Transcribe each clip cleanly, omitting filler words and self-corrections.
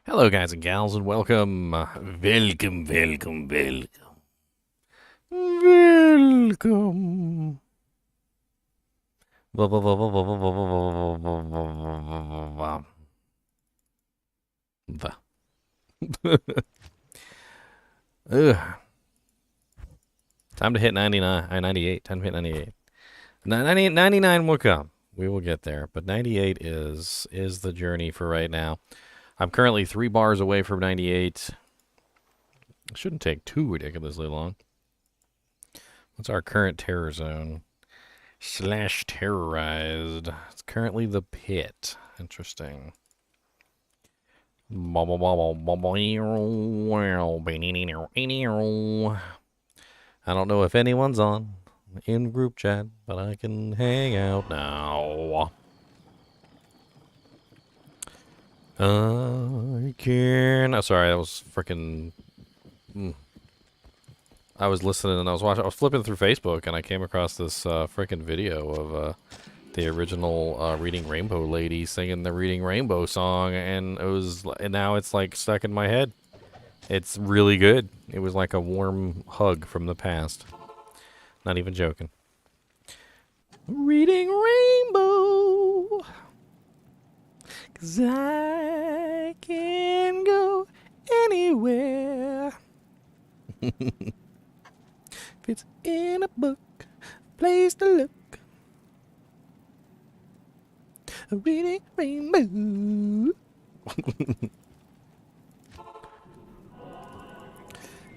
Hello, guys and gals, and welcome. Welcome. Welcome. Ugh. Time to hit 99. 98. Time to hit 98. 99 will come. We will get there. But 98 is the journey for right now. I'm currently 3 bars away from 98. It shouldn't take too ridiculously long. What's our current terror zone? / terrorized. It's currently the pit. Interesting. I don't know if anyone's on in group chat, but I can hang out now. I can. Oh, sorry, that was freaking. I was listening and I was flipping through Facebook and I came across this freaking video of the original Reading Rainbow lady singing the Reading Rainbow song, and now it's like stuck in my head. It's really good. It was like a warm hug from the past. Not even joking. Reading Rainbow, 'cause I can go anywhere. If it's in a book, place to look. Reading Rainbow.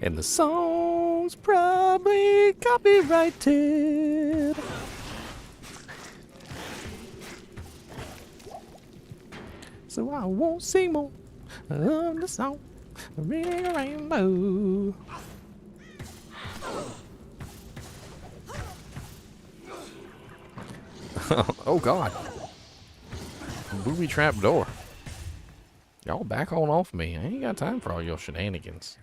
And the song's probably copyrighted. So I won't sing more of the song. Reading Rainbow. Oh God. Booby trap door. Y'all back on off me. I ain't got time for all your shenanigans.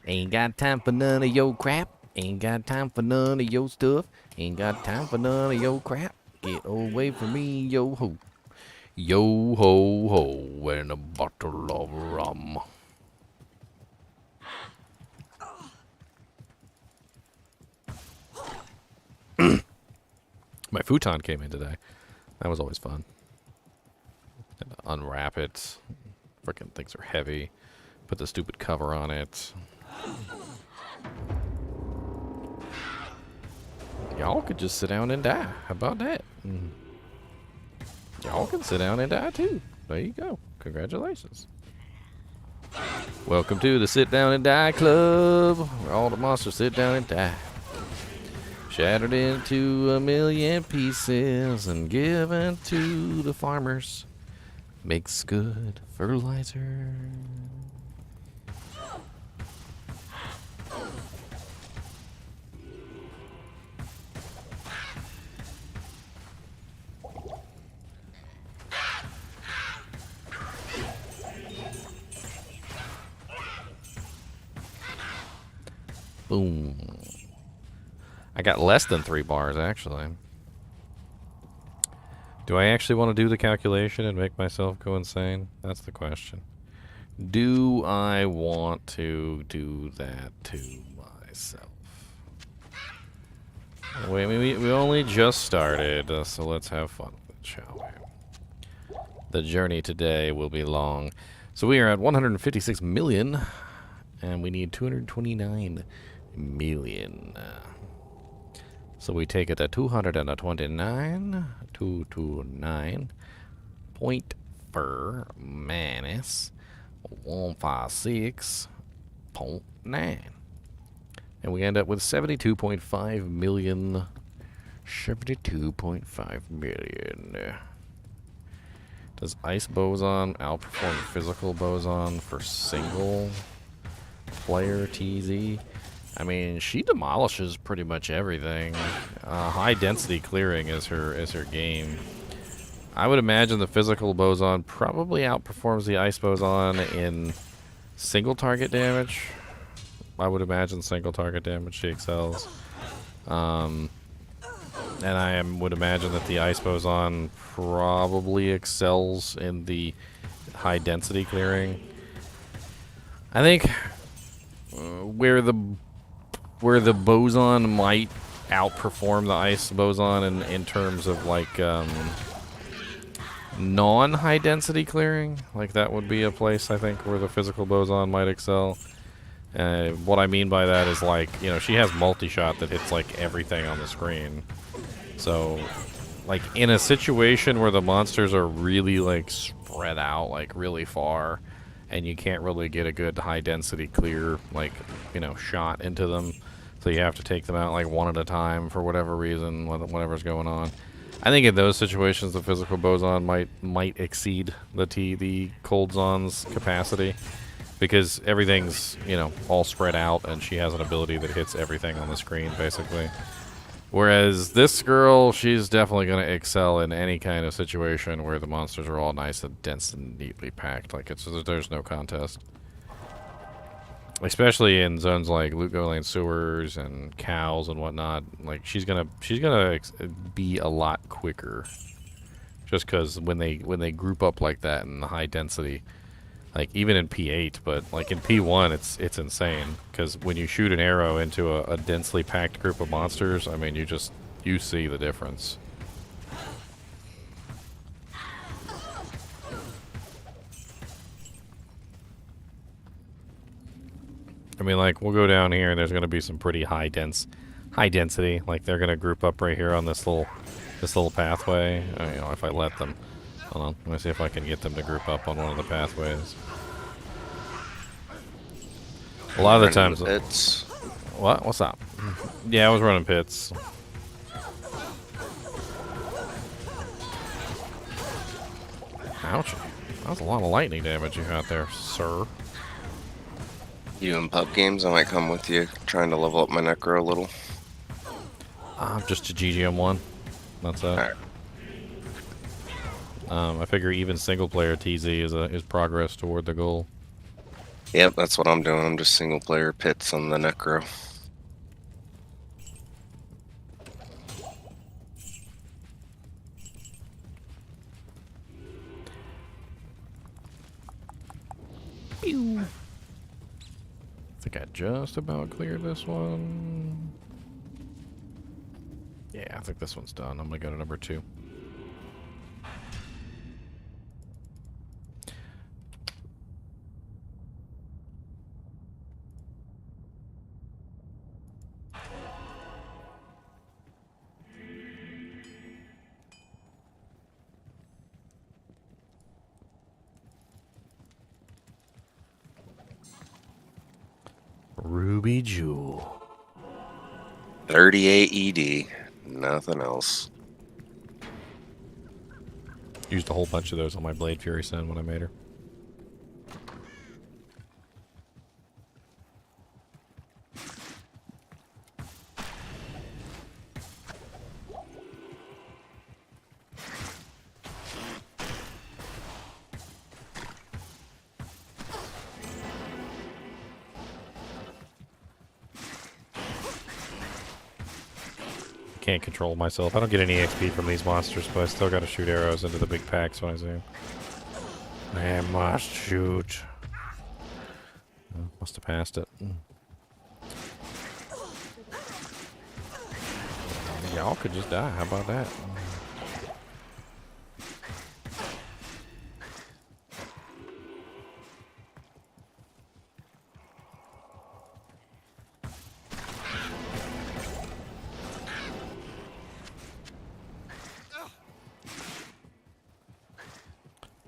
Ain't got time for none of your crap. Ain't got time for none of your stuff. Ain't got time for none of your crap. Get away from me, yo ho. Yo ho ho, and a bottle of rum. My futon came in today. That was always fun. Had to unwrap it. Freaking things are heavy. Put the stupid cover on it. Y'all could just sit down and die. How about that? Y'all can sit down and die too. There you go. Congratulations. Welcome to the Sit Down and Die Club, where all the monsters sit down and die. Shattered into a million pieces and given to the farmers. Makes good fertilizer. Boom. I got less than 3 bars, actually. Do I actually want to do the calculation and make myself go insane? That's the question. Do I want to do that to myself? Wait, we only just started, so let's have fun with it, shall we? The journey today will be long. So we are at 156 million, and we need 229 million. So we take it at 229, 229 point per minus 156.9. And we end up with 72.5 million. 72.5 million. Does Ice Boson outperform Physical Boson for single player TZ? I mean, she demolishes pretty much everything. High density clearing is her game. I would imagine the Physical Boson probably outperforms the Ice Boson in single target damage. I would imagine single target damage she excels. And I would imagine that the Ice Boson probably excels in the high density clearing. I think where the boson might outperform the ice boson in terms of like non-high density clearing, like that would be a place I think where the physical boson might excel. What I mean by that is, like, you know, she has multi-shot that hits like everything on the screen. So like in a situation where the monsters are really like spread out like really far and you can't really get a good high density clear, like, you know, shot into them, so you have to take them out like one at a time for whatever reason, whatever's going on. I think in those situations the physical boson might exceed the cold zon's capacity, because everything's, you know, all spread out and she has an ability that hits everything on the screen basically. Whereas this girl, she's definitely going to excel in any kind of situation where the monsters are all nice and dense and neatly packed. Like, there's no contest. Especially in zones like Loot Go Lane sewers and cows and whatnot. Like, she's gonna be a lot quicker. Just because when they group up like that in the high density, like even in P8, but like in P1, it's insane. Because when you shoot an arrow into a densely packed group of monsters, I mean, you see the difference. I mean, like, we'll go down here and there's going to be some pretty high density. Like, they're going to group up right here on this little pathway. I mean, you know, if I let them. Hold on, let me see if I can get them to group up on one of the pathways. A lot of the times. Pits. What? What's up? Yeah, I was running pits. Ouch. That was a lot of lightning damage you got there, sir. You doing pub games? I might come with you, trying to level up my necro a little. Just a GGM1. That's it. Right. I figure even single player TZ is progress toward the goal. Yep, that's what I'm doing. I'm just single player pits on the necro. Pew. I think I just about cleared this one. Yeah, I think this one's done. I'm gonna go to number 2. Ruby Jewel. 38 ED. Nothing else. Used a whole bunch of those on my Blade Fury Sin when I made her. Can't control myself. I don't get any XP from these monsters, but I still gotta shoot arrows into the big packs when I see them. I must shoot. Oh, must have passed it. Y'all could just die. How about that?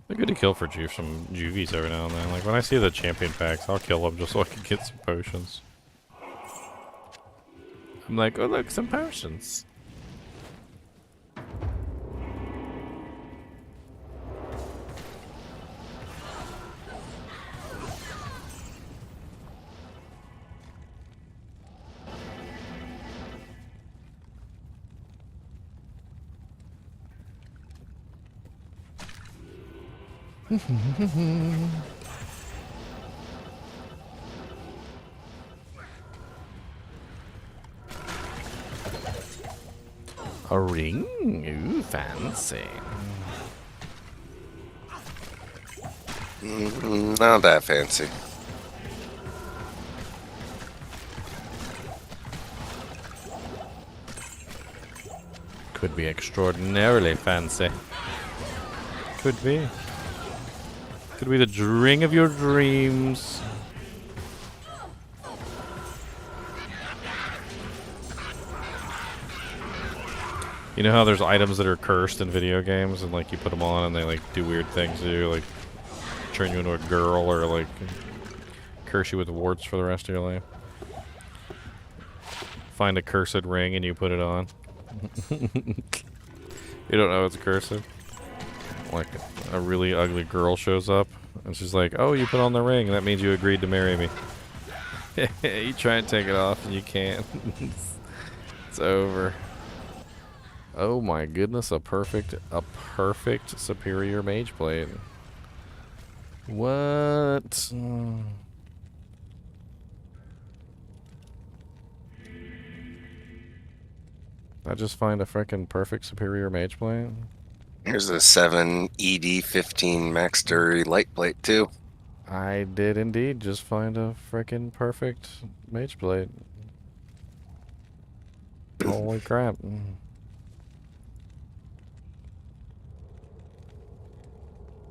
They're good to kill for some juvies every now and then. Like, when I see the champion packs, I'll kill them just so I can get some potions. I'm like, oh look, some potions. A ring? Ooh, fancy. Not that fancy. Could be extraordinarily fancy. Could be. Could be the ring of your dreams. You know how there's items that are cursed in video games and like you put them on and they like do weird things to you, like turn you into a girl or like curse you with warts for the rest of your life? Find a cursed ring and you put it on. You don't know it's cursed. Like a really ugly girl shows up and she's like, "Oh, you put on the ring. That means you agreed to marry me." You try and take it off and you can't. It's over. Oh my goodness, a perfect superior mage blade. What? I just find a freaking perfect superior mage blade? Here's a 7 ED15 Max Dury light plate too. I did indeed just find a freaking perfect mage blade. Holy crap.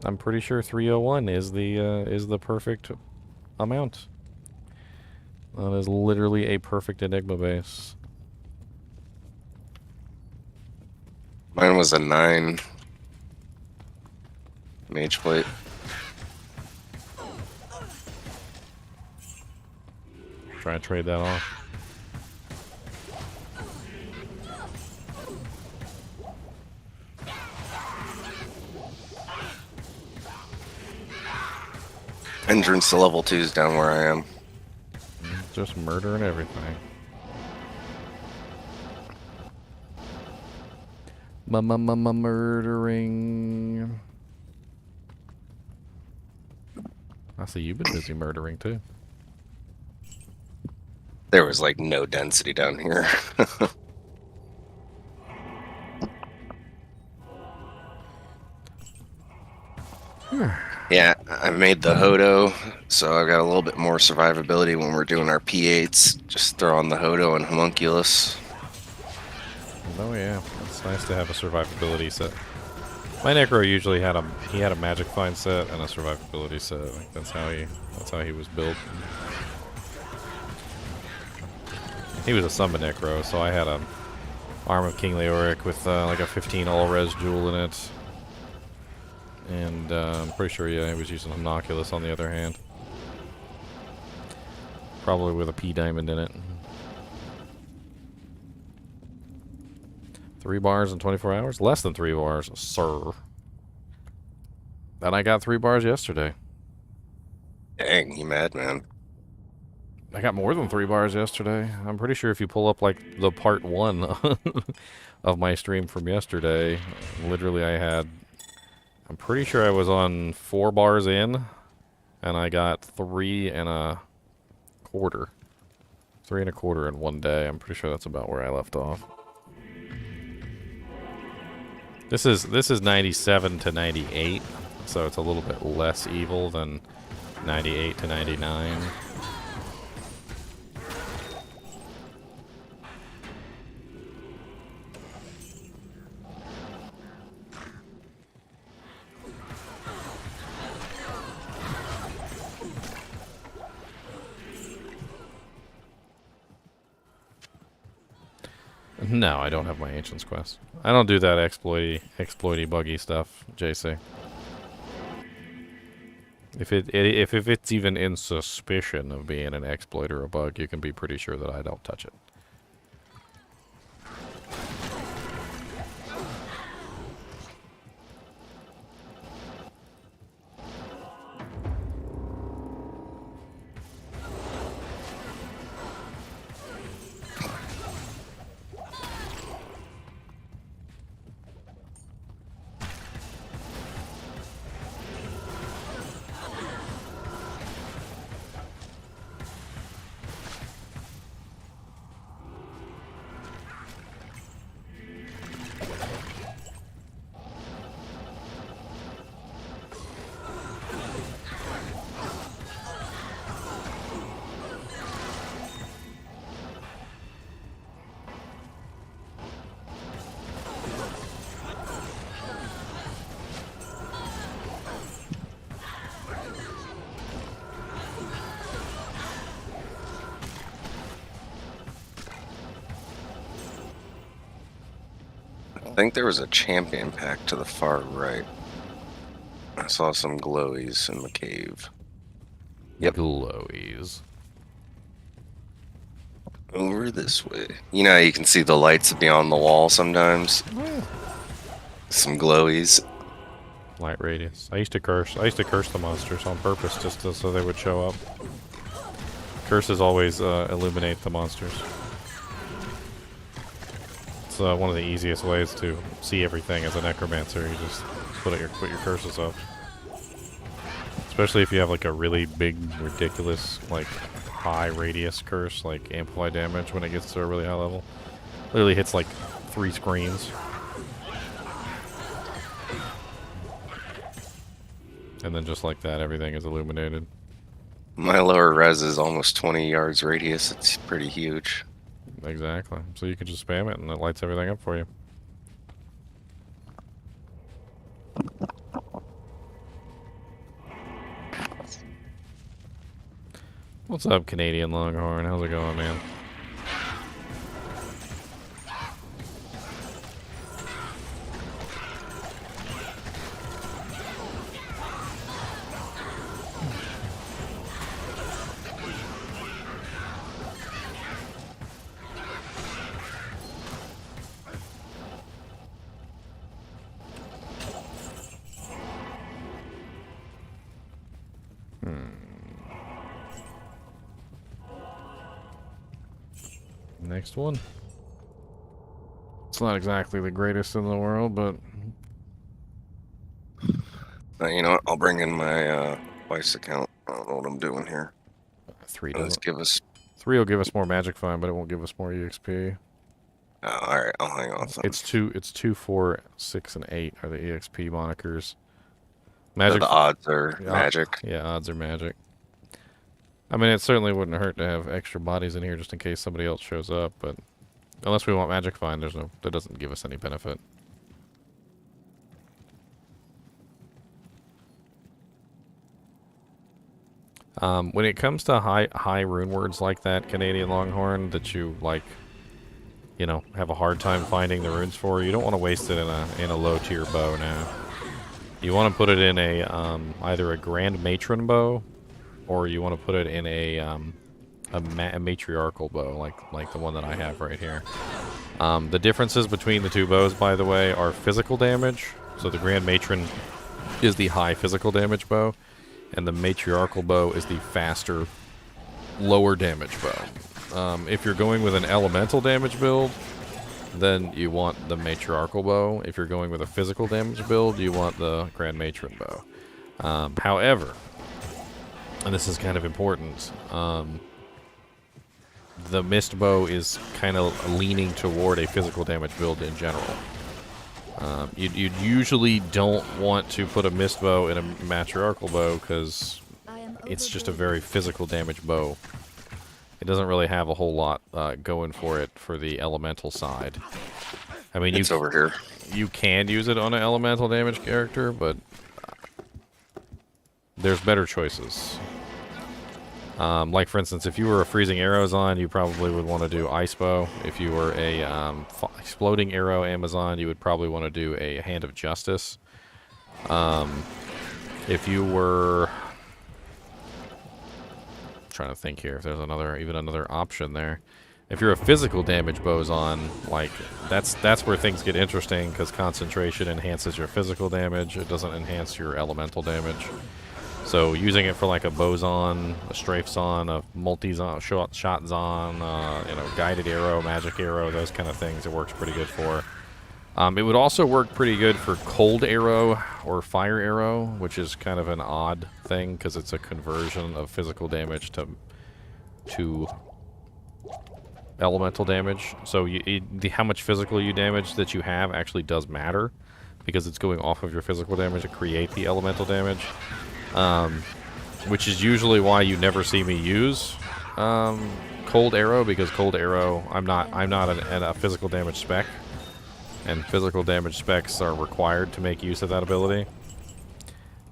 I'm pretty sure 301 is the perfect amount. That is literally a perfect Enigma base. Mine was a 9 mage plate. Try and trade that off. Entrance to level 2 is down where I am. Just murdering everything. Murdering. I see you've been busy murdering too. There was like no density down here. Yeah, I made the Hodo, so I've got a little bit more survivability when we're doing our P8s. Just throw on the Hodo and Homunculus. Oh yeah, it's nice to have a survivability set. My Necro usually had a magic find set and a survivability set. Like that's how he was built. He was a summon Necro, so I had a Arm of King Leoric with like a 15 all-res jewel in it. And I'm pretty sure, yeah, he was using Homunculus on the other hand. Probably with a P diamond in it. 3 bars in 24 hours? Less than 3 bars, sir. And I got 3 bars yesterday. Dang, you madman. I got more than 3 bars yesterday. I'm pretty sure if you pull up like the part 1 of my stream from yesterday, literally I'm pretty sure I was on 4 bars in, and I got 3 1/4. 3 1/4 in one day. I'm pretty sure that's about where I left off. This is 97 to 98, so it's a little bit less evil than 98 to 99. No, I don't have my Ancients quest. I don't do that exploity buggy stuff, JC. If it's even in suspicion of being an exploit or a bug, you can be pretty sure that I don't touch it. think there was a champion pack to the far right. I saw some glowies in the cave. Yep. Glowies. Over this way. You know, you can see the lights beyond the wall sometimes. Some glowies. Light radius. I used to curse the monsters on purpose just so they would show up. Curses always illuminate the monsters. It's one of the easiest ways to see everything as a necromancer. You just put your curses up. Especially if you have like a really big, ridiculous, like high radius curse, like amplify damage when it gets to a really high level. Literally hits like 3 screens. And then just like that, everything is illuminated. My lower res is almost 20 yards radius. It's pretty huge. Exactly. So you can just spam it and it lights everything up for you. What's up, Canadian Longhorn? How's it going, man? Next one. It's not exactly the greatest in the world, but You know what? I'll bring in my Vice account. I don't know what I'm doing here. 3 Let's doesn't. give us. 3 will give us more magic find, but it won't give us more EXP. All right, I'll hang off. It's 2, 4, 6, and 8 are the EXP monikers. Magic. The odds are magic. Yeah, odds are magic. I mean, it certainly wouldn't hurt to have extra bodies in here just in case somebody else shows up, but unless we want magic find, that doesn't give us any benefit. When it comes to high rune words like that, Canadian Longhorn, that you like, you know, have a hard time finding the runes for, you don't want to waste it in a low tier bow now. You want to put it in a either a Grand Matron bow, or you want to put it in a matriarchal bow, like the one that I have right here. The differences between the 2 bows, by the way, are physical damage. So the Grand Matron is the high physical damage bow, and the matriarchal bow is the faster, lower damage bow. If you're going with an elemental damage build, then you want the matriarchal bow. If you're going with a physical damage build, you want the Grand Matron bow. However, and this is kind of important, the mist bow is kind of leaning toward a physical damage build in general. You usually don't want to put a mist bow in a matriarchal bow because it's just a very physical damage bow. It doesn't really have a whole lot going for it for the elemental side. I mean, it's over here. You can use it on an elemental damage character, but there's better choices. Like, for instance, if you were a Freezing Arrows on, you probably would want to do Ice Bow. If you were a Exploding Arrow Amazon, you would probably want to do a Hand of Justice. If you were... I'm trying to think here if there's even another option there. If you're a physical damage boson, like, that's where things get interesting, because concentration enhances your physical damage. It doesn't enhance your elemental damage. So using it for like a boson, a strafe zon, a multi-zon, shot zon, you know, guided arrow, magic arrow, those kind of things, it works pretty good for. It would also work pretty good for cold arrow or fire arrow, which is kind of an odd thing because it's a conversion of physical damage to elemental damage. So how much physical damage that you have actually does matter because it's going off of your physical damage to create the elemental damage. Which is usually why you never see me use cold arrow, because cold arrow, I'm not a physical damage spec, and physical damage specs are required to make use of that ability.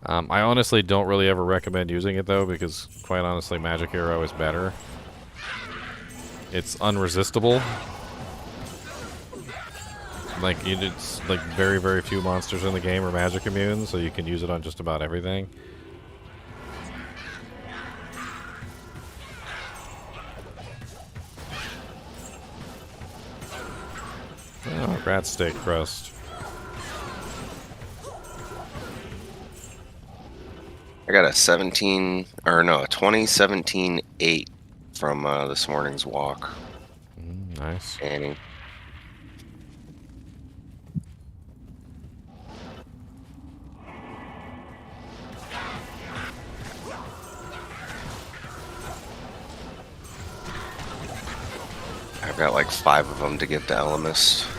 I honestly don't really ever recommend using it though, because quite honestly, magic arrow is better. It's unresistible, like it's like very, very few monsters in the game are magic immune, so you can use it on just about everything. Oh, rat steak crust. I got a 2017-8 from this morning's walk. Nice. Annie. I've got like 5 of them to get to Elemis.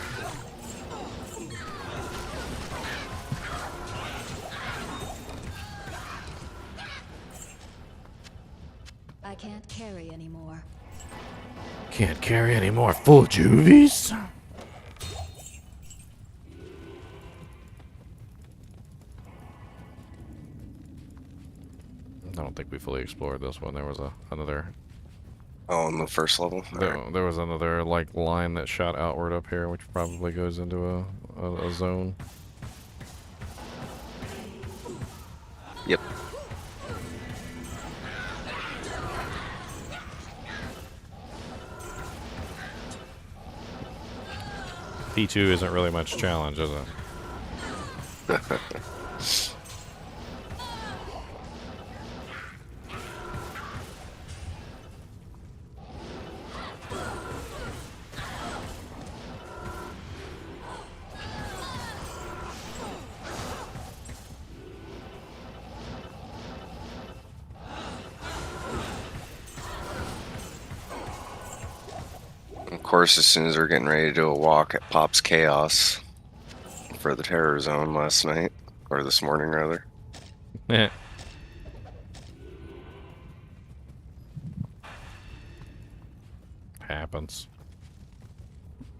I can't carry anymore. Can't carry any more full juvies. I don't think we fully explored this one. There was another. Oh, on the first level? There was another like line that shot outward up here, which probably goes into a zone. Yep. P2 isn't really much challenge, is it? Of course, as soon as we're getting ready to do a walk, it pops chaos for the terror zone last night, or this morning rather. Yeah. Happens.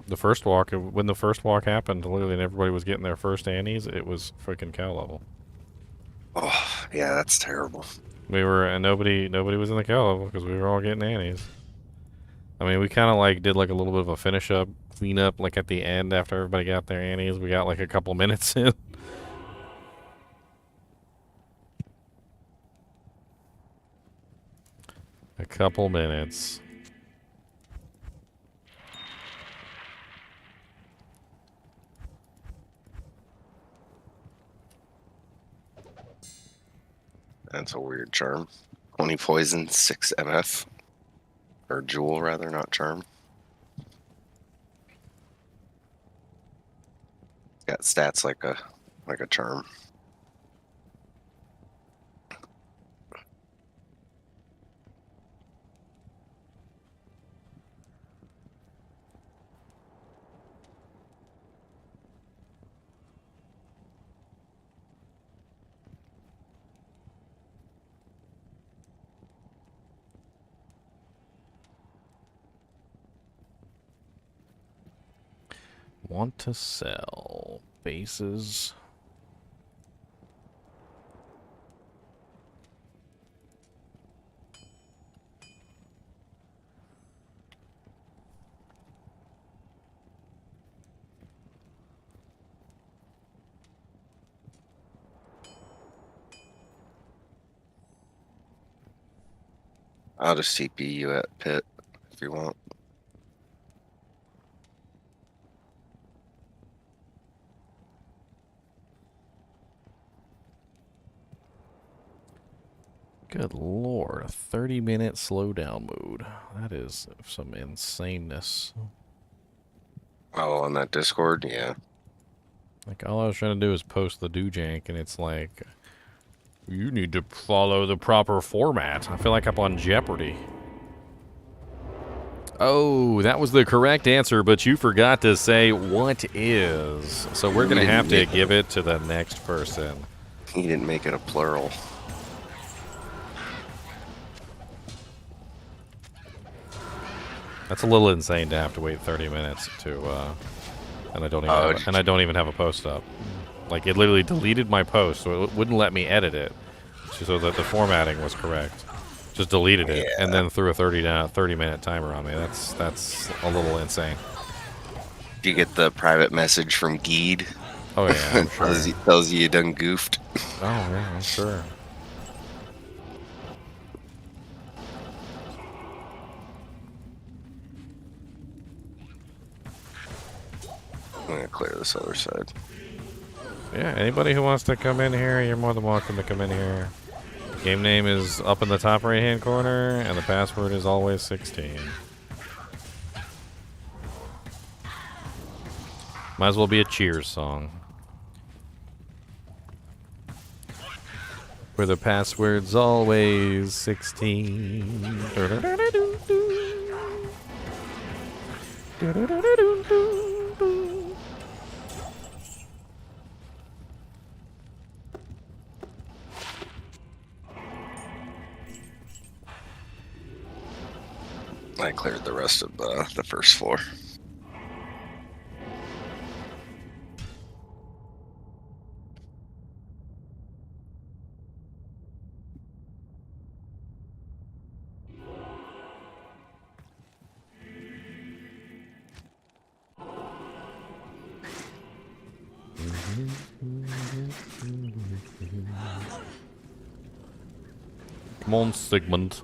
The first walk, when the first walk happened, literally, and everybody was getting their first Annies, it was freaking cow level. Oh, yeah, that's terrible. We were, and nobody was in the cow level because we were all getting Annies. I mean, we kind of like did like a little bit of a finish up, clean up, like at the end after everybody got their Annies. We got like a couple minutes in. A couple minutes. That's a weird charm. 20 poison, 6 MF. Or jewel, rather, not charm. Got stats like a charm. Want to sell bases. I'll just TP you at pit if you want. Good lord, a 30-minute slowdown mode. That is some insaneness. Oh, on that Discord? Yeah. Like, all I was trying to do is post the do-jank, and it's like, you need to follow the proper format. I feel like I'm on Jeopardy. Oh, that was the correct answer, but you forgot to say what is. So we're going to have to give it to the next person. He didn't make it a plural. That's a little insane to have to wait 30 minutes to, and I don't even have a post up. Like, it literally deleted my post, so it wouldn't let me edit it, so that the formatting was correct. Just deleted it, and then threw a 30-minute timer on me. That's a little insane. Do you get the private message from Geed? Oh yeah, I'm sure. tells you done goofed. Oh yeah, I'm sure. I'm gonna clear this other side. Yeah, anybody who wants to come in here, you're more than welcome to come in here. Game name is up in the top right hand corner, and the password is always 16. Might as well be a Cheers song. Where the password's always 16. I cleared the rest of the first floor. Come on, Sigmund.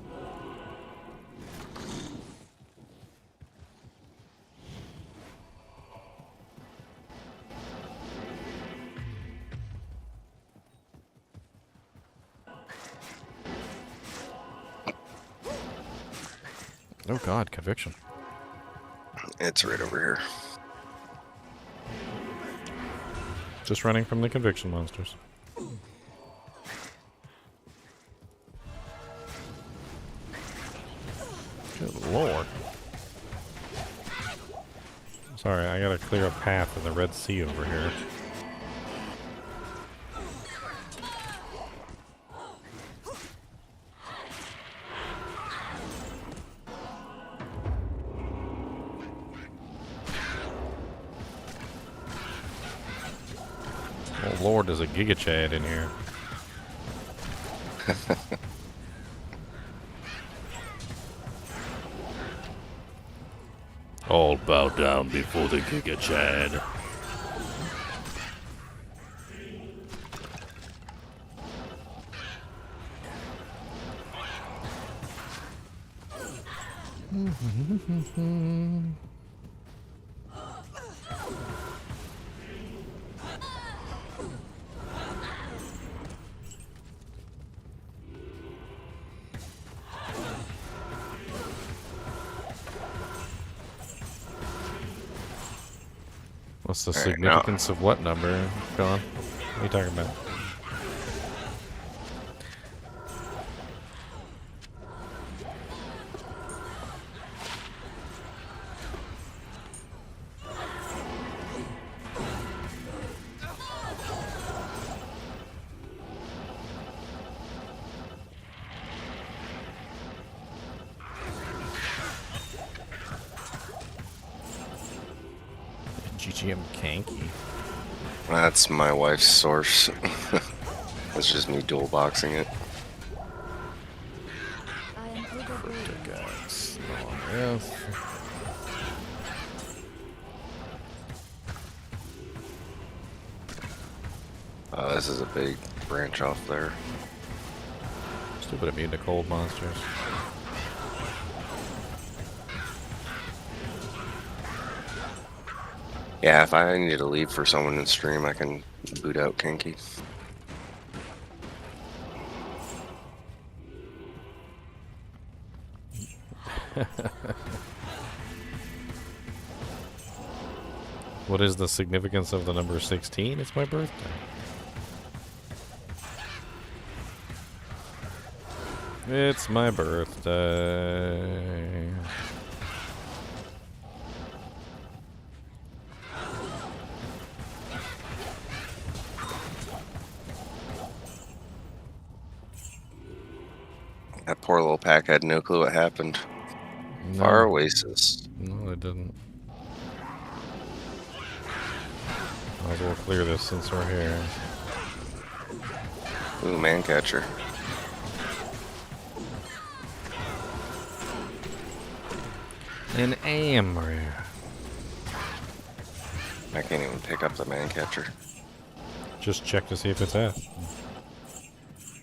Oh god, conviction. It's right over here. Just running from the conviction monsters. Good lord. Sorry, I gotta clear a path in the Red Sea over here. Oh lord, there's a Giga Chad in here. All bow down before the Giga Chad. What's the significance of what number, John? What are you talking about? GGM Kanky. That's my wife's source. That's just me dual boxing it. I am overburdened. Guys, yes. This is a big branch off there. Stupid immune to cold monsters. Yeah, if I need to leave for someone in stream, I can boot out Kinky. What is the significance of the number 16? It's my birthday. It's my birthday. That poor little pack had no clue what happened. No. Far Oasis. No, I didn't. Might as well clear this since we're here. Ooh, man catcher. An amber. I can't even pick up the man catcher. Just check to see if it's F.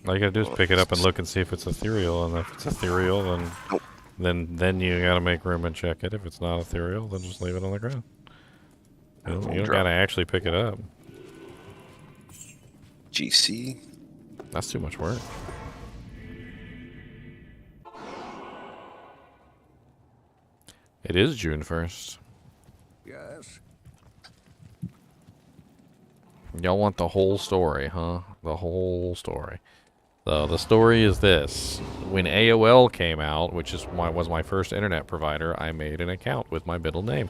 All you gotta do is pick it up and look and see if it's ethereal, and if it's ethereal, then Nope. then you gotta make room and check it. If it's not ethereal, then just leave it on the ground. You don't gotta actually pick it up. GC. That's too much work. It is June 1st. Yes. Y'all want the whole story, huh? The whole story. So the story is this. When AOL came out, which is was my first internet provider, I made an account with my middle name.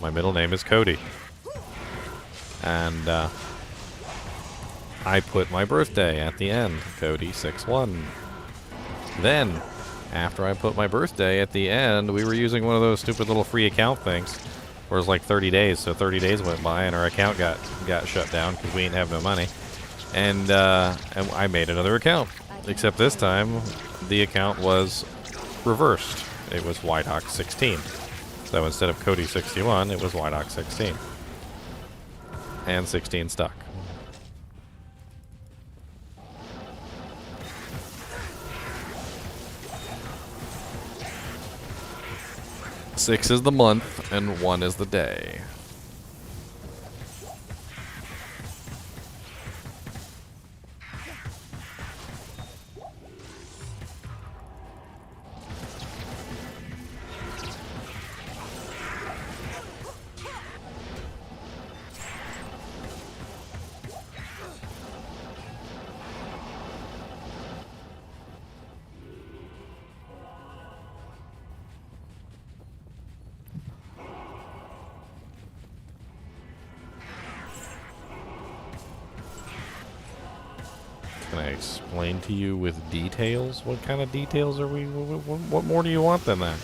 My middle name is Cody. And I put my birthday at the end, Cody 61. Then, after I put my birthday at the end, we were using one of those stupid little free account things. Where it was like 30 days, so 30 days went by and our account got shut down because we didn't have no money. And I made another account. Except this time, the account was reversed. It was Whitehawk 16. So instead of Cody 61, it was Whitehawk 16. And 16 stuck. Six is the month, and 1 is the day. Can I explain to you with details? What kind of details are we? What more do you want than that?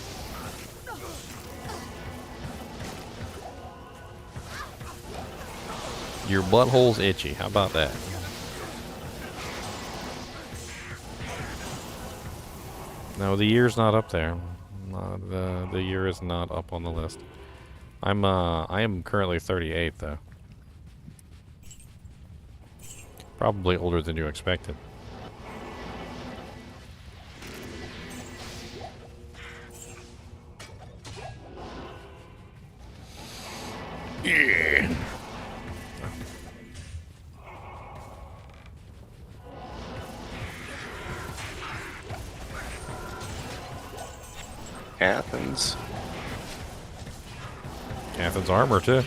Your butthole's itchy. How about that? No, the year's not up there. The year is not up on the list. I am currently 38 though. Probably older than you expected. Yeah. Athens. Athens armor too.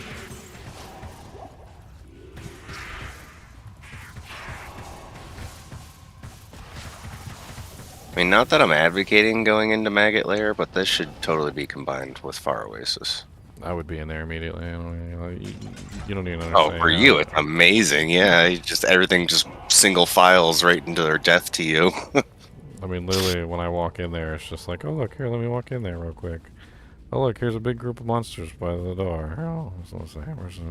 I mean, not that I'm advocating going into Maggot Lair, but this should totally be combined with Far Oasis. I would be in there immediately. You don't even understand. Oh, for you, it's amazing. Yeah, everything just single files right into their death to you. I mean, literally, when I walk in there, it's just like, oh, look, here, let me walk in there real quick. Oh, look, here's a big group of monsters by the door. Oh,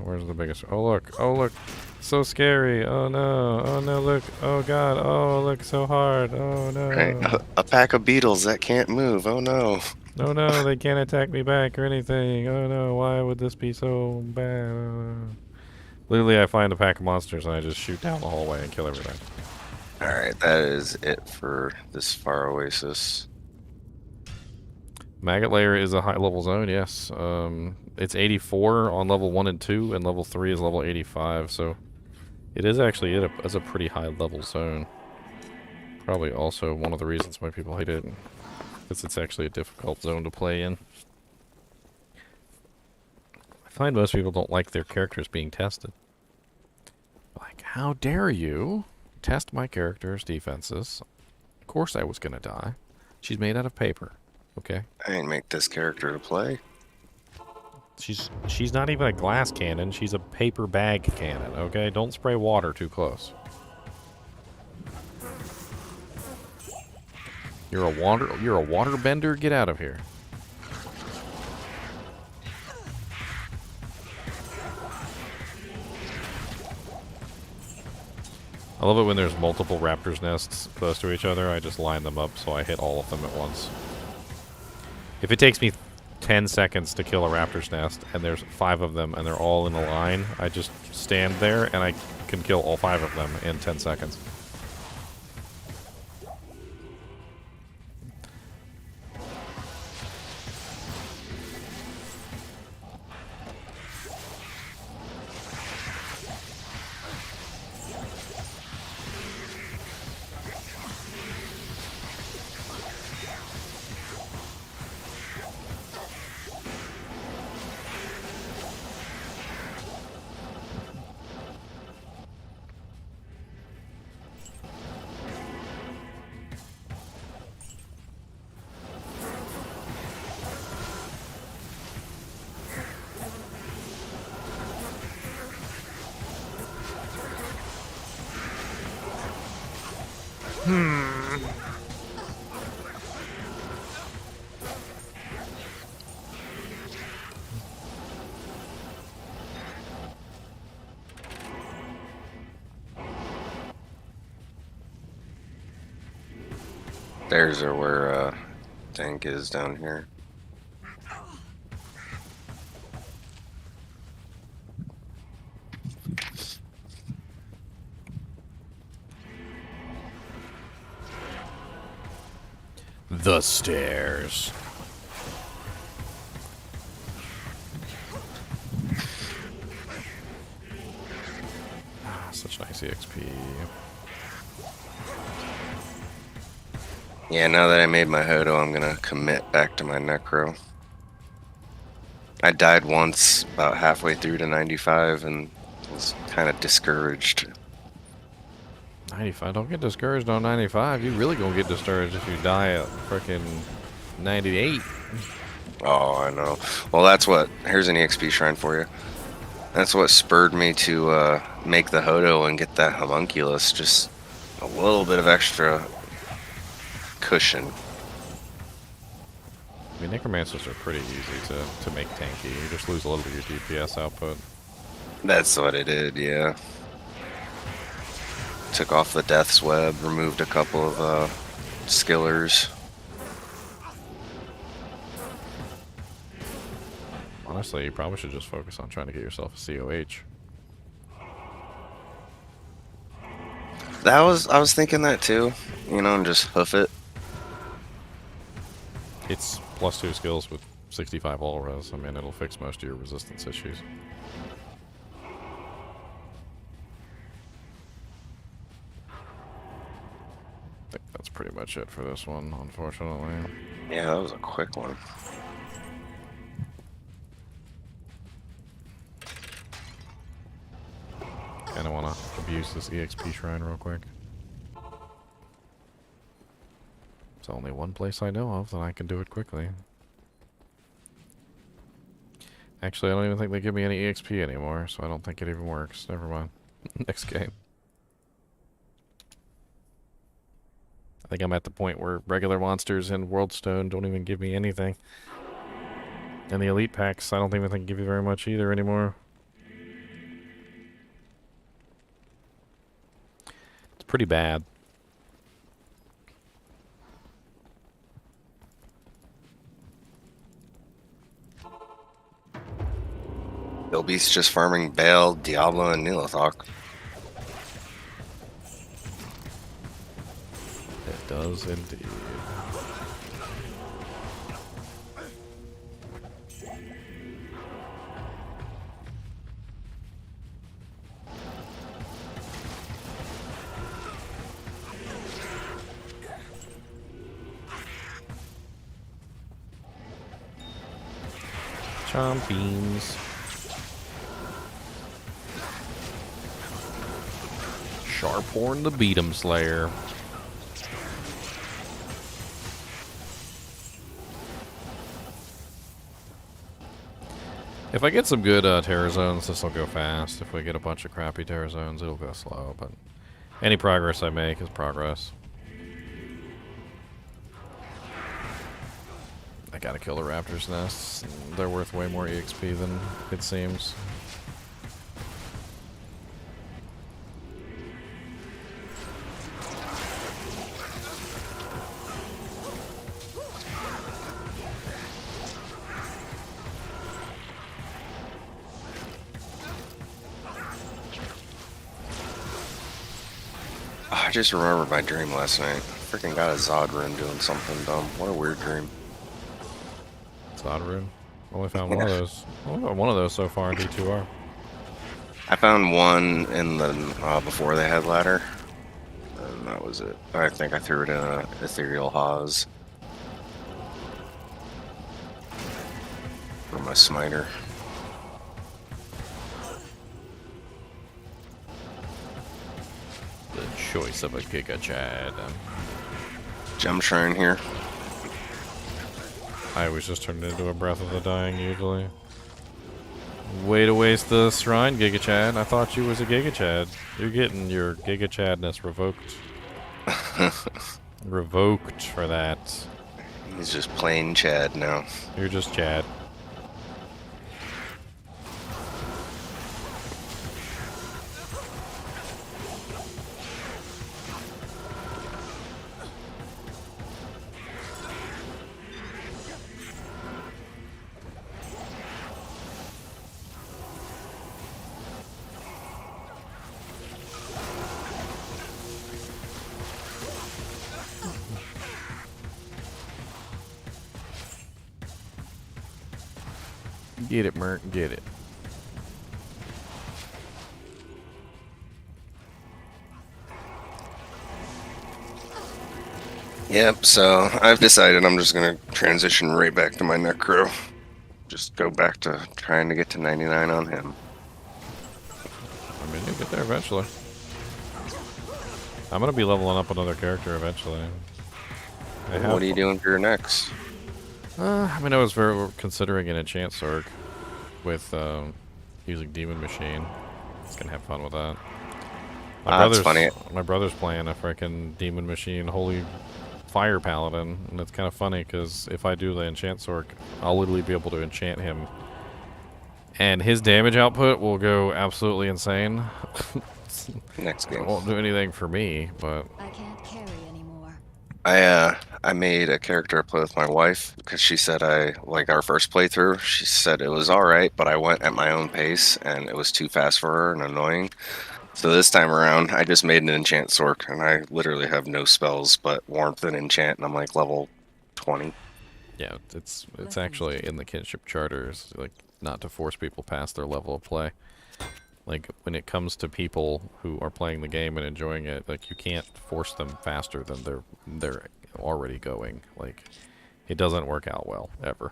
where's the biggest? Oh, look, so scary. Oh, no, look, oh, God, oh, look, so hard. Oh, no. Right. A pack of beetles that can't move. Oh, no. Oh, no, they can't attack me back or anything. Oh, no, why would this be so bad? Oh, no. Literally, I find a pack of monsters and I just shoot down the hallway and kill everything. Alright, that is it for this Far Oasis. Maggot Lair is a high-level zone, yes. It's 84 on level 1 and 2, and level 3 is level 85, so it is actually a pretty high-level zone. Probably also one of the reasons why people hate it, because it's actually a difficult zone to play in. I find most people don't like their characters being tested. Like, how dare you test my character's defenses? Of course I was gonna die. She's made out of paper. Okay. I didn't make this character to play. She's not even a glass cannon. She's a paper bag cannon. Okay, don't spray water too close. You're a water bender. Get out of here. I love it when there's multiple raptors nests close to each other. I just line them up so I hit all of them at once. If it takes me 10 seconds to kill a raptor's nest, and there's 5 of them, and they're all in a line. I just stand there, and I can kill all 5 of them in 10 seconds. Stairs are where tank is down here. The stairs. Such nice EXP. Yeah, now that I made my Hodo, I'm gonna commit back to my Necro. I died once about halfway through to 95 and was kind of discouraged. 95. Don't get discouraged on 95. You really gonna get discouraged if you die at frickin' 98. Oh, I know. Well, that's what... Here's an EXP shrine for you. That's what spurred me to make the Hodo and get that homunculus. Just a little bit of extra cushion. I mean, Necromancers are pretty easy to make tanky. You just lose a little of your DPS output. That's what it did, yeah. Took off the Death's Web, removed a couple of skillers. Honestly, you probably should just focus on trying to get yourself a COH. I was thinking that too, you know, and just hoof it. It's +2 skills with 65 all res. I mean, it'll fix most of your resistance issues. I think that's pretty much it for this one, unfortunately. Yeah, that was a quick one. Kinda wanna abuse this EXP shrine real quick. It's only one place I know of that I can do it quickly. Actually, I don't even think they give me any EXP anymore, so I don't think it even works. Never mind. Next game. I think I'm at the point where regular monsters in Worldstone don't even give me anything. And the elite packs, I don't even think give you very much either anymore. It's pretty bad. Bilby's just farming Bale, Diablo, and Nilothok. It does indeed. Chomp beans. Sharphorn the Beat'em Slayer. If I get some good terror zones, this will go fast. If we get a bunch of crappy terror zones, it'll go slow. But any progress I make is progress. I gotta kill the raptor's nests. They're worth way more EXP than it seems. just remembered my dream last night. Freaking got a Zod rune doing something dumb. What a weird dream. Zod Rune. Only found one of those. Only found one of those so far in D2R. I found one in the before they had ladder, and that was it. I think I threw it in a ethereal Haas for my smiter. The choice of a Giga Chad. Gem shrine here. I was just turned into a Breath of the Dying usually. Way to waste the shrine, Giga Chad. I thought you was a Giga Chad. You're getting your Giga Chadness revoked. Revoked for that. He's just plain Chad now. You're just Chad. Get it, Merc, get it. Yep, so I've decided I'm just gonna transition right back to my Necro. Just go back to trying to get to 99 on him. I mean, you'll get there eventually. I'm gonna be leveling up another character eventually. What are you doing for your next? I mean, I was very considering an enchant sword with using Demon Machine. Just gonna have fun with that. That's funny. My brother's playing a freaking Demon Machine Holy Fire Paladin, and it's kind of funny because if I do the enchant sword, I'll literally be able to enchant him, and his damage output will go absolutely insane. Next game. It won't do anything for me, but I can't carry anymore. I made a character to play with my wife because she said like our first playthrough. She said it was all right, but I went at my own pace and it was too fast for her and annoying. So this time around, I just made an enchant sword, and I literally have no spells but warmth and enchant, and I'm like level 20. yeah, it's actually in the kinship charters, like not to force people past their level of play. Like when it comes to people who are playing the game and enjoying it, like you can't force them faster than they're already going. Like it doesn't work out well ever.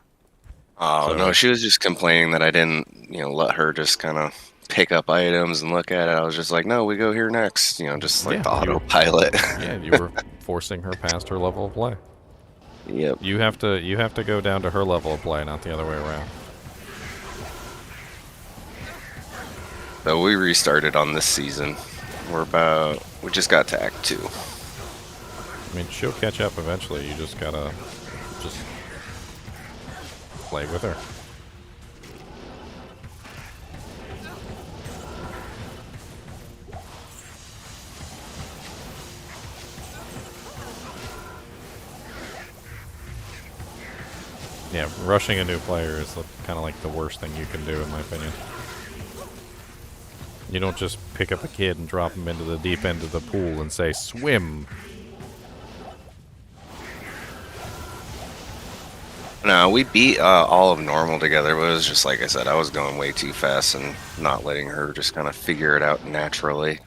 Oh So- no, she was just complaining that I didn't, let her just kind of pick up items and look at it. I was just like, no, we go here next. Just like Yeah, the you- autopilot. Yeah, you were forcing her past her level of play. Yep. You have to go down to her level of play, not the other way around. So we restarted on this season. We just got to Act 2. I mean, she'll catch up eventually. You just gotta play with her. Yeah, rushing a new player is kind of like the worst thing you can do, in my opinion. You don't just pick up a kid and drop him into the deep end of the pool and say, swim. No, we beat all of normal together, but it was just like I said, I was going way too fast and not letting her just kind of figure it out naturally.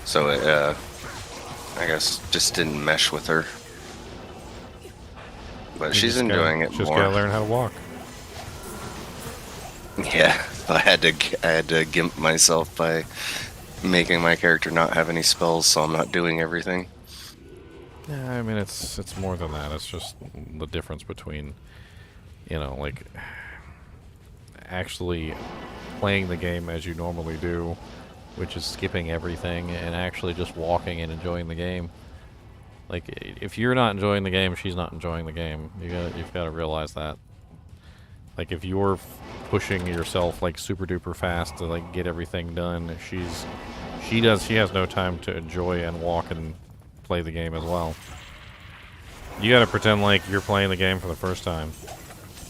So it, I guess, just didn't mesh with her. But she's enjoying it Just more. gotta learn how to walk. Yeah, I had to gimp myself by making my character not have any spells, so I'm not doing everything. Yeah, I mean, it's more than that. It's just the difference between, like, actually playing the game as you normally do, which is skipping everything, and actually just walking and enjoying the game. Like, if you're not enjoying the game, she's not enjoying the game. You've got to realize that. Like, if you're pushing yourself like super duper fast to like get everything done, she has no time to enjoy and walk and play the game as well. You got to pretend like you're playing the game for the first time,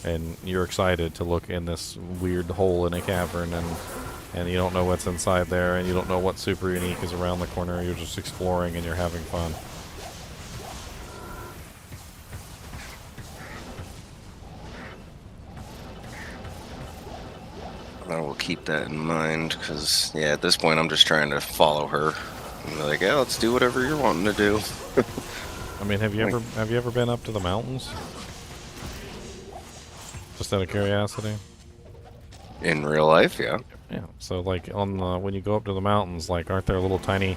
and you're excited to look in this weird hole in a cavern and you don't know what's inside there, and you don't know what super unique is around the corner. You're just exploring and you're having fun. I will keep that in mind, because, yeah, at this point I'm just trying to follow her. And they're like, yeah, let's do whatever you're wanting to do. I mean, have you ever been up to the mountains? Just out of curiosity. In real life, yeah. Yeah. So like on the, when you go up to the mountains, like aren't there little tiny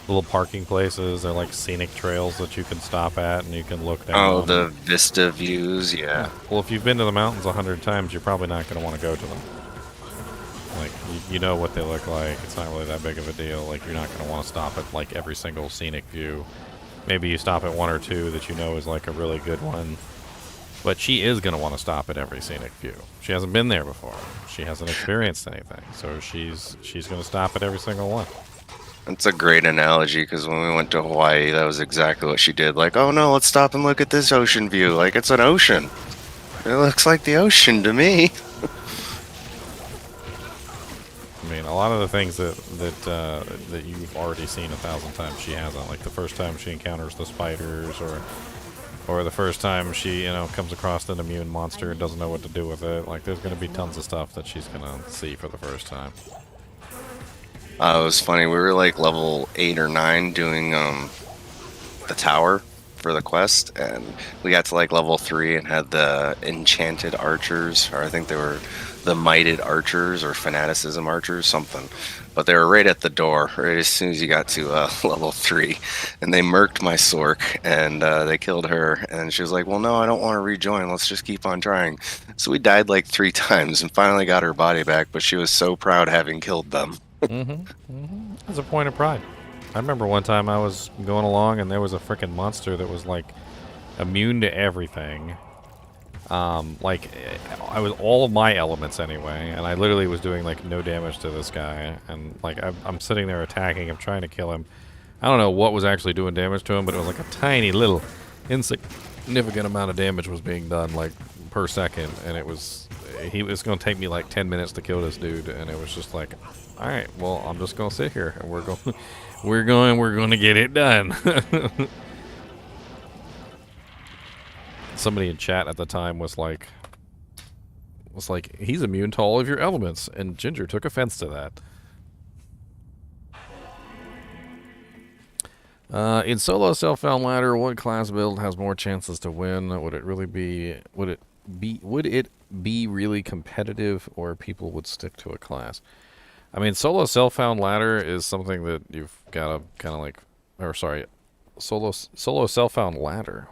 little parking places? They're like scenic trails that you can stop at and you can look down. Oh, the vista views, yeah. Well, if you've been to the mountains 100 times, you're probably not going to want to go to them. Like, you know what they look like. It's not really that big of a deal. Like, you're not going to want to stop at, like, every single scenic view. Maybe you stop at one or two that you know is, like, a really good one. But she is going to want to stop at every scenic view. She hasn't been there before. She hasn't experienced anything. So she's going to stop at every single one. That's a great analogy, because when we went to Hawaii, that was exactly what she did. Like, oh, no, let's stop and look at this ocean view. Like, it's an ocean. It looks like the ocean to me. I mean, a lot of the things that you've already seen 1,000 times, she hasn't. Like the first time she encounters the spiders, or the first time she, comes across an immune monster and doesn't know what to do with it. Like, there's going to be tons of stuff that she's going to see for the first time. It was funny. We were like level 8 or 9 doing the tower for the quest, and we got to like level 3 and had the enchanted archers, or I think they were the mighted archers or fanaticism archers, something. But they were right at the door, right as soon as you got to level 3, and they murked my Sork, and they killed her, and she was like, well, no, I don't want to rejoin, let's just keep on trying. So we died like 3 times and finally got her body back, but she was so proud having killed them. It's a point of pride. I remember one time I was going along and there was a freaking monster that was like immune to everything. Like I was all of my elements anyway, and I literally was doing like no damage to this guy, and like I'm sitting there attacking him, trying to kill him. I don't know what was actually doing damage to him, but it was like a tiny little insignificant amount of damage was being done like per second, and it was going to take me like 10 minutes to kill this dude, and it was just like, all right, well, I'm just going to sit here and we're going to get it done. Somebody in chat at the time was like, he's immune to all of your elements, and Ginger took offense to that. In solo self-found ladder, what class build has more chances to win? Would it be really competitive, or people would stick to a class? I mean, solo self-found ladder is something that you've got to kind of like, or sorry, solo self-found ladder.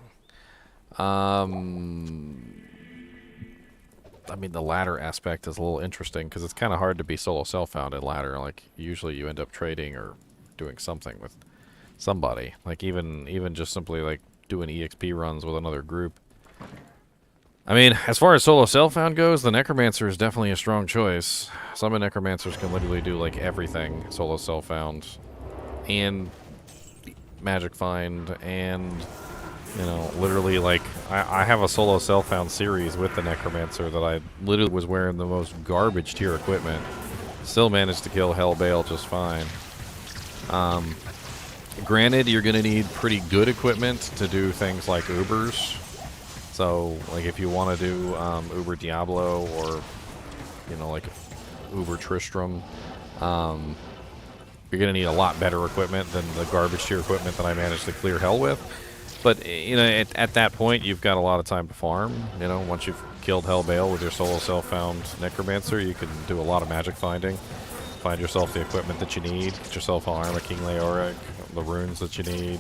I mean, the ladder aspect is a little interesting because it's kind of hard to be solo self-found in ladder. Like, usually you end up trading or doing something with somebody. Like, even just simply like doing EXP runs with another group. I mean, as far as solo self-found goes, the Necromancer is definitely a strong choice. Some of Necromancers can literally do like everything solo self-found, and magic find, and literally, like, I have a solo self-found series with the Necromancer that I literally was wearing the most garbage tier equipment. Still managed to kill Hellbale just fine. Granted, you're going to need pretty good equipment to do things like Ubers. So, like, if you want to do Uber Diablo or, like, Uber Tristram, you're going to need a lot better equipment than the garbage tier equipment that I managed to clear hell with. But, at that point, you've got a lot of time to farm. Once you've killed Hellbale with your solo self-found Necromancer, you can do a lot of magic finding. Find yourself the equipment that you need. Get yourself an Armor King Leoric, the runes that you need.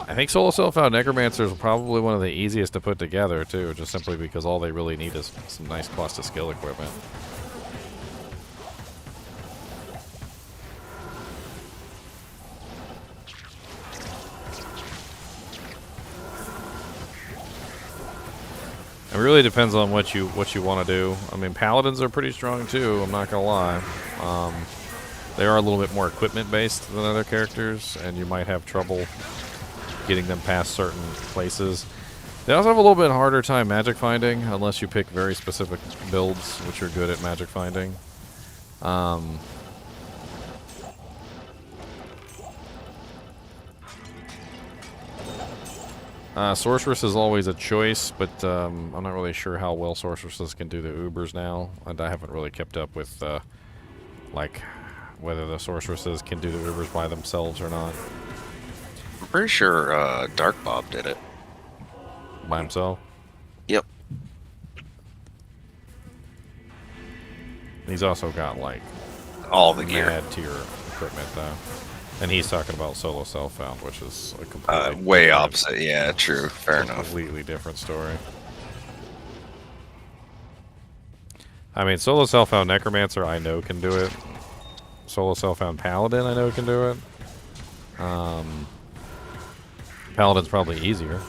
I think solo self-found Necromancer is probably one of the easiest to put together, too, just simply because all they really need is some nice plus to skill equipment. It really depends on what you want to do. I mean, Paladins are pretty strong, too, I'm not going to lie. They are a little bit more equipment-based than other characters, and you might have trouble getting them past certain places. They also have a little bit harder time magic finding, unless you pick very specific builds, which are good at magic finding. Sorceress is always a choice, but I'm not really sure how well sorceresses can do the Ubers now, and I haven't really kept up with, like, whether the sorceresses can do the Ubers by themselves or not. I'm pretty sure Dark Bob did it. By himself? Yep. He's also got, like, All the gear. mad tier equipment, though. And he's talking about solo self-found, which is a completely Way different- opposite. Yeah, true. Fair enough. Completely different story. I mean, solo self-found Necromancer, I know can do it. Solo self-found Paladin, I know can do it. Paladin's probably easier.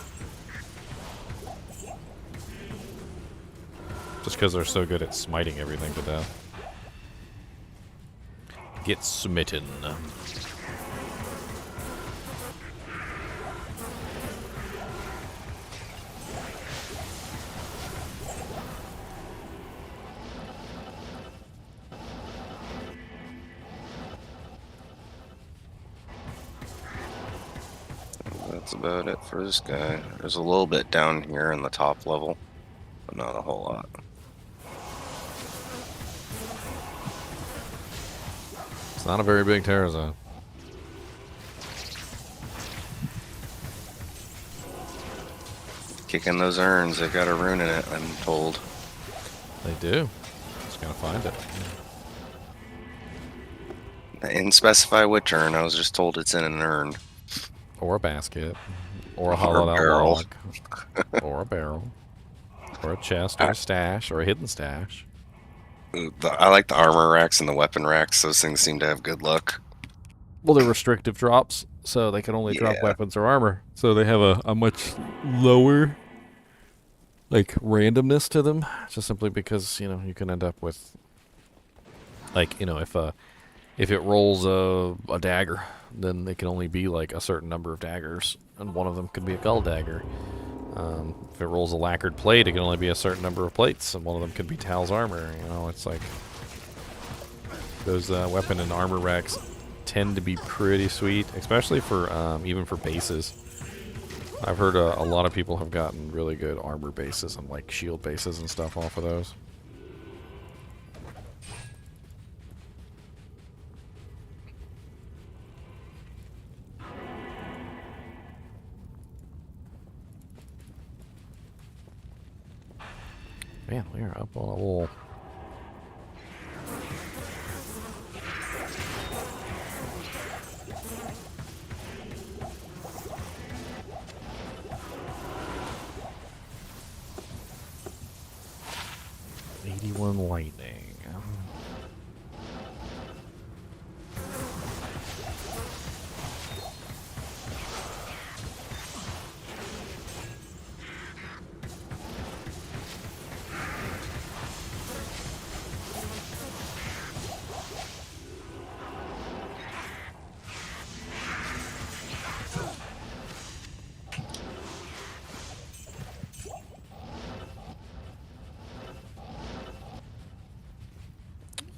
Just because they're so good at smiting everything to death. Get smitten. That's about it for this guy. There's a little bit down here in the top level, but not a whole lot. It's not a very big terror zone. Kicking those urns, they got a rune in it, I'm told. They do. Just gotta find it. They didn't specify which urn, I was just told it's in an urn. Or a basket. Or a Or a hollowed out barrel. log. Or a barrel. Or a chest, or a stash, or a hidden stash. I like the armor racks and the weapon racks, those things seem to have good luck. Well, they're restrictive drops, so they can only drop Yeah. weapons or armor. So they have a much lower, like, randomness to them. Just simply because, you know, you can end up with, like, you know, if it rolls a dagger, then it can only be, like, a certain number of daggers, and one of them could be a gull dagger. If it rolls a lacquered plate, it can only be a certain number of plates, and one of them could be Tal's armor. You know, it's like those weapon and armor racks tend to be pretty sweet, especially for even for bases. I've heard a lot of people have gotten really good armor bases and like shield bases and stuff off of those. Man, we are up on a wall. '81 lightning.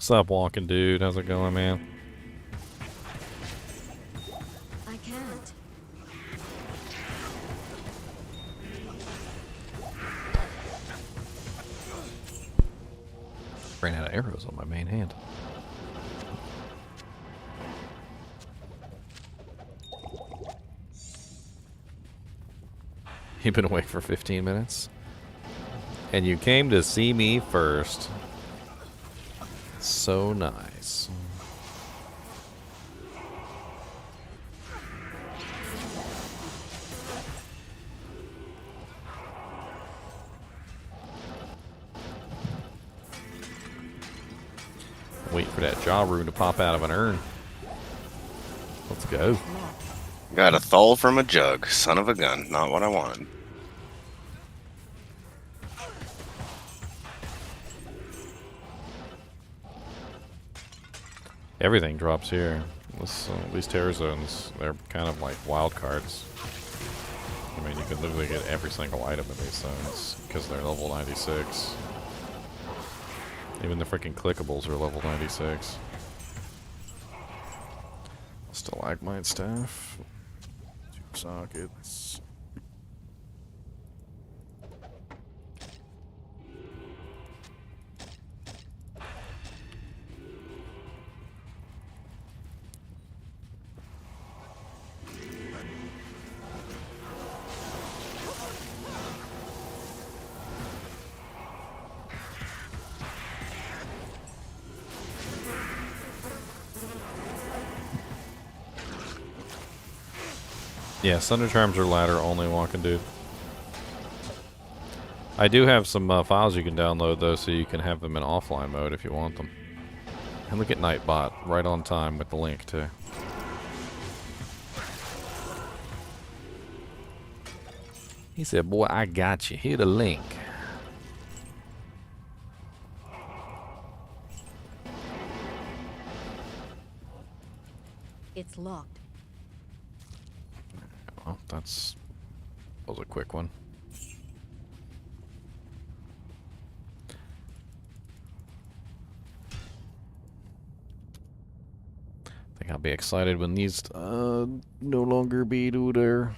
What's up, walking dude? How's it going, man? I can't. Ran out of arrows on my main hand. You've been away for 15 minutes? And you came to see me first. So nice. Wait for that jaw rune to pop out of an urn. Let's go. Got a thol from a jug, son of a gun, not what I wanted. Everything drops here. These terror zones, they're kind of like wild cards. mean, you can literally get every single item in these zones because they're level 96. Even the freaking clickables are level 96. Stalagmite staff. 2 sockets. Yeah, Thunder Charms are ladder only walking, dude. I do have some files you can download, though, so you can have them in offline mode if you want them. And look at Nightbot, right on time with the link, too. He said, boy, I got you. Here the link. It's locked. Well, that was a quick one. I think I'll be excited when these no longer be there.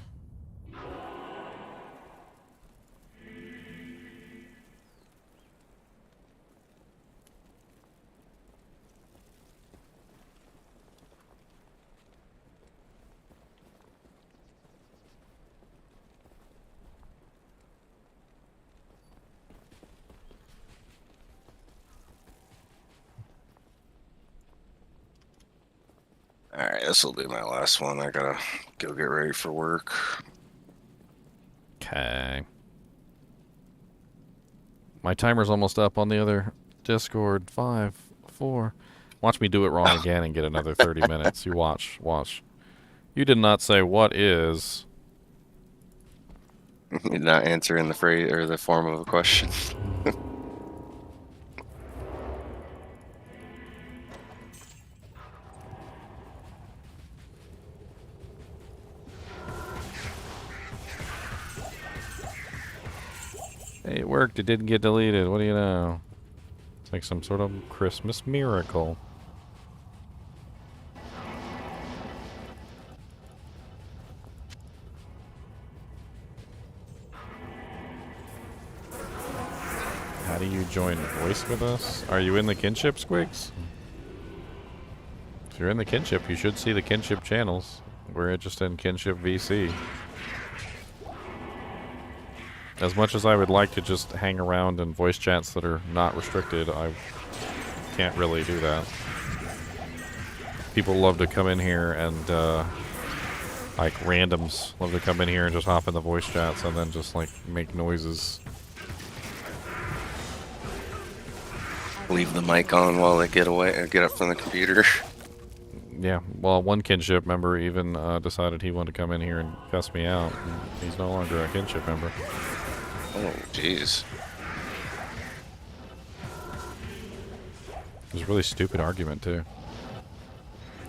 Alright, this will be my last one. I gotta go get ready for work. Okay. My timer's almost up on the other Discord. 5, 4. Watch me do it wrong again and get another 30 minutes. You watch. Watch. You did not say what is. You're not answering the phrase or the form of a question. Hey, it worked. It didn't get deleted. What do you know? It's like some sort of Christmas miracle. How do you join voice with us? Are you in the kinship, Squigs? If you're in the kinship, you should see the kinship channels. We're just in kinship VC. As much as I would like to just hang around in voice chats that are not restricted, I can't really do that. People love to come in here and, like, randoms love to come in here and just hop in the voice chats and then just, like, make noises. Leave the mic on while they get up from the computer. Yeah, well, one kinship member even decided he wanted to come in here and cuss me out. And he's no longer a kinship member. Oh, jeez. It was a really stupid argument, too.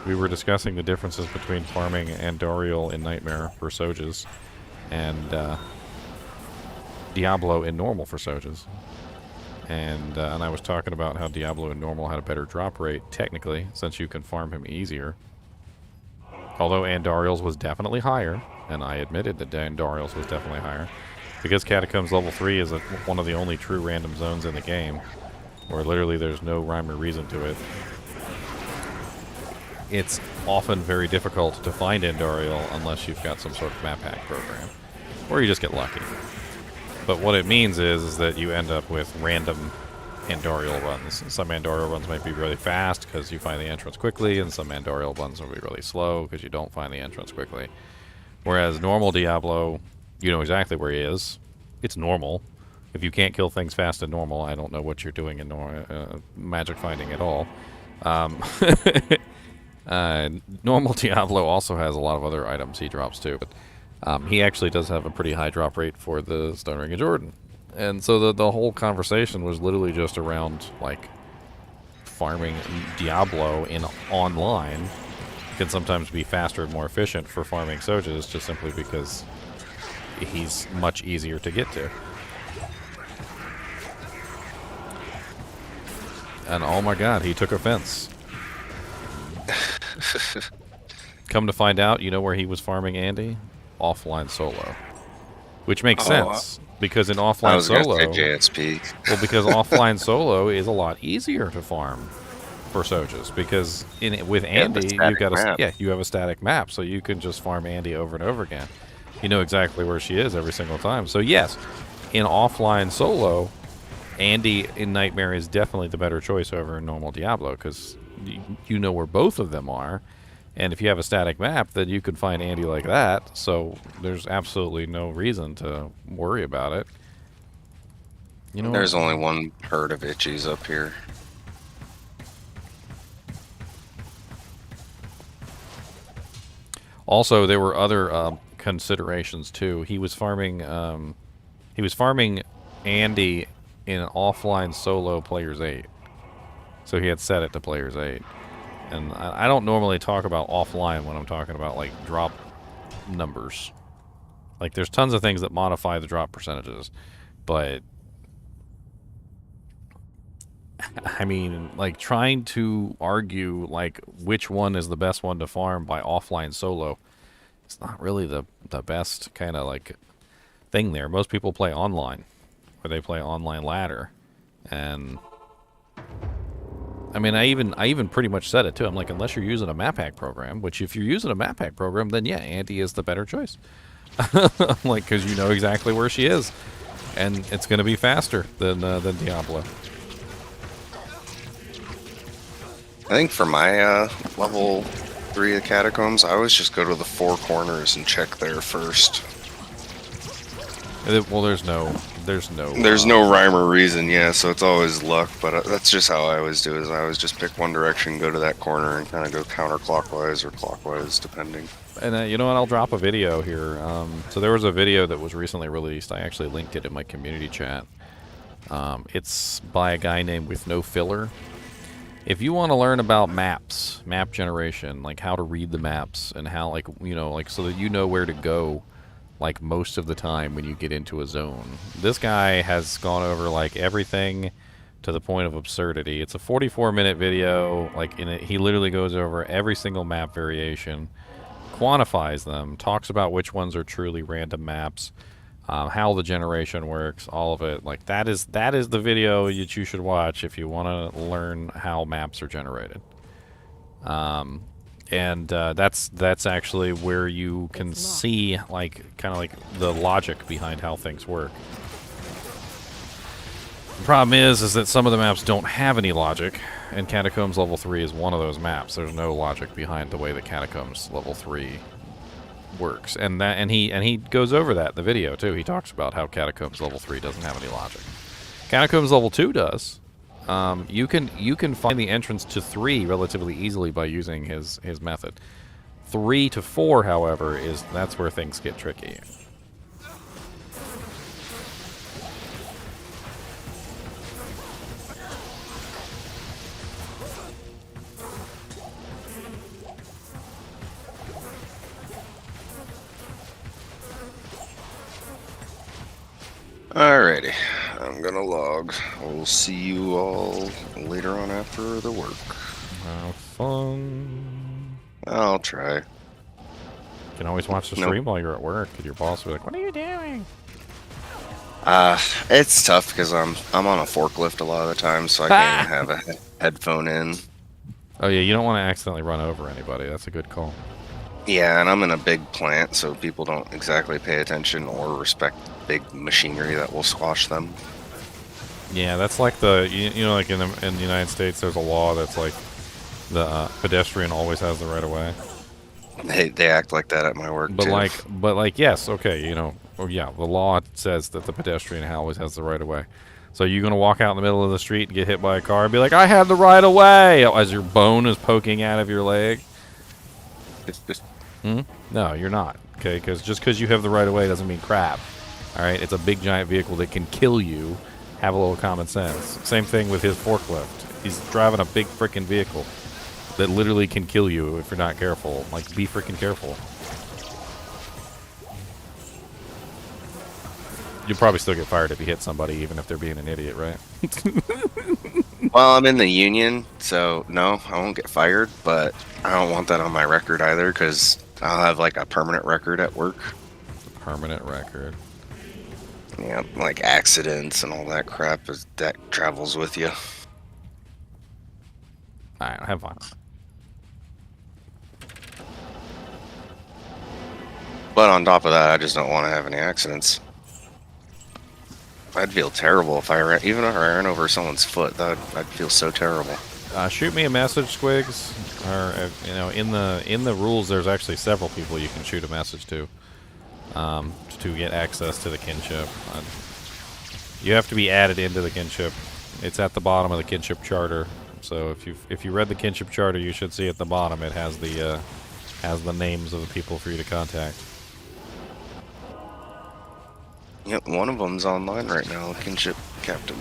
We were discussing the differences between farming Andorial in Nightmare for Sojas and Diablo in Normal for Sojas. And I was talking about how Diablo in Normal had a better drop rate, technically, since you can farm him easier. Although Andorial's was definitely higher, and I admitted that Andorial's was definitely higher. Because Catacombs level 3 is one of the only true random zones in the game, where literally there's no rhyme or reason to it. It's often very difficult to find Andorial unless you've got some sort of map hack program, or you just get lucky. But what it means is that you end up with random Andorial runs. Some Andorial runs might be really fast because you find the entrance quickly, and some Andorial runs will be really slow because you don't find the entrance quickly. Whereas normal Diablo, you know exactly where he is. It's normal. If you can't kill things fast in normal, I don't know what you're doing in magic finding at all. Normal Diablo also has a lot of other items he drops too, but he actually does have a pretty high drop rate for the Stone Ring of Jordan. And so the whole conversation was literally just around, like, farming Diablo in online can sometimes be faster and more efficient for farming Sojas, just simply because he's much easier to get to. And oh my god, he took offense. Come to find out, you know where he was farming Andy? Offline solo. Which makes sense, because in I offline was gonna solo... say JSP. Well, because offline solo is a lot easier to farm for Sojas, because with Andy, you have a static map, so you can just farm Andy over and over again. You know exactly where she is every single time. So yes, in offline solo, Andy in Nightmare is definitely the better choice over normal Diablo, because you know where both of them are. And if you have a static map, then you can find Andy like that. So there's absolutely no reason to worry about it. You know, There's only one herd of itchies up here. Also, there were other considerations too. He was farming Andy in offline solo players 8. So he had set it to players 8. And I don't normally talk about offline when I'm talking about like drop numbers. Like there's tons of things that modify the drop percentages, but I mean, like trying to argue like which one is the best one to farm by offline solo, it's not really the best kind of like thing there. Most people play online, or they play online ladder, and I mean, I even pretty much said it too. I'm like, unless you're using a map hack program, which if you're using a map hack program, then yeah, Andy is the better choice. I'm like, because you know exactly where she is, and it's going to be faster than Diablo. I think for my level 3 of Catacombs, I always just go to the 4 corners and check there first. Well, there's no rhyme or reason, yeah, so it's always luck, but that's just how I always do, is I always just pick one direction, go to that corner, and kind of go counterclockwise or clockwise, depending. And you know what, I'll drop a video here. So there was a video that was recently released. I actually linked it in my community chat. It's by a guy named With No Filler. If you want to learn about maps, map generation, like how to read the maps, and how, like, you know, like so that you know where to go, like most of the time when you get into a zone. This guy has gone over like everything to the point of absurdity. It's a 44-minute video. Like in it, he literally goes over every single map variation, quantifies them, talks about which ones are truly random maps, how the generation works, all of it. Like that is the video that you should watch if you want to learn how maps are generated. And that's actually where you can see like kind of like the logic behind how things work. The problem is that some of the maps don't have any logic, and Catacombs Level 3 is one of those maps. There's no logic behind the way that Catacombs Level 3 works, and he goes over that in the video too. He talks about how Catacombs Level 3 doesn't have any logic. Catacombs Level 2 does. You can find the entrance to 3 relatively easily by using his method. 3 to 4, however, that's where things get tricky. Alrighty, I'm gonna log. We'll see you all later on after the work. Have fun. I'll try. You can always watch the stream while you're at work, and your boss will be like, "What are you doing?" It's tough because I'm on a forklift a lot of the time, so I can't even have a headphone in. Oh yeah, you don't want to accidentally run over anybody. That's a good call. Yeah, and I'm in a big plant, so people don't exactly pay attention or respect big machinery that will squash them. Yeah, that's like you know, like in the United States, there's a law that's like the pedestrian always has the right of way. They act like that at my work But too. yes, okay, you know, yeah, the law says that the pedestrian always has the right of way. So you're gonna walk out in the middle of the street and get hit by a car and be like, "I had the right of way," as your bone is poking out of your leg. No, you're not. Okay, because just because you have the right of way doesn't mean crap. All right, it's a big giant vehicle that can kill you. Have a little common sense. Same thing with his forklift. He's driving a big freaking vehicle that literally can kill you if you're not careful. Like, be freaking careful. you'll probably still get fired if you hit somebody, even if they're being an idiot, right? Well, I'm in the union, so no, I won't get fired, but I don't want that on my record either, because I'll have like a permanent record at work. Permanent record. Yeah, like accidents and all that crap that travels with you. Alright, have fun. But on top of that, I just don't want to have any accidents. I'd feel terrible if I ran, even if I ran over someone's foot. I'd feel so terrible. Shoot me a message, Squigs. Or you know, in the rules, there's actually several people you can shoot a message to get access to the kinship. You have to be added into the kinship. It's at the bottom of the kinship charter. So if you read the kinship charter, you should see at the bottom it has the names of the people for you to contact. Yep, one of them's online right now, kinship captain.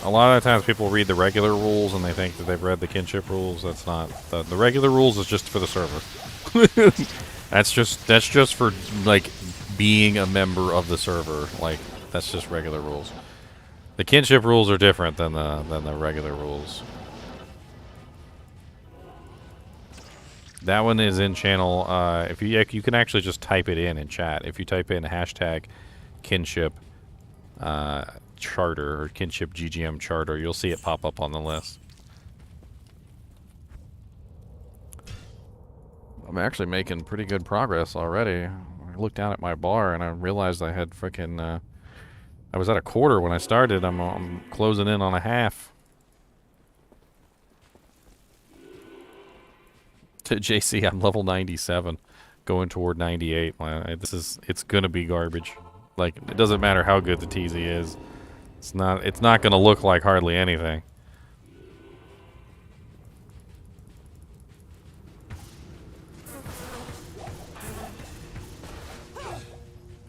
A lot of times people read the regular rules and they think that they've read the kinship rules. That's not the regular rules is just for the server. that's just for like being a member of the server. Like that's just regular rules. The kinship rules are different than the regular rules. That one is in channel. If you can actually just type it in chat. If you type in hashtag kinship charter or kinship GGM charter, you'll see it pop up on the list. I'm actually making pretty good progress already. I looked down at my bar and I realized I had freaking. I was at a quarter when I started. I'm closing in on a half. To JC, I'm level 97, going toward 98. It's gonna be garbage. Like it doesn't matter how good the TZ is. It's not gonna look like hardly anything.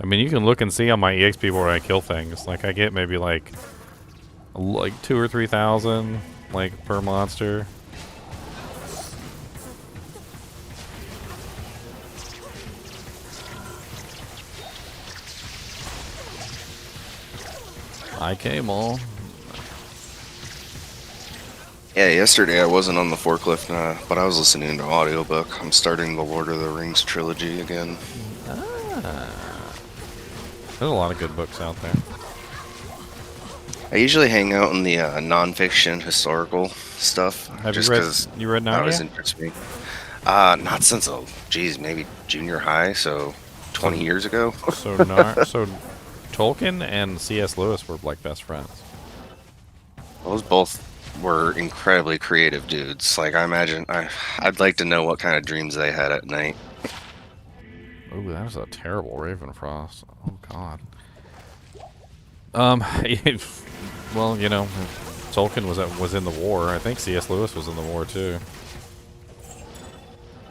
I mean, you can look and see on my EXP board I kill things. Like I get maybe like 2,000 or 3,000 like per monster. I came all. Yeah, yesterday I wasn't on the forklift, but I was listening to audiobook. I'm starting the Lord of the Rings trilogy again. There's a lot of good books out there. I usually hang out in the non-fiction historical stuff. Have just you read that always Narnia? interests me. Not since maybe junior high, so 20 years ago. So Tolkien and C.S. Lewis were like best friends. Those both were incredibly creative dudes. Like I imagine, I'd like to know what kind of dreams they had at night. Oh, that was a terrible Ravenfrost. Oh God. Well, you know, Tolkien was in the war. I think C.S. Lewis was in the war too.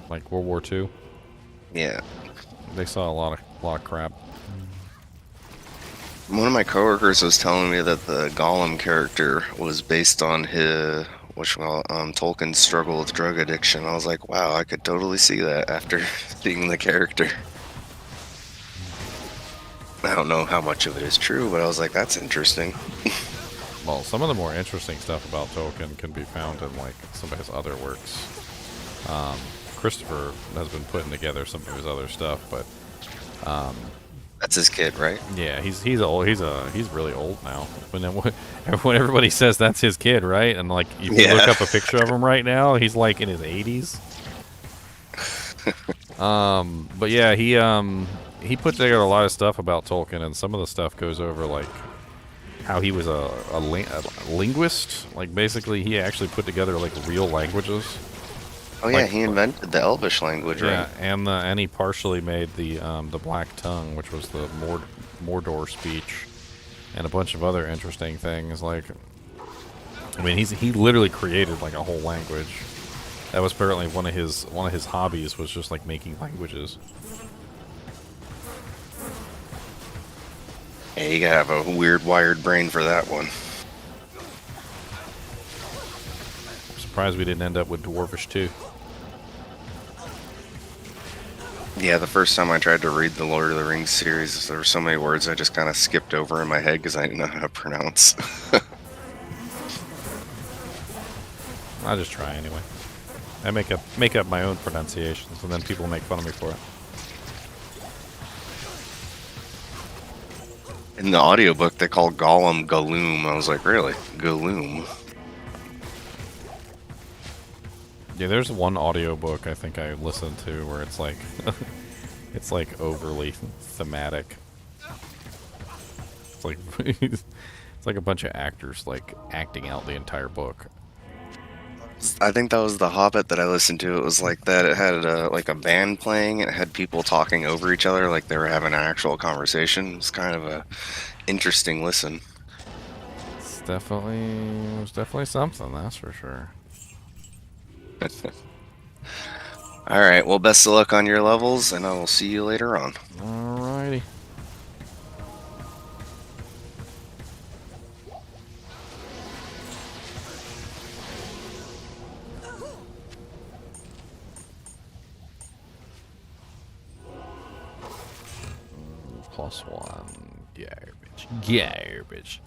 Like World War II. Yeah. They saw a lot of crap. One of my coworkers was telling me that the Gollum character was based on Tolkien's struggle with drug addiction. I was like, wow, I could totally see that after seeing the character. I don't know how much of it is true, but I was like, that's interesting. Well, some of the more interesting stuff about Tolkien can be found in like some of his other works. Christopher has been putting together some of his other stuff, but That's his kid, right? yeah, he's old. He's really old now. When everybody says that's his kid, right? And like if you look up a picture of him right now, he's like in his 80s. But yeah, he put together a lot of stuff about Tolkien, and some of the stuff goes over like how he was a linguist. Like basically, he actually put together like real languages. Oh yeah, he invented the Elvish language, right? Yeah, and he partially made the Black Tongue, which was the Mordor speech, and a bunch of other interesting things. Like, I mean, he literally created like a whole language. That was apparently one of his hobbies, was just like making languages. Yeah, you gotta have a weird wired brain for that one. I'm surprised we didn't end up with Dwarvish too. Yeah, the first time I tried to read the Lord of the Rings series, there were so many words I just kind of skipped over in my head because I didn't know how to pronounce. I just try anyway. I make up my own pronunciations, and then people make fun of me for it. In the audiobook, they call Gollum Galoom. I was like, really? Galoom? Yeah, there's one audiobook I think I listened to where it's like it's like overly thematic. It's like it's like a bunch of actors like acting out the entire book. I think that was The Hobbit that I listened to. It was like that. It had like a band playing. It had people talking over each other like they were having an actual conversation. It's kind of a interesting listen. It's definitely something, that's for sure. Alright, well, best of luck on your levels, and I will see you later on. Alrighty. +1. Garbage.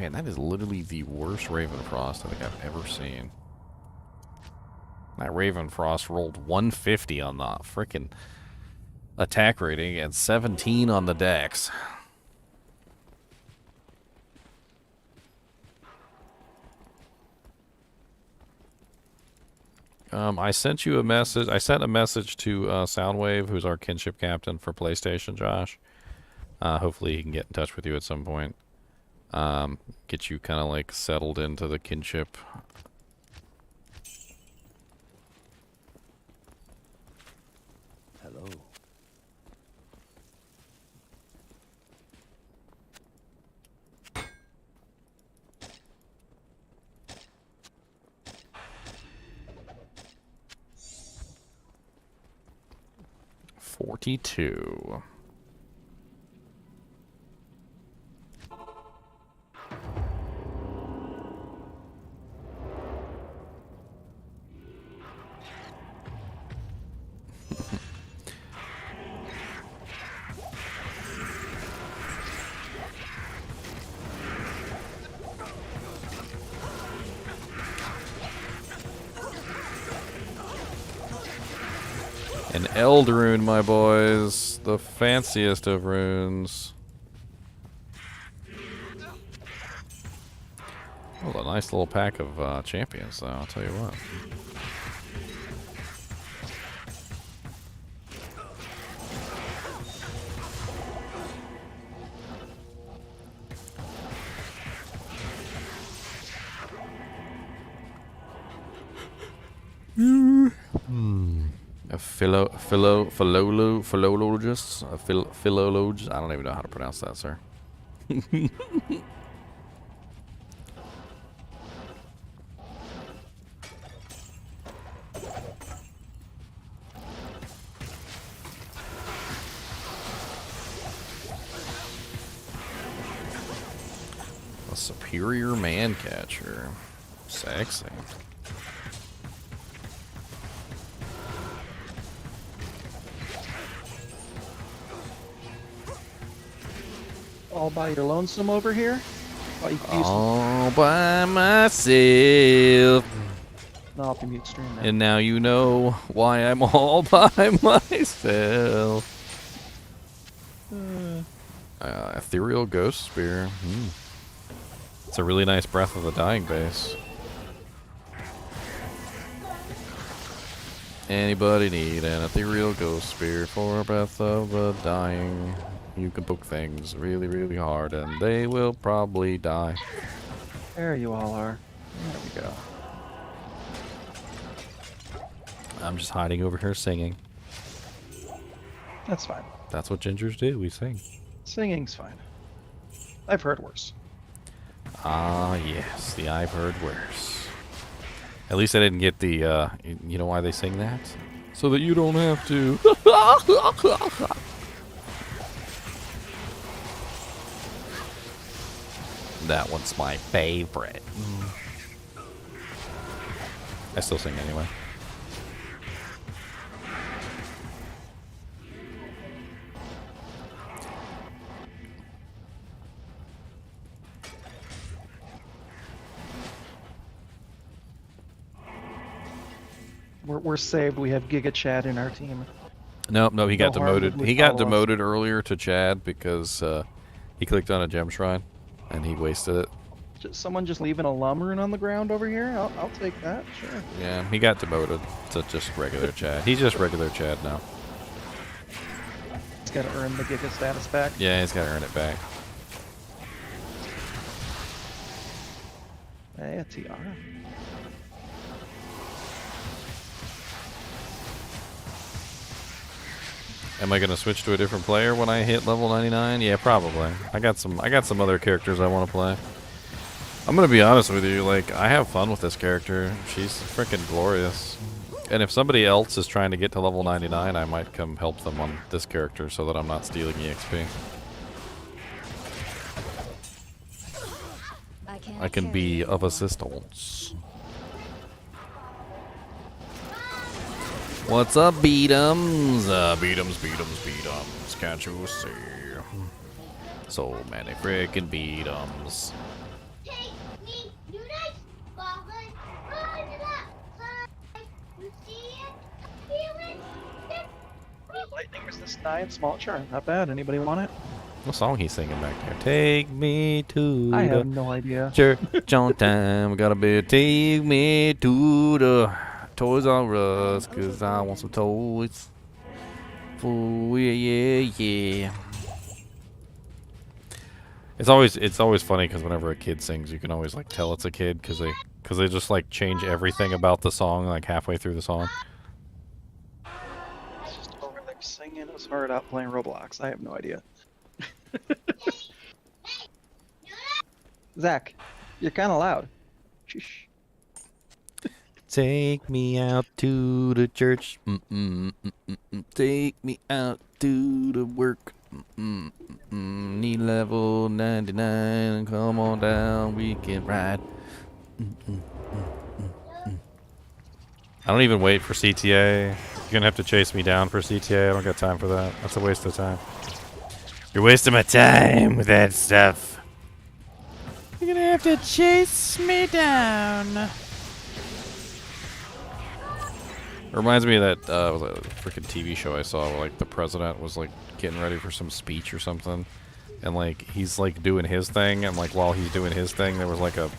Man, that is literally the worst Ravenfrost I think I've ever seen. That Ravenfrost rolled 150 on the frickin' attack rating and 17 on the dex. I sent you a message. I sent a message to Soundwave, who's our kinship captain for PlayStation, Josh. Hopefully he can get in touch with you at some point. Get you kind of like settled into the kinship. Hello. $42. An Eld rune, my boys. The fanciest of runes. Oh, a nice little pack of champions, though, I'll tell you what. A philologist? A philologist? I don't even know how to pronounce that, sir. A superior man catcher. Sexy. All by your lonesome over here? All by myself. No, I'll be mute stream now. And now you know why I'm all by myself. Ethereal Ghost Spear. It's a really nice Breath of the Dying base. Anybody need an Ethereal Ghost Spear for Breath of the Dying? You can poke things really, really hard and they will probably die. There you all are. There we go. I'm just hiding over here singing. That's fine. That's what gingers do, we sing. Singing's fine. I've heard worse. Ah, yes, the I've heard worse. At least I didn't get the, you know why they sing that? So that you don't have to. That one's my favorite. I still sing anyway. We're saved. We have Giga Chad in our team. Nope, no, he got No harm demoted. would He got follow us. demoted earlier to Chad because he clicked on a gem shrine and he wasted it. Someone just leaving a lum rune on the ground over here? I'll take that, sure. Yeah, he got demoted to just regular Chad. He's just regular Chad now. He's got to earn the Giga status back. Yeah, he's got to earn it back. Hey, a TR. Am I gonna switch to a different player when I hit level 99? Yeah, probably. I got some other characters I want to play. I'm gonna be honest with you, like, I have fun with this character. She's freaking glorious. And if somebody else is trying to get to level 99, I might come help them on this character so that I'm not stealing EXP. I can be of assistance. What's up, beat'ems? Beat'ems. Can't you see? So many freaking beat'ems. Lightning resist 9, small chart. Not bad. Anybody want it? What song he's singing back there? Take me to I the have no idea. church on time. Gotta be take me to the Toys R Us, 'cause I want some toys. Oh yeah. It's always funny because whenever a kid sings, you can always like tell it's a kid because they just like change everything about the song like halfway through the song. It's just over there singing. It was hard out playing Roblox. I have no idea. Zach, you're kind of loud. Shh. Take me out to the church. Take me out to the work. Need level 99. Come on down, we can ride. I don't even wait for CTA. You're gonna have to chase me down for CTA. I don't got time for that. That's a waste of time. You're wasting my time with that stuff. You're gonna have to chase me down. It reminds me of that was a freaking TV show I saw where like the president was like getting ready for some speech or something, and like he's like doing his thing, and like while he's doing his thing, there was like a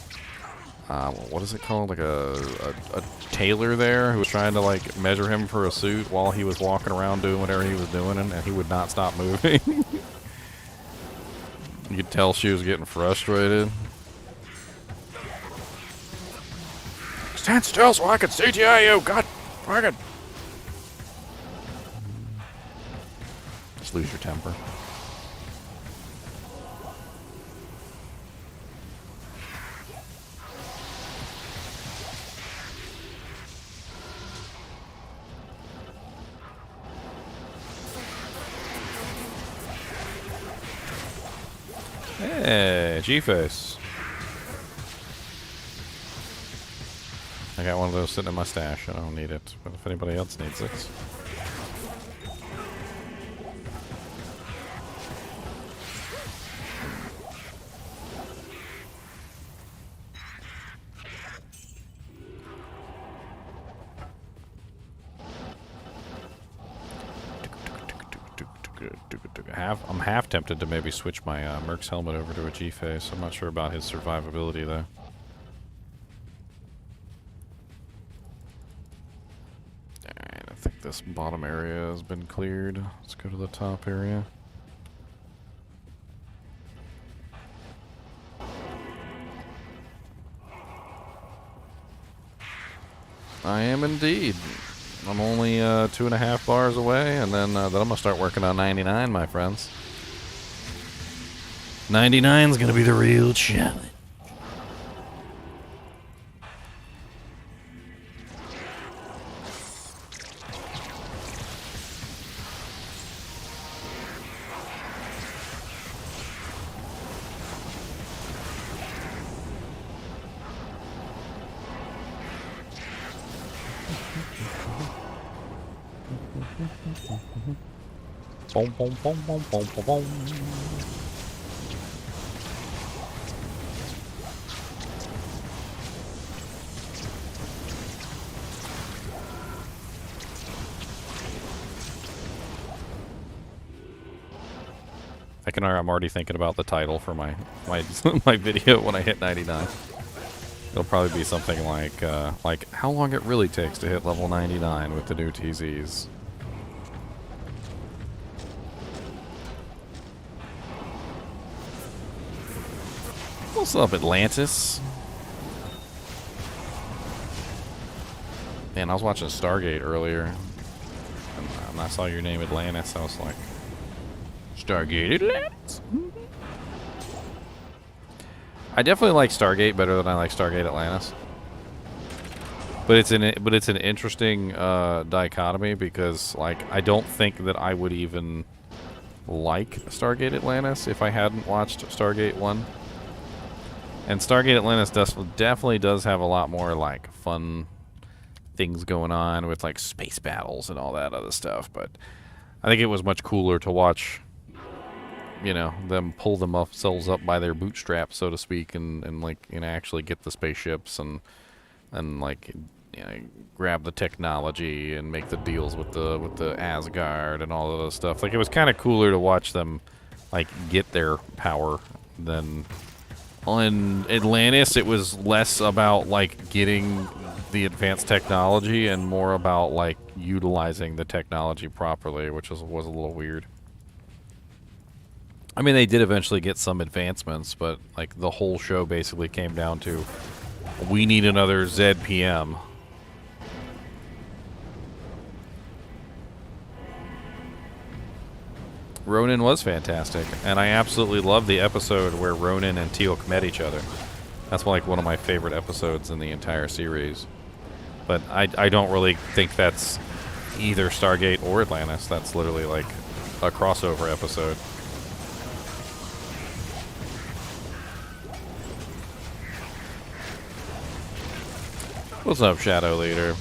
what is it called? Like a tailor there who was trying to like measure him for a suit while he was walking around doing whatever he was doing, and he would not stop moving. You could tell she was getting frustrated. Stand still so I can CTA you, God fucking. Just lose your temper. Hey, G-Face. I got one of those sitting in my stash. I don't need it, but if anybody else needs it. I'm half tempted to maybe switch my Merc's helmet over to a G-Face. I'm not sure about his survivability though. Alright, I think this bottom area has been cleared. Let's go to the top area. I am indeed. I'm only 2.5 bars away, and then I'm gonna start working on 99, my friends. 99's gonna be the real challenge. Boom, boom, boom, boom, boom, boom, boom. I'm already thinking about the title for my my video when I hit 99. It'll probably be something like how long it really takes to hit level 99 with the new TZs. What's up, Atlantis? Man, I was watching Stargate earlier, and I saw your name Atlantis. I was like, Stargate Atlantis. I definitely like Stargate better than I like Stargate Atlantis. But it's an interesting dichotomy because like I don't think that I would even like Stargate Atlantis if I hadn't watched Stargate 1. And Stargate Atlantis definitely does have a lot more like fun things going on with like space battles and all that other stuff, but I think it was much cooler to watch, you know, them pull themselves up by their bootstraps, so to speak, and like, you know, actually get the spaceships and like, you know, grab the technology and make the deals with the Asgard and all of those stuff. Like, it was kind of cooler to watch them like get their power than on Atlantis. It was less about like getting the advanced technology and more about like utilizing the technology properly, which was a little weird. I mean, they did eventually get some advancements, but like the whole show basically came down to we need another ZPM. Ronan was fantastic, and I absolutely loved the episode where Ronan and Teal'c met each other. That's like one of my favorite episodes in the entire series. But I don't really think that's either Stargate or Atlantis. That's literally like a crossover episode. What's up, Shadow Leader?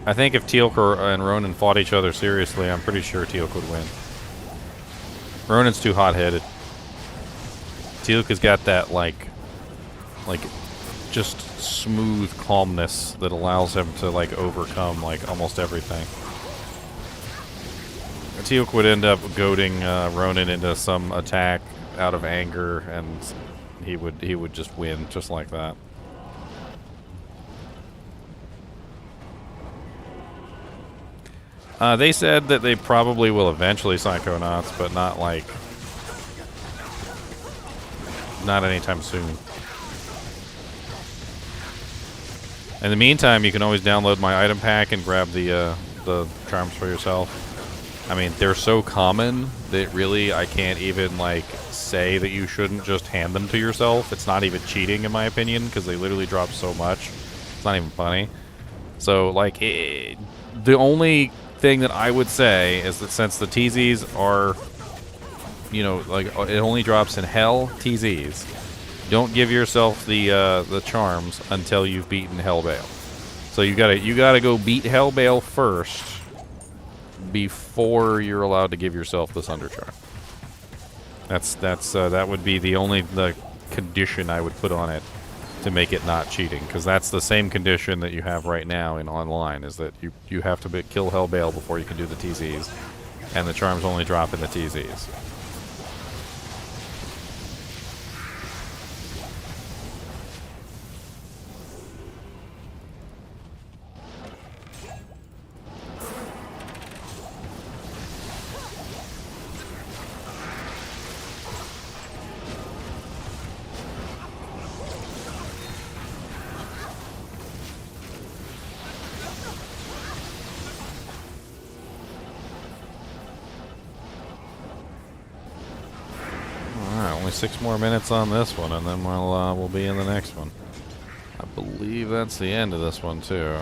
I think if Teal'c and Ronan fought each other seriously, I'm pretty sure Teal'c would win. Ronan's too hot-headed. Teal'c has got that, like, just smooth calmness that allows him to, like, overcome, like, almost everything. Teal'c would end up goading Ronan into some attack out of anger, and he would just win, just like that. They said that they probably will eventually Psychonauts, but not like... not anytime soon. In the meantime, you can always download my item pack and grab the charms for yourself. I mean, they're so common that really I can't even, like, say that you shouldn't just hand them to yourself. It's not even cheating, in my opinion, because they literally drop so much. It's not even funny. So, like, the only thing that I would say is that since the TZs are, you know, like, it only drops in Hell TZs, don't give yourself the charms until you've beaten Hellbale. So you gotta go beat Hellbale first before you're allowed to give yourself the Sunder charm. That would be the condition I would put on it to make it not cheating, because that's the same condition that you have right now in online, is that you have to kill Hellbale before you can do the TZs, and the charms only drop in the TZs. Only 6 more minutes on this one, and then we'll be in the next one. I believe that's the end of this one too.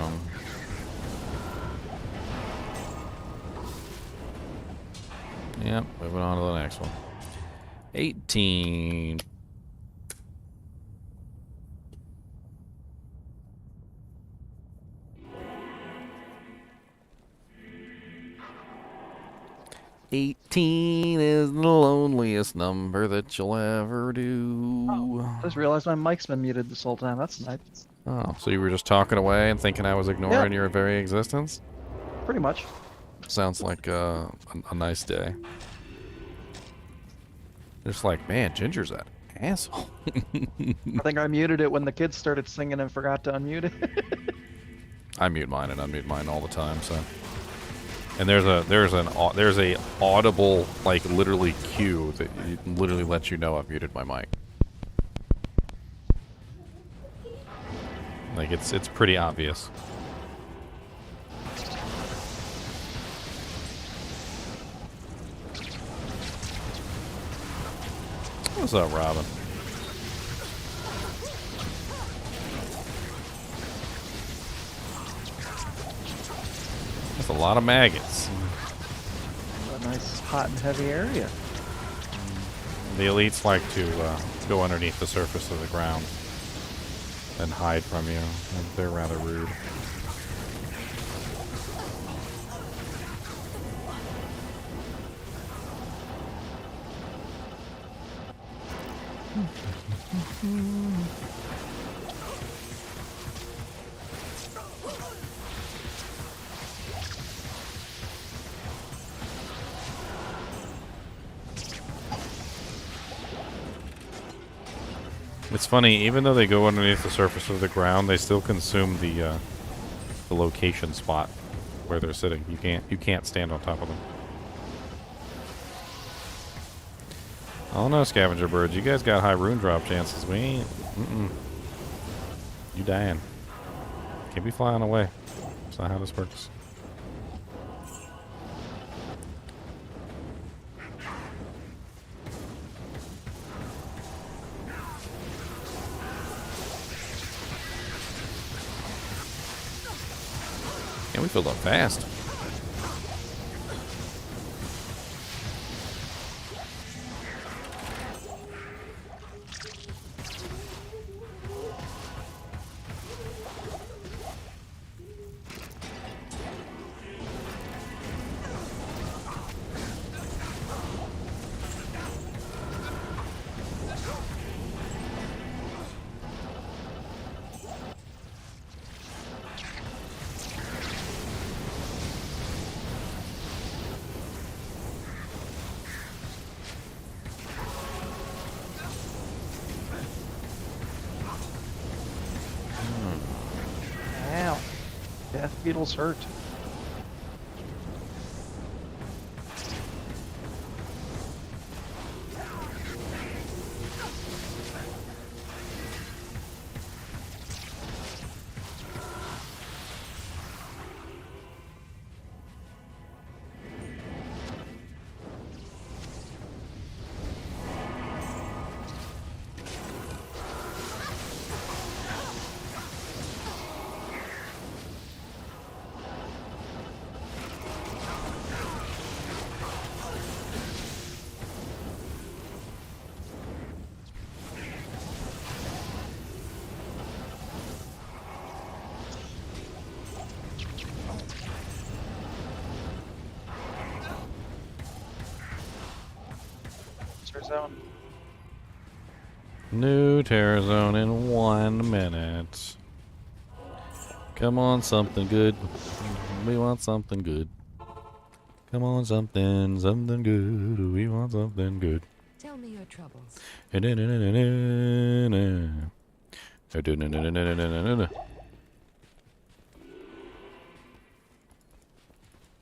Yep, moving on to the next one. 18. 18 is the loneliest number that you'll ever do. Just realized my mic's been muted this whole time. That's nice. Oh, so you were just talking away and thinking I was ignoring your very existence? Pretty much. Sounds like a nice day. Just like, man, Ginger's that asshole. I think I muted it when the kids started singing and forgot to unmute it. I mute mine and unmute mine all the time, so. And there's a audible, like, literally cue that literally lets you know I've muted my mic. Like, it's pretty obvious. What's up, Robin? That's a lot of maggots. A nice hot and heavy area. The elites like to go underneath the surface of the ground and hide from you. They're rather rude. It's funny, even though they go underneath the surface of the ground, they still consume the location spot where they're sitting. You can't stand on top of them. I don't know, scavenger birds. You guys got high rune drop chances. We ain't. You dying. Can't be flying away. That's not how this works. And we filled up fast. Ow. Death beetles hurt. Zone. New terror zone in 1 minute. Come on, something good. We want something good. Come on, something good. We want something good. Tell me your troubles.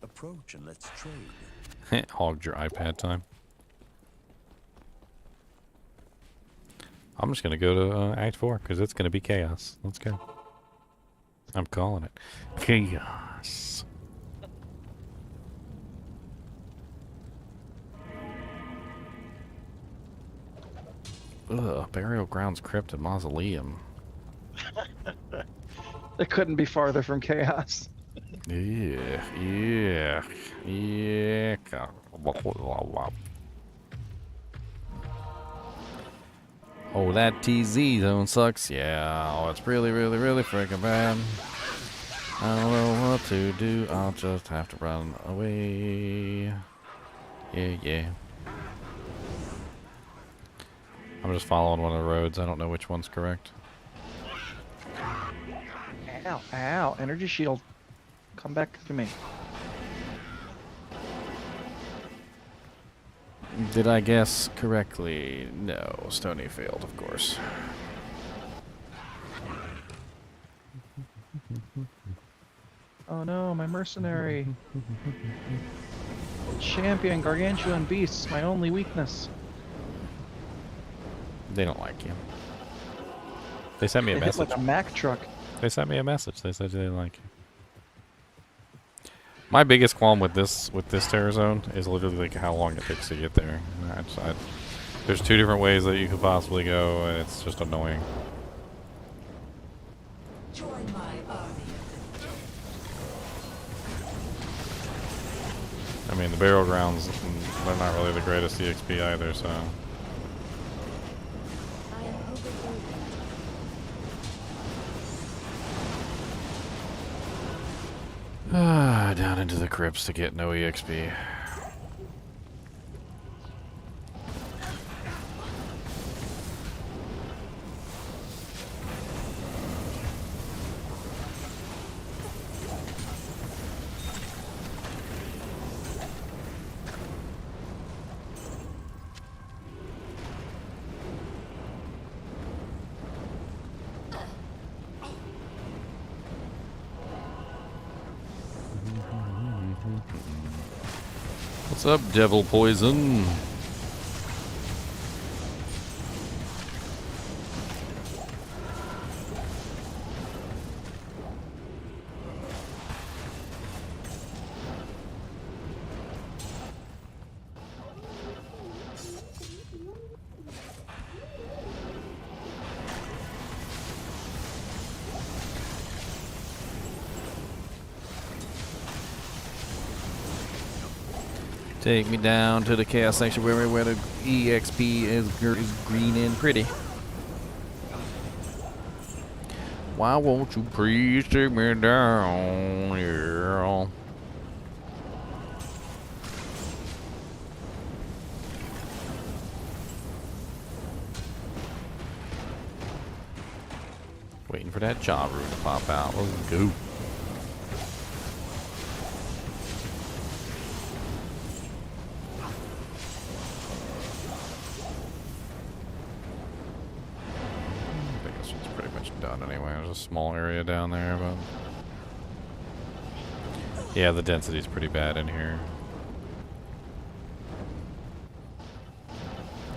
Approach and let's trade. Hogged your iPad time. I'm just gonna go to Act 4 because it's gonna be chaos. Let's go. I'm calling it chaos. Ugh, burial grounds, crypt, and mausoleum. It couldn't be farther from chaos. Yeah. Oh, that TZ zone sucks. Yeah, oh, it's really freaking bad. I don't know what to do. I'll just have to run away. Yeah. I'm just following one of the roads. I don't know which one's correct. Ow, ow, energy shield. Come back to me. Did I guess correctly? No, Stony failed, of course. Oh no, my mercenary. Champion, gargantuan beasts, my only weakness. They don't like you. They sent me a They hit message. like a Mack truck. They sent me a message. They said they didn't like you. My biggest qualm with this terror zone is literally like how long it takes to get there. There's two different ways that you could possibly go, and it's just annoying. Join my army. I mean, the barrel grounds, they're not really the greatest EXP either, so. I am overburdened. Down into the crypts to get no EXP. What's up, devil poison? Take me down to the Chaos Sanctuary where the EXP is green and pretty. Why won't you please take me down? Yeah. Waiting for that jaw rune to pop out. Let's go. Small area down there, but yeah, the density's pretty bad in here.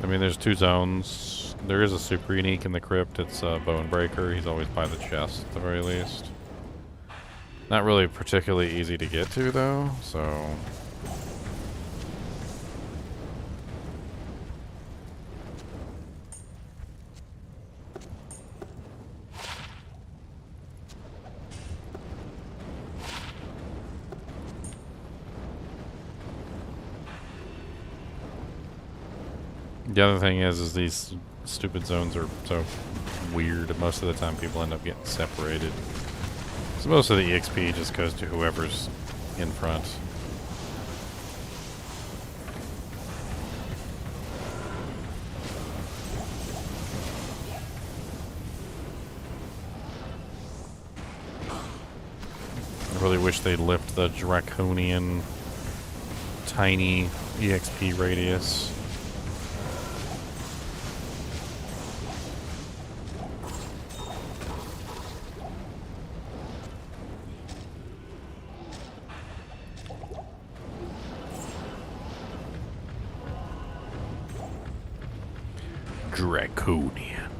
I mean, there's two zones. There is a super unique in the crypt. It's Bone Breaker. He's always by the chest at the very least. Not really particularly easy to get to though, so the other thing is these stupid zones are so weird. Most of the time people end up getting separated. So most of the EXP just goes to whoever's in front. I really wish they'd lift the draconian tiny EXP radius. Draconian.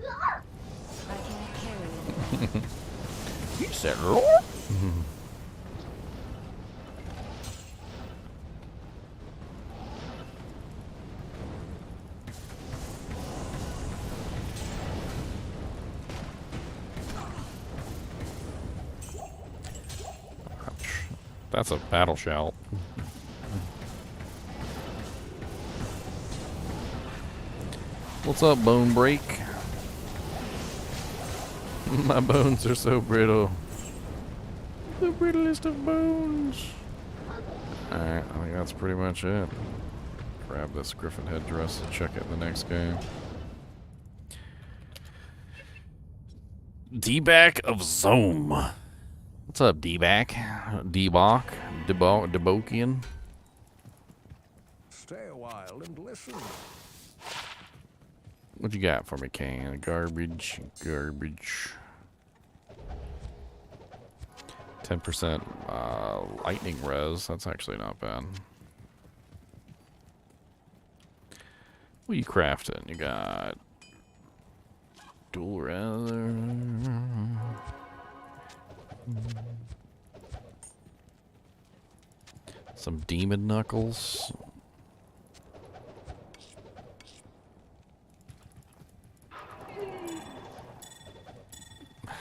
I can't carry it. You said Lord? That's a battle shout. What's up, Bone Break? My bones are so brittle. The brittlest of bones. Alright, I think that's pretty much it. Grab this griffin headdress and check it in the next game. D-back of Zome. What's up, D-back? D-bach? Debokian? Stay a while and listen. What you got for me, Kane? Garbage. 10% lightning res. That's actually not bad. What are you crafting? You got dual res. Some demon knuckles.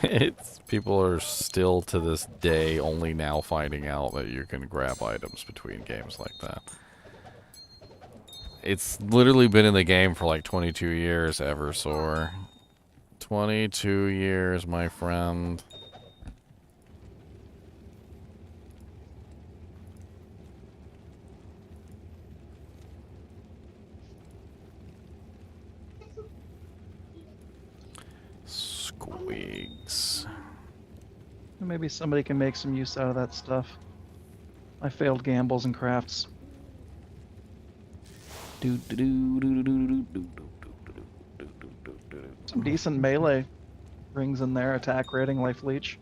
It's people are still to this day only now finding out that you can grab items between games like that. It's literally been in the game for like 22 years, Eversor. 22 years, my friend. Squigs. Maybe somebody can make some use out of that stuff. My failed gambles and crafts. Some decent melee rings in there. Attack rating, life leech.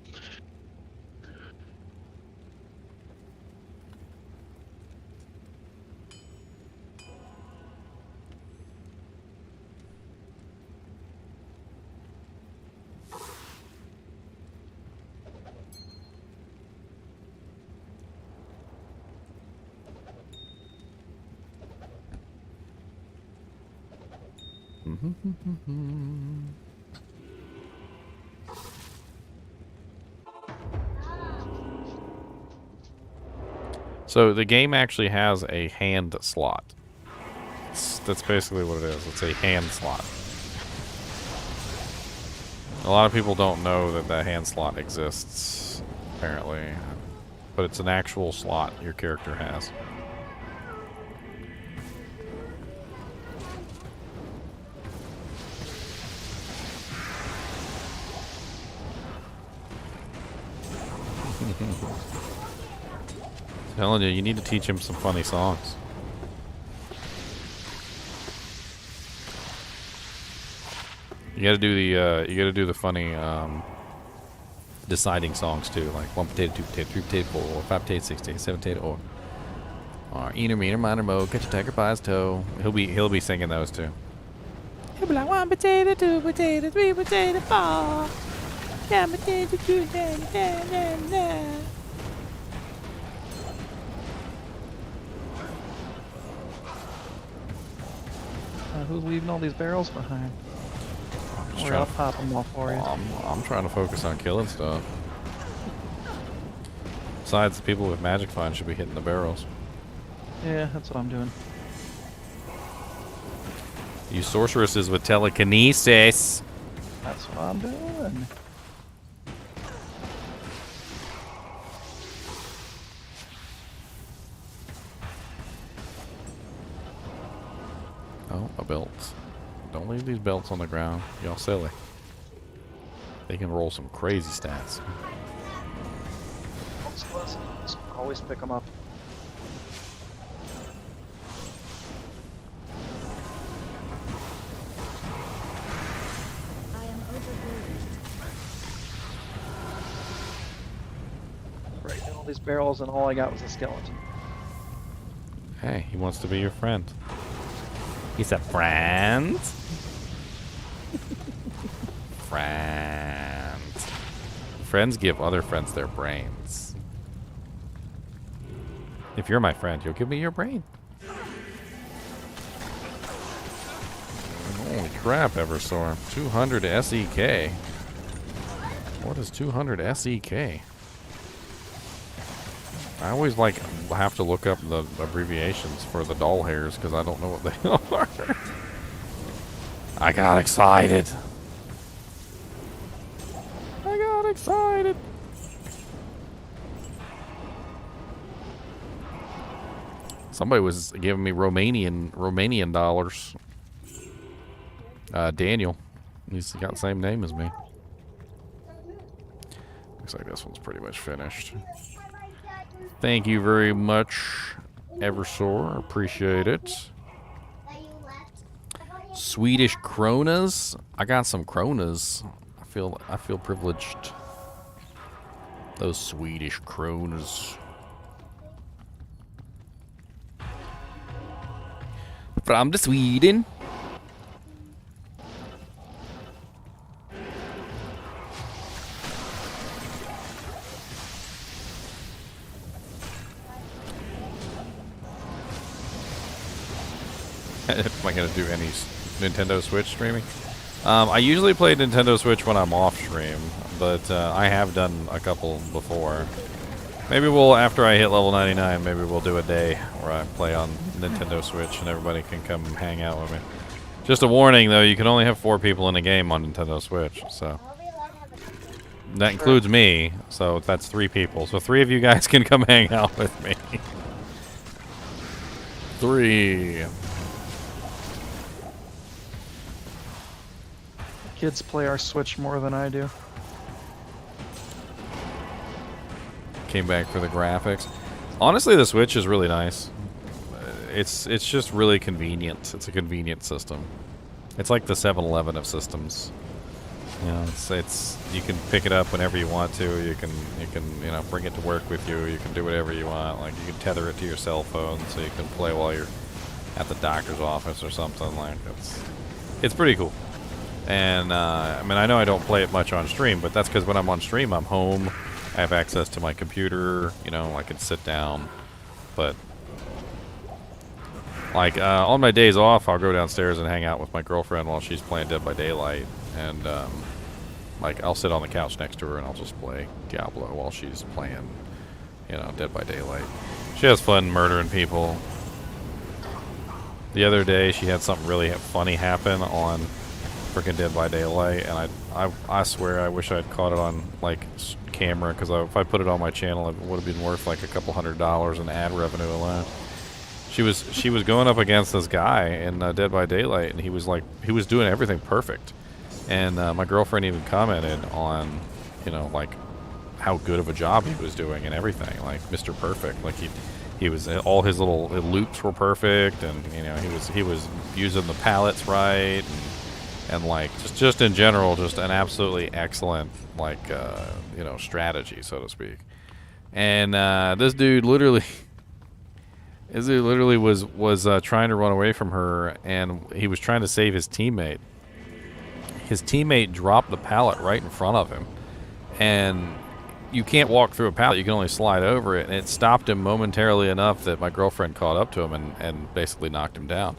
So the game actually has a hand slot. That's basically what it is. It's a hand slot. A lot of people don't know that that hand slot exists, apparently. But it's an actual slot your character has. Telling you, you need to teach him some funny songs. You gotta do the funny deciding songs too, like 1 potato, 2 potato, 3 potato, 4, 5 potato, 6 potato, 7 potato, or eater, meaner, minor, mo, catch a tiger by his toe. He'll be singing those too. He'll be like 1 potato, 2 potato, 3 potato, 4, 10 potato, 2 potato, Who's leaving all these barrels behind? Or I'll pop them all for you. I'm trying to focus on killing stuff. Besides, the people with magic find should be hitting the barrels. Yeah, that's what I'm doing. You sorceresses with telekinesis. That's what I'm doing. Oh, a belt. Don't leave these belts on the ground. Y'all silly. They can roll some crazy stats. Always pick them up. I am overburdened. Right in all these barrels, and all I got was a skeleton. Hey, he wants to be your friend. He's a friend. Friend. Friends give other friends their brains. If you're my friend, you'll give me your brain. Holy crap, Everstorm. 200 SEK. What is 200 SEK? I always have to look up the abbreviations for the doll hairs because I don't know what they are. I got excited. I got excited. Somebody was giving me Romanian dollars. Daniel. He's got the same name as me. Looks like this one's pretty much finished. Thank you very much, Eversor. Appreciate it. Swedish kronas. I got some kronas. I feel privileged. Those Swedish kronas. From the Sweden. Am I gonna do any Nintendo Switch streaming? I usually play Nintendo Switch when I'm off stream, but I have done a couple before. Maybe we'll, after I hit level 99, maybe we'll do a day where I play on Nintendo Switch and everybody can come hang out with me. Just a warning though, you can only have 4 people in a game on Nintendo Switch, so. That includes me, so that's 3 people. So 3 of you guys can come hang out with me. 3. Kids play our Switch more than I do. Came back for the graphics. Honestly, the Switch is really nice. It's just really convenient. It's a convenient system. It's like the 7-Eleven of systems. You know, it's you can pick it up whenever you want to. You can bring it to work with you. You can do whatever you want. Like you can tether it to your cell phone so you can play while you're at the doctor's office or something. Like it's pretty cool. And I mean, I know I don't play it much on stream, but that's because when I'm on stream, I'm home. I have access to my computer. You know, I can sit down. But like on my days off, I'll go downstairs and hang out with my girlfriend while she's playing Dead by Daylight, and like I'll sit on the couch next to her and I'll just play Diablo while she's playing, you know, Dead by Daylight. She has fun murdering people. The other day, she had something really funny happen on freaking Dead by Daylight, and I swear I wish I'd caught it on like camera, because if I put it on my channel, it would have been worth like a couple $100 in ad revenue alone. She was going up against this guy in Dead by Daylight, and he was doing everything perfect, and my girlfriend even commented on, you know, like how good of a job he was doing and everything, like Mr. Perfect, like he was, all his little loops were perfect, and you know he was using the pallets right, and like just in general, just an absolutely excellent, like you know, strategy, so to speak. And this dude literally was trying to run away from her, and he was trying to save his teammate. His teammate dropped the pallet right in front of him, and you can't walk through a pallet, you can only slide over it, and it stopped him momentarily enough that my girlfriend caught up to him and basically knocked him down.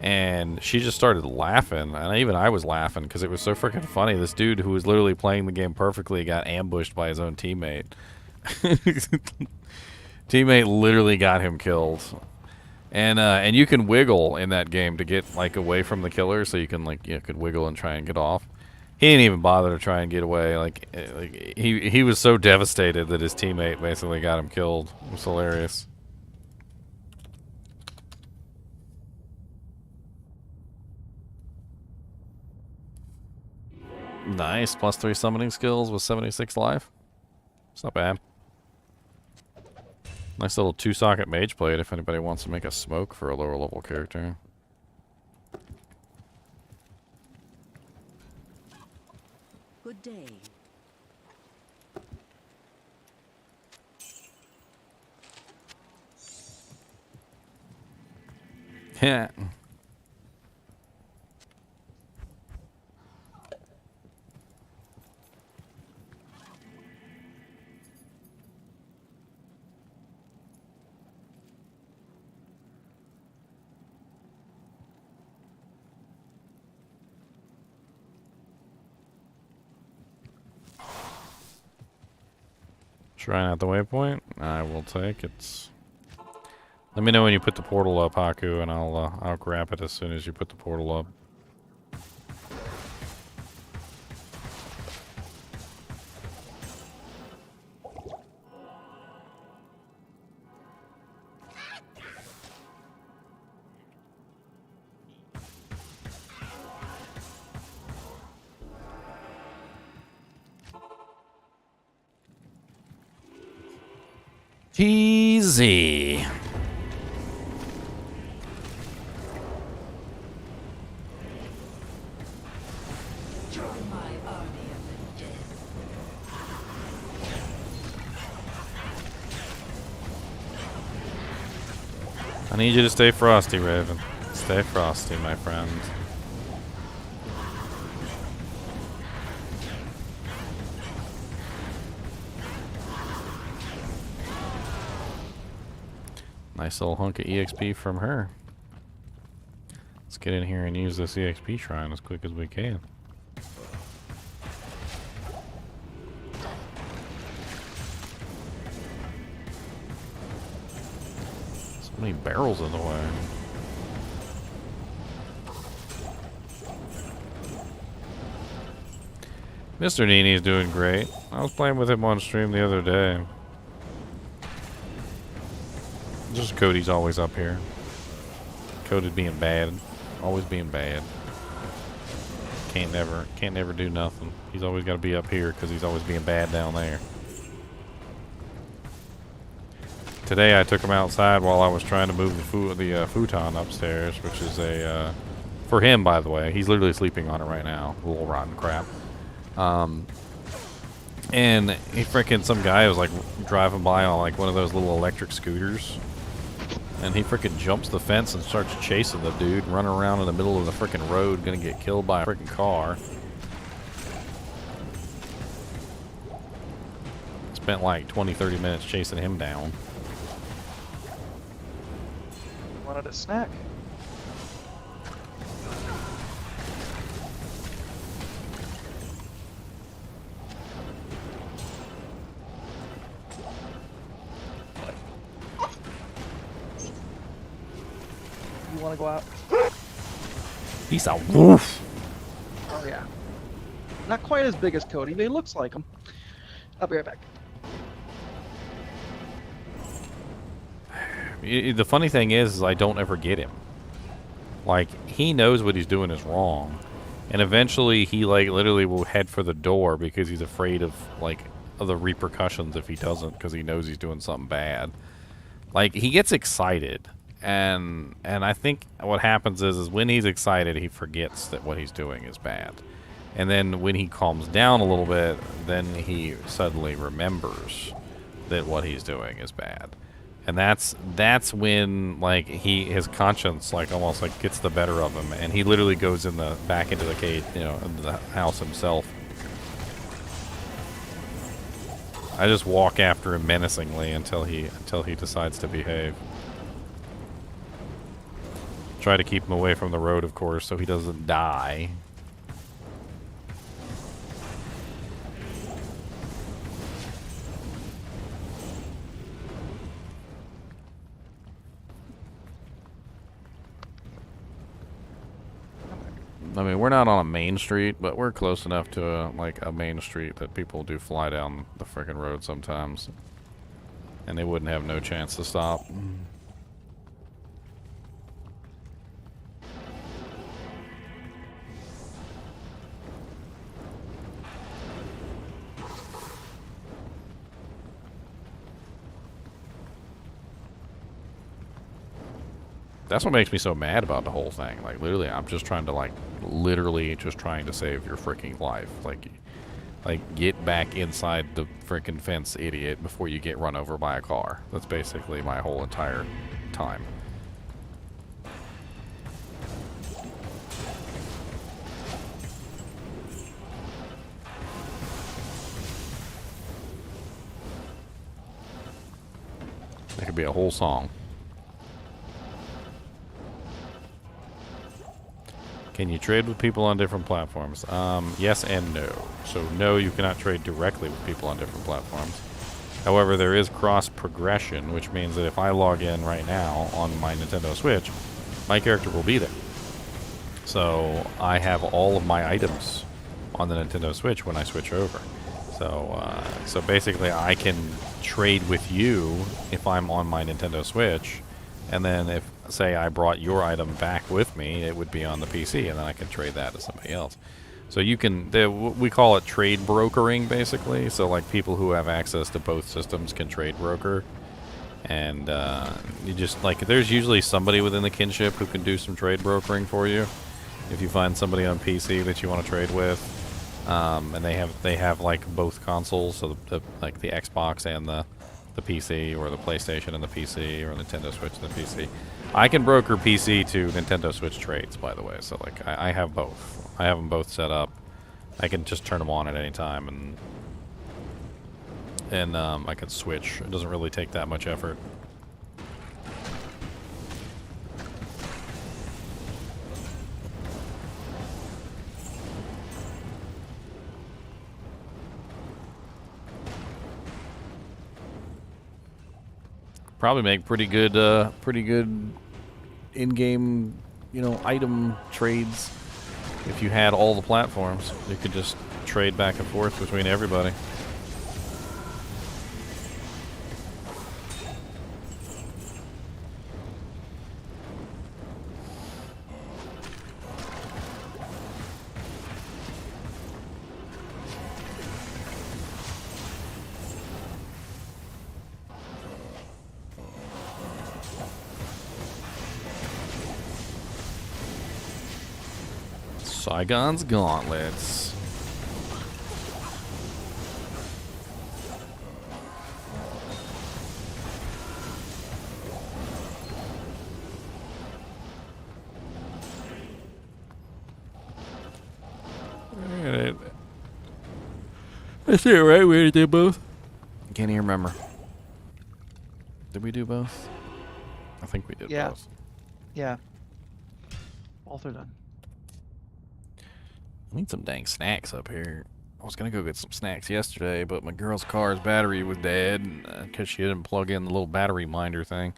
And she just started laughing, and even I was laughing because it was so freaking funny. This dude who was literally playing the game perfectly got ambushed by his own teammate. Teammate literally got him killed. And you can wiggle in that game to get like away from the killer, so you can like, you could wiggle and try and get off. He didn't even bother to try and get away. Like he was so devastated that his teammate basically got him killed. It was hilarious. Nice, +3 summoning skills with 76 life. It's not bad. Nice little 2-socket mage blade if anybody wants to make a smoke for a lower level character. Good day. Yeah. Trying out the waypoint. I will take it. Let me know when you put the portal up, Haku, and I'll grab it as soon as you put the portal up. TZ. I need you to stay frosty, Raven. Stay frosty, my friend. Nice little hunk of EXP from her. Let's get in here and use this EXP shrine as quick as we can. So many barrels in the way. Mr. NiNi is doing great. I was playing with him on stream the other day. Just Cody's always up here. Cody being bad. Always being bad. Can't never do nothing. He's always got to be up here because he's always being bad down there. Today I took him outside while I was trying to move the futon upstairs, which is a for him, by the way. He's literally sleeping on it right now. A little rotten crap. And he freaking, some guy was like driving by on like one of those little electric scooters, and he freaking jumps the fence and starts chasing the dude, running around in the middle of the freaking road, gonna get killed by a freaking car. Spent like 20-30 minutes chasing him down. Wanted a snack. You want to go out? He's a wolf. Oh yeah. Not quite as big as Cody, but he looks like him. I'll be right back. The funny thing is I don't ever get him. Like, he knows what he's doing is wrong, and eventually he like literally will head for the door because he's afraid of like of the repercussions if he doesn't, because he knows he's doing something bad. Like, he gets excited, and I think what happens is when he's excited he forgets that what he's doing is bad, and then when he calms down a little bit, then he suddenly remembers that what he's doing is bad. And that's when like his conscience like almost like gets the better of him, and he literally goes back into the cage, you know, into the house himself. I just walk after him menacingly until he decides to behave. Try to keep him away from the road, of course, so he doesn't die. I mean, we're not on a main street, but we're close enough to like a main street that people do fly down the frickin' road sometimes, and they wouldn't have no chance to stop. That's what makes me so mad about the whole thing. Like, literally, I'm just trying to, like, literally just trying to save your freaking life. Like, get back inside the freaking fence, idiot, before you get run over by a car. That's basically my whole entire time. That could be a whole song. Can you trade with people on different platforms? Yes and no. So no, you cannot trade directly with people on different platforms. However, there is cross progression, which means that if I log in right now on my Nintendo Switch, my character will be there. So I have all of my items on the Nintendo Switch when I switch over. So basically I can trade with you if I'm on my Nintendo Switch, and then if, say, I brought your item back with me, it would be on the PC, and then I can trade that to somebody else. So you can, we call it trade brokering, basically. So like people who have access to both systems can trade broker. And you just, like, there's usually somebody within the kinship who can do some trade brokering for you. If you find somebody on PC that you want to trade with, and they have like both consoles, so like the Xbox and the PC, or the PlayStation and the PC, or Nintendo Switch and the PC. I can broker PC to Nintendo Switch trades, by the way. So like I have both. I have them both set up. I can just turn them on at any time, and I can switch. It doesn't really take that much effort. Probably make pretty good in-game, you know, item trades if you had all the platforms. You could just trade back and forth between everybody. Saigon's Gauntlets. I see it right. We did both. Can't even remember. Did we do both? I think we did both. Yeah. Both are done. I need some dang snacks up here. I was gonna go get some snacks yesterday, but my girl's car's battery was dead because she didn't plug in the little battery minder thing,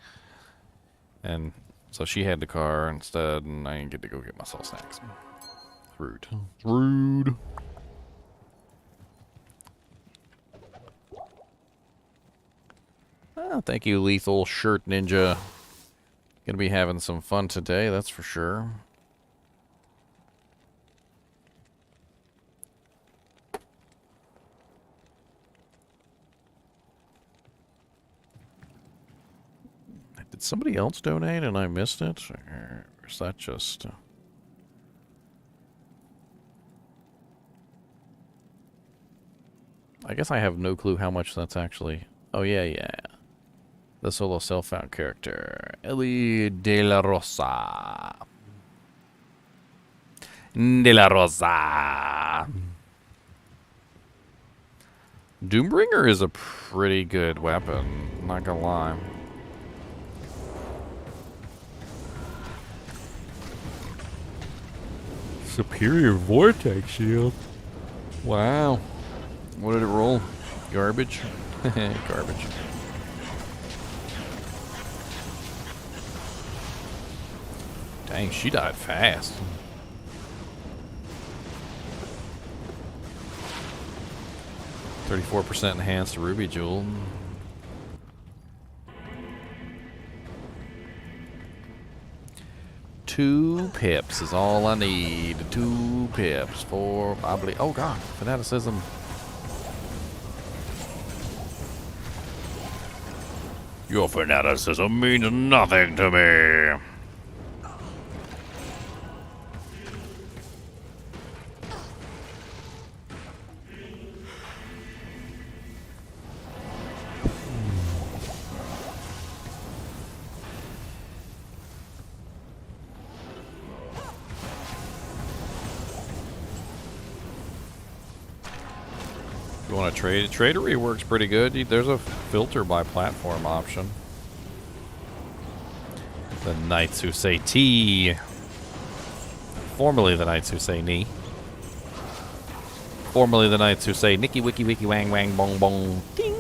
and so she had the car instead, and I didn't get to go get myself snacks. Rude. Rude. Oh, thank you, Lethal Shirt Ninja. Gonna be having some fun today, that's for sure. Did somebody else donate and I missed it? Or is that just... I guess I have no clue how much that's actually... Oh, yeah. The solo self-found character. Ellie De La Rosa. De La Rosa. Doombringer is a pretty good weapon, not gonna lie. Superior Vortex Shield. Wow. What did it roll? Garbage? Garbage. Dang, she died fast. .34% enhanced Ruby Jewel. Two pips is all I need. 2 pips for probably... Oh god, fanaticism. Your fanaticism means nothing to me. You want to trade? Tradery works pretty good. There's a filter by platform option. The Knights Who Say T. Formerly the Knights Who Say Ni. Formerly the Knights Who Say Nicky Wicky Wicky Wang Wang Bong Bong Ding.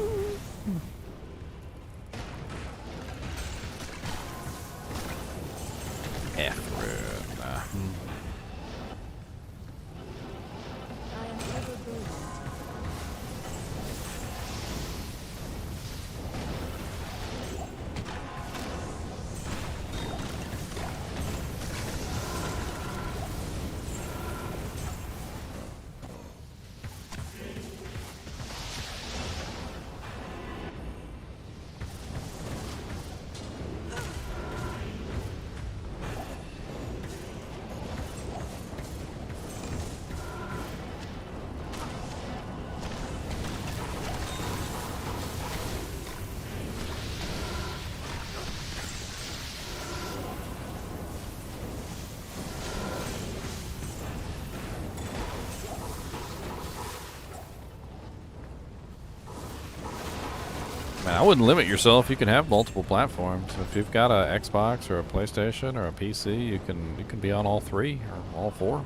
Man, I wouldn't limit yourself. You can have multiple platforms. If you've got a Xbox or a PlayStation or a PC, you can be on all 3 or all 4.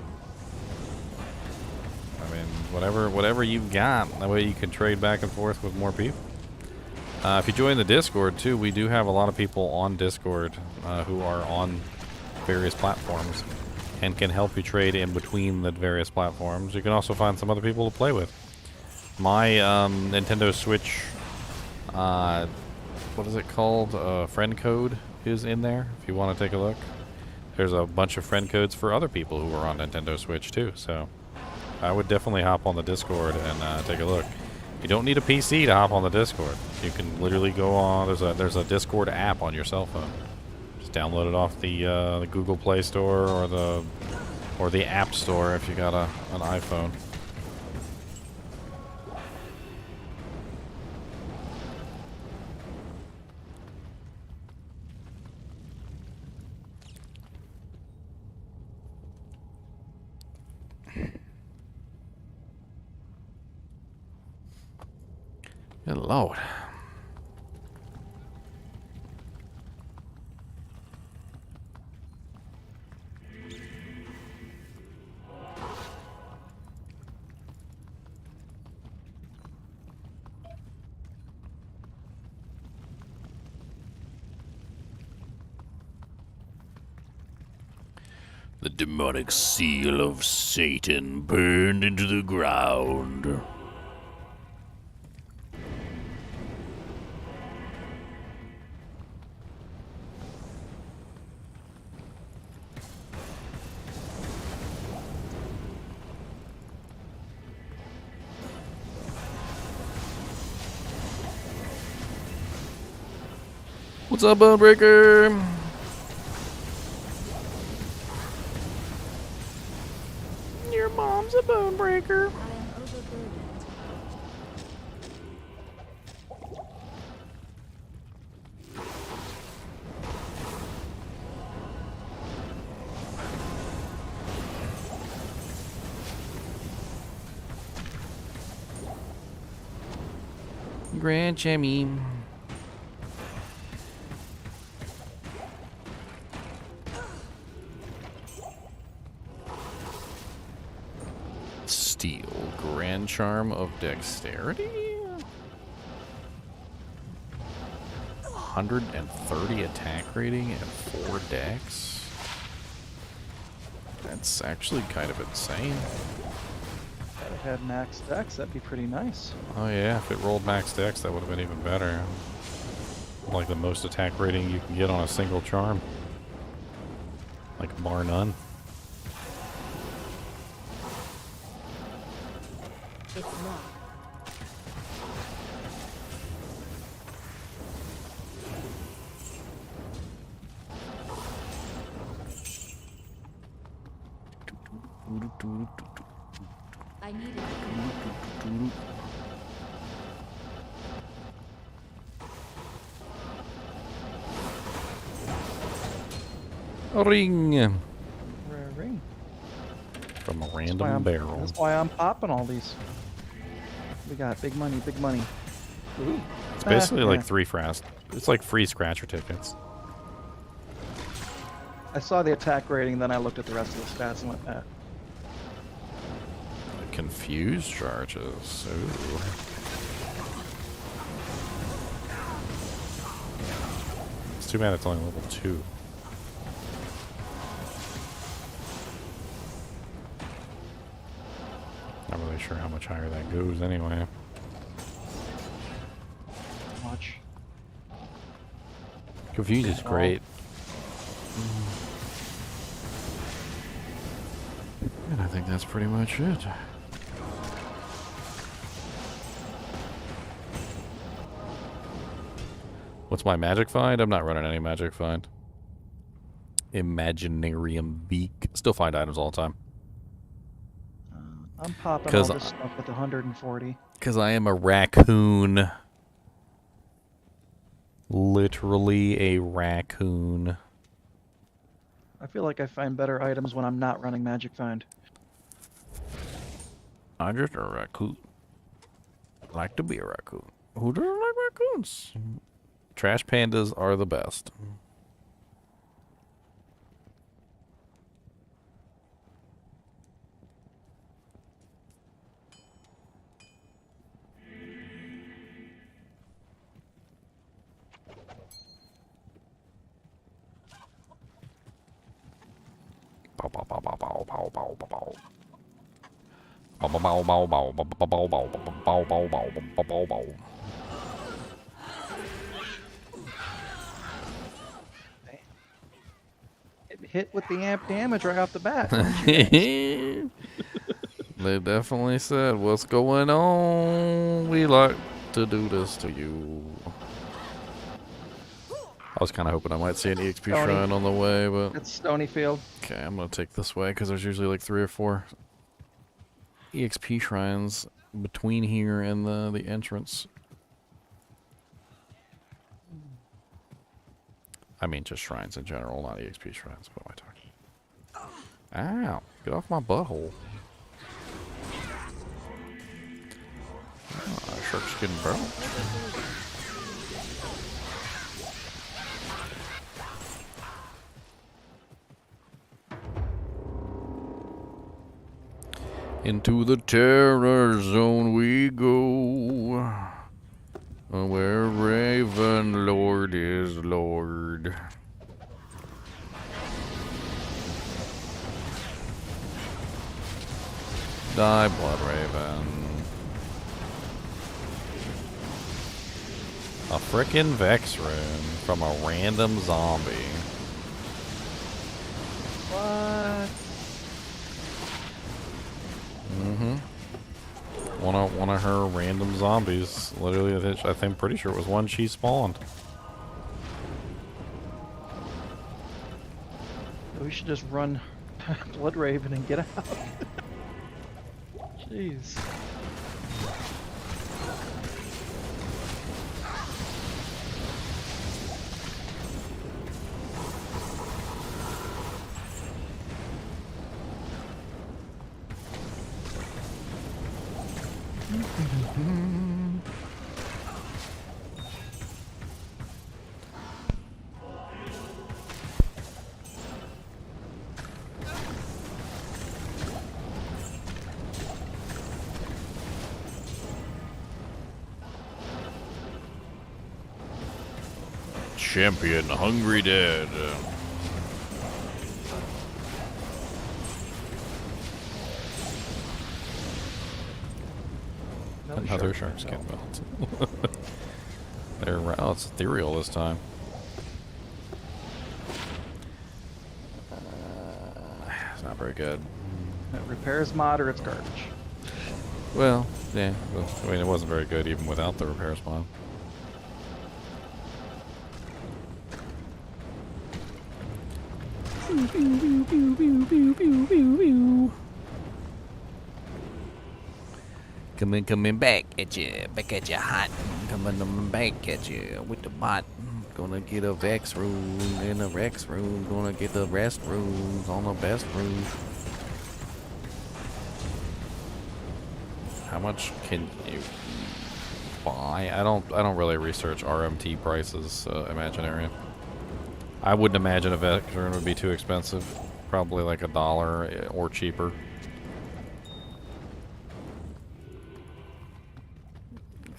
I mean, whatever you've got, that way you can trade back and forth with more people. If you join the Discord too, we do have a lot of people on Discord who are on various platforms and can help you trade in between the various platforms. You can also find some other people to play with. My Nintendo Switch, what is it called? Friend code is in there if you want to take a look. There's a bunch of friend codes for other people who are on Nintendo Switch too, so I would definitely hop on the Discord and take a look. You don't need a PC to hop on the Discord. You can literally go on. There's a Discord app on your cell phone. Just download it off the Google Play Store or the App Store if you got an iPhone. Good Lord. The demonic seal of Satan burned into the ground. What's up, Bonebreaker? Your mom's a Bonebreaker. I am overburdened. Grand Jimmy. Steel. Grand Charm of Dexterity? 130 attack rating and 4 dex? That's actually kind of insane. If it had max dex, that'd be pretty nice. Oh yeah, if it rolled max dex, that would have been even better. Like the most attack rating you can get on a single charm. Like bar none. It's locked. I need it. A ring Rare ring. from a That's why random I'm- barrel. That's why I'm popping all these. We got big money, big money. Ooh. It's basically Ah, like yeah. 3 frost. It's like free scratcher tickets. I saw the attack rating, then I looked at the rest of the stats and went, eh. Confused charges. Ooh. It's too bad it's only level 2. Not really sure how much higher that goes anyway. Watch. Confused is great. And I think that's pretty much it. What's my magic find? I'm not running any magic find. Imaginarium beak. Still find items all the time. I'm popping all 'Cause this stuff with 140. Because I am a raccoon. Literally a raccoon. I feel like I find better items when I'm not running Magic Find. I'm just a raccoon. I like to be a raccoon. Who doesn't like raccoons? Trash pandas are the best. Bow, bow, bow, bow, bow, bow, bow, bow, bow. Bow, bow, bow, bow, bow, bow, bow, bow, bow, bow, bow, bow, bow, bow, bow. Hit with the amp damage right off the bat. Don't you guys? They definitely said, "What's going on? We like to do this to you." I was kind of hoping I might see an EXP Stony. shrine on the way, but It's Stonyfield. okay, I'm gonna take this way because there's usually like 3 or 4 EXP shrines between here and the entrance. I mean, just shrines in general, not EXP shrines. What am I talking? Ow! Get off my butthole. Oh, shark's getting burnt. Into the terror zone we go, where Raven Lord is Lord. Die, Blood Raven. A frickin' Vex Rune from a random zombie. What? One of her random zombies. Literally, I think pretty sure it was one she spawned. We should just run Blood Raven and get out. Jeez. Champion Hungry Dead. Another shark skin belt. Oh, it's ethereal this time. It's not very good. It repairs mod or it's garbage. Well, yeah. Well, I mean, it wasn't very good even without the repair spawn. Coming back at you hot. Coming back at you with the bot. Gonna get a Vex Rune in a Rex Rune. Gonna get the rest runes on the best rune. How much can you buy? I don't really research RMT prices, Imaginarian. I wouldn't imagine a Vex Rune would be too expensive. Probably like $1 or cheaper.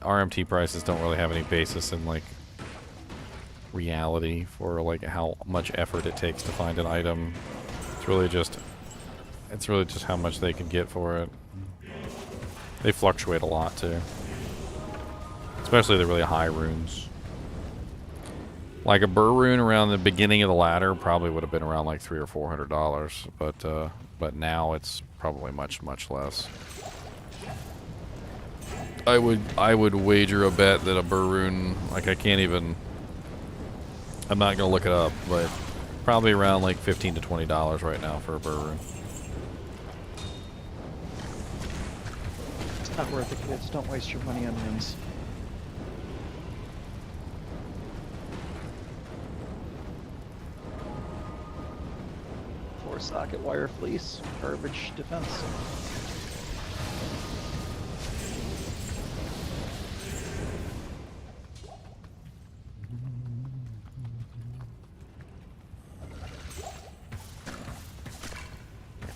RMT prices don't really have any basis in like reality for like how much effort it takes to find an item. It's really just how much they can get for it. They fluctuate a lot too. Especially the really high runes. Like a burr rune around the beginning of the ladder probably would have been around like $300 or $400, but now it's probably much less. I would wager a bet that a burr rune, like I'm not gonna look it up, but probably around like $15 to $20 right now for a burr rune. It's not worth it, kids. Don't waste your money on runes. Socket wire fleece, garbage defense.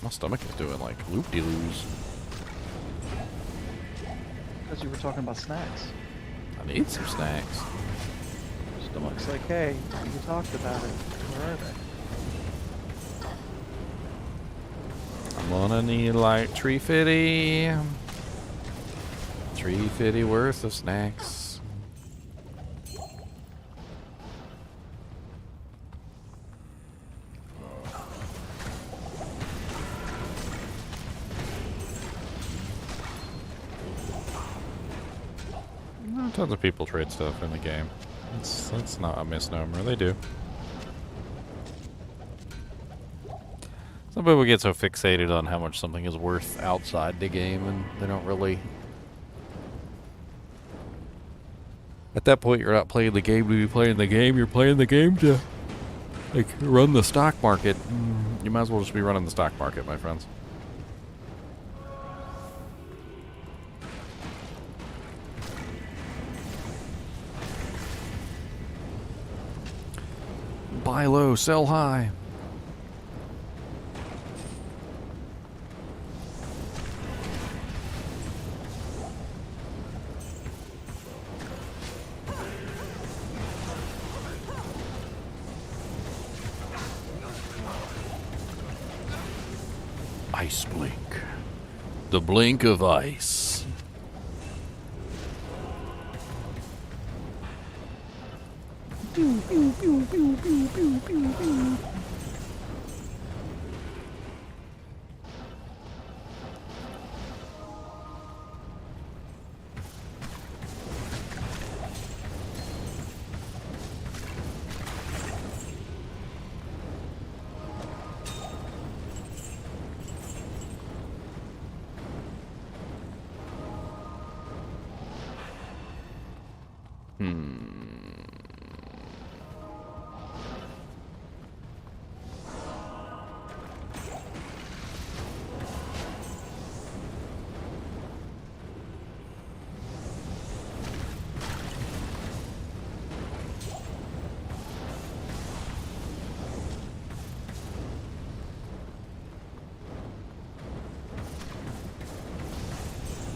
My stomach is doing like loop-de-loos. Because you were talking about snacks. I need some snacks. Stomach's like, hey, you talked about it. Where are they? I'm gonna need like 350. 350 worth of snacks. Tons of people trade stuff in the game. That's not a misnomer. They do. Some people get so fixated on how much something is worth outside the game, and they don't really. At that point, you're not playing the game to be playing the game. You're playing the game to, like, run the stock market. You might as well just be running the stock market, my friends. Buy low, sell high. Ice blink. The blink of ice.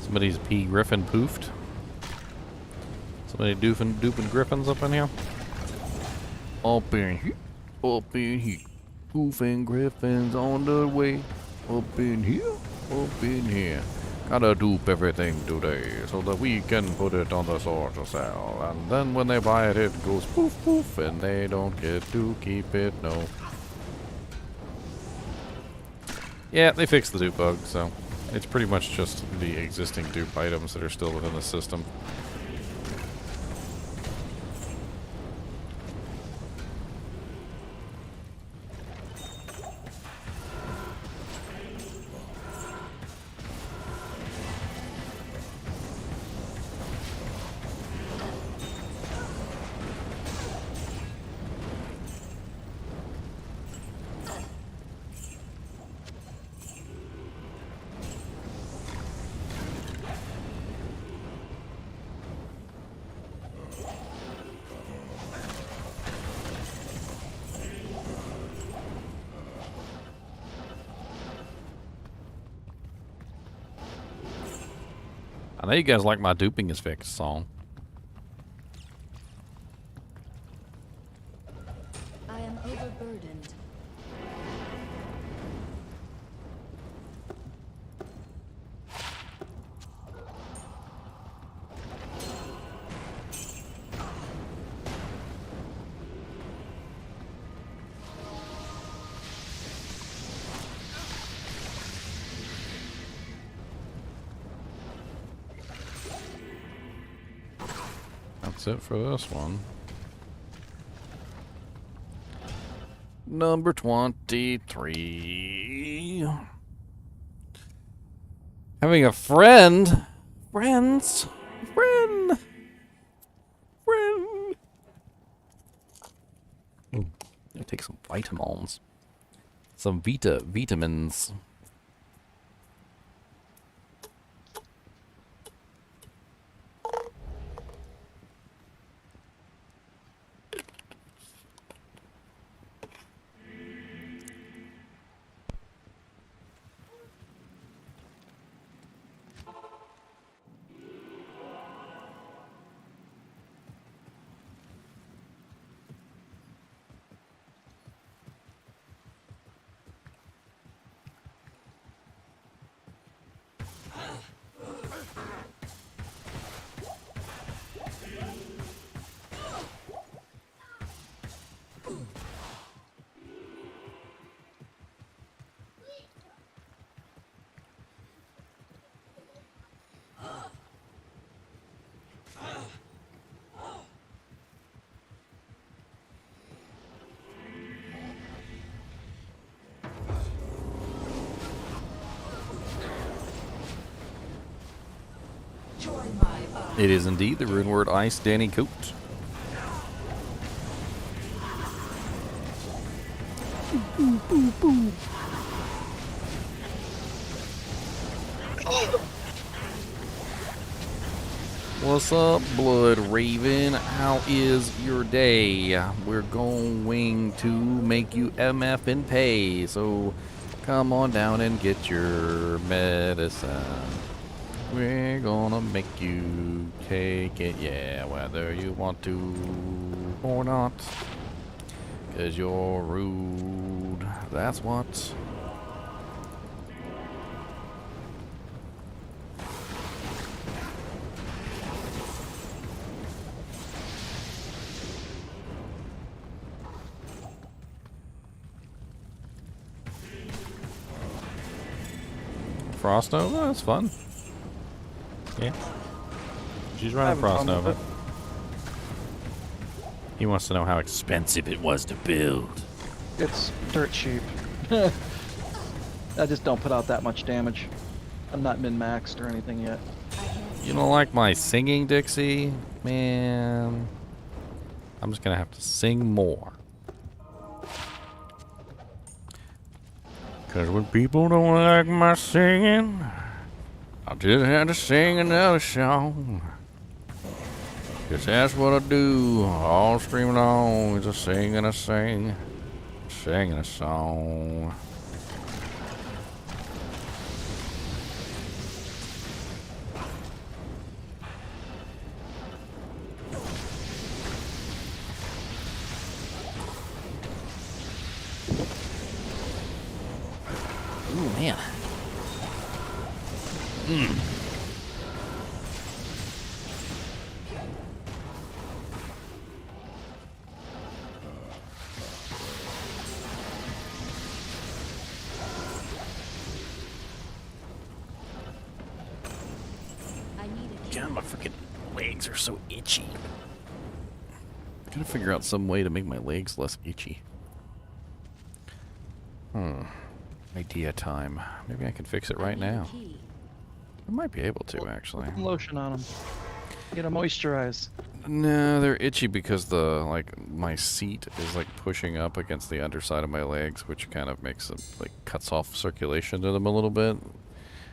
Somebody's P. Griffin poofed. Somebody doofing griffins up in here. Up in here. Up in here. Poofing griffins on the way. Up in here. Up in here. Gotta dupe everything today so that we can put it on the store to sell. And then when they buy it, it goes poof poof and they don't get to keep it, no. Yeah, they fixed the dupe bug, so it's pretty much just the existing dupe items that are still within the system. I know you guys like my duping is fixed song. I am overburdened. That's it for this one. Number 23. Having a friend. Friends. Friend. Friend. Ooh, I take some vitamins. Some vitamins. It is indeed the rune word ice, Danny Coat. What's up, Blood Raven? How is your day? We're going to make you MF and pay, so come on down and get your medicine. We're gonna make you take it, yeah, whether you want to or not. 'Cause you're rude, that's what. Frost Nova? That's fun. Yeah. She's running Frost Nova. He wants to know how expensive it was to build. It's dirt cheap. I just don't put out that much damage. I'm not min-maxed or anything yet. You don't like my singing, Dixie? Man. I'm just gonna have to sing more. Cause when people don't like my singing, I just had to sing another song. Cause that's what I do all streaming on, is a sing and a sing. Singing a song. Ooh, man. I need a God, my freaking legs are so itchy. Gotta figure out some way to make my legs less itchy. Idea time. Maybe I can fix it right now. key. I might be able to, actually. Put some lotion on them. Get them moisturized. No, they're itchy because the, like, my seat is, like, pushing up against the underside of my legs, which kind of makes it, like, cuts off circulation to them a little bit.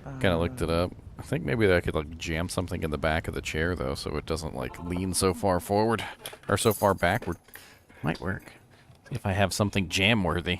Kind of looked it up. I think maybe I could, like, jam something in the back of the chair, though, so it doesn't, like, lean so far forward, or so far backward. Might work. See if I have something jam-worthy.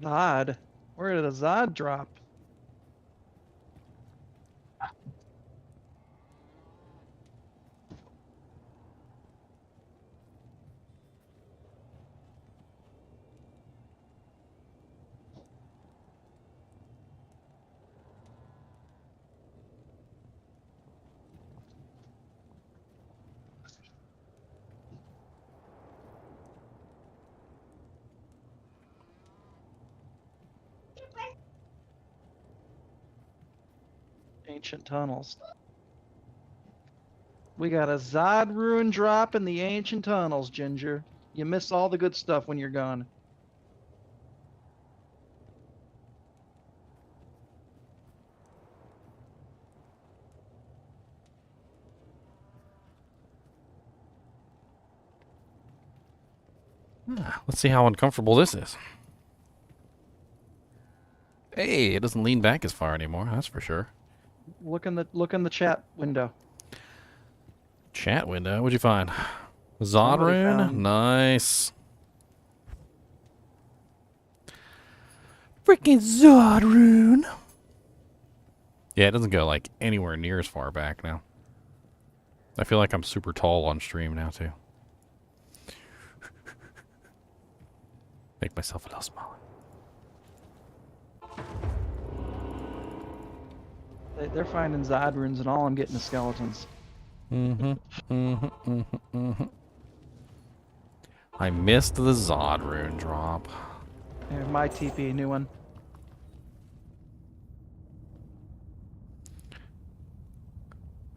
Zod. Where did a Zod drop? Ancient tunnels. We got a Zod rune drop in the ancient tunnels, Ginger. You miss all the good stuff when you're gone. Let's see how uncomfortable this is. Hey, it doesn't lean back as far anymore, that's for sure. Look in the chat window. Chat window, what'd you find? Zod Somebody rune? found- Nice. Freaking Zod rune. Yeah, it doesn't go like anywhere near as far back now. I feel like I'm super tall on stream now too. Make myself a little smaller. They're finding Zod runes and all I'm getting is skeletons. I missed the Zod rune drop. Here, my TP, new one.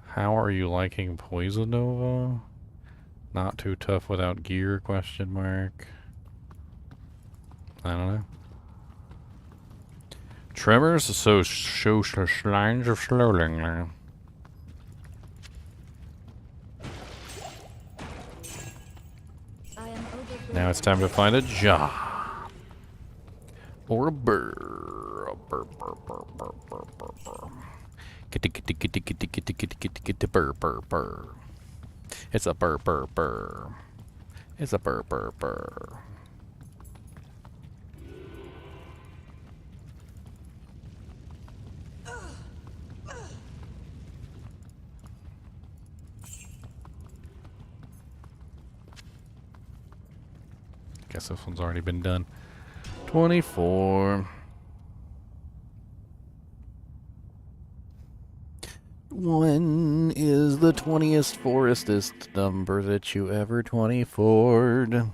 How are you liking Poison Nova? Not too tough without gear, question mark. I don't know. Tremors, so lines of slowing. I am overburdened. Now it's time to find a job. Or a burr. A burr, burr, burr, burr, burr, burr, burr. Get burr, burr, burr. It's a burr, burr, burr. It's a burr, burr, burr. Guess this one's already been done. 24. One is the 20th forestest number that you ever 24'd.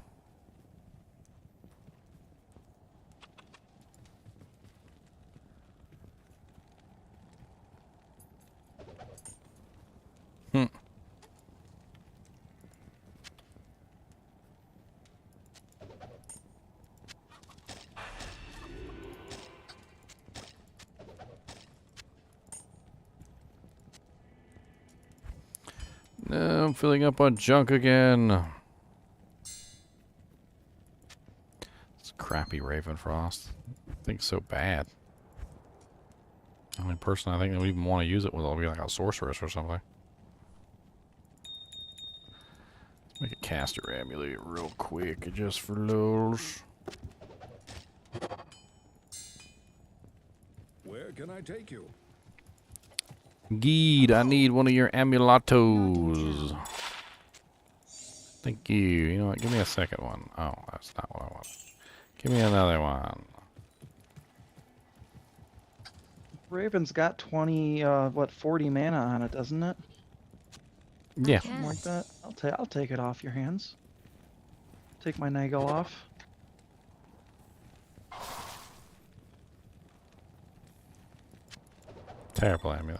No, I'm filling up on junk again. It's crappy Ravenfrost. I think it's so bad. The only person I think that would even want to use it will be like a sorceress or something. Let's make a caster amulet real quick, just for lulz. Where can I take you? Geed, I need one of your amulatos. Thank you. You know what? Give me a second one. Oh, that's not what I want. Give me another one. Raven's got 40 mana on it, doesn't it? Yeah. Something like that. I'll take it off your hands. Take my Nagel off. Terrible amulet.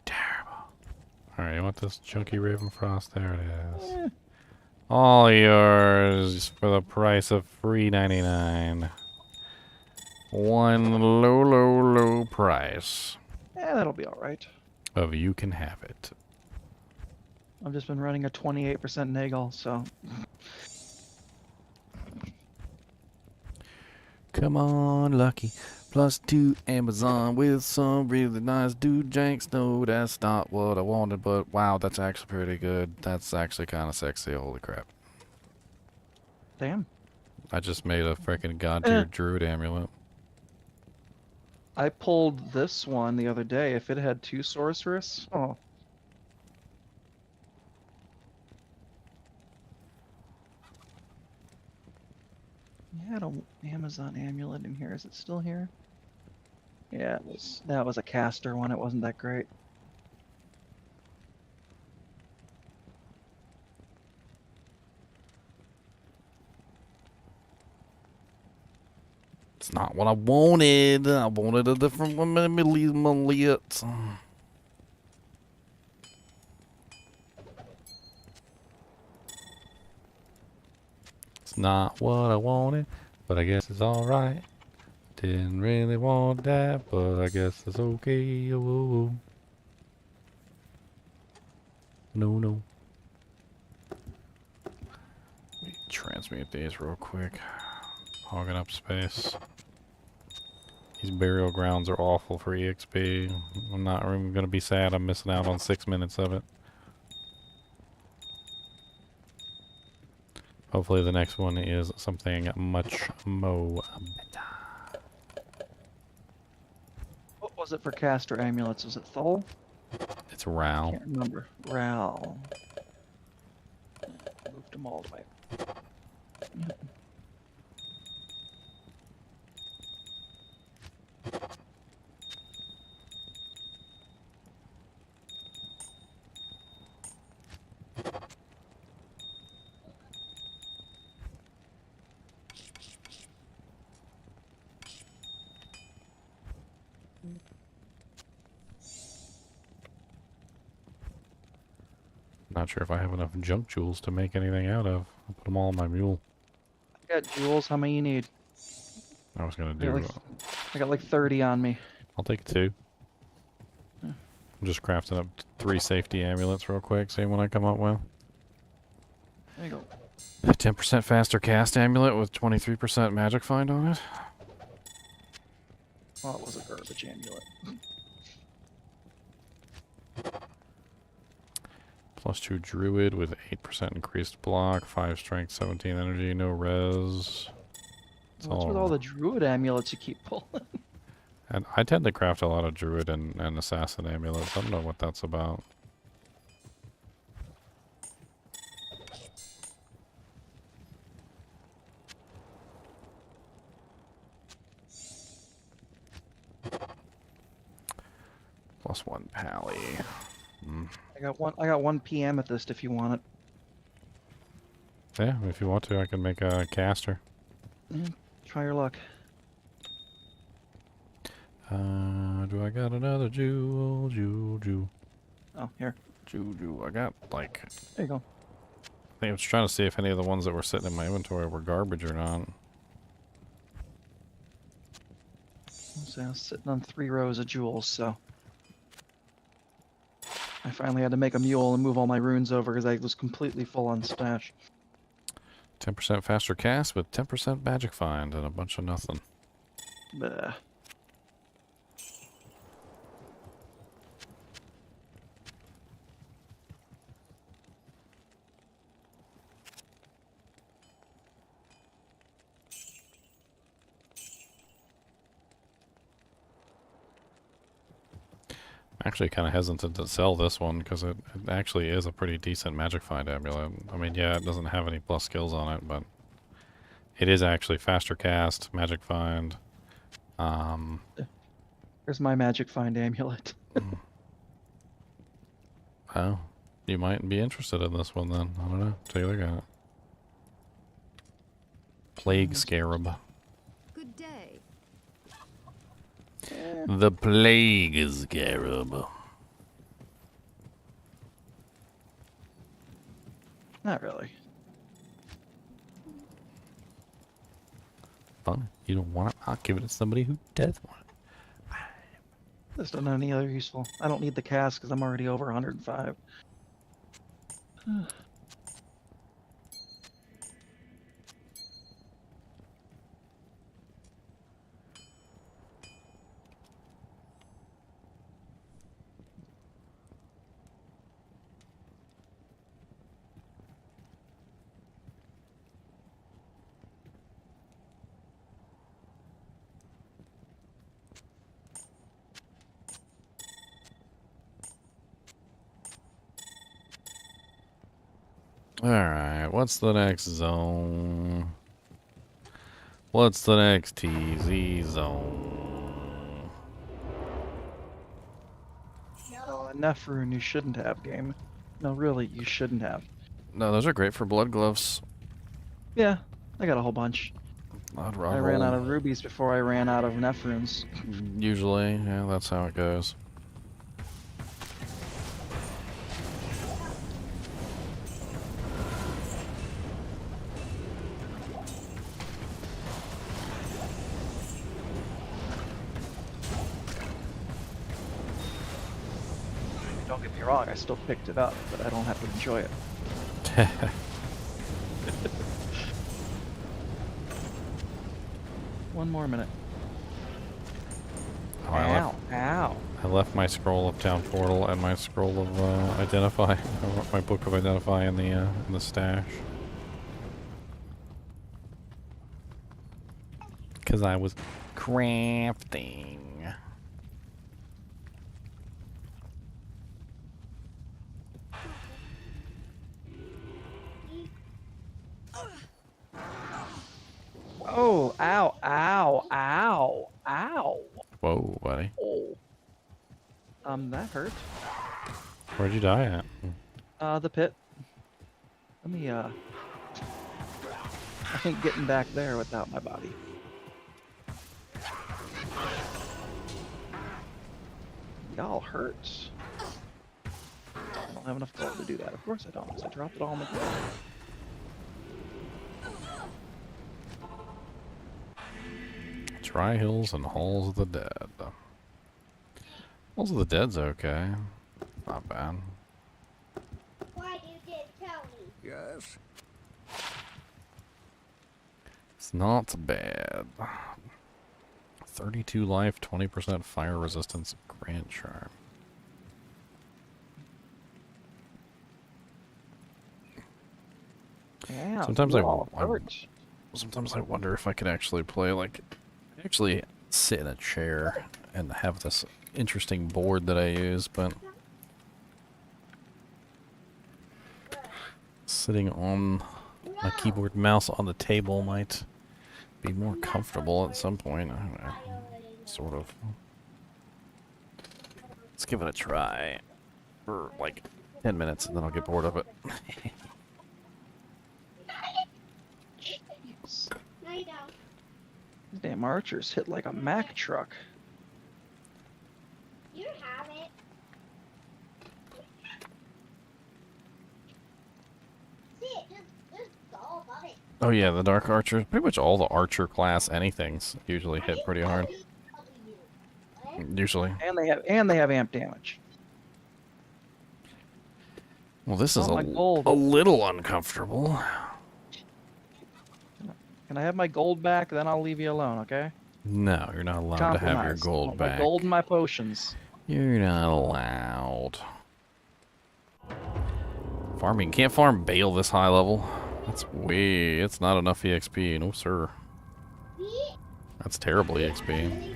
Terrible. Alright, you want this chunky Ravenfrost? There it is. Eh, All yours for the price of $3.99. One low, low, low price that'll be alright. of you can have it. I've just been running a 28% Nagel, so... Come on, Lucky. +2 Amazon with some really nice dude janks. No, that's not what I wanted, but wow, that's actually pretty good. That's actually kind of sexy. Holy crap. Damn. I just made a freaking god tier druid amulet. I pulled this one the other day. If it had 2 sorceress, oh. I had an Amazon amulet in here. Is it still here? Yeah, it was. That was a caster one. It wasn't that great. It's not what I wanted. I wanted a different one. Let me leave my lit. It's not what I wanted, but I guess it's alright. Didn't really want that, but I guess it's okay. Oh. No. Let me transmute these real quick. Hogging up space. These burial grounds are awful for EXP. I'm not even gonna be sad I'm missing out on 6 minutes of it. Hopefully the next one is something much more better. What was it for caster amulets? Was it Thol? It's Ral. Can't remember. Ral. Moved them all the way. Yep. Not sure if I have enough junk jewels to make anything out of. I'll put them all on my mule. I got jewels. How many you need? I was gonna I got do. I got like 30 on me. I'll take 2. Yeah. I'm just crafting up 3 safety amulets real quick. See what I come up with. There you go. A 10% faster cast amulet with 23% magic find on it. Oh, it was a garbage amulet. +2 druid with 8% increased block, 5 strength, 17 energy, no res. It's What's with all the druid amulets you keep pulling? And I tend to craft a lot of druid and assassin amulets. I don't know what that's about. +1 pally. I got one PM at this if you want it. Yeah, if you want to, I can make a caster. Yeah, try your luck. Do I got another jewel? Oh, here. I got like. There you go. I was trying to see if any of the ones that were sitting in my inventory were garbage or not. So I was sitting on 3 rows of jewels, so I finally had to make a mule and move all my runes over because I was completely full on stash. 10% faster cast with 10% magic find and a bunch of nothing. Bleh. I'm actually kind of hesitant to sell this one because it actually is a pretty decent magic find amulet. I mean, yeah, it doesn't have any plus skills on it, but it is actually faster cast, magic find. Here's my magic find amulet. Oh, you might be interested in this one then. I don't know. Take a look at it. Plague Scarab. Good day. The Plague Scarab. Not really. Fun. You don't want it? I'll give it to somebody who does want it. This doesn't have any other useful. I don't need the cast because I'm already over 105. Alright, what's the next zone? What's the next TZ zone? Oh, enough Rune you shouldn't have, game. No, really, you shouldn't have. No, those are great for blood gloves. Yeah, I got a whole bunch. I'd I ran out of rubies before I ran out of Nephrunes. Usually, yeah, that's how it goes. Don't get me wrong, I still picked it up, but I don't have to enjoy it. One more minute. Oh, Ow, ow. I left my scroll of town portal and my scroll of identify, my book of identify in the stash. Because I was crafting. Oh, ow, ow, ow, ow. Whoa, buddy. Oh. That hurt. Where'd you die at? The pit. Let me, I ain't getting back there without my body. Y'all hurts. I don't have enough gold to do that. Of course I don't, because I dropped it all on the ground. Dry Hills and Halls of the Dead. Halls of the Dead's okay. Not bad. Why you didn't tell me? Yes. It's not bad. 32 life, 20% fire resistance, Grand Charm. Yeah, Sometimes hurt. Sometimes I wonder if I could actually play, like, actually sit in a chair and have this interesting board that I use, but sitting on my keyboard and mouse on the table might be more comfortable at some point. I don't know. Sort of. Let's give it a try for like 10 minutes and then I'll get bored of it. Jeez. No, you don't. These damn archers hit like a Mack truck. You have it. See it, just go above it. Oh yeah, the Dark Archer. Pretty much all the Archer class anythings usually hit pretty hard. Usually. And they have amp damage. Well, this is Oh, my gold. a little uncomfortable. Can I have my gold back? Then I'll leave you alone, okay? No, you're not allowed to have your Compromise. I gold want my back. gold and my potions. You're not allowed. Farming. Can't farm Bale this high level. It's not enough EXP. No, sir. That's terrible EXP.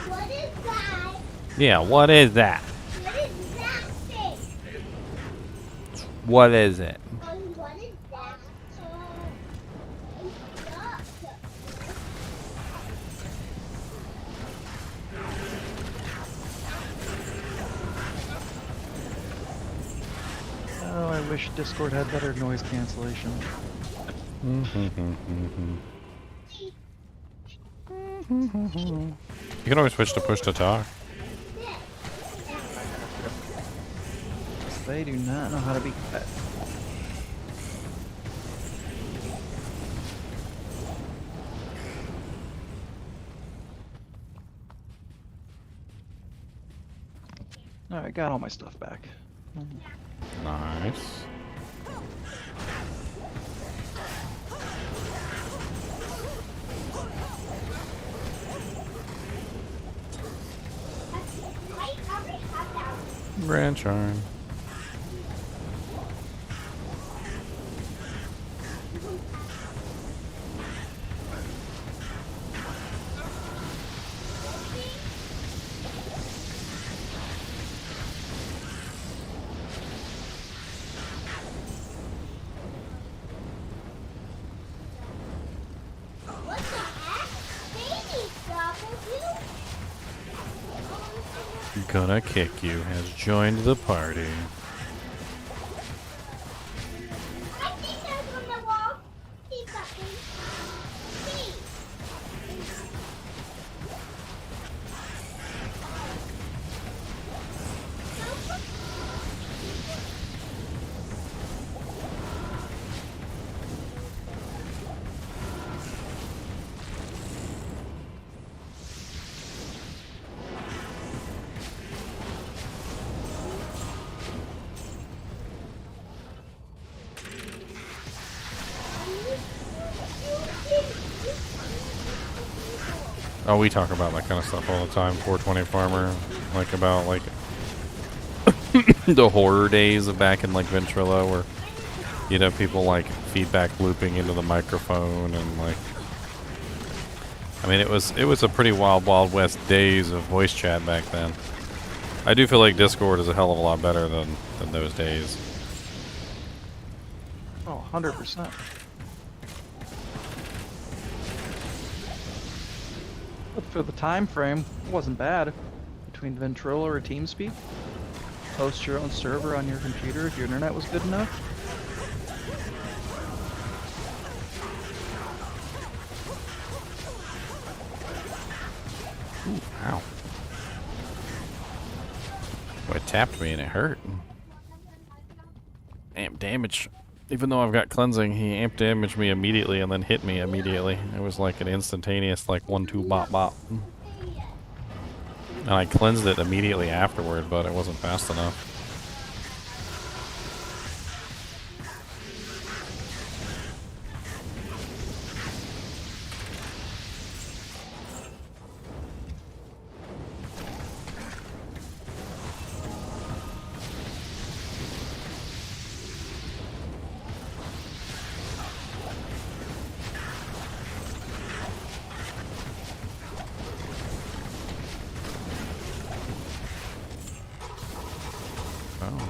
What is that? Yeah, what is that? What is that thing? What is it? What is that? It's duck. Oh, I wish Discord had better noise cancellation. You can always switch to push to talk. They do not know how to be cut. Alright, got all my stuff back. Nice. Grand Charm. What the heck? Baby trouble too? Gonna Kick You has joined the party. I think there's on the wall. See something. See. Oh, we talk about that kind of stuff all the time. 420 Farmer, like about like the horror days of back in like Ventrilo, where you'd have people like feedback looping into the microphone and like. I mean, it was a pretty wild West days of voice chat back then. I do feel like Discord is a hell of a lot better than those days. Oh, 100%. But for the time frame, it wasn't bad. Between Ventrilo or TeamSpeak, host your own server on your computer if your internet was good enough. Ooh, ow. Boy, it tapped me and it hurt. Amp damage. Even though I've got cleansing, he amp damaged me immediately and then hit me immediately. It was like an instantaneous, like 1-2 bop bop. And I cleansed it immediately afterward, but it wasn't fast enough.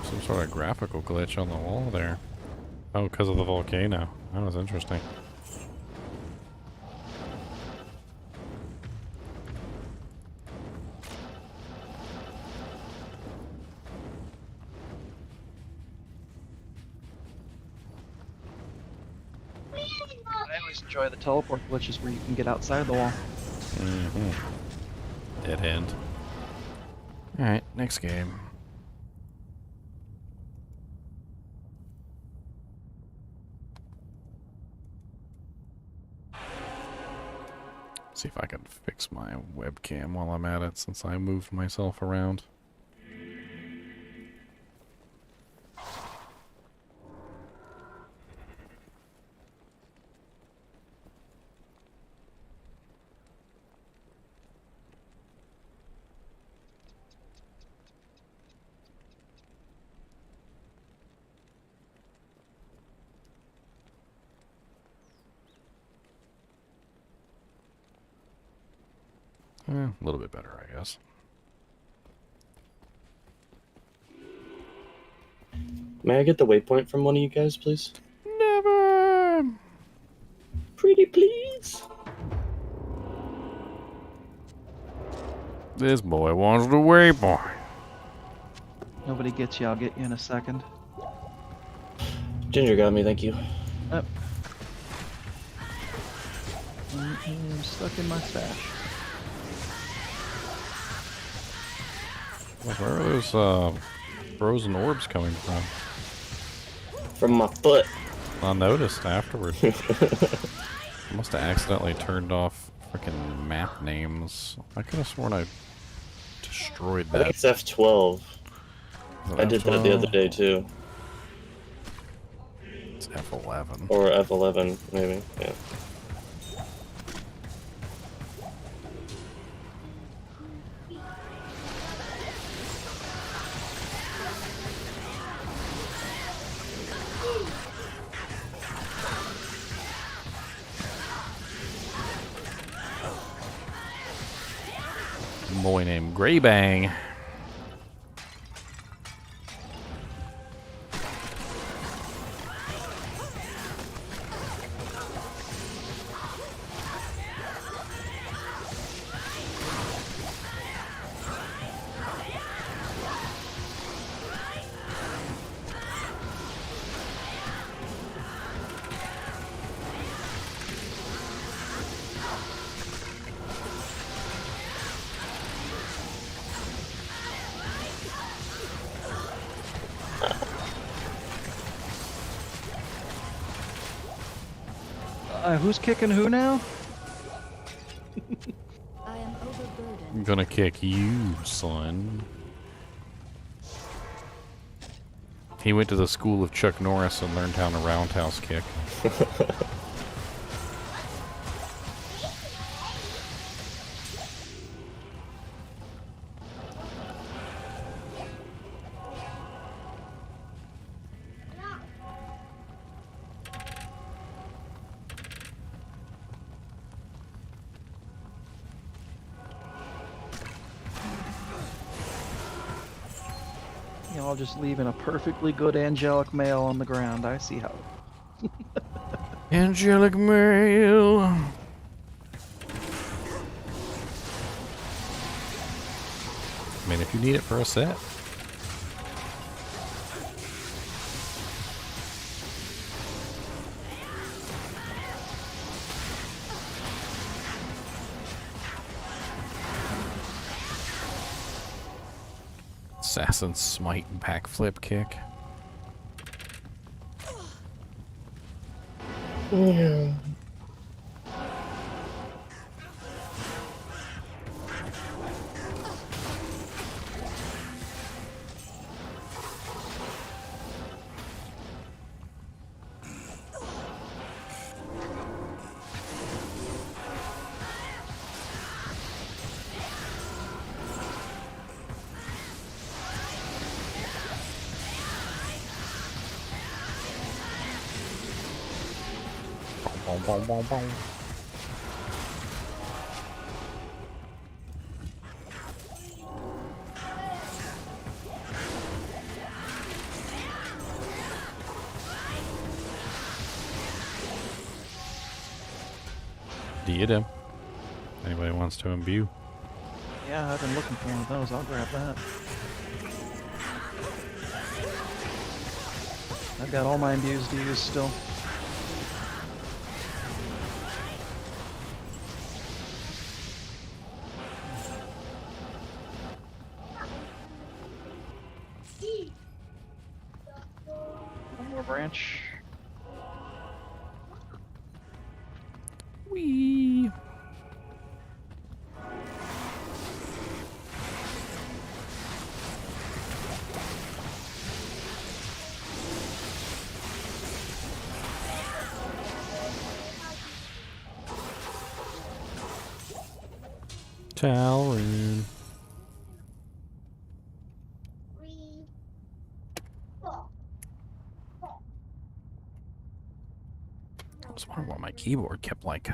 Some sort of graphical glitch on the wall there. Oh, because of the volcano. That was interesting. I always enjoy the teleport glitches where you can get outside the wall. Mm-hmm. Dead end. Alright, next game. See if I can fix my webcam while I'm at it, since I moved myself around. A little bit better, I guess. May I get the waypoint from one of you guys, please? Never! Pretty please? This boy wants the waypoint. Nobody gets you, I'll get you in a second. Ginger got me, thank you. Yep. I'm stuck in my stash. Where are those frozen orbs coming from? From my foot. I noticed afterward. I must have accidentally turned off freaking map names. I could have sworn I destroyed I that. think it's F12. Is it I did that the other F12? day too. It's F11. Or F11, maybe. Yeah. boy named Greybang. Who's kicking who now? I am overburdened. I'm gonna kick you, son. He went to the school of Chuck Norris and learned how to roundhouse kick. Y'all just leaving a perfectly good angelic male on the ground. I see how. Angelic male. I mean, if you need it for a set. Assassin smite and backflip kick. Yeah. Boom, boom, boom, boom. Diadem. Anybody wants to imbue? Yeah, I've been looking for one of those. I'll grab that. I've got all my imbues to use still. One more branch. Wee. Rune. 3, 4. I was wondering why my keyboard kept like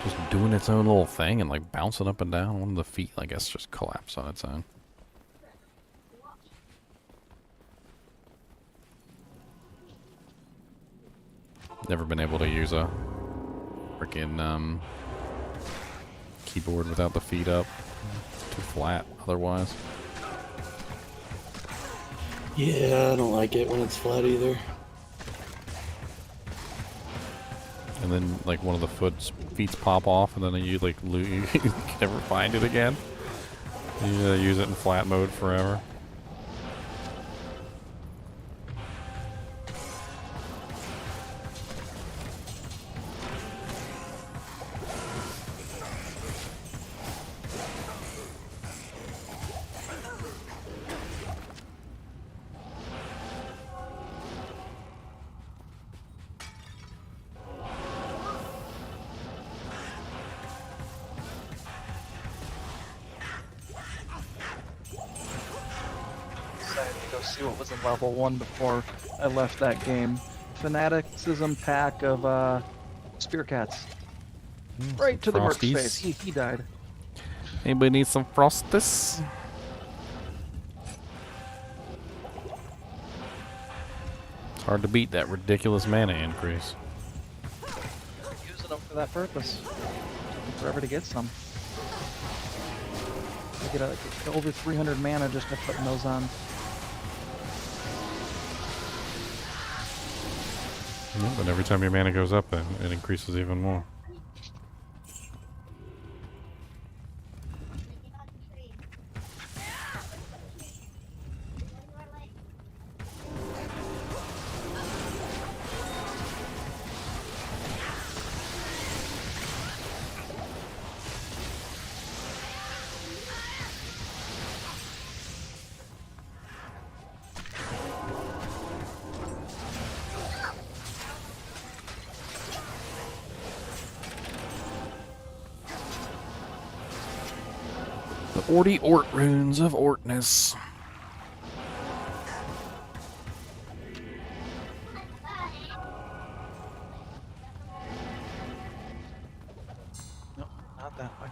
just doing its own little thing and like bouncing up and down. One of the feet, I guess, just collapsed on its own. Never been able to use a freaking keyboard without the feet up. Too flat otherwise. Yeah, I don't like it when it's flat either. And then like one of the feet pop off, and then you like you can never find it again. You use it in flat mode forever. Go see what was in level 1 before I left that game. Fanaticism pack of Spear Cats. Right to the merc's Frosties. face. He died. Anybody need some Frostus? It's hard to beat that ridiculous mana increase. Using them for that purpose. Taking forever to get some. I get over 300 mana just by putting those on. Yeah, but every time your mana goes up, it increases even more. The 40 Ort runes of Ortness. Nope, not that way.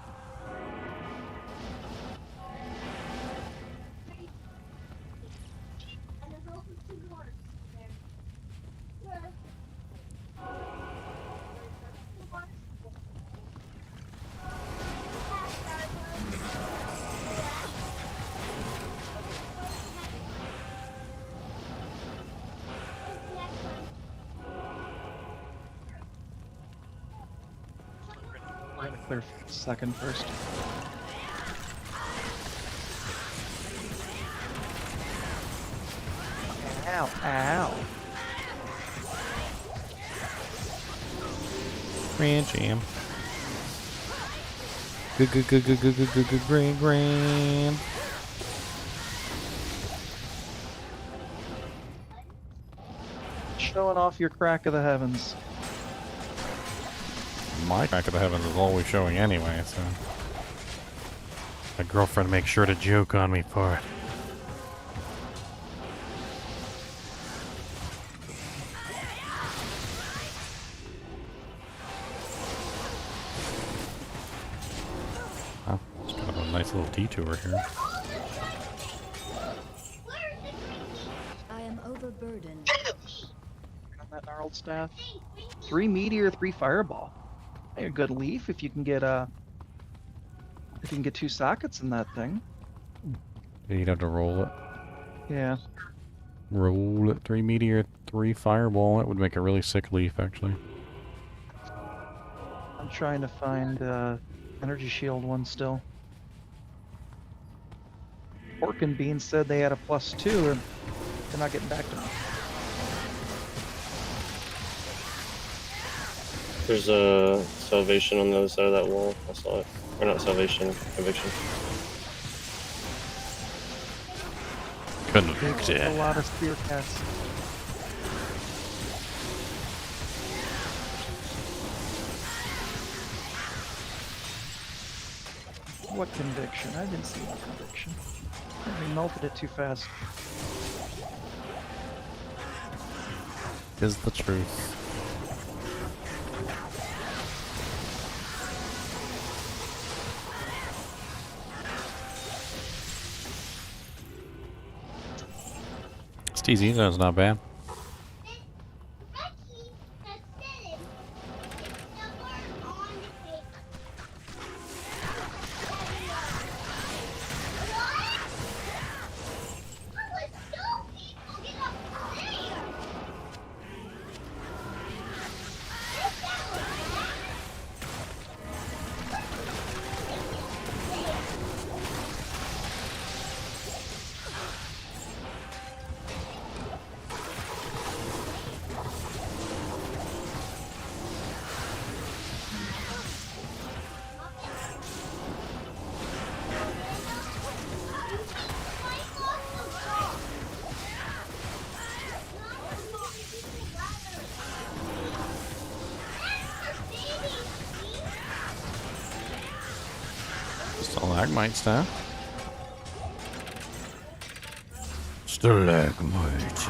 We're gonna clear second first. Ow, ow. Grand jam. Good, grand. Showing off your crack of the heavens. My crack of the heavens is always showing anyway, so. My girlfriend makes sure to joke on me for it. Oh, it's kind of a nice little detour here. I am overburdened. On that gnarled staff. 3 meteor, 3 fireball. Hey, a good leaf if you can get if you can get 2 sockets in that thing. You'd have to roll it. Yeah. Roll it. 3 meteor, 3 fireball. That would make a really sick leaf, actually. I'm trying to find energy shield one still. Pork and Beans said they had a +2 and they're not getting back to me. There's a salvation on the other side of that wall. I saw it. Or not salvation, conviction. Convicted. A lot of spear cats. What conviction? I didn't see the conviction. They melted it too fast. Is the truth. It's easy, that's not bad. Stalagmite staff. Stalagmite.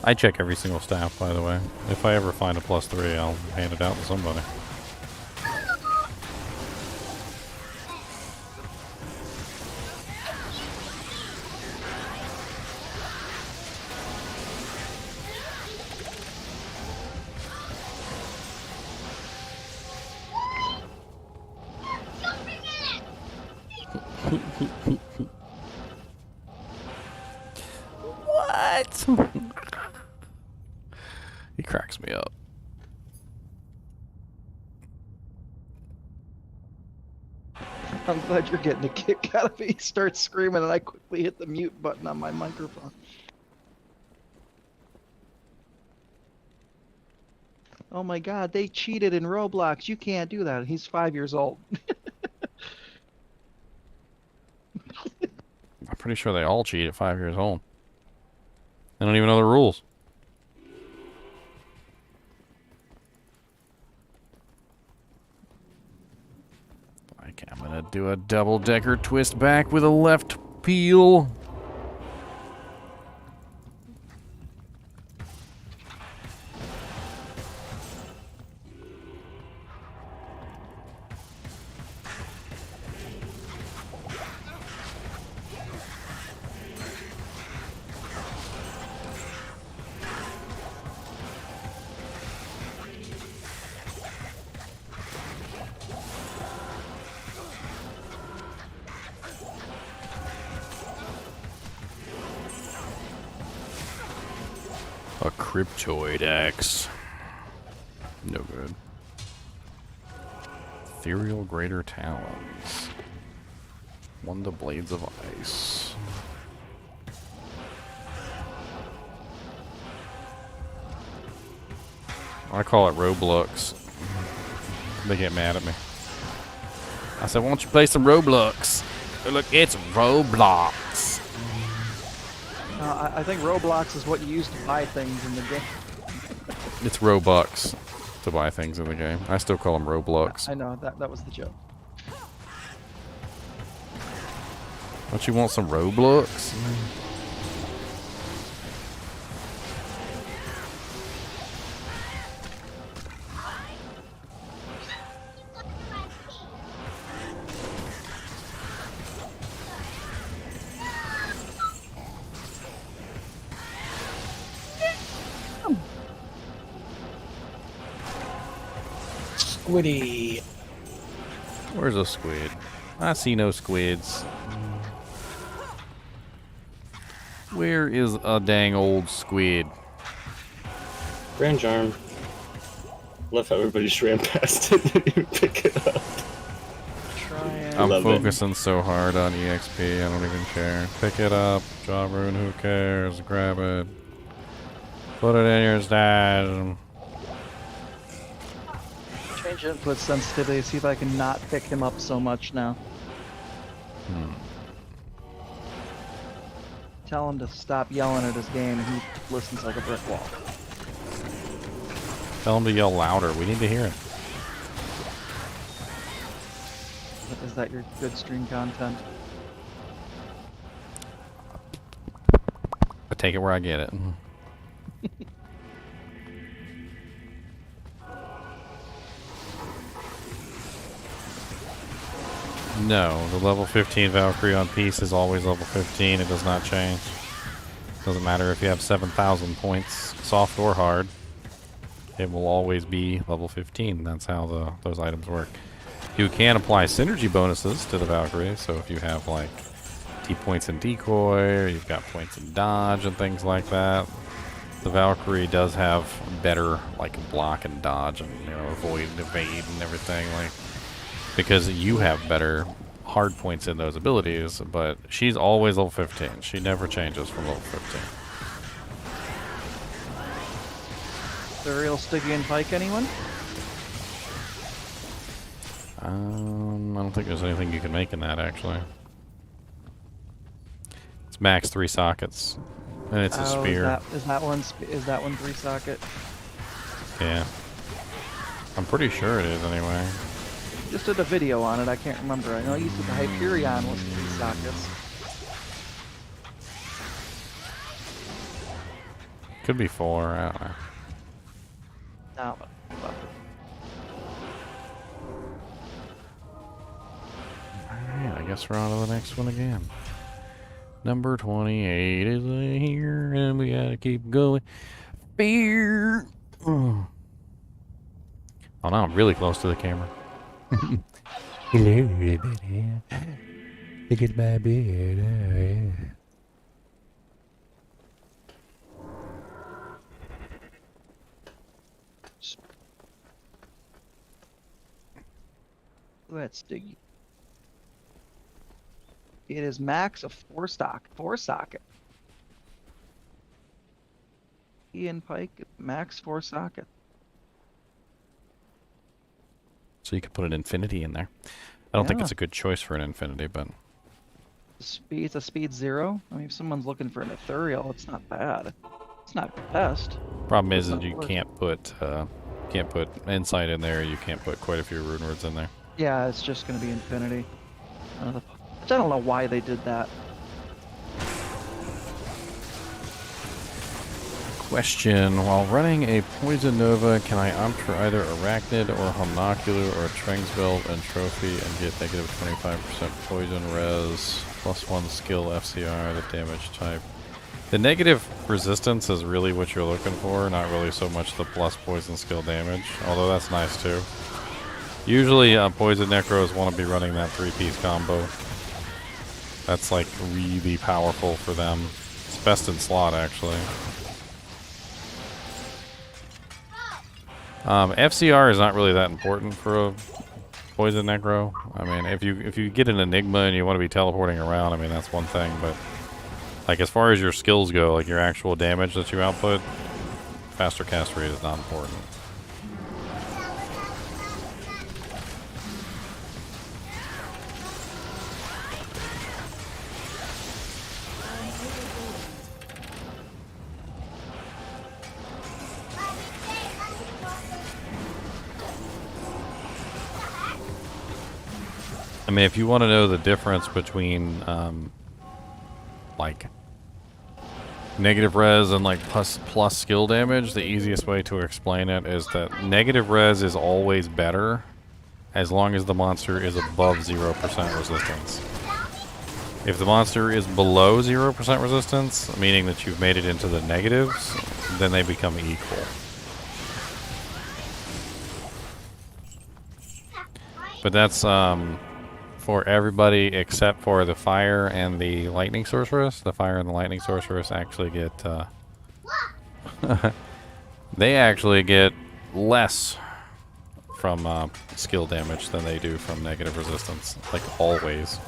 I check every single staff, by the way. If I ever find a +3, I'll hand it out to somebody. What? He cracks me up. I'm glad you're getting a kick out of me. He starts screaming and I quickly hit the mute button on my microphone. Oh my god, they cheated in Roblox. You can't do that. He's 5 years old. I'm pretty sure they all cheat at 5 years old. They don't even know the rules. Okay, I'm gonna do a double-decker twist back with a left peel. A cryptoid axe. No good. Ethereal greater talons. One to blades of ice. I call it Roblox. They get mad at me. I said, why don't you play some Roblox? Look, it's Roblox. I think Roblox is what you use to buy things in the game. It's Robux to buy things in the game. I still call them Roblox. I know, that was the joke. Don't you want some Roblox? Squiddy. Where's a squid? I see no squids. Where is a dang old squid? Branch arm. Love how everybody just ran past it and didn't even pick it up. I'm Love focusing so hard on EXP, I don't even care. Pick it up, draw Rune, who cares? Grab it. Put it in your stash. Change input sensitivity, see if I can not pick him up so much now. Tell him to stop yelling at his game and he listens like a brick wall. Tell him to yell louder, we need to hear it. Is that your good stream content? I take it where I get it. No, the level 15 Valkyrie on Peace is always level 15. It does not change. Doesn't matter if you have 7,000 points, soft or hard. It will always be level 15. That's how those items work. You can apply synergy bonuses to the Valkyrie, so if you have like T points in decoy, or you've got points in dodge and things like that, the Valkyrie does have better like block and dodge and avoid and evade and everything, like because you have better hard points in those abilities, but she's always level 15. She never changes from level 15. The real Stygian Pike, anyone? I don't think there's anything you can make in that, actually. It's max 3 sockets, and it's a spear. Is that one 3 socket? Yeah. I'm pretty sure it is, anyway. Just did a video on it, I can't remember. I know you said the Hyperion was 3 sockets. Could be 4. I don't know. No, but Alright, I guess we're on to the next one again. Number 28 is here, and we gotta keep going. Beer! Oh, now I'm really close to the camera. Hello, everybody. Look at my beard. let's dig. It is max of 4 socket. Ian Pike, max 4 socket. So you could put an infinity in there. I don't think Yeah. it's a good choice for an infinity, but It's a speed 0. I mean, if someone's looking for an ethereal, it's not bad. It's not the best. problem is It's that not you worth can't put insight in there. You can't put quite a few rune words in there. Yeah, it's just going to be infinity. Which I don't know why they did that. Question: while running a Poison Nova, can I opt for either Arachnid or Homunculus or a Treng's Belt and Trophy and get negative 25% Poison Res, +1 skill FCR, the damage type? The negative resistance is really what you're looking for, not really so much the plus poison skill damage, although that's nice too. Usually Poison Necros want to be running that 3-piece combo. That's like really powerful for them. It's best in slot actually. FCR is not really that important for a Poison Necro. I mean, if you get an Enigma and you want to be teleporting around, I mean that's one thing, but like as far as your skills go, like your actual damage that you output, faster cast rate is not important. I mean, if you want to know the difference between, like, negative res and, like, plus skill damage, the easiest way to explain it is that negative res is always better as long as the monster is above 0% resistance. If the monster is below 0% resistance, meaning that you've made it into the negatives, then they become equal. But that's, for everybody except for the fire and the lightning sorceress. The fire and the lightning sorceress actually get they actually get less from skill damage than they do from negative resistance, like always.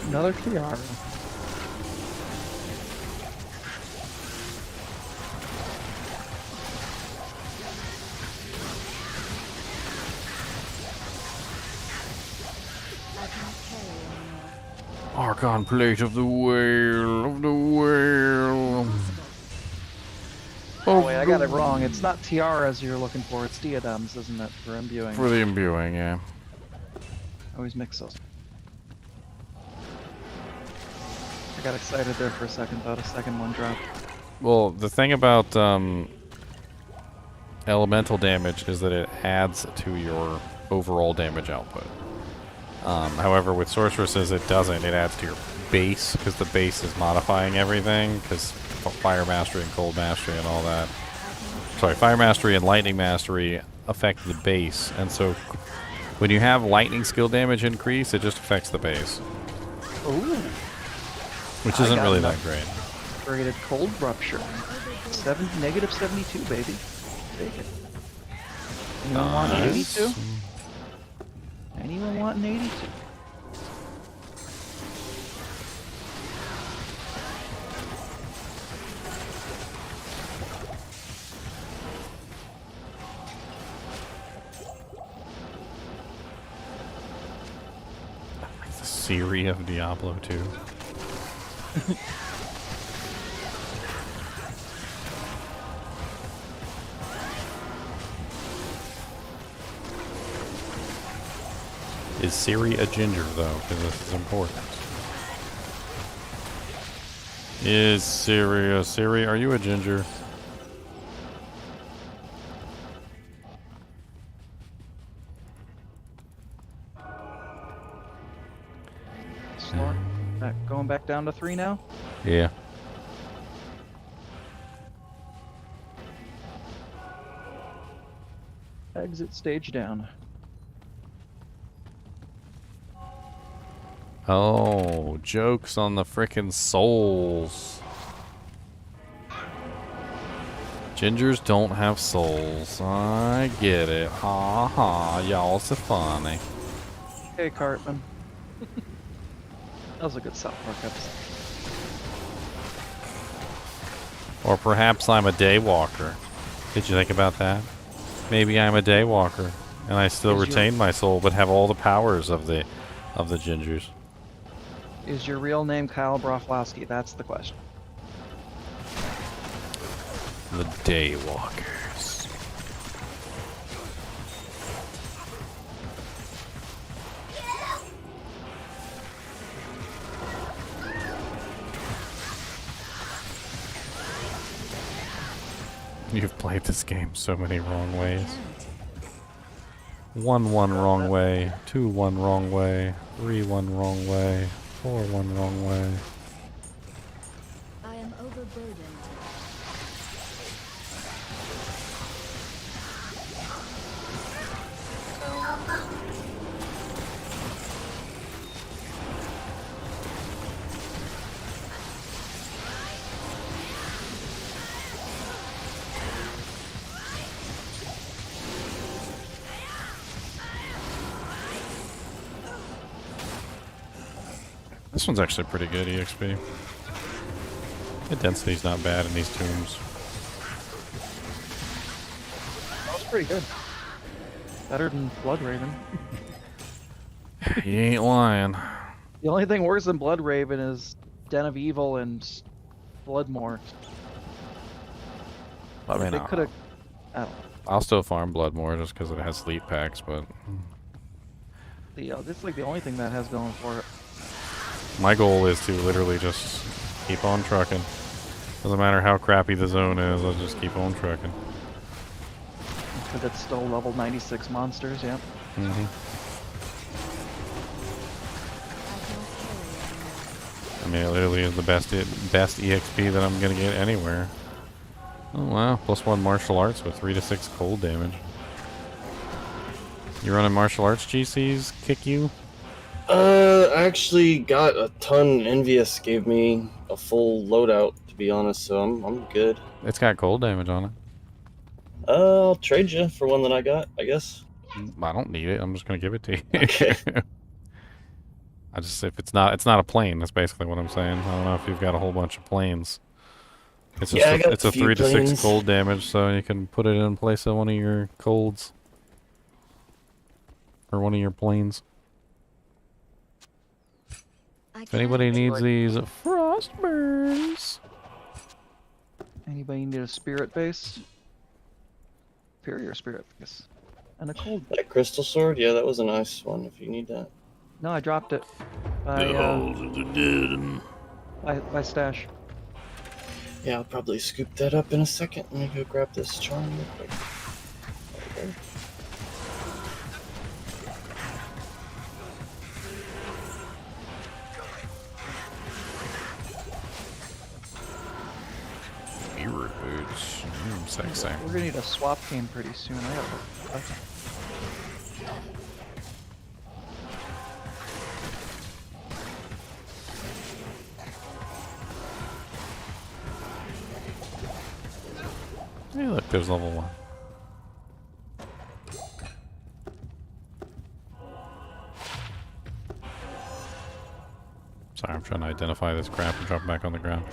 Another Kiara. Archon plate of the whale, Oh wait, I got it wrong. It's not tiaras you're looking for, it's diadems, isn't it, for imbuing? For the imbuing, yeah. I always mix those. I got excited there for a second, thought a second one dropped. Well, the thing about elemental damage is that it adds to your overall damage output. However, with sorceresses, it doesn't. It adds to your base, because the base is modifying everything, because Fire Mastery and Cold Mastery and all that. Sorry, Fire Mastery and Lightning Mastery affect the base, and so when you have lightning skill damage increase, it just affects the base. Ooh. Which I isn't got really enough. that great. Created Cold Rupture. Negative 72, baby. Take it. Anyone want an 82? Anyone want an 82? Like the Siri of Diablo 2. Is Siri a ginger, though? Because this is important. Is Siri a Siri? Are you a ginger? Slot. Going back down to 3 now? Yeah. Exit stage down. Oh, jokes on the frickin' souls. Gingers don't have souls. I get it. Ha ha, y'all so funny. Hey, Cartman. That was a good South Park episode. Or perhaps I'm a daywalker. Did you think about that? Maybe I'm a daywalker, and I still retain my soul, but have all the powers of the gingers. Is your real name Kyle Broflowski? That's the question. The daywalkers. You've played this game so many wrong ways. 1 wrong way, 2 wrong way, 3 wrong way, 4 wrong way. I am overburdened. This one's actually pretty good EXP. The density's not bad in these tombs. That was pretty good. Better than Blood Raven. You ain't lying. The only thing worse than Blood Raven is Den of Evil and Bloodmore. I mean, They could have. I don't know. I'll still farm Bloodmore just because it has sleep packs, but This is like the only thing that has going for it. my goal is to literally just keep on trucking. Doesn't matter how crappy the zone is, I'll just keep on trucking. Because it's still level 96 monsters, yeah. Mm-hmm. I mean, it literally is the best EXP that I'm gonna get anywhere. Oh wow, +1 martial arts with 3 to 6 cold damage. You running martial arts GCs kick you? I actually got a ton. Envious gave me a full loadout, to be honest, so I'm good. It's got cold damage on it. I'll trade you for one that I got, I guess. I don't need it. I'm just gonna give it to you. Okay. If it's not a plane. That's basically what I'm saying. I don't know if you've got a whole bunch of planes. It's just Yeah, I got it's a a few 3 to 6 planes. cold damage, so you can put it in place of one of your colds or one of your planes. If anybody needs these frost burns. Anybody need a spirit base? Superior spirit base. And a cold. That crystal sword, yeah, that was a nice one if you need that. No, I dropped it. The halls of the dead. By stash. Yeah, I'll probably scoop that up in a second. Let me go grab this charm real quick. Okay. Mirror boots. Sexy. We're gonna need a swap game pretty soon. I got Hey, look, there's level 1. Sorry, I'm trying to identify this crap and drop it back on the ground.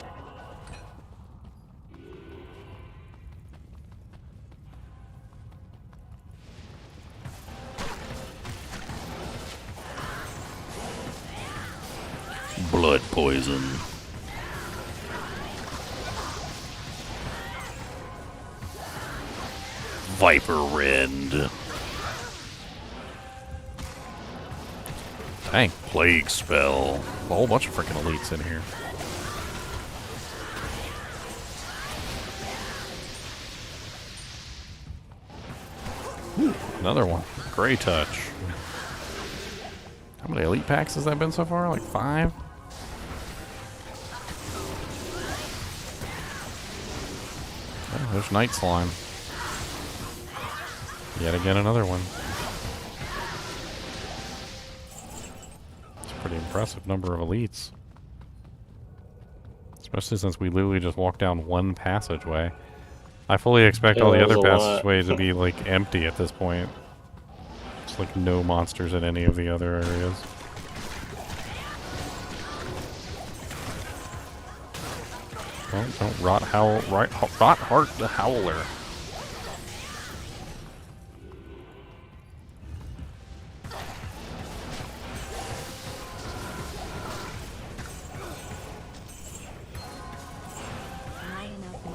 Blood poison. Viper Rend. Dang, plague spell. A whole bunch of freaking elites in here. Ooh, another one. Gray touch. How many elite packs has that been so far? Like 5? Oh, there's Night Slime. Yet again, another one. It's a pretty impressive number of elites. Especially since we literally just walked down one passageway. I fully expect Yeah, all the that other was a lot. passageways to be, like, empty at this point. It's like no monsters in any of the other areas. Well, don't rot heart the howler. High enough now.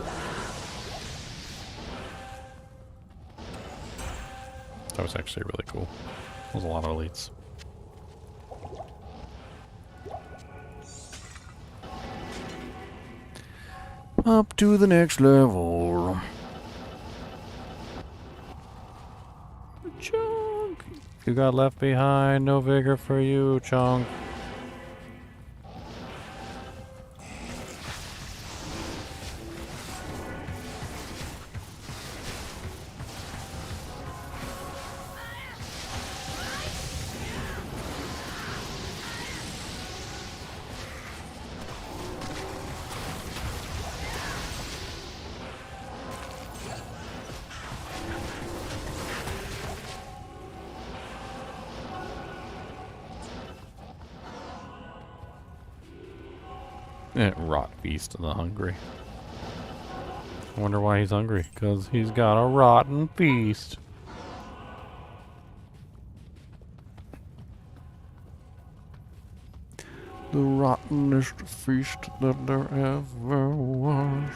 That was actually really cool. There's a lot of elites. Up to the next level. Chunk. You got left behind, no vigor for you, Chunk. Rot feast of the hungry. I wonder why he's hungry. Because he's got a rotten feast. The rottenest feast that there ever was.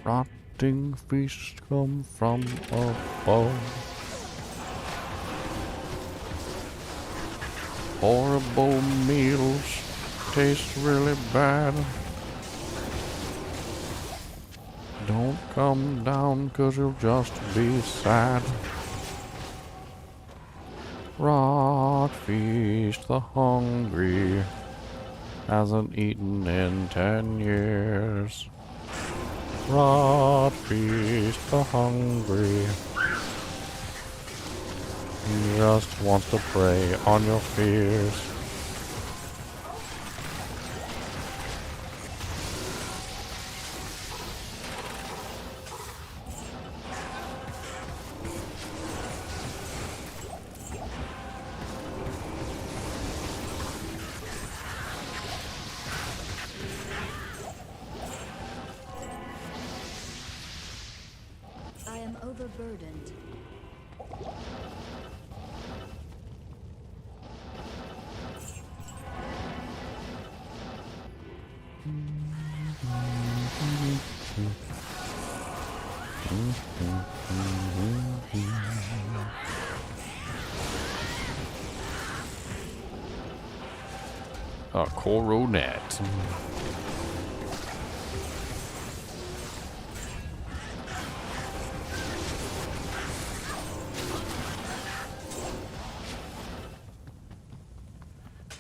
Rotting feasts come from above. Horrible meals taste really bad. Don't come down, 'cause you'll just be sad. Rot feast the hungry hasn't eaten in 10 years. Rot feast the hungry just wants to prey on your fears. I am overburdened. A coronet.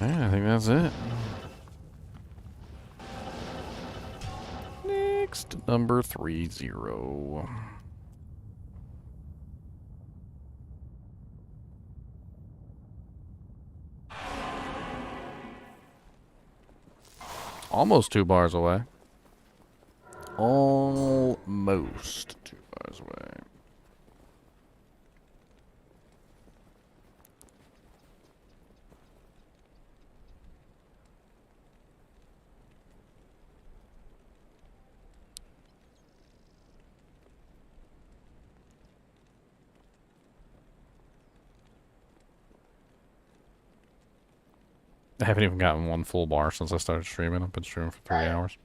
Yeah, I think that's it. Next, number 30. Almost 2 bars away. Almost 2 bars away. I haven't even gotten 1 full bar since I started streaming. I've been streaming for 3 hours.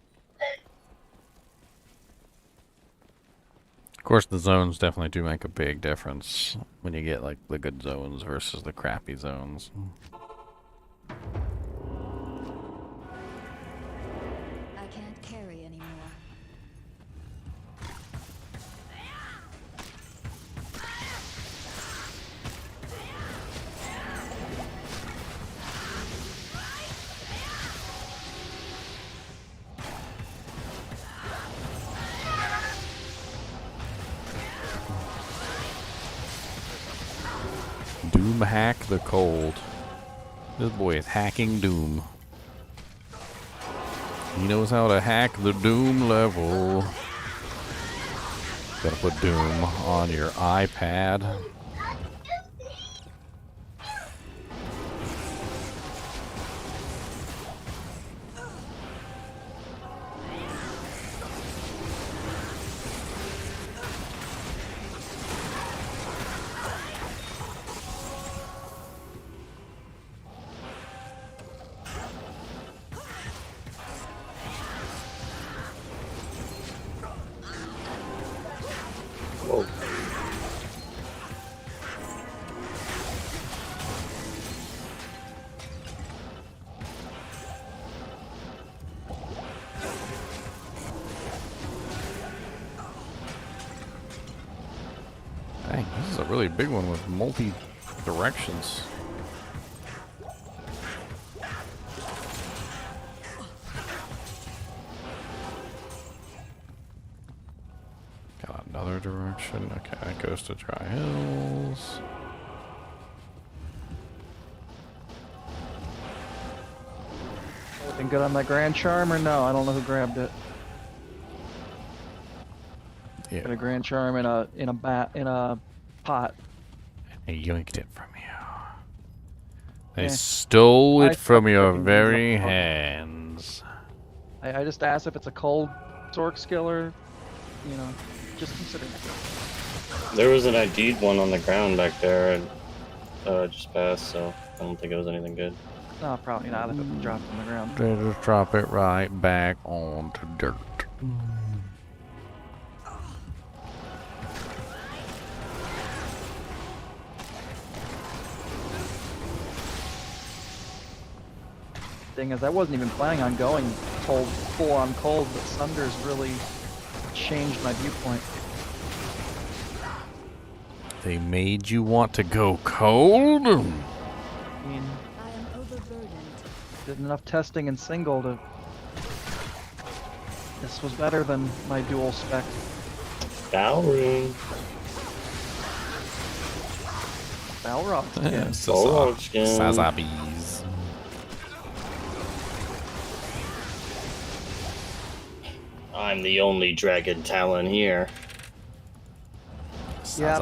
Of course, the zones definitely do make a big difference when you get like the good zones versus the crappy zones. Doom hack the cold. This boy is hacking Doom. He knows how to hack the Doom level. Gotta put Doom on your iPad. Whoa. Dang, this is a really big one with multi directions. Got another direction. Okay, it goes to Dry Hills. Looking good on that Grand Charm or no? I don't know who grabbed it. Yeah, Got a Grand Charm in a pot. they yoinked it from you. They Eh. stole it I from stopped your picking these very up. hands. I just asked if it's a cold Zork skill or, you know, just consider it. There was an ID'd one on the ground back there, and just passed, so I don't think it was anything good. No, probably not if it dropped on the ground. They just drop it right back onto dirt. Thing is, I wasn't even planning on going full on cold, but Sunder's really changed my viewpoint. They made you want to go cold? I mean, I am overburdened. did enough testing in single to. This was better than my dual spec. Rune. Balrog skin. Balrog skin. Sazabis. I'm the only dragon talon here. Yeah,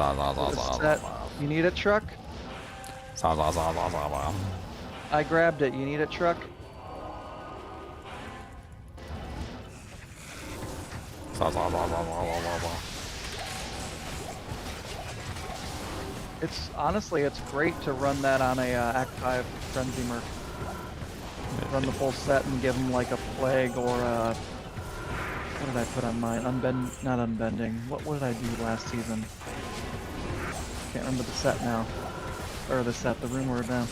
set. You need a truck? I grabbed it. You need a truck? It's honestly, it's great to run that on a Act 5 Frenzy Merc. Run the full set and give them like a plague or a. What did I put on mine? Not unbending. What did I do last season? Can't remember the set now. Or the set, the rune word now.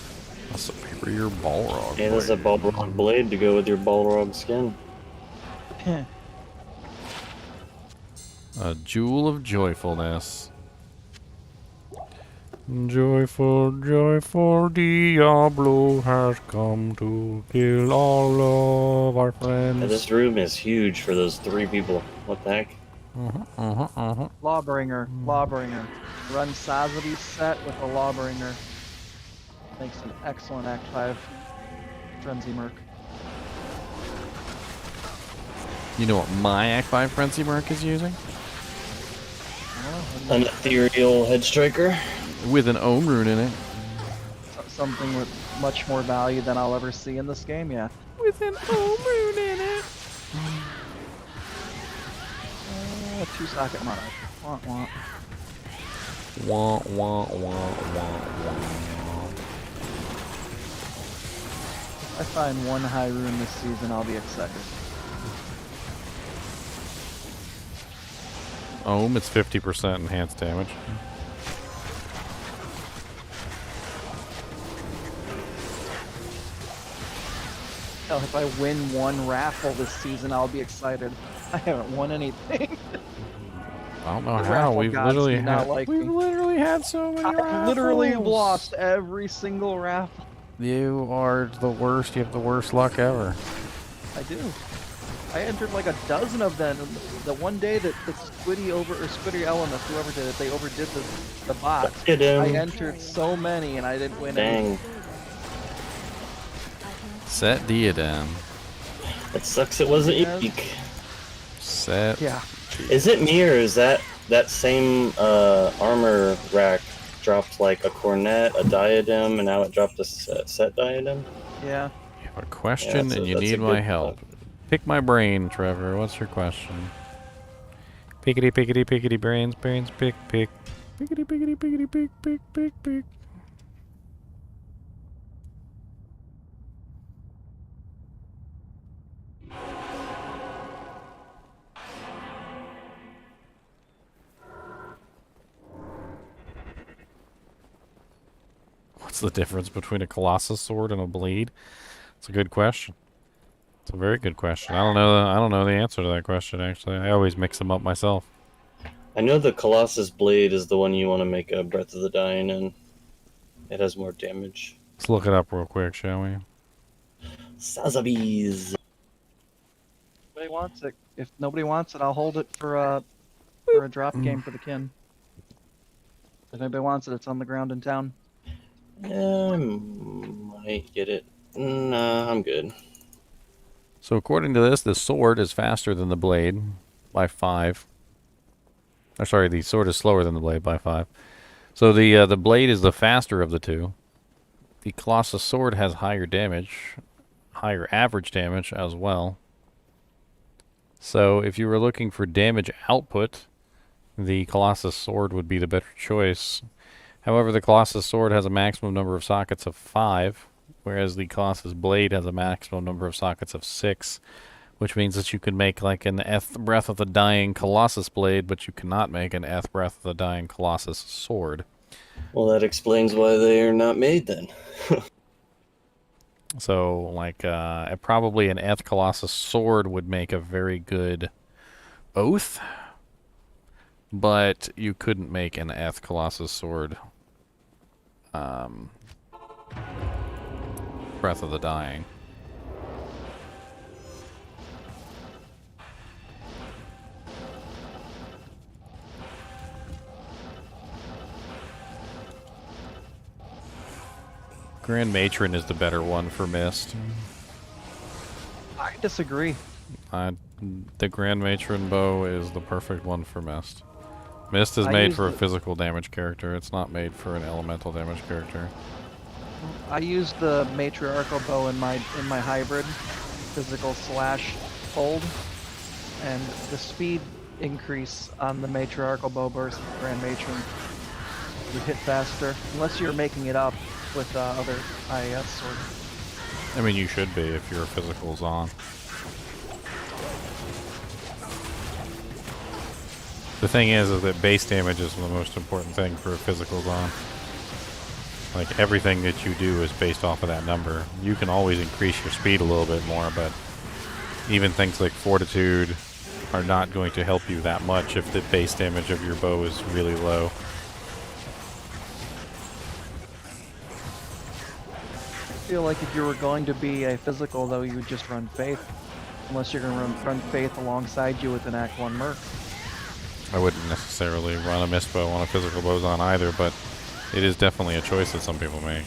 A superior Balrog. And there's a Balrog blade to go with your Balrog skin. A jewel of joyfulness. Joyful, joyful Diablo has come to kill all of our friends. And this room is huge for those 3 people. What the heck? Lawbringer. Run Sazabi's set with a Lawbringer. Makes an excellent Act 5 Frenzy Merc. You know what my Act 5 Frenzy Merc is using? An ethereal head striker. With an Ohm rune in it. Something with much more value than I'll ever see in this game, yeah. With an Ohm rune in it. 2-socket monarch. Wah, wah. Wah, wah, wah, wah, wah. If I find one high rune this season, I'll be excited. Ohm, it's 50% enhanced damage. Hell, if I win one raffle this season, I'll be excited. I haven't won anything. I don't know The how. raffle We've gods literally do not had like we've me. literally had so many I've raffles. literally lost every single raffle. You are the worst. You have the worst luck ever. I do. I entered like a dozen of them. And the one day that the Squiddy Elements, whoever did it, they overdid the bot. Get him. I entered so many and I didn't win any. Dang. Set diadem. It sucks it wasn't Yes. unique. Set. Yeah. Is it me, or is that same armor rack dropped like a cornet, a diadem, and now it dropped a set diadem? Yeah. You have a question Yeah, and you that's a need my good help. thought. Pick my brain, Trevor. What's your question? Pickety, pickety, pickety, brains, brains, pick, pick. Pickety, pickety, pickety, pick, pick, pick, pick. What's the difference between a Colossus sword and a blade? It's a good question. It's a very good question. I don't know the answer to that question, actually. I always mix them up myself. I know the Colossus blade is the one you want to make a Breath of the Dying in. It has more damage. Let's look it up real quick, shall we? Sazabees. Nobody wants it. If nobody wants it, I'll hold it for a drop game for the kin. If anybody wants it, it's on the ground in town. Might get it. Nah, I'm good. So according to this, the sword is faster than the blade by 5. Or sorry, the sword is slower than the blade by 5. So the blade is the faster of the two. The Colossus sword has higher damage, higher average damage as well. So if you were looking for damage output, the Colossus sword would be the better choice. However, the Colossus sword has a maximum number of sockets of 5, whereas the Colossus blade has a maximum number of sockets of 6, which means that you can make like an Breath of the Dying Colossus blade, but you cannot make an Breath of the Dying Colossus sword. Well, that explains why they are not made then. So, like, probably an Colossus sword would make a very good oath, but you couldn't make an Colossus sword. Breath of the Dying. Grand Matron is the better one for Mist. I disagree. The Grand Matron bow is the perfect one for Mist. Mist is I made used for a it- physical damage character. It's not made for an elemental damage character. I used the matriarchal bow in my hybrid, physical / hold, and the speed increase on the matriarchal bow versus Grand Matron. You hit faster, unless you're making it up with other IAS swords. I mean, you should be if your physical's on. The thing is that base damage is the most important thing for a physical's on. Like, everything that you do is based off of that number. You can always increase your speed a little bit more, but even things like fortitude are not going to help you that much if the base damage of your bow is really low. I feel like if you were going to be a physical, though, you would just run Faith. Unless you're going to run Faith alongside you with an Act 1 Merc. I wouldn't necessarily run a mist bow on a physical boson either, but it is definitely a choice that some people make.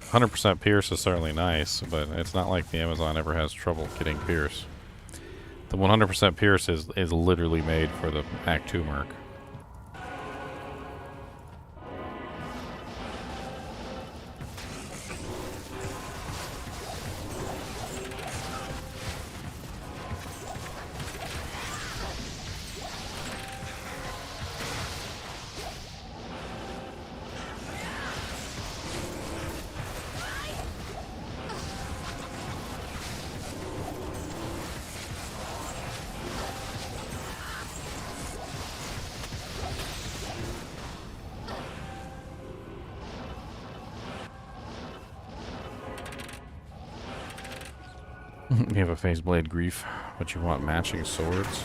100% Pierce is certainly nice, but it's not like the Amazon ever has trouble getting Pierce. The 100% Pierce is literally made for the Act 2 Merc. You have a phase blade grief, but you want matching swords?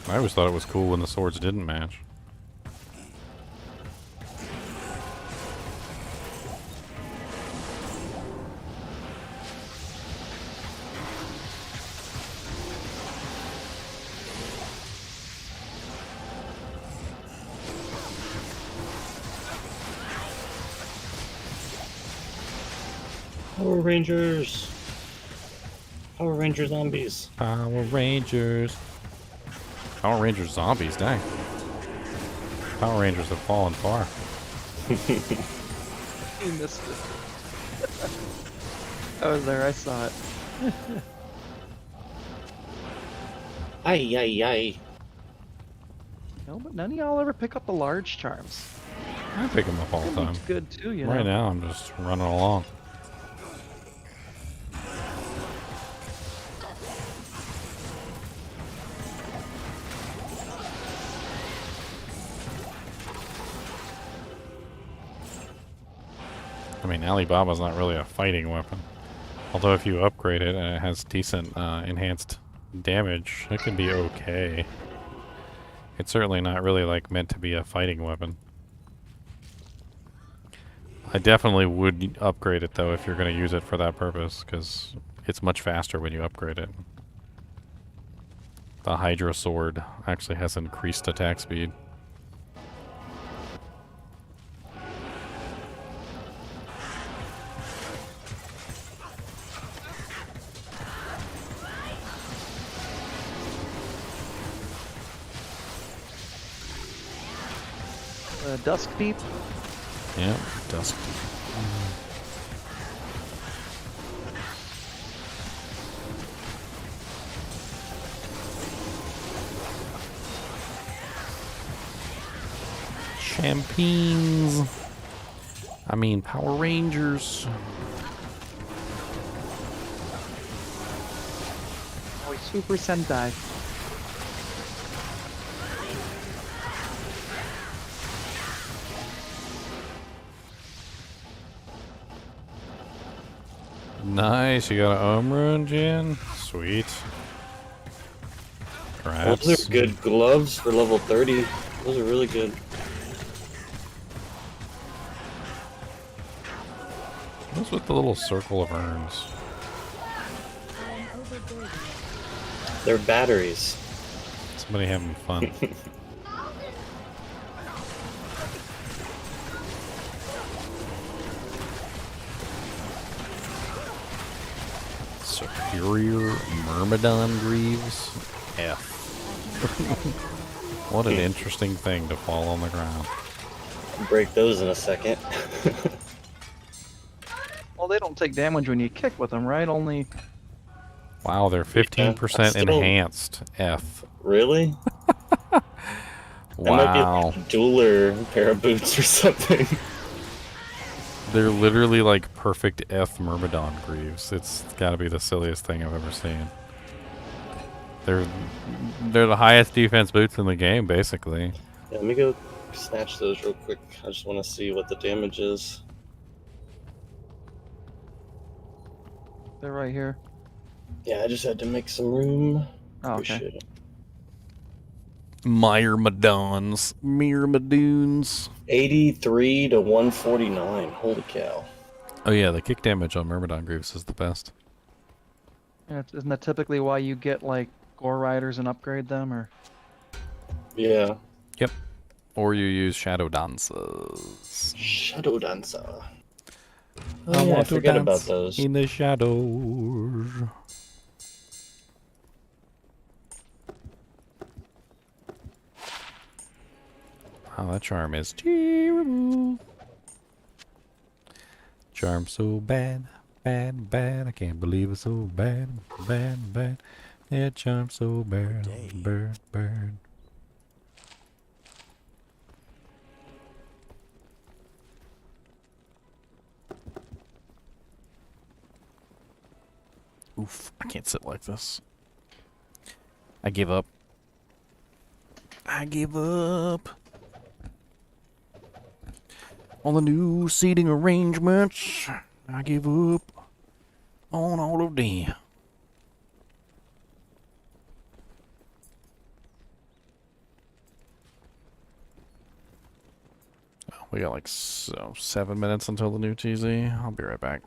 I always thought it was cool when the swords didn't match. Power Rangers. Power Ranger zombies. Power Rangers. Power Rangers zombies, dang. Power Rangers have fallen far. You missed it. I was there, I saw it. Ay, ay, ay. No, but none of y'all ever pick up the large charms. I pick them up all the time. It's good too, you know. Right now, I'm just running along. I mean, Alibaba's not really a fighting weapon. Although if you upgrade it and it has decent enhanced damage, it can be okay. It's certainly not really like meant to be a fighting weapon. I definitely would upgrade it though if you're going to use it for that purpose, because it's much faster when you upgrade it. The Hydra Sword actually has increased attack speed. Dusk Deep. Yeah, Dusk. Champagnes. I mean, Power Rangers. Oh, Super Sentai. Nice, you got an Omrune, Jin? Sweet. Perhaps. Those are good gloves for level 30. Those are really good. What's with the little circle of urns? I am overburdened. They're batteries. Somebody having fun. Superior Myrmidon Greaves? F. What an interesting thing to fall on the ground. Break those in a second. Well, they don't take damage when you kick with them, right? Only. Wow, they're 15% still- enhanced. F. Really? That might be Wow. like a dueler pair of boots or something. They're literally like perfect F Myrmidon Greaves. It's gotta be the silliest thing I've ever seen. They're the highest defense boots in the game, basically. Yeah, let me go snatch those real quick. I just want to see what the damage is. They're right here. Yeah, I just had to make some room. Oh, okay. Appreciate it. Myrmidons. Myrmidoons. 83 to 149. Holy cow. Oh yeah, the kick damage on Myrmidon Greaves is the best. Yeah, isn't that typically why you get like Gore Riders and upgrade them, or? Yeah. Yep. Or you use Shadow Dances. Shadow Dancer. I Oh, yeah, I want to forget about dance those. in the shadows. Wow, that charm is terrible. Charm so bad, bad, bad. I can't believe it's so bad, bad, bad. Yeah, charm so bad, bad, bad. Oof, I can't sit like this. I give up. I give up. On the new seating arrangements, I give up on all of them. Oh, we got like 7 minutes until the new TZ. I'll be right back.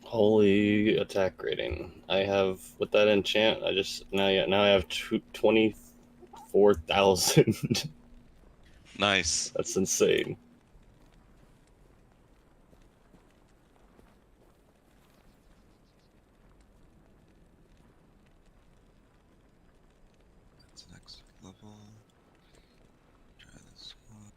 Holy attack rating! I have with that enchant. I just now I have 24,000. Nice. That's insane. That's next level. Try this one.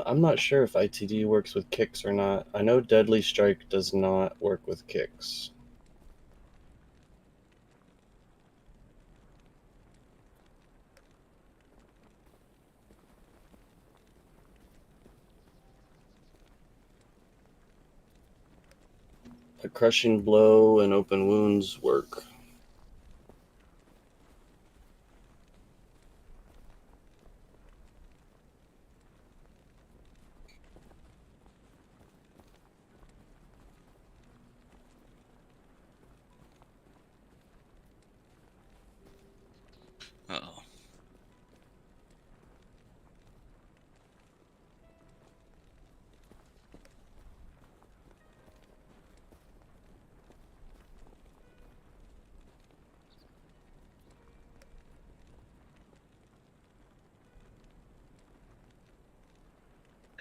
I'm not sure if ITD works with kicks or not. I know Deadly Strike does not work with kicks. A crushing blow and open wounds work. Uh-oh.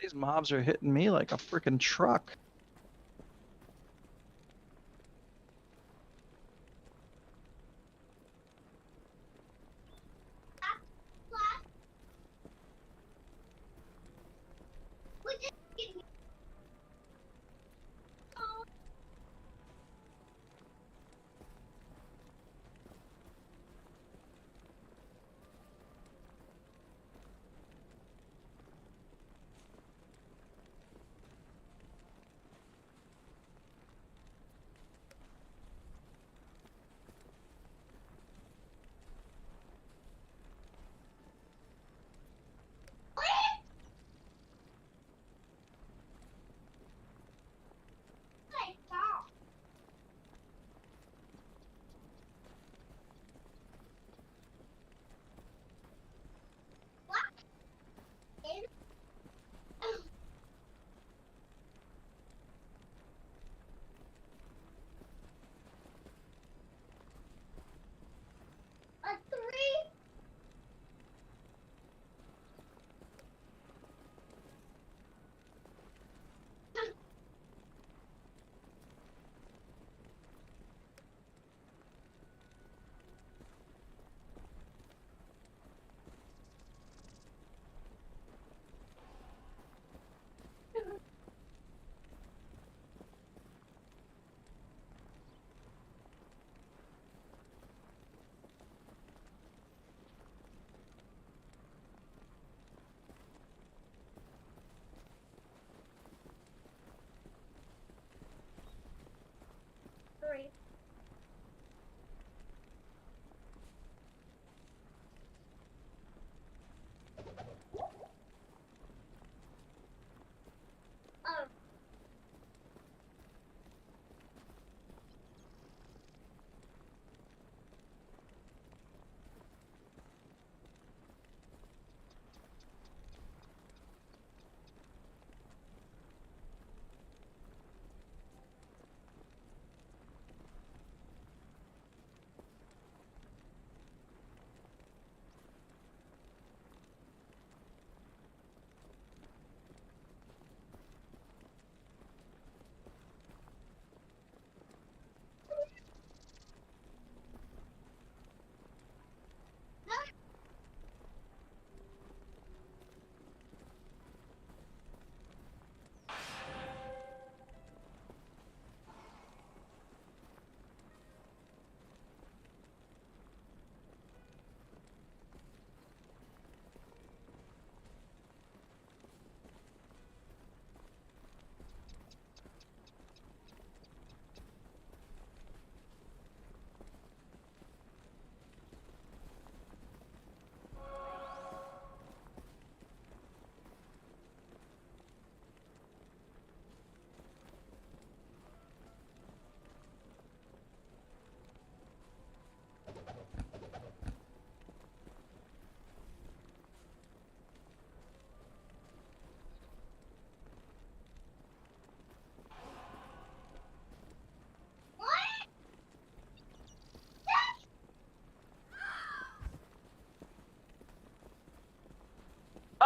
These mobs are hitting me like a freaking truck.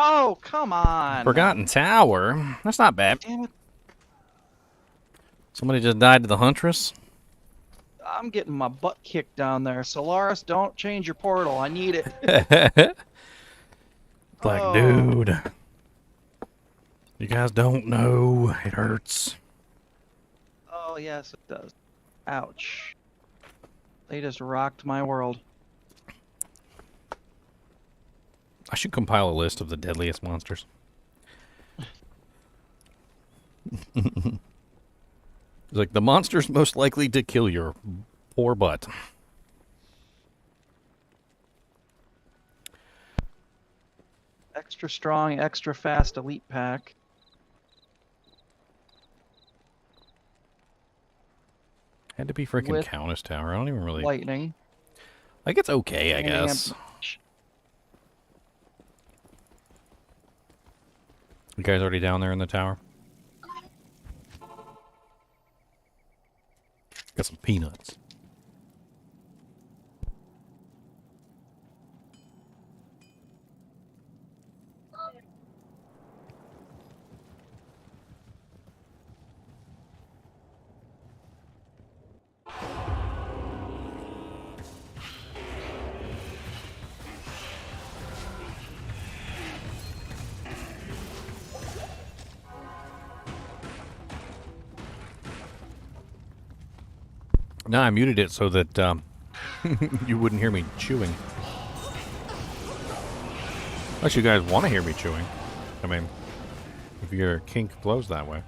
Oh, come on. Forgotten Tower? That's not bad. Damn it. Somebody just died to the Huntress? I'm getting my butt kicked down there. Solaris, don't change your portal. I need it. Like, Oh. dude. You guys don't know. It hurts. Oh, yes, it does. Ouch. They just rocked my world. I should compile a list of the deadliest monsters. It's like the monsters most likely to kill your poor butt. Extra strong, extra fast elite pack. Had to be freaking With Countess Tower. I don't even really... Lightning. Like, it's okay, I Standing guess. up- You guys already down there in the tower? Got some peanuts. No, I muted it so that you wouldn't hear me chewing. Unless you guys want to hear me chewing. I mean, if your kink flows that way.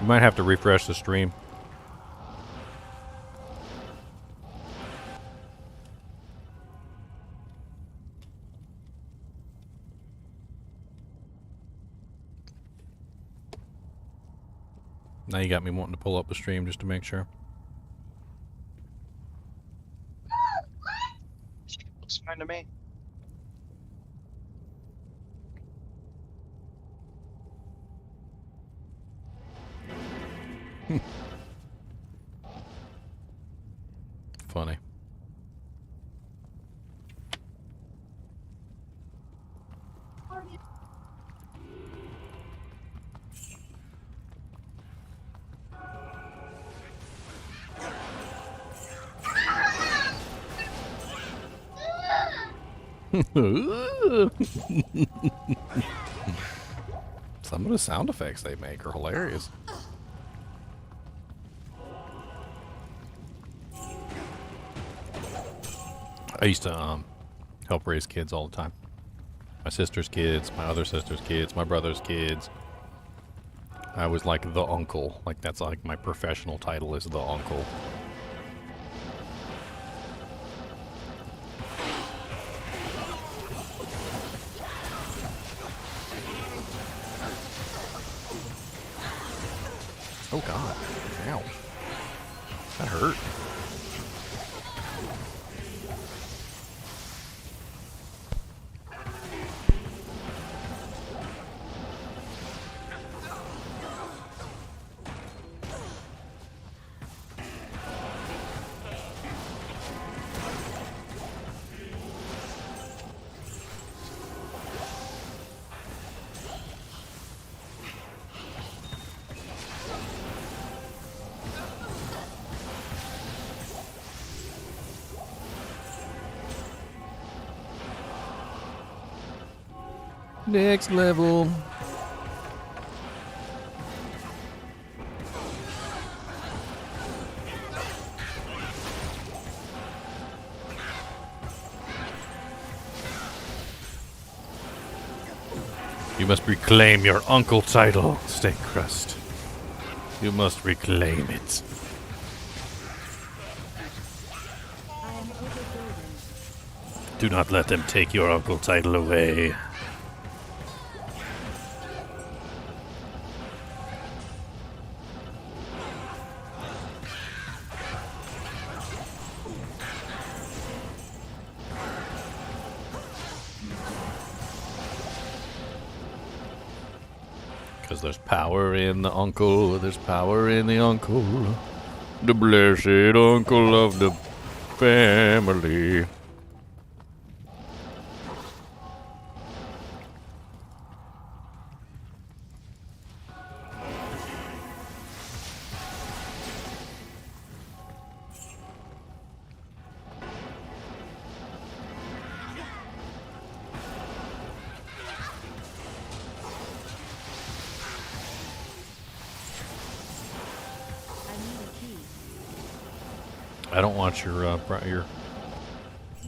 You might have to refresh the stream. Now you got me wanting to pull up the stream just to make sure. Looks fine to me. Funny. Some of the sound effects they make are hilarious. I used to help raise kids all the time. My sister's kids, my other sister's kids, my brother's kids. I was like the uncle. Like that's like my professional title is the uncle. Oh God. Ow. That hurt. Next level. You must reclaim your uncle title, Steak Crust. You must reclaim it. I am overburdened. Do not let them take your uncle title away. Because there's power in the uncle, there's power in the uncle. The blessed uncle of the family. I need a key. I don't want your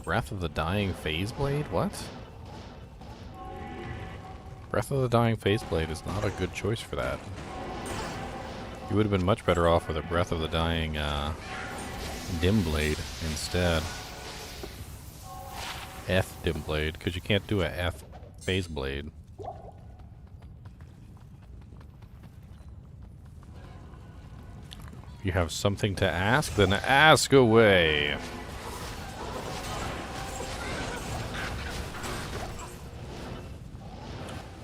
Breath of the Dying Phase Blade? What? Breath of the Dying Phase Blade is not a good choice for that. You would have been much better off with a Breath of the Dying Dim Blade instead. F Dim Blade, because you can't do a F Phase Blade. If you have something to ask, then ask away.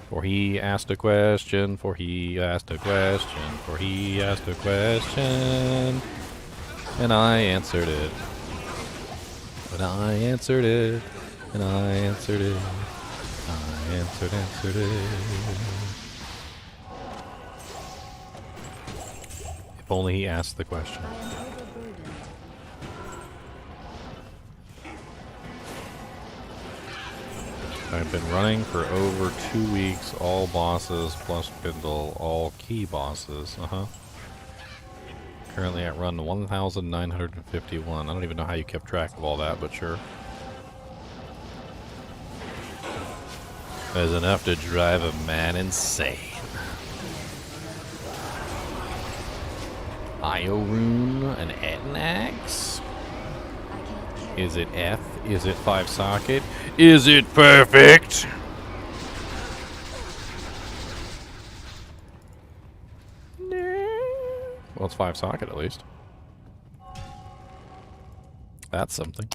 For he asked a question, for he asked a question, for he asked a question, and I answered it. And I answered it, and I answered it, I answered it. If only he asked the question. I am overburdened. I've been running for over 2 weeks, all bosses plus Spindle, all key bosses, Currently at run 1,951. I don't even know how you kept track of all that, but sure. There's enough to drive a man insane. Rune and Etnax? I can't carry. Is it F? Is it 5 socket? Is it perfect? Well, it's 5 socket at least. That's something.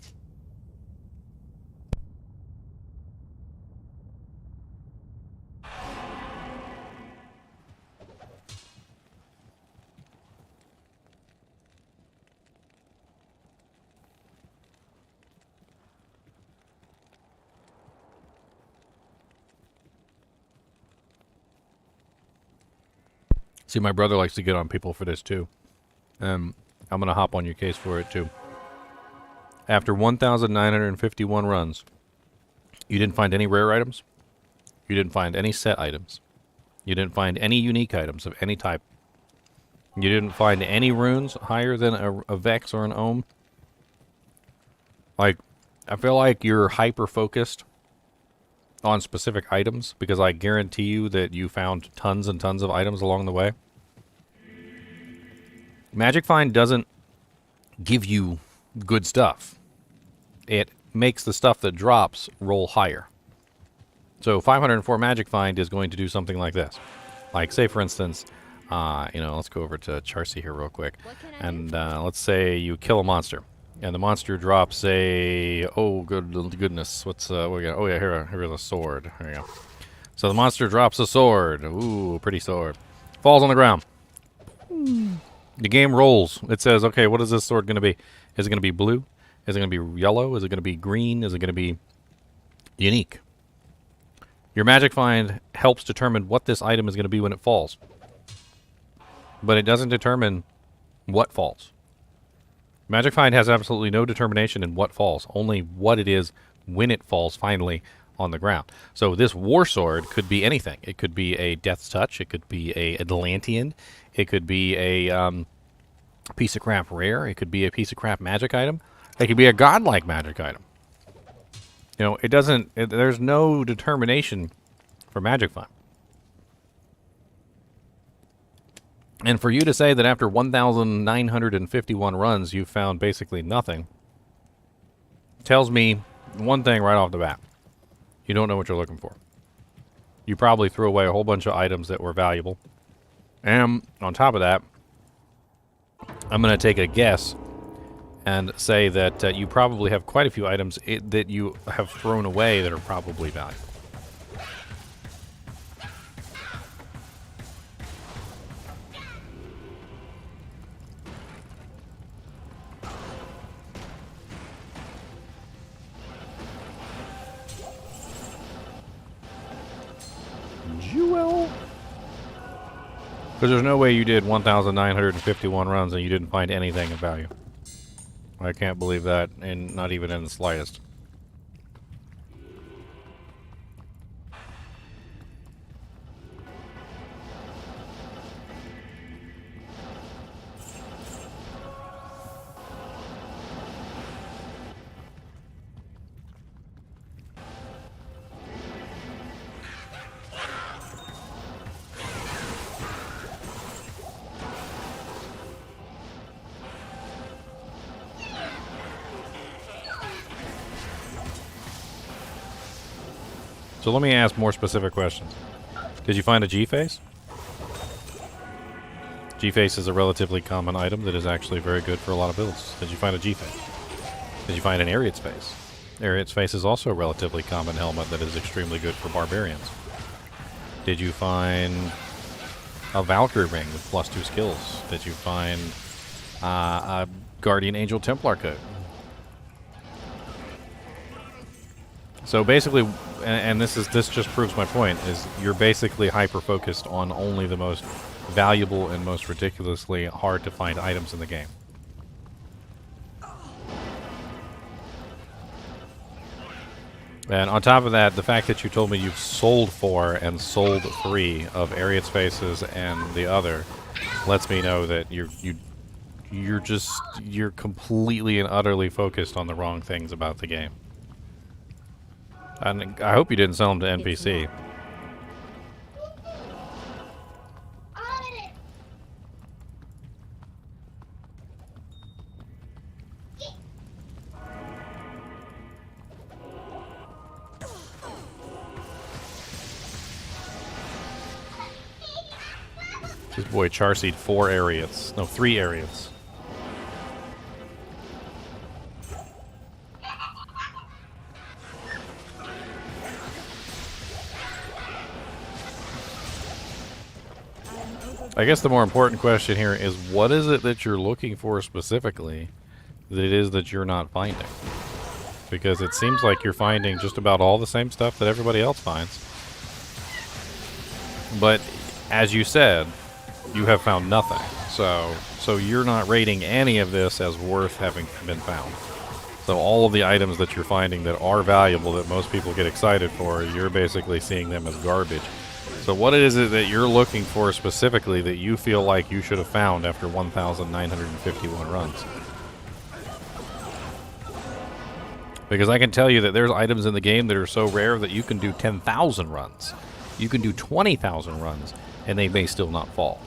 See, my brother likes to get on people for this too. I'm going to hop on your case for it too. After 1,951 runs, you didn't find any rare items. You didn't find any set items. You didn't find any unique items of any type. You didn't find any runes higher than a Vex or an Ohm. Like, I feel like you're hyper-focused on specific items, because I guarantee you that you found tons and tons of items along the way. Magic Find doesn't give you good stuff. It makes the stuff that drops roll higher. So 504 Magic Find is going to do something like this. Like, say for instance, let's go over to Charcy here real quick. And let's say you kill a monster. And the monster drops a, goodness, what's, what we got? Oh yeah, here's a sword. There you go. So the monster drops a sword. Ooh, pretty sword. Falls on the ground. The game rolls. It says, okay, what is this sword going to be? Is it going to be blue? Is it going to be yellow? Is it going to be green? Is it going to be unique? Your Magic Find helps determine what this item is going to be when it falls. But it doesn't determine what falls. Magic Find has absolutely no determination in what falls, only what it is when it falls finally on the ground. So this War Sword could be anything. It could be a Death's Touch. It could be a Atlantean. It could be a piece of crap rare. It could be a piece of crap magic item. It could be a godlike magic item. You know, it doesn't... there's no determination for Magic Find. And for you to say that after 1,951 runs you found basically nothing tells me one thing right off the bat. You don't know what you're looking for. You probably threw away a whole bunch of items that were valuable. And on top of that, I'm going to take a guess and say that you probably have quite a few items that you have thrown away that are probably valuable. Because there's no way you did 1,951 runs and you didn't find anything of value. I can't believe that, and not even in the slightest. So let me ask more specific questions. Did you find a G-Face? G-Face is a relatively common item that is actually very good for a lot of builds. Did you find a G-Face? Did you find an Ariat's Face? Ariat's Face is also a relatively common helmet that is extremely good for barbarians. Did you find a Valkyrie ring with +2 skills? Did you find a Guardian Angel Templar coat? So basically, and this just proves my point, is you're basically hyper-focused on only the most valuable and most ridiculously hard to find items in the game. And on top of that, the fact that you told me you've sold 4 and sold 3 of Ariat's Faces and the other lets me know that you're completely and utterly focused on the wrong things about the game. And I hope you didn't sell them to NPC. This boy Charseed 4 Ariats. No, 3 Ariats. I guess the more important question here is, what is it that you're looking for specifically that it is that you're not finding? Because it seems like you're finding just about all the same stuff that everybody else finds. But as you said, you have found nothing. So you're not rating any of this as worth having been found. So all of the items that you're finding that are valuable, that most people get excited for, you're basically seeing them as garbage. So what is it that you're looking for specifically that you feel like you should have found after 1,951 runs? Because I can tell you that there's items in the game that are so rare that you can do 10,000 runs. You can do 20,000 runs, and they may still not fall.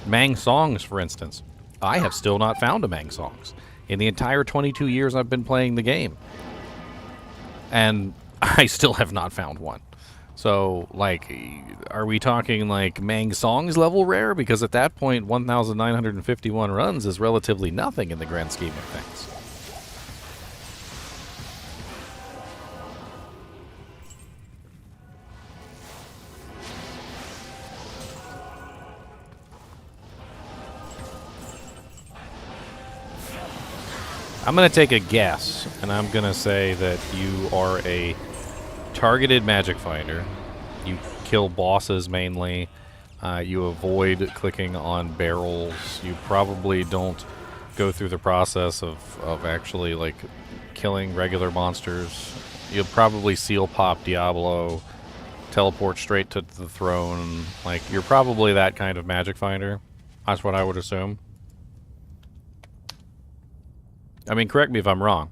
Mang Songs, for instance. I have still not found a Mang Songs in the entire 22 years I've been playing the game. And I still have not found one. So, like, are we talking, like, Mang Songs level rare? Because at that point, 1,951 runs is relatively nothing in the grand scheme of things. I'm going to take a guess, and I'm going to say that you are a targeted magic finder. You kill bosses mainly. You avoid clicking on barrels. You probably don't go through the process of actually, like, killing regular monsters. You'll probably seal pop Diablo, teleport straight to the throne. Like, you're probably that kind of magic finder. That's what I would assume. I mean, correct me if I'm wrong,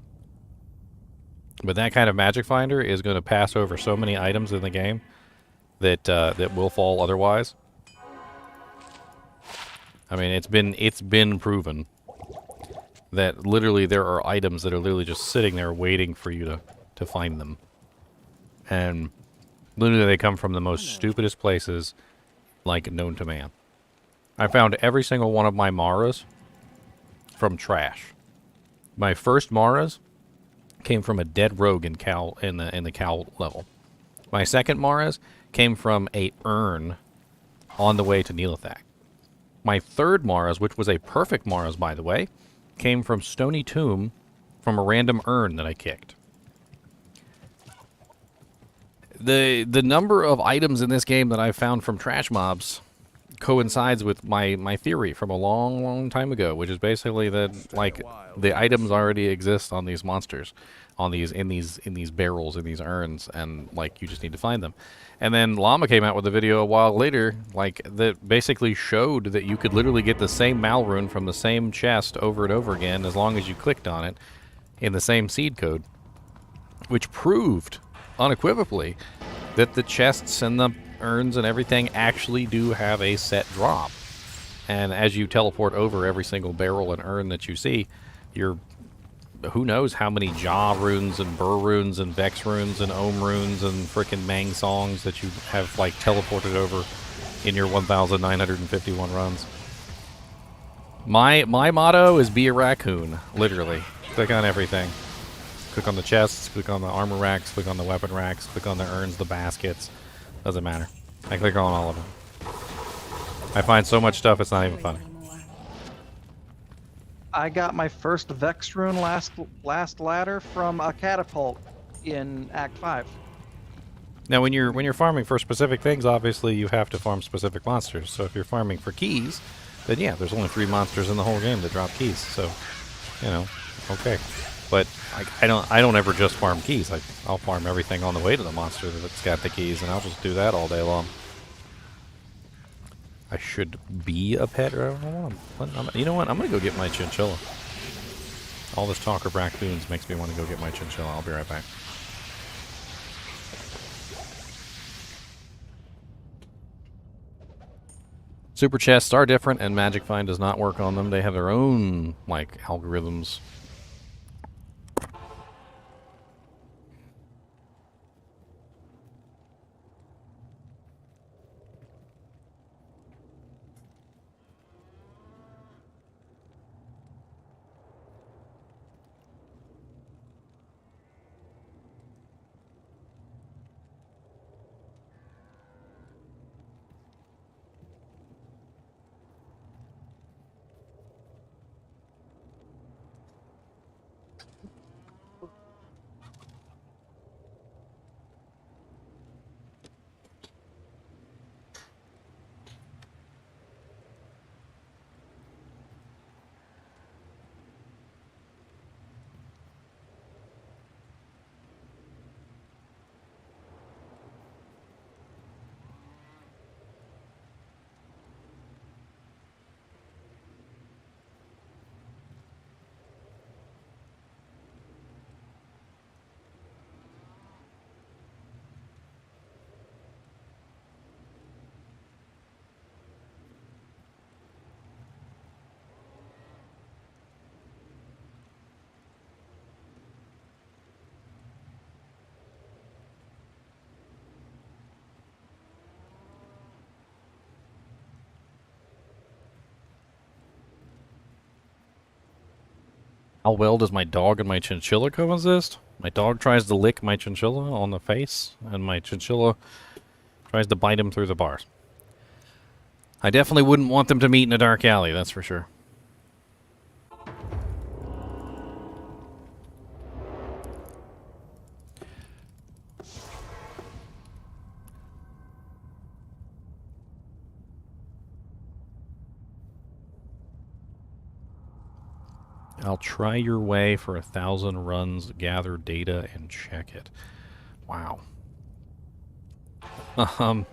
but that kind of magic finder is going to pass over so many items in the game that that will fall otherwise. I mean, it's been proven that literally there are items that are literally just sitting there waiting for you to find them, and literally they come from the most stupidest places, like, known to man. I found every single one of my Maras from trash. My first Maras came from a dead rogue in the cow level. My second Maras came from a urn on the way to Neelathak. My third Maras, which was a perfect Maras, by the way, came from Stony Tomb from a random urn that I kicked. The number of items in this game that I've found from trash mobs coincides with my theory from a long time ago, which is basically that like the items already exist on these monsters, on these in these barrels, in these urns, and like you just need to find them. And then Llama came out with a video a while later, like that basically showed that you could literally get the same Mal rune from the same chest over and over again as long as you clicked on it in the same seed code, which proved unequivocally that the chests and the urns and everything actually do have a set drop. And as you teleport over every single barrel and urn that you see, you're who knows how many Jaw runes and Burr runes and Vex runes and Ohm runes and frickin' Mang songs that you have like teleported over in your 1,951 runs. My motto is be a raccoon, literally. Click on everything. Click on the chests, click on the armor racks, click on the weapon racks, click on the urns, the baskets. Doesn't matter. I click on all of them. I find so much stuff it's not even funny. I got my first Vex rune last ladder from a catapult in Act 5. Now when you're farming for specific things, obviously you have to farm specific monsters. So if you're farming for keys, then yeah, there's only 3 monsters in the whole game that drop keys. So, you know, okay. But I don't ever just farm keys. I'll farm everything on the way to the monster that's got the keys, and I'll just do that all day long. I should be a pet. Or you know what? I'm gonna go get my chinchilla. All this talk of raccoons makes me want to go get my chinchilla. I'll be right back. Super chests are different, and Magic Find does not work on them. They have their own like algorithms. How well does my dog and my chinchilla coexist? My dog tries to lick my chinchilla on the face, and my chinchilla tries to bite him through the bars. I definitely wouldn't want them to meet in a dark alley, that's for sure. I'll try your way for 1,000 runs, gather data, and check it. Wow. I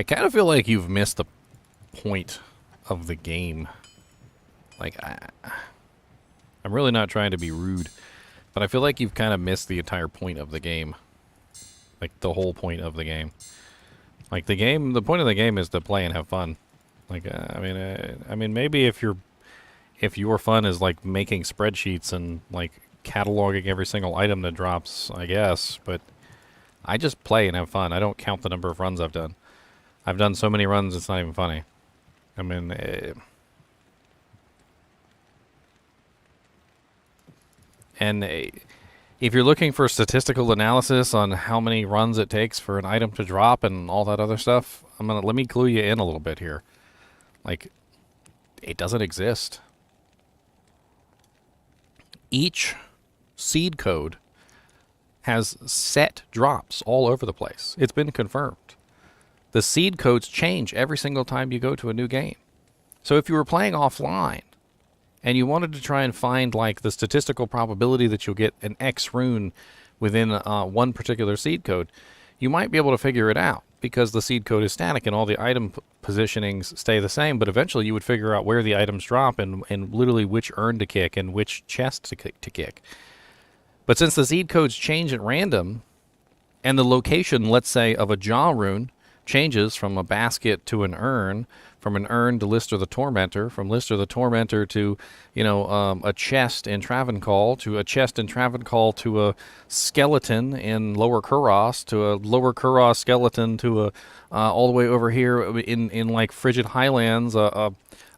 kind of feel like you've missed the point of the game. Like, I'm really not trying to be rude, but I feel like you've kind of missed the entire point of the game. Like, the whole point of the game. Like, the point of the game is to play and have fun. Like, I mean, maybe if your fun is like making spreadsheets and like cataloging every single item that drops, I guess, but I just play and have fun. I don't count the number of runs I've done. I've done so many runs, it's not even funny. I mean, if you're looking for statistical analysis on how many runs it takes for an item to drop and all that other stuff, let me clue you in a little bit here. Like, it doesn't exist. Each seed code has set drops all over the place. It's been confirmed. the seed codes change every single time you go to a new game. So if you were playing offline and you wanted to try and find like the statistical probability that you'll get an X rune within one particular seed code, you might be able to figure it out because the seed code is static and all the item positionings stay the same, but eventually you would figure out where the items drop and literally which urn to kick and which chest to kick. But since the seed codes change at random, and the location, let's say, of a jaw rune changes from a basket to an urn, from an urn to Lister the Tormentor, from Lister the Tormentor to, a chest in Travancore, to a chest in Travancore to a skeleton in Lower Kuros, to a Lower Kuros skeleton to all the way over here in like Frigid Highlands, a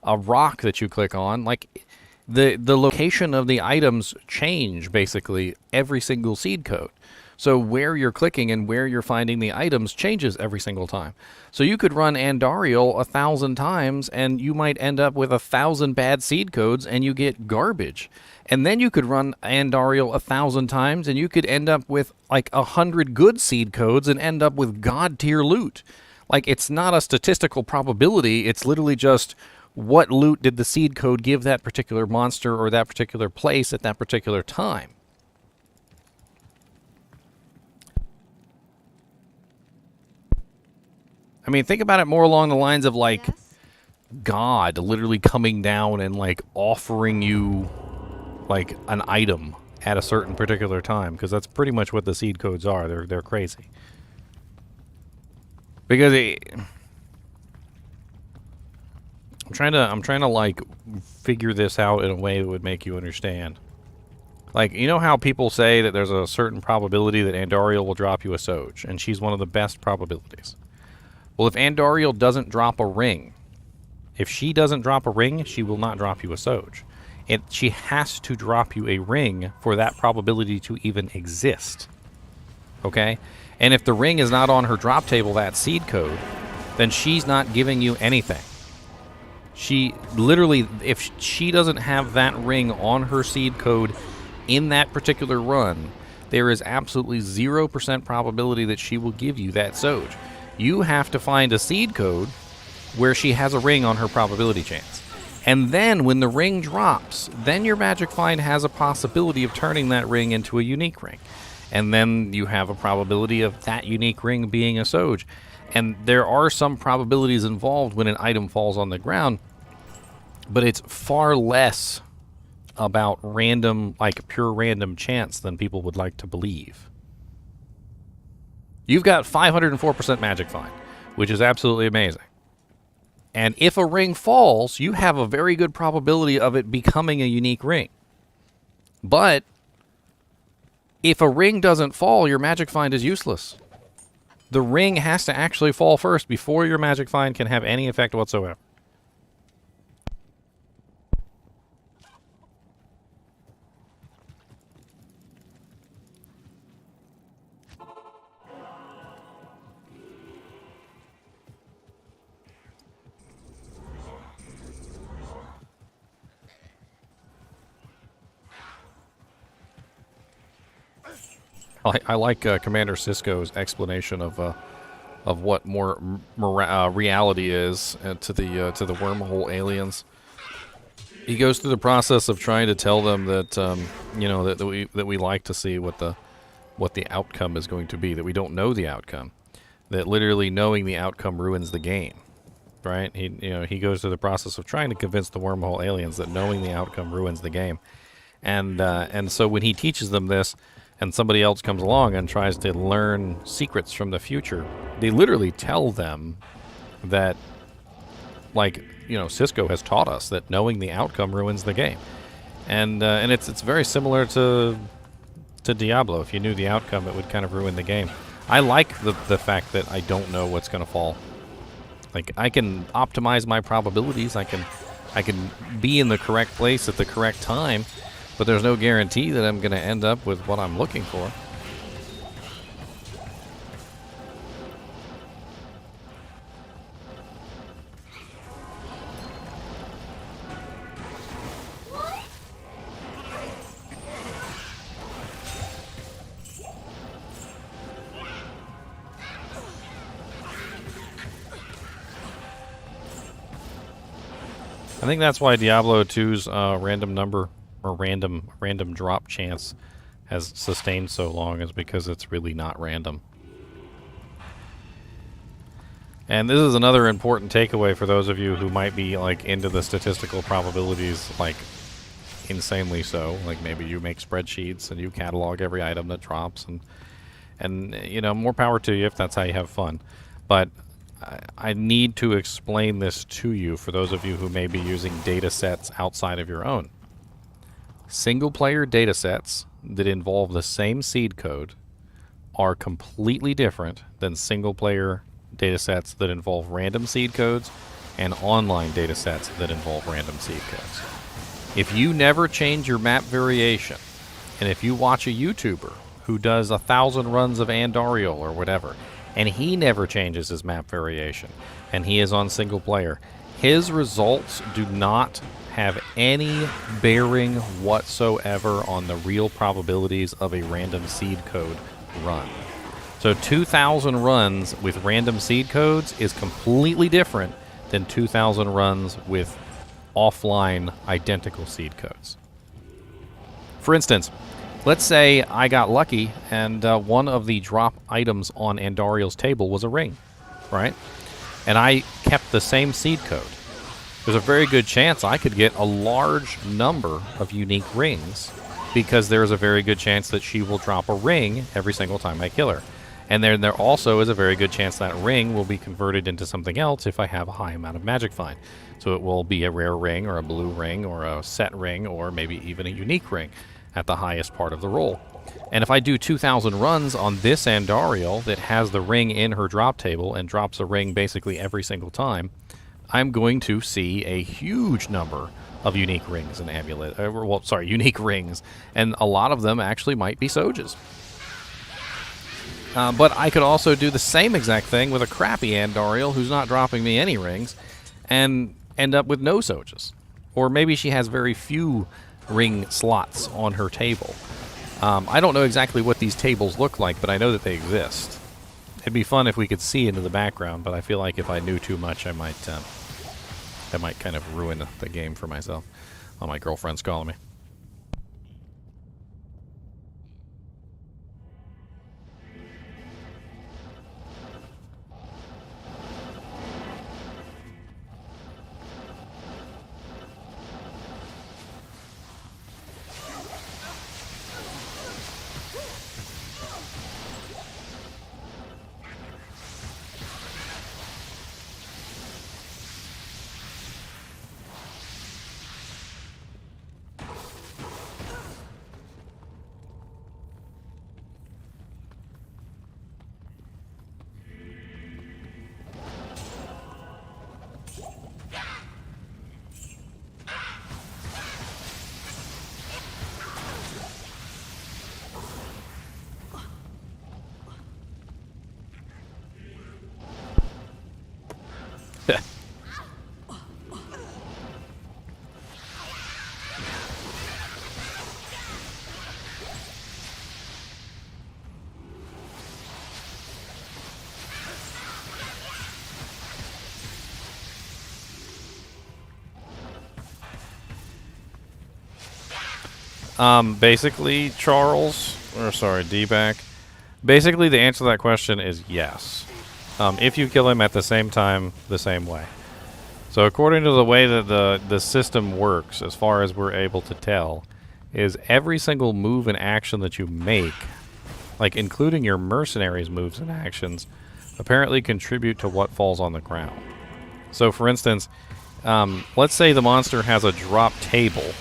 rock that you click on. Like, the location of the items change, basically, every single seed code. So where you're clicking and where you're finding the items changes every single time. So you could run Andariel 1,000 times and you might end up with 1,000 bad seed codes and you get garbage. And then you could run Andariel 1,000 times and you could end up with like 100 good seed codes and end up with god tier loot. Like, it's not a statistical probability. It's literally just what loot did the seed code give that particular monster or that particular place at that particular time. I mean, think about it more along the lines of, like, Yes? God literally coming down and, like, offering you, like, an item at a certain particular time. Because that's pretty much what the seed codes are. They're crazy. Because I'm trying to, like, figure this out in a way that would make you understand. Like, you know how people say that there's a certain probability that Andariel will drop you a Soj, and she's one of the best probabilities. Well, if Andariel doesn't drop a ring, if she doesn't drop a ring, she will not drop you a Soj. She has to drop you a ring for that probability to even exist. Okay? And if the ring is not on her drop table, that seed code, then she's not giving you anything. She literally, if she doesn't have that ring on her seed code in that particular run, there is absolutely 0% probability that she will give you that Soj. You have to find a seed code where she has a ring on her probability chance. And then when the ring drops, then your Magic Find has a possibility of turning that ring into a unique ring. And then you have a probability of that unique ring being a Soj. And there are some probabilities involved when an item falls on the ground, but it's far less about random, like pure random chance than people would like to believe. You've got 504% Magic Find, which is absolutely amazing. And if a ring falls, you have a very good probability of it becoming a unique ring. But if a ring doesn't fall, your Magic Find is useless. The ring has to actually fall first before your Magic Find can have any effect whatsoever. I like Commander Sisko's explanation of what more reality is to the wormhole aliens. He goes through the process of trying to tell them that that we like to see what the outcome is going to be, that we don't know the outcome, that literally knowing the outcome ruins the game, right? He goes through the process of trying to convince the wormhole aliens that knowing the outcome ruins the game, and so when he teaches them this, and somebody else comes along and tries to learn secrets from the future, they literally tell them that, like, Sisko has taught us that knowing the outcome ruins the game, and it's very similar to Diablo. If you knew the outcome, it would kind of ruin the game. I like the fact that I don't know what's going to fall. Like, I can optimize my probabilities. I can be in the correct place at the correct time, but there's no guarantee that I'm going to end up with what I'm looking for. I think that's why Diablo 2's random number or random drop chance has sustained so long, is because it's really not random. And this is another important takeaway for those of you who might be like into the statistical probabilities, like insanely so. Like maybe you make spreadsheets and you catalog every item that drops, and you know, more power to you if that's how you have fun. But I need to explain this to you for those of you who may be using data sets outside of your own. Single-player data sets that involve the same seed code are completely different than single-player data sets that involve random seed codes and online data sets that involve random seed codes. If you never change your map variation, and if you watch a YouTuber who does 1,000 runs of Andariel or whatever, and he never changes his map variation, and he is on single player, his results do not have any bearing whatsoever on the real probabilities of a random seed code run. So 2,000 runs with random seed codes is completely different than 2,000 runs with offline identical seed codes. For instance, let's say I got lucky and one of the drop items on Andariel's table was a ring, right? And I kept the same seed code. There's a very good chance I could get a large number of unique rings, because there's a very good chance that she will drop a ring every single time I kill her. And then there also is a very good chance that ring will be converted into something else if I have a high amount of magic find. So it will be a rare ring or a blue ring or a set ring or maybe even a unique ring at the highest part of the roll. And if I do 2,000 runs on this Andariel that has the ring in her drop table and drops a ring basically every single time, I'm going to see a huge number of unique rings and unique rings, and a lot of them actually might be Sojas. But I could also do the same exact thing with a crappy Andariel who's not dropping me any rings and end up with no Sojas. Or maybe she has very few ring slots on her table. I don't know exactly what these tables look like, but I know that they exist. It'd be fun if we could see into the background, but I feel like if I knew too much, I might kind of ruin the game for myself. Oh, my girlfriend's calling me. Basically, D-back. Basically, the answer to that question is yes. If you kill him at the same time, the same way. So according to the way that the system works, as far as we're able to tell, is every single move and action that you make, like including your mercenaries' moves and actions, apparently contribute to what falls on the ground. So for instance, let's say the monster has a drop table,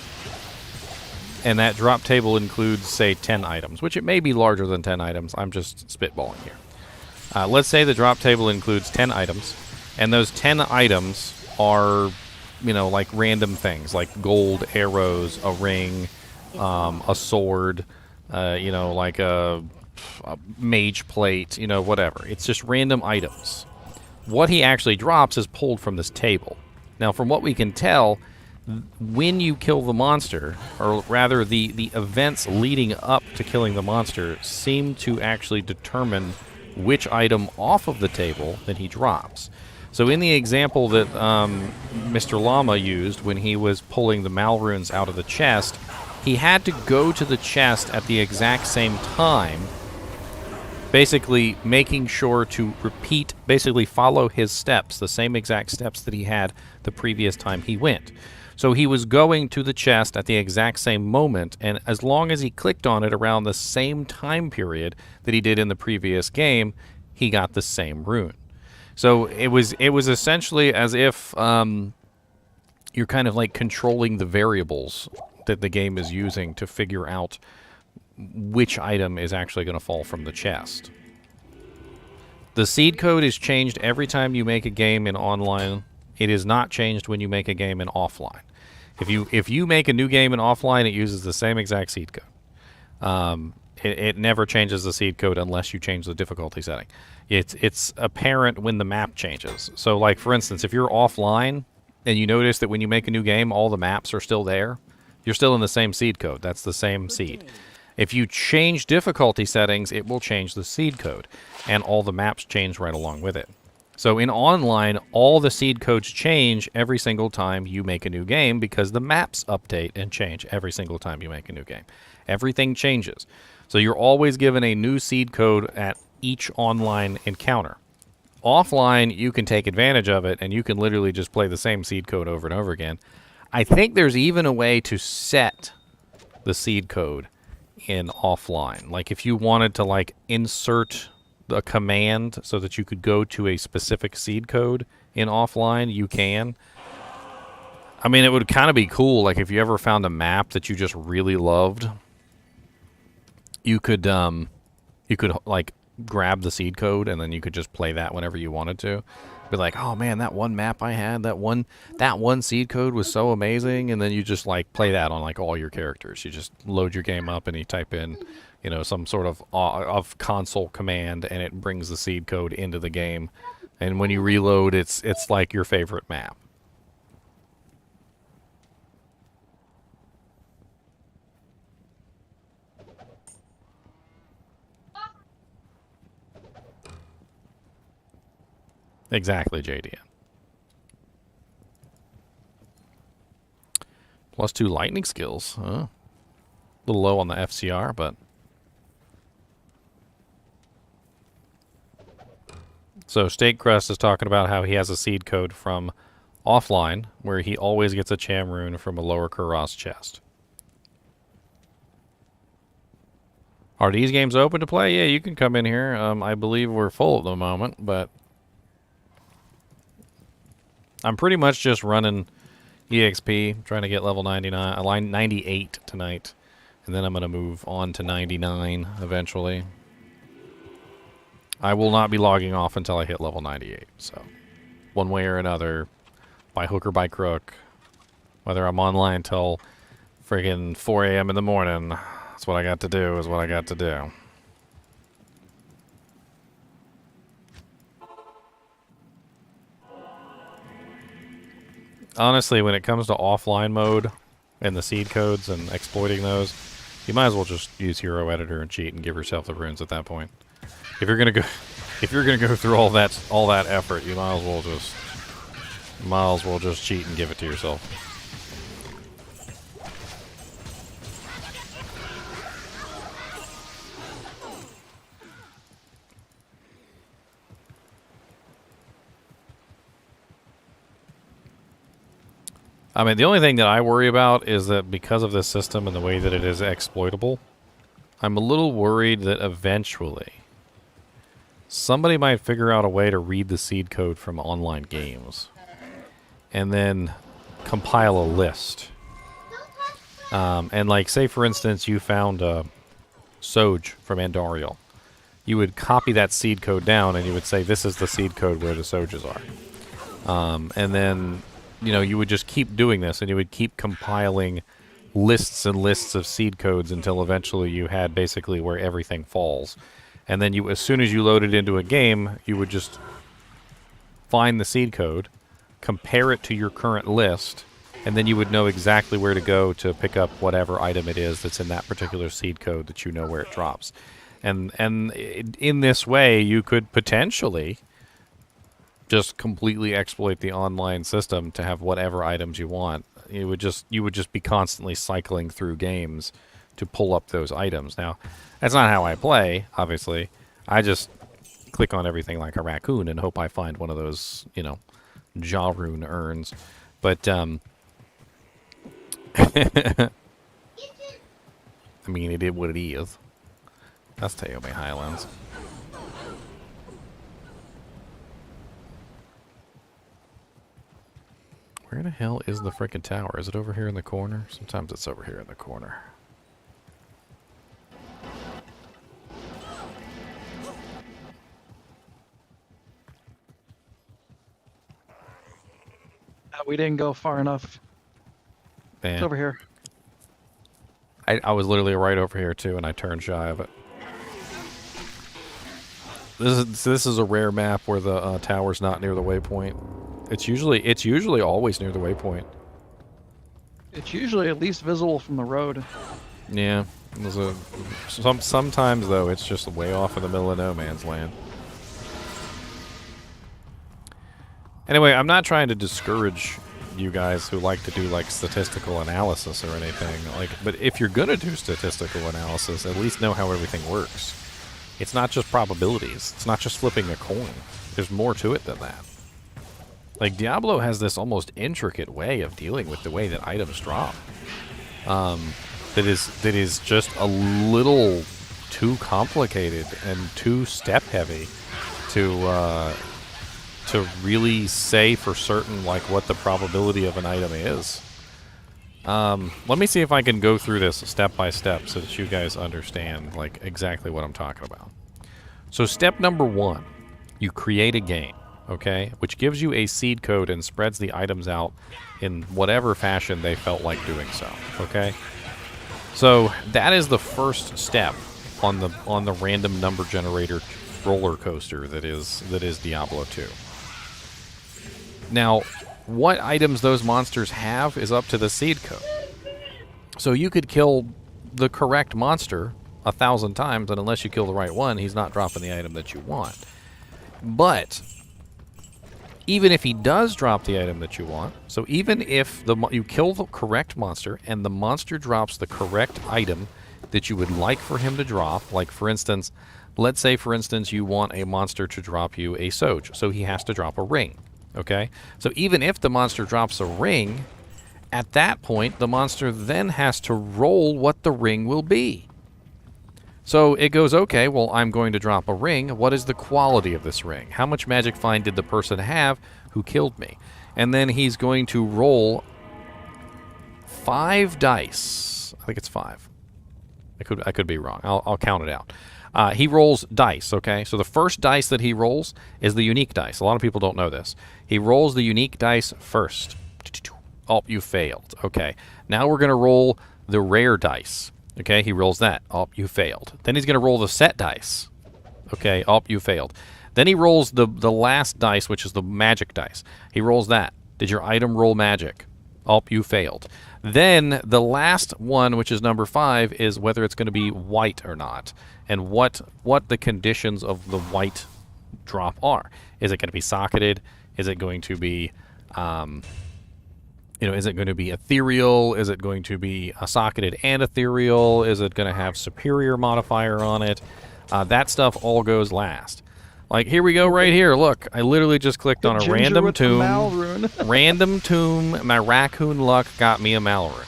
and that drop table includes, say, 10 items, which it may be larger than 10 items. I'm just spitballing here. Let's say the drop table includes 10 items, and those 10 items are, you know, like random things, like gold arrows, a ring, a sword, you know, like a mage plate, you know, whatever. It's just random items. What he actually drops is pulled from this table. Now, from what we can tell, when you kill the monster, or rather the events leading up to killing the monster, seem to actually determine which item off of the table that he drops. So in the example that Mr. Llama used when he was pulling the Mal runes out of the chest, he had to go to the chest at the exact same time, basically making sure to repeat, basically follow his steps, the same exact steps that he had the previous time he went. So he was going to the chest at the exact same moment, and as long as he clicked on it around the same time period that he did in the previous game, he got the same rune. So it was essentially as if you're kind of like controlling the variables that the game is using to figure out which item is actually going to fall from the chest. The seed code is changed every time you make a game in online. It is not changed when you make a game in offline. If you make a new game in offline, it uses the same exact seed code. It never changes the seed code unless you change the difficulty setting. It's apparent when the map changes. So, like, for instance, if you're offline and you notice that when you make a new game, all the maps are still there, you're still in the same seed code. That's the same seed. If you change difficulty settings, it will change the seed code, and all the maps change right along with it. So in online, all the seed codes change every single time you make a new game because the maps update and change every single time you make a new game. Everything changes. So you're always given a new seed code at each online encounter. Offline, you can take advantage of it, and you can literally just play the same seed code over and over again. I think there's even a way to set the seed code in offline. Like if you wanted to like insert a command so that you could go to a specific seed code in offline, you can. I mean, it would kind of be cool. Like if you ever found a map that you just really loved, you could like grab the seed code and then you could just play that whenever you wanted to. Be like, oh man, that one map I had, that one seed code was so amazing, and then you just like play that on like all your characters. You just load your game up and you type in, you know, some sort of console command, and it brings the seed code into the game. And when you reload, it's like your favorite map. Exactly, JDN. +2 lightning skills. Huh? A little low on the FCR, but... So Steak Crust is talking about how he has a seed code from offline, where he always gets a Cham rune from a lower Kuras chest. Are these games open to play? Yeah, you can come in here. I believe we're full at the moment, but... I'm pretty much just running EXP, trying to get level 99, 98 tonight, and then I'm going to move on to 99 eventually. I will not be logging off until I hit level 98, so one way or another, by hook or by crook, whether I'm online till friggin' 4 a.m. in the morning, that's what I got to do, is what I got to do. Honestly, when it comes to offline mode and the seed codes and exploiting those, you might as well just use Hero Editor and cheat and give yourself the runes at that point. If you're gonna go through all that effort, you might as well just cheat and give it to yourself. I mean, the only thing that I worry about is that because of this system and the way that it is exploitable, I'm a little worried that eventually somebody might figure out a way to read the seed code from online games and then compile a list. And like, say for instance, you found a Soj from Andariel. You would copy that seed code down and you would say, this is the seed code where the Sojas are. And then... you know, you would just keep doing this, and you would keep compiling lists and lists of seed codes until eventually you had basically where everything falls. And then you, as soon as you load it into a game, you would just find the seed code, compare it to your current list, and then you would know exactly where to go to pick up whatever item it is that's in that particular seed code that you know where it drops. And in this way, you could potentially just completely exploit the online system to have whatever items you want. You would just be constantly cycling through games to pull up those items. Now, that's not how I play, obviously. I just click on everything like a raccoon and hope I find one of those, you know, Rune urns. But I mean, it is what it is. That's Teobe Highlands. Where the hell is the frickin' tower? Is it over here in the corner? Sometimes it's over here in the corner. We didn't go far enough. Man. It's over here. I was literally right over here too, and I turned shy of it. This is a rare map where the tower's not near the waypoint. It's usually always near the waypoint. It's usually at least visible from the road. Yeah, sometimes though it's just way off in the middle of no man's land. Anyway, I'm not trying to discourage you guys who like to do like statistical analysis or anything. But if you're gonna do statistical analysis, at least know how everything works. It's not just probabilities. It's not just flipping a coin. There's more to it than that. Like, Diablo has this almost intricate way of dealing with the way that items drop. That is just a little too complicated and too step-heavy to really say for certain, like, what the probability of an item is. Let me see if I can go through this step by step so that you guys understand, like, exactly what I'm talking about. So step number 1, you create a game, okay, which gives you a seed code and spreads the items out in whatever fashion they felt like doing so, okay? So that is the first step on the random number generator roller coaster that is Diablo 2. Now, what items those monsters have is up to the seed code. So you could kill the correct monster 1,000 times, and unless you kill the right one, he's not dropping the item that you want. But even if he does drop the item that you want, so even if you kill the correct monster and the monster drops the correct item that you would like for him to drop, like for instance, let's say for instance you want a monster to drop you a Soj, so he has to drop a ring, okay? So even if the monster drops a ring, at that point the monster then has to roll what the ring will be. So it goes, okay, well, I'm going to drop a ring. What is the quality of this ring? How much magic find did the person have who killed me? And then he's going to roll 5 dice. I think it's 5. I could be wrong. I'll count it out. He rolls dice, okay? So the first dice that he rolls is the unique dice. A lot of people don't know this. He rolls the unique dice first. Oh, you failed. Okay. Now we're going to roll the rare dice. Okay, he rolls that. Oh, you failed. Then he's going to roll the set dice. Okay, oh, you failed. Then he rolls the last dice, which is the magic dice. He rolls that. Did your item roll magic? Oh, you failed. Then the last one, which is number 5, is whether it's going to be white or not, and what the conditions of the white drop are. Is it going to be socketed? Is it going to be is it going to be ethereal? Is it going to be socketed and ethereal? Is it going to have superior modifier on it? That stuff all goes last. Like, here we go right here. Look, I literally just clicked on a random tomb. Random tomb. My raccoon luck got me a Malrune.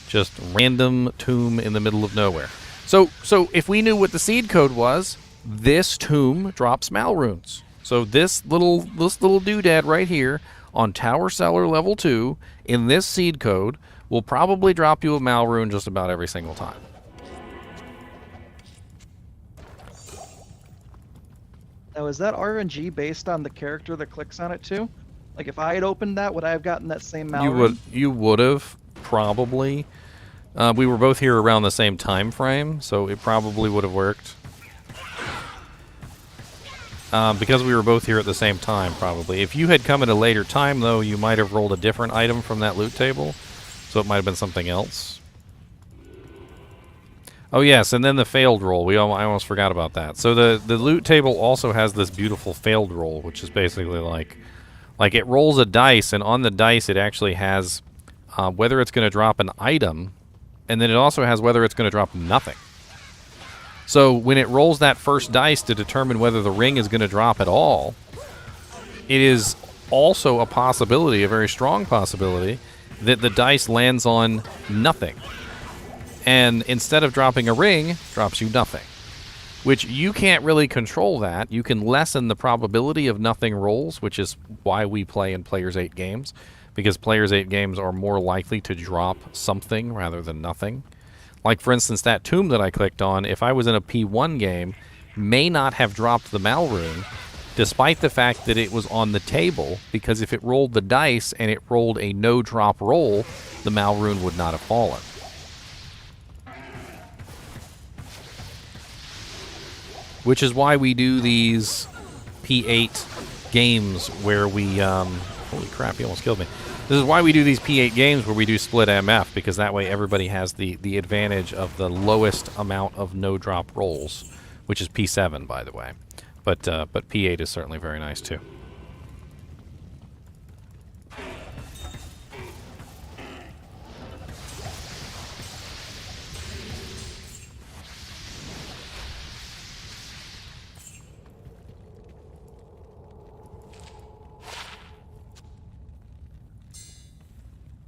Just random tomb in the middle of nowhere. So if we knew what the seed code was, this tomb drops Malrunes. So this little doodad right here on Tower Cellar level 2 in this seed code will probably drop you a Malrune just about every single time. Now, is that RNG based on the character that clicks on it too? Like, if I had opened that, would I have gotten that same Malrune? You would have, probably. We were both here around the same time frame, so it probably would have worked. Because we were both here at the same time, probably. If you had come at a later time, though, you might have rolled a different item from that loot table, so it might have been something else. Oh yes, and then the failed roll. I almost forgot about that. So the loot table also has this beautiful failed roll, which is basically like it rolls a dice, and on the dice it actually has whether it's going to drop an item, and then it also has whether it's going to drop nothing. So when it rolls that first dice to determine whether the ring is going to drop at all, it is also a possibility, a very strong possibility, that the dice lands on nothing. And instead of dropping a ring, drops you nothing. Which you can't really control that. You can lessen the probability of nothing rolls, which is why we play in Players 8 games. Because Players 8 games are more likely to drop something rather than nothing. Like, for instance, that tomb that I clicked on, if I was in a P1 game, may not have dropped the Mal Rune, despite the fact that it was on the table, because if it rolled the dice and it rolled a no-drop roll, the Mal Rune would not have fallen. Which is why we do these P8 games where we... holy crap, he almost killed me. This is why we do these P8 games where we do split MF, because that way everybody has the advantage of the lowest amount of no-drop rolls, which is P7, by the way. But P8 is certainly very nice, too.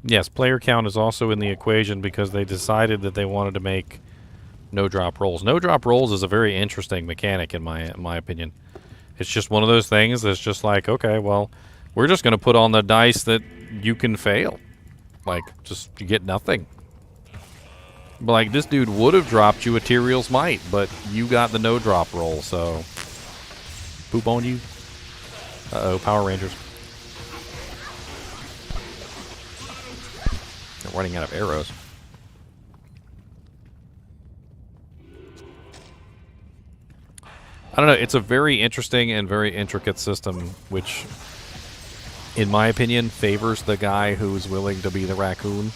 Yes, player count is also in the equation because they decided that they wanted to make no-drop rolls. No-drop rolls is a very interesting mechanic in my opinion. It's just one of those things that's just like, okay, well, we're just going to put on the dice that you can fail. Like, just you get nothing. Like, this dude would have dropped you Ethereal's Might, but you got the no-drop roll, so... Poop on you. Uh-oh, Power Rangers. They're running out of arrows. I don't know, it's a very interesting and very intricate system, which, in my opinion, favors the guy who's willing to be the raccoon.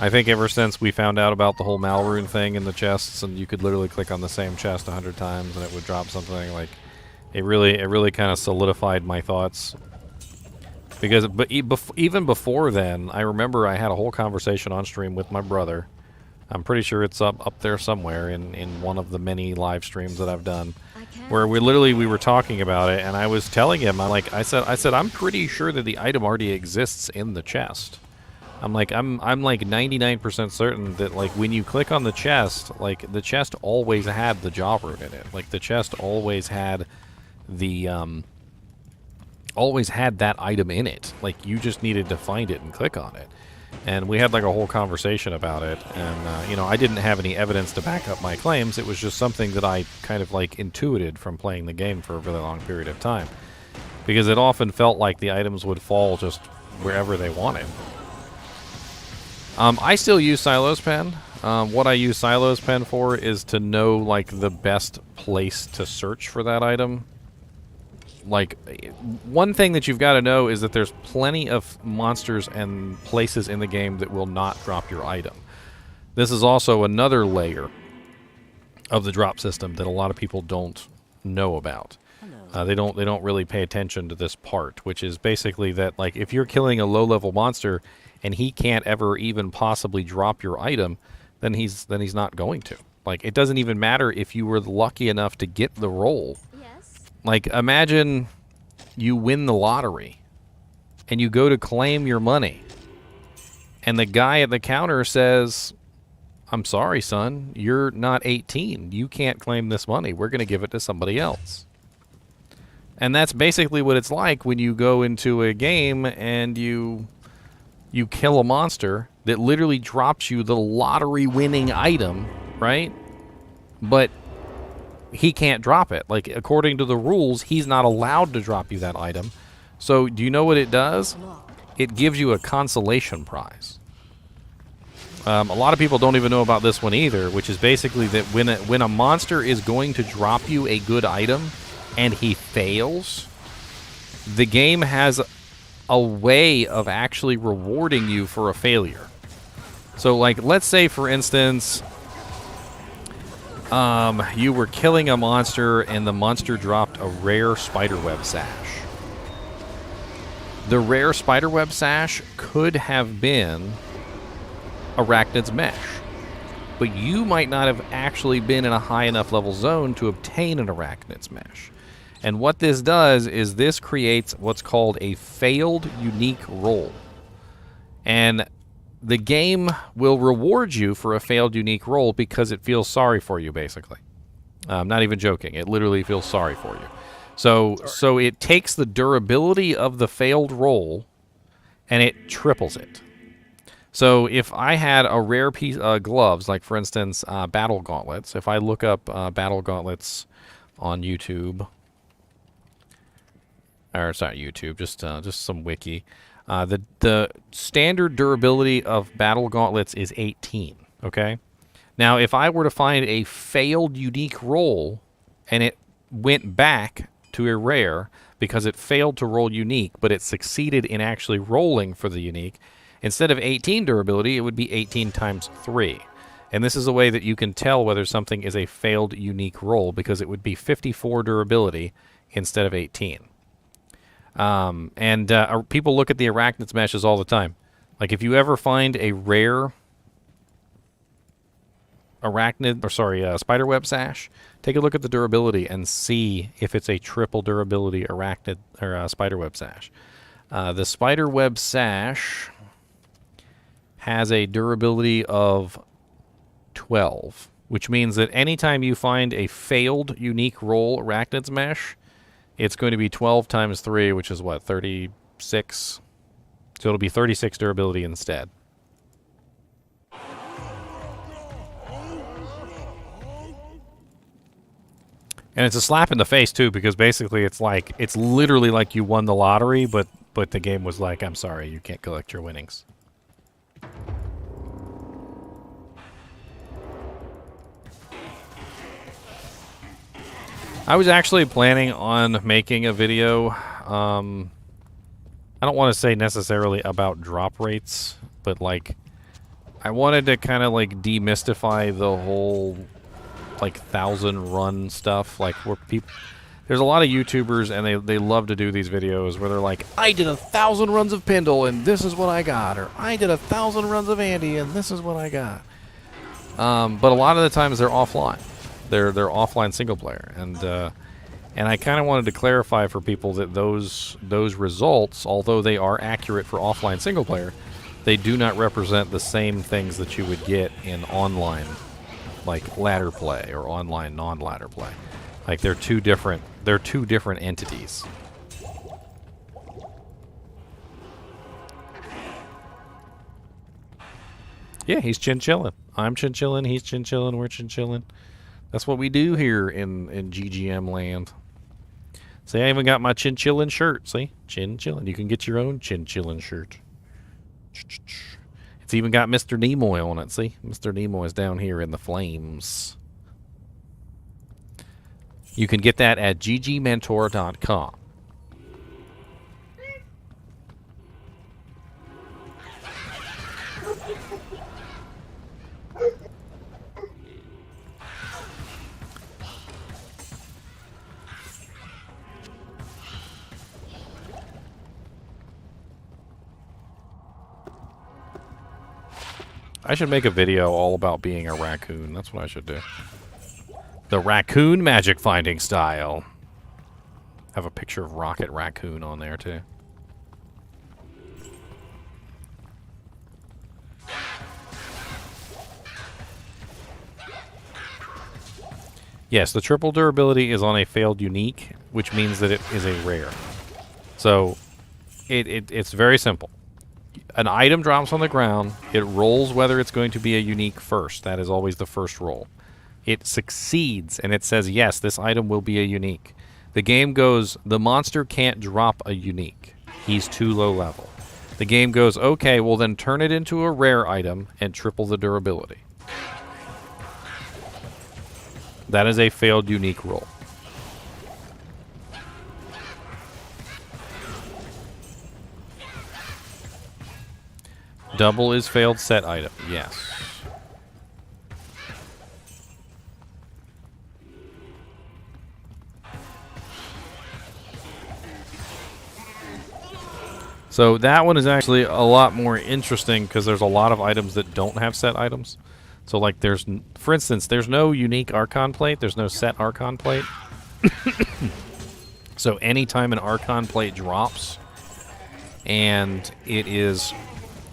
I think ever since we found out about the whole Mal Rune thing in the chests, and you could literally click on the same chest 100 times and it would drop something, like, it really kind of solidified my thoughts. Because, even before then, I remember I had a whole conversation on stream with my brother. I'm pretty sure it's up there somewhere in one of the many live streams that I've done, where we were talking about it, and I was telling him, I said I'm pretty sure that the item already exists in the chest. I'm like 99% certain that, like, when you click on the chest, like, the chest always had the Jaw Rune in it. Like, the chest always had the always had that item in it. Like, you just needed to find it and click on it. And we had, like, a whole conversation about it, and, you know, I didn't have any evidence to back up my claims. It was just something that I kind of, like, intuited from playing the game for a really long period of time. Because it often felt like the items would fall just wherever they wanted. I still use Silo's Pen. What I use Silo's Pen for is to know, like, the best place to search for that item. Like, one thing that you've got to know is that there's plenty of monsters and places in the game that will not drop your item. This is also another layer of the drop system that a lot of people don't know about. They don't really pay attention to this part, which is basically that, like, if you're killing a low-level monster and he can't ever even possibly drop your item, then he's not going to. Like, it doesn't even matter if you were lucky enough to get the roll. Like, imagine you win the lottery, and you go to claim your money, and the guy at the counter says, I'm sorry, son, you're not 18. You can't claim this money. We're going to give it to somebody else. And that's basically what it's like when you go into a game and you kill a monster that literally drops you the lottery-winning item, right? But he can't drop it. Like, according to the rules, he's not allowed to drop you that item. So, do you know what it does? It gives you a consolation prize. A lot of people don't even know about this one either, which is basically that when a monster is going to drop you a good item and he fails, the game has a way of actually rewarding you for a failure. So, like, let's say, for instance, You were killing a monster, and the monster dropped a rare spiderweb sash. The rare spiderweb sash could have been Arachnid's Mesh, but you might not have actually been in a high enough level zone to obtain an Arachnid's Mesh. And what this does is this creates what's called a failed unique roll. And the game will reward you for a failed unique roll because it feels sorry for you, basically. I'm not even joking. It literally feels sorry for you. So it takes the durability of the failed roll and it triples it. So if I had a rare piece of gloves, like for instance, battle gauntlets, if I look up battle gauntlets on YouTube, or it's not YouTube, just some wiki, the standard durability of battle gauntlets is 18, okay? Now, if I were to find a failed unique roll and it went back to a rare because it failed to roll unique, but it succeeded in actually rolling for the unique, instead of 18 durability, it would be 18 times 3. And this is a way that you can tell whether something is a failed unique roll because it would be 54 durability instead of 18. People look at the Arachnid's Meshes all the time. Like if you ever find a rare spiderweb sash, take a look at the durability and see if it's a triple durability arachnid or spiderweb sash. The spiderweb sash has a durability of 12, which means that anytime you find a failed unique roll Arachnid's Mesh, it's going to be 12 times 3, which is what, 36? So it'll be 36 durability instead. And it's a slap in the face, too, because basically it's literally like you won the lottery, but the game was like, I'm sorry, you can't collect your winnings. I was actually planning on making a video, I don't want to say necessarily about drop rates, but like, I wanted to kind of like demystify the whole like 1,000 run stuff, like where people, there's a lot of YouTubers and they love to do these videos where they're like, I did 1,000 runs of Pindle and this is what I got, or I did 1,000 runs of Andy and this is what I got. But a lot of the times they're offline. They're offline single player, and I kind of wanted to clarify for people that those results, although they are accurate for offline single player, they do not represent the same things that you would get in online, like ladder play or online non-ladder play. Like they're two different entities. Yeah, he's chinchillin'. I'm chinchillin'. He's chinchillin'. We're chinchillin'. That's what we do here in GGM land. See, I even got my chinchillin shirt. See? Chinchillin. You can get your own chinchillin shirt. It's even got Mr. Nimoy on it. See? Mr. Nimoy's down here in the flames. You can get that at ggmentor.com. I should make a video all about being a raccoon. That's what I should do. The raccoon magic finding style. Have a picture of Rocket Raccoon on there too. Yes, the triple durability is on a failed unique, which means that it is a rare. So it's very simple. An item drops on the ground, it rolls whether it's going to be a unique first. That is always the first roll. It succeeds, and it says, yes, this item will be a unique. The game goes, the monster can't drop a unique. He's too low level. The game goes, okay, well then turn it into a rare item and triple the durability. That is a failed unique roll. Double is failed set item, yes. So that one is actually a lot more interesting because there's a lot of items that don't have set items. So like there's, for instance, there's no unique Archon plate. There's no set Archon plate. So anytime an Archon plate drops and it is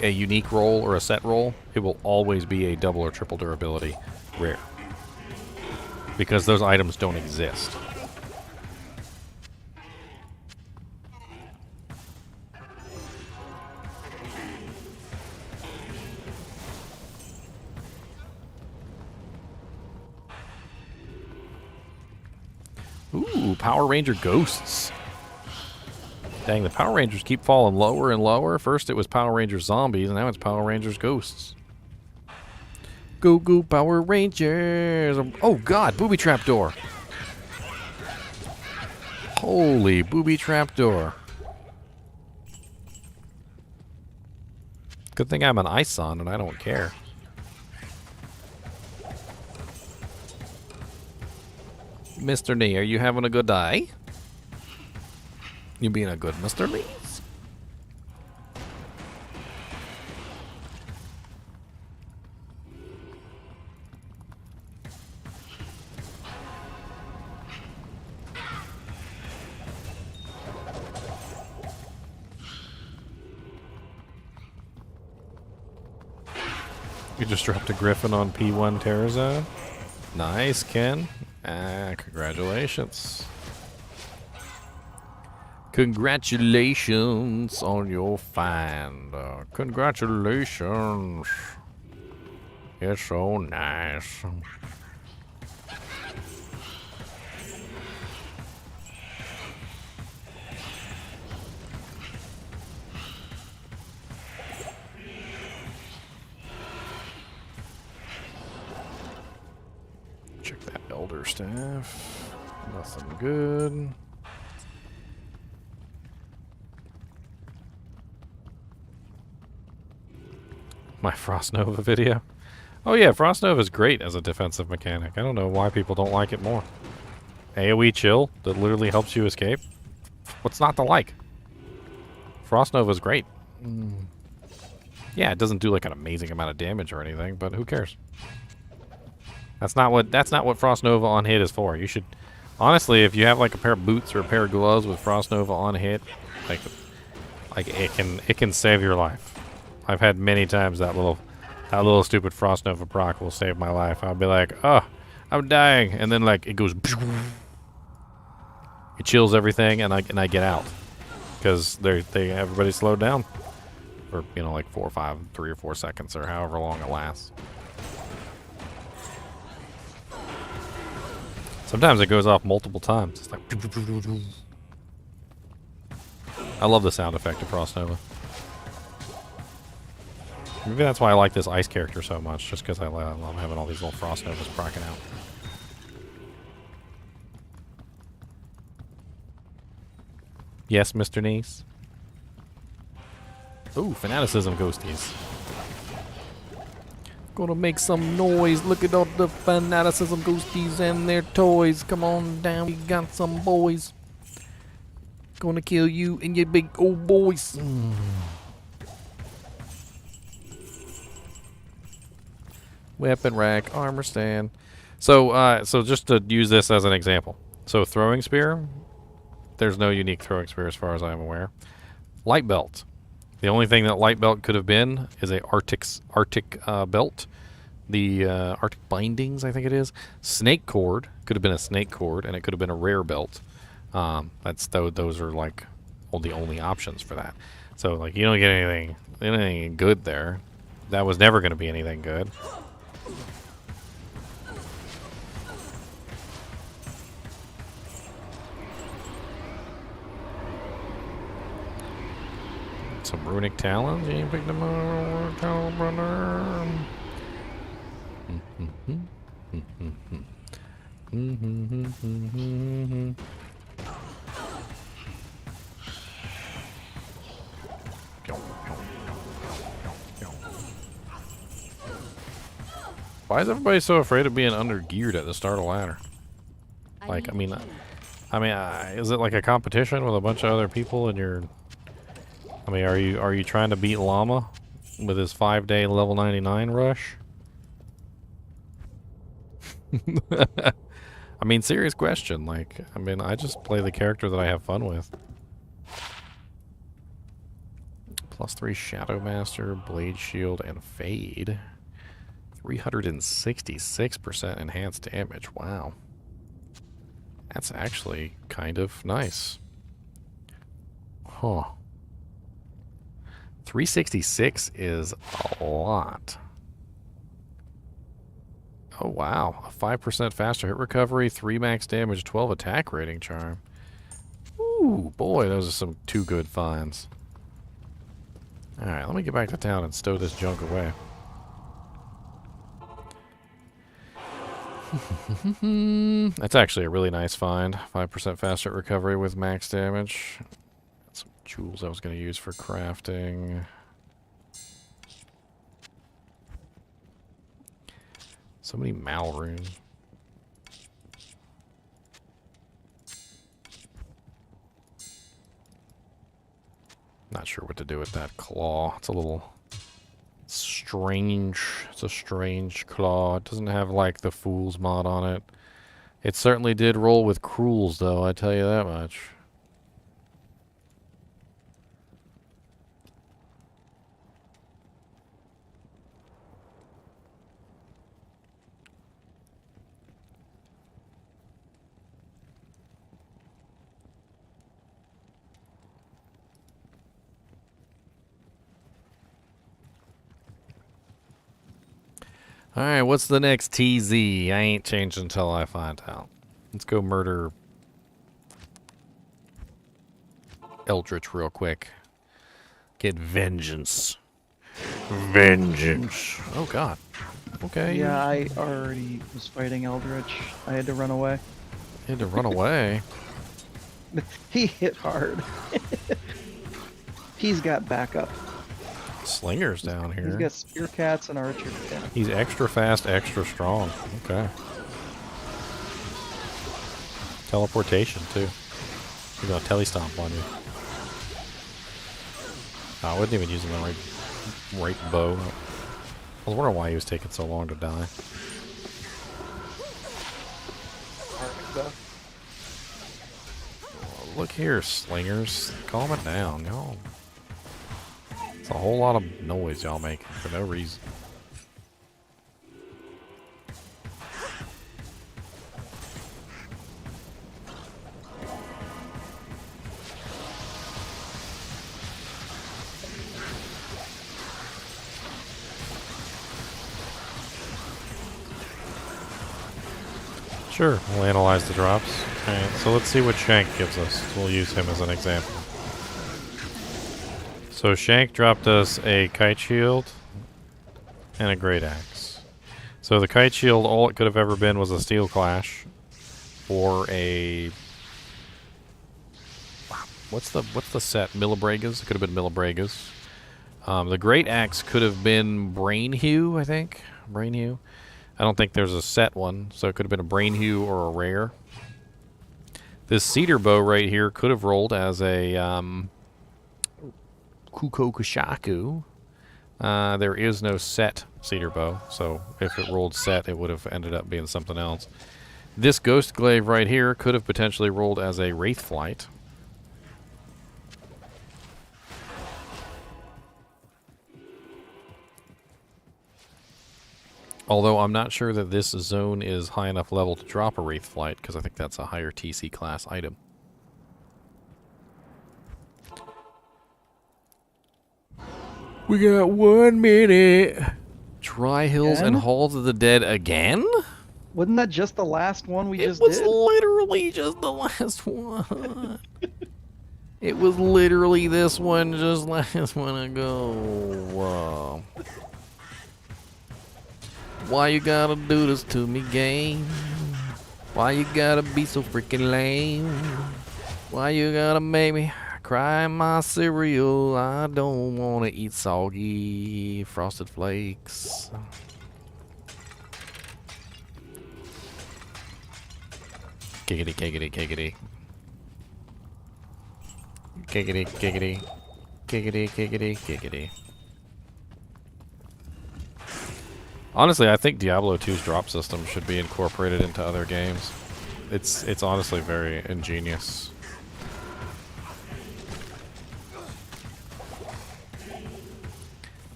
a unique roll or a set roll, it will always be a double or triple durability rare. Because those items don't exist. Ooh, Power Ranger Ghosts. Dang, the Power Rangers keep falling lower and lower. First it was Power Rangers Zombies, and now it's Power Rangers Ghosts. Go, go, Power Rangers! Oh, God, booby trap door. Holy booby trap door. Good thing I'm an ice on and I don't care. Mr. Nee, are you having a good day? You being a good Mr. Nee? You just dropped a Griffin on P1 Terrazone. Nice, Ken. Congratulations. Congratulations on your find. Congratulations. It's so nice. Check that Elder Staff. Nothing good. My Frost Nova video. Oh yeah, Frost Nova is great as a defensive mechanic. I don't know why people don't like it more. AoE chill that literally helps you escape. What's not to like? Frost Nova is great. Yeah, it doesn't do like an amazing amount of damage or anything, but who cares? That's not what Frost Nova on hit is for. You should honestly, if you have like a pair of boots or a pair of gloves with Frost Nova on hit, like it can save your life. I've had many times that little stupid Frost Nova proc will save my life. I'll be like, oh, I'm dying, and then like it goes, it chills everything, and I get out because everybody slowed down for like 3 or 4 seconds or however long it lasts. Sometimes it goes off multiple times. It's like, I love the sound effect of Frost Nova. Maybe that's why I like this ice character so much, just because I love having all these little Frost Novas procking out. Yes, Mr. Niece? Ooh, Fanaticism Ghosties. Gonna make some noise. Look at all the Fanaticism Ghosties and their toys. Come on down, we got some boys. Gonna kill you and your big old boys. Weapon rack, armor stand. So just to use this as an example. So throwing spear, there's no unique throwing spear as far as I'm aware. Light belt. The only thing that light belt could have been is a Arctic belt. The Arctic bindings, I think it is. Snake cord could have been a snake cord, and it could have been a rare belt. Those are like the only options for that. So like you don't get anything good there. That was never going to be anything good. Some runic talons. You ain't picked them up, talon brother. Why is everybody so afraid of being under geared at the start of ladder? Like, I mean, is it like a competition with a bunch of other people and you're I mean, are you trying to beat Llama with his 5-day level 99 rush? I mean, serious question. Like, I mean, I just play the character that I have fun with. +3 Shadow Master, Blade Shield, and Fade. 366% enhanced damage. Wow. That's actually kind of nice. Huh. 366 is a lot. Oh, wow. A 5% faster hit recovery, 3 max damage, 12 attack rating charm. Ooh, boy, those are some 2 good finds. Alright, let me get back to town and stow this junk away. That's actually a really nice find. 5% faster recovery with max damage. Some jewels I was going to use for crafting. So many mal runes. Not sure what to do with that claw. It's a little strange. It's a strange claw. It doesn't have like the Fool's mod on it. It certainly did roll with Cruels though, I tell you that much. Alright, what's the next TZ? I ain't changed until I find out. Let's go murder Eldritch real quick. Get vengeance. Vengeance. Oh god. Okay. Yeah, I already was fighting Eldritch. I had to run away. You had to run away. He hit hard. He's got backup. Slingers down here. He's got spear cats and archers. Yeah. He's extra fast, extra strong. Okay. Teleportation, too. He's gonna telestomp on you. Oh, I wasn't even using the right bow. I was wondering why he was taking so long to die. Oh, look here, slingers. Calm it down, y'all. It's a whole lot of noise y'all make for no reason. Sure, we'll analyze the drops. Alright, so let's see what Shank gives us. We'll use him as an example. So Shank dropped us a kite shield and a great axe. So the kite shield, all it could have ever been was a steel clash or a what's the set? Millibregas? It could have been Millibregas. The great axe could have been Brain Hue, I think. Brain Hue. I don't think there's a set one, so it could have been a Brain Hue or a rare. This cedar bow right here could have rolled as a Kukokushaku. There is no set cedar bow, so if it rolled set, it would have ended up being something else. This ghost glaive right here could have potentially rolled as a wraith flight. Although I'm not sure that this zone is high enough level to drop a wraith flight, because I think that's a higher TC class item. We got 1 minute. Dry Hills and Again? Halls of the Dead again? Wasn't that just the last one we It just was did? literally just the last one. It was literally this one just last one ago. Why you gotta do this to me, game? Why you gotta be so freaking lame? Why you gotta make me cry in my cereal? I don't wanna eat soggy frosted flakes. Giggity, giggity, giggity. Giggity, giggity. Giggity, giggity, giggity. Honestly, I think Diablo 2's drop system should be incorporated into other games. It's honestly very ingenious.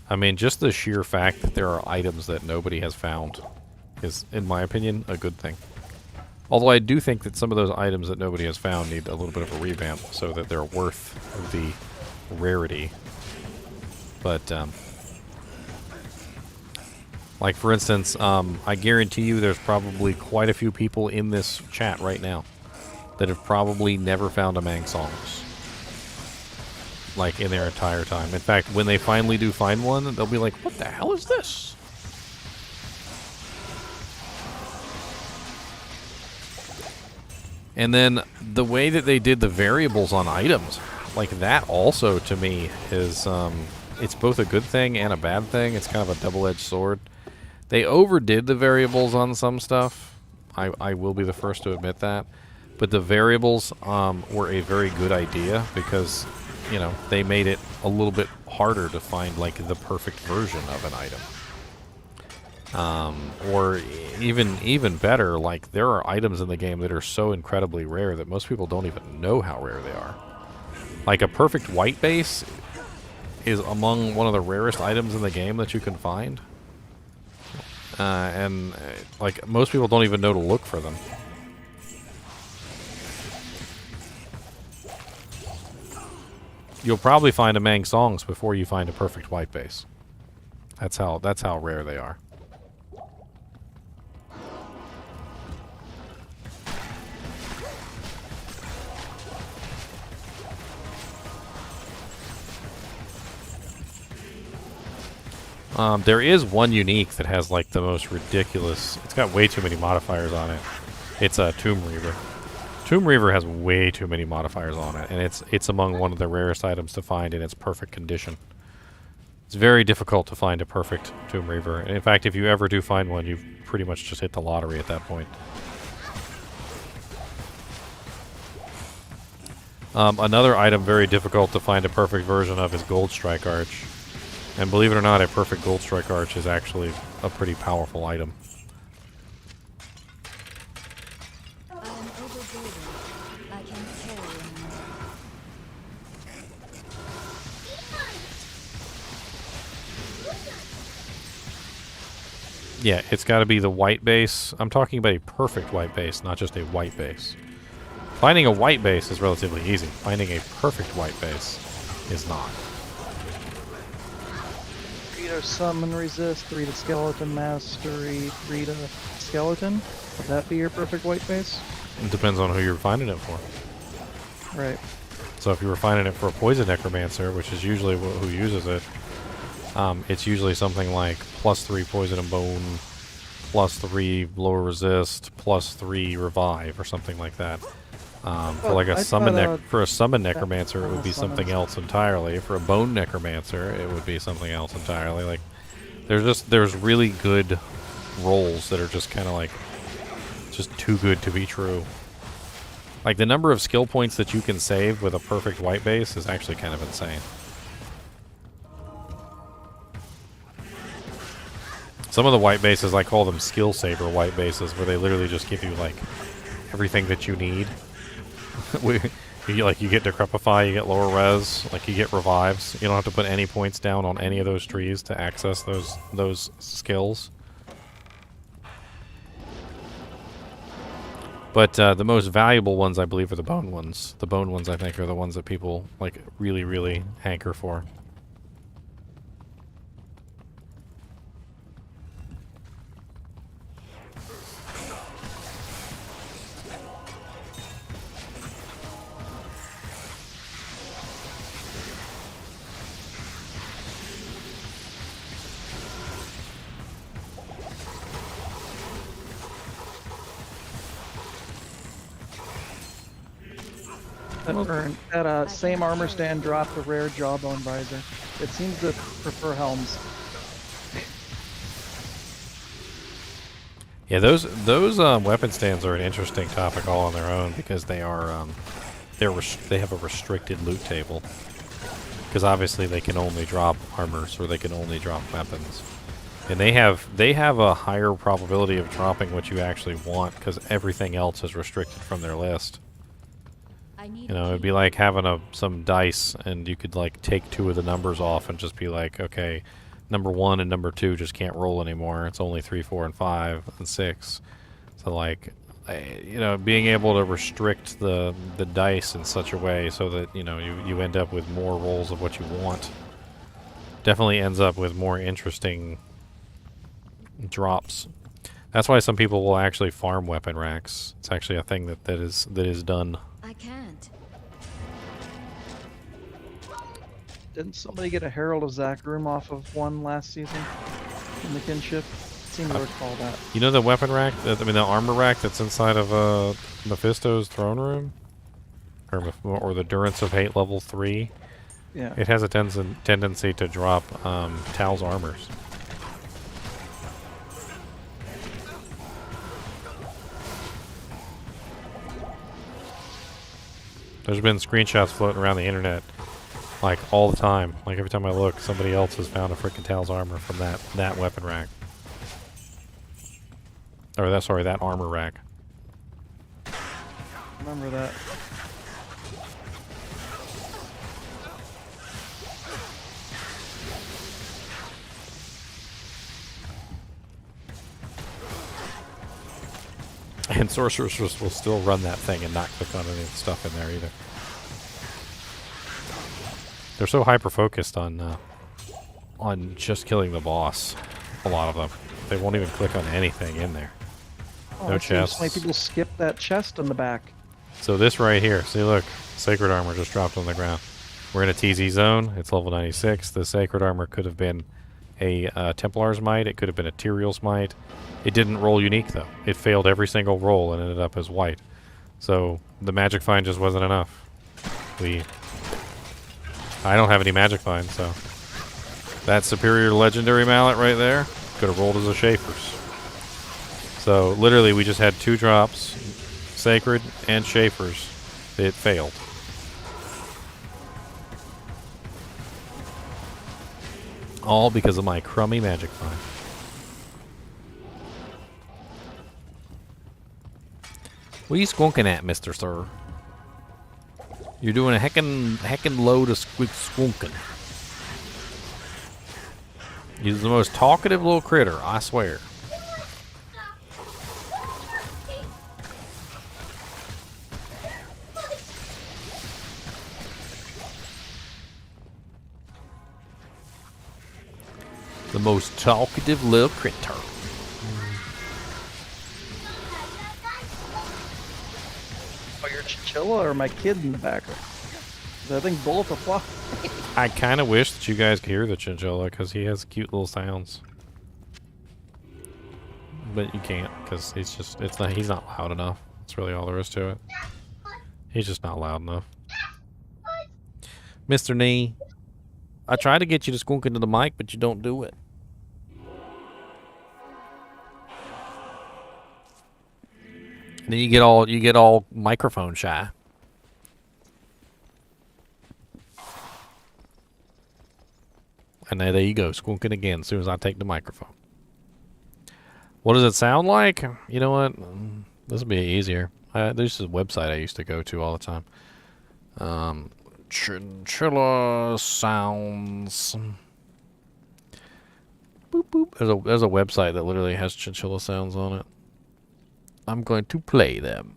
I mean, just the sheer fact that there are items that nobody has found is, in my opinion, a good thing. Although I do think that some of those items that nobody has found need a little bit of a revamp so that they're worth the rarity. But, like, for instance, I guarantee you there's probably quite a few people in this chat right now that have probably never found a Mang Songs. Like, in their entire time. In fact, when they finally do find one, they'll be like, what the hell is this? And then the way that they did the variables on items, like that also to me is, it's both a good thing and a bad thing. It's kind of a double-edged sword. They overdid the variables on some stuff. I will be the first to admit that. But the variables were a very good idea because, you know, they made it a little bit harder to find, like, the perfect version of an item. Or even better, like, there are items in the game that are so incredibly rare that most people don't even know how rare they are. Like, a perfect white base is among one of the rarest items in the game that you can find. Like, most people don't even know to look for them. You'll probably find a Mang Songs before you find a perfect white base. That's how rare they are. There is one unique that has, like, the most ridiculous... It's got way too many modifiers on it. It's a Tomb Reaver. Tomb Reaver has way too many modifiers on it, and it's among one of the rarest items to find in its perfect condition. It's very difficult to find a perfect Tomb Reaver. And in fact, if you ever do find one, you've pretty much just hit the lottery at that point. Another item very difficult to find a perfect version of is Gold Strike Arch. And believe it or not, a perfect Gold Strike Arch is actually a pretty powerful item. I am overburdened. I can't carry anymore. Yeah, it's got to be the white base. I'm talking about a perfect white base, not just a white base. Finding a white base is relatively easy. Finding a perfect white base is not. 3 to summon resist, 3 to skeleton mastery, 3 to skeleton. Would that be your perfect white base? It depends on who you're finding it for. Right. So if you were finding it for a poison necromancer, which is usually who uses it, it's usually something like +3 poison and bone, +3 lower resist, +3 revive, or something like that. For like a summon necromancer, it would be something else entirely. For a bone necromancer, it would be something else entirely. Like, there's really good rolls that are just kind of like just too good to be true. Like, the number of skill points that you can save with a perfect white base is actually kind of insane. Some of the white bases, I call them skill saver white bases, where they literally just give you, like, everything that you need. You get Decrepify, you get lower res, like, you get revives. You don't have to put any points down on any of those trees to access those skills. But the most valuable ones, I believe, are the bone ones. The bone ones, I think, are the ones that people, like, really, really hanker for. That same armor stand dropped a rare jawbone visor. It seems to prefer helms. Yeah, those weapon stands are an interesting topic all on their own because they are they have a restricted loot table. because obviously they can only drop armors or they can only drop weapons, and they have a higher probability of dropping what you actually want because everything else is restricted from their list. I need You know, it'd be like having some dice, and you could like take 2 of the numbers off and just be like, okay, number 1 and number 2 just can't roll anymore. It's only 3, 4, and 5 and 6. So like, you know, being able to restrict the dice in such a way so that you know you end up with more rolls of what you want definitely ends up with more interesting drops. That's why some people will actually farm weapon racks. It's actually a thing that is done. I can't. Didn't somebody get a Herald of Zachroom off of one last season in the kinship? Seem to recall that. You know the weapon rack, I mean the armor rack that's inside of Mephisto's throne room? Or the Durance of Hate level 3? Yeah. It has a tendency to drop Tal's armors. There's been screenshots floating around the internet like all the time. Like every time I look, somebody else has found a freaking Tal's armor from that weapon rack. Or that armor rack. Remember that. And sorcerers will still run that thing and not click on any of the stuff in there either. They're so hyper-focused on just killing the boss, a lot of them. They won't even click on anything in there. Oh, No it seems chests. like people skip that chest in the back. So this right here, see look, Sacred Armor just dropped on the ground. We're in a TZ zone, it's level 96. The Sacred Armor could have been a Templar's Might, it could have been a Tyrael's Might. It didn't roll unique though. It failed every single roll and ended up as white. So the Magic Find just wasn't enough. I don't have any Magic Find, so that superior legendary mallet right there could have rolled as a Schaefer's. So literally we just had 2 drops, Sacred and Schaefer's. It failed. All because of my crummy Magic Find. What are you squonking at, Mr. Sir? You're doing a heckin' load of squonking. He's the most talkative little critter, I swear. The most talkative little critter. Oh, you're Chinchilla or my kid in the back? I think both apply. I kind of wish that you guys could hear the Chinchilla because he has cute little sounds. But you can't because he's not loud enough. That's really all there is to it. He's just not loud enough. Mr. Nee, I try to get you to squonk into the mic, but you don't do it. And then you get all microphone shy. And there you go, squonking again as soon as I take the microphone. What does it sound like? You know what? This will be easier. There's a website I used to go to all the time. Chinchilla sounds. Boop boop. There's a website that literally has chinchilla sounds on it. I'm going to play them.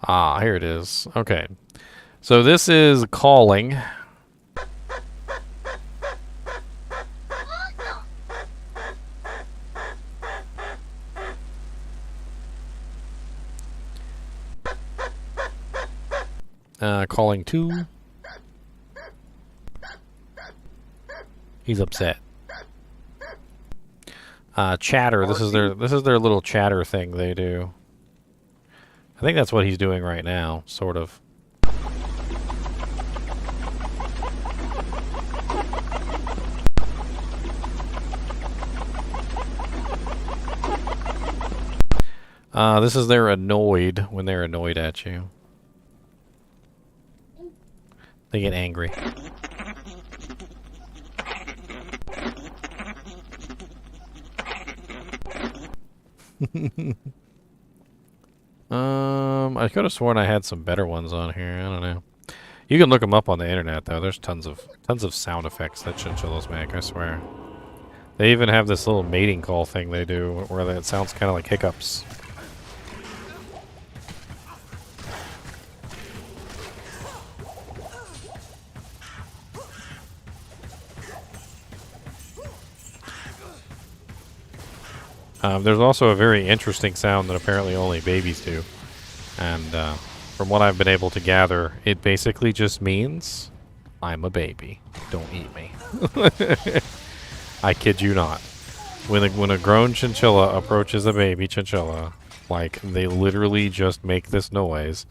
Ah, here it is. Okay. So this is calling. Calling 2. He's upset. Chatter. This is their little chatter thing they do. I think that's what he's doing right now, sort of. This is they're annoyed when they're annoyed at you. They get angry. I could have sworn I had some better ones on here. I don't know. You can look them up on the internet though. There's tons of sound effects that chinchillas make. I swear. They even have this little mating call thing they do where it sounds kind of like hiccups. There's also a very interesting sound that apparently only babies do. And from what I've been able to gather, it basically just means, I'm a baby. Don't eat me. I kid you not. When a grown chinchilla approaches a baby chinchilla, like, they literally just make this noise.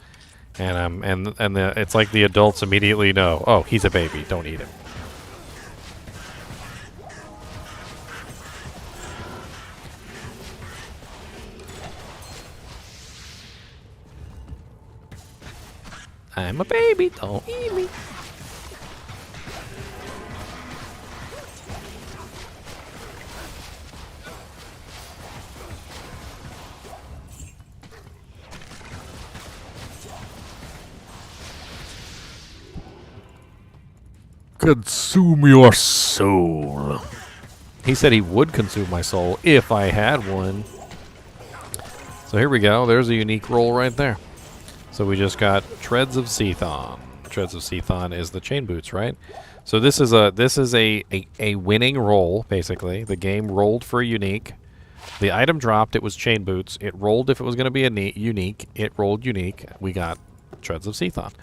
And it's like the adults immediately know, oh, he's a baby, don't eat him. I'm a baby, don't eat me. Consume your soul. He said he would consume my soul if I had one. So here we go. There's a unique roll right there. So we just got Treads of Seathon. Treads of Seathon is the chain boots, right? So this is a winning roll, basically. The game rolled for a unique. The item dropped, it was chain boots. It rolled if it was going to be a unique. It rolled unique. We got Treads of Seathon.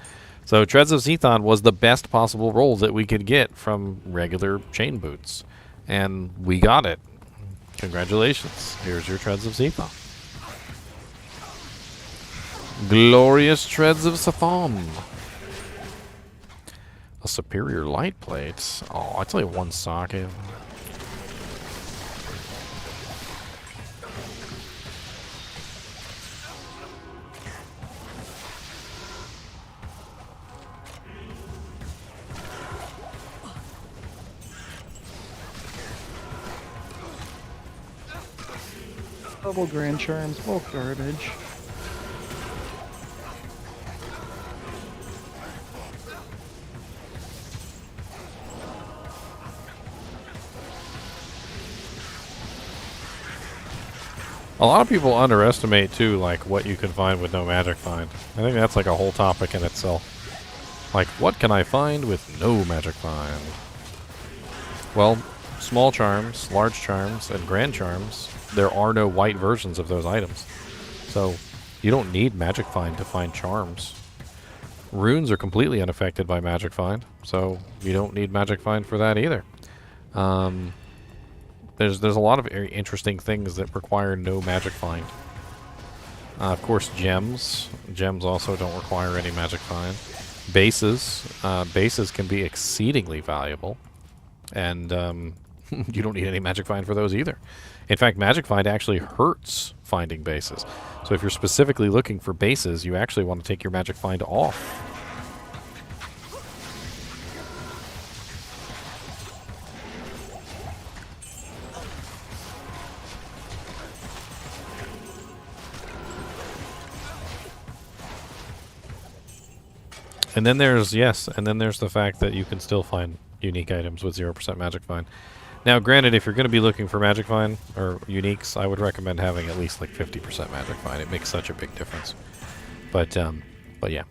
So Treads of Seathon was the best possible roll that we could get from regular chain boots. And we got it. Congratulations. Here's your Treads of Seathon. Glorious Treads of Seathon. A superior light plate. Oh, I tell you one socket. Double grand charms, both garbage. A lot of people underestimate, too, like, what you can find with no magic find. I think that's, like, a whole topic in itself. Like, what can I find with no magic find? Well, small charms, large charms, and grand charms, there are no white versions of those items. So, you don't need magic find to find charms. Runes are completely unaffected by magic find, so you don't need magic find for that either. There's a lot of very interesting things that require no magic find. Of course, gems. Gems also don't require any magic find. Bases. Bases can be exceedingly valuable. And you don't need any magic find for those either. In fact, magic find actually hurts finding bases. So if you're specifically looking for bases, you actually want to take your magic find off. And then there's the fact that you can still find unique items with 0% magic find. Now, granted, if you're going to be looking for magic find or uniques, I would recommend having at least like 50% magic find. It makes such a big difference. But yeah.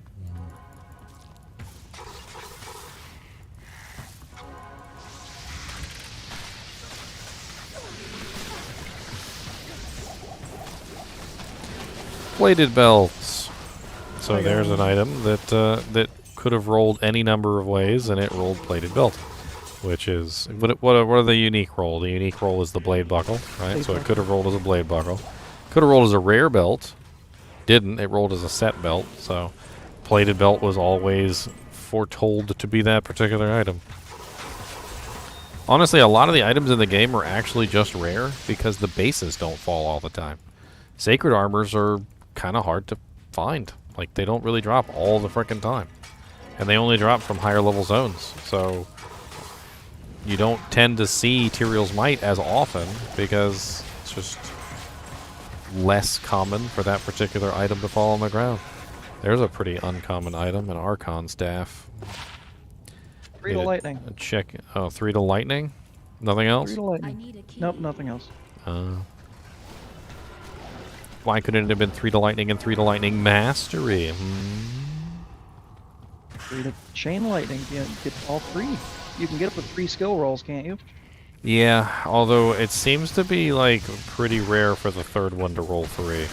Plated belts. So there's an item that could have rolled any number of ways, and it rolled plated belt, which is what are the unique roll? The unique roll is the blade buckle, right? So it could have rolled as a blade buckle, could have rolled as a rare belt, didn't. It rolled as a set belt. So plated belt was always foretold to be that particular item. Honestly, a lot of the items in the game are actually just rare because the bases don't fall all the time. Sacred armors are kind of hard to find. Like, they don't really drop all the frickin' time. And they only drop from higher level zones. So, you don't tend to see Tyrael's Might as often because it's just less common for that particular item to fall on the ground. There's a pretty uncommon item, an Archon Staff. 3 to lightning. Check. Oh, 3 to lightning? Nothing else? 3 to I lightning. need a key. Nope, nothing else. Why couldn't it have been 3 to lightning and 3 to lightning mastery? 3 to chain lightning. You get all 3. You can get up with 3 skill rolls, can't you? Yeah, although it seems to be like pretty rare for the third one to roll 3.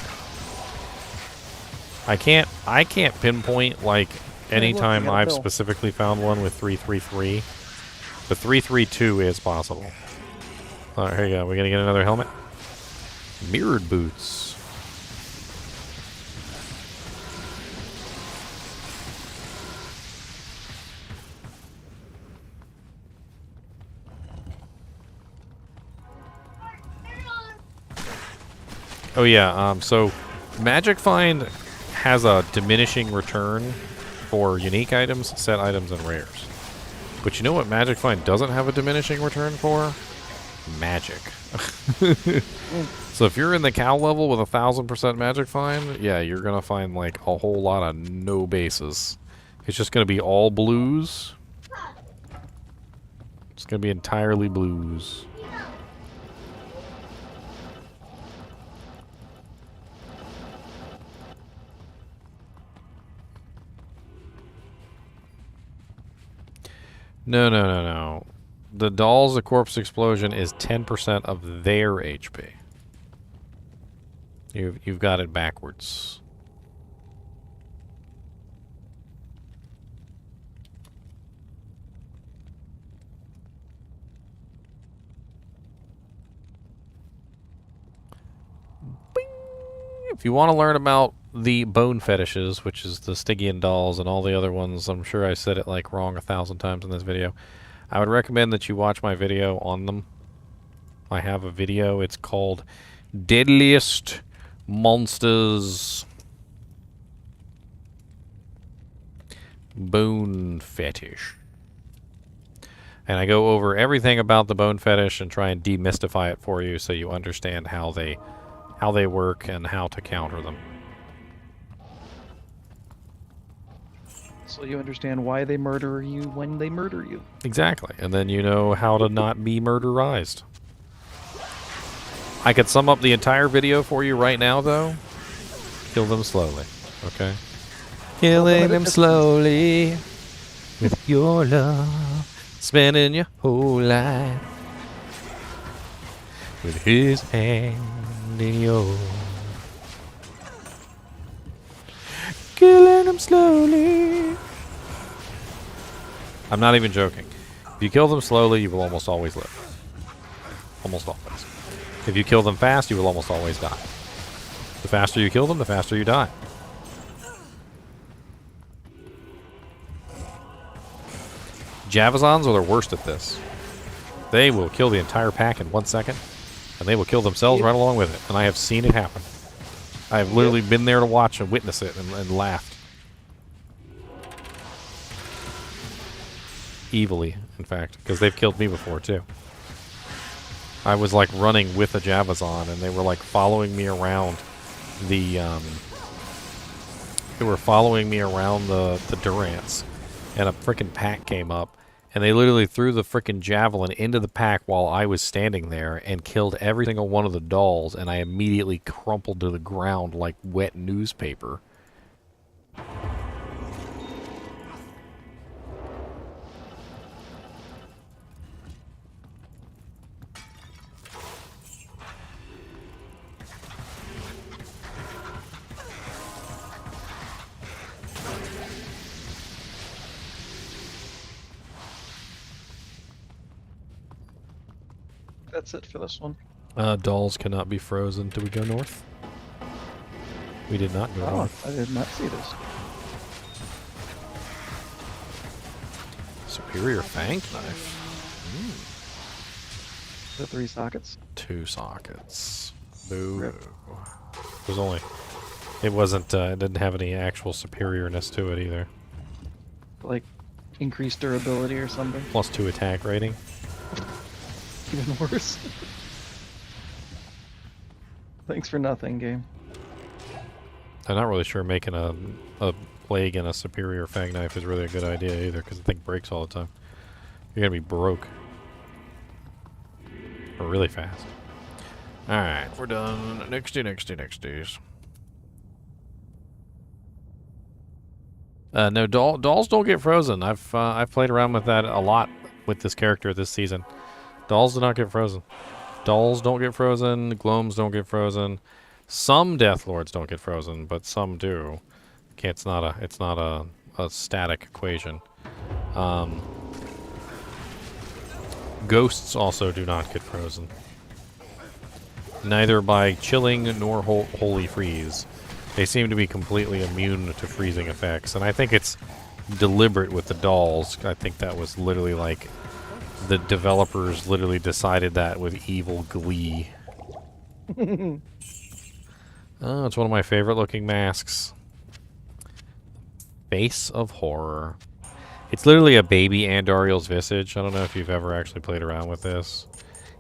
I can't pinpoint like any look, time you got a I've bill. specifically found one with 333. But 332 is possible. Alright, here you go. We're gonna get another helmet. Mirrored boots. Oh yeah, so Magic Find has a diminishing return for unique items, set items, and rares. But you know what Magic Find doesn't have a diminishing return for? Magic. So if you're in the cow level with 1000% Magic Find, yeah, you're gonna find like a whole lot of no bases. It's just gonna be all blues. It's gonna be entirely blues. No. The dolls, the corpse explosion is 10% of their HP. You've got it backwards. Bing! If you want to learn about the bone fetishes, which is the Stygian dolls and all the other ones, I'm sure I said it like wrong 1,000 times in this video. I would recommend that you watch my video on them. I have a video. It's called Deadliest Monsters Bone Fetish. And I go over everything about the bone fetish and try and demystify it for you so you understand how they work and how to counter them. So you understand why they murder you when they murder you. Exactly. And then you know how to not be murderized. I could sum up the entire video for you right now, though. Kill them slowly. Okay? Killing them slowly with your love. Spending your whole life with his hand in yours. Killing them slowly. I'm not even joking. If you kill them slowly, you will almost always live. Almost always. If you kill them fast, you will almost always die. The faster you kill them, the faster you die. Javazons are the worst at this. They will kill the entire pack in 1 second, and they will kill themselves right along with it. And I have seen it happen. I have literally been there to watch and witness it and laughed. Evilly, in fact, because they've killed me before, too. I was, like, running with a Javazon, and they were, like, following me around the, They were following me around the Durants, and a frickin' pack came up, and they literally threw the frickin' javelin into the pack while I was standing there and killed every single one of the dolls, and I immediately crumpled to the ground like wet newspaper. That's it for this one. Dolls cannot be frozen. Do we go north? We did not go Oh, north. I did not see this. Superior Fanged Knife. The 3 sockets. 2 sockets. Boo. Rip. was only. It wasn't. It didn't have any actual superiorness to it either. Like increased durability or something. +2 attack rating. Even worse. Thanks for nothing, game. I'm not really sure making a plague and a superior fang knife is really a good idea either, because the thing breaks all the time. You're gonna be broke. Or really fast. Alright, we're done. Nexties. No, dolls don't get frozen. I've played around with that a lot with this character this season. Dolls do not get frozen. Dolls don't get frozen. Gloams don't get frozen. Some Death Lords don't get frozen, but some do. Okay, it's not a static equation. Ghosts also do not get frozen. Neither by chilling nor holy freeze. They seem to be completely immune to freezing effects, and I think it's deliberate with the dolls. I think that was literally like the developers literally decided that with evil glee. Oh, it's one of my favorite looking masks. Face of Horror. It's literally a baby Andariel's visage. I don't know if you've ever actually played around with this.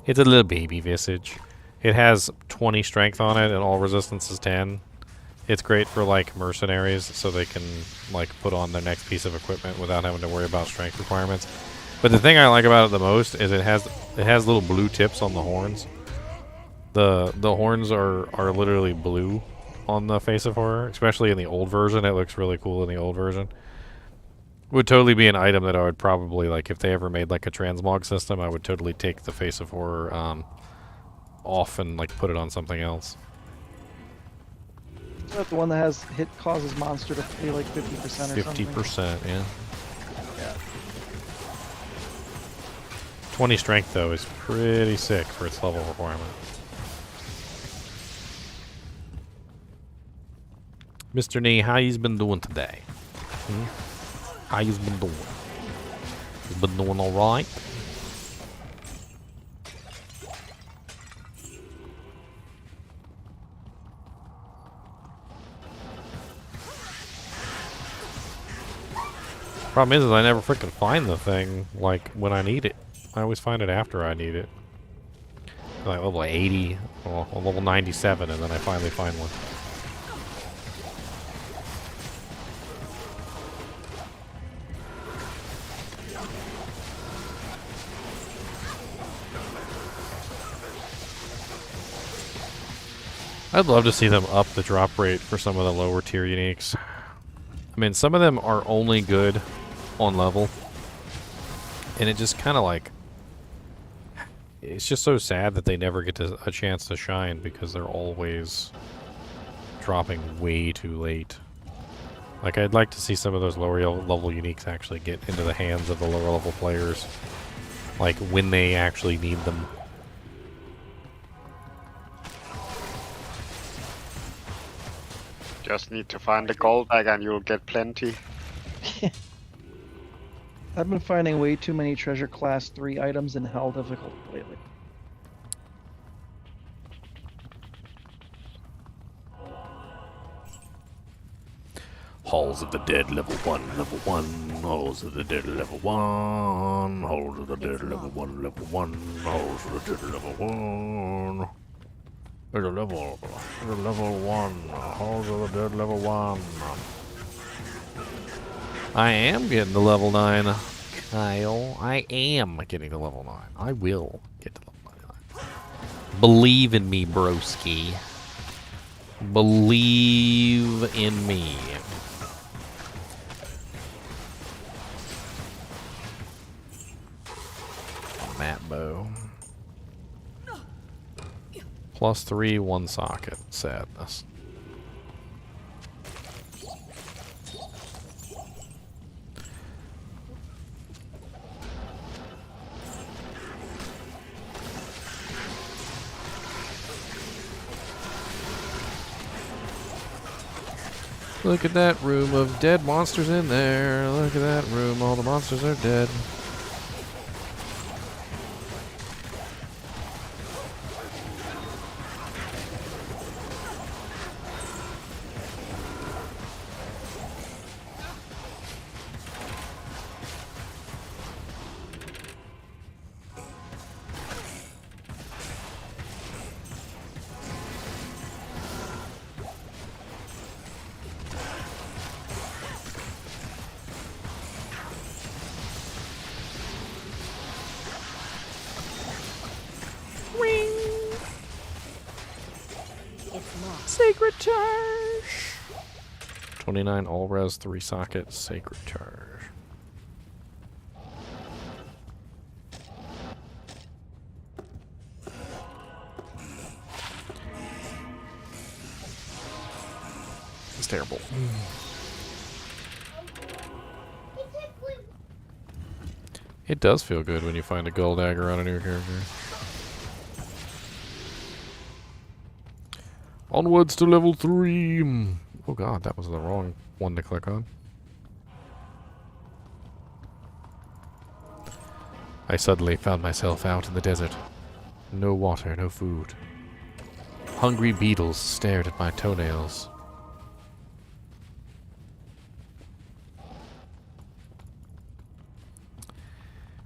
It's a little baby visage. It has 20 strength on it and all resistance is 10. It's great for like mercenaries so they can like put on their next piece of equipment without having to worry about strength requirements. But the thing I like about it the most is it has little blue tips on the horns. The horns are literally blue on the Face of Horror, especially in the old version. It looks really cool in the old version. Would totally be an item that I would probably, like, if they ever made like a transmog system, I would totally take the Face of Horror off and like put it on something else. Is that the one that has causes monster to pay like 50% or something? 50%, yeah. Yeah. 20 strength though is pretty sick for its level requirement. Mr. Nee, how you's been doing today? How you's been doing? You been doing all right? Problem is I never freaking find the thing like when I need it. I always find it after I need it. Like level 80 or level 97, and then I finally find one. I'd love to see them up the drop rate for some of the lower tier uniques. I mean, some of them are only good on level, and it just kind of like, it's just so sad that they never get a chance to shine because they're always dropping way too late. Like, I'd like to see some of those lower level uniques actually get into the hands of the lower level players, like when they actually need them. Just need to find the gold bag and you'll get plenty. I've been finding way too many treasure class 3 items in hell difficult lately. Halls of the Dead level 1, level 1. Halls of the Dead level 1. Halls of the Dead level 1, level 1. Halls of the Dead level 1. There's a level 1. Halls of the Dead level 1. I am getting to level 9, Kyle. I am getting to level 9. I will get to level 9. Believe in me, broski. Believe in me. Mat bow. +3, 1 socket. Sadness. Look at that room of dead monsters in there. Look at that room. All the monsters are dead. Sacred Charge! 29 all res, 3 socket, Sacred Charge. It's terrible. It does feel good when you find a gold dagger on a new character. Onwards to level 3! Oh god, that was the wrong one to click on. I suddenly found myself out in the desert. No water, no food. Hungry beetles stared at my toenails.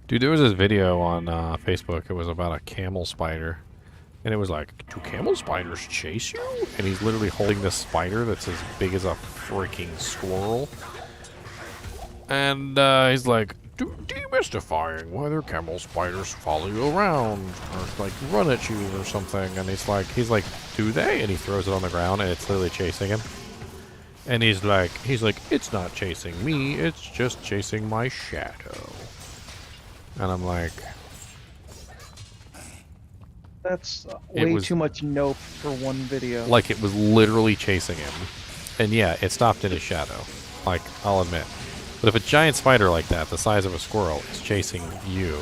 Dude, there was this video on Facebook. It was about a camel spider. And it was like, do camel spiders chase you? And he's literally holding this spider that's as big as a freaking squirrel. And he's like, demystifying whether camel spiders follow you around or like run at you or something. And he's like, do they? And he throws it on the ground and it's literally chasing him. And he's like, it's not chasing me, it's just chasing my shadow. And I'm like, That's way too much nope for one video. like it was literally chasing him. And yeah, it stopped in his shadow. Like, I'll admit. But if a giant spider like that, the size of a squirrel, is chasing you,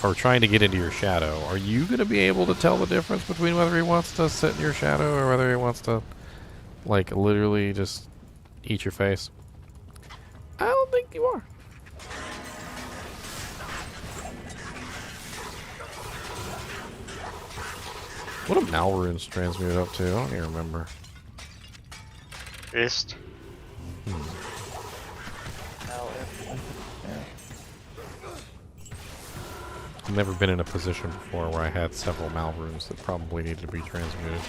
or trying to get into your shadow, are you going to be able to tell the difference between whether he wants to sit in your shadow or whether he wants to, like, literally just eat your face? I don't think you are. What do Malrunes transmute up to? I don't even remember. Ist. I've never been in a position before where I had several Malrunes that probably needed to be transmuted.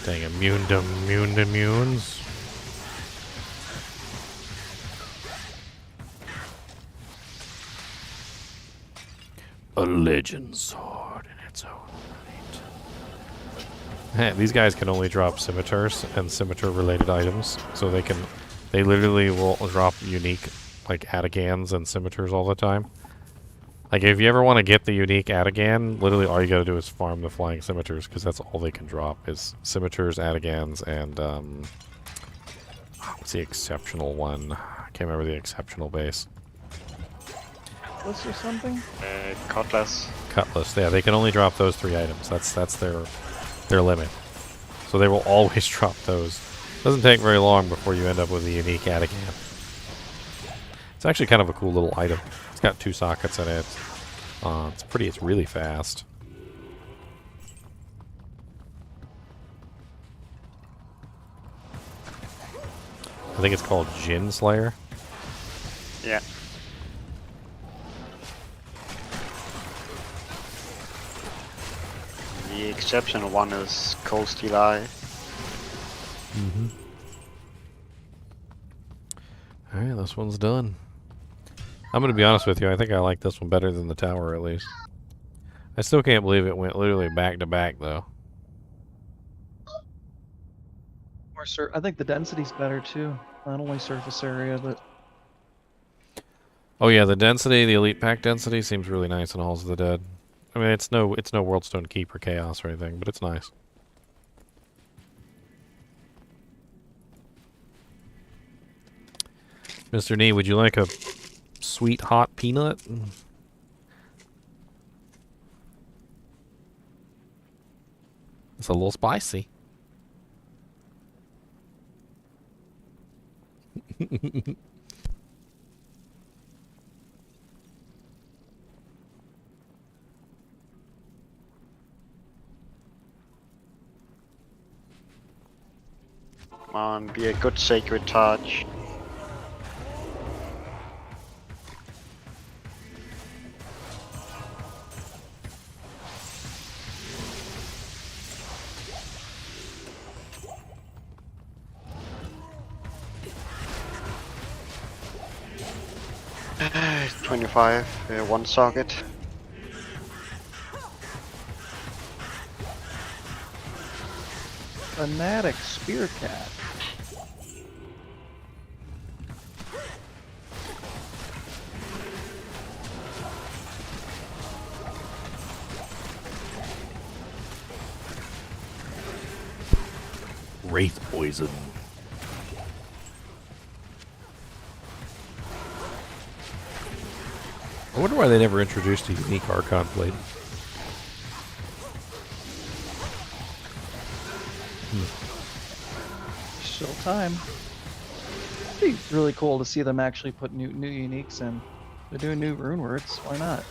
Dang, immune to immunes. A legend sword in its own right. These guys can only drop scimitars and scimitar related items, so they literally will drop unique like Atagans and scimitars all the time. Like if you ever want to get the unique Atagan, literally all you gotta do is farm the flying scimitars, because that's all they can drop is scimitars, Atagans, and what's the exceptional one? I can't remember the exceptional base. Cutlass or something? Cutlass. Cutlass, yeah, they can only drop those 3 items. That's their limit. So they will always drop those. Doesn't take very long before you end up with a unique Atagan. It's actually kind of a cool little item. It's got 2 sockets in it. It's really fast. I think it's called Jin Slayer. Yeah. The exceptional one is Cold Steel Eye. Mm-hmm. Alright, this one's done. I'm gonna be honest with you, I think I like this one better than the tower, at least. I still can't believe it went literally back to back, though. I think the density's better too. Not only surface area, but Oh yeah, the density, the elite pack density seems really nice in Halls of the Dead. I mean, it's no Worldstone Keep or Chaos or anything, but it's nice. Mr. Nee, would you like a sweet hot peanut? It's a little spicy. Come on, be a good sacred touch. 25, one socket. Fanatic Spear Cat. Wraith poison. I wonder why they never introduced a unique Archon blade. Still time. It'd be really cool to see them actually put new uniques in. They're doing new rune words. Why not?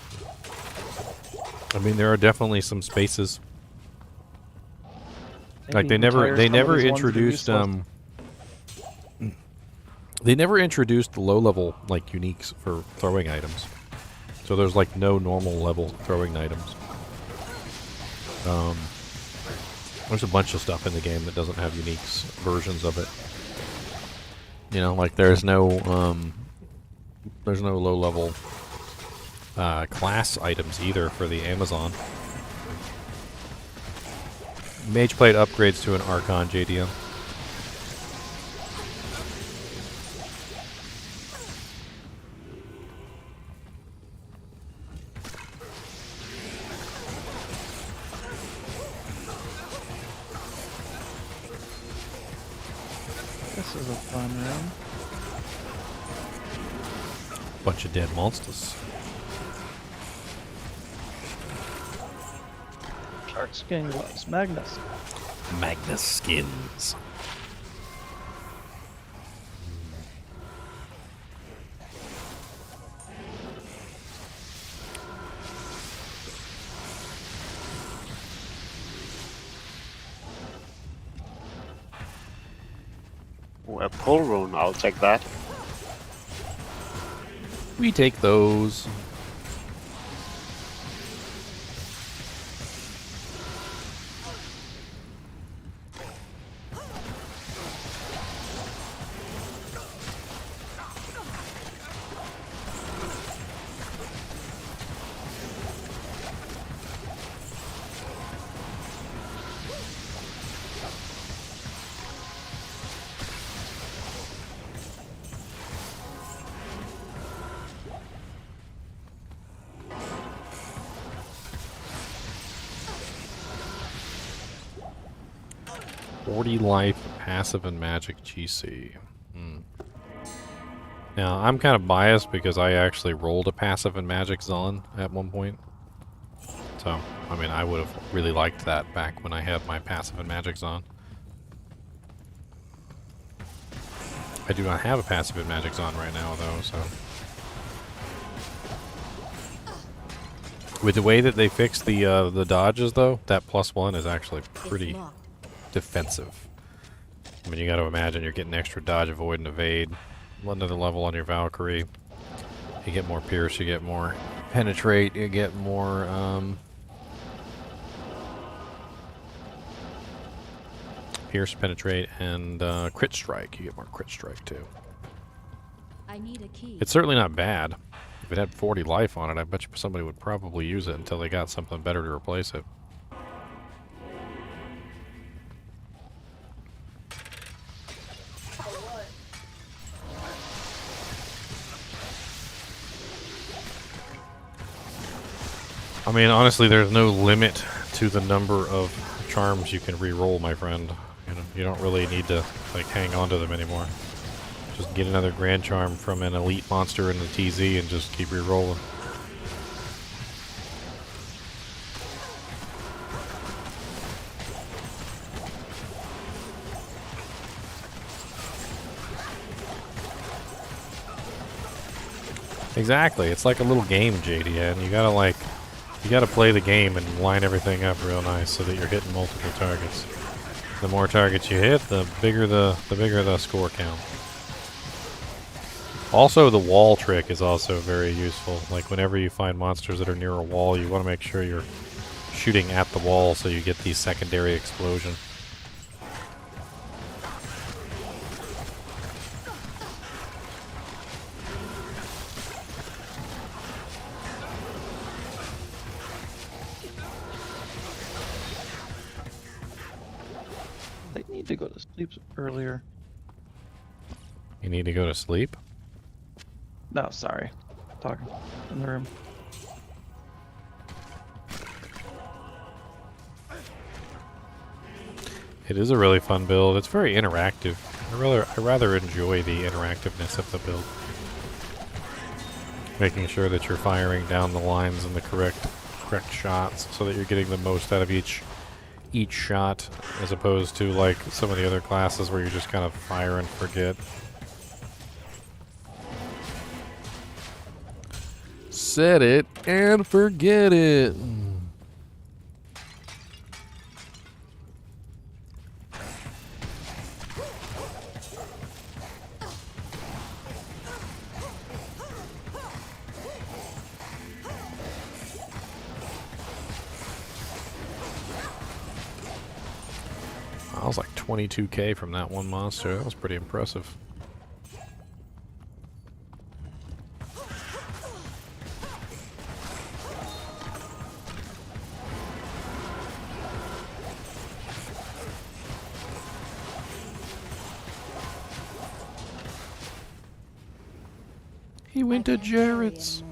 I mean, there are definitely some spaces. Like Maybe they retire some of never these ones that are introduced useless. they never introduced low level like uniques for throwing items. So there's like no normal level throwing items. There's a bunch of stuff in the game that doesn't have uniques versions of it. You know, like there's no low level class items either for the Amazon. Mage Plate upgrades to an Archon JDM. This is a fun room. Bunch of dead monsters. Shark skin gloves. Magnus. Magnus skins. Ooh, a pull rune, I'll take that. We take those. Life, passive, and magic GC. Now, I'm kind of biased because I actually rolled a passive and magic Zon at one point. So, I mean, I would have really liked that back when I had my passive and magic Zon. I do not have a passive and magic Zon right now, though, so... With the way that they fixed the dodges, though, that +1 is actually pretty defensive. I mean, you gotta imagine you're getting extra dodge, avoid, and evade. Another level on your Valkyrie. You get more pierce, you get more penetrate, you get more, pierce, penetrate, and crit strike. You get more crit strike, too. I need a key. It's certainly not bad. If it had 40 life on it, I bet you somebody would probably use it until they got something better to replace it. I mean, honestly, there's no limit to the number of charms you can re-roll, my friend. You know, you don't really need to like hang on to them anymore. Just get another Grand Charm from an elite monster in the TZ and just keep re-rolling. Exactly, it's like a little game, JDN. You gotta play the game and line everything up real nice so that you're hitting multiple targets. The more targets you hit, the bigger the score count. Also, the wall trick is also very useful. Like whenever you find monsters that are near a wall, you want to make sure you're shooting at the wall so you get the secondary explosion. to go to sleep earlier. You need to go to sleep? No, sorry. Talking in the room. It is a really fun build. It's very interactive. I rather enjoy the interactiveness of the build. Making sure that you're firing down the lines in the correct shots so that you're getting the most out of each shot, as opposed to like some of the other classes where you just kind of fire and forget. Set it and forget it. I was like 22k from that one monster. That was pretty impressive. He went to Jarrett's.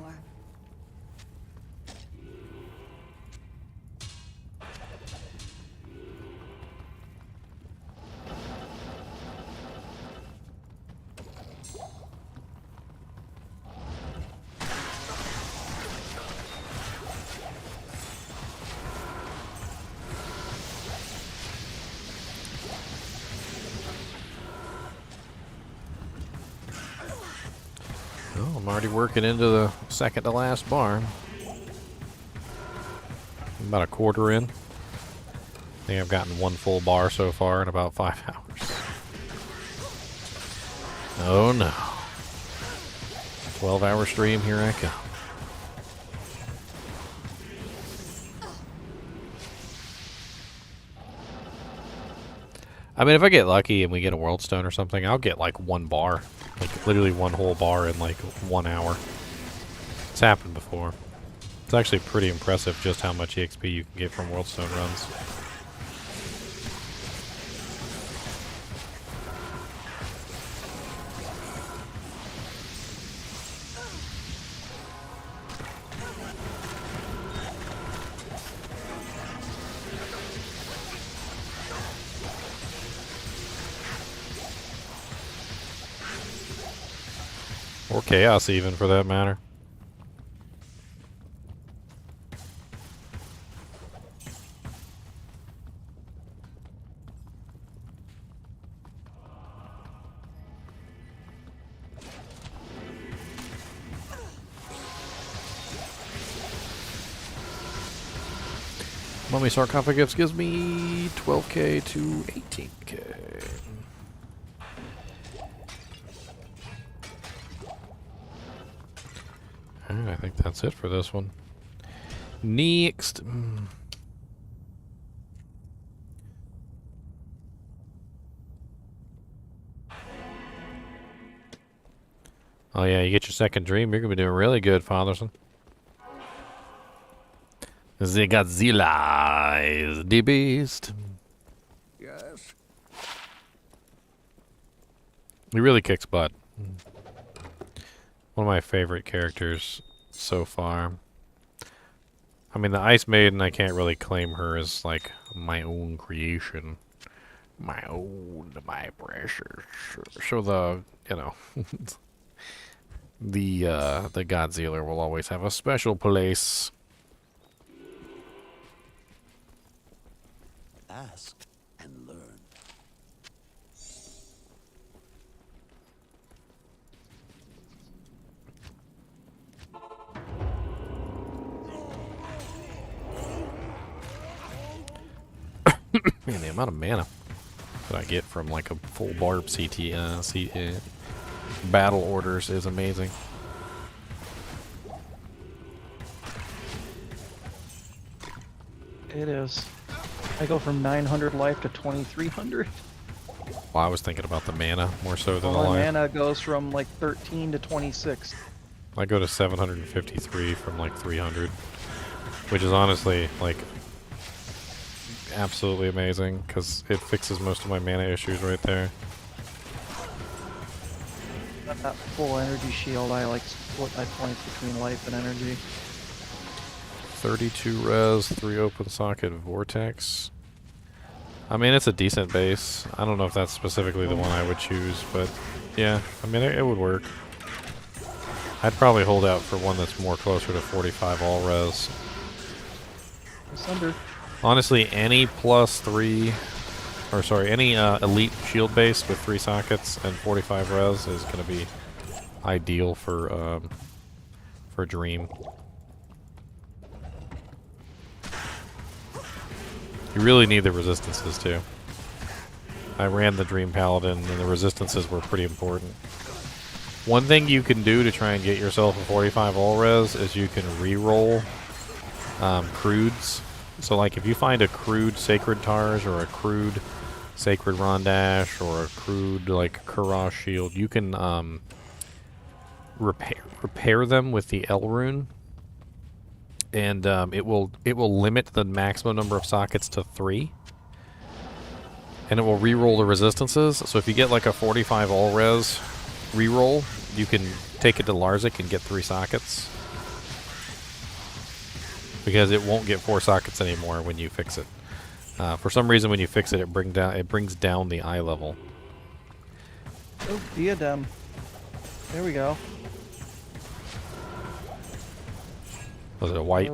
Oh, I'm already working into the second to last bar. I'm about a quarter in. I think I've gotten one full bar so far in about 5 hours. Oh no. 12-hour stream, here I come. I mean, if I get lucky and we get a World Stone or something, I'll get like one bar. Like, literally one whole bar in like 1 hour. It's happened before. It's actually pretty impressive just how much EXP you can get from World Stone runs. Or Chaos even, for that matter. Mummy Sarcophagus gives me 12k to 18k. Alright, I think that's it for this one. Next. Oh yeah, you get your second dream, you're gonna be doing really good, Fatherson. The Godzilla is the beast. Yes. He really kicks butt. One of my favorite characters so far. I mean, the Ice Maiden, I can't really claim her as like my own creation. My precious. So the, you know, the Godzilla will always have a special place. Ask and learn. Man, the amount of mana that I get from like a full barb battle orders is amazing. It is. I go from 900 life to 2300. Well, I was thinking about the mana more so than the My life. mana goes from like 13 to 26. I go to 753 from like 300, which is honestly like absolutely amazing because it fixes most of my mana issues right there. That full energy shield, I like split my points between life and energy. 32 res, 3 open socket vortex. I mean, it's a decent base. I don't know if that's specifically the one I would choose, but yeah, I mean, it would work. I'd probably hold out for one that's more closer to 45 all res. Asunder. Honestly, any any elite shield base with 3 sockets and 45 res is going to be ideal for Dream. You really need the resistances too. I ran the Dream Paladin and the resistances were pretty important. One thing you can do to try and get yourself a 45 all res is you can re-roll crudes. So like if you find a crude Sacred Tars or a crude Sacred Rondash or a crude like Kurash Shield, you can repair them with the L rune, and it will limit the maximum number of sockets to 3, and it will re-roll the resistances. So if you get like a 45 all res re-roll, you can take it to Larzik and get 3 sockets. Because it won't get 4 sockets anymore when you fix it. For some reason, when you fix it, it brings down the eye level. Oh, diadem. There we go. Was it a white?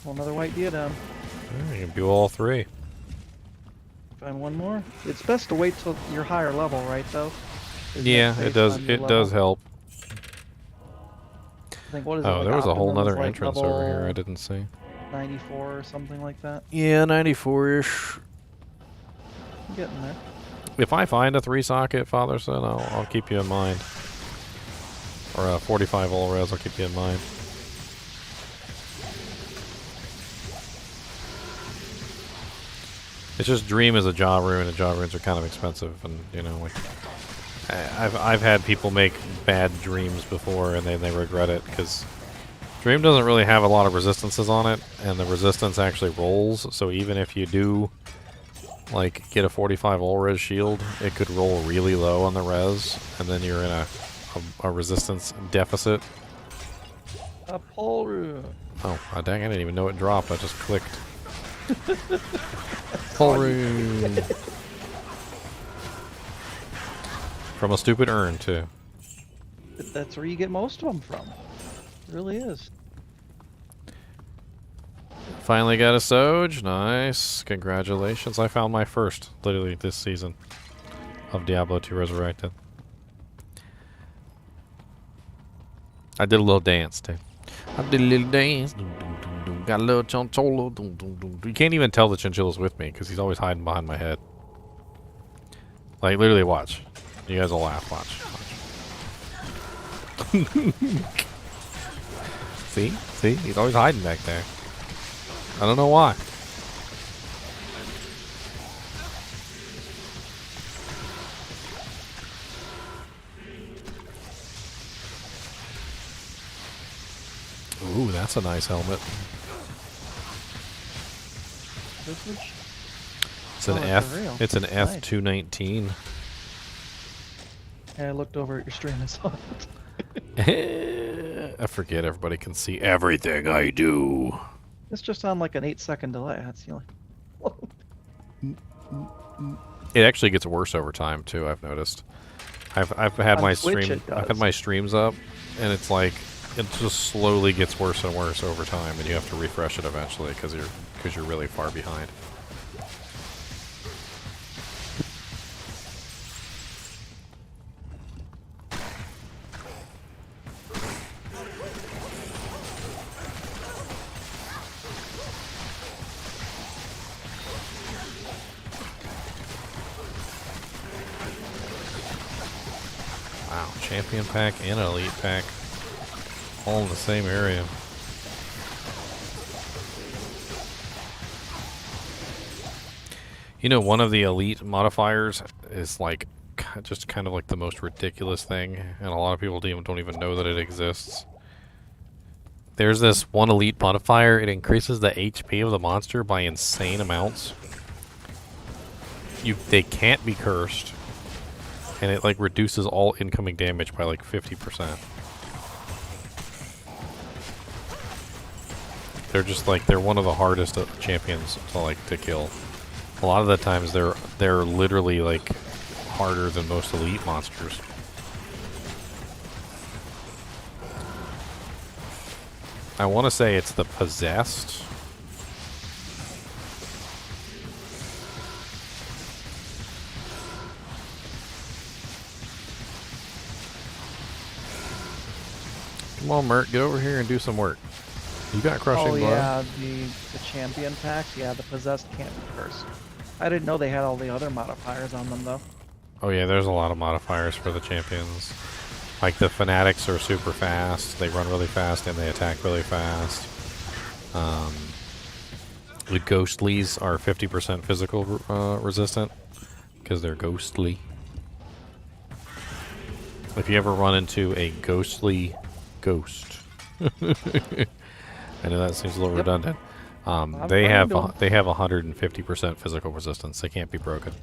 Another white diadem. Oh, you can do all 3. Find one more. It's best to wait till you're higher level, right? Though. Yeah, it does. It does help. I think, what is oh, it, there like was a whole Optimum is, nother like, entrance level over here I didn't see. 94 or something like that. Yeah, 94-ish. I'm getting there. If I find a 3-socket Father Son, I'll keep you in mind. Or a 45 all res, I'll keep you in mind. It's just Dream is a jaw rune, and jaw runes are kind of expensive, and you know, like I've had people make bad dreams before, and then they regret it because Dream doesn't really have a lot of resistances on it, and the resistance actually rolls. So even if you do like get a 45 all res shield, it could roll really low on the res, and then you're in a resistance deficit. A pole rune. Oh, dang! I didn't even know it dropped. I just clicked. Pole rune. From a stupid urn, too. That's where you get most of them from. It really is. Finally got a Soj. Nice. Congratulations. I found my first, literally, this season of Diablo 2 Resurrected. I did a little dance, too. I did a little dance. Got a little Chinchilla. You can't even tell the Chinchilla's with me because he's always hiding behind my head. Like, literally, watch. You guys will laugh. Watch. See? See? He's always hiding back there. I don't know why. Ooh, that's a nice helmet. It's an F. It's an F219. Yeah, I looked over at your stream and saw it. I forget everybody can see everything I do. It's just on like an 8-second delay. That's the only. It actually gets worse over time too. I've noticed. I've had On my Twitch stream. it does. I've had my streams up, and it's like it just slowly gets worse and worse over time, and you have to refresh it eventually because you're really far behind. Wow, champion pack and an elite pack, all in the same area. You know, one of the elite modifiers is like just kind of like the most ridiculous thing, and a lot of people don't even know that it exists. There's this one elite modifier. It increases the HP of the monster by insane amounts. they can't be cursed, and it like reduces all incoming damage by like 50%. They're just like they're one of the hardest champions to kill. A lot of the times they're literally like harder than most elite monsters. I want to say it's the possessed. Come on, Mert, get over here and do some work. You got crushing blow? Yeah, the champion packs. Yeah, the possessed can't be cursed. I didn't know they had all the other modifiers on them though. Oh yeah, there's a lot of modifiers for the champions. Like the fanatics are super fast. They run really fast and they attack really fast. The ghostlies are 50% physical resistant because they're ghostly. If you ever run into a ghostly ghost. I know that seems a little redundant. They have 150% physical resistance. They can't be broken.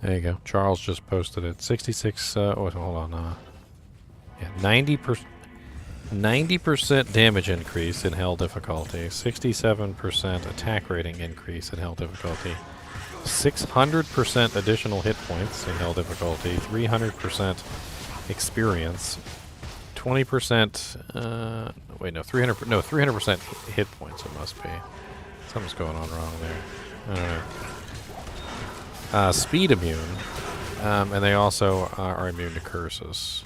There you go. Charles just posted it. 66. Oh, hold on. Yeah, 90% damage increase in hell difficulty. 67% attack rating increase in hell difficulty. 600% additional hit points in hell difficulty. 300% experience. 20%. Wait, no. 300. No, 300% hit points. It must be. Something's going on wrong there. I don't know. Speed immune, and they also are immune to curses.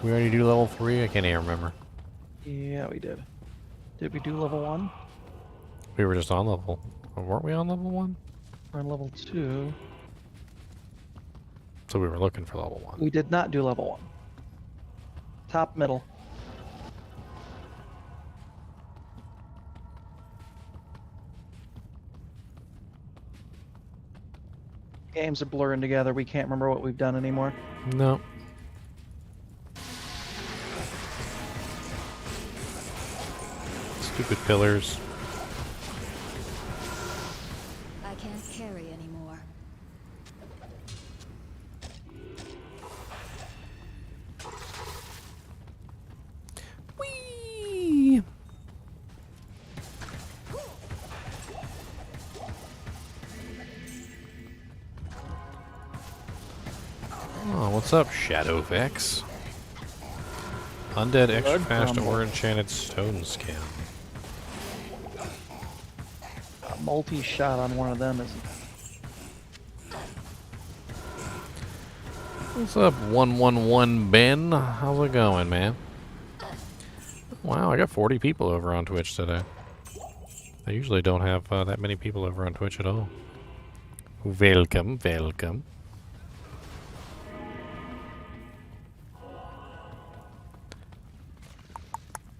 We already do level 3? I can't even remember. Yeah, we did. Did we do level 1? We were just on level... Weren't we on level 1? We're on level 2. So we were looking for level 1. We did not do level 1. Top, middle. Games are blurring together. We can't remember what we've done anymore. No. Stupid pillars. I can't carry anymore. Whee! Oh, what's up, Shadow Vex? Undead extra fast or enchanted stone skin. A multi-shot on one of them is... What's up, 111 Ben? How's it going, man? Wow, I got 40 people over on Twitch today. I usually don't have that many people over on Twitch at all. Welcome, welcome.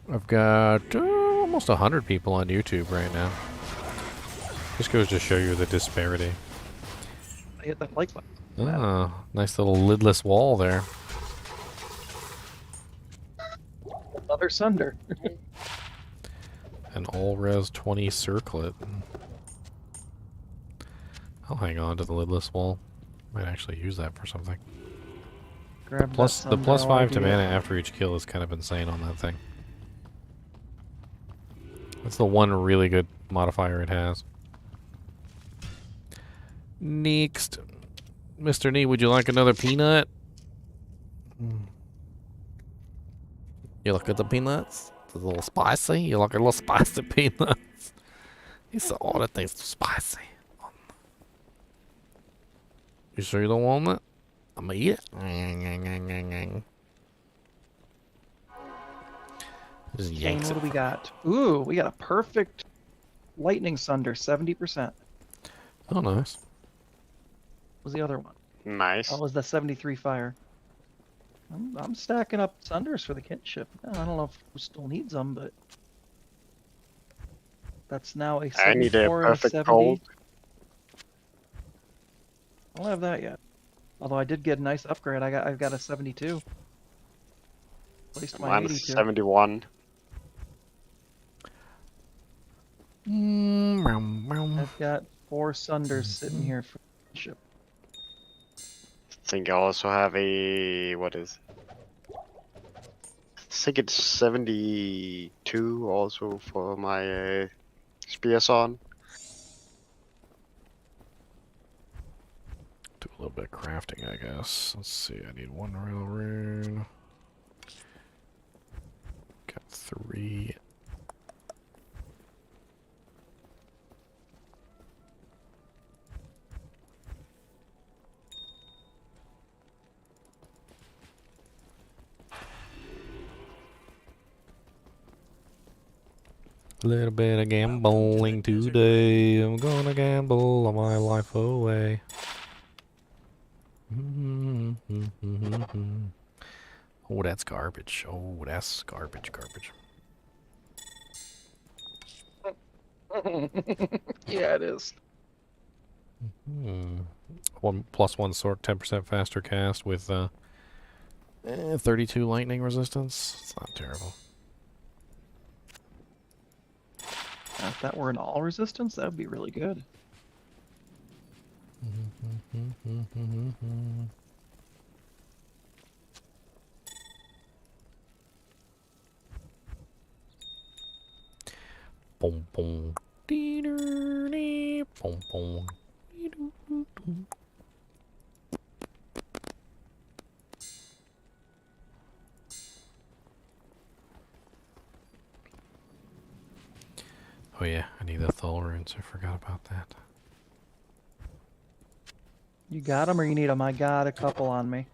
I've got almost 100 people on YouTube right now. This goes to show you the disparity. I hit that like button. Ah, nice little lidless wall there. Another Sunder. An all-res 20 circlet. I'll hang on to the lidless wall. Might actually use that for something. Grab Plus, that the plus Sunder 5 to idea. mana after each kill is kind of insane on that thing. That's the one really good modifier it has. Next. Mr. Nee, would you like another peanut? You look at the peanuts? It's a little spicy? You like a little spicy peanuts? He said, oh, that thing's spicy. You sure you don't want it? I'm gonna eat it. Just And yanks what it. do we got? Ooh, we got a perfect lightning Sunder, 70%. Oh, nice. was the other one? Nice. That was the 73 fire. I'm stacking up Sunders for the kinship. I don't know if who still needs them, but that's now a I need a 74 and a perfect 70. gold. I don't have that yet. Although I did get a nice upgrade. I've got a 72. Placed my Mine's 82. 71. I've got 4 Sunders sitting here for kinship. I think I also have a what is? I think it's 72 also for my spears on. Do a little bit of crafting, I guess. Let's see, I need 1 rail rune. Got 3. A little bit of gambling today. I'm gonna gamble my life away. Oh, that's garbage. Oh, that's garbage, garbage. Yeah, it is. 1+1 sword, 10% faster cast with 32 lightning resistance. It's not terrible. If that were an all resistance, that would be really good. Boom, boom. Dee-doo-dee, boom, boom. Dee-doo-doo-doo. Oh yeah, I need the Thul runes. I forgot about that. You got them or you need them? I got a couple on me.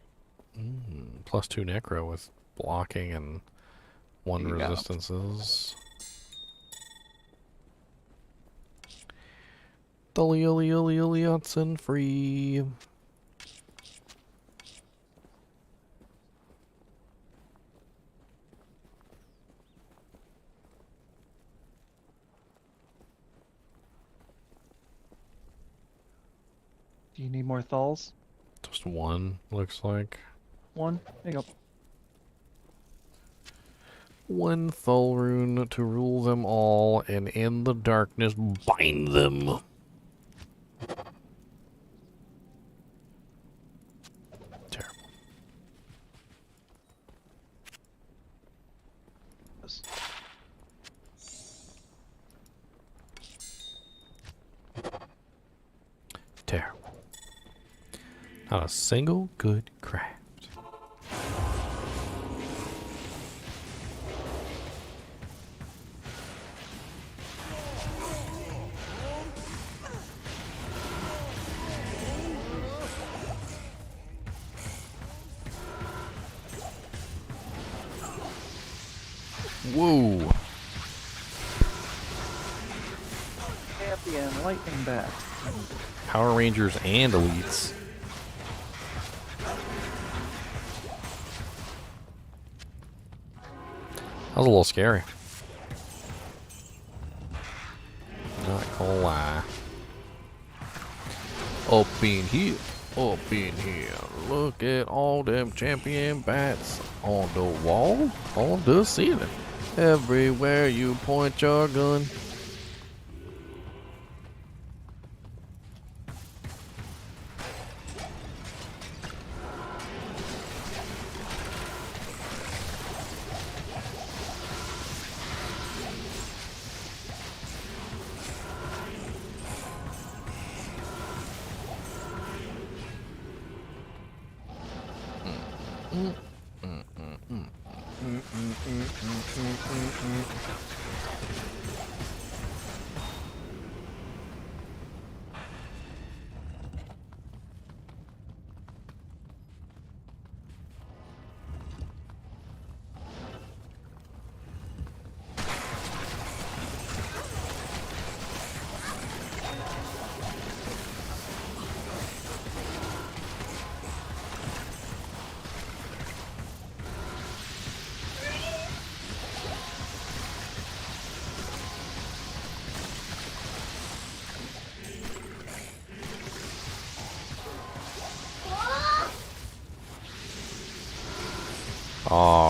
+2 necro with blocking and 1 You got 'em. resistances. Dully free. Do you need more Thuls? Just 1, looks like. 1? There you go. 1 Thul rune to rule them all, and in the darkness bind them. Terrible. Terrible. Not a single good craft. Whoa. Champion, lightning bat. Power Rangers and Elites. That was a little scary. Not gonna lie. Up in here, look at all them champion bats on the wall, on the ceiling. Everywhere you point your gun.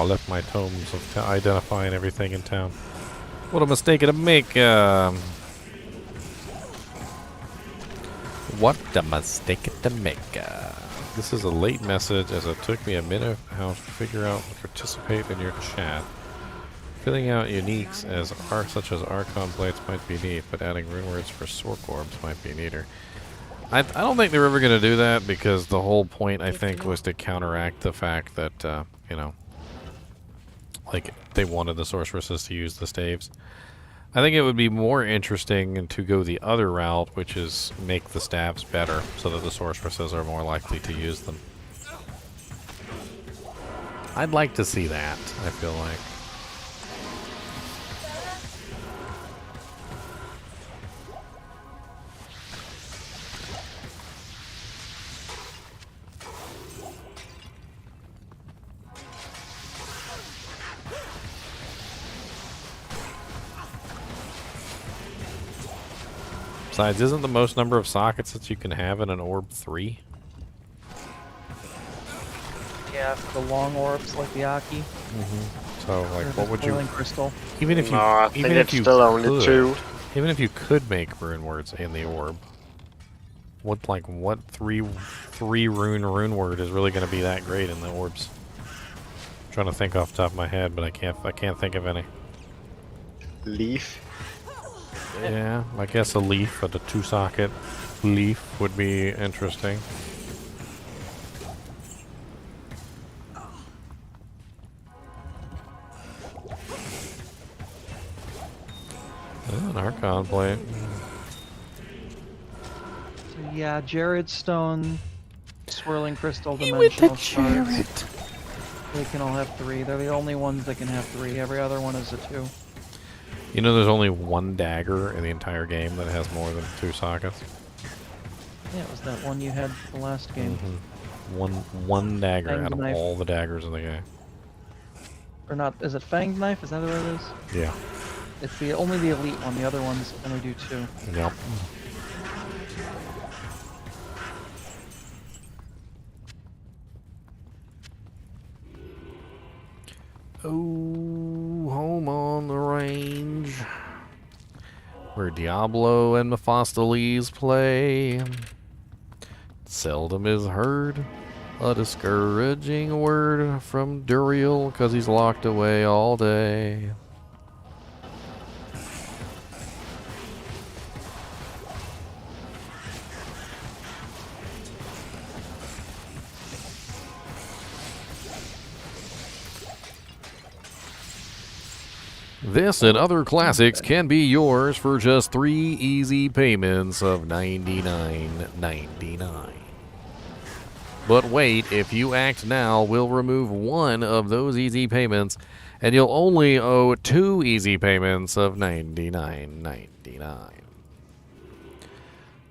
I left my tomes of identifying everything in town. What a mistake to make. What a mistake to make. This is a late message as it took me a minute how to figure out and participate in your chat. Filling out uniques as such as Archon plates might be neat, but adding rune words for Sork orbs might be neater. I don't think they're ever going to do that because the whole point, I think, was to counteract the fact that, you know, like, they wanted the sorceresses to use the staves. I think it would be more interesting to go the other route, which is make the staves better so that the sorceresses are more likely to use them. I'd like to see that, I feel like. Besides, isn't the most number of sockets that you can have in an orb 3? Yeah, for the long orbs like the Aki. So, like, what would you... Crystal. Even if you... No, I think even if it's you still only could, 2. Even if you could make rune words in the orb, what 3 rune word is really going to be that great in the orbs? I'm trying to think off the top of my head, but I can't think of any. Leaf. Yeah, I guess a leaf, but a 2-socket leaf would be interesting. An Archon plate. So yeah, Jared Stone, Swirling Crystal, Dimensional Shards. They can all have 3. They're the only ones that can have 3. Every other one is a 2. You know there's only 1 dagger in the entire game that has more than 2 sockets? Yeah, it was that one you had the last game. One dagger Fanged out of knife. all the daggers in the game. Or not, is it Fanged Knife? Is that what it is? Yeah. It's only the elite one, the other ones only do 2. Yep. Oh, home on the range, where Diablo and Mephistopheles play. Seldom is heard a discouraging word from Duriel, 'cause he's locked away all day. This and other classics can be yours for just 3 easy payments of $99.99. But wait, if you act now, we'll remove one of those easy payments, and you'll only owe 2 easy payments of $99.99.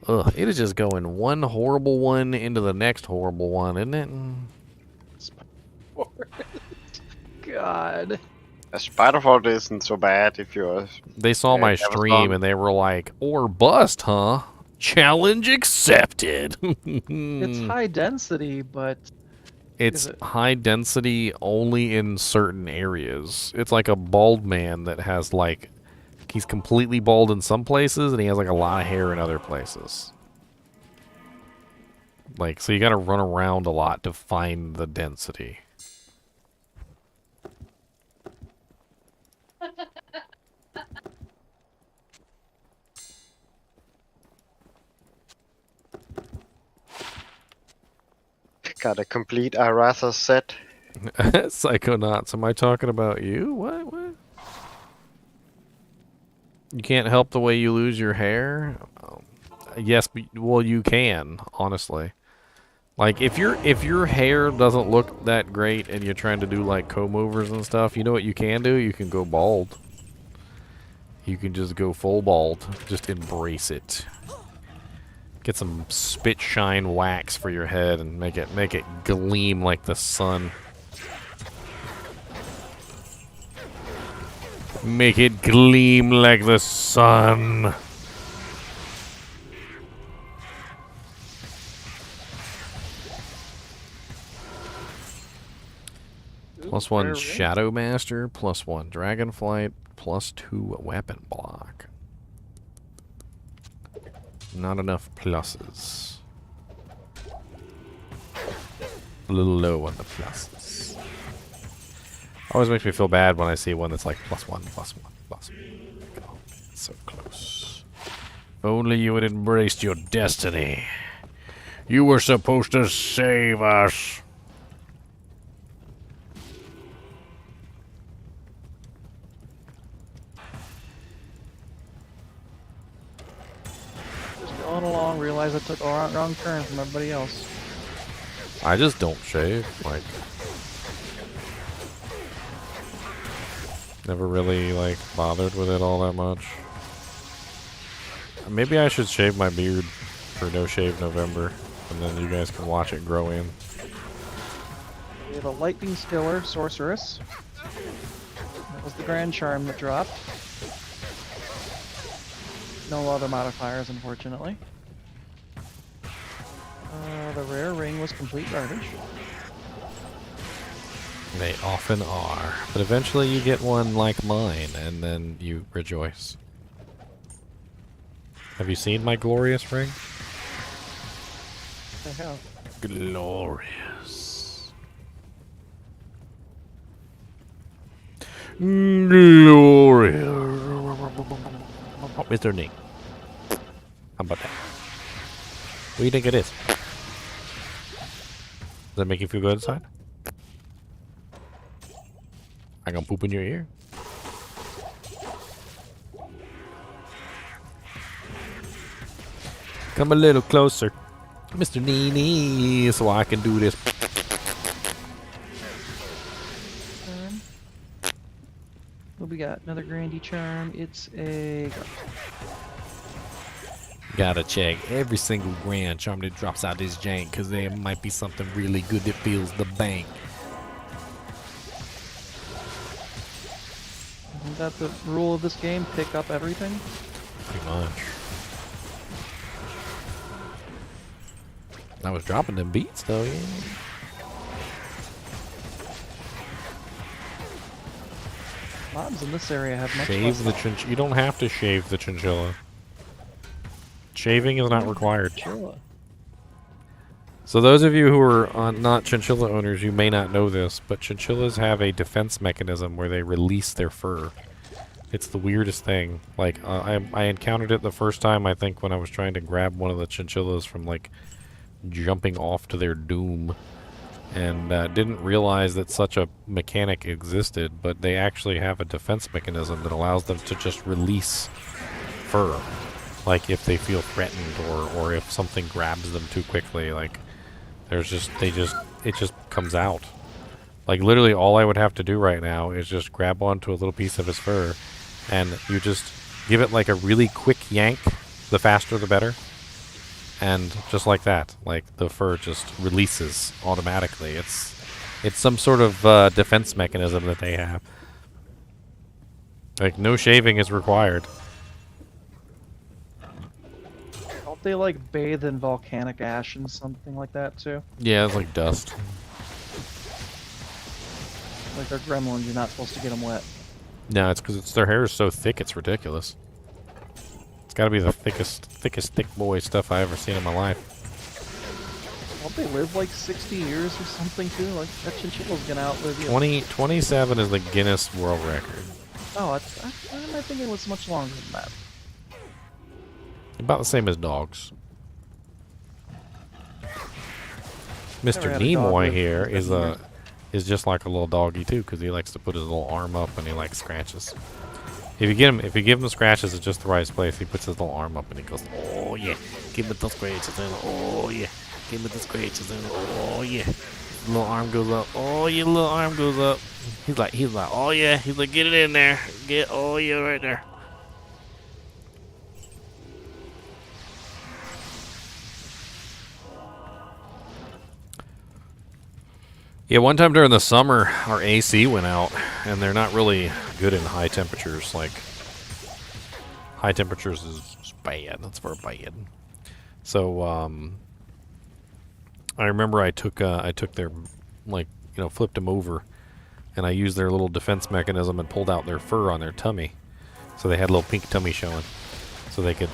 Ugh, it is just going one horrible one into the next horrible one, isn't it? God. A Spiderfort isn't so bad if you're... They saw my stream and they were like, or bust, huh? Challenge accepted. It's high density, but... It's high density only in certain areas. It's like a bald man that has like... He's completely bald in some places and he has like a lot of hair in other places. Like, so you gotta run around a lot to find the density. Got a complete Aratha set. Psychonauts, am I talking about you? What? You can't help the way you lose your hair? Yes, well you can, honestly. Like, if your hair doesn't look that great and you're trying to do like comb overs and stuff, you know what you can do? You can go bald. You can just go full bald. Just embrace it. Get some spit shine wax for your head and make it gleam like the sun. Make it gleam like the sun. +1 rare Shadow Master, +1 Dragonflight, +2 weapon block. Not enough pluses. A little low on the pluses. Always makes me feel bad when I see one that's like +1, +1, +1. Oh, it's so close. If only you had embraced your destiny. You were supposed to save us. Just going along, realize I took a wrong turn from everybody else. I just don't shave, like... Never really, like, bothered with it all that much. Maybe I should shave my beard for No Shave November, and then you guys can watch it grow in. We have a Lightning Stiller Sorceress. That was the Grand Charm that dropped. No other modifiers, unfortunately. The rare ring was complete garbage. They often are. But eventually you get one like mine, and then you rejoice. Have you seen my glorious ring? I have. Glorious. Glorious. Mr. Nick. How about that? What do you think it is? Does that make you feel good inside? I gonna poop in your ear? Come a little closer, Mr. NiNi, so I can do this. What we got? Another Grandy Charm. It's a... Gotta check every single grand charm that drops out this jank, because there might be something really good that fills the bank. Isn't that the rule of this game? Pick up everything? Pretty much. I was dropping them beats though, yeah. Mobs in this area have much Shave the less chinchilla. You don't have to shave the chinchilla. Shaving is not required. Chinchilla. So those of you who are not chinchilla owners, you may not know this, but chinchillas have a defense mechanism where they release their fur. It's the weirdest thing. Like, I encountered it the first time, I think, when I was trying to grab one of the chinchillas from, like, jumping off to their doom. And didn't realize that such a mechanic existed, but they actually have a defense mechanism that allows them to just release fur. Like, if they feel threatened or if something grabs them too quickly, like... it just comes out. Like, literally all I would have to do right now is just grab onto a little piece of his fur, and you just give it like a really quick yank, the faster the better, and just like that, like, the fur just releases automatically. It's some sort of defense mechanism that they have. Like, no shaving is required. Don't they, like, bathe in volcanic ash and something like that, too? Yeah, it's like dust. Like, they're gremlins, you're not supposed to get them wet. No, it's because their hair is so thick, it's ridiculous. It's got to be the thickest thick boy stuff I ever seen in my life. Don't they live, like, 60 years or something, too? Like, that chinchilla's gonna outlive you. 27 is the Guinness World Record. Oh, why am I thinking it was much longer than that? About the same as dogs. Mr. Never had a dog Nimoy live here 27 is just like a little doggy too, because he likes to put his little arm up and he likes scratches. If you give him scratches at just the right place, he puts his little arm up and he goes, "Oh yeah, give me those scratches," and "Oh yeah, give me the scratches," and "Oh yeah." Little arm goes up. Oh yeah, little arm goes up. He's like, "Oh yeah." He's like, "Get it in there. Oh yeah, right there." Yeah, one time during the summer, our AC went out, and they're not really good in high temperatures. Like, high temperatures is bad. That's very bad. So, I remember I took their, like, flipped them over and I used their little defense mechanism and pulled out their fur on their tummy, so they had a little pink tummy showing, so they could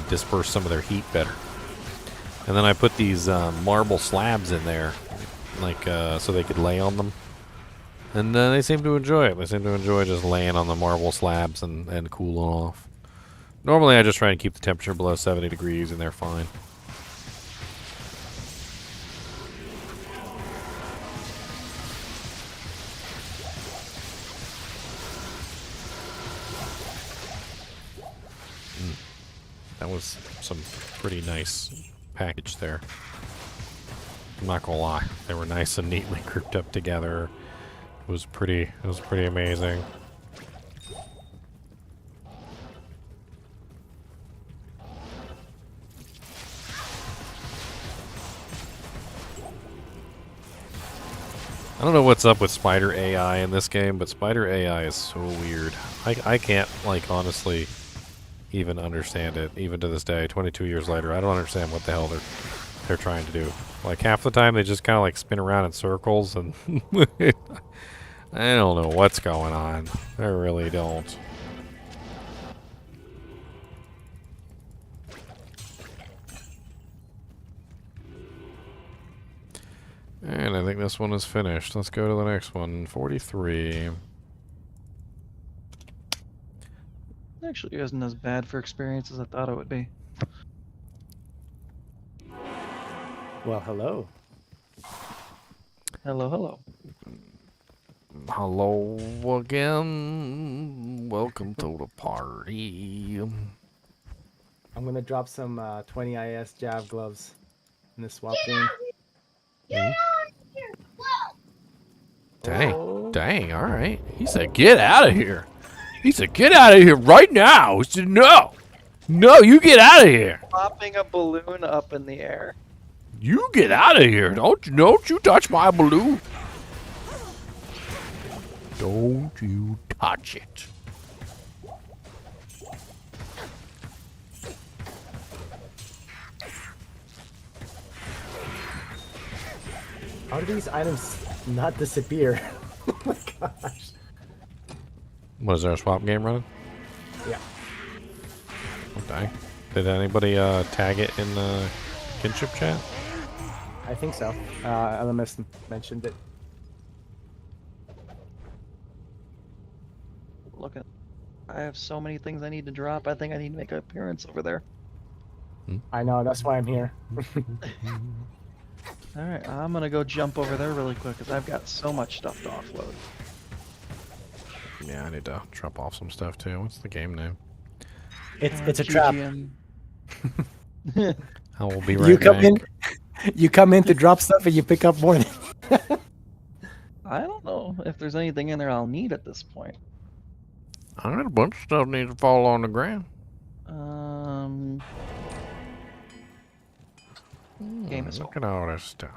disperse some of their heat better. And then I put these marble slabs in there, like so they could lay on them. And they seem to enjoy it. They seem to enjoy just laying on the marble slabs and cooling off. Normally, I just try and keep the temperature below 70 degrees, and they're fine. That was some pretty nice package there. I'm not gonna lie, they were nice and neatly grouped up together. It was pretty amazing. I don't know what's up with spider AI in this game, but spider AI is so weird. I can't, like, honestly even understand it, even to this day, 22 years later. I don't understand what the hell they're trying to do. Like, half the time they just kind of like spin around in circles, and I don't know what's going on. I really don't. And I think this one is finished. Let's go to the next one. 43. Actually isn't as bad for experience as I thought it would be. Well, hello. Hello, hello. Hello again. Welcome to the party. I'm gonna drop some 20 IS jab gloves in the swap game. Dang, alright. He said, get out of here. He said, get out of here right now. He said, no. No, you get out of here. Popping a balloon up in the air. You get out of here. Don't you touch my balloon. Don't you touch it. How do these items not disappear? Oh my gosh. Was there a swap game running? Yeah. Okay. Did anybody tag it in the kinship chat? I think so. LMS mentioned it. Look at, I have so many things I need to drop. I think I need to make an appearance over there. I know, that's why I'm here. Alright, I'm gonna go jump over there really quick because I've got so much stuff to offload. Yeah, I need to drop off some stuff too. What's the game name? It's a trap. I will be right You come back. in. You come in to drop stuff and you pick up more. I don't know if there's anything in there I'll need at this point. I got a bunch of stuff needs to fall on the ground. Game is Look at all this stuff.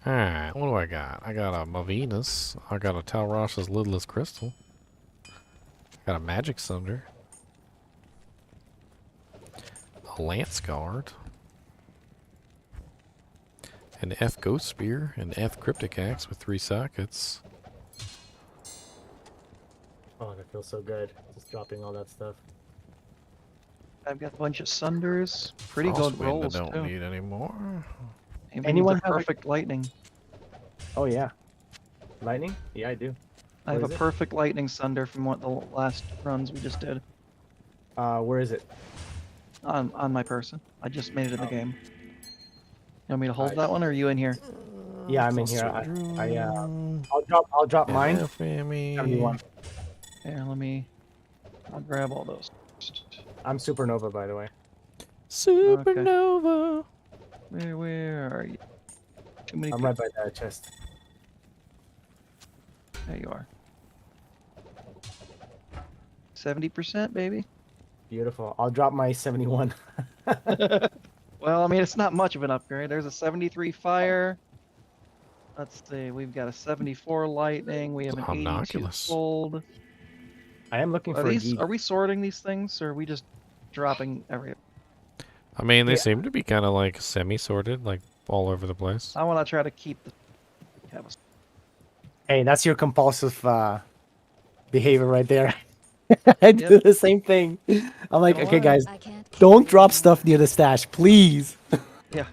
Alright, what do I got? I got a Mavenus. I got a Talrosh's Lidless Crystal. Got a Magic Sunder. A Lance Guard. An F Ghost Spear. An F Cryptic Axe with 3 sockets. Oh, that feels so good. Just dropping all that stuff. I've got a bunch of sunders. Pretty good Frostwind rolls I don't too. need anymore. Anyone have a- perfect lightning? Oh yeah. Lightning? Yeah, I do. I have Where a is it? perfect lightning sunder from what the last runs we just did Where is it? on my person. I just made it in the Oh. game. You want me to hold Nice. that one, or are you in here? Yeah, I'm in here. I'll drop mine. F me. 71. Here, I'll grab all those. I'm Supernova, by the way. Supernova. Where are you? Too many I'm people. right by that chest. There you are. 70%, baby. Beautiful. I'll drop my 71. Well, I mean, it's not much of an upgrade. There's a 73 fire. Let's see. We've got a 74 lightning. We have an 82 Homunculus. gold. I am looking Are for a these? geek. Are we sorting these things, or are we just dropping every? I mean, they Yeah. seem to be kind of like semi-sorted, like all over the place. I want to try to keep the. Have a, Hey, that's your compulsive behavior right there. I do the same thing. I'm like, Don't okay, lie. guys, I can't don't carry drop anymore. stuff near the stash, please. Yeah.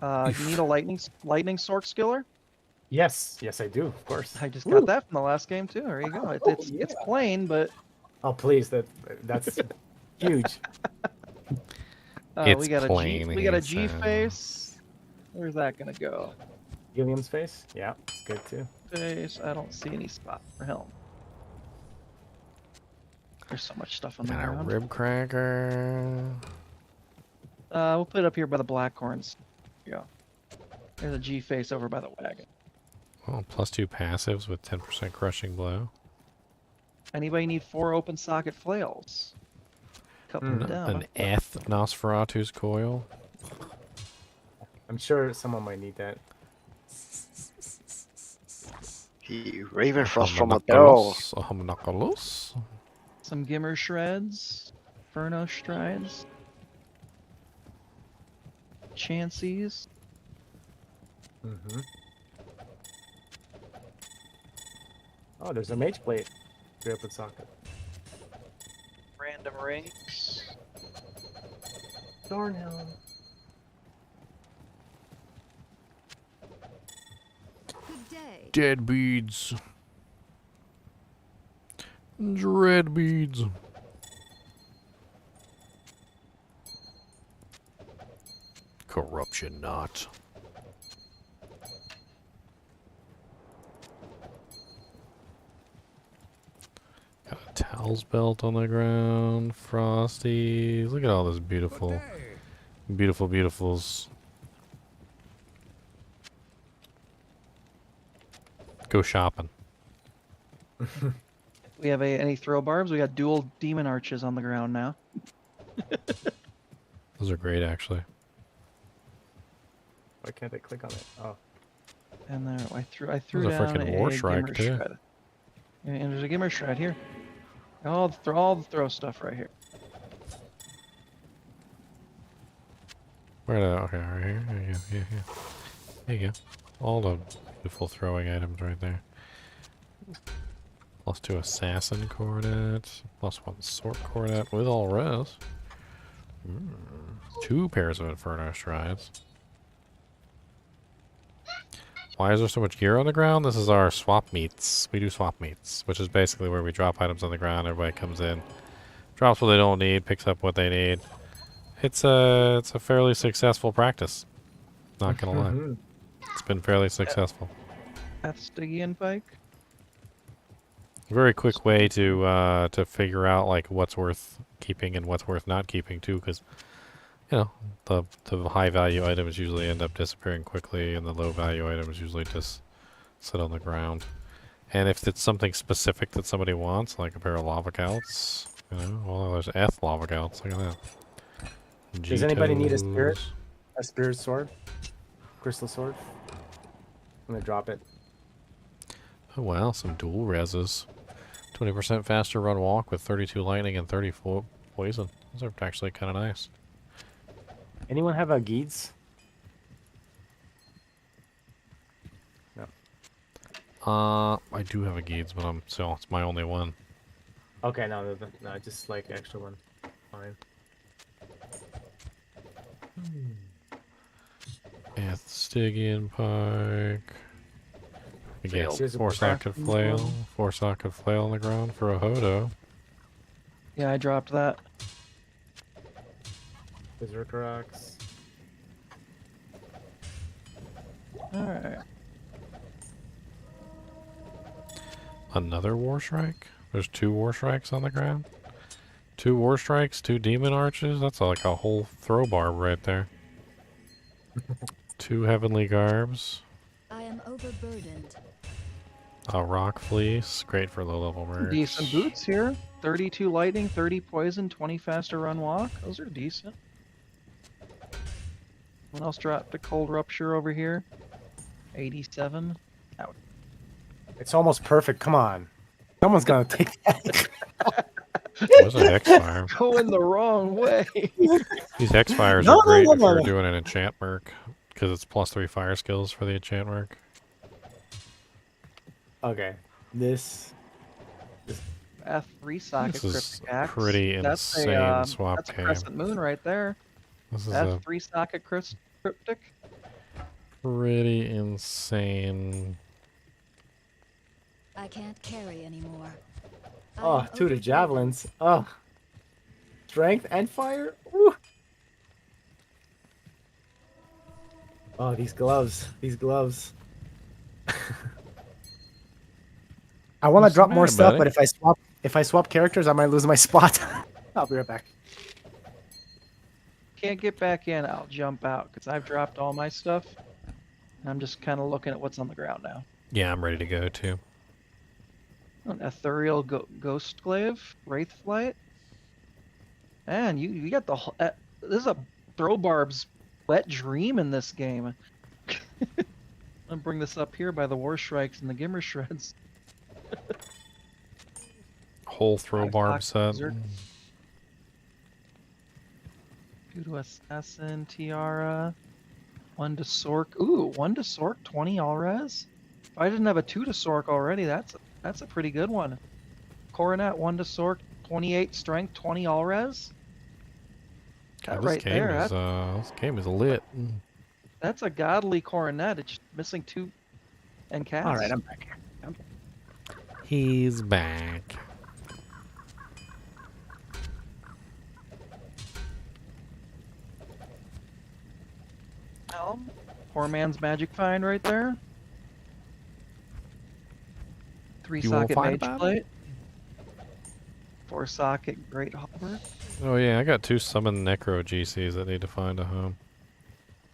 You need a lightning sword skiller? Yes, yes, I do, of course. I just Woo. got that from the last game too. There you go. It's yeah. plain, but Oh, please, that's huge. It's we got plain, we got a he G says. face. Where's that gonna go? Gilliam's face? Yeah, it's good too. Face. I don't see any spot for him. There's so much stuff on the And a ground. rib cracker. We'll put it up here by the black horns. Yeah. There's a G face over by the wagon. Oh, +2 passives with 10% crushing blow. Anybody need 4 open socket flails? Cut them down. An Eth Nosferatu's coil. I'm sure someone might need that. He Ravenfrost from a barrel. Homunculus. Some Gimmer shreds. Furno strides. Chancies. Mm-hmm. Oh, there's a mage plate. Three open socket. Random rings. Thornhelm. Good day. Dead beads. Dread beads. Corruption knot. Got a towels belt on the ground. Frosties. Look at all this beautiful, beautiful, beautifuls. Go shopping. We have any throw barbs? We got dual demon arches on the ground now. Those are great, actually. Why can't I click on it? Oh. And there, I threw There's down a frickin' war shrike, Gimmer too. shred. And there's a Gimmer shred here. All the throw stuff right here. Where the, okay, right here. There you go. Yeah, yeah. There you go. All the beautiful throwing items right there. +2 assassin coronet. +1 sword coronet with all res. 2 pairs of inferno strides. Why is there so much gear on the ground? This is our swap meets. We do swap meets, which is basically where we drop items on the ground. Everybody comes in, drops what they don't need, picks up what they need. It's a fairly successful practice. Not gonna lie, it's been fairly successful. That's Stygian Pike. Very quick way to figure out like what's worth keeping and what's worth not keeping too, because you know the high value items usually end up disappearing quickly, and the low value items usually just sit on the ground. And if it's something specific that somebody wants, like a pair of lava gouts, you know, well, there's Eth lava gouts. Look at that. Does anybody need a G-toes. spirit sword? Crystal sword? I'm gonna drop it. Oh wow, some dual reses. 20% faster run walk with 32 lightning and 34 poison. Those are actually kind of nice. Anyone have a Geeds? No. I do have a Geeds, but it's my only one. Okay, no, I just like the extra one. Fine. Stygian Pike. Again, Here's a 4-socket flail. 4-socket flail on the ground for a Hodo. Yeah, I dropped that. Berserker Axe. Alright. Another War Strike? There's 2 War Strikes on the ground? 2 War Strikes, 2 Demon Arches? That's like a whole throw barb right there. 2 Heavenly Garbs. I am overburdened. A Rock Fleece. Great for low level mercs. Decent boots here. 32 lightning, 30 poison, 20 faster run walk. Those are decent. What else dropped a cold rupture over here? 87. Out. It's almost perfect. Come on. Someone's gonna take that. What's a Hexfire? Going the wrong way. These Hexfires No, are great no, if no, you're no. doing an enchant merc, because it's +3 fire skills for the enchant merc. Okay. This. F3 socket This is cryptic axe. pretty That's a insane swap that's a game. crescent moon right there. This is a F3 socket cryptic. pretty insane. I can't carry anymore. I Oh, am 2 to overburdened. javelins. Oh. Strength and fire. Woo. Oh, these gloves. These gloves. I want to What's the drop more matter, stuff, buddy? but if I swap characters, I might lose my spot. I'll be right back. Can't get back in, I'll jump out because I've dropped all my stuff. And I'm just kind of looking at what's on the ground now. Yeah, I'm ready to go too. An ethereal ghost glaive, wraith flight. Man, you got the whole. This is a Throwbarb's wet dream in this game. I'll bring this up here by the war shrikes and the gimmer shreds. Whole throw barb set. Berserk. Two to assassin, tiara. 1 to sork. Ooh, 1 to sork, 20 all res. If I didn't have a 2 to sork already, that's a pretty good one. Coronet, 1 to sork, 28 strength, 20 all res. That This right game there, is this game is lit. that's a godly coronet. It's missing 2 and cast. All right, I'm back. He's back. Helm. Poor man's magic find right there. 3 You won't socket find mage about it? plate. 4 socket great hopper. Oh yeah, I got 2 summon necro GCs that need to find a home.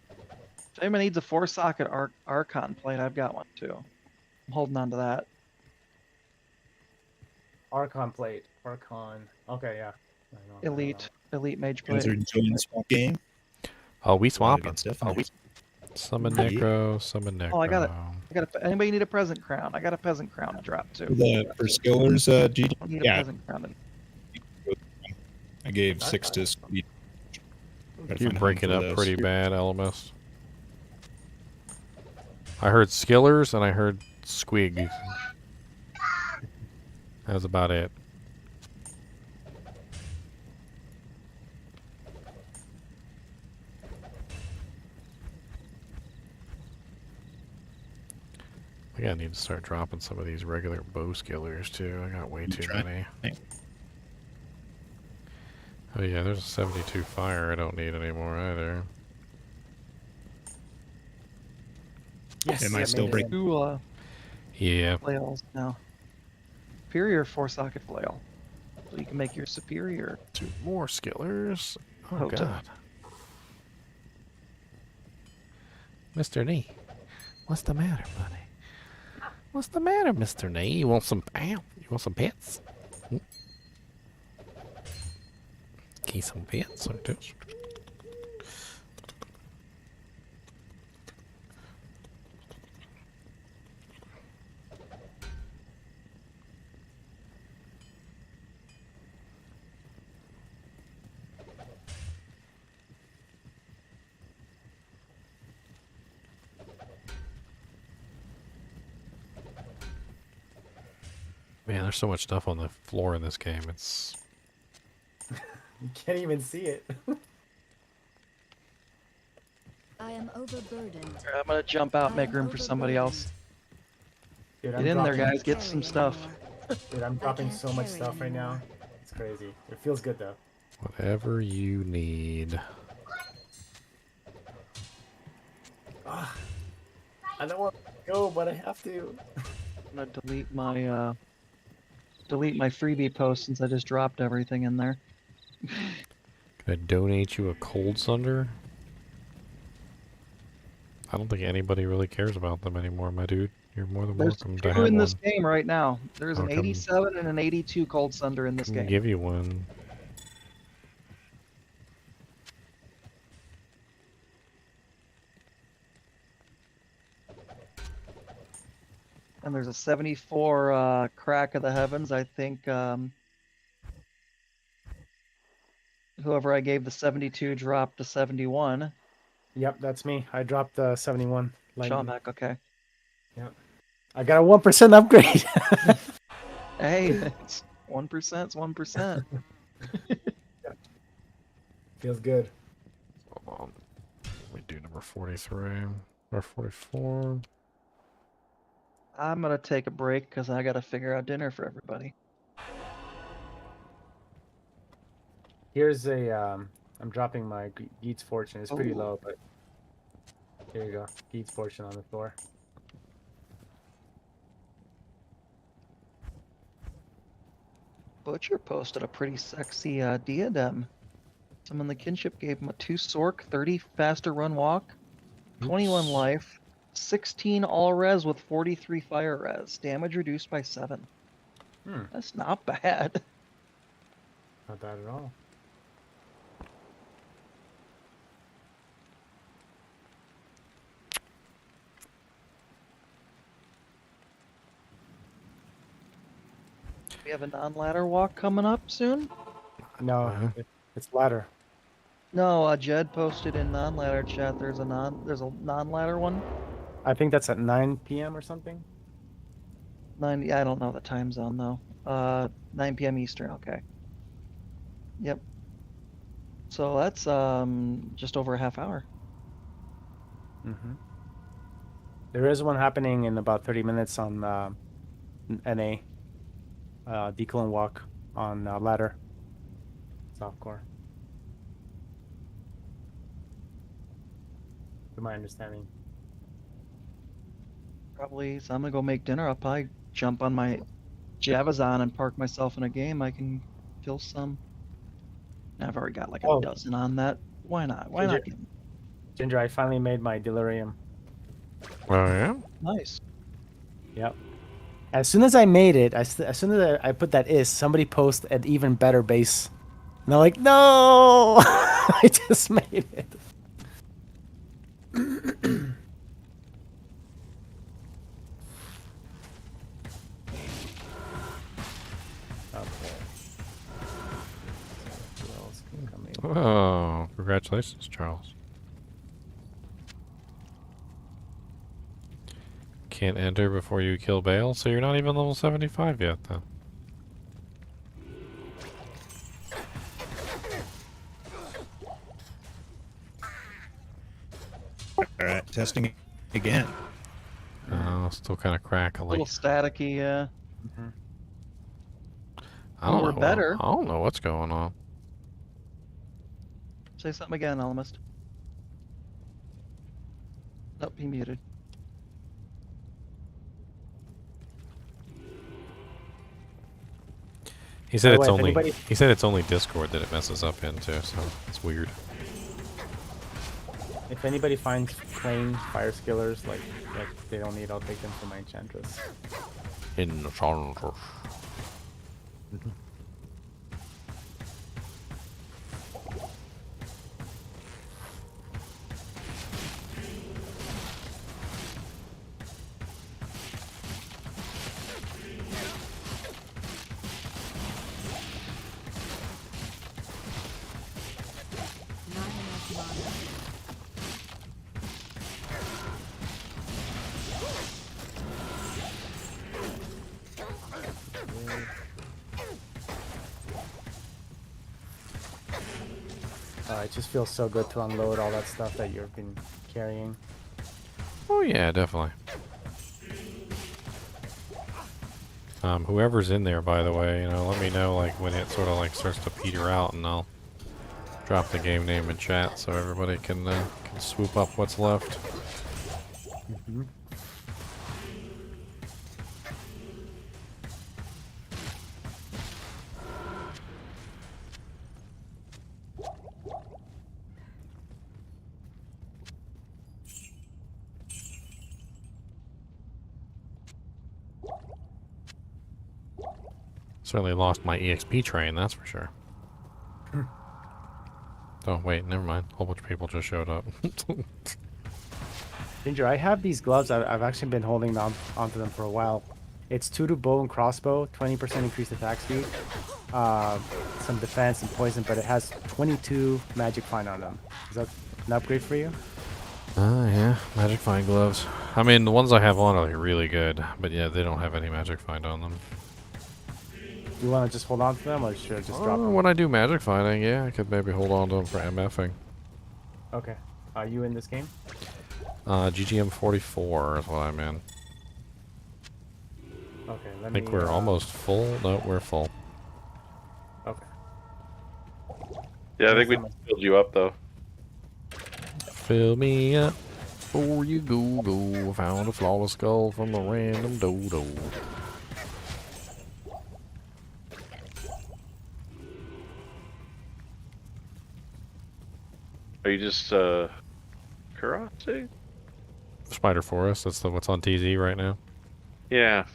If anyone needs a 4 socket archon plate, I've got one too. I'm holding on to that. Archon plate. Archon. Okay, yeah. I know. Elite mage You guys plate. are enjoying the swap game? Oh, we Playing swap them. against Stephanie. Summon Yeah. necro, summon necro. Oh, I got it. Anybody need a present crown? I got a peasant crown to drop too. For skillers, GD? I need a Yeah, peasant crown. I gave 6 to Speed. You break it up pretty bad, Elmas. I heard skillers and I heard squig. That was about it. I think I need to start dropping some of these regular bow skillers too. I got way too many. Oh yeah, there's a 72 fire I don't need anymore either. Yes. Am I still breaking? 2 Yeah. flails now. Superior 4 socket flail. So you can make your superior. 2 more skillers. Oh Hotel. god. Mr. Nee, what's the matter, buddy? What's the matter, Mr. Nee? You want some You want some pets? Get some pets like this. Man, there's so much stuff on the floor in this game. It's You can't even see it. I am overburdened. I'm gonna jump out, I make am room for somebody else. Dude, Get in there, guys. Get some stuff. Dude, I'm dropping can't so much carry stuff right now. anymore. It's crazy. It feels good though. whatever you need. I don't want to go, but I have to. I'm gonna delete my freebie post since I just dropped everything in there. Can I donate you a cold sunder? I don't think anybody really cares about them anymore, my dude. You're more than There's welcome to 2 have in one. this game right now. There's an I'll come- 87 and an 82 cold sunder in this Can game. give you one. And there's a 74 crack of the heavens. I think whoever I gave the 72 dropped to 71. Yep, that's me. I dropped 71. Lightning. Shawmac, okay. Yep. I got a 1% upgrade. Hey, it's 1%. It's 1%. Feels good. Hold on. We do number 43 or 44. I'm gonna take a break because I gotta figure out dinner for everybody. Here's a I'm dropping my Geet's fortune. It's pretty Ooh. low, but here you go. Geet's fortune on the floor. Butcher posted a pretty sexy diadem. Someone in the kinship gave him a 2 sork, 30 faster run walk, 21 Oops. life, 16 all res with 43 fire res. Damage reduced by 7. That's not bad. Not bad at all. We have a non-ladder walk coming up soon? No, it's ladder. No, Jed posted in non-ladder chat there's a non-ladder one. I think that's at 9 p.m. or something. 9, yeah, I don't know the time zone though. 9 p.m. Eastern, okay. Yep. So that's just over a half hour. Mm-hmm. There is one happening in about 30 minutes on NA. Decline walk on ladder. Softcore. To my understanding. Probably, so I'm gonna go make dinner. I'll probably jump on my Javazon and park myself in a game. I can kill some. I've already got like a dozen on that. Why not? Why not? Ginger, I finally made my delirium. Oh yeah. Nice. Yep. As soon as I made it, as soon as I put that somebody posted an even better base. And I'm like, no! I just made it. Oh, congratulations, Charles. Can't enter before you kill Bale, so you're not even level 75 yet, then. Alright, testing again. Oh, still kind of A crackly. little staticky, yeah. I don't We're know. better. I don't know what's going on. Say something again, Alchemist. Nope, he muted. He said By the it's way, if only. anybody- He said it's only Discord that it messes up into, so it's weird. If anybody finds plain fire skillers, like they don't need, I'll take them for my enchantress. Enchantress. Not enough mana. It just feels so good to unload all that stuff that you've been carrying. Oh yeah, definitely. Whoever's in there, by the way, let me know like when it sort of like starts to peter out, and I'll drop the game name in chat so everybody can swoop up what's left. Mm-hmm. Certainly lost my EXP train, that's for sure. Oh wait, never mind. A whole bunch of people just showed up. Ginger, I have these gloves. I've actually been holding onto them for a while. It's 2 to bow and crossbow, 20% increased attack speed, some defense and poison, but it has 22 magic find on them. Is that an upgrade for you? Oh, yeah. Magic Find gloves. I mean, the ones I have on are really good, but yeah, they don't have any Magic Find on them. You want to just hold on to them, or should I just drop them? When I do Magic Finding, yeah, I could maybe hold on to them for MFing. Okay. Are you in this game? GGM 44 is what I'm in. Okay, let I me... think we're almost full. No, we're full. Okay. Yeah, I think we filled you up though. Fill me up before you go. Found a flawless skull from a random dodo. Are you just karate? Spider Forest, that's what's on TZ right now. Yeah.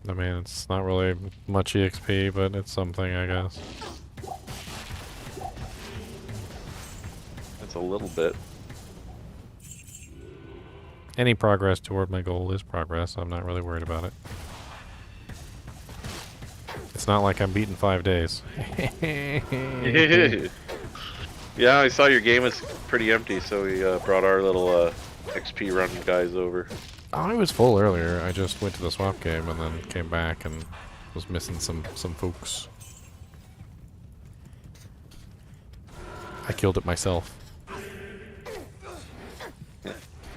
I mean, it's not really much EXP, but it's something, I guess. It's a little bit. Any progress toward my goal is progress. I'm not really worried about it. It's not like I'm beating 5 days. Yeah, I saw your game was pretty empty, so we brought our little XP run guys over. Oh, I was full earlier. I just went to the swap game and then came back and was missing some folks. I killed it myself.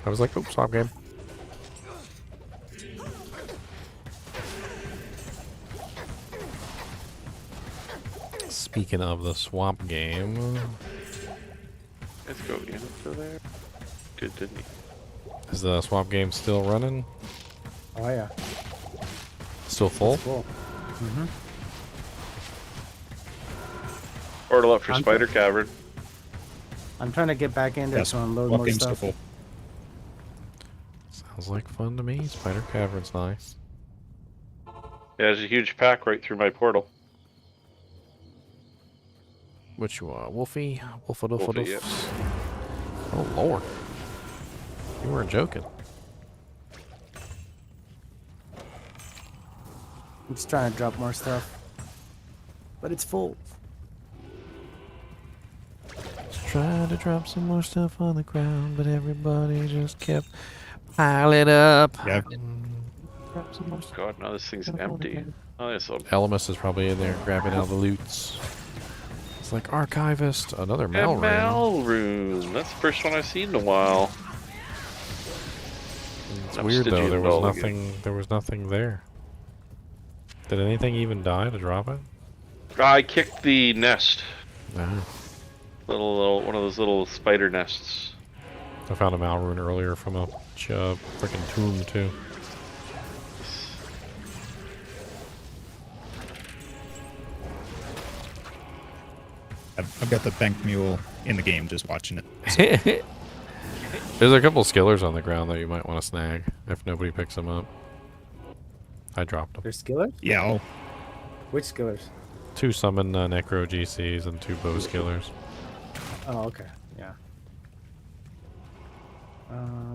I was like, "Oh, swap game." Speaking of the swap game, Let's go into there. Good, didn't he? is the swap game still running? Oh, yeah. Still full? Cool. Mm-hmm. Portal up for I'm Spider Cavern. I'm trying to get back in there to unload more stuff. Sounds like fun to me. Spider Cavern's nice. Yeah, there's a huge pack right through my portal. Which you are? Wolfie? Wolfie. Yep. Oh, Lord. You weren't joking. I'm just trying to drop more stuff. But it's full. Just trying to drop some more stuff on the ground, but everybody just kept piling up. Yeah. Drop some more stuff. God, now this thing's empty. Oh, this will... Elemis is probably in there grabbing all the loots. It's like Archivist, another Mal Rune. Rune. That's the first one I've seen in a while. It's I'm weird though, Stygian there was Bell nothing again. there was nothing there. Did anything even die to drop it? I kicked the nest. No. Little one of those little spider nests. I found a Mal Rune earlier from a freaking tomb too. I've got the bank mule in the game, just watching it. There's a couple skillers on the ground that you might want to snag if nobody picks them up. I dropped them. There's skillers? Yeah. Which skillers? 2 summon Necro GCs and 2 bow skillers. Oh, okay. Yeah.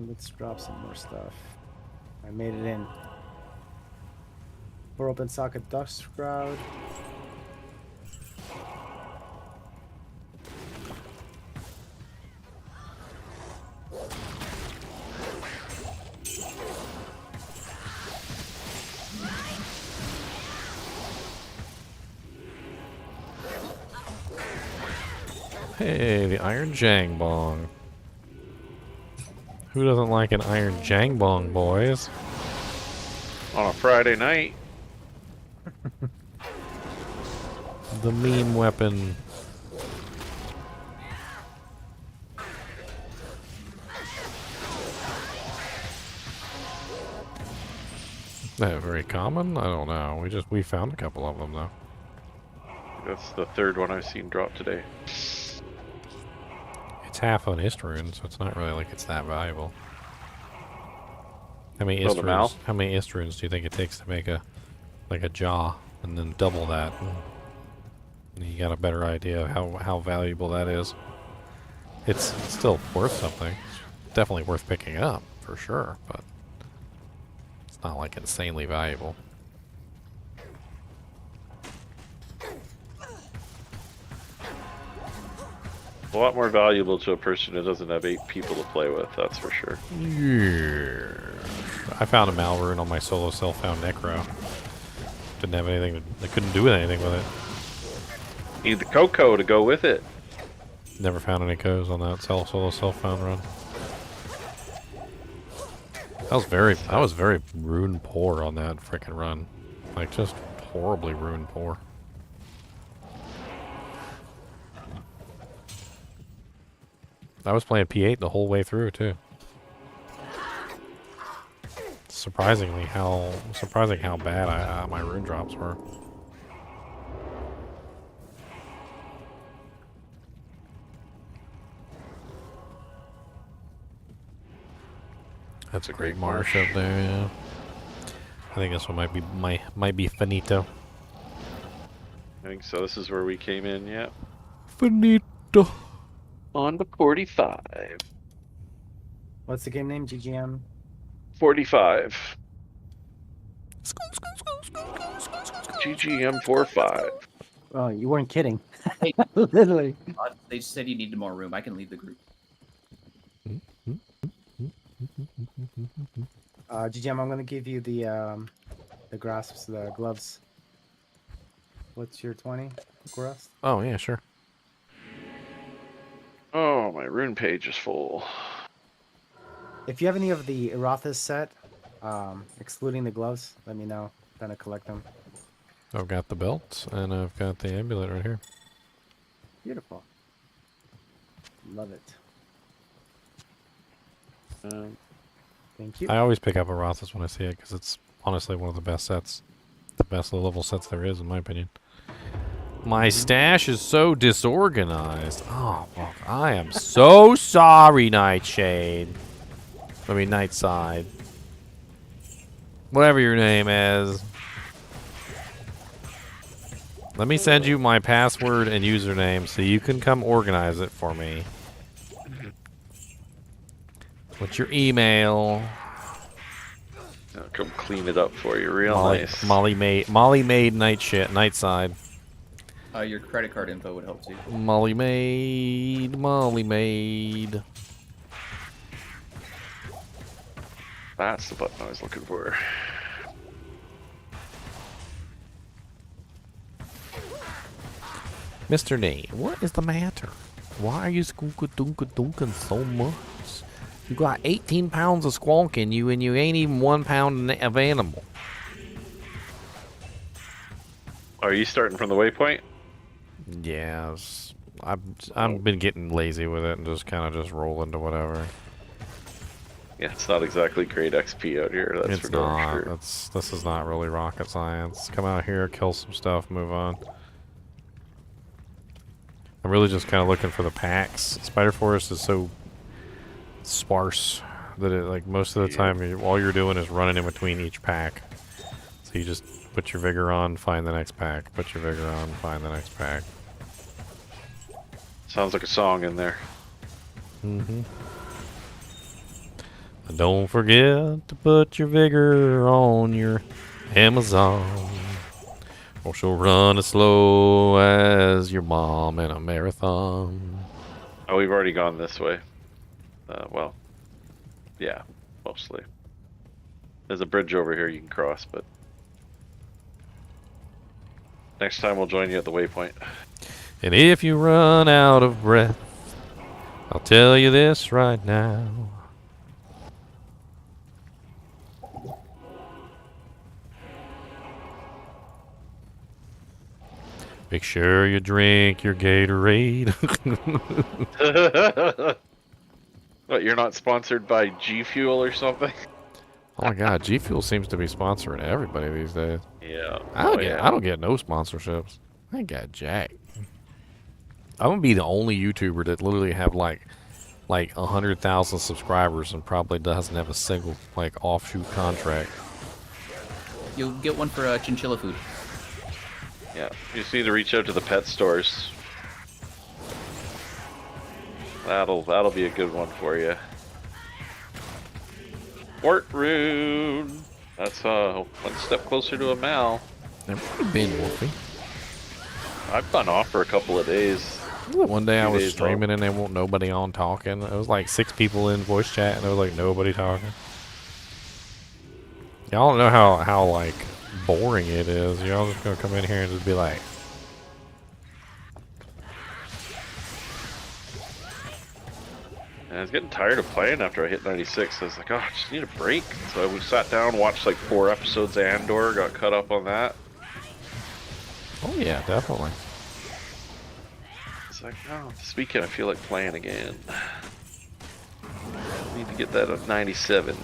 Let's drop some more stuff. I made it in. 4 open socket dust shroud. Hey, the Iron Jangbong. Who doesn't like an Iron Jangbong, boys? On a Friday night. The meme weapon. That very common? I don't know. We found a couple of them though. That's the third one I've seen drop today. It's half on Istrune, so it's not really like it's that valuable. How many Istrunes do you think it takes to make a jaw, and then double that? And you got a better idea of how valuable that is. It's still worth something. It's definitely worth picking up for sure, but it's not like insanely valuable. A lot more valuable to a person who doesn't have 8 people to play with, that's for sure. Yeah. I found a Malrune on my solo self-found Necro. Didn't have anything. I couldn't do anything with it. Need the Coco to go with it. Never found any codes on that solo self-found run. I was very rune poor on that freaking run. Like, just horribly rune poor. I was playing P8 the whole way through too. Surprising how bad my rune drops were. That's a great marsh up there, yeah. I think this one might be finito. I think so. This is where we came in, yeah. Finito. On the 45. What's the game name? GGM? 45. GGM 45. Oh, you weren't kidding. Hey, Literally. they just said you needed more room. I can leave the group. GGM, I'm going to give you the grasps, the gloves. What's your 20 grasp? Oh, yeah, sure. Oh, my rune page is full. If you have any of the Erathis set, excluding the gloves, let me know. Then I collect them. I've got the belt, and I've got the amulet right here. Beautiful. Love it. Thank you. I always pick up Erathis when I see it, because it's honestly one of the best sets. The best low-level sets there is, in my opinion. My stash is so disorganized. Oh, fuck. I am so sorry, Nightshade. I mean, Nightside. Whatever your name is. Let me send you my password and username so you can come organize it for me. What's your email? I'll come clean it up for you real nice. Molly made Nightside. Your credit card info would help too. Molly made. That's the button I was looking for. Mr. Nate, what is the matter? Why are you skoonka-doonka-doonkin so much? You got 18 pounds of squonk in you, and you ain't even 1 pound of animal. Are you starting from the waypoint? Yeah, I've been getting lazy with it and just kind of just roll into whatever. Yeah, it's not exactly great XP out here. That's It's for darn not. sure. This is not really rocket science. Come out here, kill some stuff, move on. I'm really just kind of looking for the packs. Spider Forest is so sparse that it, like, most of the time all you're doing is running in between each pack. So you just put your vigor on, find the next pack. Put your vigor on, find the next pack. Sounds like a song in there. Mm-hmm. And don't forget to put your vigor on your Amazon, or she'll run as slow as your mom in a marathon. Oh, we've already gone this way. Well, yeah, mostly. There's a bridge over here you can cross, but next time we'll join you at the waypoint. And if you run out of breath, I'll tell you this right now. Make sure you drink your Gatorade. What, you're not sponsored by G Fuel or something? Oh my god, G Fuel seems to be sponsoring everybody these days. Yeah. I don't get no sponsorships. I ain't got jack. I'm gonna be the only YouTuber that literally have like 100,000 subscribers and probably doesn't have a single like offshoot contract. You'll get one for Chinchilla food. Yeah, you just need to reach out to the pet stores. That'll be a good one for you. Fort Rune. That's one step closer to a Mal. Never been, Wolfie. I've gone off for a couple of days. One day I Few was days streaming and there wasn't nobody on talking. It was like 6 people in voice chat and there was like nobody talking. Y'all don't know how like boring it is. Y'all just gonna come in here and just be like, And I was getting tired of playing after I hit 96. I was like, oh, I just need a break. So we sat down, watched like 4 episodes of Andor, got caught up on that. oh yeah, definitely. It's like, oh, this weekend I feel like playing again. I need to get that at 97.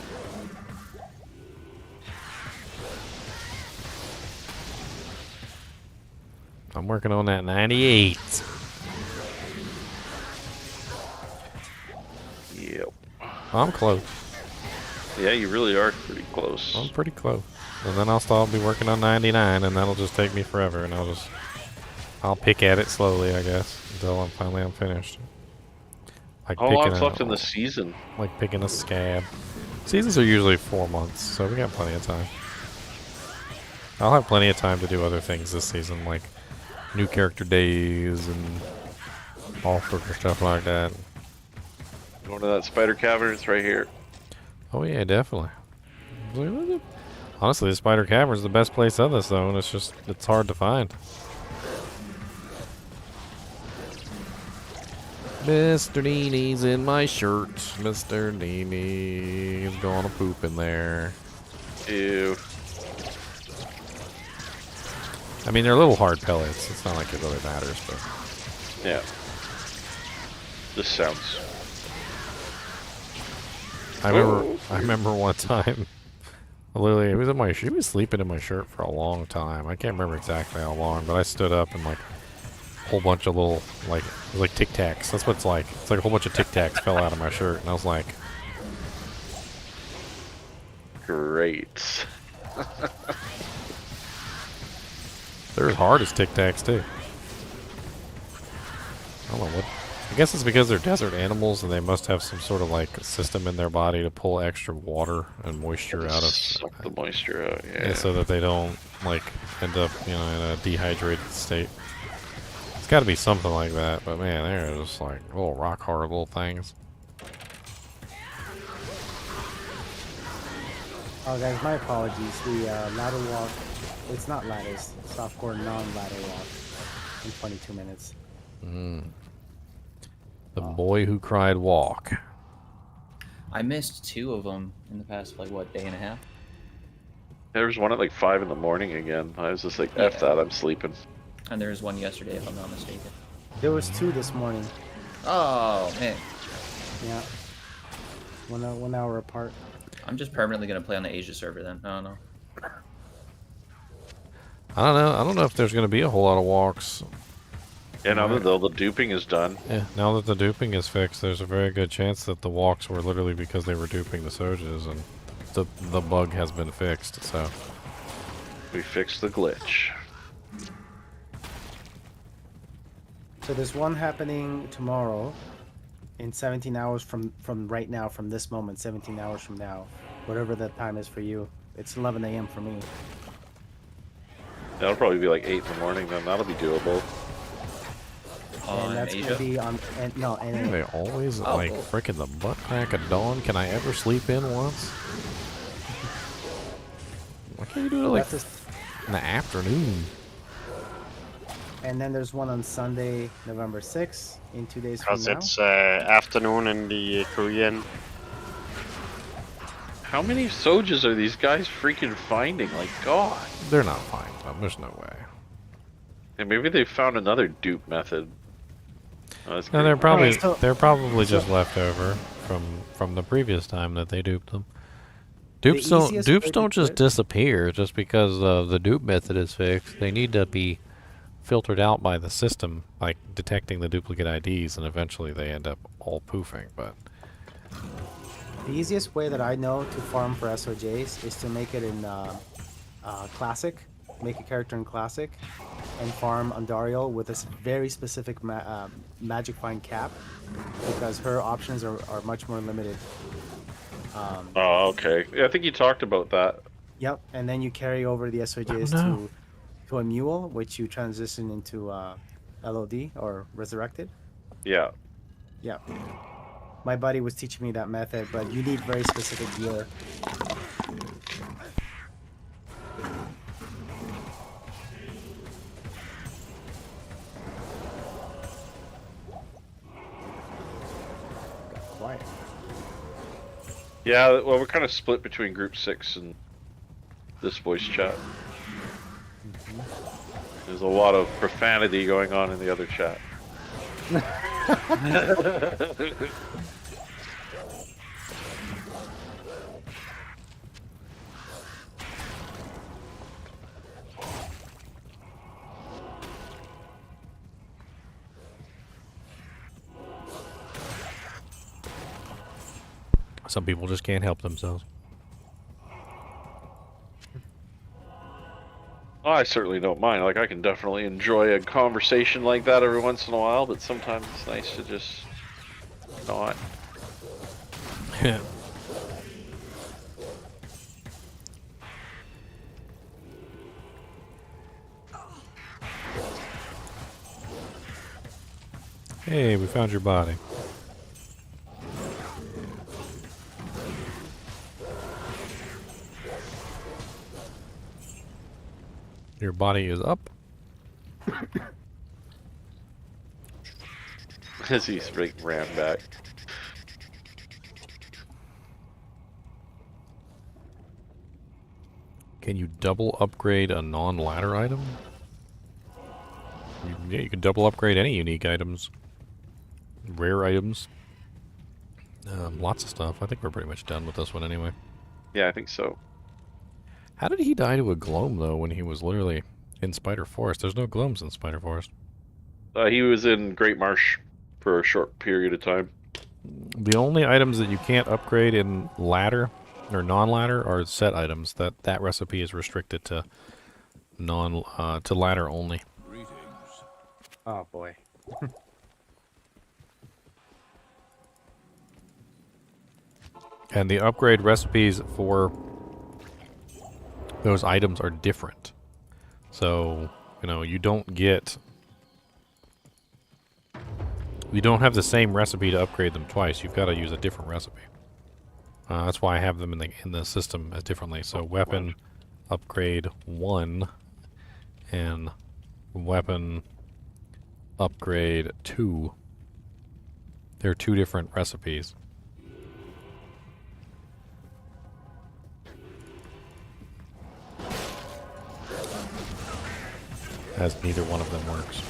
I'm working on that 98. Yep. I'm close. Yeah, you really are pretty close. I'm pretty close. And then I'll be working on 99 and that'll just take me forever and I'll pick at it slowly, I guess, until I'm finished. Like How long's left in the season? Like picking a scab. Seasons are usually 4 months, so we got plenty of time. I'll have plenty of time to do other things this season, like new character days and all sorts of stuff like that. Going to that spider cavern, it's right here. Oh yeah, definitely. Honestly, the Spider Cavern is the best place of this though, and it's hard to find. Mr. NiNi's in my shirt. Mr. NiNi's gonna poop in there. Ew. I mean, they're little hard pellets. It's not like it really matters, but Yeah. This sounds... I remember one time, literally, she was sleeping in my shirt for a long time. I can't remember exactly how long, but I stood up and like a whole bunch of little, like, it was like Tic Tacs. That's what it's like. It's like a whole bunch of Tic Tacs fell out of my shirt, and I was like, Great. they're as hard as Tic Tacs too. I don't know what. I guess it's because they're desert animals and they must have some sort of like system in their body to pull extra water and moisture out of. Suck the moisture out, yeah. So that they don't like end up, in a dehydrated state. It's got to be something like that, but man, they're just like little rock hard little things. Oh, guys, my apologies. The ladder walk, it's not ladders. Softcore non-ladder walk in 22 minutes. The boy who cried walk. I missed 2 of them in the past, like, what, day and a half? There was one at like 5 in the morning again. I was just like, F that, I'm sleeping. And there was one yesterday, if I'm not mistaken. There was 2 this morning. Oh, man. Yeah. 1 hour apart. I'm just permanently going to play on the Asia server then. I don't know. I don't know if there's going to be a whole lot of walks. Yeah, now that the duping is done. Yeah, now that the duping is fixed, there's a very good chance that the walks were literally because they were duping the Sojas, and the bug has been fixed, so. We fixed the glitch. So there's one happening tomorrow in 17 hours from right now, from this moment, 17 hours from now. Whatever that time is for you. It's 11 a.m. for me. That'll probably be like 8 in the morning then. That'll be doable. And that's going to be on... NA. They always, like, frickin' the butt crack of dawn. Can I ever sleep in once? Why can't you do it, like, in the afternoon? And then there's one on Sunday, November 6th, in 2 days from Because now. it's afternoon in the Korean. How many Sojas are these guys freaking finding? Like, God. They're not finding them. There's no way. And maybe they found another dupe method. Oh, No, they're probably just left over from the previous time that they duped them. Dupes don't just disappear just because the dupe method is fixed. They need to be filtered out by the system, like detecting the duplicate IDs, and eventually they end up all poofing. But The easiest way that I know to farm for SOJs is to make it in Classic, make a character in Classic, and farm Andariel with a very specific magic find cap, because her options are much more limited. Oh, okay. Yeah, I think you talked about that. Yep, and then you carry over the SOJs to a mule, which you transition into a LOD or resurrected. Yeah. Yeah. My buddy was teaching me that method, but you need very specific gear. Got quiet. Yeah, well, we're kind of split between group 6 and this voice chat. There's a lot of profanity going on in the other chat. Some people just can't help themselves. Oh, I certainly don't mind. Like, I can definitely enjoy a conversation like that every once in a while, but sometimes it's nice to just not. Yeah. Hey, we found your body. Your body is up. As he ran back. Can you double upgrade a non-ladder item? Yeah, you can double upgrade any unique items. Rare items. Lots of stuff. I think we're pretty much done with this one anyway. Yeah, I think so. How did he die to a gloam, though, when he was literally in Spider Forest? There's no glooms in Spider Forest. He was in Great Marsh for a short period of time. The only items that you can't upgrade in ladder or non-ladder are set items. That recipe is restricted to to ladder only. Oh boy. And the upgrade recipes for those items are different. So, you know, you don't have the same recipe to upgrade them twice. You've got to use a different recipe. That's why I have them in the system as differently. So weapon upgrade 1 and weapon upgrade 2. They're 2 different recipes. As neither one of them works.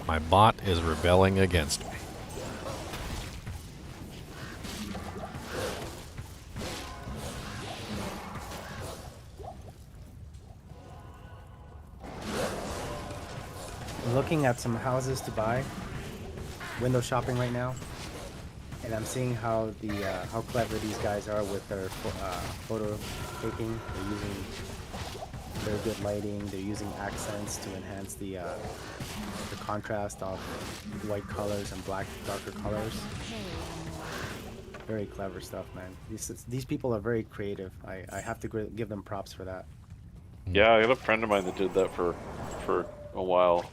My bot is rebelling against me. I'm looking at some houses to buy. Window shopping right now. And I'm seeing how how clever these guys are with their photo taking. They're using very good lighting. They're using accents to enhance the contrast of white colors and darker colors. Very clever stuff, man. These people are very creative. I have to give them props for that. Yeah, I got a friend of mine that did that for a while.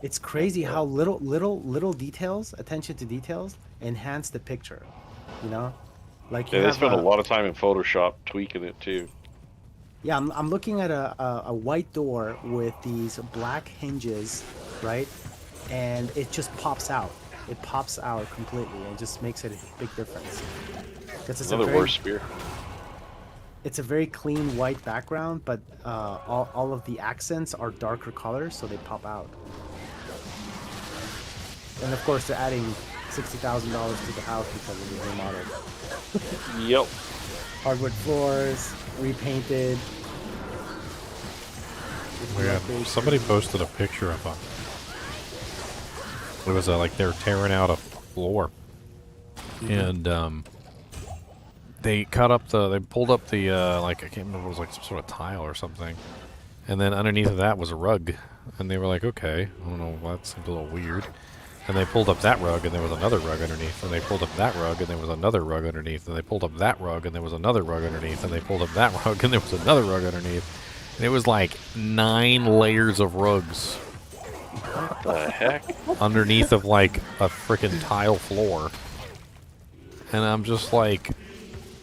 It's crazy how little details, attention to details, enhance the picture. You know, like Yeah, they spend a lot of time in Photoshop tweaking it too. Yeah, I'm looking at a white door with these black hinges, right? And it just pops out. It pops out completely and just makes it a big difference. It's Another worse spear. It's a very clean white background, but all of the accents are darker colors, so they pop out. And of course, they're adding $60,000 to the house because of the remodel. Yep. Hardwood floors, repainted. Yeah, somebody posted a picture of it was like they were tearing out a floor, and they pulled up the like I can't remember, it was like some sort of tile or something, and then underneath of that was a rug, and they were like, okay, I don't know, that seemed a little weird. And they pulled up that rug, and there was another rug underneath. And they pulled up that rug, and there was another rug underneath. And they pulled up that rug, and there was another rug underneath. And they pulled up that rug, and there was another rug underneath. And it was like 9 layers of rugs What the heck? underneath of like a freaking tile floor. And I'm just like,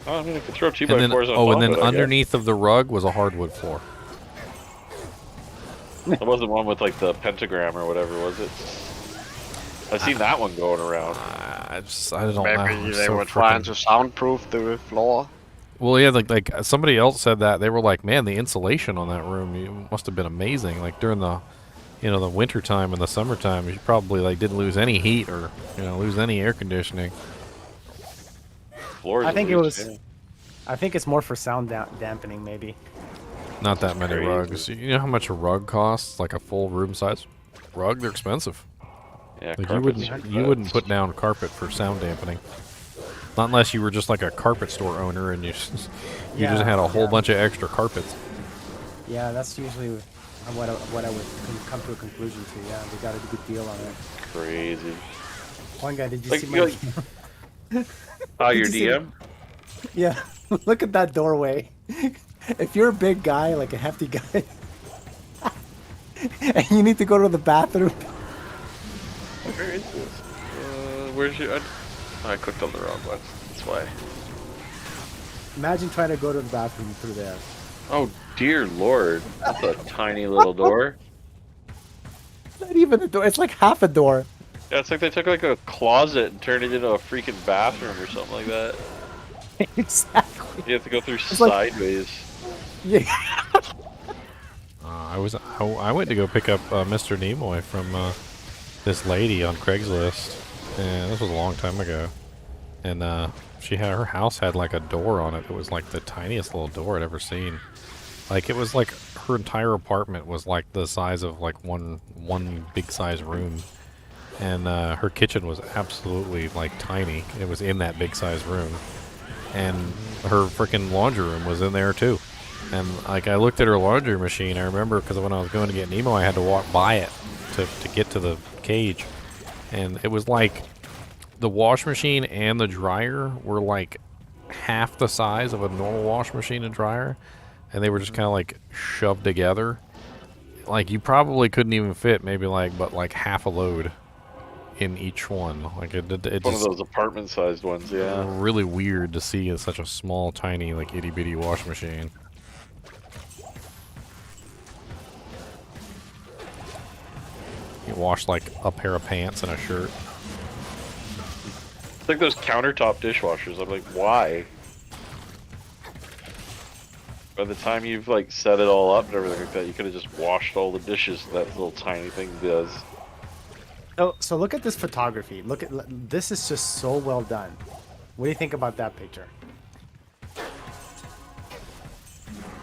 Oh, I mean, I could throw 2x4s and then, on top and then of it, I underneath of the rug was a hardwood floor. guess. It wasn't one with like the pentagram or whatever, was it? I've seen that one going around. I don't know. Maybe I'm they so were trying frickin- to soundproof the floor. Well, yeah, like somebody else said that they were like, man, the insulation on that room must have been amazing. Like during the, the winter time and the summertime, you probably like didn't lose any heat or lose any air conditioning. Floors I think at it least, was. yeah. I think it's more for sound dampening, maybe. Not that many Crazy. rugs. You know how much a rug costs? Like a full room size rug? They're expensive. Yeah, Like carpets you wouldn't put down carpet for sound dampening. Not unless you were just like a carpet store owner and you just had a whole bunch of extra carpets. Yeah, that's usually what I would come to a conclusion to. Yeah, they got a good deal on it. Crazy. One guy, did you Like, see you're my? Oh, Did your you see DM? Yeah, look at that doorway. If you're a big guy, like a hefty guy, and you need to go to the bathroom. Where is this? Where's your... I clicked on the wrong one. That's why. Imagine trying to go to the bathroom through there. Oh, dear lord. That's a tiny little door. It's not even a door. It's like half a door. Yeah, it's like they took like a closet and turned it into a freaking bathroom or something like that. Exactly. You have to go through like- sideways. Yeah. I went to go pick up Mr. Nimoy from this lady on Craigslist, and this was a long time ago. And her house had like a door on it. It was like the tiniest little door I'd ever seen. Like it was like her entire apartment was like the size of like one big size room, and her kitchen was absolutely like tiny. It was in that big size room, and her freaking laundry room was in there too. And like I looked at her laundry machine, I remember because when I was going to get Nemo, I had to walk by it to get to the cage, and it was like the wash machine and the dryer were like half the size of a normal wash machine and dryer, and they were just kind of like shoved together. Like you probably couldn't even fit maybe but half a load in each one. Like it One of just those apartment-sized ones, yeah. really weird to see in such a small, tiny, like itty bitty wash machine. You wash like a pair of pants and a shirt. It's like those countertop dishwashers. I'm like, why? By the time you've like set it all up and everything like that, you could have just washed all the dishes that little tiny thing does. So look at this photography. This is just so well done. What do you think about that picture?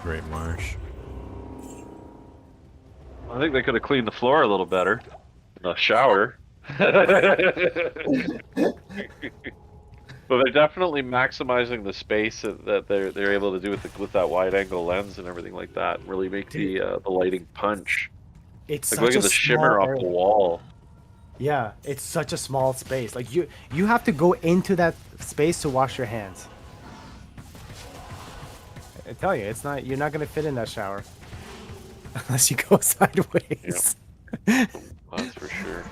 Great marsh. I think they could have cleaned the floor a little better. The shower. But they're definitely maximizing the space that they're able to do with that wide angle lens and everything like that. Really make the lighting punch. It's like such look a at the shimmer small off area. the wall. Yeah, it's such a small space. Like you have to go into that space to wash your hands. I tell you, you're not gonna fit in that shower unless you go sideways. Yep. That's for sure.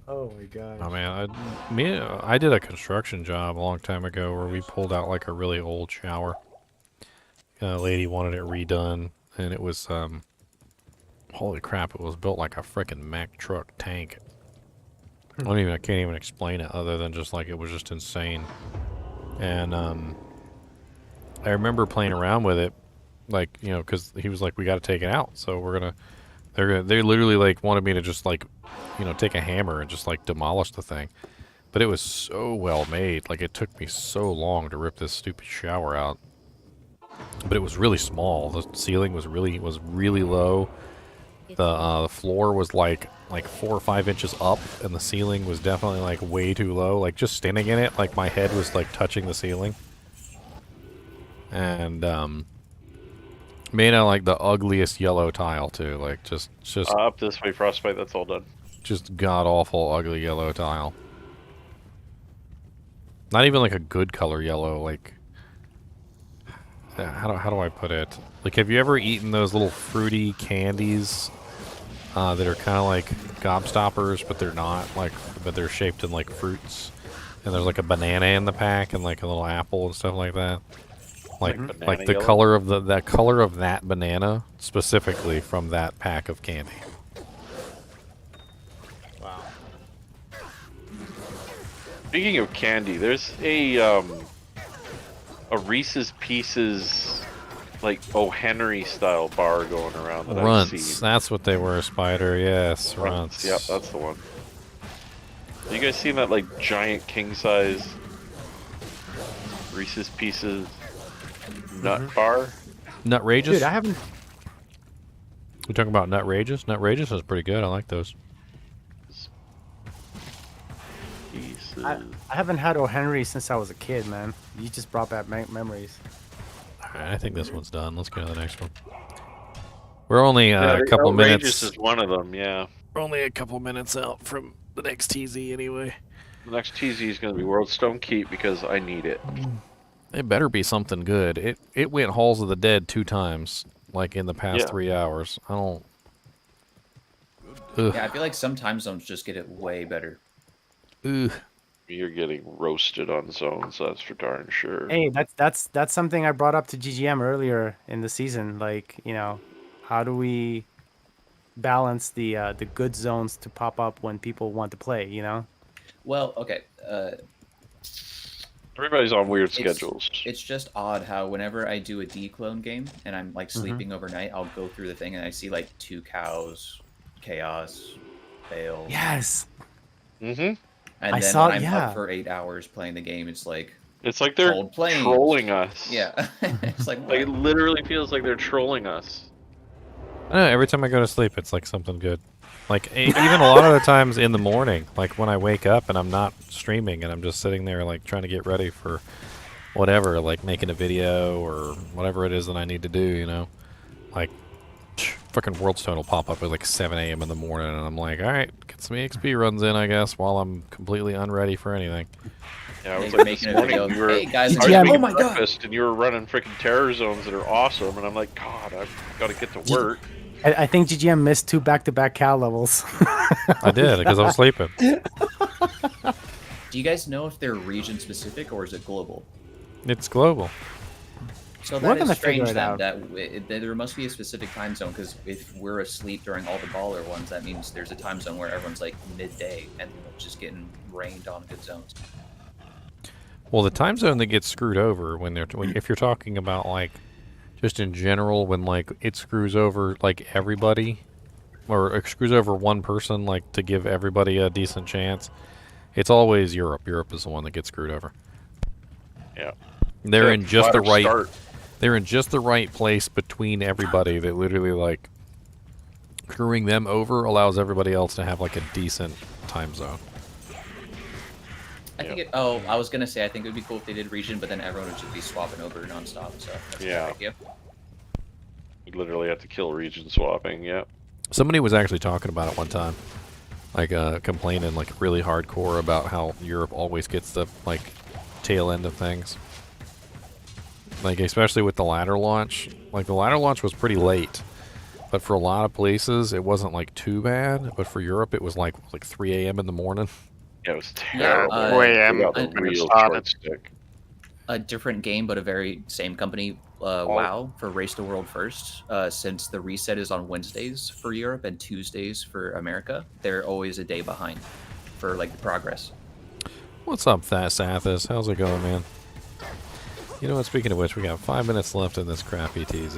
Oh my god. Oh man, I did a construction job a long time ago where we pulled out like a really old shower. A lady wanted it redone, and it was holy crap! It was built like a frickin' Mack truck tank. I can't even explain it other than just like it was just insane. And I remember playing around with it, like because he was like, "We got to take it out," so they literally like wanted me to just like, take a hammer and just like demolish the thing. But it was so well made. Like it took me so long to rip this stupid shower out. But it was really small. The ceiling was really low. The floor was like 4 or 5 inches up, and the ceiling was definitely like way too low. Like just standing in it, like my head was like touching the ceiling. And made out like the ugliest yellow tile too. Like just Up this way, Frostbite. That's all done. just god awful ugly yellow tile. Not even like a good color yellow. Like how do I put it? Like, have you ever eaten those little fruity candies that are kind of like gobstoppers, but they're not, like, but they're shaped in like fruits, and there's like a banana in the pack and like a little apple and stuff like that. Like the color of that color of that banana specifically from that pack of candy. Wow. Speaking of candy, there's a Reese's Pieces, like O. Henry style bar going around that I've Runts, seen. that's what they were, Spider. Yes, Runts. Yep, that's the one. You guys seen that like giant king size Reese's Pieces nut bar? Nutrageous? Dude, I haven't. You talking about Nutrageous? Nutrageous is pretty good. I like those. I haven't had O. Henry since I was a kid, man. You just brought back memories. Alright, I think this one's done. Let's go to the next one. We're only Yeah, a couple Outrageous minutes. is one of them, yeah. We're only a couple minutes out from the next TZ anyway. The next TZ is going to be World Stone Keep because I need it. It better be something good. It went Halls of the Dead 2 times, like in the past 3 hours. I don't. Ugh. Yeah, I feel like some time zones just get it way better. Ugh. You're getting roasted on zones, that's for darn sure. Hey, that's something I brought up to GGM earlier in the season. Like, you know, how do we balance the good zones to pop up when people want to play? You know. Well, okay. Everybody's on weird schedules. It's just odd how whenever I do a D-clone game and I'm like sleeping overnight, I'll go through the thing and I see like 2 cows, chaos, fail. Yes. Mm-hmm. And then when I'm up for 8 hours playing the game, it's like they're cold plains. trolling us. Yeah. It's like it literally feels like they're trolling us. I don't know, every time I go to sleep, it's like something good. Like, even a lot of the times in the morning, like when I wake up and I'm not streaming and I'm just sitting there, like, trying to get ready for whatever, like making a video or whatever it is that I need to do, you know? Like, fucking World Stone will pop up at like 7 a.m. in the morning, and I'm like, alright, get some EXP runs in, I guess, while I'm completely unready for anything. Yeah, I was Hey, like, making this a morning video. we were, Hey, guys, I was yeah, making oh my God. breakfast, and you were running freaking terror zones that are awesome, and I'm like, God, I've got to get to work. I think GGM missed 2 back-to-back cow levels. I did, because I was sleeping. Do you guys know if they're region specific or is it global? It's global. So We're that gonna is strange figure it then, out. that there must be a specific time zone, because if we're asleep during all the baller ones, that means there's a time zone where everyone's like midday and just getting rained on good zones. Well, the time zone that gets screwed over if you're talking about like just in general, when like it screws over like everybody, or it screws over one person, like to give everybody a decent chance, it's always Europe. Europe is the one that gets screwed over. Yeah, they're in just the right. Start. They're in just the right place between everybody that literally like screwing them over allows everybody else to have like a decent time zone. I think it. Oh, I was gonna say I think it would be cool if they did region, but then everyone would just be swapping over nonstop. So that's a Yeah. good idea. You literally have to kill region swapping. Yeah. Somebody was actually talking about it one time, like complaining like really hardcore about how Europe always gets the like tail end of things. Like especially with the ladder launch. Like the ladder launch was pretty late, but for a lot of places it wasn't like too bad. But for Europe it was like 3 a.m. in the morning. Yeah, it was terrible. Yeah, 4 a.m. Got the when it real started. short stick. A different game, but a very same company. WoW for Race the World First. Since the reset is on Wednesdays for Europe and Tuesdays for America, they're always a day behind for like progress. What's up, Sathis? How's it going, man? You know what, speaking of which, we got 5 minutes left in this crappy TZ.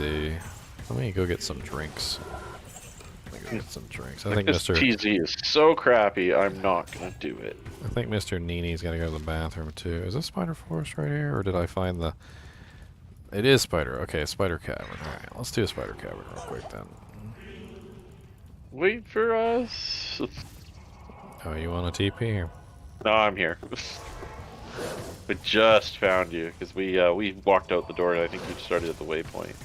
Let me go get some drinks. I think This Mr. TZ is so crappy, I'm not going to do it. I think Mr. NiNi's got to go to the bathroom too. Is this Spider Forest right here, or did I find the... It is Spider. Okay, Spider Cavern. Alright, let's do a Spider Cavern real quick then. Wait for us. Oh, you want a TP here? No, I'm here. We just found you, because we walked out the door, and I think you started at the waypoint.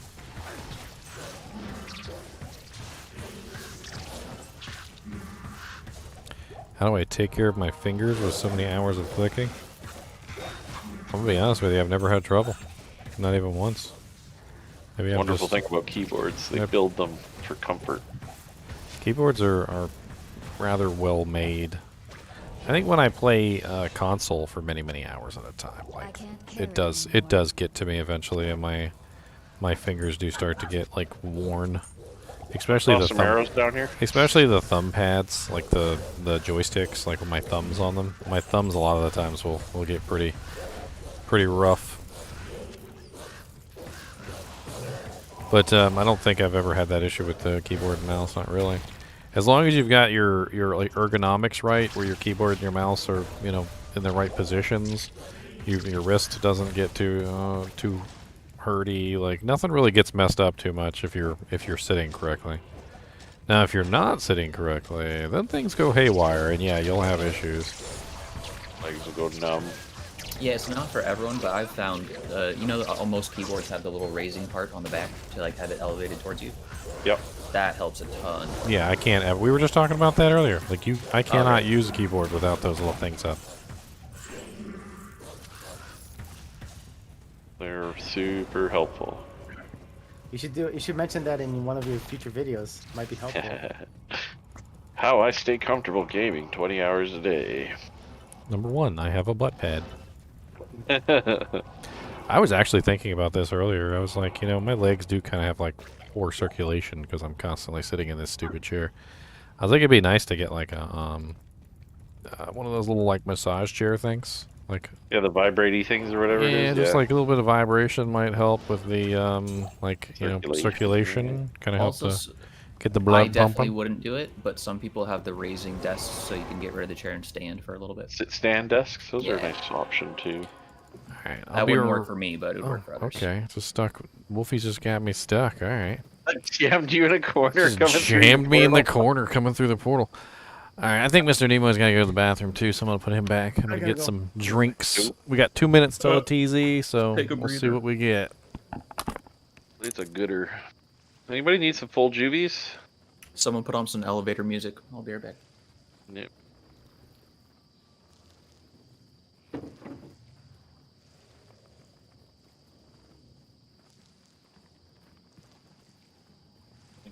How do I take care of my fingers with so many hours of clicking? I'm gonna be honest with you, I've never had trouble. Not even once. Maybe I'm Wonderful just, thing about keyboards, they Yep. build them for comfort. keyboards are rather well made. I think when I play console for many hours at a time, like it does get to me eventually, and my fingers do start to get like worn, especially Toss some arrows down here. especially the thumb pads, like the joysticks, like with my thumbs on them. My thumbs a lot of the times will get pretty rough. But I don't think I've ever had that issue with the keyboard and mouse. Not really. As long as you've got your like ergonomics right, where your keyboard and your mouse are, you know, in the right positions, your wrist doesn't get too hurty. Like nothing really gets messed up too much if you're sitting correctly. Now, if you're not sitting correctly, then things go haywire, and yeah, you'll have issues. Legs will go numb. Yeah, it's not for everyone, but I've found, you know, most keyboards have the little raising part on the back to like have it elevated towards you. Yep. That helps a ton. Yeah, I can't. We were just talking about that earlier. Like I cannot right. use a keyboard without those little things up. They're super helpful. You should mention that in one of your future videos. Might be helpful. How I stay comfortable gaming 20 hours a day. Number 1, I have a butt pad. I was actually thinking about this earlier. I was like, you know, my legs do kind of have like poor circulation because I'm constantly sitting in this stupid chair. I was like, it'd be nice to get like a one of those little like massage chair things, like Yeah, the vibratey things or whatever it is. just Yeah, like a little bit of vibration might help with the like you know circulation, kind of help Also, to get the I blood definitely pumping. wouldn't do it, but some people have the raising desks so you can get rid of the chair and stand for a little bit. sit stand desks. Those are a Yeah. nice option too. All right, That wouldn't work for me, but it would work for others. Okay, just stuck. Wolfie's just got me stuck. All right. I jammed you in a corner. Just coming through jammed me in the portal. corner coming through the portal. All right, I think Mr. Nemo's got to go to the bathroom too, so I'm going to put him back. I'm going to get some drinks. We got 2 minutes till a TZ, so Take a we'll see breather. what we get. It's a gooder. Anybody need some full juvies? Someone put on some elevator music. I'll be right back. Yep.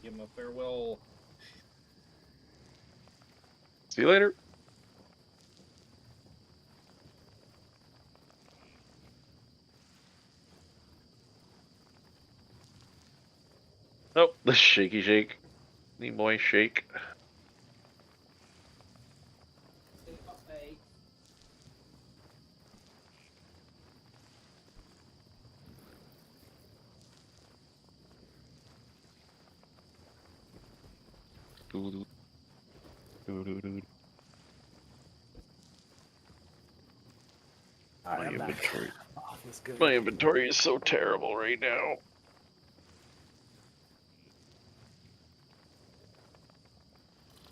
Give him a farewell. See you later. Oh, the shaky shake. Nimoy shake. My inventory is so terrible right now.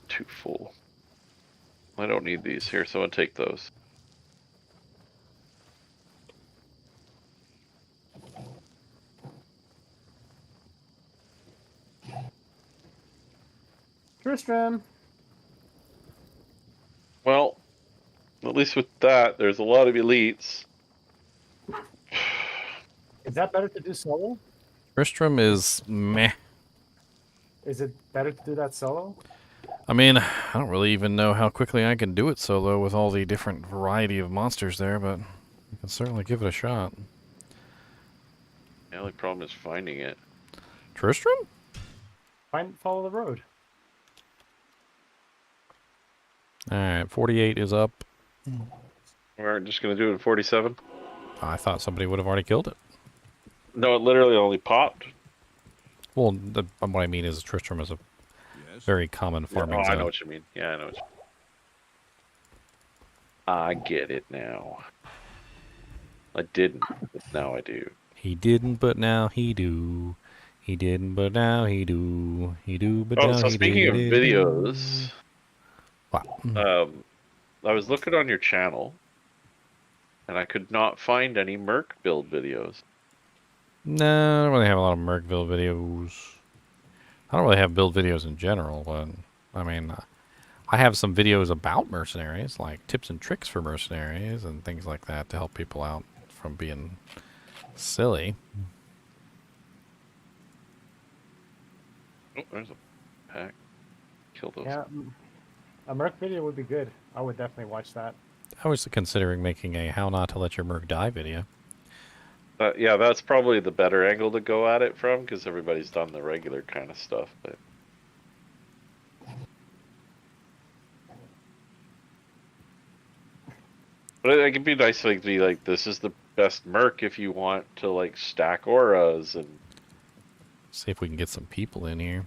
Too full. I don't need these. Here, someone take those. Tristram. Well, at least with that, there's a lot of elites. Is that better to do solo? Tristram is meh. Is it better to do that solo? I mean, I don't really even know how quickly I can do it solo with all the different variety of monsters there, but we can certainly give it a shot. The only problem is finding it. Tristram? Follow the road. Alright, 48 is up. We're just gonna do it at 47. I thought somebody would have already killed it. No, it literally only popped. Well, what I mean is Tristram is a very common farming I zone. know what you mean. Yeah, I know what you mean. I get it now. I didn't, but now I do. He didn't, but now he do. He didn't, but now he do. He do, but now So he speaking of do. videos, Wow. I was looking on your channel, and I could not find any Merc build videos. No, I don't really have a lot of Merc build videos. I don't really have build videos in general, but I mean, I have some videos about mercenaries, like tips and tricks for mercenaries and things like that to help people out from being silly. Oh, there's a pack. Kill those. Yeah, a Merc video would be good. I would definitely watch that. I was considering making a how not to let your Merc die video. Yeah, that's probably the better angle to go at it from, because everybody's done the regular kind of stuff. But it could be nice to be like, this is the best Merc if you want to like stack auras and see if we can get some people in here.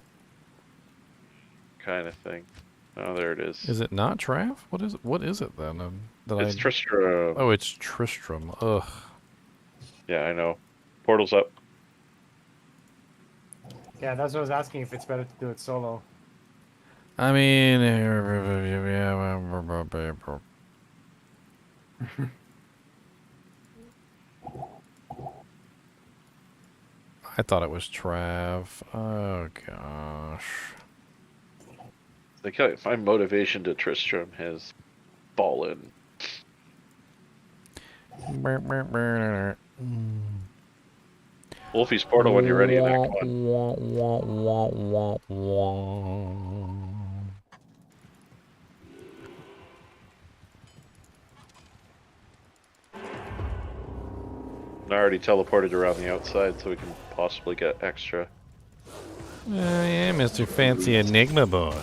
Kind of thing. Oh, there it is. Is it not Trav? What is it? What is it then? It's Tristram. Oh, it's Tristram. Ugh. Yeah, I know. Portal's up. Yeah, that's what I was asking, if it's better to do it solo. I mean, I thought it was Trav. Oh gosh. Like, my motivation to Tristram has fallen. Wolfie's Portal when you're ready. There, come on. I already teleported around the outside so we can possibly get extra. Oh yeah, Mr. Fancy Enigma Boy.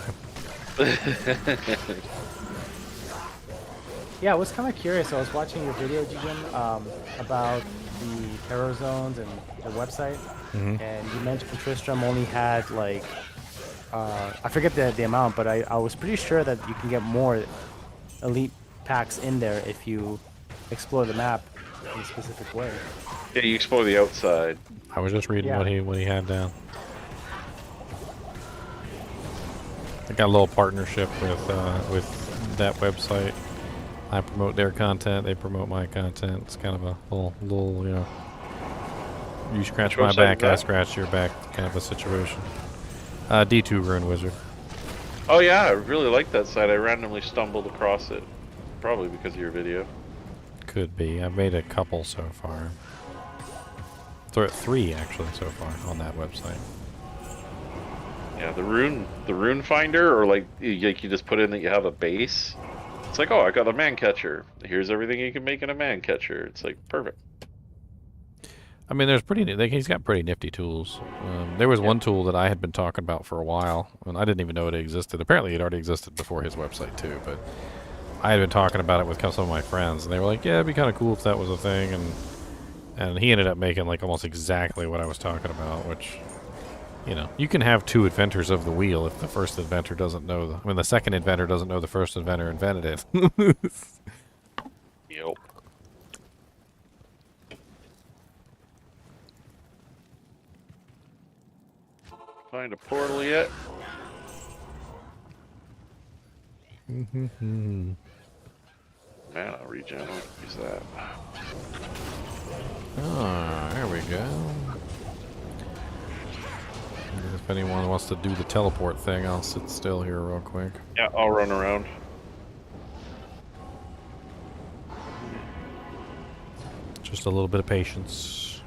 Yeah, I was kind of curious. I was watching your video, Jigen, about the terror zones and the website, and you mentioned Tristram only had like, I forget the amount, but I was pretty sure that you can get more elite packs in there if you explore the map in a specific way. Yeah, you explore the outside. I was just reading what he had down. I got a little partnership with that website. I promote their content, they promote my content. It's kind of a little, you know, you scratch my back, I scratch your back kind of a situation. D2 Rune Wizard. Oh yeah, I really like that site. I randomly stumbled across it. Probably because of your video. Could be. I've made a couple so far. 3 actually so far on that website. Yeah, the rune finder, or like you just put in that you have a base. It's like, oh, I got a man catcher. Here's everything you can make in a man catcher. It's like perfect. I mean, there's he's got pretty nifty tools. There was one tool that I had been talking about for a while, and I didn't even know it existed. Apparently, it already existed before his website too, but I had been talking about it with some of my friends, and they were like, "Yeah, it'd be kind of cool if that was a thing." And he ended up making like almost exactly what I was talking about, which, you know, you can have 2 inventors of the wheel if the first inventor doesn't know. The second inventor doesn't know the first inventor invented it. Yep. Find a portal yet? Mana regen. I'll use that. Ah, there we go. If anyone wants to do the teleport thing, I'll sit still here real quick. Yeah, I'll run around. Just a little bit of patience.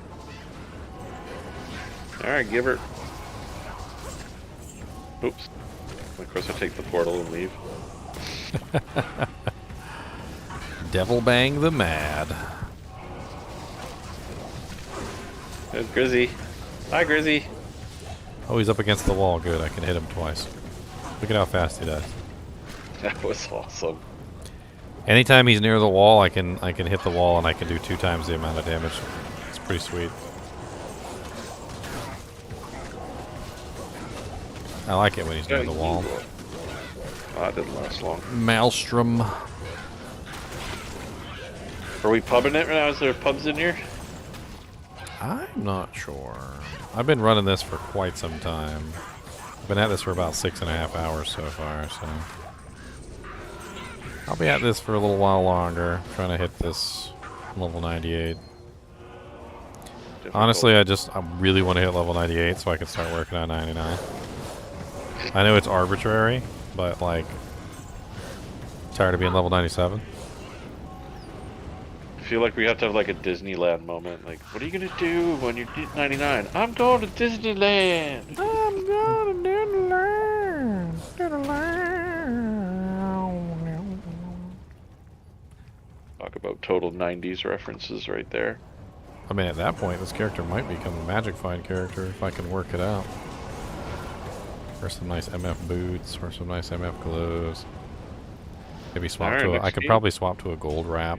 Alright, give her. Oops. Of course I take the portal and leave. Devil Bang the Mad. There's Grizzy. Hi, Grizzy. Oh, he's up against the wall. Good, I can hit him twice. Look at how fast he does. That was awesome. Anytime he's near the wall, I can hit the wall and I can do 2 times the amount of damage. It's pretty sweet. I like it when he's near the wall. Oh, that didn't last long. Maelstrom. Are we pubbing it now? Is there pubs in here? I'm not sure. I've been running this for quite some time. I've been at this for about 6.5 hours so far, so I'll be at this for a little while longer, trying to hit this level 98. Honestly, I really want to hit level 98 so I can start working on 99. I know it's arbitrary, but like, tired of being level 97. I feel like we have to have like a Disneyland moment. Like, what are you gonna do when you get 99? I'm going to Disneyland. I'm gonna do total 90s references right there. I mean, at that point, this character might become a Magic Find character if I can work it out. Or some nice MF boots, or some nice MF gloves. Maybe swap Alright, to a, next I could game. probably swap to a gold wrap.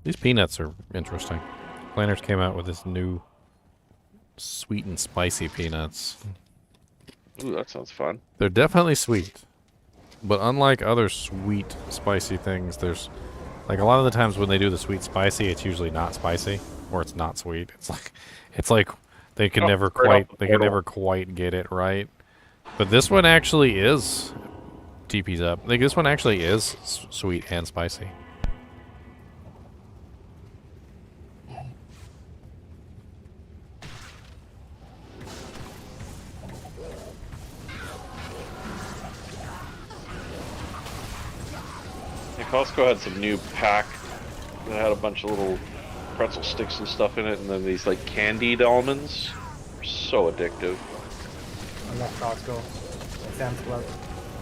These peanuts are interesting. Planners came out with this new sweet and spicy peanuts. Ooh, that sounds fun. They're definitely sweet. But unlike other sweet, spicy things, there's... Like, a lot of the times when they do the sweet spicy, it's usually not spicy. Or it's not sweet. It's like they can never quite get it right. But this one actually is... TP's up. Like, this one actually is sweet and spicy. Yeah, Costco had some new pack that had a bunch of little pretzel sticks and stuff in it, and then these like candied almonds. They're so addictive. I love Costco. Sam's Club.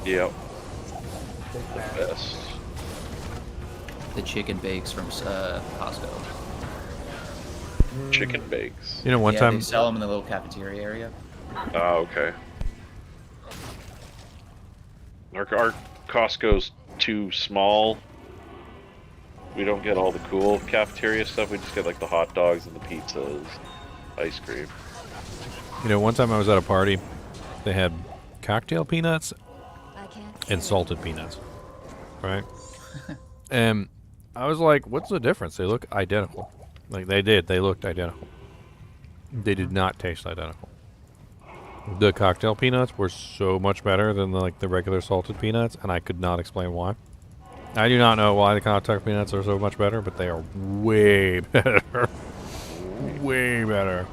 Yep. Big fan. Best. The chicken bakes from Costco. Chicken bakes. You know, one yeah, time... they sell them in the little cafeteria area. Oh, okay. Our Costco's too small. We don't get all the cool cafeteria stuff. We just get like the hot dogs and the pizzas, ice cream. You know, one time I was at a party, they had cocktail peanuts and salted peanuts, right? And I was like, what's the difference? They look identical. Like, they looked identical. They did not taste identical. The cocktail peanuts were so much better than the regular salted peanuts, and I could not explain why. I do not know why the cocktail peanuts are so much better, but they are way better. Way better.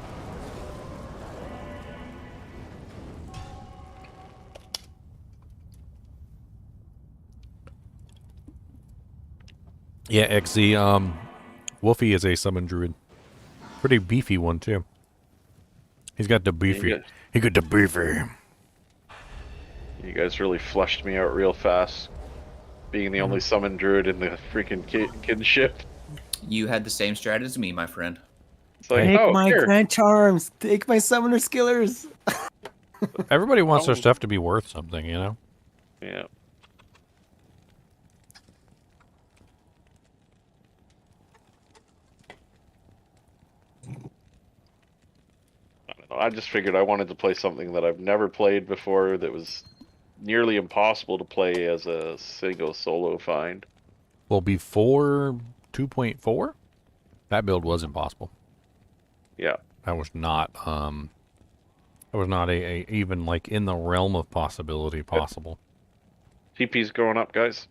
Yeah, XZ, Wolfie is a summon druid. Pretty beefy one, too. He's got the beefy. He got the beefy. You guys really flushed me out real fast. Being the only summon druid in the freaking kinship. You had the same strategy as me, my friend. It's like, Take oh, my here. grand charms. Take my summoner skillers. Everybody wants their stuff to be worth something, you know? Yeah. I don't know. I just figured I wanted to play something that I've never played before that was nearly impossible to play as a single solo find. Well, before 2.4, that build was impossible. Yeah. That was not, a even like in the realm of possibility possible. TP's going up, guys.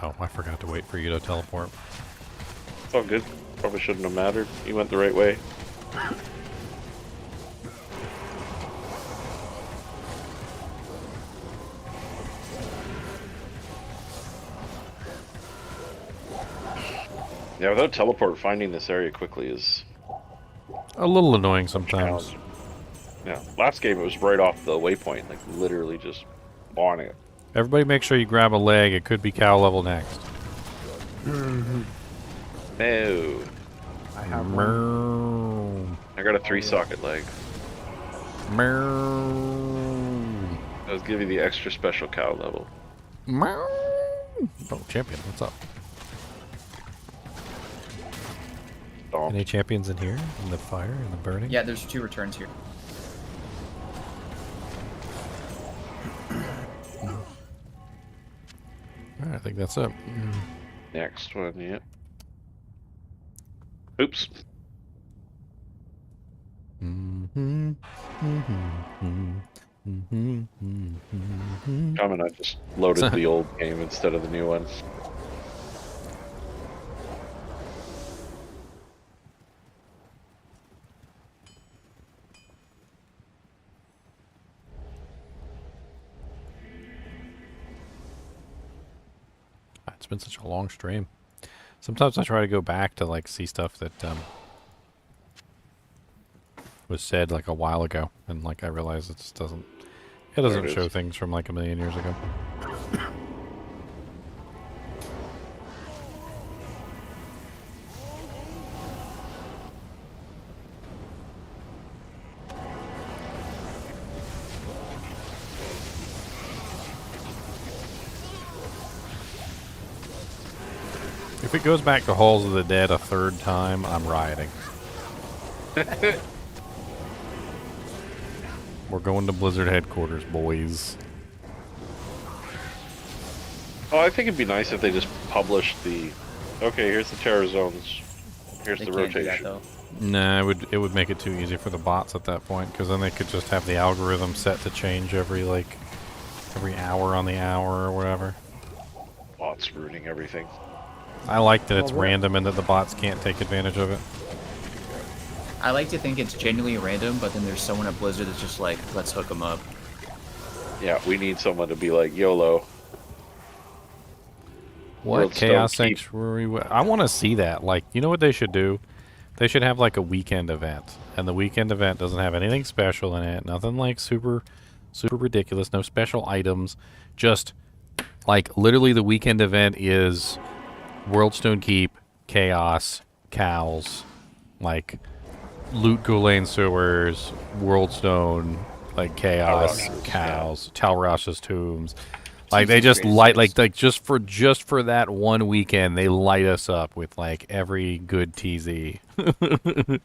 Oh, I forgot to wait for you to teleport. It's all good. Probably shouldn't have mattered. You went the right way. Yeah, without teleport, finding this area quickly is a little annoying sometimes. Yeah, last game it was right off the waypoint, like literally just on it. Everybody make sure you grab a leg. It could be cow level next. No. I have I got a 3-socket leg. That was give you the extra special cow level. Oh, champion, what's up? Stomp. Any champions in here? In the fire? In the burning? Yeah, there's 2 returns here. Alright, I think that's it. Next one, yeah. Oops. I just loaded the old game instead of the new one. I It's been such a long stream. Sometimes I try to go back to like see stuff that was said like a while ago, and like I realize it just doesn't. It doesn't show things from like a million years ago. If it goes back to Halls of the Dead a third time, I'm rioting. We're going to Blizzard headquarters, boys. Oh, I think it'd be nice if they just published the. Okay, here's the terror zones. Here's the rotation. Nah, it would make it too easy for the bots at that point, because then they could just have the algorithm set to change every hour on the hour or whatever. Bots ruining everything. I like that it's random and that the bots can't take advantage of it. I like to think it's genuinely random, but then there's someone at Blizzard that's just like, let's hook them up. Yeah, we need someone to be like YOLO. What Chaos Sanctuary? I want to see that. Like, you know what they should do? They should have like a weekend event, and the weekend event doesn't have anything special in it. Nothing like super ridiculous. No special items. Just like literally, the weekend event is Worldstone Keep, Chaos, Cows, like Loot Ghoulain Sewers, Worldstone, like Chaos, Cows, Talrash's Tombs. Like they just light like just for that one weekend they light us up with like every good TZ. And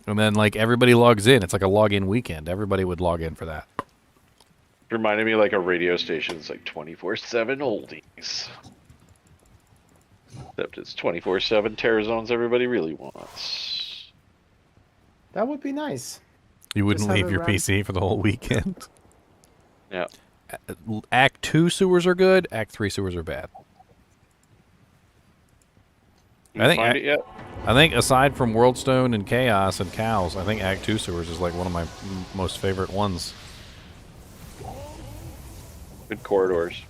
then like everybody logs in. It's like a login weekend. Everybody would log in for that. It reminded me of like a radio station. It's like 24/7 oldies. Except it's 24/7 terror zones everybody really wants. That would be nice. You wouldn't leave your PC for the whole weekend. Yeah. Act 2 sewers are good. Act 3 sewers are bad. I think aside from Worldstone and Chaos and Cows, I think Act 2 sewers is like one of my most favorite ones. Good corridors.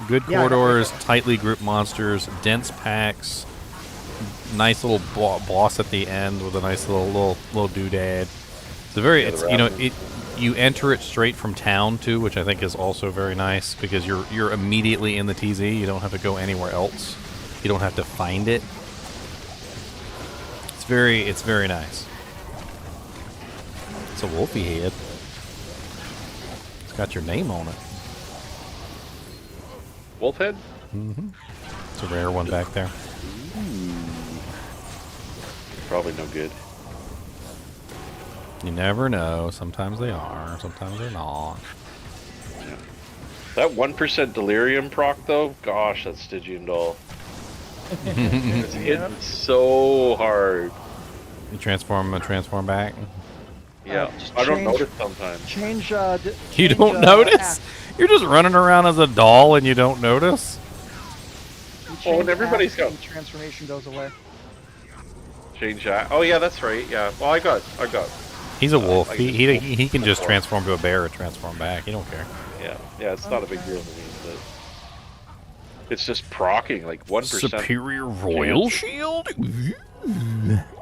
Good corridors, tightly grouped monsters, dense packs, nice little boss at the end with a nice little doodad. It's a very, you enter it straight from town too, which I think is also very nice because you're immediately in the TZ. You don't have to go anywhere else. You don't have to find it. It's very nice. It's a wolfy head. It's got your name on it. Wolf head? Mm-hmm. It's a rare one back there. Probably no good. You never know. Sometimes they are. Sometimes they're not. Yeah. That 1% delirium proc though, gosh, that's Stygian Doll. It's hitting so hard. You transform back? Yeah, I don't notice sometimes. You don't notice? You're just running around as a doll and you don't notice? Oh, and everybody's got... transformation goes away. Change that. Oh yeah, that's right. Yeah. Well, I got. He's a wolf. He can just transform to a bear or transform back. He don't care. Yeah. It's not a big deal to me, but it's just procking like 1%. Superior Royal Shield.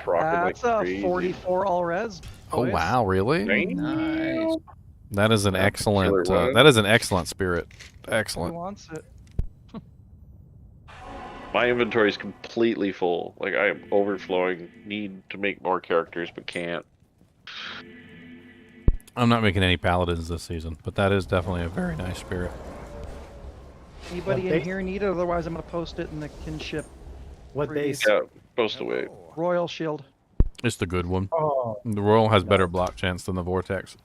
That's a 44 all res. Oh wow, really? Nice. That is an excellent. That is an excellent spirit. Excellent. Who wants it? My inventory is completely full. Like I am overflowing. Need to make more characters, but can't. I'm not making any paladins this season, but that is definitely a very nice spirit. Anybody in here need it? Otherwise, I'm gonna post it in the kinship. What base? Yeah, post away. Royal Shield. It's the good one. Oh. The Royal has better block chance than the Vortex.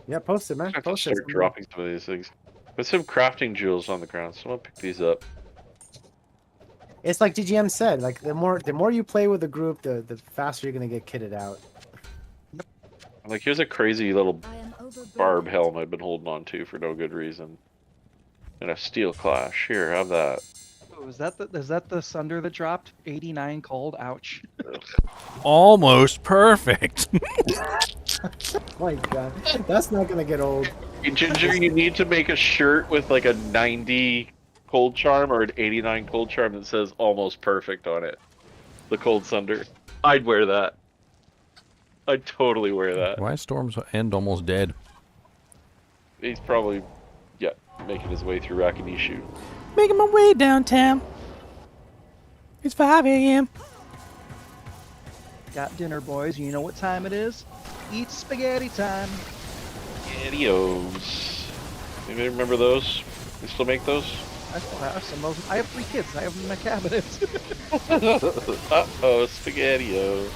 Yeah, post it, man. I have to Post it. start dropping some of these things. Put some crafting jewels on the ground. Someone pick these up. It's like GGM said. Like the more you play with the group, the faster you're gonna get kitted out. Like here's a crazy little barb helm I've been holding on to for no good reason. And a steel clash. Here, have that. Oh, is that the Sunder that dropped? 89 cold. Ouch. Almost perfect. My God, that's not gonna get old. Hey, Ginger, you need to make a shirt with like a 90 cold charm or an 89 cold charm that says almost perfect on it. The cold sunder. I'd wear that. I'd totally wear that. Why is Storm's End almost dead? He's probably, yeah, making his way through Rakinishu. Making my way downtown. It's 5 a.m. Got dinner, boys. You know what time it is? Eat spaghetti time. SpaghettiOs. Anybody remember those? They still make those? I still have some of those. I have 3 kids. I have them in my cabinet. Uh-oh, SpaghettiO.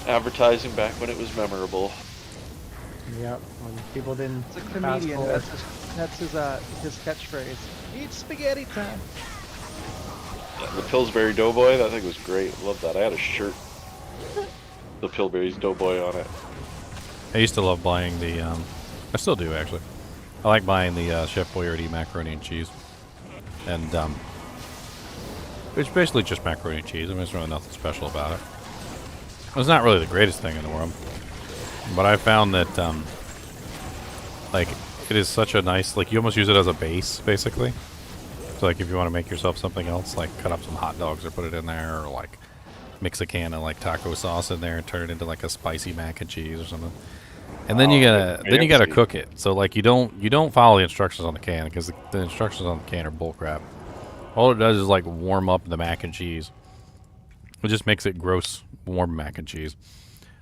Advertising back when it was memorable. Yep, when people didn't. It's a fast comedian. forward. That's his catchphrase. Eat spaghetti time. The Pillsbury Doughboy, that thing was great. Love that. I had a shirt. The Pillsbury's Doughboy on it. I used to love buying the, I still do actually. I like buying the Chef Boyardee macaroni and cheese. And, it's basically just macaroni and cheese. I mean, there's really nothing special about it. It's not really the greatest thing in the world. But I found that, like, it is such a nice, like, you almost use it as a base, basically. So, like, if you want to make yourself something else, like, cut up some hot dogs or put it in there, or, like, mix a can of, like, taco sauce in there and turn it into, like, a spicy mac and cheese or something. And then you gotta cook it. So, like, you don't follow the instructions on the can, because the instructions on the can are bullcrap. All it does is, like, warm up the mac and cheese. It just makes it gross, warm mac and cheese.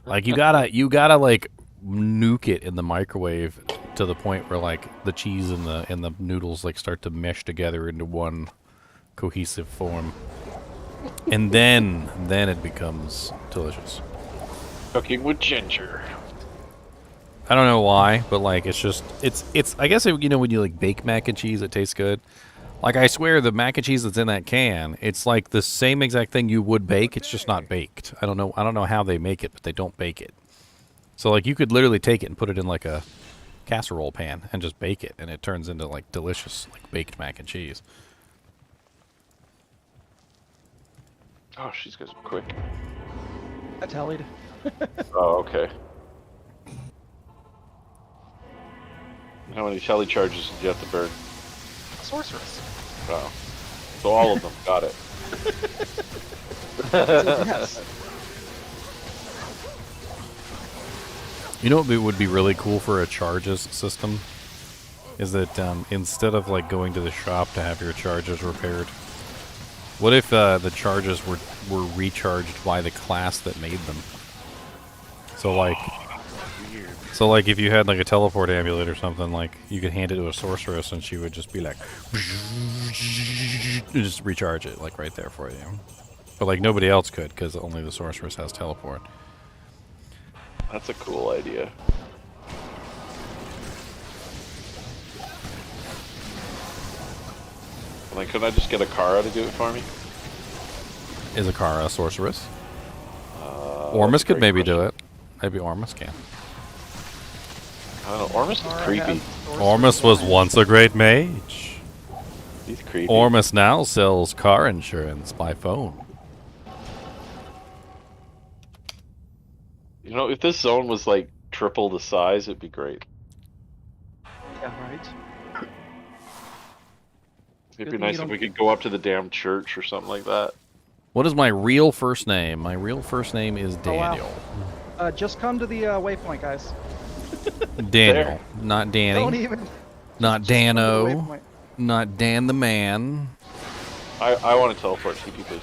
Like, you gotta like nuke it in the microwave to the point where, like, the cheese and the noodles, like, start to mesh together into one cohesive form, and then it becomes delicious. Cooking with ginger. I don't know why, but, like, it's just it's I guess you know when you, like, bake mac and cheese, it tastes good. Like, I swear the mac and cheese that's in that can, it's like the same exact thing you would bake. It's just not baked. I don't know how they make it, but they don't bake it. So, like, you could literally take it and put it in, like, a casserole pan and just bake it, and it turns into, like, delicious, like, baked mac and cheese. Oh, she's guys are quick. I tallied. Oh, okay. How many tele charges did you have to burn? Sorceress. Oh. So all of them. Got it. Yes. You know what would be really cool for a charges system? Is that instead of, like, going to the shop to have your charges repaired, what if the charges were recharged by the class that made them? So, like, if you had, like, a teleport amulet or something, like, you could hand it to a sorceress and she would just be like, just recharge it, like, right there for you. But, like, nobody else could, because only the sorceress has teleport. That's a cool idea. Like, couldn't I just get a Kara to do it for me? Is a Kara a sorceress? Ormus could maybe do it. Maybe Ormus can. I don't know. Ormus is creepy. Ormus was once a great mage. He's creepy. Ormus now sells car insurance by phone. You know, if this zone was like triple the size, it'd be great. Yeah, right. It'd be nice if we could go up to the damn church or something like that. What is my real first name? My real first name is Daniel. Oh, wow. Just come to the waypoint, guys. Daniel, not Danny. Don't even. Not Dano. Not Dan the man. I want to teleport TP, please.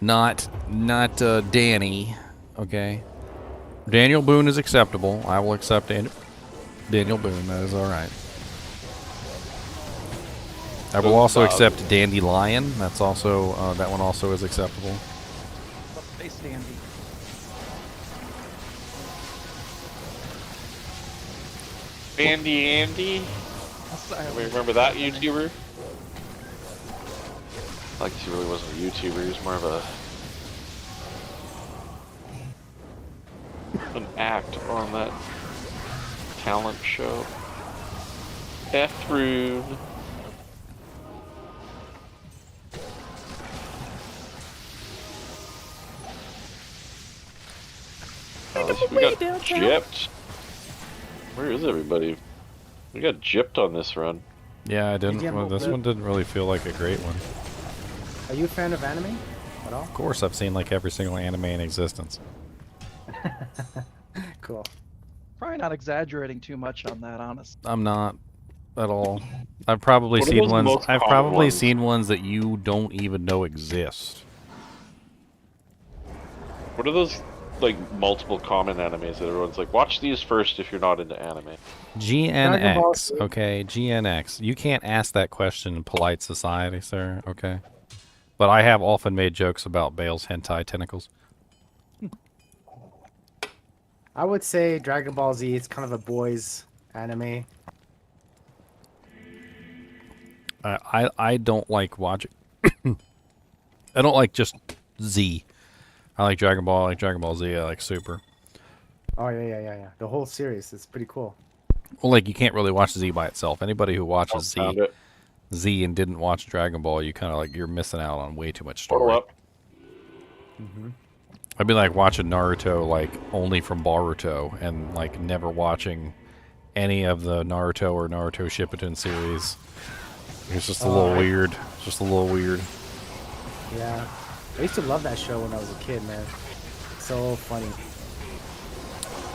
Not Danny. Okay. Daniel Boone is acceptable. I will accept Daniel Boone. That is all right. I will also accept Dandelion. That's also that one also is acceptable. Space dandy. Andy. Wait, remember that YouTuber? Like, he really wasn't a YouTuber. He was more of an act on that talent show. Rune. Oh, we got gypped. Where is everybody? We got gypped on this run. Yeah, I didn't. you have Well, a this flip? one didn't really feel like a great one. Are you a fan of anime at all? Of course, I've seen like every single anime in existence. Cool. Probably not exaggerating too much on that, honest. I'm not at all. I've probably What are seen those ones. most I've common probably ones? seen ones that you don't even know exist. What are those like multiple common animes that everyone's like, watch these first if you're not into anime? Dragon Ball GNX. Z. Okay, GNX. You can't ask that question in polite society, sir. Okay. But I have often made jokes about Bale's hentai tentacles. I would say Dragon Ball Z. It's kind of a boys anime. I don't like watching. I don't like just Z. I like Dragon Ball. I like Dragon Ball Z. I like Super. Oh yeah. The whole series is pretty cool. Well, like you can't really watch Z by itself. Anybody who watches Found it. Z and didn't watch Dragon Ball, you kind of like you're missing out on way too much Photo story. up. I'd be like watching Naruto like only from Boruto and like never watching any of the Naruto or Naruto Shippuden series. It's just a little weird. Just a little weird. Yeah. I used to love that show when I was a kid, man. So funny.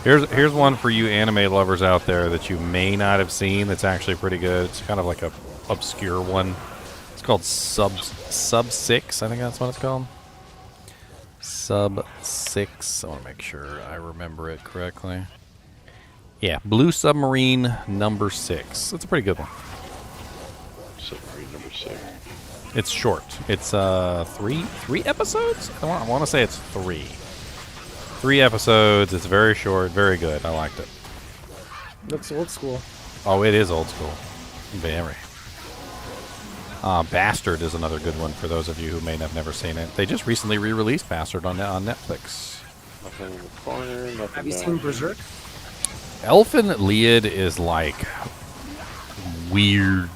Here's one for you anime lovers out there that you may not have seen. That's actually pretty good. It's kind of like a obscure one. It's called Sub 6. I think that's what it's called. Sub 6. I want to make sure I remember it correctly. Yeah, Blue Submarine number 6. It's a pretty good one. Submarine number 6. It's short. It's three episodes. I want to say it's 3. 3 episodes. It's very short. Very good. I liked it. Looks old school. Oh, it is old school. Very. Bastard is another good one for those of you who may have never seen it. They just recently re-released Bastard on Netflix. Nothing in the corner. Nothing Have you down. seen Berserk? Elfen Lied is like weird.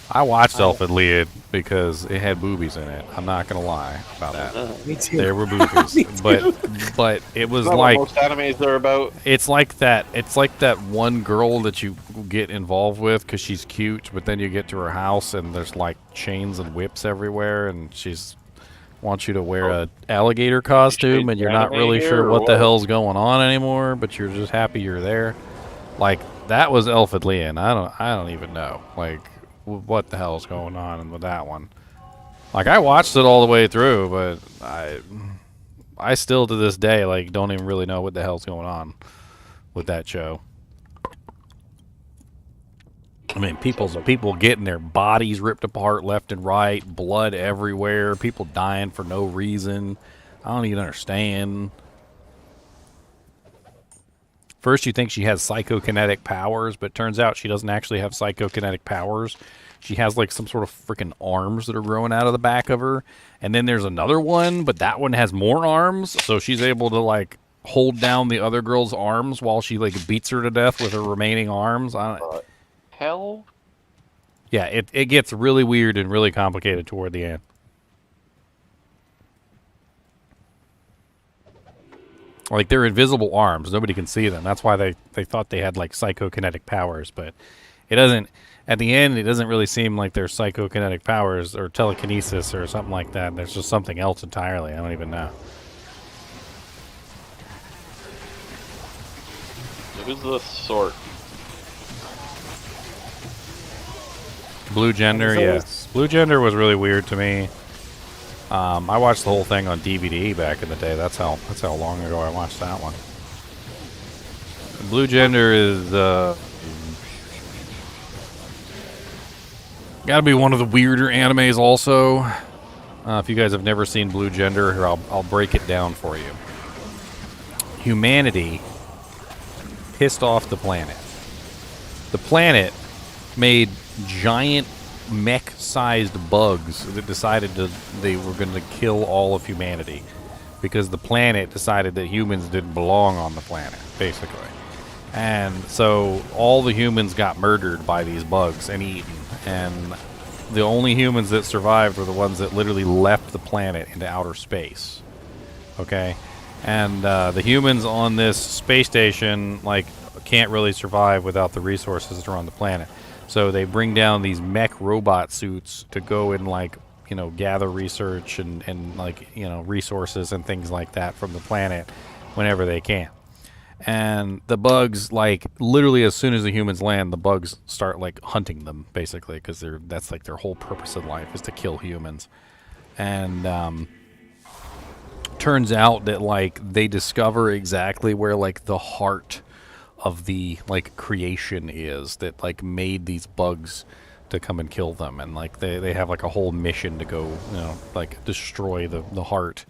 I watched Elfen Lied because it had boobies in it. I'm not gonna lie about that. Me too. There were boobies, Me too. but it was Is that like what most animes are about. it's like that. It's like that one girl that you get involved with because she's cute, but then you get to her house and there's like chains and whips everywhere, and she's wants you to wear a alligator costume, and you're not really here, sure or what the what? hell's going on anymore, but you're just happy you're there. Like that was Elfid Lian. I don't even know like what the hell's going on with that one. Like I watched it all the way through, but I still to this day like don't even really know what the hell's going on with that show. I mean, people getting their bodies ripped apart left and right, blood everywhere, people dying for no reason. I don't even understand. First, you think she has psychokinetic powers, but turns out she doesn't actually have psychokinetic powers. She has like some sort of freaking arms that are growing out of the back of her. And then there's another one, but that one has more arms, so she's able to like hold down the other girl's arms while she like beats her to death with her remaining arms. Hell? Yeah, it gets really weird and really complicated toward the end. Like, they're invisible arms. Nobody can see them. That's why they thought they had, like, psychokinetic powers. But it doesn't... At the end, it doesn't really seem like they're psychokinetic powers or telekinesis or something like that. There's just something else entirely. I don't even know. Who's the sort? Blue Gender, yes. Blue Gender was really weird to me. I watched the whole thing on DVD back in the day. That's how long ago I watched that one. Blue Gender is gotta be one of the weirder animes also. If you guys have never seen Blue Gender, here I'll break it down for you. Humanity pissed off the planet. The planet made giant mech-sized bugs that decided they were going to kill all of humanity because the planet decided that humans didn't belong on the planet, basically. And so all the humans got murdered by these bugs and eaten. And the only humans that survived were the ones that literally left the planet into outer space. Okay? And the humans on this space station, like, can't really survive without the resources to run the planet. So they bring down these mech robot suits to go and like, you know, gather research and like, you know, resources and things like that from the planet whenever they can. And the bugs, like, literally as soon as the humans land, the bugs start like hunting them, basically, because that's like their whole purpose in life is to kill humans. And turns out that like they discover exactly where like the heart of the like creation is that like made these bugs to come and kill them, and like they have like a whole mission to go, you know, like destroy the heart.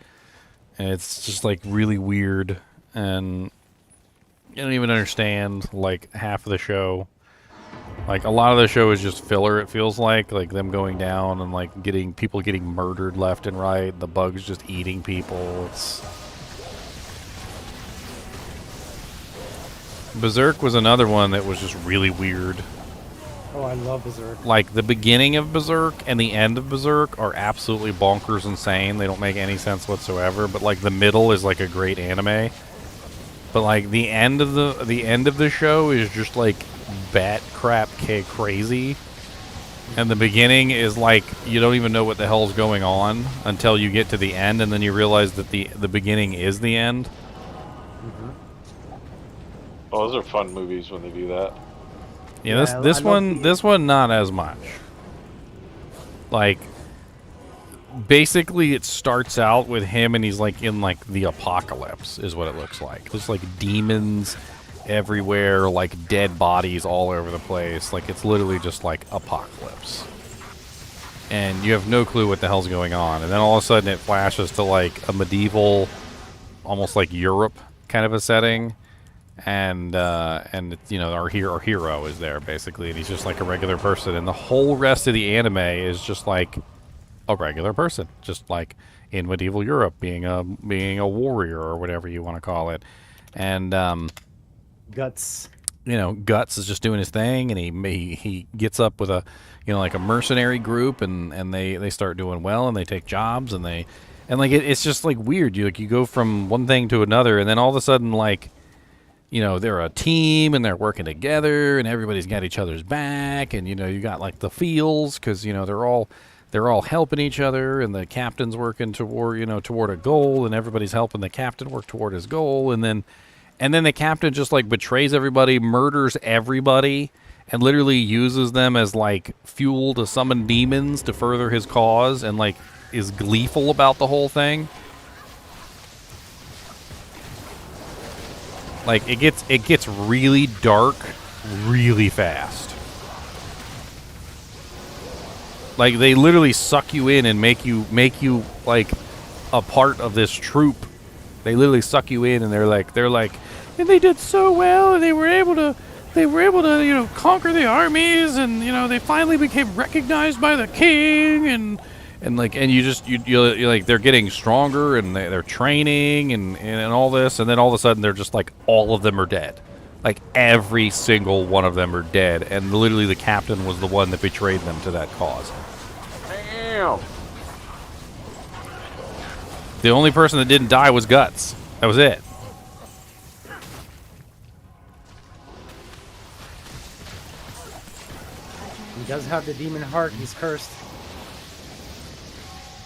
And it's just like really weird, and you don't even understand like half of the show. Like a lot of the show is just filler, it feels like them going down and like getting murdered left and right, the bugs just eating people. It's Berserk was another one that was just really weird. Oh, I love Berserk. Like the beginning of Berserk and the end of Berserk are absolutely bonkers insane. They don't make any sense whatsoever, but like the middle is like a great anime. But like the end of the show is just like bat crap crazy, and the beginning is like you don't even know what the hell's going on until you get to the end, and then you realize that the beginning is the end. Oh, those are fun movies when they do that. Yeah, this one not as much. Like basically it starts out with him and he's like in like the apocalypse is what it looks like. There's like demons everywhere, like dead bodies all over the place. Like it's literally just like apocalypse. And you have no clue what the hell's going on. And then all of a sudden it flashes to like a medieval, almost like Europe kind of a setting. And you know, our hero is there basically, and he's just like a regular person. And the whole rest of the anime is just like a regular person, just like in medieval Europe, being a warrior or whatever you want to call it. And Guts. You know, Guts is just doing his thing, and he gets up with a, you know, like a mercenary group, and they start doing well, and they take jobs, and like it's just like weird. You go from one thing to another, and then all of a sudden, like, you know, they're a team and they're working together, and everybody's got each other's back, and you know, you got like the feels because you know they're all helping each other, and the captain's working toward a goal, and everybody's helping the captain work toward his goal, and then the captain just like betrays everybody, murders everybody, and literally uses them as like fuel to summon demons to further his cause, and like is gleeful about the whole thing. Like it gets really dark really fast. Like they literally suck you in and make you like a part of this troop. They literally suck you in, and they're like, and they did so well, and they were able to, you know, conquer the armies, and you know, they finally became recognized by the king, and you're like, they're getting stronger, and they're training, and all this, and then all of a sudden they're just like, all of them are dead. Like every single one of them are dead, and literally the captain was the one that betrayed them to that cause. Damn. The only person that didn't die was Guts. That was it. He does have the demon heart. He's cursed.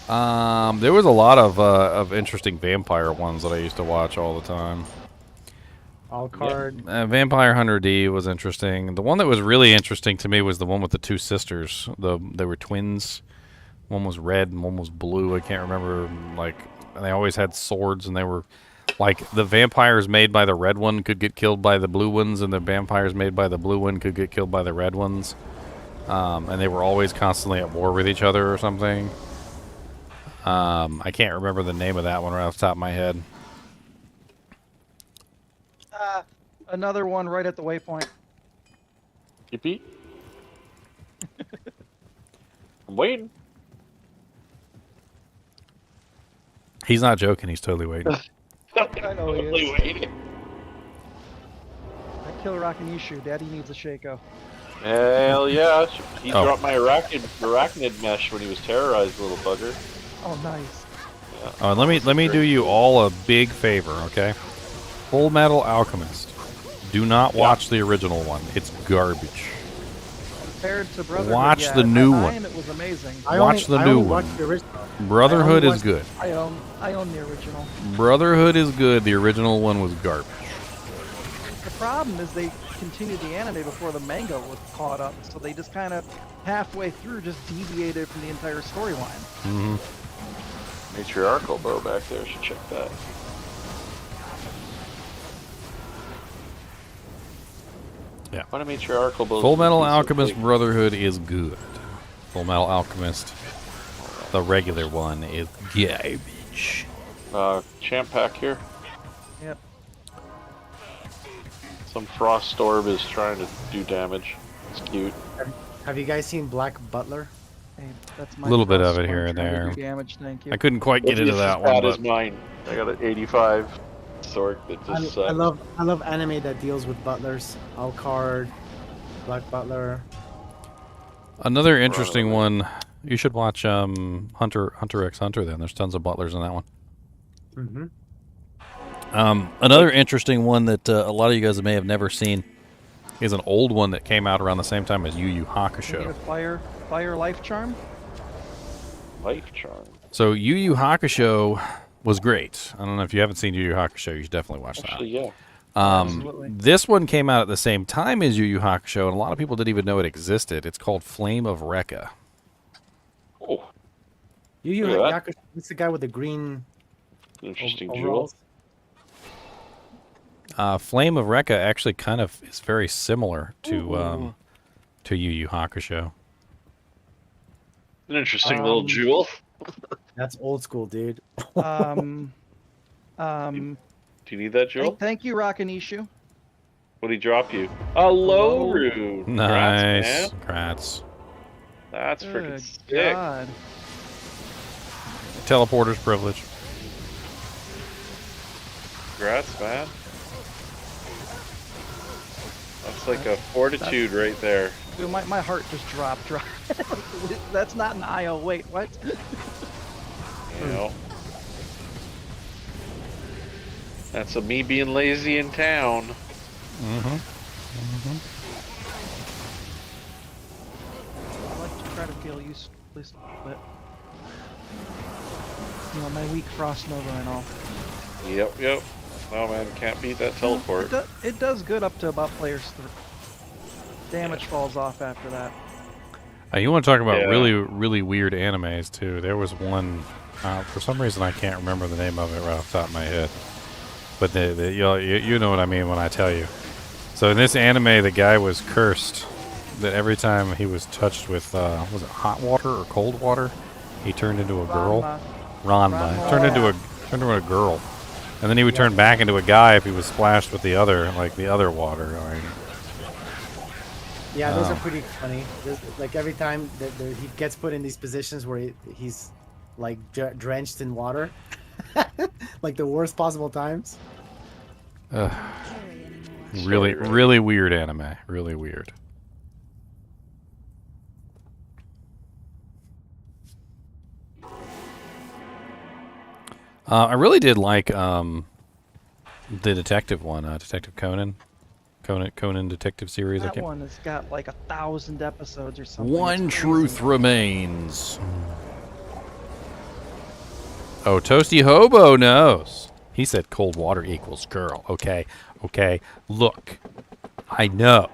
There was a lot of interesting vampire ones that I used to watch all the time. All card. Vampire Hunter D was interesting. The one that was really interesting to me was the one with the two sisters. They were twins. One was red and one was blue. I can't remember. Like, they always had swords, and they were like, the vampires made by the red one could get killed by the blue ones, and the vampires made by the blue one could get killed by the red ones. And they were always constantly at war with each other or something. I can't remember the name of that one right off the top of my head. Another one right at the waypoint. Yippee. I'm waiting. He's not joking. He's totally waiting. I know he Totally is. waiting. I kill Rockin' Daddy needs a Shaco. Hell yeah. He Oh. dropped my arachnid mesh when he was terrorized, little bugger. Oh, nice. Yeah. Let me do you all a big favor, okay? Full Metal Alchemist. Do not watch the original one. It's garbage. Compared to Brotherhood, Watch yeah, the new at one. time, it was amazing. Watch the new one. Brotherhood is good. I own the original. Brotherhood is good. The original one was garbage. The problem is they continued the anime before the manga was caught up, so they just kind of halfway through just deviated from the entire storyline. Mm-hmm. Matriarchal bow back there. Should check that. Yeah. What a matriarchal bow. Full Metal Alchemist Brotherhood is good. Full Metal Alchemist, the regular one, is garbage. Champ pack here. Yep. Some frost orb is trying to do damage. It's cute. Have you guys seen Black Butler? Hey, that's A my little bit frost of it here storm and trying to there. do damage, thank you. I couldn't quite get into that one, That but is mine. I got an 85 sword that just I love anime that deals with butlers. Alucard, Black Butler. another interesting one. You should watch Hunter x Hunter. Then there's tons of butlers in that one. Mm-hmm. Another interesting one that a lot of you guys may have never seen is an old one that came out around the same time as Yu Yu You need a Hakusho. fire life charm? life charm. So Yu Yu Hakusho was great. I don't know if you haven't seen Yu Yu Hakusho, you should definitely watch Actually, yeah. Absolutely. This one came out at the same time as Yu Yu Hakusho, and a lot of people didn't even know it existed. It's called Flame of Rekka. Oh, Yu Yu Look at Hakusho. It's the guy with the green interesting jewel. overalls. Flame of Rekka actually kind of is very similar to Yu Yu Hakusho. An interesting little jewel. That's old school, dude. Um, Do you need that jewel? thank you, Rakanishu. What did he drop you? A low rune. Nice. Congrats, man. Congrats. That's freaking Good sick. God. Teleporter's privilege. Congrats, man. That's like a fortitude right there. Dude, my heart just dropped. That's not an IO. Wait, what? You know. That's a me being lazy in town. Mm-hmm. I'd like to try to feel used, please, but you know, my weak Frost Nova and all. Yep. No, man, can't beat that teleport. It does good up to about players 3. Damage falls off after that. You want to talk about really, really weird animes, too. There was one, for some reason I can't remember the name of it right off the top of my head. But you know what I mean when I tell you. So in this anime, the guy was cursed that every time he was touched with, was it hot water or cold water, he turned into a girl. Ranma. Turned into a girl. And then he would turn back into a guy if he was splashed with the other water. I mean, Yeah, those are pretty funny. Like every time that he gets put in these positions where he's like drenched in water, like the worst possible times. really, really weird anime. Really weird. I really did like the detective one, Detective Conan. Conan Detective Series. That one has got like 1,000 episodes or something. One It's truth crazy. remains. Oh, Toasty Hobo knows. He said cold water equals girl. Okay. Look, I know.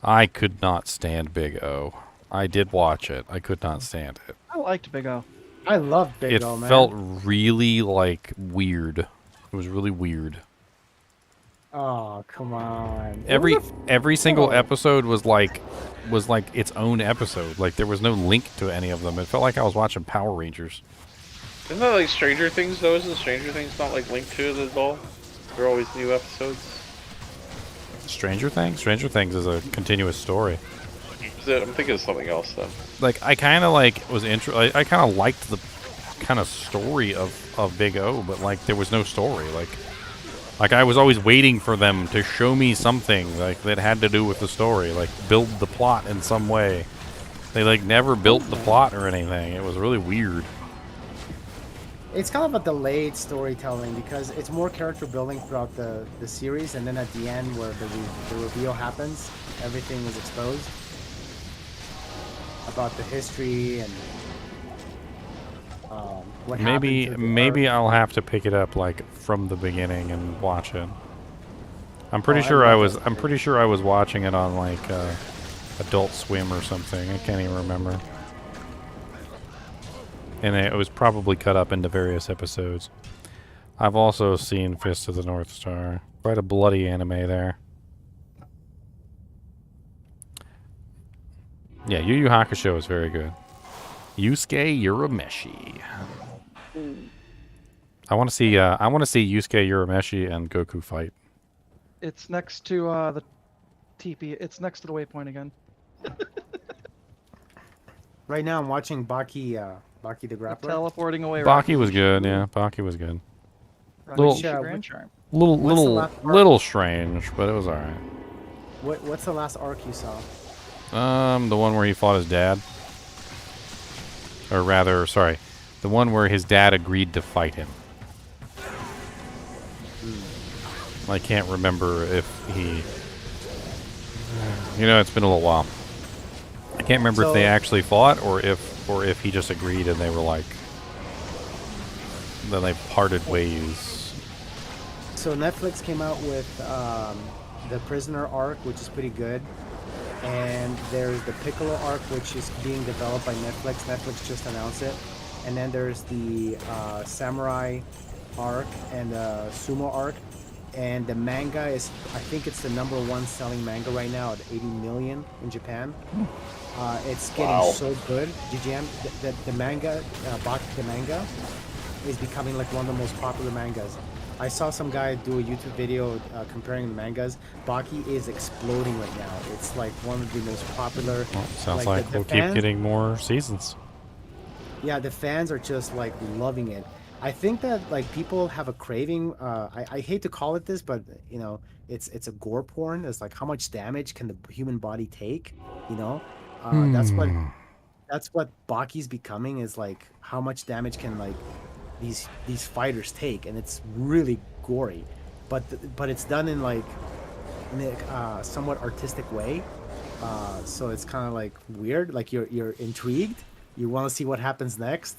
I could not stand Big O. I did watch it. I could not stand it. I liked Big O. I love Big It O, man. felt really like weird. It was really weird. Oh, come on. Every single episode was like its own episode. Like there was no link to any of them. It felt like I was watching Power Rangers. Isn't that like Stranger Things though? Isn't Stranger Things not like linked to it at all? There are always new episodes. Stranger Things? Stranger Things is a continuous story. I'm thinking of something else then. Like I kind of like was I kind of liked the kind of story of Big O, but like there was no story. Like I was always waiting for them to show me something like that had to do with the story, like build the plot in some way. They like never built the plot or anything. It was really weird. It's kind of a delayed storytelling because it's more character building throughout the series, and then at the end where the reveal happens, everything is exposed about the history and what Maybe happened to the maybe Earth. I'll have to pick it up like from the beginning and watch it. I'm pretty I sure I love was. that I'm pretty sure I was watching it on like Adult Swim or something. I can't even remember. And it was probably cut up into various episodes. I've also seen Fist of the North Star. Quite a bloody anime there. Yeah, Yu Yu Hakusho is very good. Yusuke Urameshi. I want to see. I want to see Yusuke Urameshi and Goku fight. It's next to the TP. It's next to the waypoint again. Right now, I'm watching Baki the Grappler. Teleporting away. Baki was good. Yeah, Baki was good. Little, Which, Grand Charm. What's the last arc? little strange, but it was alright. What's the last arc you saw? The one where he fought his dad. Or rather, sorry, the one where his dad agreed to fight him. I can't remember if he... You know, it's been a little while. I can't remember if they actually fought or if he just agreed and they were like... Then they parted ways. So Netflix came out with the Prisoner arc, which is pretty good. And there's the Piccolo arc, which is being developed by Netflix. Netflix just announced it. And then there's the Samurai arc and the Sumo arc. And the manga is, I think it's the #1 selling manga right now at 80 million in Japan. It's getting so good. GGM, the manga, Baki the manga, is becoming like one of the most popular mangas. I saw some guy do a YouTube video comparing the mangas. Baki is exploding right now. It's like one of the most popular. Well, sounds like the we'll keep getting more seasons. Yeah, the fans are just like loving it. I think that like people have a craving. I hate to call it this, but you know, it's a gore porn. It's like how much damage can the human body take? You know, that's what Baki's becoming, is like how much damage can like these fighters take, and it's really gory, but it's done in like somewhat artistic way. So it's kind of like weird. Like you're intrigued. You want to see what happens next.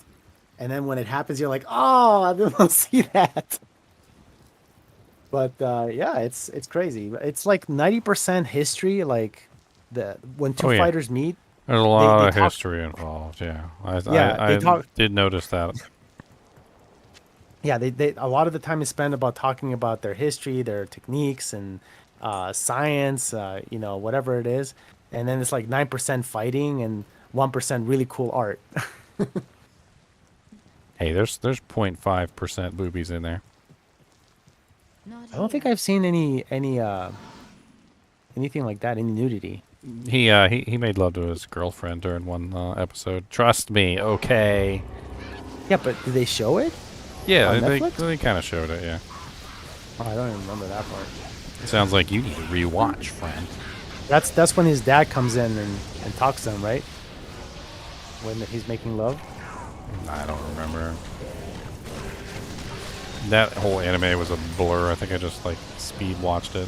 And then when it happens, you're like, "Oh, I didn't want to see that." But yeah, it's crazy. It's like 90% history. Like when two fighters meet, there's a lot of history involved. Yeah, I did notice that. Yeah, they a lot of the time is spent about talking about their history, their techniques, and science. You know, whatever it is. And then it's like 9% fighting and 1% really cool art. Hey, there's 0.5% boobies in there. I don't think I've seen any anything like that, any nudity. He made love to his girlfriend during one episode. Trust me, okay. Yeah, but did they show it? Yeah, on they Netflix? kind of showed it. Yeah. Oh, I don't even remember that part. It sounds like you need to rewatch, friend. That's when his dad comes in and talks to him, right? When he's making love. I don't remember. That whole anime was a blur. I think I just like speed watched it.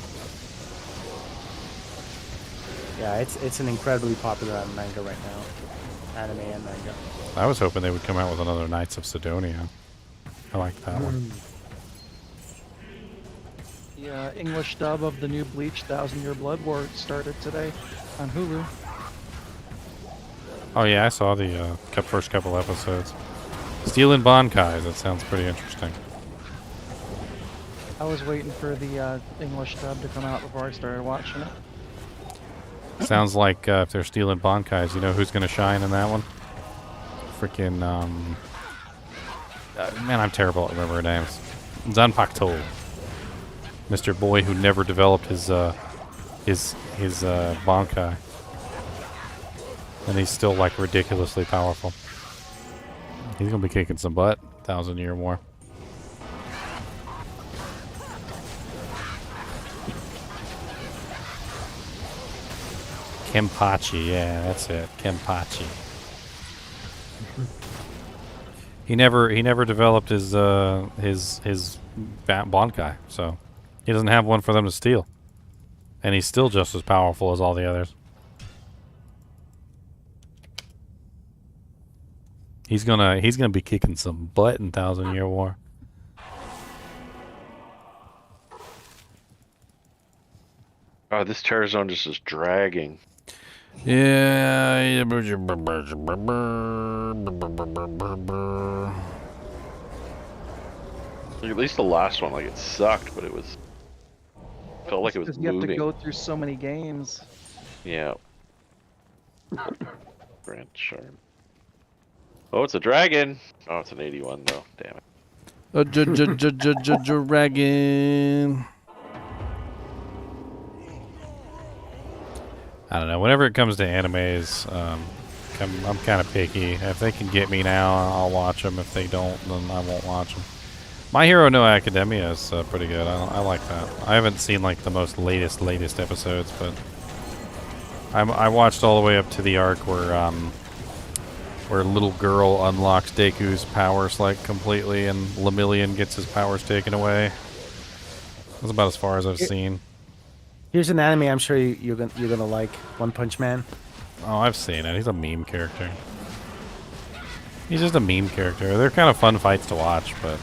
Yeah, it's an incredibly popular manga right now. Anime and manga. I was hoping they would come out with another Knights of Sidonia. I like that one. The English dub of the new Bleach 1000-Year Blood War started today on Hulu. Oh yeah, I saw the first couple episodes. Steel and Bankai, that sounds pretty interesting. I was waiting for the English dub to come out before I started watching it. Sounds like if they're stealing Bankais, you know who's going to shine in that one? Freaking, man, I'm terrible at remembering names. Zanpakuto. Mr. Boy who never developed his Bankai. And he's still, like, ridiculously powerful. He's going to be kicking some butt. 1000-Year War. Kenpachi, yeah, that's it. Kenpachi. He never developed his Bonkai, so he doesn't have one for them to steal. And he's still just as powerful as all the others. He's gonna be kicking some butt in 1,000-Year War. Oh, this terror zone just is dragging. Yeah. At least the last one, like, it sucked, but it was felt like it was Because you have to moving. go through so many games. Yeah. Grand Charm. Oh, it's a dragon. Oh, it's an 81 though. Damn it. Dragon. I don't know. Whenever it comes to animes, I'm kind of picky. If they can get me now, I'll watch them. If they don't, then I won't watch them. My Hero No Academia is pretty good. I like that. I haven't seen like the most latest episodes, but I watched all the way up to the arc where little girl unlocks Deku's powers like completely, and Lemillion gets his powers taken away. That's about as far as I've seen. Here's an anime I'm sure you're gonna like. One Punch Man. Oh, I've seen it. He's a meme character. He's just a meme character. They're kind of fun fights to watch, but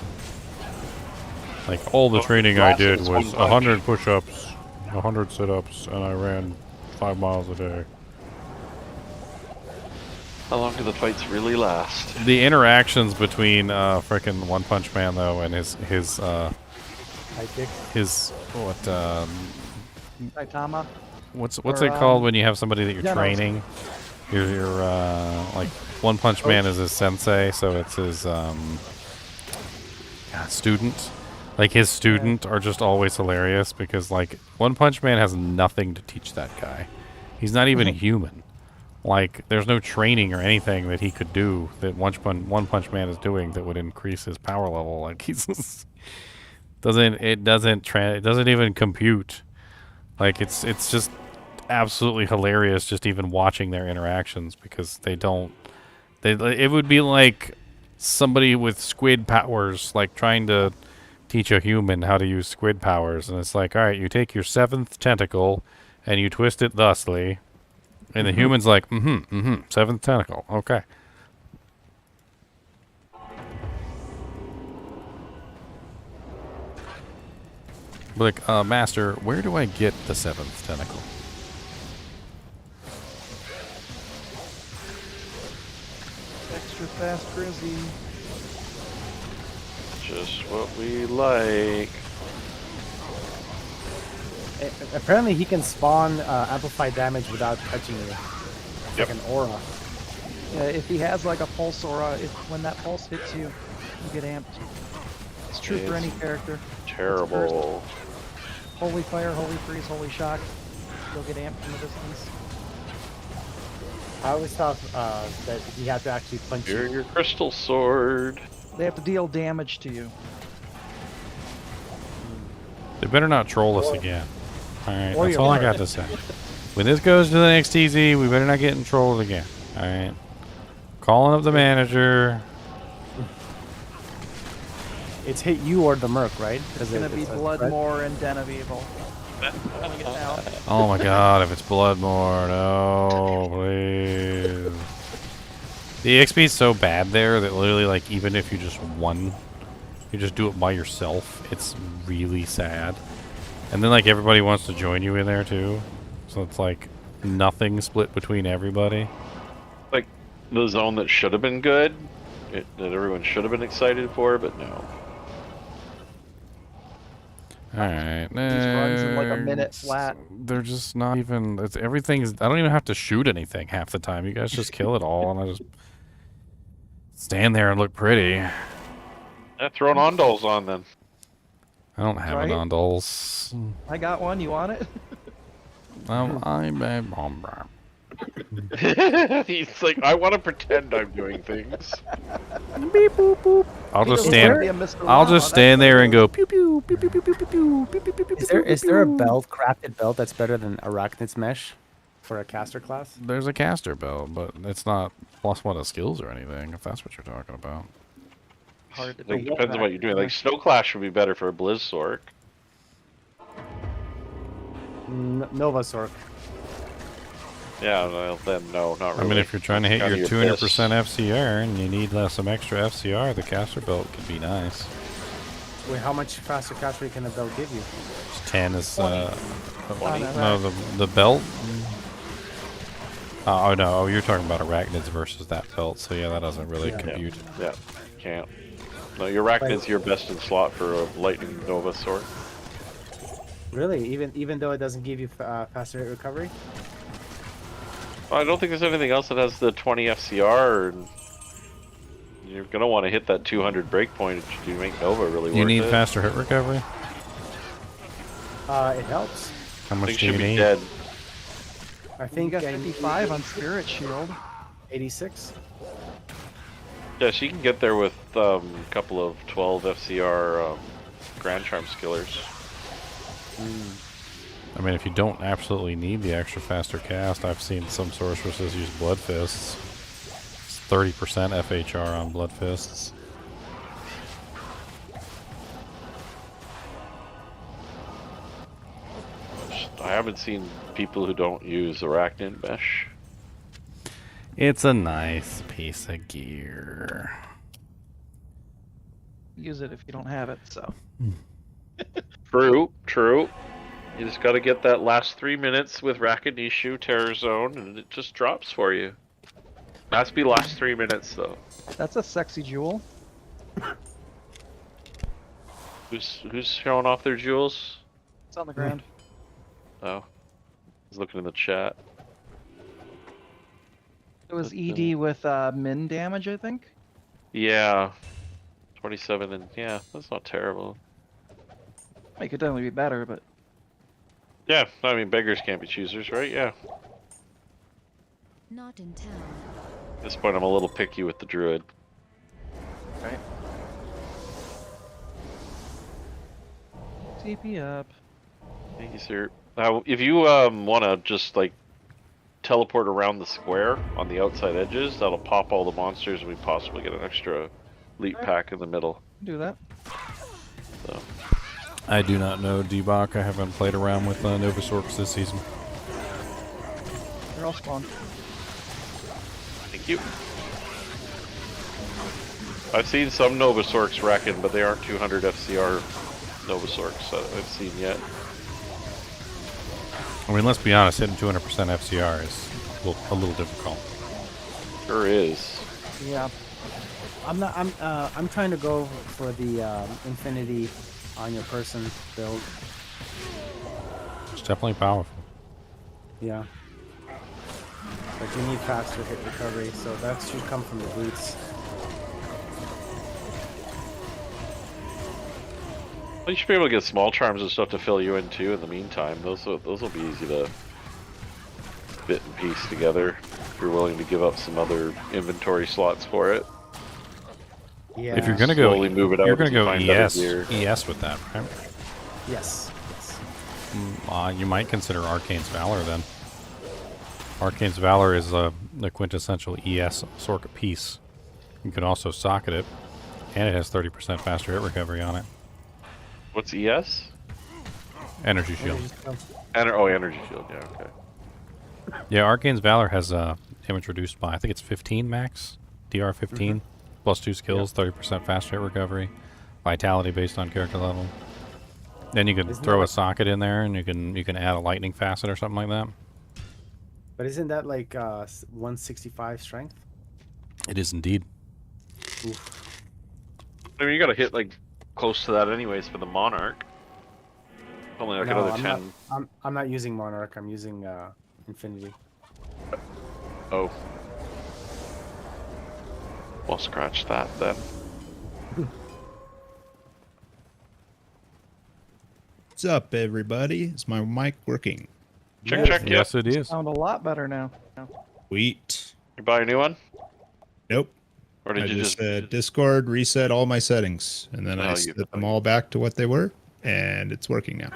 like all the training I did was 100 push-ups, 100 sit-ups, and I ran 5 miles a day. How long do the fights really last? The interactions between frickin' One Punch Man though and his Saitama. What's it called when you have somebody that you're Genos. training? You're like One Punch Man is his sensei, so it's his student. Like his student are just always hilarious because like One Punch Man has nothing to teach that guy. He's not even human. Like there's no training or anything that he could do that One Punch Man is doing that would increase his power level. Like he's just, it doesn't even compute. Like it's just absolutely hilarious just even watching their interactions because it would be like somebody with squid powers like trying to teach a human how to use squid powers, and it's like, all right, you take your 7th tentacle and you twist it thusly, and the human's like, 7th tentacle, okay. Like, master, where do I get the 7th tentacle? Extra fast Grizzy. Just what we like. Apparently he can spawn amplified damage without touching you. It's like an aura. Yeah, if he has like a pulse aura, when that pulse hits you, you get amped. It's true for any character. Terrible. Holy fire, holy freeze, holy shock. You'll get amped from the distance. I always thought that you have to actually punch You're your crystal sword. They have to deal damage to you. They better not troll us again. Alright, Or that's your all I heart. got to say. When this goes to the next TZ, we better not get in trolled again. Alright. Calling up the manager. It's hit you or the Merc, right? It's gonna be Bloodmore and Den of Evil. Oh my god, if it's Bloodmore, no, please. The XP is so bad there that literally, like, even if you just won, you just do it by yourself, it's really sad. And then, like, everybody wants to join you in there, too. So it's, like, nothing split between everybody. Like, the zone that should have been good, that everyone should have been excited for, but no. Alright. These runs in like a minute flat. They're just not even, everything's, I don't even have to shoot anything half the time. You guys just kill it all, and I just stand there and look pretty. Yeah, throw an Ondals on then. I don't have Right? an Ondals. I got one, you want it? I'm a He's like, I want to pretend I'm doing things. Beep boop boop. I'll just stand there and go pew pew pew pew pew pew pew pew pew pew pew. Is there a belt, crafted belt that's better than Arachnid's Mesh for a caster class? There's a caster belt, but it's not +1 of skills or anything, if that's what you're talking about. hard to Like, beat. depends on what you're doing. Like Snow Clash would be better for a Blizzsork. Nova Sork. Yeah, well, then no, not really. I mean, if you're trying to hit Kinda your your 200% piss. FCR and you need some extra FCR, the caster belt could be nice. Wait, how much faster cash rate can a belt give you? 10 is 20. no, the belt. Oh no, you're talking about arachnids versus that belt. So yeah, that doesn't really compute. Yeah, can't. No, your Arachnid's your best in slot for a Lightning Nova Sword. Really? Even though it doesn't give you faster hit recovery? I don't think there's anything else that has the 20 FCR. And you're gonna want to hit that 200 breakpoint to make Nova really worth it. You need faster hit recovery? It helps. How much do should you be need? dead. I think you got I need 55 on Spirit Shield. 86. Yeah, she can get there with a couple of 12 FCR Grand Charm skillers. I mean, if you don't absolutely need the extra faster cast, I've seen some sorceresses use Blood Fists. It's 30% FHR on Blood Fists. I haven't seen people who don't use Arachnid Mesh. It's a nice piece of gear. Use it if you don't have it, so. True. You just gotta get that last 3 minutes with Rakanishu, Terror Zone, and it just drops for you. Has to be last 3 minutes, though. That's a sexy jewel. Who's showing off their jewels? It's on the ground. Oh. I was looking in the chat. It was ED with min damage, I think. Yeah. 27 and yeah, that's not terrible. It could definitely be better, but Yeah, I mean beggars can't be choosers, right? Yeah. Not in town. At this point I'm a little picky with the druid. right. TP up. Thank you, sir. If you want to just like teleport around the square on the outside edges, that'll pop all the monsters and we possibly get an extra elite pack in the middle. Do that. So. I do not know Debok. I haven't played around with Novasorks this season. They're all spawned. Thank you. I've seen some Novasorks reckon, but they aren't 200 FCR Novasorks that I've seen yet. I mean, let's be honest, hitting 200% FCR is a little difficult. Sure is. Yeah. I'm trying to go for the infinity on your person build. It's definitely powerful. Yeah. But you need faster hit recovery, so that should come from the boots. Well, you should be able to get small charms and stuff to fill you in too. In the meantime, those will be easy to bit and piece together if you're willing to give up some other inventory slots for it. Yeah. If you're gonna go, Slowly move it out you're gonna as you go find better ES gear. with that, right? Yes. You might consider Arcane's Valor then. Arcane's Valor is the quintessential ES Sorka piece. You can also socket it, and it has 30% faster hit recovery on it. What's ES? Energy Shield. Energy Shield. Yeah, okay. Yeah, Arcane's Valor has damage reduced by, I think it's 15 max, DR 15, plus 2 skills, 30% faster hit recovery, vitality based on character level. Then you can throw a socket in there, and you can add a lightning facet or something like that. But isn't that like 165 strength? It is indeed. Oof. I mean, you gotta hit like close to that anyways for the Monarch. Only like No, another 10. I'm not using Monarch. I'm using Infinity. Oh. We'll scratch that then. What's up, everybody? Is my mic working? Check. Yes, it is. Sound a lot better now. Sweet. You buy a new one? Nope. Or did I you just Discord reset all my settings, and then I you set them all back to what they were, and it's working now.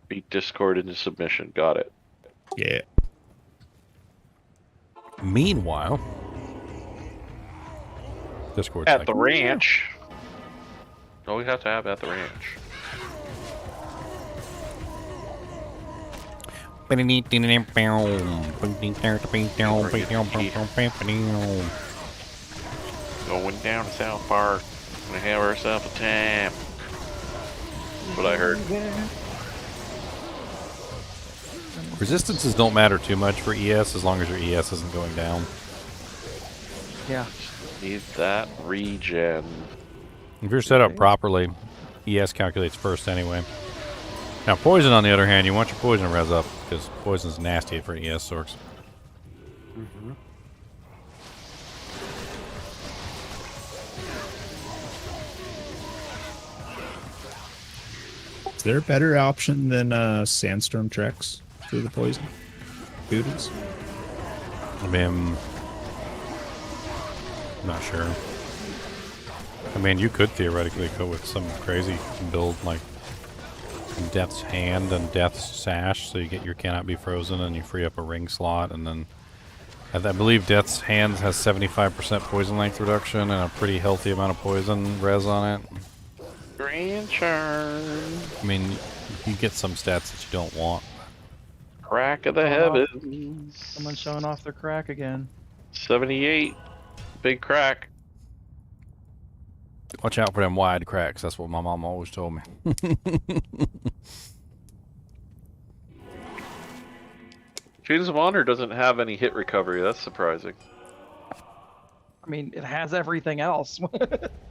beat Discord into submission? Got it. Yeah. Meanwhile, Discord's At like, the ranch. Oh, we have to have at the ranch. Going down to South Park. Gonna have ourselves a time. That's what I heard. Resistances don't matter too much for ES as long as your ES isn't going down. Yeah. Need that regen. If you're set up properly, ES calculates first anyway. Now, poison, on the other hand, you want your poison res up because poison's nasty for ES sorks. Mm-hmm. Is there a better option than Sandstorm Treks for the poison? Booties? I mean, I'm not sure. I mean, you could theoretically go with some crazy build like Death's Hand and Death's Sash, so you get your Cannot Be Frozen and you free up a ring slot, and then I believe Death's Hand has 75% poison length reduction and a pretty healthy amount of poison res on it. Grand Charm. I mean, you get some stats that you don't want. Crack of the heavens. Someone showing off their crack again. 78. Big crack. Watch out for them wide cracks. That's what my mom always told me. Chains of Honor doesn't have any hit recovery. That's surprising. I mean, it has everything else.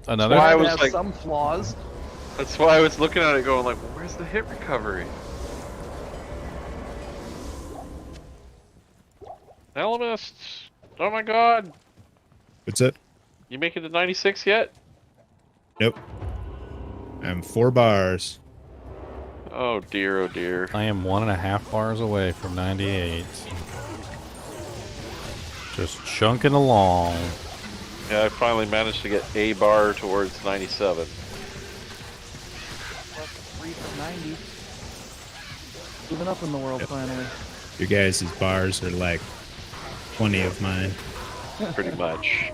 Another. Why I It was has like, some flaws. that's why I was looking at it going like, well, where's the hit recovery? Elemist. Oh my god. What's it? You make it to 96 yet? Nope. I'm 4 bars. Oh dear, oh dear. I am 1.5 bars away from 98. Just chunking along. Yeah, I finally managed to get a bar towards 97. 3 from 90. Moving up in the world finally. Your guys' bars are like 20 of mine. Pretty much.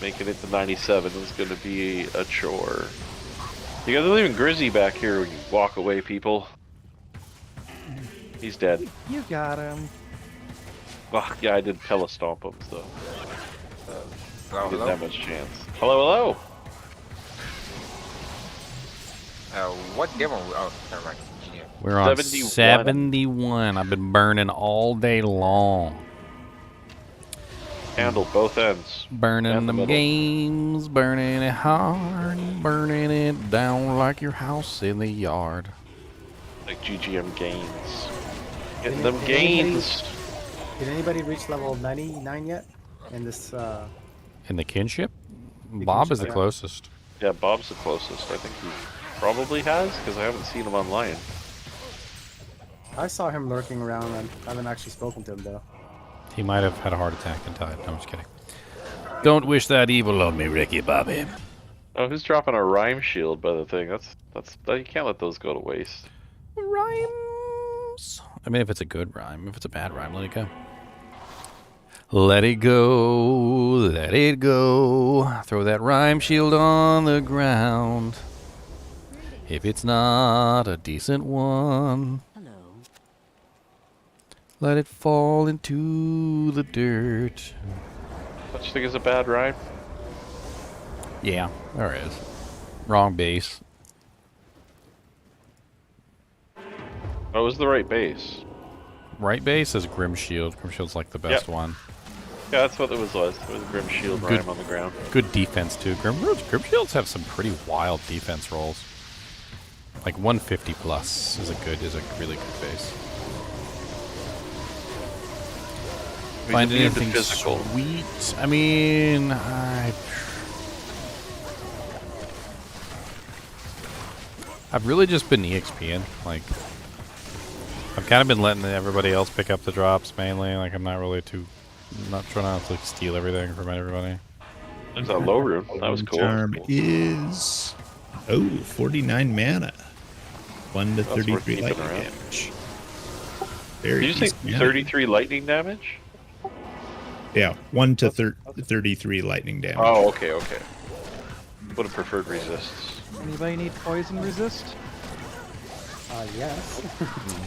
Making it to 97 was going to be a chore. You guys are leaving Grizzy back here when you walk away, people. He's dead. You got him. Oh, yeah, I did telestomp him, so. Hello, Didn't hello. have much chance. Hello, hello. What game are we? Oh, never mind. Yeah. We're on 71. 71. I've been burning all day long. Handle both ends. Burning And the them middle. games, burning it hard, burning it down like your house in the yard. Like GGM gains. Getting Did them anybody- gains. Did anybody reach level 99 yet? In this, In the kinship? Bob is the yeah. closest. Yeah, Bob's the closest. I think he probably has, because I haven't seen him online. I saw him lurking around and I haven't actually spoken to him though. He might have had a heart attack and died. No, I'm just kidding. Don't wish that evil on me, Ricky Bobby. Oh, who's dropping a rhyme shield by the thing? That's you can't let those go to waste. Rhymes. I mean, if it's a good rhyme. If it's a bad rhyme, let it go. Let it go, let it go. Throw that rhyme shield on the ground. If it's not a decent one, let it fall into the dirt. What you think is a bad rhyme? Yeah, there is. Wrong base. What was the right base? Right base is Grim Shield. Grim Shield's like the best Yep. one. Yeah, that's what it was. It was Grim Shield Good. rhyme on the ground. Good defense too. Grim Shields have some pretty wild defense rolls. Like 150 plus is a really good base. Find need the anything physical. sweet? I mean, I've really just been EXPing. Like, I've kind of been letting everybody else pick up the drops mainly. Like, I'm not really not trying to like steal everything from everybody. There's that low rune. That was cool. Charm is 49 mana. 1 to That's worth 33 keeping lightning around. damage. Did Very you say decent mana. 33 lightning damage? Yeah, 1 to 33 lightning damage. Oh, okay, okay. Would have preferred resists. Anybody need poison resist? Yes.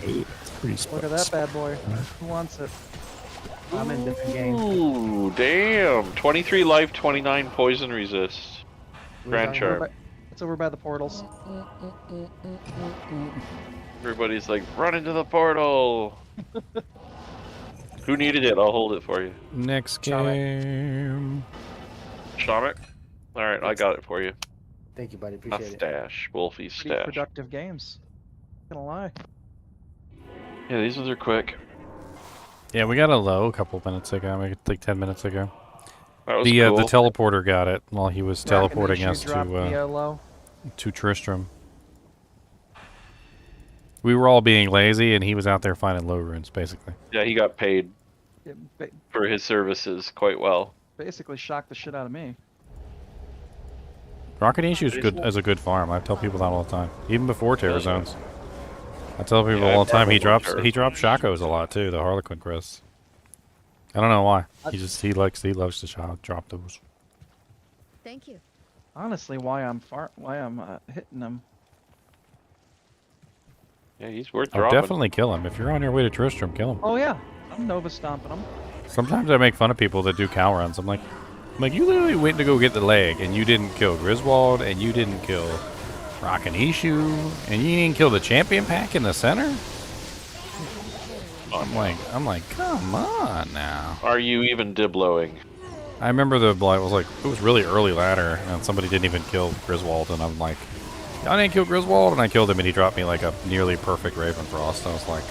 Ooh, that's pretty Look at that bad boy. Who wants it? I'm in different games. Ooh, damn. 23 life, 29 poison resist. Grand Charm. It's over by the portals. Everybody's like, run into the portal. Who needed it? I'll hold it for you. Next game. Shamik? Alright, I got it for you. Thank you, buddy. A Appreciate it. stash. Wolfie's Pretty stash. productive games. Not gonna lie. Yeah, these ones are quick. Yeah, we got a low a couple minutes ago, maybe like 10 minutes ago. That was The cool. teleporter got it while he was teleporting us low. to Tristram. We were all being lazy, and he was out there finding low runes, basically. Yeah, he got paid It for his services quite well. basically shocked the shit out of me. Rocket Issue is good as a good farm. I tell people that all the time, even before Terror Zones. I tell people all the time he drops Shakos a lot too. The Harlequin crests. I don't know why. He loves to drop those. Thank you. Honestly, why I'm hitting them. Yeah, he's worth I'll dropping. definitely kill him. If you're on your way to Tristram, kill him. Oh yeah, I'm Nova stomping them. Sometimes I make fun of people that do cow runs. I'm like, you literally went to go get the leg, and you didn't kill Griswold, and you didn't kill Rockin' Issue, and you didn't kill the champion pack in the center. I'm like, come on now. Are you even dibloing? I remember it was really early ladder, and somebody didn't even kill Griswold, and I'm like, I didn't kill Griswold, and I killed him, and he dropped me like a nearly perfect Ravenfrost. I was like,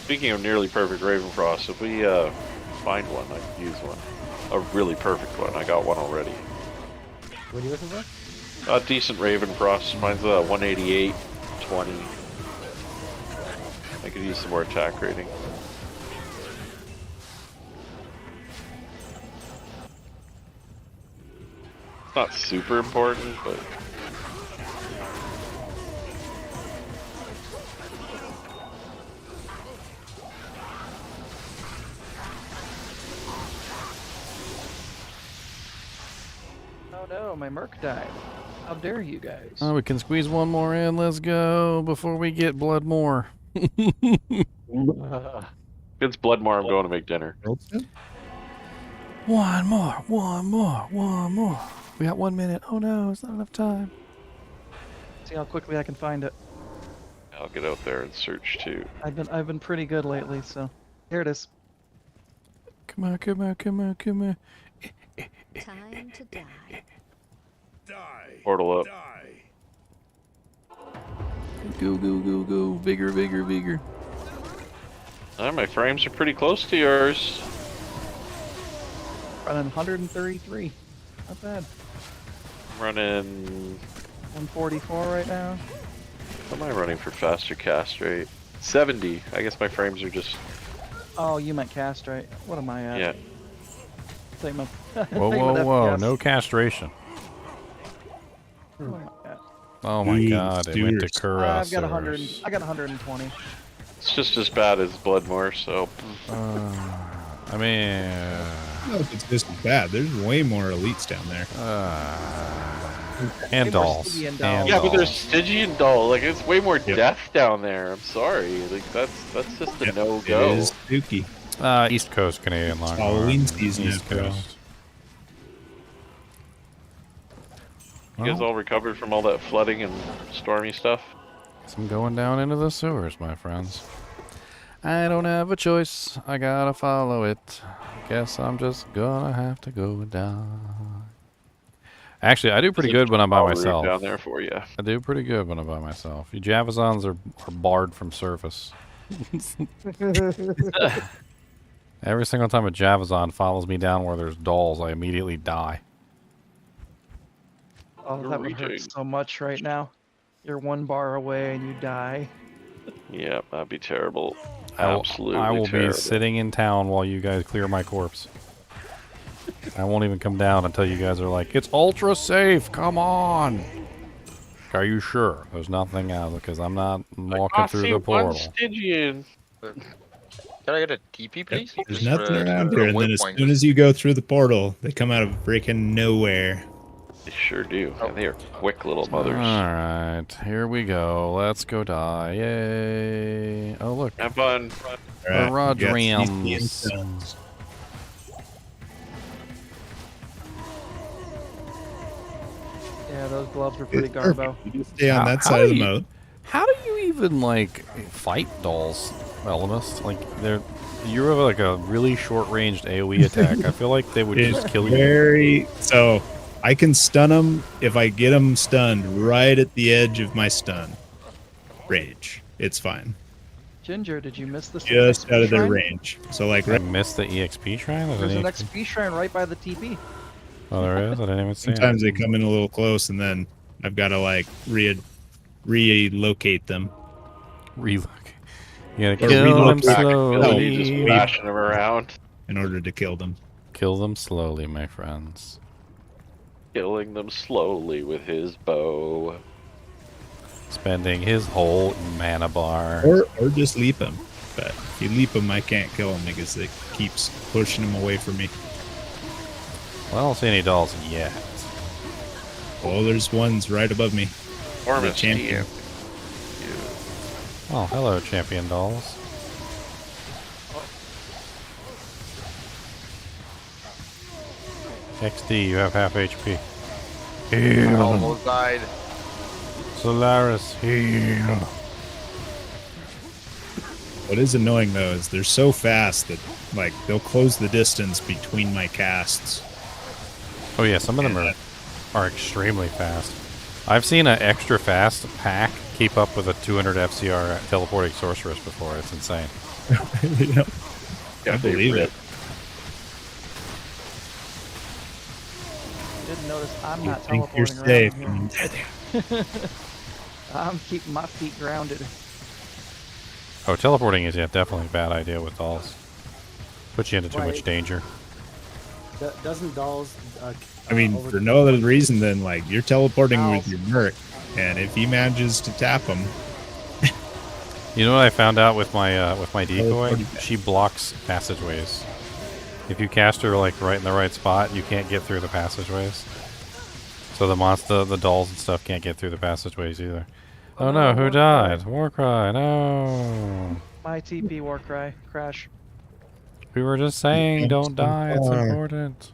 Speaking of nearly perfect Ravenfrost, if we find one, I can use one. A really perfect one. I got one already. What are you looking for? A decent Ravenfrost. Mine's a 188, 20. I could use some more attack rating. It's not super important, but... Oh no, my Merc died. How dare you guys? oh, we can squeeze one more in. Let's go before we get Bloodmore. If it's Bloodmore, I'm going to make dinner. One more. We got 1 minute. Oh no, it's not enough time. See how quickly I can find it. I'll get out there and search too. I've been pretty good lately, so here it is. Come on. Time to die. Portal up. Go. Bigger. My frames are pretty close to yours. Running 133. Not bad. I'm running... 144 right now. What am I running for faster cast rate? 70. I guess my frames are just... Oh, you meant cast, right? What am I at? Yeah. Whoa. No castration. Oh my god, it went to Kura. I've got 100. I got 120. It's just as bad as Bloodmore, so... I mean... I don't know if it's just as bad. There's way more elites down there. And dolls. Yeah, but there's Stygian doll. Like, it's way more death down there. I'm sorry. Like, that's just a no-go. It is spooky. East Coast Canadian Long. Halloween season, East Coast. You guys all recovered from all that flooding and stormy stuff? I'm going down into the sewers, my friends. I don't have a choice. I gotta follow it. Guess I'm just gonna have to go down. Actually, I do pretty good when I'm by myself. Down there for you. I do pretty good when I'm by myself. You Javazons are barred from surface. Every single time a Javazon follows me down where there's dolls, I immediately die. Oh, that would hurt so much right now. You're 1 bar away and you die. Yeah, that'd be terrible. I will terrible. be sitting in town while you guys clear my corpse. I won't even come down until you guys are like, it's ultra safe, come on! Are you sure? There's nothing out because I'm not walking through the portal. Stygian. Can I get a TP, please? There's Just for nothing the- around for here, the and then as waypoint. soon as you go through the portal, they come out of freaking nowhere. They sure do. And they are quick little mothers. Alright, here we go. Let's go die. Yay. Oh, look. Have fun. Alright, we got Rodrims. CC and stones. Yeah, those gloves were pretty It's perfect. garbo. You just stay on How- that how side do of the you- moat. How do you even, like, fight dolls, Ellimist? Like, you have, like, a really short-ranged AoE attack. I feel like they would just kill you. So, I can stun them if I get them stunned right at the edge of my stun rage. It's fine. Ginger, did you miss the Just XP out of their shrine? range. So, like, I missed the EXP shrine? Or There's the an EXP? XP shrine right by the TP. Oh, there is? I didn't even see it. sometimes they come in a little close, and then I've got to, like, relocate them. Relocate. You gotta Or kill them relocate back. slowly. Just bashing them around. In order to kill them. Kill them slowly, my friends. Killing them slowly with his bow. Spending his whole mana bar. Or just leap them. But if you leap them, I can't kill them because it keeps pushing them away from me. Well, I don't see any dolls yet. Oh, there's ones right above me. Ormus, The champion. Oh, hello, champion dolls. XD, you have half HP. I Heal. almost died. Solaris, heal. What is annoying though is they're so fast that like they'll close the distance between my casts. Oh yeah, some of them are extremely fast. I've seen an extra fast pack keep up with a 200 FCR teleporting sorceress before. It's insane. Yep. I believe it. You didn't notice I'm not think you're teleporting around safe. here. I'm keeping my feet grounded. Oh, teleporting is definitely a bad idea with dolls. Puts you into too much Right. danger. Doesn't dolls? I mean, for no other reason than like you're teleporting with your merc, and if he manages to tap him, You know what I found out with my decoy? Teleporting. She blocks passageways. If you cast her like right in the right spot, you can't get through the passageways. So the dolls and stuff can't get through the passageways either. Oh no, who died? Warcry, no. My TP Warcry crash. We were just saying, don't die, it's important.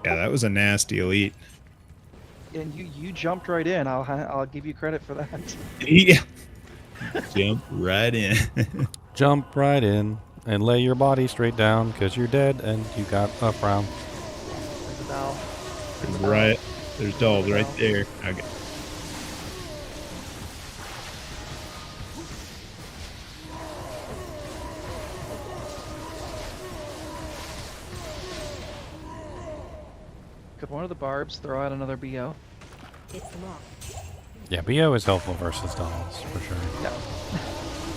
yeah, that was a nasty elite. And you jumped right in. I'll give you credit for that. Yeah. Jump right in. Jump right in and lay your body straight down because you're dead and you got up round. There's a doll. Right. There's dolls right there. Okay. Could one of the barbs throw out another BO? It's locked. Yeah, BO is helpful versus dolls, for sure. Yeah.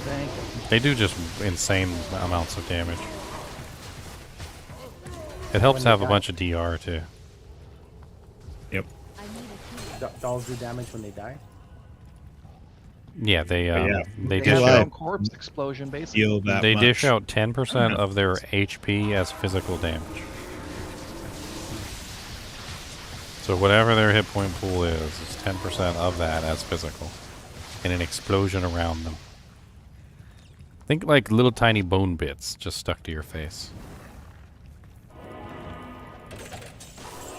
Thank you. They do just insane amounts of damage. It helps to have a bunch of DR, too. Yep. Dolls do damage when they die. Yeah, they They dish have their out own corpse explosion, basically. Heal that they much. dish out 10% of their HP as physical damage. So whatever their hit point pool is 10% of that as physical. And an explosion around them. Think like little tiny bone bits just stuck to your face.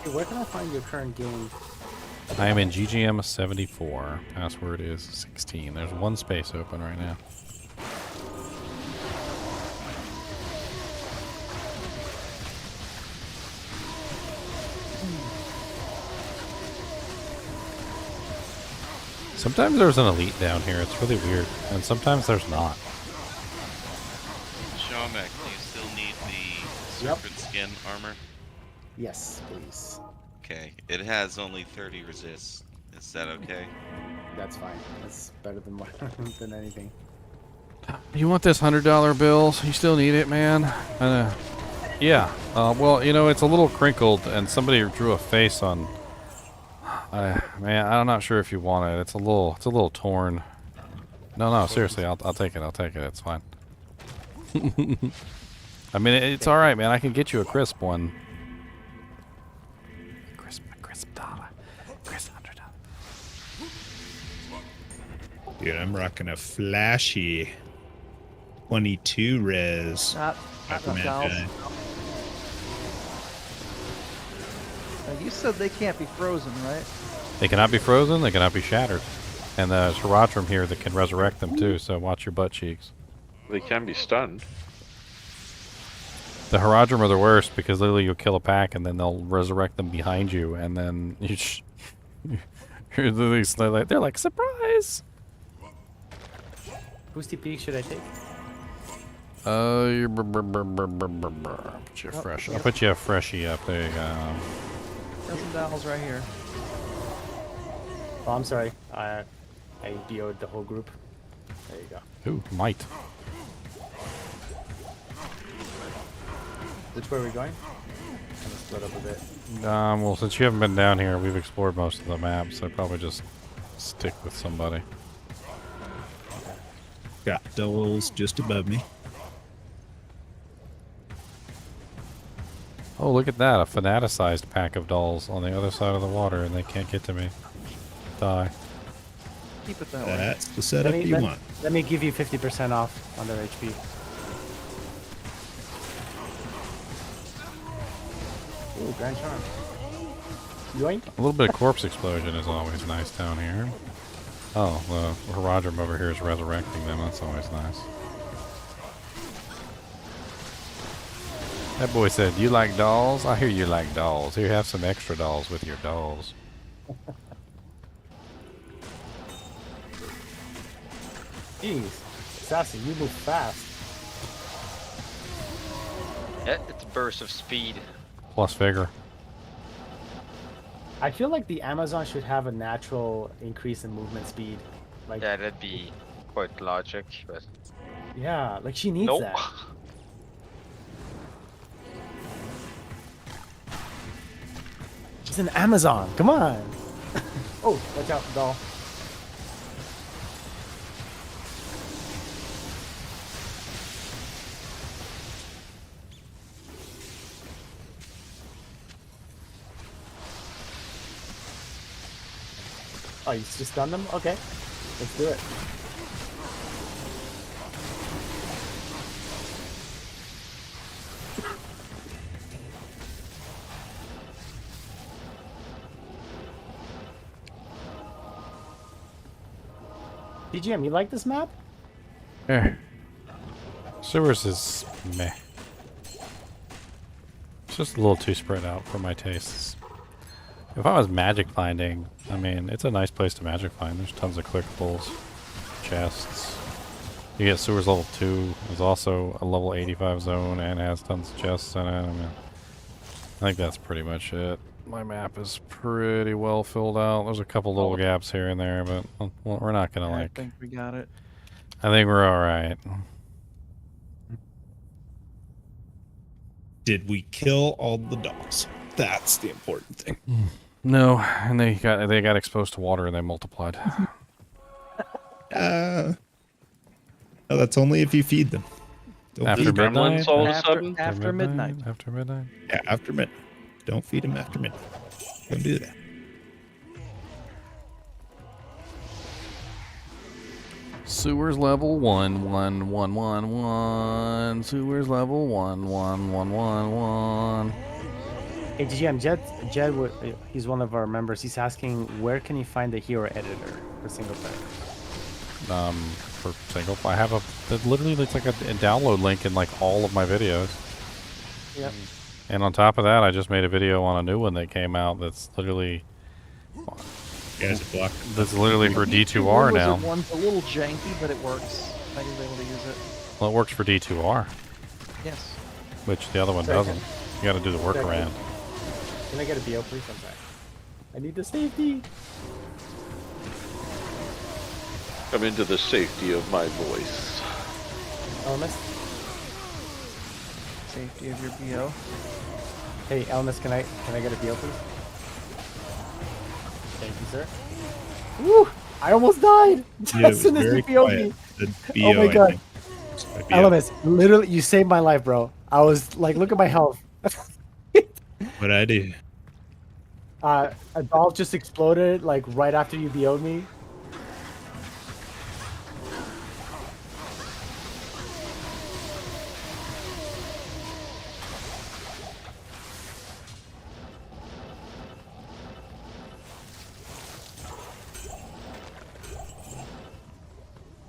Hey, where can I find your current game? I am in GGM 74. Password is 16. There's one space open right now. Sometimes there's an elite down here. It's really weird. And sometimes there's not. Shamek, do you still need the serpent skin armor? Yes, please. Okay, it has only 30 resists. Is that okay? That's fine. That's better than than anything. You want this $100 bill? You still need it, man? Yeah. Well, you know, it's a little crinkled, and somebody drew a face on. Man, I'm not sure if you want it. It's a little torn. No, seriously, I'll take it. I'll take it. It's fine. I mean, it's all right, man. I can get you a crisp one. Crisp dollar. Crisp $100. Dude, I'm rocking a flashy 22 res. Not Necromancer. dolls. You said they can't be frozen, right? They cannot be frozen. They cannot be shattered. And there's Herodrum here that can resurrect them too. So watch your butt cheeks. They can be stunned. The Herodrum are the worst because literally you'll kill a pack and then they'll resurrect them behind you, and then you're literally they're like surprise. Whose TP should I take? I'll put you fresh. I'll put you a freshie up. There you go. Got some dolls right here. Oh, I'm sorry. I DO'd the whole group. There you go. Ooh, might. Which way are we going? Kind of split up a bit. Well, since you haven't been down here, we've explored most of the map, so probably just stick with somebody. Got dolls just above me. Oh, look at that. A fanaticized pack of dolls on the other side of the water, and they can't get to me. Die. Keep it that way. That's the setup you want. Let me give you 50% off on their HP. Ooh, Grand Charm. Yoink. A little bit of corpse explosion is always nice down here. Oh, the Herodrum over here is resurrecting them. That's always nice. That boy said, "You like dolls? I hear you like dolls. Here, have some extra dolls with your dolls." Jeez, Sassy, you move fast. Yeah, it's a burst of speed. Plus vigor. I feel like the Amazon should have a natural increase in movement speed. Like, Yeah, that'd be quite logic, but yeah, like she needs nope. that. She's an Amazon. Come on. Oh, watch out, doll. Oh, you just done them? Okay. Let's do it. BGM, you like this map? Here. Sewers is meh. It's just a little too spread out for my tastes. If I was magic finding, I mean, it's a nice place to magic find. There's tons of clickables, chests. You get Sewers level 2. There's also a level 85 zone and has tons of chests in it. I mean, I think that's pretty much it. My map is pretty well filled out. There's a couple little gaps here and there, but well, we're not gonna I think we got it. I think we're all right. Did we kill all the dolls? That's the important thing. No, and they got exposed to water and they multiplied. No, that's only if you feed them. Don't After feed them. midnight? all of a sudden? After midnight. After midnight? Yeah, after midnight. Don't feed them after midnight. Don't do that. Sewers level 1. Sewers level 1. Hey, GM, Jed, he's one of our members. He's asking, where can you find the hero editor for single player? For single, I have it literally looks like a download link in like all of my videos. Yep. And on top of that, I just made a video on a new one that came out that's literally... That's literally for D2R now. One's a little janky, but it works. I was able to use it. Well, it works for D2R. Yes. Which the other one doesn't. You gotta do the workaround. Can I get a BO, please? I'm back. I need the safety. Come into the safety of my voice. Elmas? Safety of your BO. Hey, Elmas, can I get a BO, please? Thank you, sir. Woo! I almost died! Yeah, As soon as very you BO'd quiet. me. The Oh BO, my I god. think, was Might be Elements, literally, you saved my life, bro. I was like, look at my health. What'd I do? A doll just exploded like right after you BO'd me.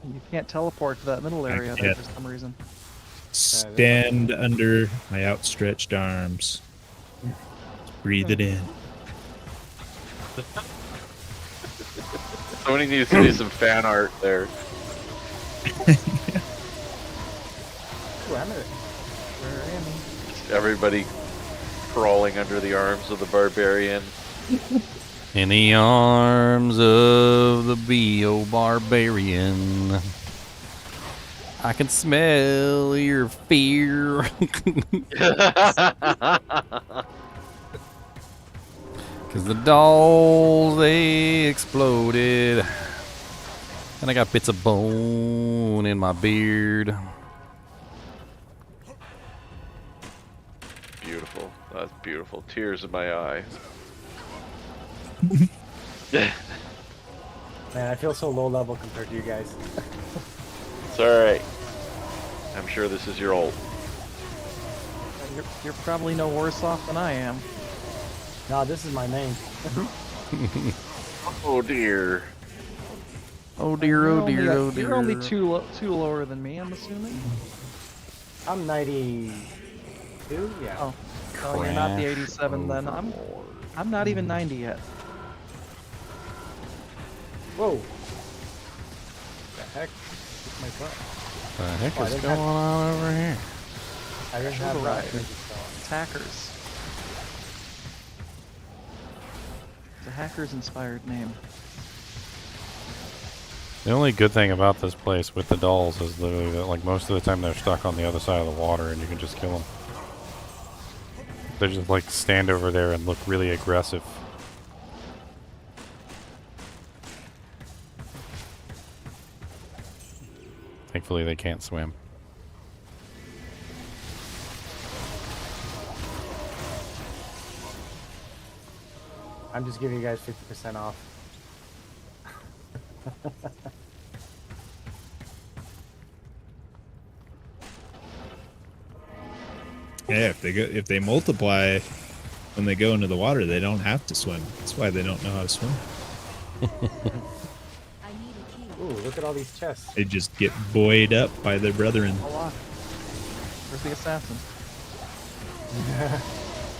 You can't teleport to that middle area there for some reason. Stand under my outstretched arms. Just breathe it in. Somebody needs to do some fan art there. Where am I? Just everybody crawling under the arms of the barbarian. In the arms of the Bo Barbarian, I can smell your fear. Cause the dolls, they exploded. And I got bits of bone in my beard. Beautiful. That's beautiful. Tears in my eyes. Man, I feel so low level compared to you guys. It's alright. I'm sure this is your ult. You're probably no worse off than I am. No, this is my main. Oh dear. Oh dear, oh dear, oh dear. You're only two lower than me, I'm assuming. I'm 92. Yeah. Oh, oh, you're not the 87 then. I'm not even 90 yet. Whoa. The heck? My butt. The heck is going on over here? I didn't Should've have arrived. Raft. It's hackers. It's a hackers-inspired name. The only good thing about this place with the dolls is literally that, like, most of the time they're stuck on the other side of the water and you can just kill them. They just, like, stand over there and look really aggressive. Thankfully they can't swim. I'm just giving you guys 50% off. Yeah, if they multiply when they go into the water, they don't have to swim. That's why they don't know how to swim. Ooh, look at all these chests. They just get buoyed up by their brethren. Where's the assassin?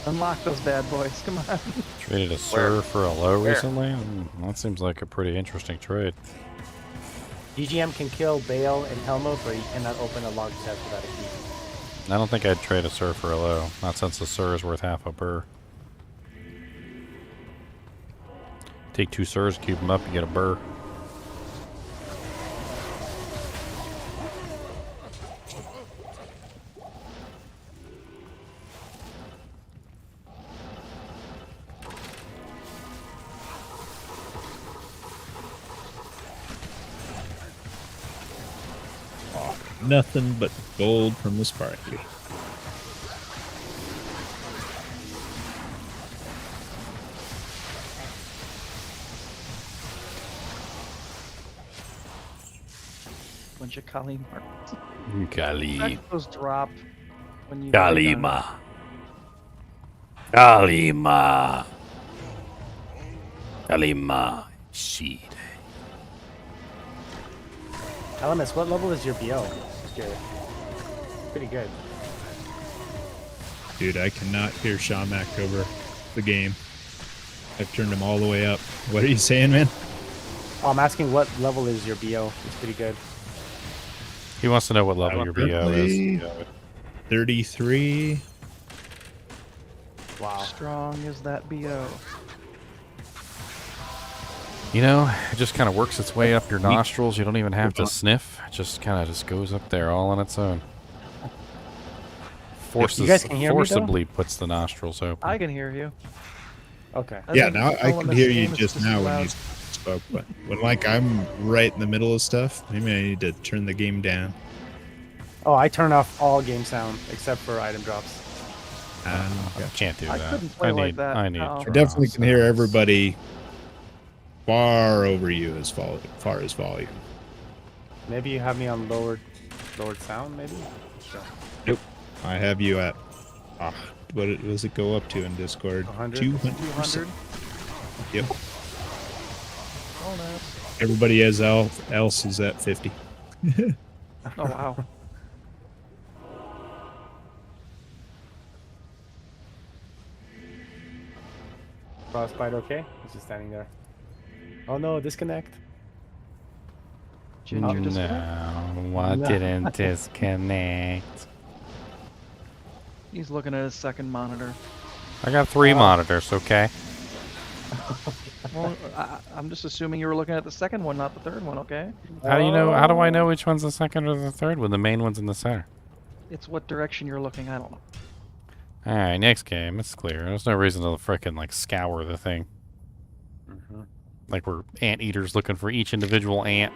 Unlock those bad boys, come on. Traded a Sir for a low recently? That seems like a pretty interesting trade. DGM can kill Bale and Helmut, but he cannot open a log chest without a key. I don't think I'd trade a Sir for a low. Not since the Sir is worth half a burr. Take 2 Sirs, cube them up, you get a burr. Nothing but gold from this party. Bunch of Kali marks. Kali. Those drop when you. Kalima. Kalima. Kalima. Seed. Elements, what level is your BO? Just curious. Pretty good. Dude, I cannot hear Shamak over the game. I've turned him all the way up. What are you saying, man? Oh, I'm asking what level is your BO? It's pretty good. He wants to know what level your BO is. 33. Wow. Strong is that BO. You know, it just kind of works its way up your nostrils. You don't even have to sniff. It just kind of just goes up there all on its own. You guys can hear me, though? Forcibly puts the nostrils open. I can hear you. Okay. Yeah, now I could hear you just now when you spoke, but when like I'm right in the middle of stuff, maybe I need to turn the game down. Oh, I turn off all game sound except for item drops. I can't do I that. couldn't play like that. I need. No. I to definitely can hear process. everybody far over you as far as volume. Maybe you have me on lowered sound, maybe? Nope. I have you at what does it go up to in Discord? 100? 200%. Yep. Oh, no. Everybody else is at 50. Oh, wow. Frostbite okay? He's just standing there. Oh no, disconnect. Ginger disconnect? No, I No. didn't disconnect. He's looking at his second monitor. I got 3 monitors, okay? Well, I'm just assuming you were looking at the second one, not the third one, okay? How do you know? How do I know which one's the second or the third when the main one's in the center? It's what direction you're looking, I don't know. Alright, next game. It's clear. There's no reason to frickin' like scour the thing. Like we're anteaters looking for each individual ant.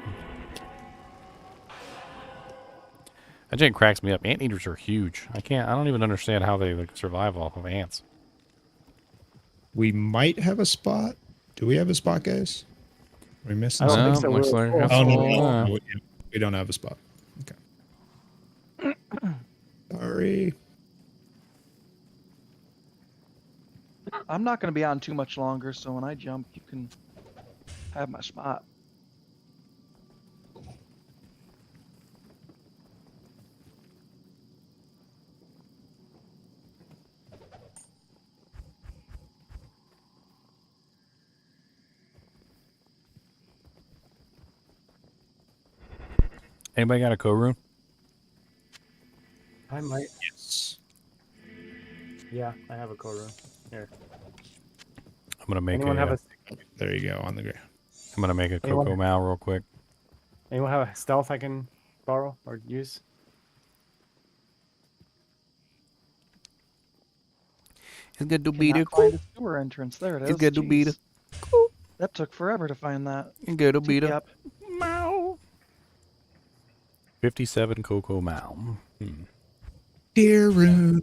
That thing cracks me up. Anteaters are huge. I don't even understand how they like survive off of ants. We might have a spot. Do we have a spot, guys? Are we missing I don't something? think so. looks We're like full. Oh, no, that's no. We don't have a spot. Okay. Sorry. I'm not going to be on too much longer, so when I jump, you can have my spot. Anybody got a co-room? I might. Yes. Yeah, I have a core room. Here. I'm gonna make Anyone a. have There you go, on the ground. I'm gonna make a Anyone- Coco Mal real quick. Anyone have a stealth I can borrow or use? It's good to Cannot beat it. find a sewer entrance. There it is. It's good to beat it. Jeez. That took forever to find that. It's good to beat it. Yep. 57 Coco Mal. Dear Rune.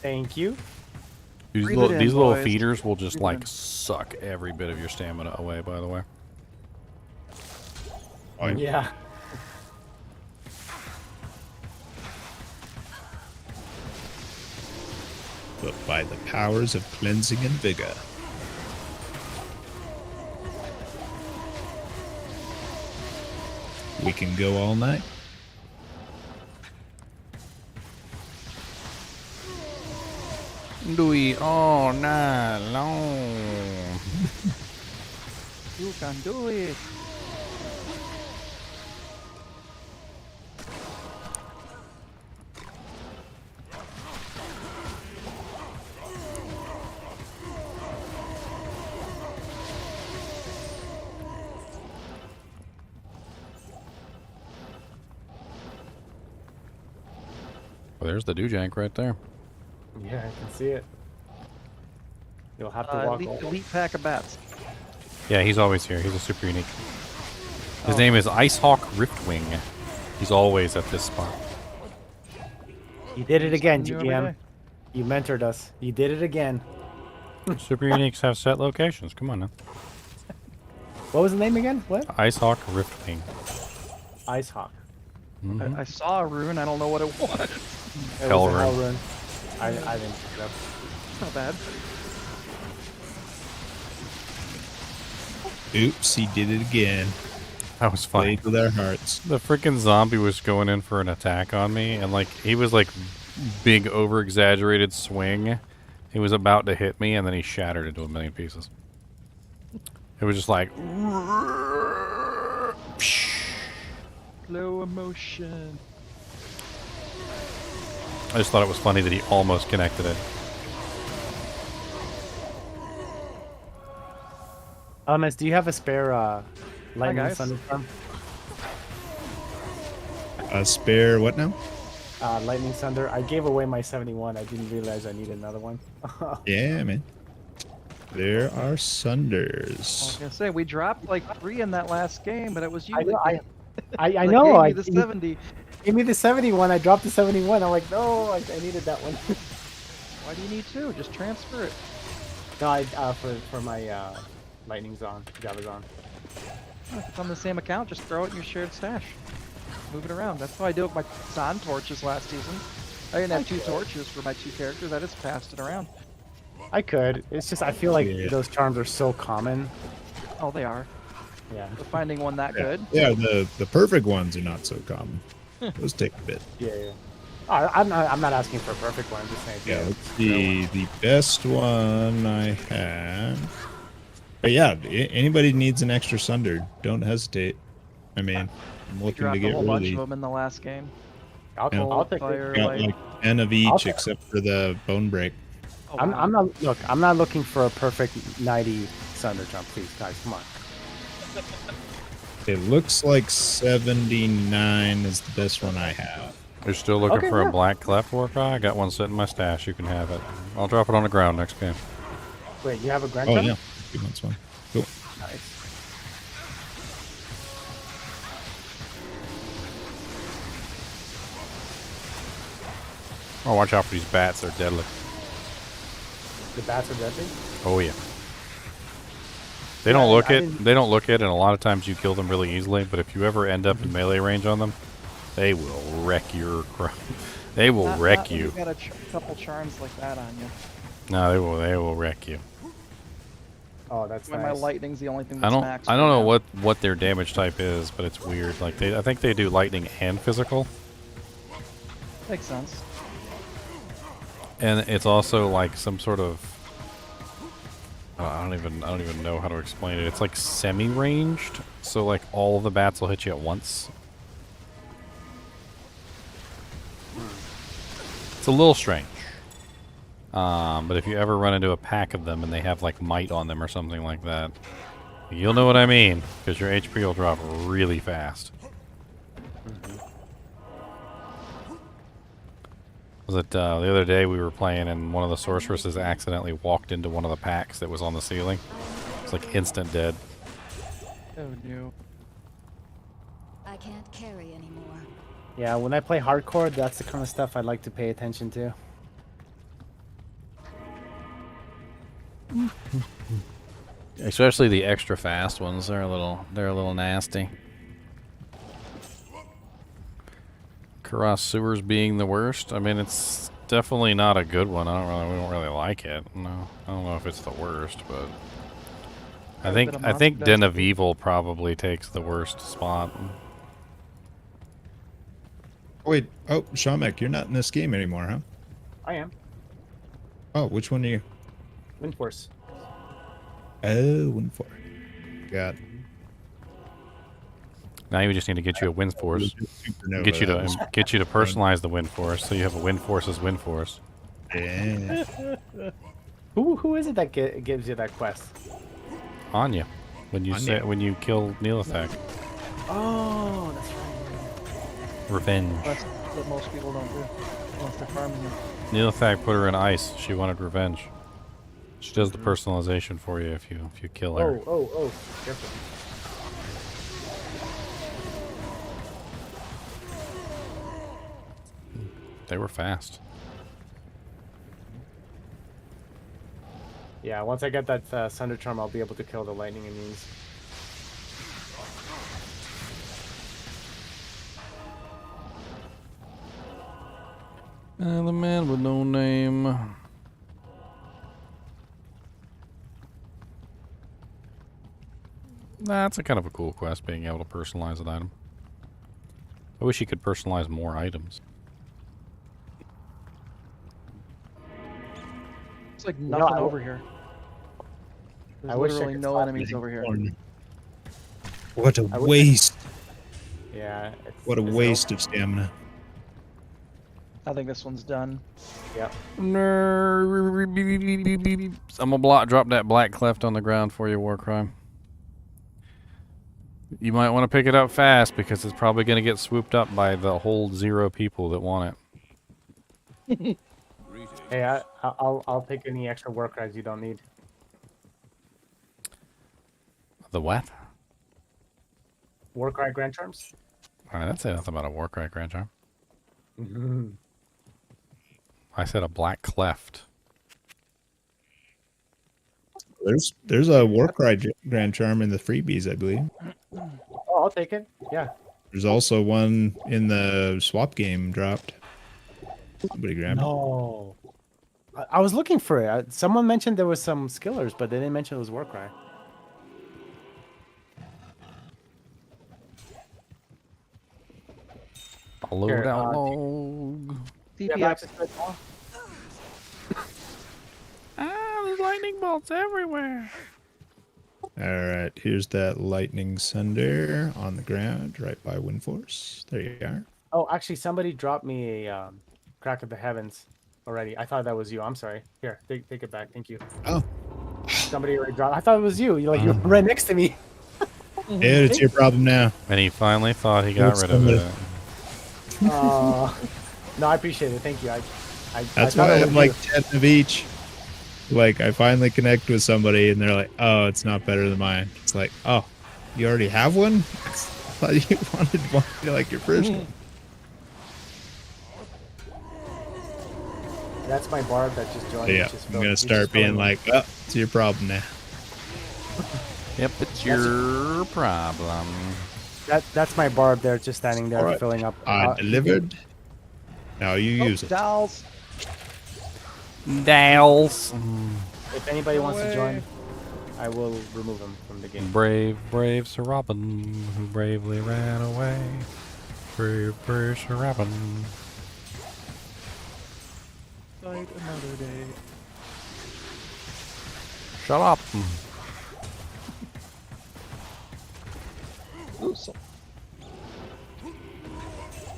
Thank you. These Breathe little, it in, these little boys. feeders will just Breathe it like in. suck every bit of your stamina away, by the way. Oh, Yeah. But by the powers of cleansing and vigor. We can go all night. Do it all night long. You can do it. Well, there's the Doojank right there. Yeah, I can see it. You'll have to walk. Elite pack of bats. Yeah, he's always here. He's a super unique. His Oh. name is Icehawk Riftwing. He's always at this spot. You did it again, Something new every GM. You mentored us. You did it again. Super uniques have set locations. Come on now. What was the name again? What? Icehawk Riftwing. Icehawk. I saw a rune. I don't know what it was. It Hell was a hell rune. rune. I didn't pick it up. Not bad. Oops, he did it again. That was funny. Played with our hearts. The freaking zombie was going in for an attack on me, and like he was like big over exaggerated swing. He was about to hit me, and then he shattered into a million pieces. It was just like Slow emotion. I just thought it was funny that he almost connected it. Almas, do you have a spare Lightning guys. Thunderstorm. Spare what now? Lightning Thunder. I gave away my 71. I didn't realize I needed another one. Yeah, man. There are I was Sunders. gonna say we dropped like 3 in that last game, but it was you. I know. I that know. gave you the 70. Give me the 71. I dropped the 71. I'm like, no, I needed that one. Why do you need 2? Just transfer it. No, for my Lightning Zone, Java Zone. If it's on the same account, just throw it in your shared stash. Move it around. That's what I did with my Zon torches last season. I didn't have 2 torches for my 2 characters. I just passed it around. I could. It's just I feel like Yeah. those charms are so common. Oh, they are. Yeah. But finding one that good. Yeah, the perfect ones are not so common. Those take a bit. Yeah. I'm not asking for a perfect one. I'm just saying. Yeah, let's see. The best one I have. But yeah, anybody needs an extra Sunder, don't hesitate. I mean, I'm We looking dropped to a get whole bunch really of them in the last game. I'll take Fire, it. got light. like 10 of I'll each take- except for the bone break. Oh, I'm wow. I'm not looking for a perfect 90 Thunder Jump, please, guys. Come on. It looks like 79 is the best one I have. You're still looking Okay, for yeah. a black cleft Warcry? I got one sitting in my stash. You can have it. I'll drop it on the ground next game. Wait, you have a Grand Oh Jump? yeah, he wants one. Cool. Nice. Oh, watch out for these bats. They're deadly. The bats are deadly? Oh yeah. They Yeah, don't look I it. didn't- They don't look it, and a lot of times you kill them really easily. But if you ever end up in melee range on them, they will wreck your. They will Not wreck when you. You've got a couple charms like that on you. No, they will. They will wreck you. Oh, that's When nice. my lightning's the only thing I that's don't. maxed I don't right know now. what their damage type is, but it's weird. Like I think they do lightning and physical, Makes sense. and it's also like some sort of. I don't even know how to explain it. It's like semi-ranged, so like all of the bats will hit you at once. It's a little strange. But if you ever run into a pack of them and they have like might on them or something like that, you'll know what I mean, because your HP will drop really fast. Was it the other day we were playing and one of the sorceresses accidentally walked into one of the packs that was on the ceiling? It's like instant dead. Oh no. I can't carry anymore. Yeah, when I play hardcore, that's the kind of stuff I like to pay attention to. Especially the extra fast ones. They're a little nasty. Karas Sewers being the worst. I mean, it's definitely not a good one. We don't really like it. No, I don't know if it's the worst, but I think Den of Evil probably takes the worst spot. Wait, oh, Shamek, you're not in this game anymore, huh? I am. Oh, which one are you? Windforce. Oh, 1-4. Got. Now you just need to get you a Wind Force. Supernova, Get you that was- to personalize the Wind Force, so you have a Wind Force's Wind Force. Yeah. Who is it that gives you that quest? Anya, when you kill Neelathak. Oh, that's right. Revenge. That's what most people don't do unless they're farming them. Neelathak put her in ice. She wanted revenge. She does the personalization for you if you kill her. Oh, careful. They were fast. Yeah, once I get that Thunder Charm, I'll be able to kill the lightning immunes. The man with no name. That's a kind of a cool quest, being able to personalize an item. I wish you could personalize more items. It's like nothing I- over here. There's I wish I literally could no stop enemies eating over here. What a I wish I- waste. Yeah. What a waste of stamina. I think this one's done. Yep. I'm gonna drop that black cleft on the ground for you, Warcry. You might want to pick it up fast because it's probably going to get swooped up by the whole 0 people that want it. Hey, I'll take any extra work rides you don't need. The what? Work ride Grand Charms? Alright, that said nothing about a Warcry Grand Charm. Mm-hmm. I said a black cleft. There's a Warcry Grand Charm in the freebies, I believe. Oh, I'll take it. Yeah. There's also one in the swap game dropped. Somebody grabbed it. No. I was looking for it. Someone mentioned there was some skillers, but they didn't mention it was Warcry. Load out log. DPS. There's lightning bolts everywhere. Alright, here's that lightning sunder on the ground right by Windforce. There you are. Oh, actually, somebody dropped me a crack of the heavens already. I thought that was you. I'm sorry. Here, take it back. Thank you. Oh. Somebody already dropped. I thought it was you. You're right next to me. Dude, it's your problem now. And he finally thought he got rid of it. No, I appreciate it. Thank you. That's why I have like 10 of each. Like, I finally connect with somebody and they're like, oh, it's not better than mine. It's like, oh, you already have one? I thought you wanted one, like your first one. That's my barb that just joined. Yeah, I'm going to start being like, oh, it's your problem now. Yep, it's your problem. That's my barb there, just standing there Alright. filling up. I delivered. Now you use it. Dolls. Dales. If anybody wants to join, I will remove him from the game. Brave Sir Robin, who bravely ran away. Brave Sir Robin. Fight another day. Shut up.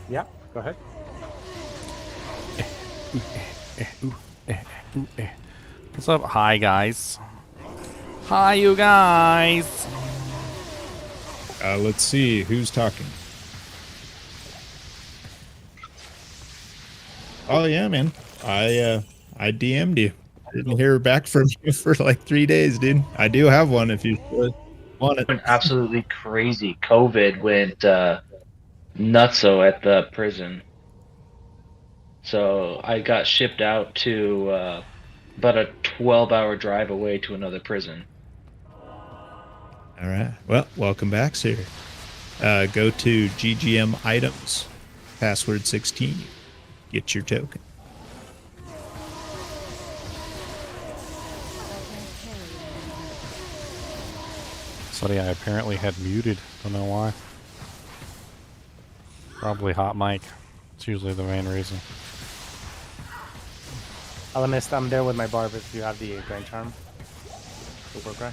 Yeah, go ahead. What's up? Hi, guys. Hi, you guys. Let's see who's talking. Oh yeah, man. I DM'd you. I didn't hear back from you for like 3 days, dude. I do have one if you want it. Went absolutely crazy. COVID went nutso at the prison. So I got shipped out to about a 12-hour drive away to another prison. All right. Well, welcome back, sir. Go to GGM items, password 16. Get your token. Somebody I apparently had muted. Don't know why. Probably hot mic. It's usually the main reason. Alamist, I'm there with my barb if you have the Grand Charm. Warcry.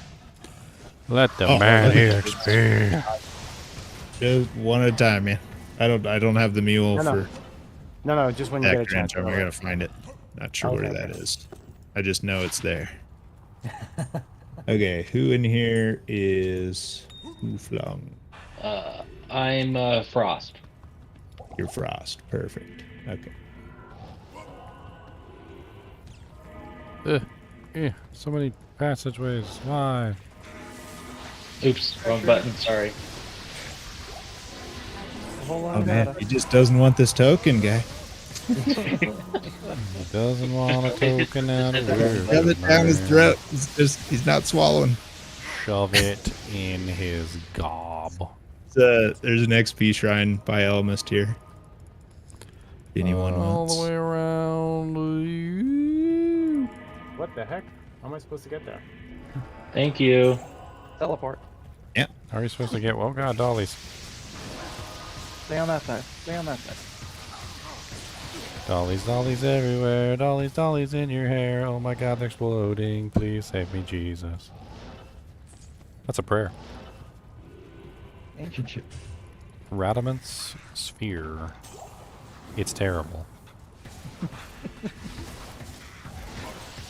Let the man experience. Just one at a time, man. I don't have the mule for. No, just when you get a Grand chance. Charm. I gotta find it. Not sure where that is. I just know it's there. Okay, who in here is Hooflong? I'm Frost. You're Frost. Perfect. Okay. So many passageways. Why? Oops, wrong button. Sorry. Oh man, he just doesn't want this token, guy. He doesn't want a token out of Shove it down his throat. He's not swallowing. Shove it in his gob. There's an XP shrine by Elmist here. Anyone all wants? the way around. What the heck? How am I supposed to get there? Thank you. Teleport. Yeah. How are you supposed to get? Well, God, dollies. Stay on that side. Stay on that side. Dollies, dollies everywhere. Dollies, dollies in your hair. Oh my God, they're exploding. Please save me, Jesus. That's a prayer. Ancient ship. Radament's sphere. It's terrible.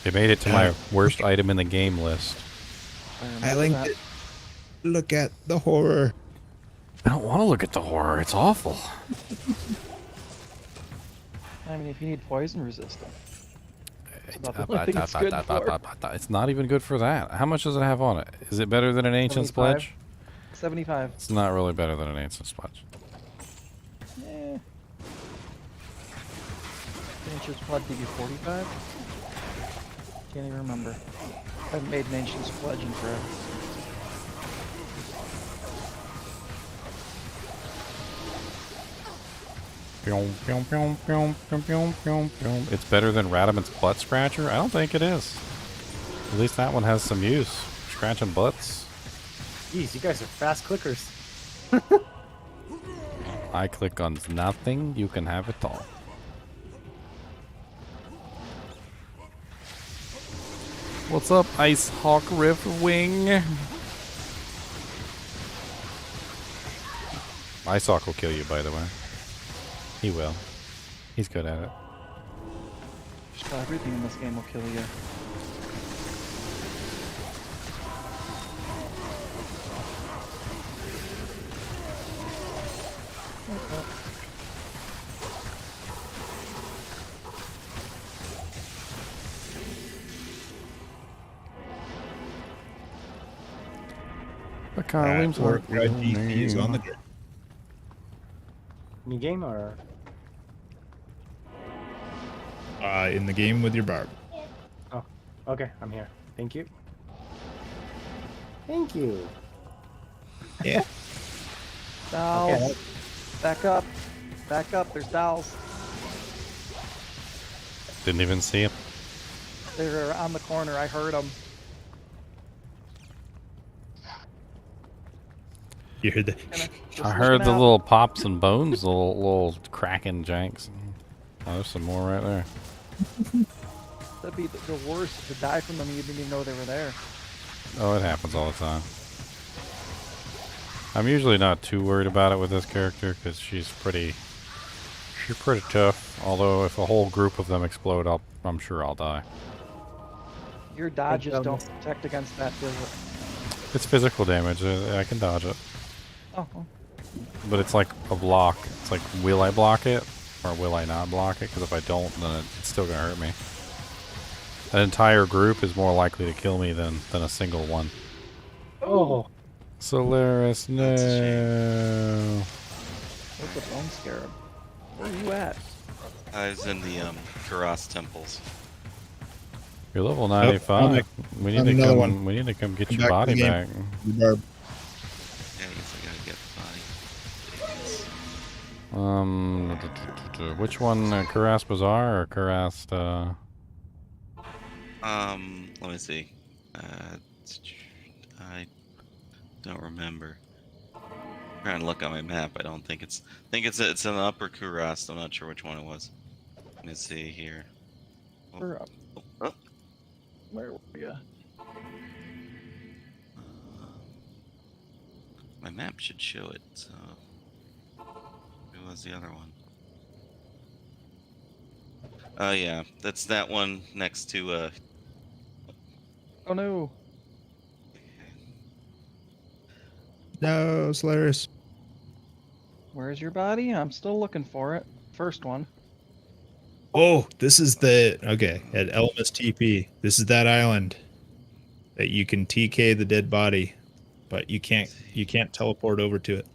They made it to my worst item in the game list. I linked it. Look at the horror. I don't want to look at the horror. It's awful. I mean, if you need poison resistant. It's about the only thing it's good for. It's not even good for that. How much does it have on it? Is it better than an Ancient 75. Sledge? 75. It's not really better than an Ancient Sledge. Eh. Ancient Sledge give you 45? Can't even remember. I haven't made an Ancient Sledge in forever. It's better than Radaman's Butt Scratcher? I don't think it is. At least that one has some use. Scratching butts. Jeez, you guys are fast clickers. I click on nothing, you can have it all. What's up, Ice Hawk Rift Wing? Ice Hawk will kill you, by the way. He will. He's good at it. Just about everything in this game will kill you. The Carlings or work DPs on the grid. New game or? In the game with your barb. Oh, okay, I'm here. Thank you. Thank you. Yeah. Dolls. Okay. Back up. Back up. There's dolls. Didn't even see him. They're on the corner. I heard them. You heard the. I heard the little pops and bones, the little cracking janks. Oh, there's some more right there. That'd be the worst to die from them. You didn't even know they were there. Oh, it happens all the time. I'm usually not too worried about it with this character because she's pretty tough. Although if a whole group of them explode, I'm sure I'll die. Your dodges don't protect against that, does it? It's physical damage. I can dodge it. Oh. But it's like a block. It's like, will I block it or will I not block it? Because if I don't, then it's still gonna hurt me. An entire group is more likely to kill me than a single one. Oh. Solaris, no. What's the bone scarab? Where are you at? I was in the Karas temples. You're level 95. We need to come. one. We need to come get Come your back to body the back. game. Barb. Yeah, I guess I gotta get the body. Which one? Kuras Bazaar or Kuras? Let me see. I don't remember. I'm trying to look on my map. I don't think it's. I think it's in the upper Kurast. I'm not sure which one it was. Let me see here. Where up? Oh. Where were you? My map should show it. So, who was the other one? Oh yeah, that's that one next to. Oh no. No, Solaris. Where's your body? I'm still looking for it. First one. Oh, this is the okay at Elmas TP. This is that island that you can TK the dead body, but you can't teleport over to it.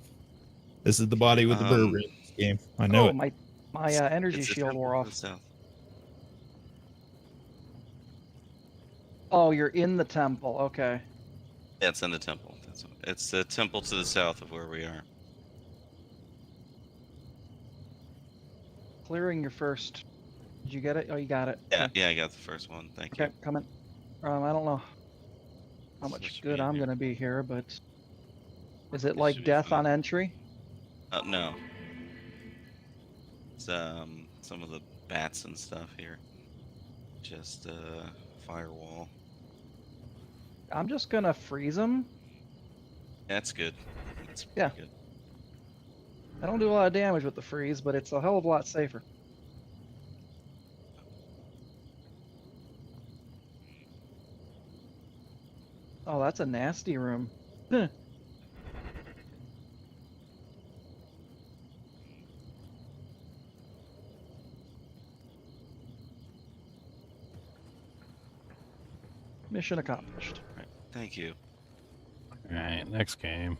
This is the body with the burr in this game. I know it. My energy shield wore off. Oh, you're in the temple. Okay. Yeah, it's in the temple. It's the temple to the south of where we are. Clearing your first. Did you get it? Oh, you got it. Yeah, Okay. yeah, I got the first one. Thank you. Okay, coming. I don't know how much good I'm gonna be here, but is it like death on entry? No. It's some of the bats and stuff here. Just firewall. I'm just gonna freeze them. That's good. That's Yeah. good. I don't do a lot of damage with the freeze, but it's a hell of a lot safer. Oh, that's a nasty room. Mission accomplished. Thank you. Alright, next game.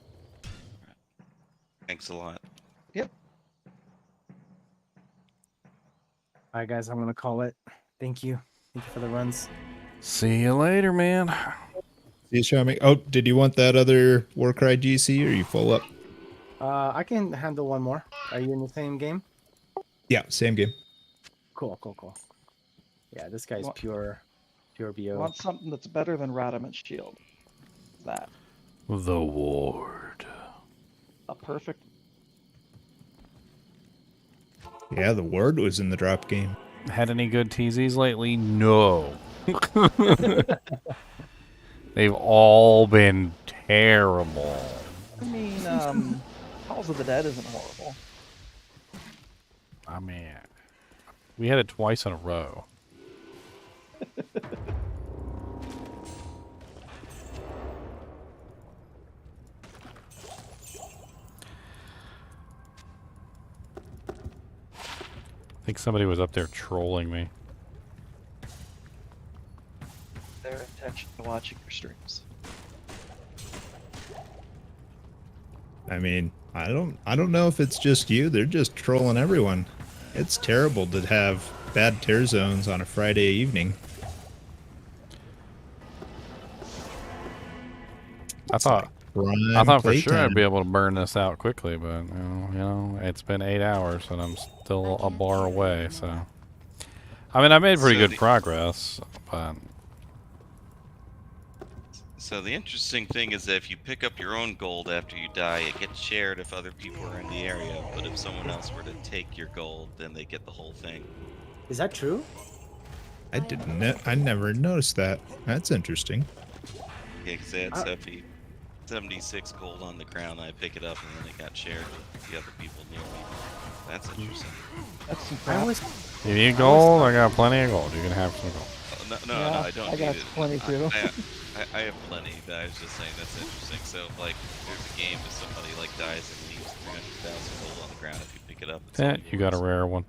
Thanks a lot. Yep. All right, guys, I'm gonna call it. Thank you. Thank you for the runs. See you later, man. See you, Shami. Oh, did you want that other Warcry GC, or are you full up? I can handle one more. Are you in the same game? Yeah, same game. Cool, cool, cool. Yeah, this guy's Want- pure BO. Want something that's better than Radiant Shield? That The Ward. a perfect. Yeah, the Ward was in the drop game. Had any good TZs lately? No. They've all been terrible. I mean, Halls of the Dead isn't horrible. I mean, we had it twice in a row. I think somebody was up there trolling me. Their intention to watching your streams. I mean, I don't know if it's just you. They're just trolling everyone. It's terrible to have bad tear zones on a Friday evening. I thought for sure I'd be able to burn this out quickly, but you know, it's been 8 hours and I'm still a bar away. So, I mean, I made pretty good progress, but So the interesting thing is that if you pick up your own gold after you die, it gets shared if other people are in the area. But if someone else were to take your gold, then they get the whole thing. Is that true? I didn't. I never noticed that. That's interesting. Yeah, because I had 76 gold on the ground, and I pick it up, and then it got shared with the other people near me. That's interesting. That's some crap. you need gold? I got plenty of gold. You can have some gold. No, Yeah, I don't I need got it. plenty too. I have plenty, but I was just saying that's interesting. So, like, there's a game if somebody like dies and leaves 300,000 gold on the ground. If you pick it up, it's Yeah, only you got a rare one.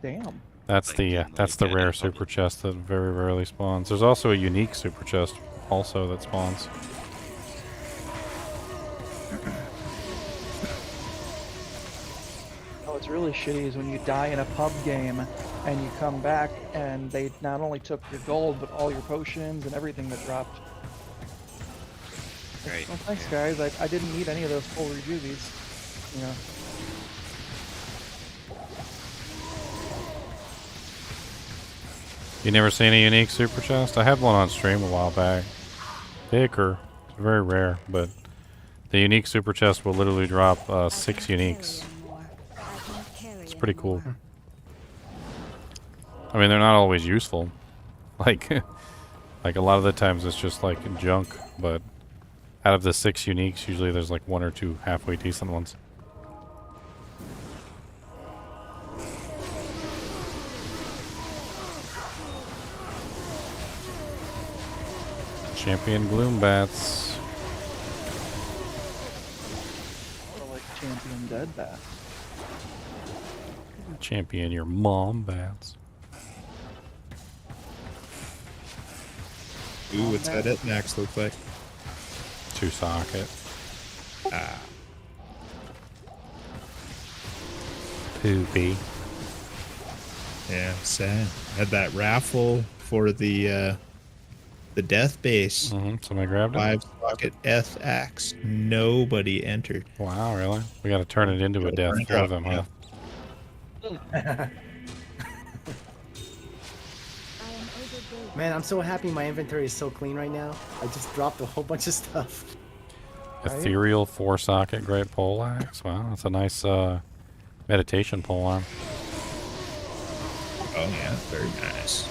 Damn. That's the rare super chest that very rarely spawns. There's also a unique super chest also that spawns. What's really shitty is when you die in a pub game and you come back and they not only took your gold but all your potions and everything that dropped. Right. Well, thanks guys. I didn't need any of those full rejuvies. You know. You never seen a unique super chest? I had one on stream a while back. Thicker. It's very rare, but the unique super chest will literally drop 6 uniques. It's pretty cool. I mean, they're not always useful. Like a lot of the times it's just like junk, but out of the 6 uniques, usually there's like 1 or 2 halfway decent ones. Champion Gloom Bats. Or like champion dead bat. Champion your mom bats. Ooh, what's that at max look like? 2 socket. Ah. Poopy. Yeah, sad. Had that raffle for the death base. Somebody grabbed it. 5 socket F axe. Nobody entered. Wow, really? We got to turn it into a death for them, huh? Man, I'm so happy my inventory is so clean right now. I just dropped a whole bunch of stuff. Ethereal 4 socket great pole axe. Wow, that's a nice meditation pole arm. Oh yeah, very nice.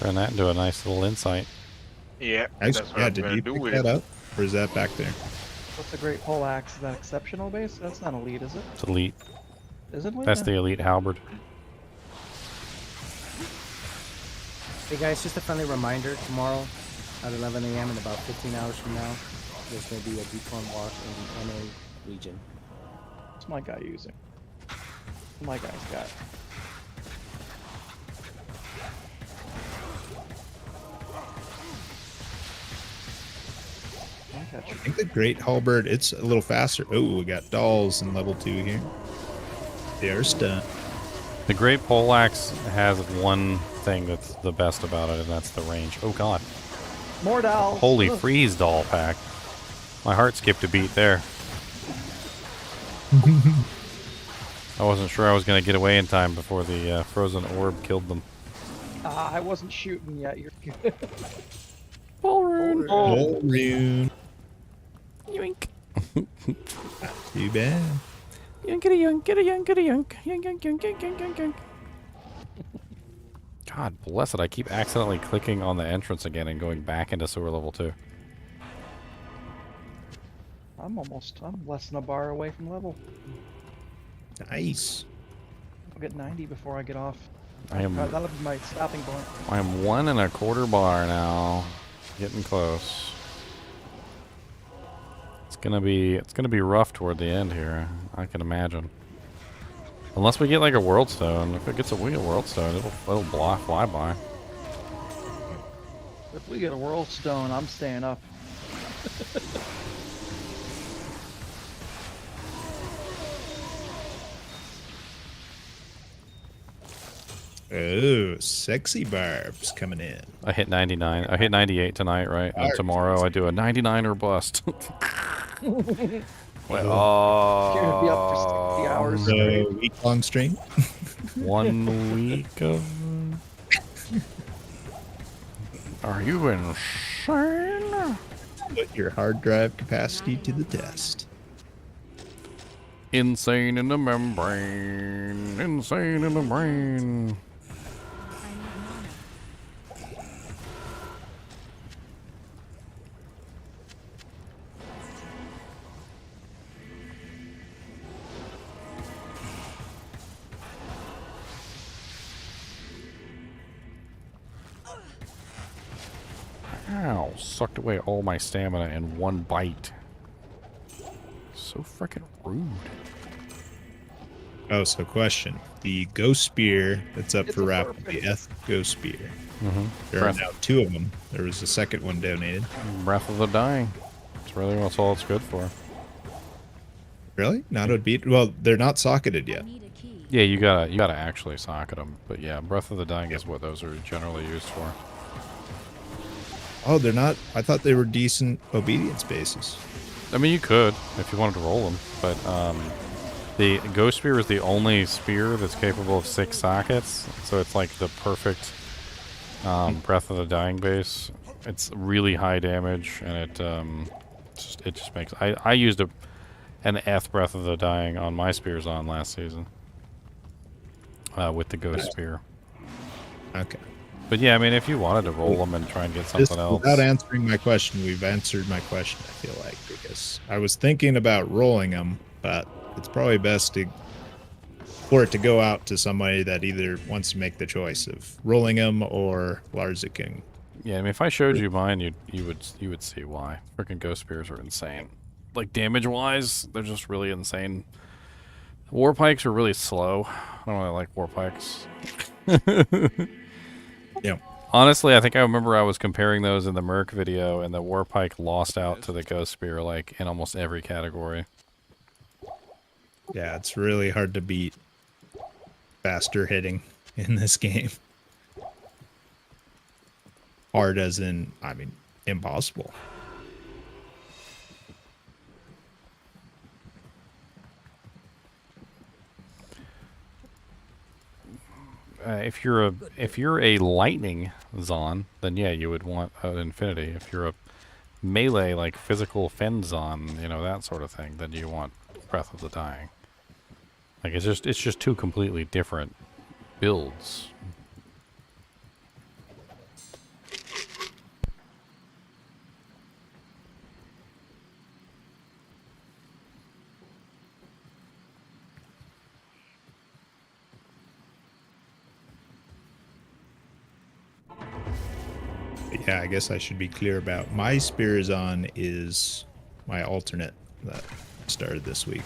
Turn that into a nice little insight. Yeah, Actually, that's what yeah, I'm did gonna you do pick with that it. up? Or is that back there? What's a great pole axe? Is that exceptional base? That's not elite, is it? It's elite. Is it elite? That's the elite halberd. Hey guys, just a friendly reminder, tomorrow at 11 a.m. in about 15 hours from now, there's going to be a D2R walk in the NA region. What's my guy using? My guy's got. catch. I think the Great Halberd, it's a little faster. Oh, we got dolls in level 2 here. They are stunned. The Great Poleaxe has one thing that's the best about it, and that's the range. Oh god. More dolls. Holy Ugh. freeze doll pack. My heart skipped a beat there. I wasn't sure I was going to get away in time before the frozen orb killed them. I wasn't shooting yet. You're good. Bull Rune. Bull Rune. Yoink. Not too bad. Yoink, get a yoink, get a yoink. Yoink, yoink, yoink, yoink, yoink, yoink, yoink. God bless it, I keep accidentally clicking on the entrance again and going back into sewer level 2. I'm less than a bar away from level. Nice. I'll get 90 before I get off. That'll be my stopping point. I am 1 1/4 bar now. Getting close. It's gonna be rough toward the end here, I can imagine. Unless we get like a world stone. If it gets a world stone, it'll fly by. If we get a world stone, I'm staying up. Oh, sexy barbs coming in. I hit 99. I hit 98 tonight, right? And tomorrow I do a 99 or bust. You're gonna be up for 60 hours straight. Week-long stream. 1 week of... Are you insane? Put your hard drive capacity to the test. Insane in the membrane. Insane in the brain. Ow, sucked away all my stamina in one bite. So frickin' rude. Oh, so question. The Ghost Spear that's up for Raft, the Eth Ghost Spear. There are now 2 of them. There was a second one donated. Breath of the Dying. It's really that's all it's good for. Really? Not a beat? Well, they're not socketed yet. Yeah, you gotta actually socket them. But yeah, Breath of the Dying is what those are generally used for. Oh, they're not? I thought they were decent obedience bases. I mean, you could if you wanted to roll them, but the Ghost Spear is the only spear that's capable of 6 sockets, so it's like the perfect Breath of the Dying base. It's really high damage, and it just makes. I used an Eth Breath of the Dying on my spears on last season with the Ghost Spear. Okay. But yeah, I mean, if you wanted to roll them and try and get something else. Without answering my question, we've answered my question, I feel like, because I was thinking about rolling them, but it's probably best for it to go out to somebody that either wants to make the choice of rolling them or Larzaking. Yeah, I mean, if I showed you mine, you would see why. Freaking Ghost Spears are insane. Like, damage-wise, they're just really insane. War Pikes are really slow. I don't really like War Pikes. Yeah. Honestly, I think I remember I was comparing those in the Merc video, and the War Pike lost out to the Ghost Spear, like, in almost every category. Yeah, it's really hard to beat faster hitting in this game. Hard as in, I mean, impossible. If you're a lightning Zon, then yeah, you would want an Infinity. If you're a melee, like physical Fen Zon, you know, that sort of thing, then you want Breath of the Dying. Like, it's just 2 completely different builds. Yeah, I guess I should be clear about my Spearzon is my alternate that started this week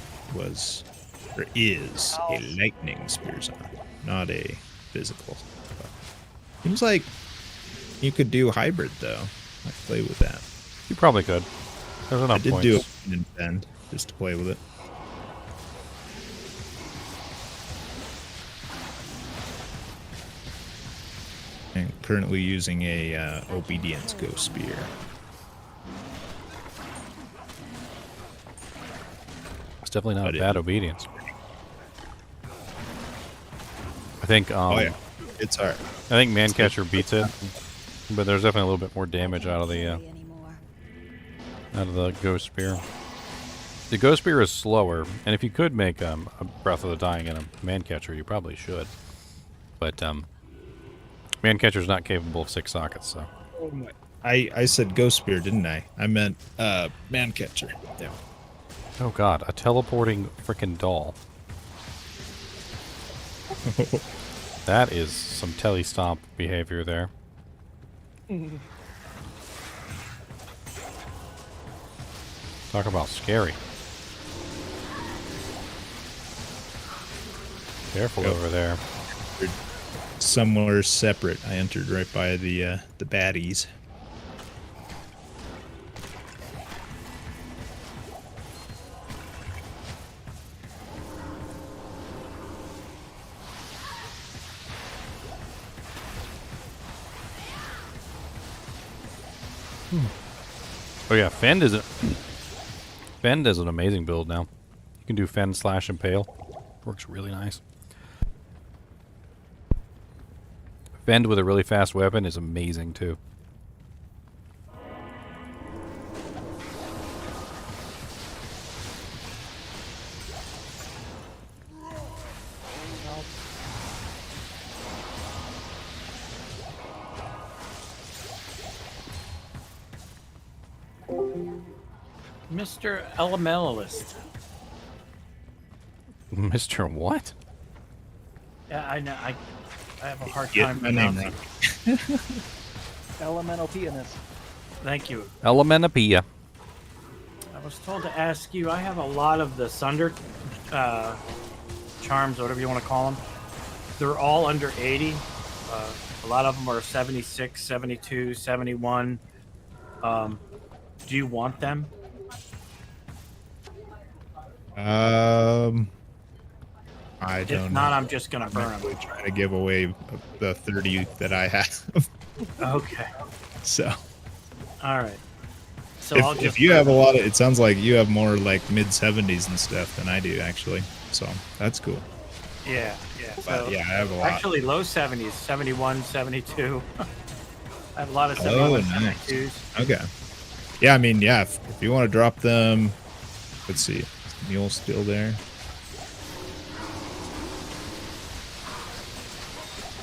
is a lightning Spearzon, not a physical. But seems like you could do hybrid though. I play with that. You probably could. There's I enough did points. do it in Bend just to play with it. And currently using a obedience ghost spear. It's definitely not But bad obedience. I think. Oh yeah, it's hard. I think Mancatcher beats it, but there's definitely a little bit more damage out of the ghost spear. The ghost spear is slower, and if you could make a Breath of the Dying and a Mancatcher, you probably should. But Mancatcher's not capable of 6 sockets, so. Oh my. I said ghost spear, didn't I? I meant Mancatcher. Yeah. Oh god, a teleporting frickin' doll. That is some telestomp behavior there. Talk about scary. Careful over there. Somewhere separate. I entered right by the baddies. Oh yeah, Fend is an amazing build now. You can do Fend, Slash, Impale. Works really nice. Fend with a really fast weapon is amazing too. Mr. Elementalist. Mr. What? Yeah, I know. I have a hard Get time my name pronouncing. Elemental pianist. Thank you. Elementapia. I was told to ask you. I have a lot of the Sunder charms, whatever you want to call them. They're all under 80. A lot of them are 76, 72, 71. Do you want them? I If don't not, know. I'm just gonna burn I'm them. trying to give away the 30 that I have. Okay. So All right. So I'll just if you have a lot of, it sounds like you have more like mid 70s and stuff than I do actually. So that's cool. Yeah. But yeah, I have a lot. Actually, low 70s, 71, 72. I have a lot of Oh, 71, nice. 72s. Okay. Yeah, I mean, yeah, if you want to drop them, let's see. Is Mule still there?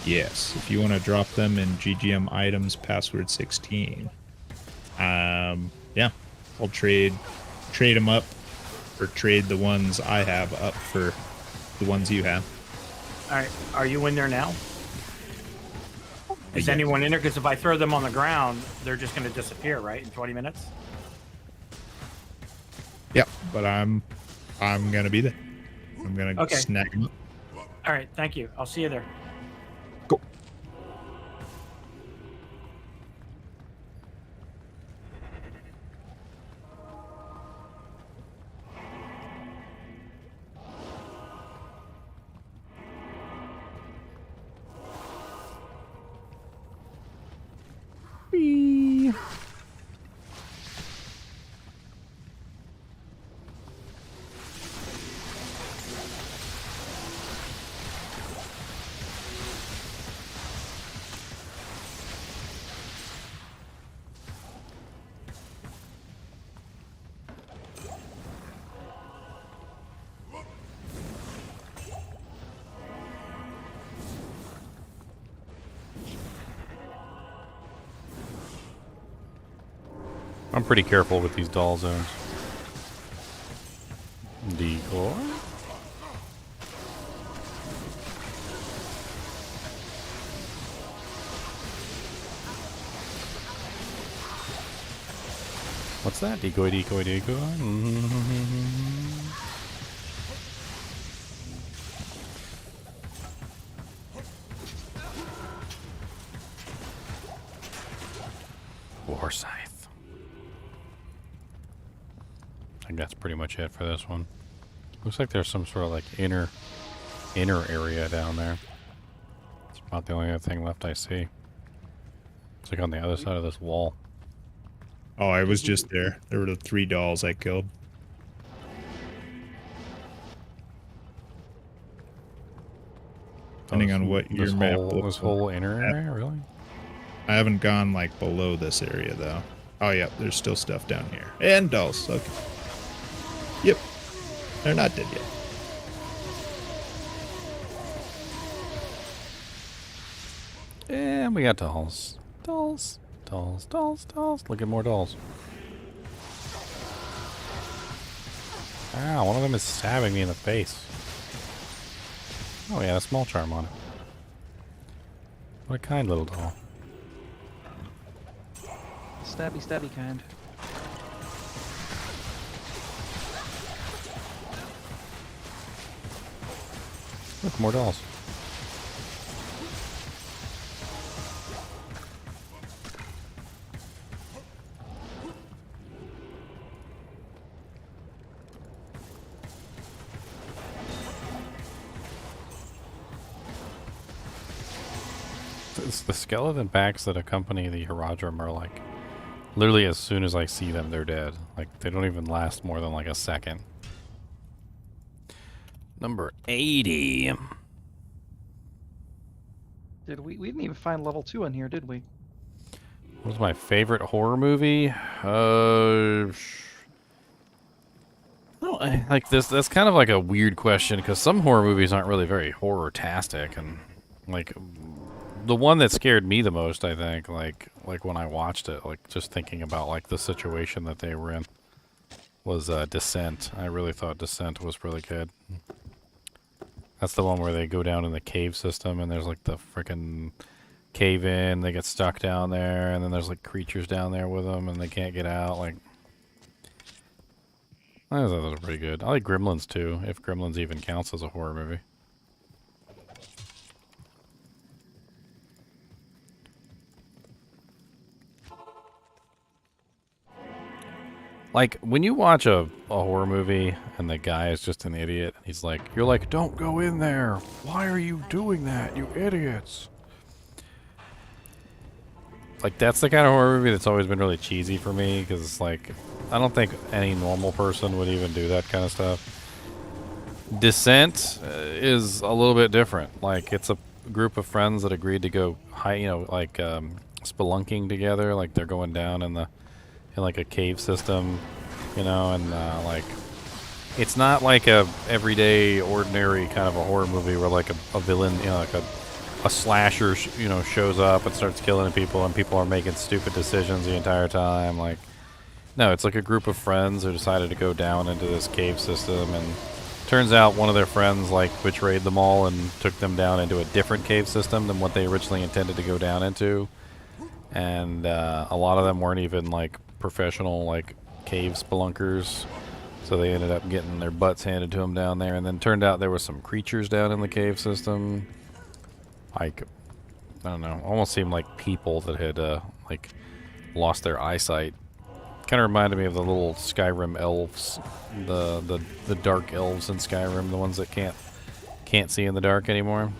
Yes, if you want to drop them in GGM items, password 16. Yeah, I'll trade them up, or trade the ones I have up for the ones you have. All right. Are you in there now? Is Yes. anyone in there? Because if I throw them on the ground, they're just going to disappear, right? In 20 minutes? Yeah, but I'm gonna be there. I'm gonna Okay. snag them up. All right. Thank you. I'll see you there. Go. I'm pretty careful with these doll zones. Decoy. What's that? Decoy, decoy, decoy. War Scythe. think that's pretty much it for this one. Looks like there's some sort of like inner area down there. It's about the only other thing left I see. It's like on the other side of this wall. Oh, I was just there. There were the 3 dolls I killed. Depending on what your map looks this whole inner area, really? I haven't gone like below this area though. Oh yeah, there's still stuff down here. And dolls, okay. Yep. They're not dead yet. And we got dolls. Dolls. Dolls. Dolls. Dolls. Look at more dolls. Ah, one of them is stabbing me in the face. Oh yeah, a small charm on it. What a kind little doll. Stabby, stabby kind. Look, more dolls. The skeleton packs that accompany the Haradrim are like, literally as soon as I see them, they're dead. Like, they don't even last more than like a second. Number 80. We didn't even find level 2 in here, did we? What was my favorite horror movie? Like this. That's kind of like a weird question because some horror movies aren't really very horror-tastic, and like the one that scared me the most, I think, like when I watched it, like just thinking about like the situation that they were in, was Descent. I really thought Descent was really good. That's the one where they go down in the cave system and there's like the frickin' cave in, they get stuck down there, and then there's like creatures down there with them and they can't get out. Like, I thought that was pretty good. I like Gremlins too, if Gremlins even counts as a horror movie. Like, when you watch a horror movie and the guy is just an idiot, he's like, you're like, don't go in there. Why are you doing that, you idiots? Like, that's the kind of horror movie that's always been really cheesy for me, because it's like, I don't think any normal person would even do that kind of stuff. Descent is a little bit different. Like, it's a group of friends that agreed to go spelunking together. Like, they're going down in like a cave system, you know, and like, it's not like a everyday, ordinary kind of a horror movie where like a villain, you know, like a slasher, you know, shows up and starts killing people and people are making stupid decisions the entire time. Like, no, it's like a group of friends who decided to go down into this cave system, and turns out one of their friends like betrayed them all and took them down into a different cave system than what they originally intended to go down into. And a lot of them weren't even like professional like cave spelunkers, so they ended up getting their butts handed to them down there. And then turned out there were some creatures down in the cave system, like, I don't know, almost seemed like people that had like lost their eyesight. Kind of reminded me of the little Skyrim elves, the dark elves in Skyrim, the ones that can't see in the dark anymore,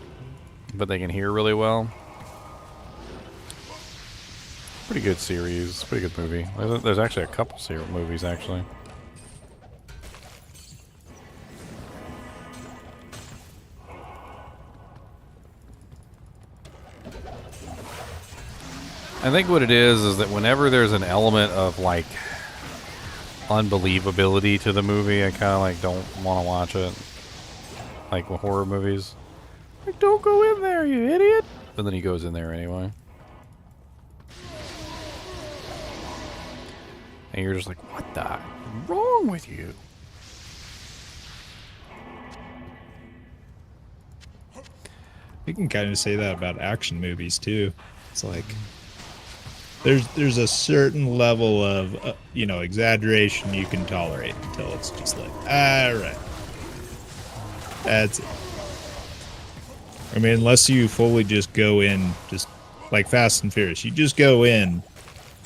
but they can hear really well. Pretty good series, pretty good movie. There's actually a couple movies, actually. I think what it is that whenever there's an element of like unbelievability to the movie, I kind of like don't want to watch it. Like with horror movies, like, don't go in there, you idiot! But then he goes in there anyway. And you're just like, what the wrong with you? You can kind of say that about action movies too. It's like there's a certain level of you know, exaggeration you can tolerate until it's just like, all right, that's it. I mean, unless you fully just go in, just like Fast and Furious, you just go in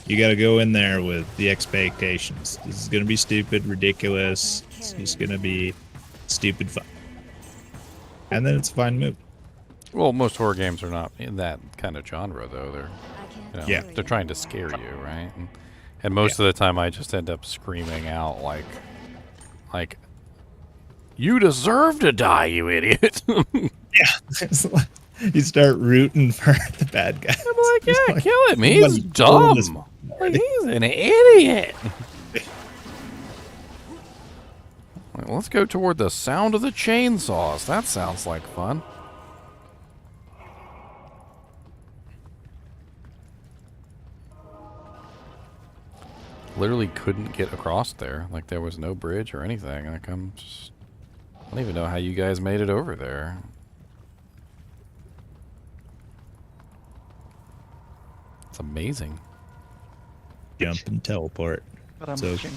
You got to go in there with the expectations. This is going to be stupid, ridiculous. It's just going to be stupid fun. And then it's a fine move. Well, most horror games are not in that kind of genre, though. They're, Yeah. they're trying to scare you, right? And most of the time, I just end up screaming out like, "You deserve to die, you idiot!" Yeah. You start rooting for the bad guy. I'm like, yeah, kill him. He's dumb. Like, he's an idiot. Like, let's go toward the sound of the chainsaws. That sounds like fun. Literally couldn't get across there. Like, there was no bridge or anything. Like, I don't even know how you guys made it over there. It's amazing. Jump and teleport. But I'm So- itching.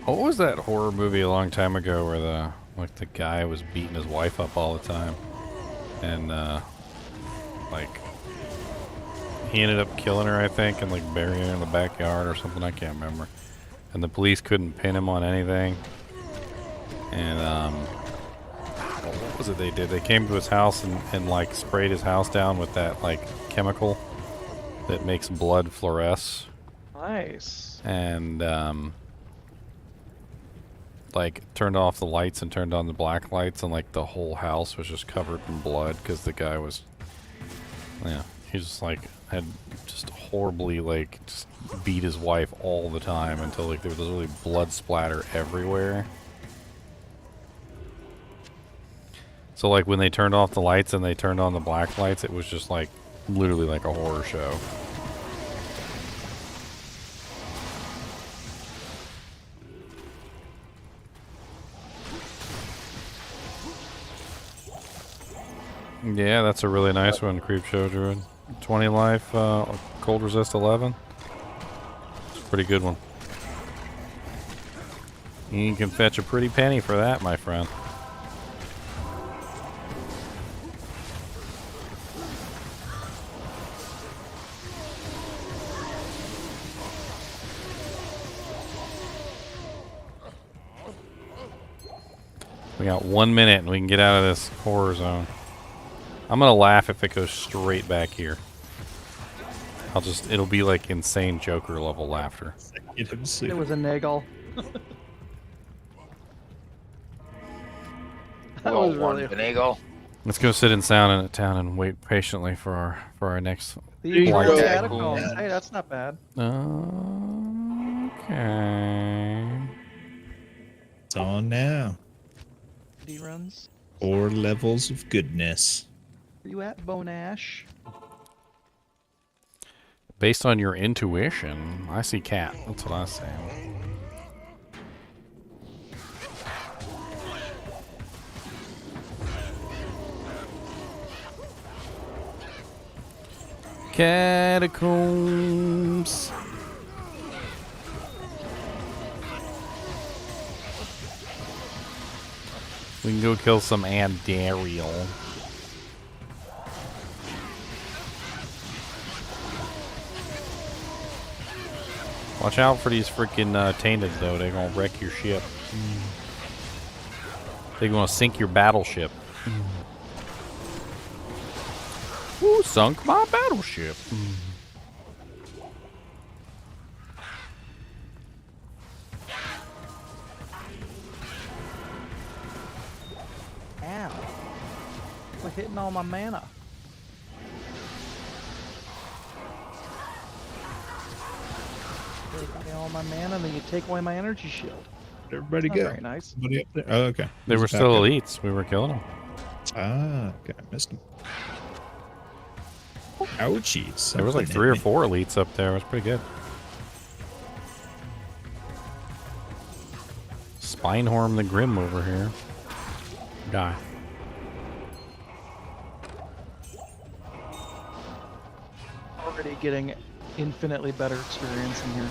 What was that horror movie a long time ago where the guy was beating his wife up all the time, and like he ended up killing her, I think, and like burying her in the backyard or something. I can't remember. And the police couldn't pin him on anything. And what was it they did? They came to his house and like sprayed his house down with that like chemical that makes blood fluoresce. Nice. And like turned off the lights and turned on the black lights, and like the whole house was just covered in blood because the guy was, yeah, he just like had just horribly like just beat his wife all the time until like there was literally blood splatter everywhere. So like when they turned off the lights and they turned on the black lights, it was just like literally like a horror show. Yeah, that's a really nice one, Creepshow Druid. 20 life, cold resist 11. It's a pretty good one. You can fetch a pretty penny for that, my friend. We got 1 minute and we can get out of this horror zone. I'm gonna laugh if it goes straight back here. It'll be like insane Joker level laughter. It was a niggle. That Well, was one really finagle. Let's go sit in sound in a town and wait patiently for our next The flight. catacombs. Hey, that's not bad. Okay. It's on now. D runs. 4 levels of goodness. Where you at, Bonash? Based on your intuition, I see cat. That's what I say. Catacombs. We can go kill some Andariel. Watch out for these freaking tainted, though. They're gonna wreck your ship. They're gonna sink your battleship. Who sunk my battleship? Ow. Quit hitting all my mana. Take all my mana, then you take away my energy shield. Everybody That's not go. very nice. Somebody up there. Oh, okay. They There's were a still backup. elites. We were killing them. Ah, okay. I missed them. Ouchies. There was like something 3 or hit me. 4 elites up there. It was pretty good. Spinehorn the Grim over here. Die. Already getting infinitely better experience in here.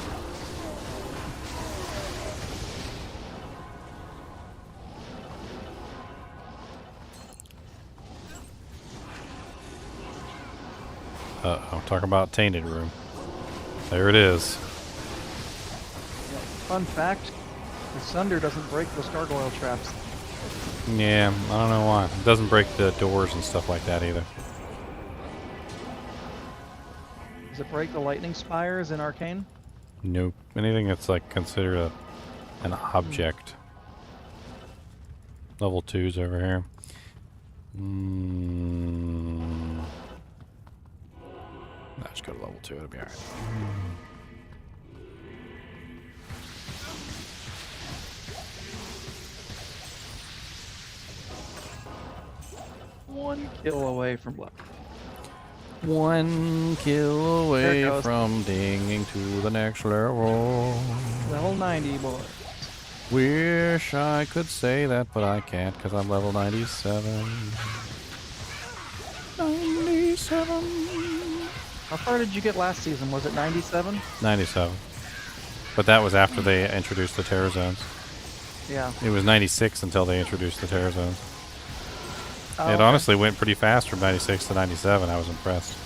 Uh-oh, talk about Tainted Room. There it is. Fun fact, the Sunder doesn't break those gargoyle traps. Yeah, I don't know why. It doesn't break the doors and stuff like that either. Does it break the lightning spires in Arcane? Nope. Anything that's like considered an object. Level 2's over here. Nah, just go to level 2. It'll be alright. One kill away from left. 1 kill There it away goes. from dinging to the next level. Level 90, boy. Wish I could say that, but I can't because I'm level 97. 97. How far did you get last season? Was it 97? 97. But that was after they introduced the terror zones. Yeah. It was 96 until they introduced the terror zones. Oh, It okay. honestly went pretty fast from 96 to 97. I was impressed.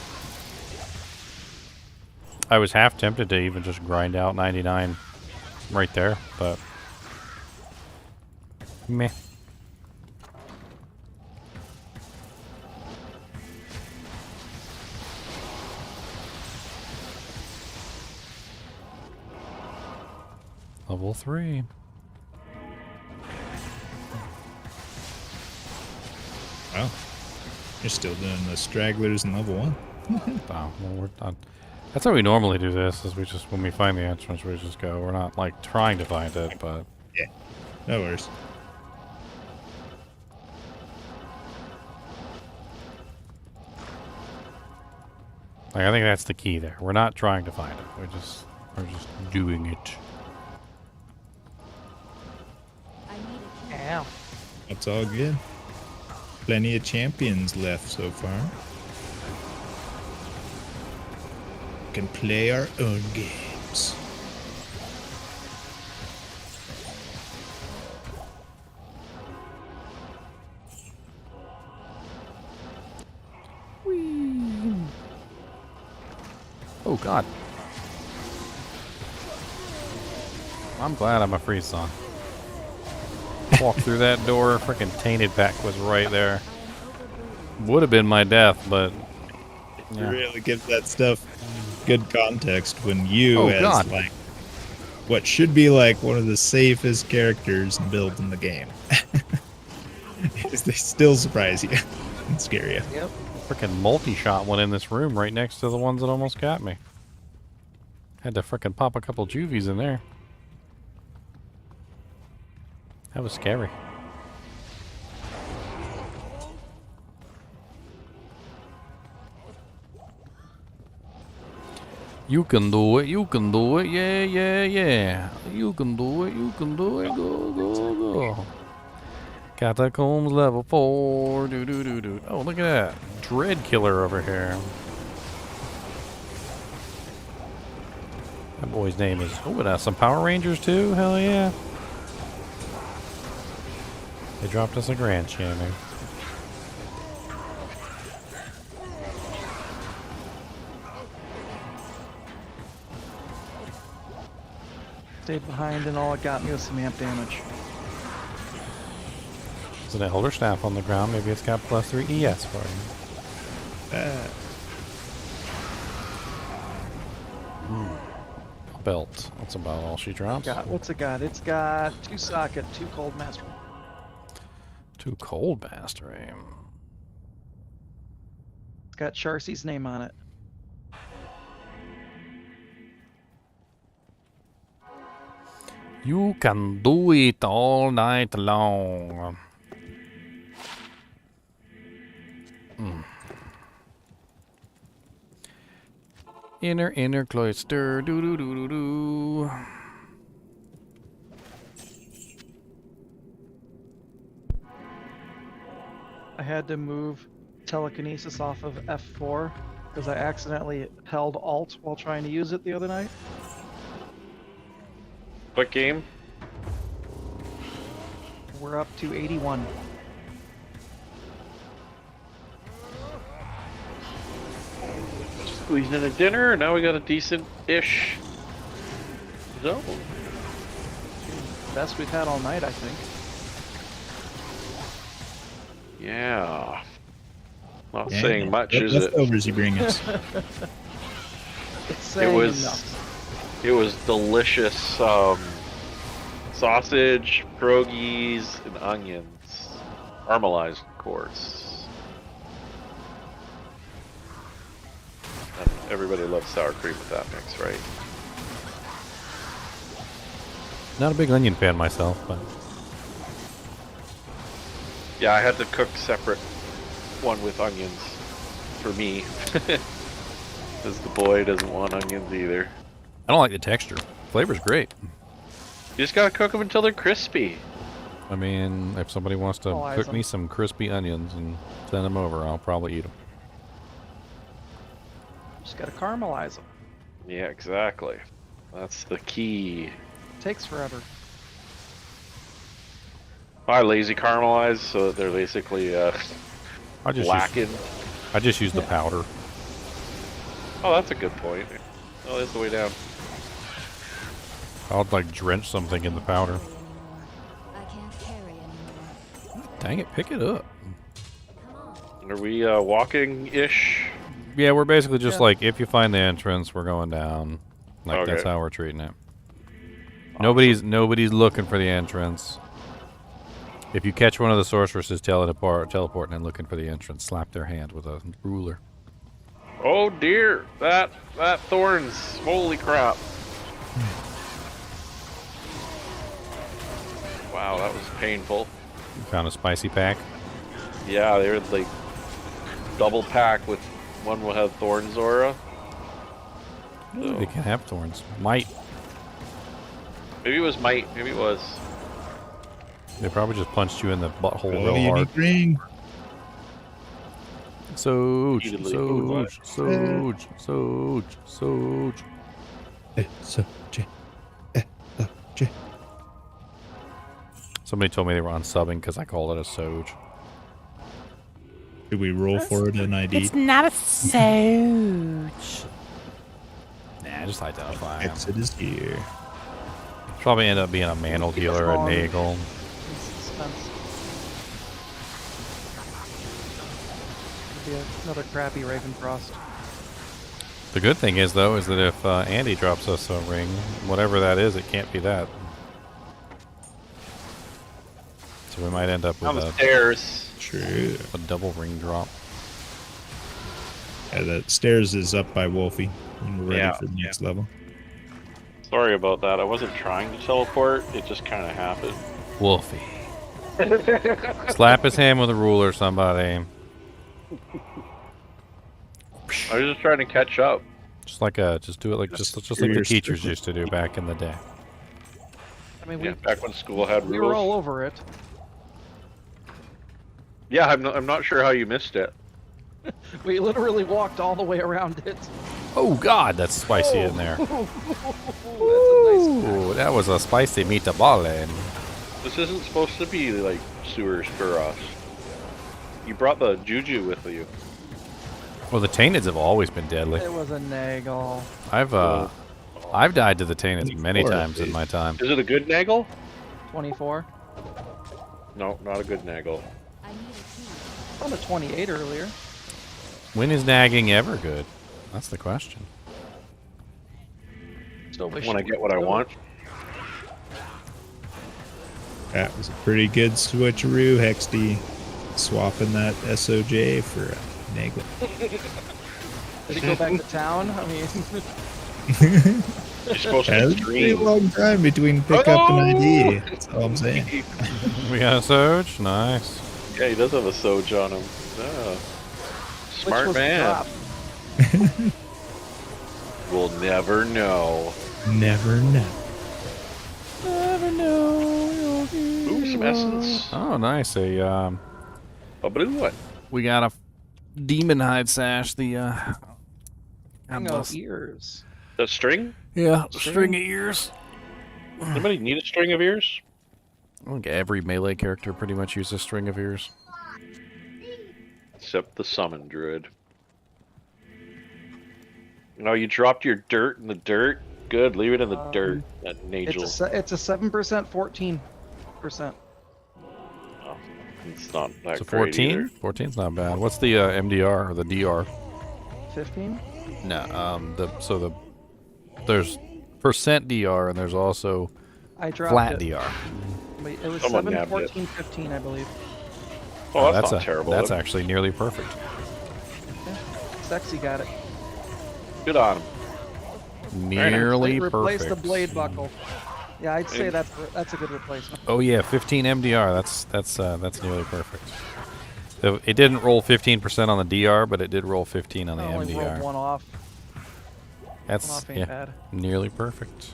I was half tempted to even just grind out 99 right there, but meh. Level 3. Wow. You're still doing the stragglers in level 1. Oh, well, we're done. That's how we normally do this, is we just, when we find the entrance, we just go. We're not, like, trying to find it, but... Yeah. No worries. Like, I think that's the key there. We're not trying to find it. We're just doing it. Ow. That's all good. Plenty of champions left so far. Can play our own games. Oh, God. I'm glad I'm a freeze song. Walk through that door, freaking tainted pack was right there. Would have been my death, but It really gives that stuff good context when you, Oh, as God. like what should be like one of the safest characters and builds in the game, they still surprise you and scare you. Yep. Freaking multi-shot one in this room right next to the ones that almost got me. Had to freaking pop a couple juvies in there. That was scary. You can do it, you can do it, yeah, yeah, yeah. You can do it, you can do it, go, go, go. Catacombs level 4, do do do do. Oh, look at that. Dread Killer over here. That boy's name is... Oh, it has some Power Rangers too? Hell yeah. They dropped us a Grand Champion. Stayed behind and all it got me was some amp damage. Is it a Elder Staff on the ground? Maybe it's got +3 ES for you. Belt. That's about all she drops. What's it got? It's got 2 socket, 2 cold master. 2 cold mastery. It's got Charcy's name on it. You can do it all night long. Inner cloister. Doo doo doo doo doo. I had to move telekinesis off of F4 because I accidentally held Alt while trying to use it the other night. What game? We're up to 81. Squeezing in a dinner. Now we got a decent-ish zone. Best we've had all night, I think. Yeah. Not Yeah, saying much, what is it? leftovers you bring us? It's saying enough. It was delicious. Sausage, pierogies, and onions. Caramelized, of course. And everybody loves sour cream with that mix, right? Not a big onion fan myself, but Yeah, I had to cook separate one with onions for me. Because the boy doesn't want onions either. I don't like the texture. Flavor's great. You just gotta cook them until they're crispy. I mean, if somebody wants to Caramelize cook them. me some crispy onions and send them over, I'll probably eat them. Just gotta caramelize them. Yeah, exactly. That's the key. Takes forever. I lazy caramelize so that they're basically I just blackened. I just use the powder. Oh, that's a good point. Oh, that's the way down. I'll like drench something in the powder. I can't carry anymore. Dang it, pick it up. Are we walking-ish? Yeah, we're basically just Yeah. like, if you find the entrance, we're going down. Like, that's Okay. how we're treating it. Nobody's looking for the entrance. If you catch one of the sorceresses teleporting and looking for the entrance, slap their hand with a ruler. Oh dear, that thorns! Holy crap! Wow, that was painful. You found a spicy pack. Yeah, they were like double pack with one will have thorns aura. So, They can have thorns. Might. maybe it was might. Maybe it was. They probably just punched you in the butthole Oh, real you hard. need green. Soch, Repeatedly. Soch, Soch. S-O-J. Somebody told me they were unsubbing because I called it a Soch. Did we roll for it an ID? not a Soch. Nah, just identify him. Exit is here. Probably end up being a Mantle Healer or a long. Nagel. Suspense. Could be another crappy Ravenfrost. The good thing is, though, is that if Andy drops us a ring, whatever that is, it can't be that. So we might end up with Downstairs. True. a double ring drop. Yeah, the stairs is up by Wolfie. And we're ready Yeah, for the next level. Sorry about that. I wasn't trying to teleport. It just kind of happened. Wolfie. Slap his hand with a ruler, somebody. I was just trying to catch up. Just do it like just like the teachers used to do back in the day. I mean, Yeah, back when school had we rules. were all over it. Yeah, I'm not sure how you missed it. We literally walked all the way around it. Oh God, that's spicy in there. That's a nice Ooh, that was a spicy meatball. This isn't supposed to be like sewers for us. You brought the juju with you. Well, the Taintids have always been deadly. It was a Nagel. I've died to the Taintids many times in my time. Is it a good naggle? 24. No, not a good naggle. I need a key. I found a 28 earlier. When is nagging ever good? That's the question. Still wish When I get what I want. That was a pretty good switcheroo, Hexty. Swapping that SOJ for a Nagel. Did he go back to town? I mean, You're supposed That to was a pretty stream. long time between pickup and ID. That's all I'm saying. We got a Soch? Nice. Yeah, he does have a Soj on him. Yeah. which Smart was the man. drop? We'll never know. Never know. Never know. Ooh, some essence. Oh, nice. A blue one. We got a demon hide sash. The Ears. The string? Yeah, string of ears. Anybody need a string of ears? I think every melee character pretty much uses a string of ears. Except the summon druid. No, you dropped your dirt in the dirt. Good, leave it in the dirt. That Nagel. It's a 7%, 14%. Oh, it's not that So great 14? either. 14's not bad. What's the MDR or the DR? 15. No, there's percent DR and there's also I dropped flat it. DR. Wait, it was Someone 7, nabbed 14, 15, I believe. Oh, that's not terrible. That's actually nearly perfect. Sexy got it. Good on him. Nearly Replace perfect. the blade buckle. Yeah, I'd say that's a good replacement. Oh yeah, 15 MDR. That's nearly perfect. It didn't roll 15% on the DR, but it did roll 15 on the I only rolled MDR. one off. That's One off ain't yeah, bad. nearly perfect.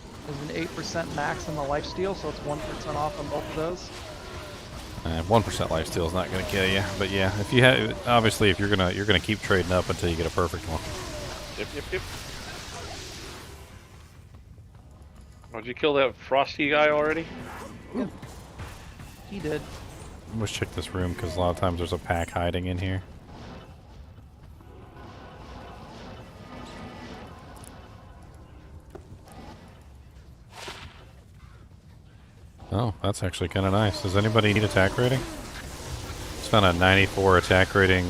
There's an 8% max on the lifesteal, so it's 1% off on both of those. 1% lifesteal is not going to kill you, but yeah, if you have obviously if you're gonna keep trading up until you get a perfect one. Yep. Oh, did you kill that frosty guy already? Yep. He did. Let's check this room because a lot of times there's a pack hiding in here. Oh, that's actually kind of nice. Does anybody need attack rating? It's found a 94 attack rating,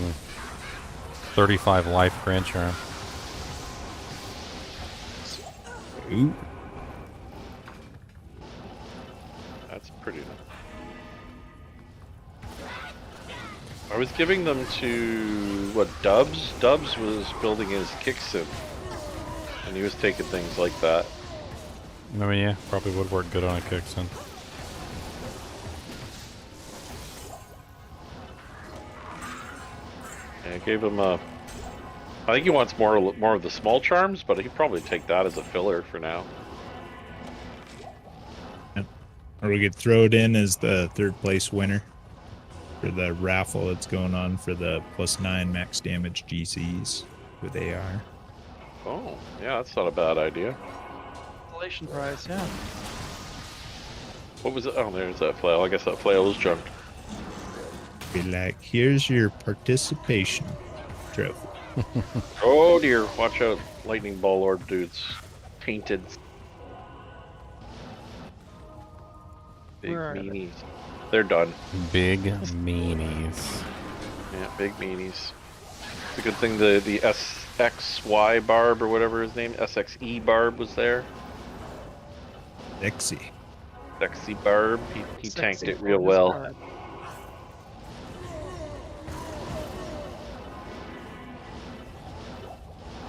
35 life per inch. Ooh. That's pretty nice. I was giving them to, what, Dubs? Dubs was building his kicksim. And he was taking things like that. I mean, yeah, probably would work good on a kicksin. And I gave him a... I think he wants more of the small charms, but he'd probably take that as a filler for now. Or we could throw it in as the third place winner for the raffle that's going on for the +9 max damage GCs with AR. Oh, yeah, that's not a bad idea. Installation prize, yeah. What was it? Oh, there's that flail. I guess that flail was junked. Be like, here's your participation trophy. Oh dear, watch out, lightning ball orb dudes. Tainted. Big Where are they? meanies. They're done. Big meanies. Yeah, big meanies. It's a good thing the SXY barb or whatever his name, SXE barb was there. Sexy. Sexy barb. He tanked Sexy it real bonus well. card.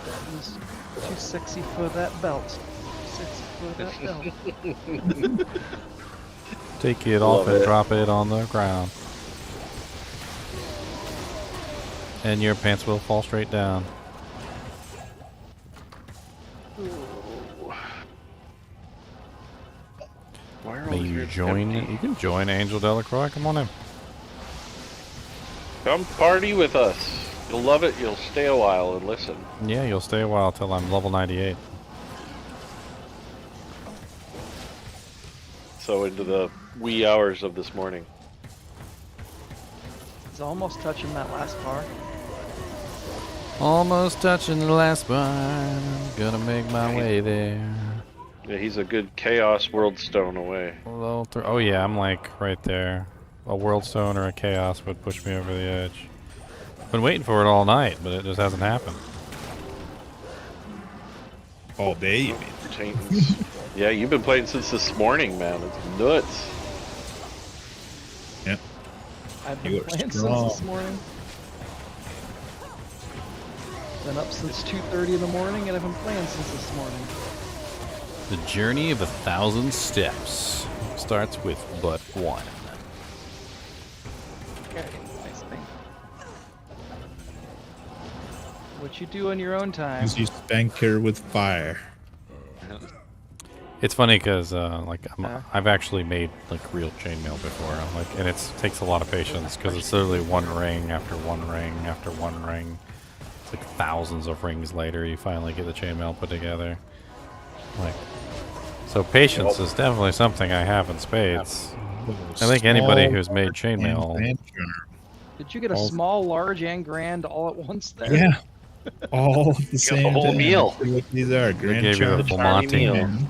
That was too sexy for that belt. Too sexy for that belt. Take it off Love and it. drop it on the ground. And your pants will fall straight down. Why are all May these you here join? empty? You can join Angel Delacroix. Come on in. Come party with us. You'll love it. You'll stay a while and listen. Yeah, you'll stay a while till I'm level 98. So into the wee hours of this morning. He's almost touching that last bar. Almost touching the last bar. I'm gonna make my way there. Yeah, he's a good Chaos World Stone away. Oh yeah, I'm like right there. A World Stone or a Chaos would push me over the edge. Been waiting for it all night, but it just hasn't happened. All day, you mean? Titans. Yeah, you've been playing since this morning, man. It's nuts. Yep. I've been You are playing strong. since this morning. Been up since 2:30 in the morning, and I've been playing since this morning. The journey of 1,000 steps starts with but one. Okay, nice thing. What you do in your own time. As you spank her with fire. It's funny because I've actually made like real chainmail before, and it takes a lot of patience because it's literally one ring after one ring after one ring. It's like thousands of rings later you finally get the chainmail put together. So patience is definitely something I have in spades. I think anybody who's made chainmail. Did you get a small, large, and grand all at once there? Yeah. All at the same whole time. meal. See what these are. Grand gave you the charm. full Monty.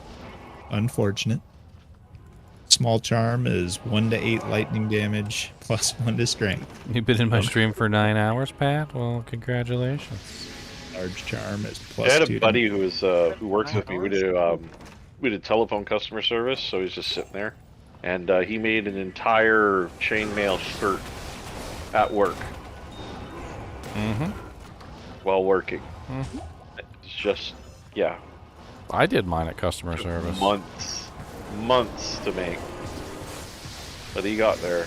Unfortunate. Small charm is 1 to 8 lightning damage plus 1 to strength. You've been in my stream for 9 hours, Pat? Well, congratulations. Large charm is I plus had 2 a buddy who was who works with me. We did telephone customer service, so he's just sitting there, and he made an entire chainmail shirt at work. Mm-hmm. While working. Mm-hmm. It's just, yeah. I did mine at customer service. Months to make. But he got there.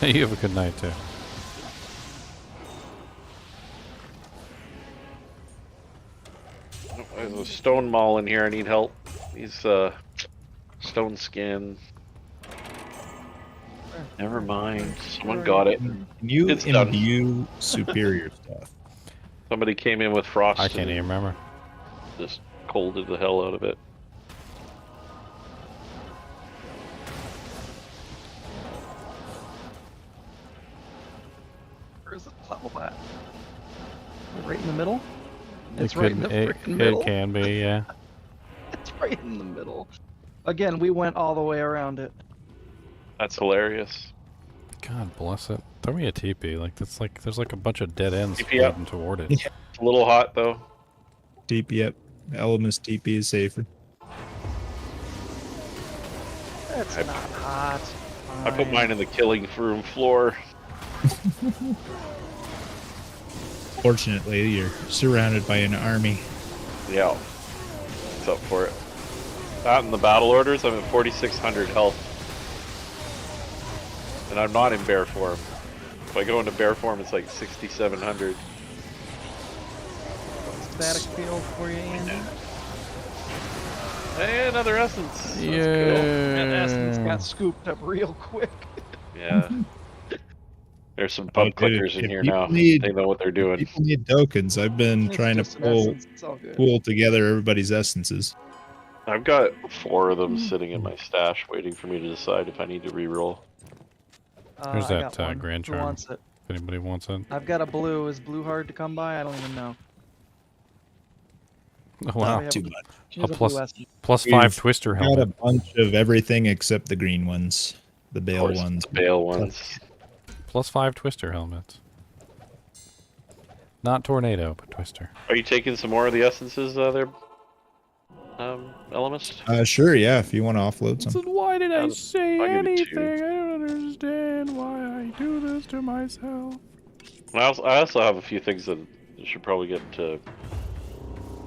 You have a good night, too. There's a stone mall in here. I need help. He's stone skin. Never mind. Someone got it. You It's done. imbue superior stuff. Somebody came in with frost. I can't even remember. Just colded the hell out of it. Where's the level at? Right in the middle? It It's right in the frickin' middle. It can be, yeah. It's right in the middle. Again, we went all the way around it. That's hilarious. God bless it. Throw me a TP. There's like a bunch of dead ends TP up. leading toward it. Yeah. It's a little hot though. TP up. Elemis TP is safer. That's not hot. I put mine in the killing room floor. Fortunately, you're surrounded by an army. Yeah. What's up for it? That and the battle orders, I'm at 4,600 health. And I'm not in bear form. If I go into bear form, it's like 6,700. Static field for you, Andy. Hey, another essence. That's Yeah. That essence got scooped up real quick. cool. Yeah. There's some bug clickers in here now. Need, They know what they're doing. People need tokens. I've been It's trying to just an pull essence, it's all good. together everybody's essences. I've got 4 of them sitting in my stash waiting for me to decide if I need to reroll. There's I that got one. Grand Who Charm. wants it? If anybody wants it. I've got a blue. Is blue hard to come by? I don't even know. Oh, wow. Too much. A plus 5 twister Got helmet. a bunch of everything except the green ones. The Bale ones. The Bale ones. Plus 5 twister helmets. Not tornado, but twister. Are you taking some more of the essences there, Elemist? Sure, yeah, if you want to offload some. Why did I say I'll give you 2. anything? I don't understand why I do this to myself. I also have a few things that you should probably get into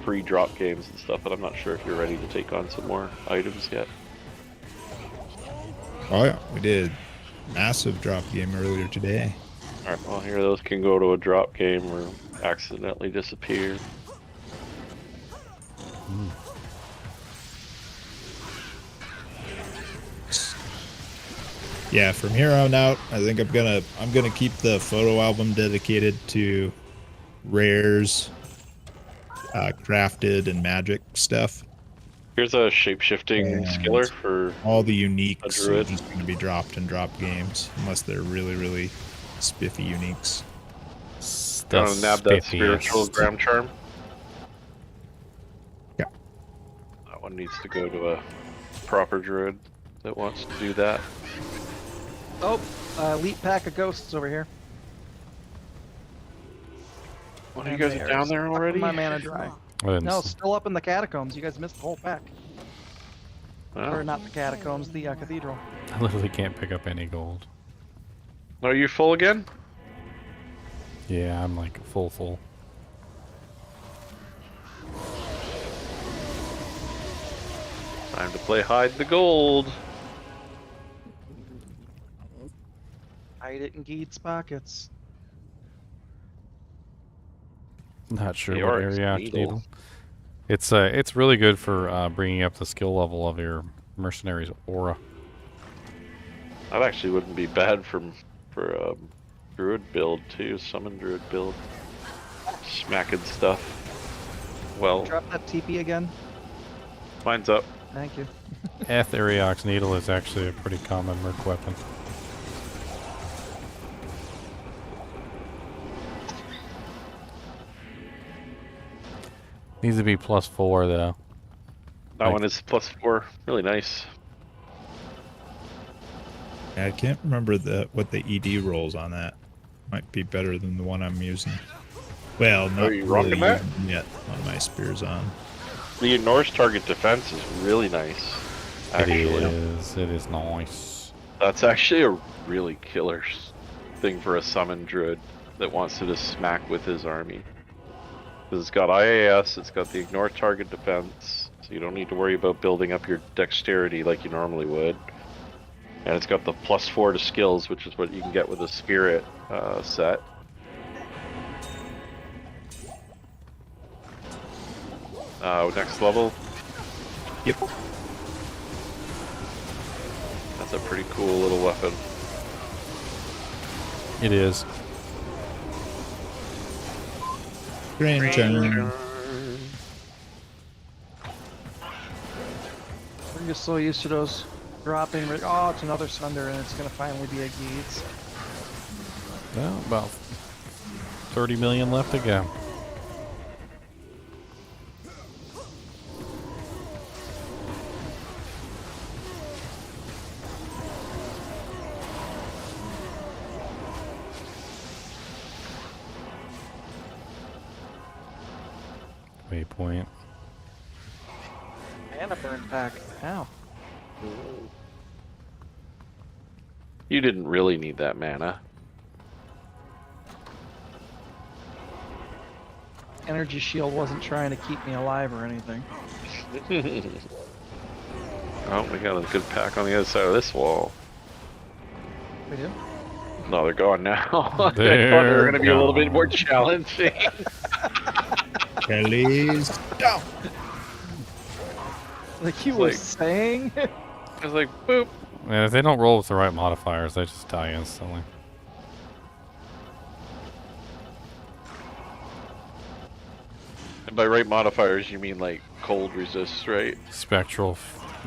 pre-drop games and stuff, but I'm not sure if you're ready to take on some more items yet. Oh yeah, we did massive drop game earlier today. Alright, well here those can go to a drop game or accidentally disappear. Yeah, from here on out, I think I'm gonna keep the photo album dedicated to rares, crafted and magic stuff. Here's a shape-shifting And skiller for all the uniques are druid. just going to be dropped in drop games, unless they're really, really spiffy uniques. Gonna nab that spiritual ground charm. Yeah. That one needs to go to a proper druid that wants to do that. Oh, elite pack of ghosts over here. One of you guys are down there already? My mana dry. No, still up in the catacombs. You guys missed the whole pack. Well, Or not the catacombs, the cathedral. I literally can't pick up any gold. are you full again? Yeah, I'm like full. Time to play hide the gold. Hide it in Geed's pockets. Not sure The what Oryx area needle. It's really good for bringing up the skill level of your mercenary's aura. That actually wouldn't be bad for druid build too. Summon druid build. Smacking stuff. Well, Drop that TP again. mine's up. Thank you. Aetherioc's needle is actually a pretty common merc weapon. Needs to be +4 though. That one is +4. Really nice. Yeah, I can't remember what the ED rolls on that. Might be better than the one I'm using. Well, not you really rocking that? using yet on my spears on. The ignores target defense is really nice. Actually. It is nice. That's actually a really killer thing for a summon druid that wants to just smack with his army. Because it's got IAS, it's got the ignore target defense, so you don't need to worry about building up your dexterity like you normally would. And it's got the +4 to skills, which is what you can get with a spirit set. Next level. Yep. That's a pretty cool little weapon. It is. Grand turn. We're just so used to those dropping. Oh, it's another Sunder, and it's gonna finally be a Geeds. Well, about 30 million left to go. Waypoint. And a burn pack. Ow. You didn't really need that mana. Energy shield wasn't trying to keep me alive or anything. Oh, we got a good pack on the other side of this wall. We do? No, they're gone now. I thought they They're were going to be a little bit gone. more challenging. Kelly's down. Like he It's was like- saying. I was like, boop. And if they don't roll with the right modifiers, they just die instantly. And by right modifiers, you mean like cold resist, right? Spectral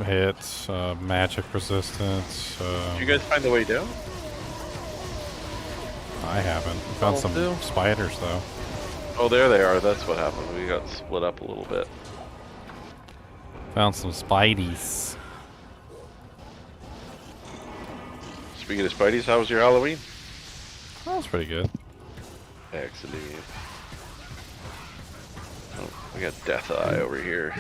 hits, magic resistance. Did you guys find the way down? I haven't. I found some do. spiders though. Oh, there they are. That's what happened. We got split up a little bit. Found some spideys. Speaking of Spideys, how was your Halloween? That was pretty good. Excellent. Oh, we got Death Eye over here.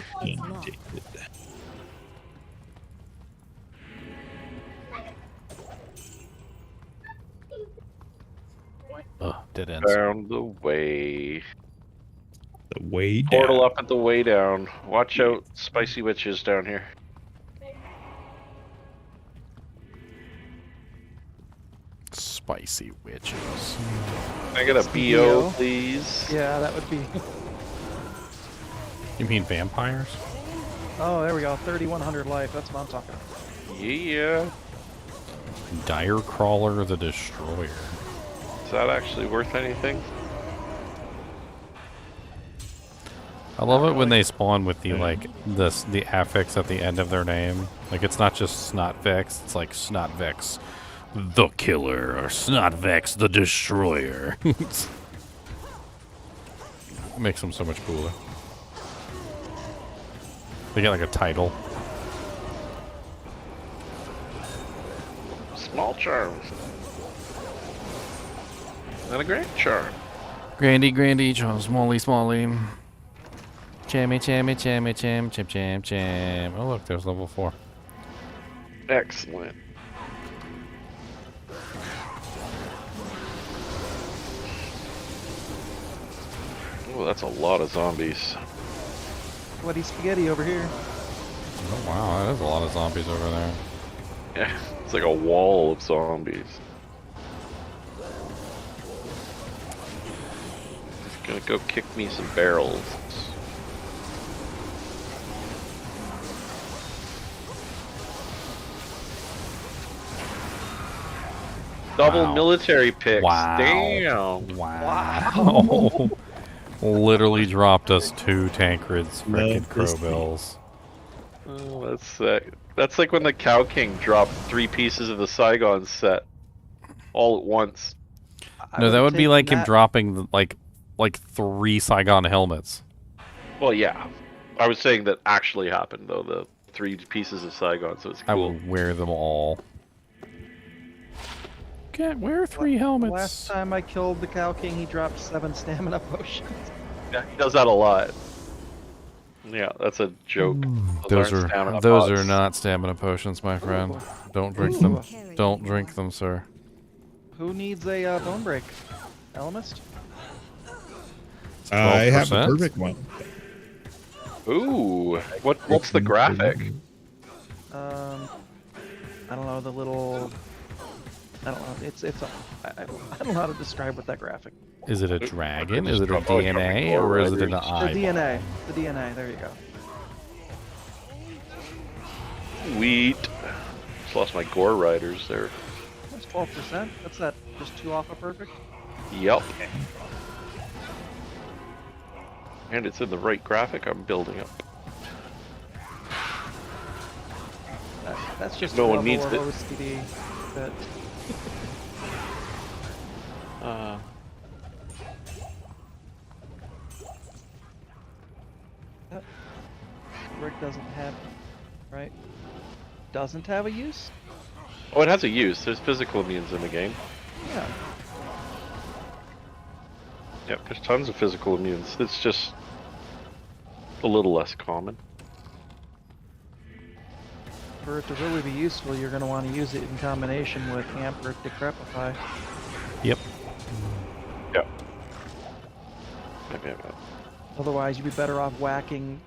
Ugh, dead ends. Found the way. The way down. Portal up at the way down. Watch out, spicy witches down here. Spicy witches. Can I get a BO, please? Yeah, that would be. You mean vampires? Oh, there we go. 3,100 life. That's what I'm talking about. Yeah. Dire Crawler the Destroyer. Is that actually worth anything? I love it when they spawn with the the affix at the end of their name. Like it's not just Snotvex, it's like Snotvex the Killer or Snotvex the Destroyer. Makes them so much cooler. They get like a title. Small charm. And a great charm. Grandy, Smally, Smally. Chammy, chammy, chammy, cham, cham, cham, cham. Oh look, there's level 4. Excellent. Oh, that's a lot of zombies. Bloody spaghetti over here. Oh wow, that is a lot of zombies over there. Yeah, it's like a wall of zombies. Gonna go kick me some barrels. Double military picks. Wow. Damn. Wow. Literally dropped us 2 Tankreds, frickin' Crowbills. Oh, that's sick. That's like when the Cow King dropped 3 pieces of the Saigon set all at once. No, that would be like him dropping like 3 Saigon helmets. Well, yeah. I was saying that actually happened though. The 3 pieces of Saigon, so it's cool. I would wear them all. Can't wear 3 helmets. Last time I killed the Cow King, he dropped 7 stamina potions. Yeah, he does that a lot. Yeah, that's a joke. Those aren't stamina are pots. not stamina potions, my friend. Don't drink them. Don't drink them, sir. Who needs a bone break? Elemist? I have a 12%? perfect one. Ooh, what's the graphic? I don't know, the little... I don't know, I don't know how to describe what that graphic. Is it a dragon? Is it a Oh, DNA? Or is it an eye? The DNA, there you go. Sweet. Just lost my Gore Riders there. That's 12%. That's that, just 2 off a perfect. Yep. And it's in the right graphic I'm building up. That's just No a one needs level it. of OCD that... Rick doesn't have, right? Doesn't have a use? Oh, it has a use. There's physical immunes in the game. Yeah. Yep, there's tons of physical immunes. It's just a little less common. For it to really be useful, you're going to want to use it in combination with Amp or Decrepify. Yep. Yep. Otherwise, you'd be better off whacking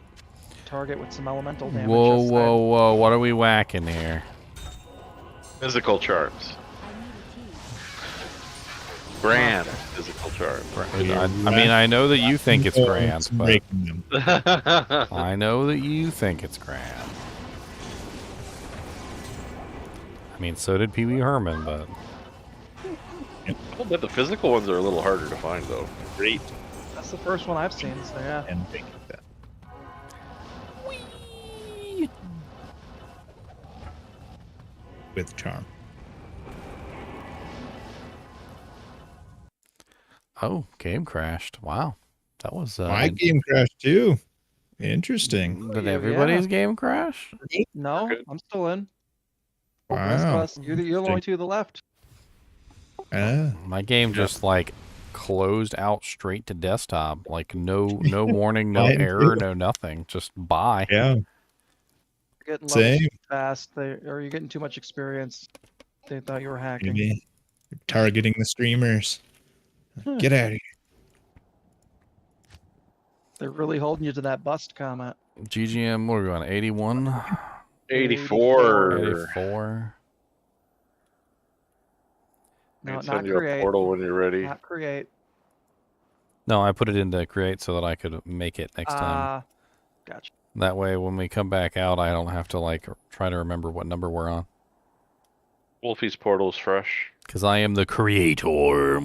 target with some elemental damage. Whoa, instead. whoa, whoa. What are we whacking here? Physical charms. Grand physical charms. I mean, I know that you think it's grand, but Breaking them. I know that you think it's grand. I mean, so did Pee Wee Herman, but... I'll bet the physical ones are a little harder to find, though. Great. That's the first one I've seen, so yeah. And take that. With charm. Oh, game crashed. Wow. That was... My game crashed too. Interesting. Did everybody's game crash? No, I'm still in. Wow. You're the only 2 to the left. My game just, like, closed out straight to desktop. Like, no warning, no Mine error, too. no nothing. Just bye. Yeah. You're getting Same. levels fast, or you're getting too much experience. They thought you were hacking. Maybe you're targeting the streamers. Get out of here. They're really holding you to that bust comment. GGM, what are we on? 81? 84. 84. No, I can not send you a create. portal when you're ready. Not create. No, I put it into create so that I could make it next time. Gotcha. That way, when we come back out, I don't have to, like, try to remember what number we're on. Wolfie's portal is fresh. Because I am the creator.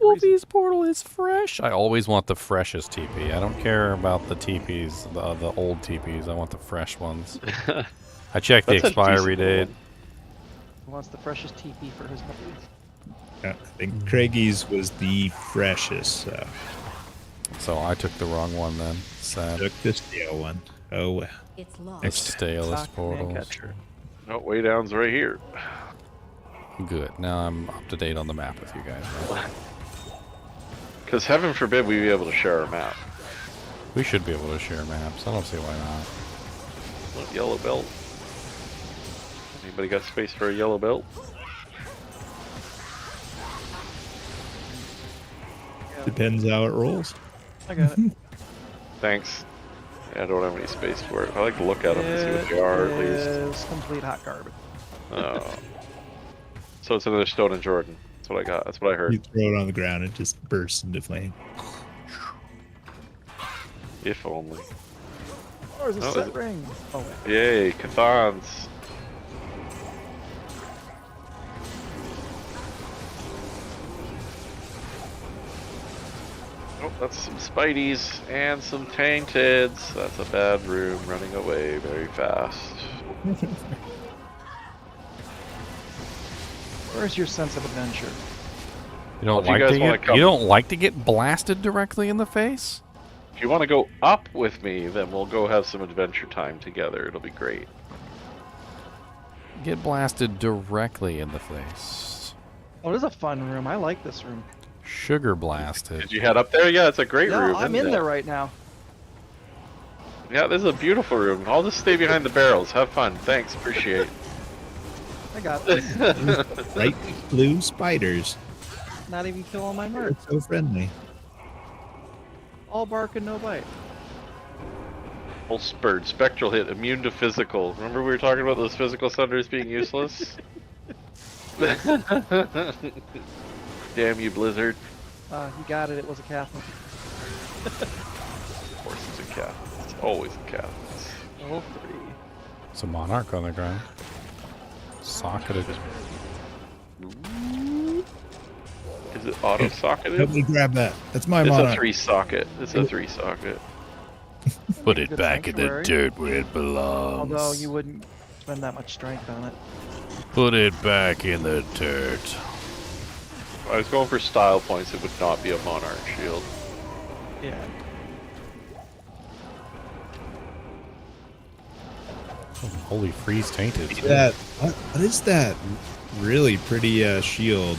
Wolfie's portal is fresh. I always want the freshest TP. I don't care about the TPs, the old TPs. I want the fresh ones. I checked the That's a expiry decent date. one. He wants the freshest TP for his buddies. Yeah, I think Craigie's was the freshest. So I took the wrong one then. Sad. Took the stale one. Oh well. It's lost. The stalest portals. Oh, way down's right here. Good. Now I'm up to date on the map with you guys. Right? Because heaven forbid we be able to share our map. We should be able to share maps. I don't see why not. What, yellow belt? Anybody got space for a yellow belt? Depends how it rolls. I got it. Thanks. Yeah, I don't have any space for it. I like to look at them and see what they are at least. It is complete hot garbage. Oh. So it's another Stone and Jordan. It's That's what I got. That's what I heard. You throw it on the ground, it just bursts into flame. If only. Oh, there's a Oh, is set it- ring. Oh, Yay, Cathons. Oh, that's some Spideys and some Tainteds. That's a bad room running away very fast. where's your sense of adventure? You don't Well, if you like guys to wanna get come- you don't like to get blasted directly in the face? If you want to go up with me, then we'll go have some adventure time together. It'll be great. Get blasted directly in the face. Oh, this is a fun room. I like this room. Sugar blasted. Did you head up there? Yeah, it's a great No, room. I'm isn't in it? there right now. Yeah, this is a beautiful room. I'll just stay behind the barrels. Have fun. Thanks. Appreciate it. I got this. Bright blue spiders. Not even killing my merc. So friendly. All bark and no bite. Full spurt, spectral hit, immune to physical. Remember we were talking about those physical sunders being useless? Damn you, Blizzard. You got it. It was a Catholic. Of course it's a cat. It's always a cat. Level 3. It's a monarch on the ground. Socketed. Is it auto-socketed? Help me grab that. That's my It's monarch. a 3-socket. It's a 3-socket. Put it Good back in the sanctuary. dirt where it belongs. Although you wouldn't spend that much strength on it. Put it back in the dirt. If I was going for style points, it would not be a monarch shield. Yeah. Holy freeze tainted. That what is that really pretty shield?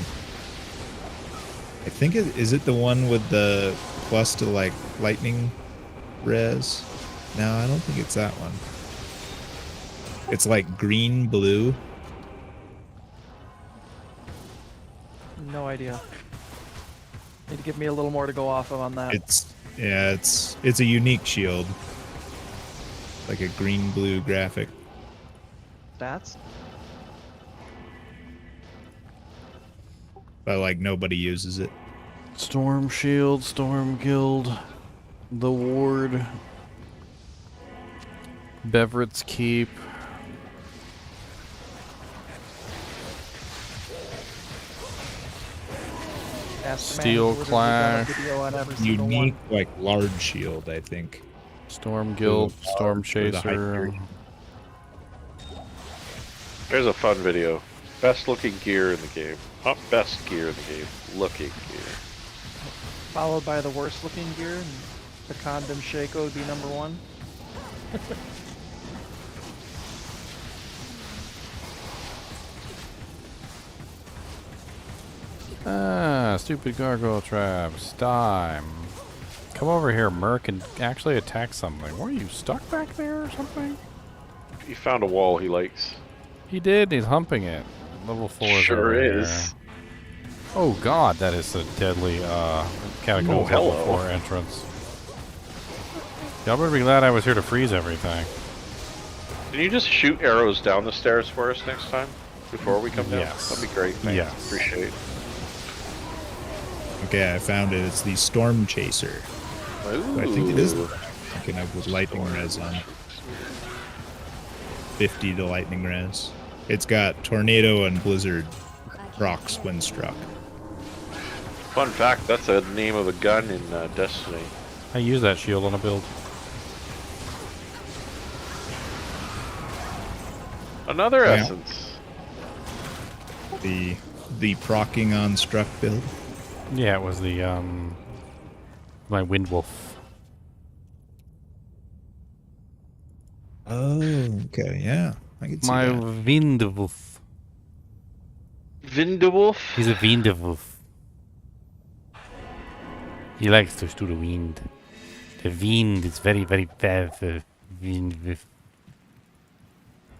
I think is it the one with the plus to like lightning res? No, I don't think it's that one. It's like green blue. No idea. Need to give me a little more to go off of on that. It's a unique shield. Like a green blue graphic. Stats? But like nobody uses it. Storm Shield, Storm Guild, the Ward, Beverett's Keep. Ask the man Steel who would have done a Clash. video on every single Unique one. like large shield, I think. Storm Guild, Storm For the Chaser. Hyperion. There's a fun video. Best looking gear in the game. Not best gear in the game. Looking gear. Followed by the worst looking gear, and the condom Shaco would be number 1. Ah, stupid gargoyle traps. Time. Come over here, Merc, and actually attack something. What are you, stuck back there or something? He found a wall he likes. He did, he's humping it. Level 4 is Sure over is. here. Oh god, that is a deadly Catacombs Oh, level hello. 4 entrance. Y'all better be glad I was here to freeze everything. Can you just shoot arrows down the stairs for us next time? Before we come down? Yes. That'd be great. Thanks. Yes. Appreciate it. Okay, I found it. It's the Storm Chaser. I think it is picking up with lightning res on. 50 to lightning res. It's got tornado and blizzard procs when struck. Fun fact, that's the name of a gun in Destiny. I use that shield on a build. Another Yeah. essence. The procking on struck build. Yeah, it was the my Windwolf. Oh, okay, yeah. I can see My that. Windwolf. Vindewolf? He's a Windwolf. He likes to do the wind. The wind is very, very bad for Windwolf.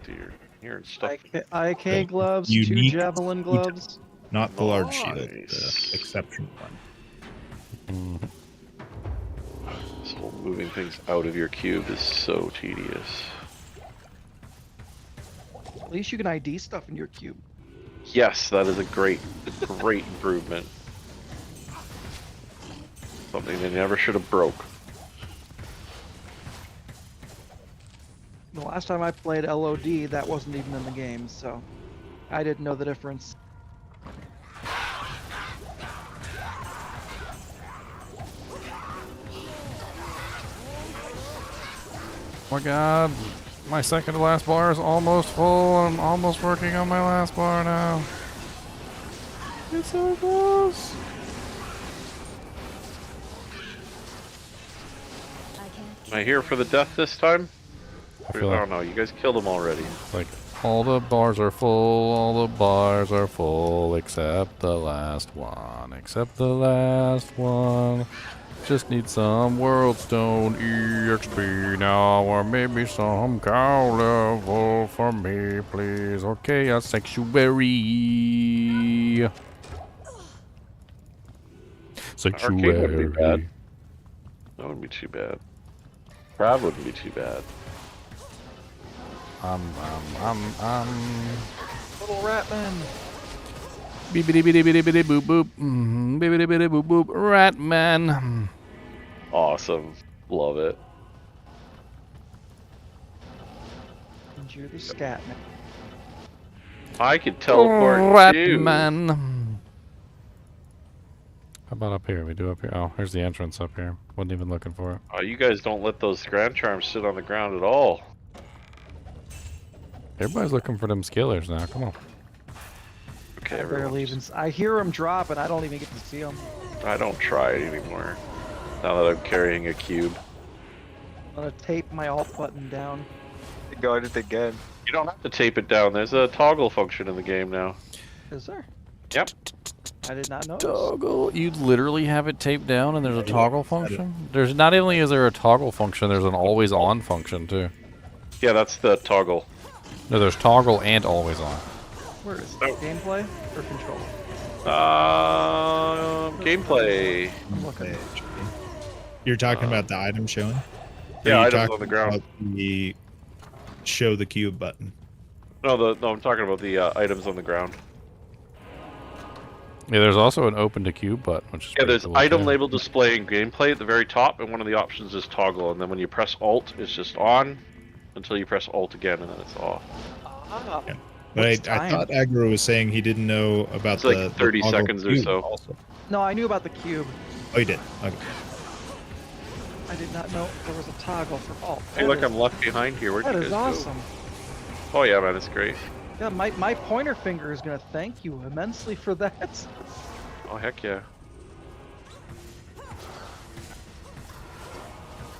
Dear, hearing stuff. IK gloves, 2 Unique javelin gloves. Not the large shield, Nice. the exceptional one. This whole moving things out of your cube is so tedious. At least you can ID stuff in your cube. Yes, that is a great improvement. Something they never should have broke. The last time I played LOD, that wasn't even in the game, so I didn't know the difference. Oh my god, my second to last bar is almost full. I'm almost working on my last bar now. It's so close. Am I here for the death this time? I I feel don't know. You guys killed them already. like all the bars are full, all the bars are full, except the last one, except the last one. Just need some World Stone EXP now, or maybe some cow level for me, please, or Chaos Sanctuary. Arcade wouldn't be bad. Sanctuary. That wouldn't be too bad. Crab wouldn't be too bad. Little Ratman. Beepity bitty bitty bitty boop boop. Bibbidi bitty boop boop. Ratman. Awesome. Love it. And you're the scat man. I could teleport too. Ratman. How about up here? We do up here. Oh, here's the entrance up here. Wasn't even looking for it. Oh, you guys don't let those Grand Charms sit on the ground at all. Everybody's looking for them skillers now. Come on. Okay, I barely even. I hear them drop, and I don't even get to see them. I don't try it anymore. Now that I'm carrying a cube. I'm gonna tape my alt button down. You got it again. You don't have to tape it down. There's a toggle function in the game now. Is there? Yep. I did not know. Toggle. You literally have it taped down, and there's a toggle function. There's not only is there a toggle function, there's an always on function too. Yeah, that's the toggle. No, there's toggle and always on. Where is it? Gameplay or control? Gameplay. I'm looking. You're talking about the item showing? Yeah, Or you items talking on the ground. about the show the cube button. No, I'm talking about the items on the ground. Yeah, there's also an open to cube button, which is Yeah, there's cool item too. label display and gameplay at the very top, and one of the options is toggle, and then when you press Alt, it's just on until you press Alt again, and then it's off. Yeah. But I thought Agro was saying he didn't know about It's like 30 toggle seconds or cube so. Also. No, I knew about the cube. Oh, you did? Okay. I did not know there was a toggle for alt. Hey, look, I'm left behind here. Where'd That you is guys awesome. go? Oh yeah, man, it's great. Yeah, my pointer finger is gonna thank you immensely for that. Oh heck yeah.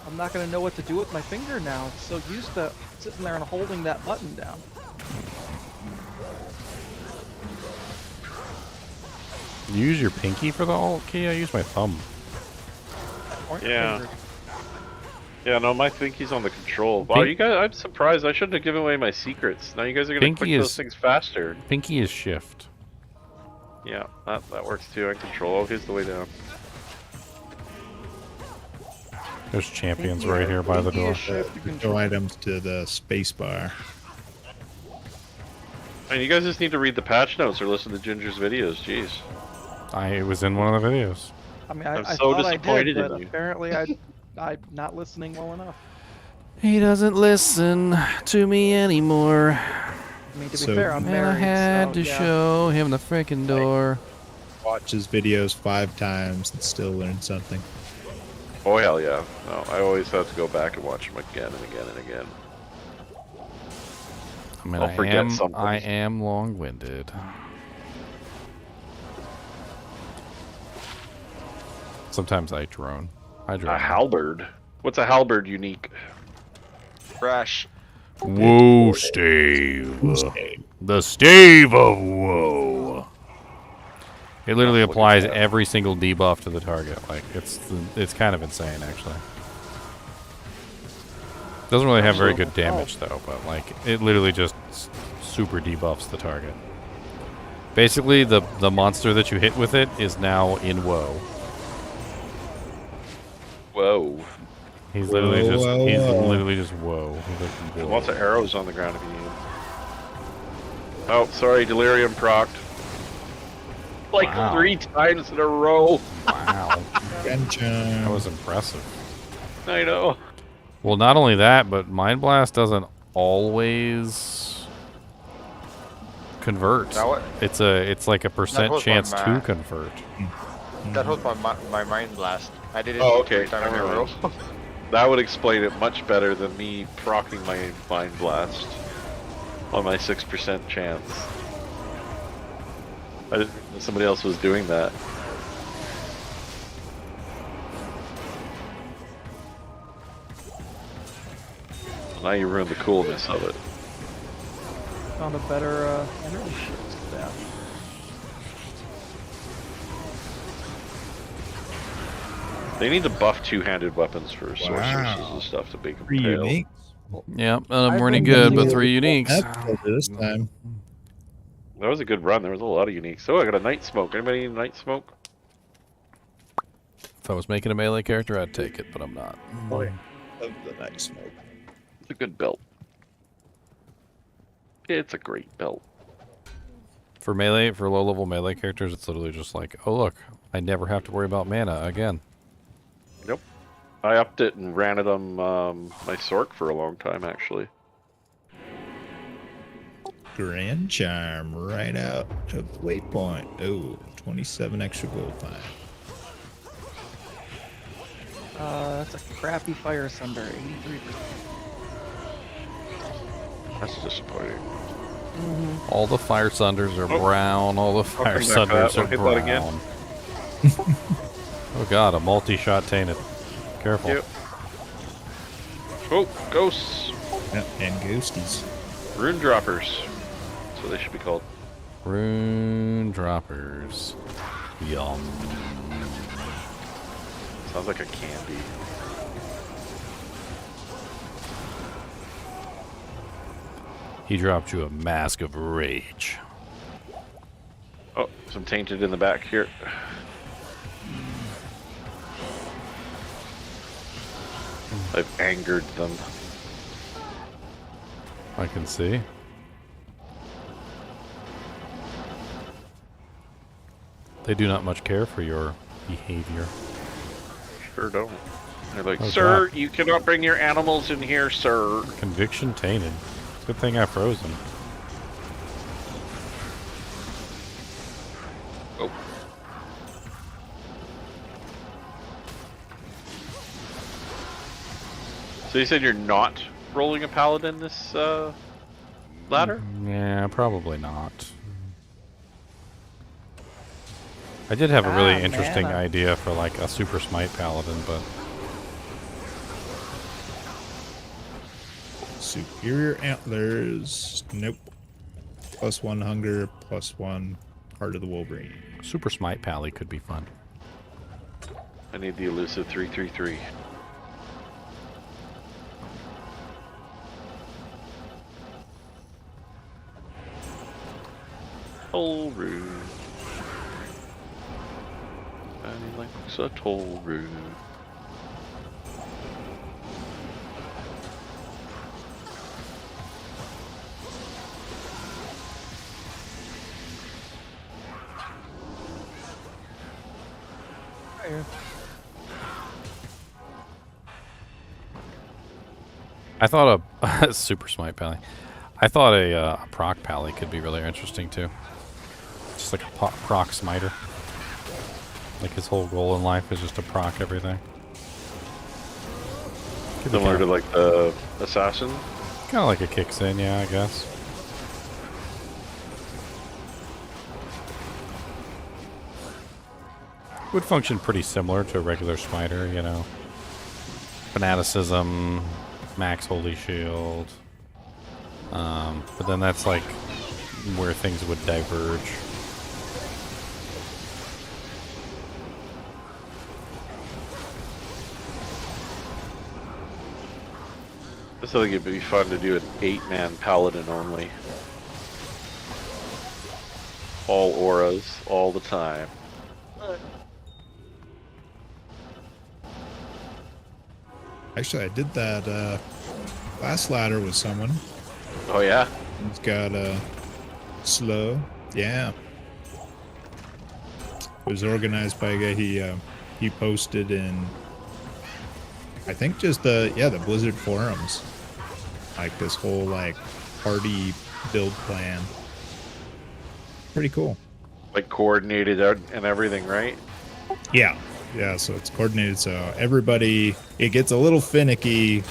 I'm not gonna know what to do with my finger now. It's so used to sitting there and holding that button down. You use your pinky for the alt key? I use my thumb. Pointer Yeah. finger. Yeah, no, my pinky's on the control. Wow, you guys, I'm surprised. I shouldn't have given away my secrets. Now you guys are gonna Pinky click those things faster. Pinky is shift. Yeah, that works too. I control. Oh, here's the way down. There's champions right here by the door. Show items to the space bar. And you guys just need to read the patch notes or listen to Ginger's videos. Jeez. It was in one of the videos. I mean, I'm I so thought I disappointed did, in but you. apparently I'm not listening well enough. He doesn't listen to me anymore. I mean, to be So- fair, I'm And married. I had so, to yeah. show him the freaking door. Watch his videos 5 times and still learn something. Oh hell yeah! No, I always have to go back and watch them again and again and again. I mean, I'll forget something. I am long-winded. Sometimes I drone. I drone. A halberd. What's a halberd unique? Crash. Woe stave. The stave of woe. It literally applies every single debuff to the target. Like it's kind of insane, actually. Doesn't really have very good damage though, but like it literally just super debuffs the target. Basically, the monster that you hit with it is now in woe. Whoa. He's literally Whoa, just whoa, he's whoa. literally just whoa. He's like, There's whoa. lots of arrows on the ground if you need. Oh, sorry, delirium procced. Like Wow. 3 times in a row. Wow. Gotcha. That was impressive. I know. Well, not only that, but Mind Blast doesn't always convert. Now what? It's like a percent was my chance to math. convert. That was my mind blast. I did it Oh, okay. 3 times in a row. That would explain it much better than me proccing my Mind Blast on my 6% chance. I didn't know somebody else was doing that. Now you ruined the coolness of it. Found a better energy shield staff. They need to buff two-handed weapons for sorcerers Wow. and stuff to make them 3 pale. unique. Yep, I'm running good, but 3 uniques. This time. That was a good run. There was a lot of uniques. Oh, I got a night smoke. Anybody need night smoke? If I was making a melee character, I'd take it, but I'm not. Oh, yeah. Of the night smoke. It's a good belt. It's a great belt. For melee, for low-level melee characters, it's literally just like, oh look, I never have to worry about mana again. Nope. I upped it and ran it on my Sork for a long time, actually. Grand Charm right out of waypoint. Oh, 27 extra gold fine. That's a crappy Fire Sunder, 83%. That's disappointing. All the Fire Sunders are Oh. brown. All the Fire come back to that Sunders are one. Hit that again. brown. Oh god, a multi-shot tainted. Careful. Yep. Oh, ghosts. Yep, and ghosties. Rune droppers. That's what they should be called. Rune droppers. Yum. Sounds like a candy. He dropped you a Mask of Rage. Oh, some tainted in the back here. I've angered them. I can see. They do not much care for your behavior. Sure don't. They're like, Oh, sir, God. you cannot bring your animals in here, sir. Conviction tainted. Good thing I froze him. Oh. So you said you're not rolling a paladin this ladder? Yeah, probably not. I did have a really interesting mana. idea for like a Super Smite Paladin, but Superior antlers. Nope. +1 hunger, +1 heart of the Wolverine. Super Smite Pally could be fun. I need the elusive 333. Toll Rune. And he likes a Toll Rune. I thought a Super Smite Pally. I thought a proc Pally could be really interesting too. Just like a proc smiter. Like his whole goal in life is just to proc everything. Similar to like the assassin. Kind of like a kicks in, yeah, I guess. Would function pretty similar to a regular smiter, you know. Fanaticism, max holy shield. But then that's like where things would diverge. I still think it'd be fun to do an 8-man paladin only. All auras, all the time. Actually, I did that last ladder with someone. Oh yeah? He's got Slow. Yeah. It was organized by a guy he posted in, I think, just the Blizzard forums. Like this whole like party build plan. Pretty cool. Like coordinated and everything, right? Yeah. Yeah, so it's coordinated so everybody, it gets a little finicky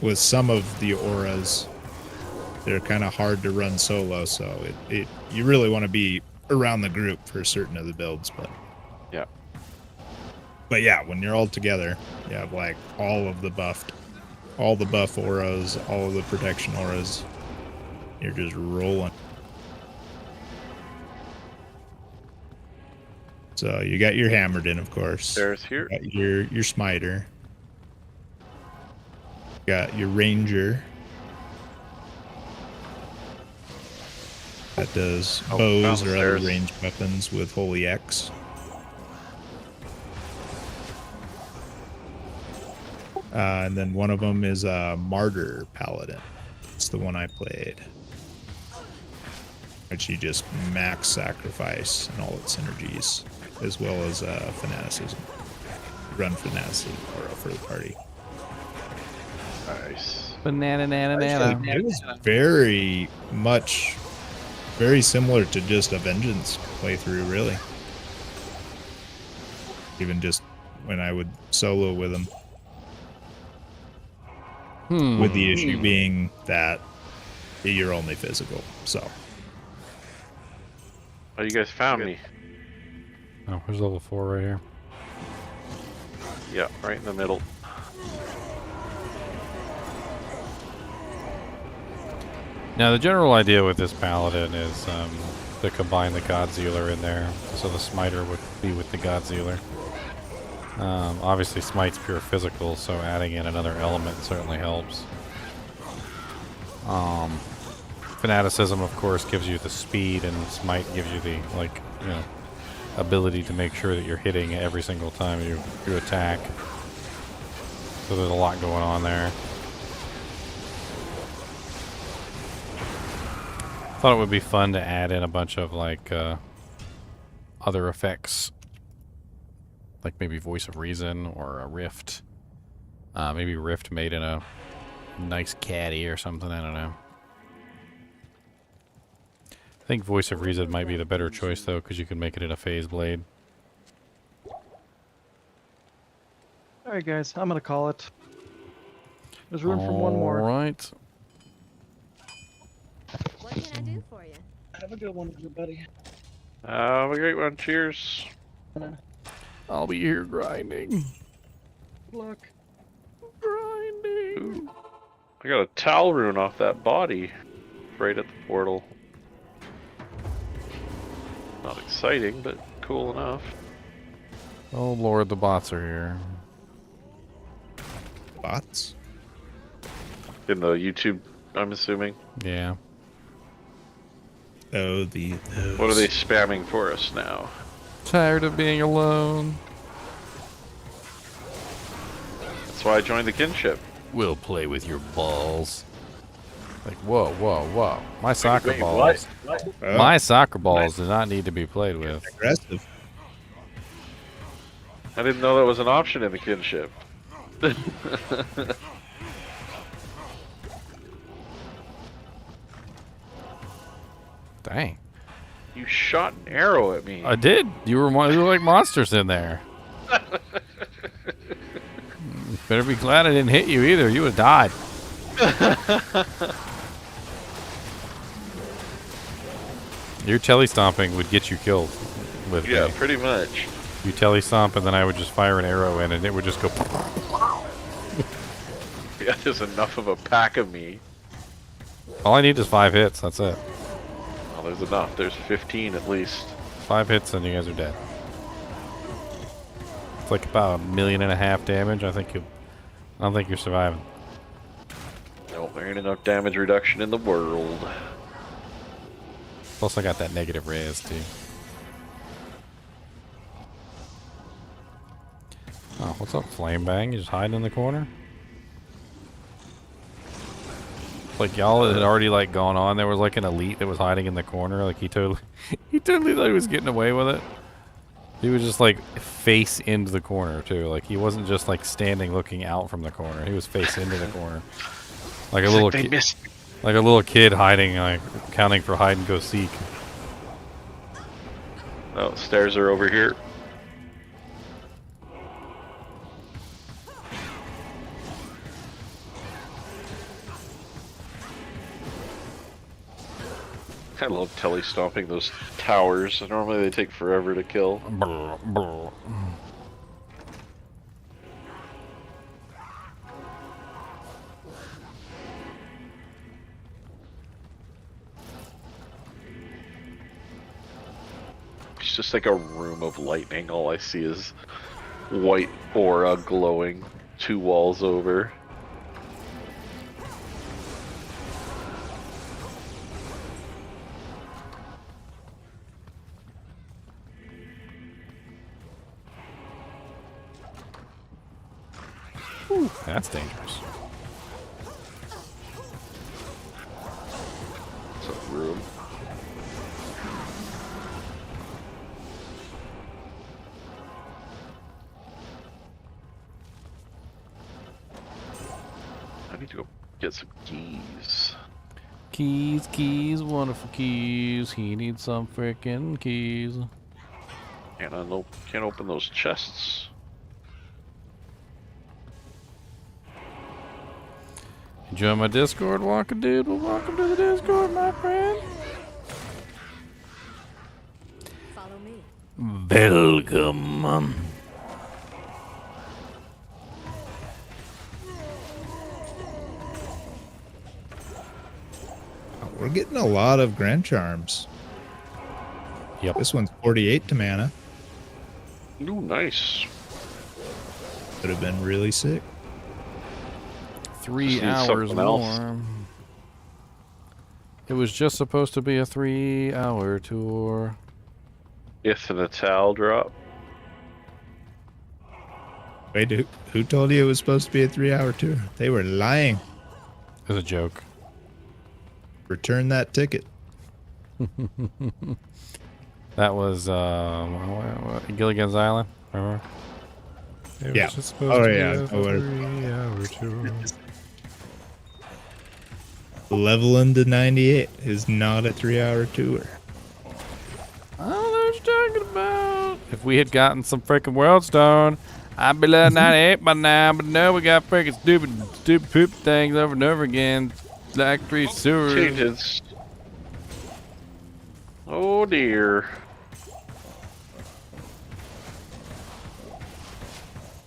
with some of the auras. They're kind of hard to run solo, so you really want to be around the group for certain of the builds, but yeah. But yeah, when you're all together, you have like all the buff auras, all of the protection auras. You're just rolling. So you got your hammered in, of course. There's here. You got your smiter. You got your ranger. That does bows or other ranged weapons with Holy X. And then one of them is a Martyr Paladin. It's the one I played. Which you just max sacrifice and all its synergies, as well as fanaticism. Run fanaticism for the party. Nice. Banana. It was very similar to just a Vengeance playthrough, really. Even just when I would solo with them. With the issue being that you're only physical, so. Oh, you guys found me. Oh, there's level 4 right here. Yeah, right in the middle. Now, the general idea with this paladin is to combine the Godsealer in there, so the smiter would be with the Godsealer. Obviously, smite's pure physical, so adding in another element certainly helps. Fanaticism, of course, gives you the speed, and smite gives you the ability to make sure that you're hitting every single time you attack. So there's a lot going on there. Thought it would be fun to add in a bunch of other effects, like maybe Voice of Reason or a Rift. Maybe Rift made in a nice caddy or something. I don't know. I think Voice of Reason might be the better choice though, because you can make it in a phase blade. All right, guys, I'm gonna call it. There's room for one more. All right. What can I do for you? Have a good one, everybody. Have a great one. Cheers. I'll be here grinding. Good luck. Grinding. Ooh. I got a towel rune off that body right at the portal. Not exciting, but cool enough. Oh lord, the bots are here. Bots? In the YouTube, I'm assuming. Yeah. Oh, What are they spamming for us now? Tired of being alone. That's why I joined the kinship. We'll play with your balls. Like, whoa. My soccer balls. My soccer balls do not need to be played with. Aggressive. I didn't know that was an option in the kinship. Dang. You shot an arrow at me. I did. You were like monsters in there. Better be glad I didn't hit you either. You would have died. Your telly stomping would get you killed with me. Yeah, pretty much. You telly stomp and then I would just fire an arrow in and it would just go. Yeah, there's enough of a pack of me. All I need is 5 hits. That's it. Oh, there's enough. There's 15 at least. 5 hits and you guys are dead. It's like about 1.5 million damage. I don't think you're surviving. No, there ain't enough damage reduction in the world. Plus I got that negative res too. Oh, what's up, Flame Bang? You just hiding in the corner? Like y'all had already like gone on. There was like an elite that was hiding in the corner. Like he totally thought he was getting away with it. He was just like face into the corner too. Like he wasn't just like standing looking out from the corner. He was face into the corner. Like a little kid. Like a little kid hiding, like counting for hide and go seek. Oh, stairs are over here. I love tele-stomping those towers. Normally they take forever to kill. It's just like a room of lightning. All I see is white aura glowing 2 walls over. Whew, that's dangerous. It's a room. I need to go get some keys. Keys, wonderful keys. He needs some freaking keys. And I can't open those chests. Join my Discord, Walker Dude. Well, welcome to the Discord, my friend. Follow me. Welcome. We're getting a lot of Grand Charms. Yep. This one's 48 to mana. Ooh, nice. Would have been really sick. 3 hours more. It was just supposed to be a 3-hour tour. If the towel drop. Wait, who told you it was supposed to be a 3-hour tour? They were lying. It was a joke. Return that ticket. That was Gilligan's Island, remember? It Yeah. was just supposed Oh to be yeah. a 3-hour tour. Leveling to 98 is not a 3-hour tour. I don't know what you're talking about. If we had gotten some freaking World Stone, I'd be level 98 by now. But no, we got freaking stupid poop things over and over again. Like 3 sewers. Changes. Oh dear.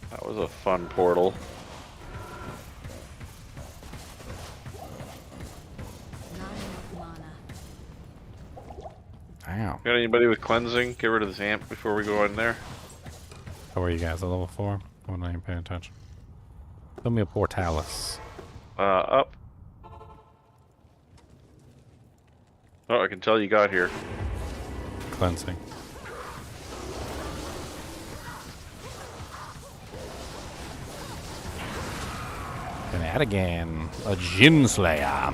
That was a fun portal. Wow. Got anybody with cleansing? Get rid of this amp before we go in there. How are you guys? At level 4? I'm not even paying attention. Tell me a Portalis. Up. Oh, I can tell you got here. Cleansing. And that again. A Jin Slayer.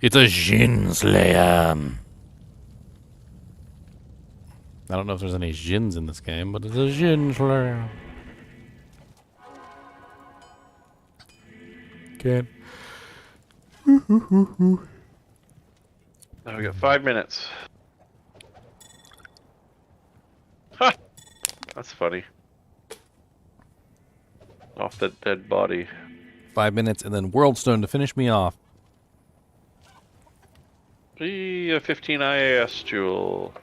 It's a Jin Slayer. I don't know if there's any Jins in this game, but it's a Jin Slayer. Okay. Now we got 5 minutes. Ha! That's funny. Off that dead body. 5 minutes and then World Stone to finish me off. A 15 IAS jewel.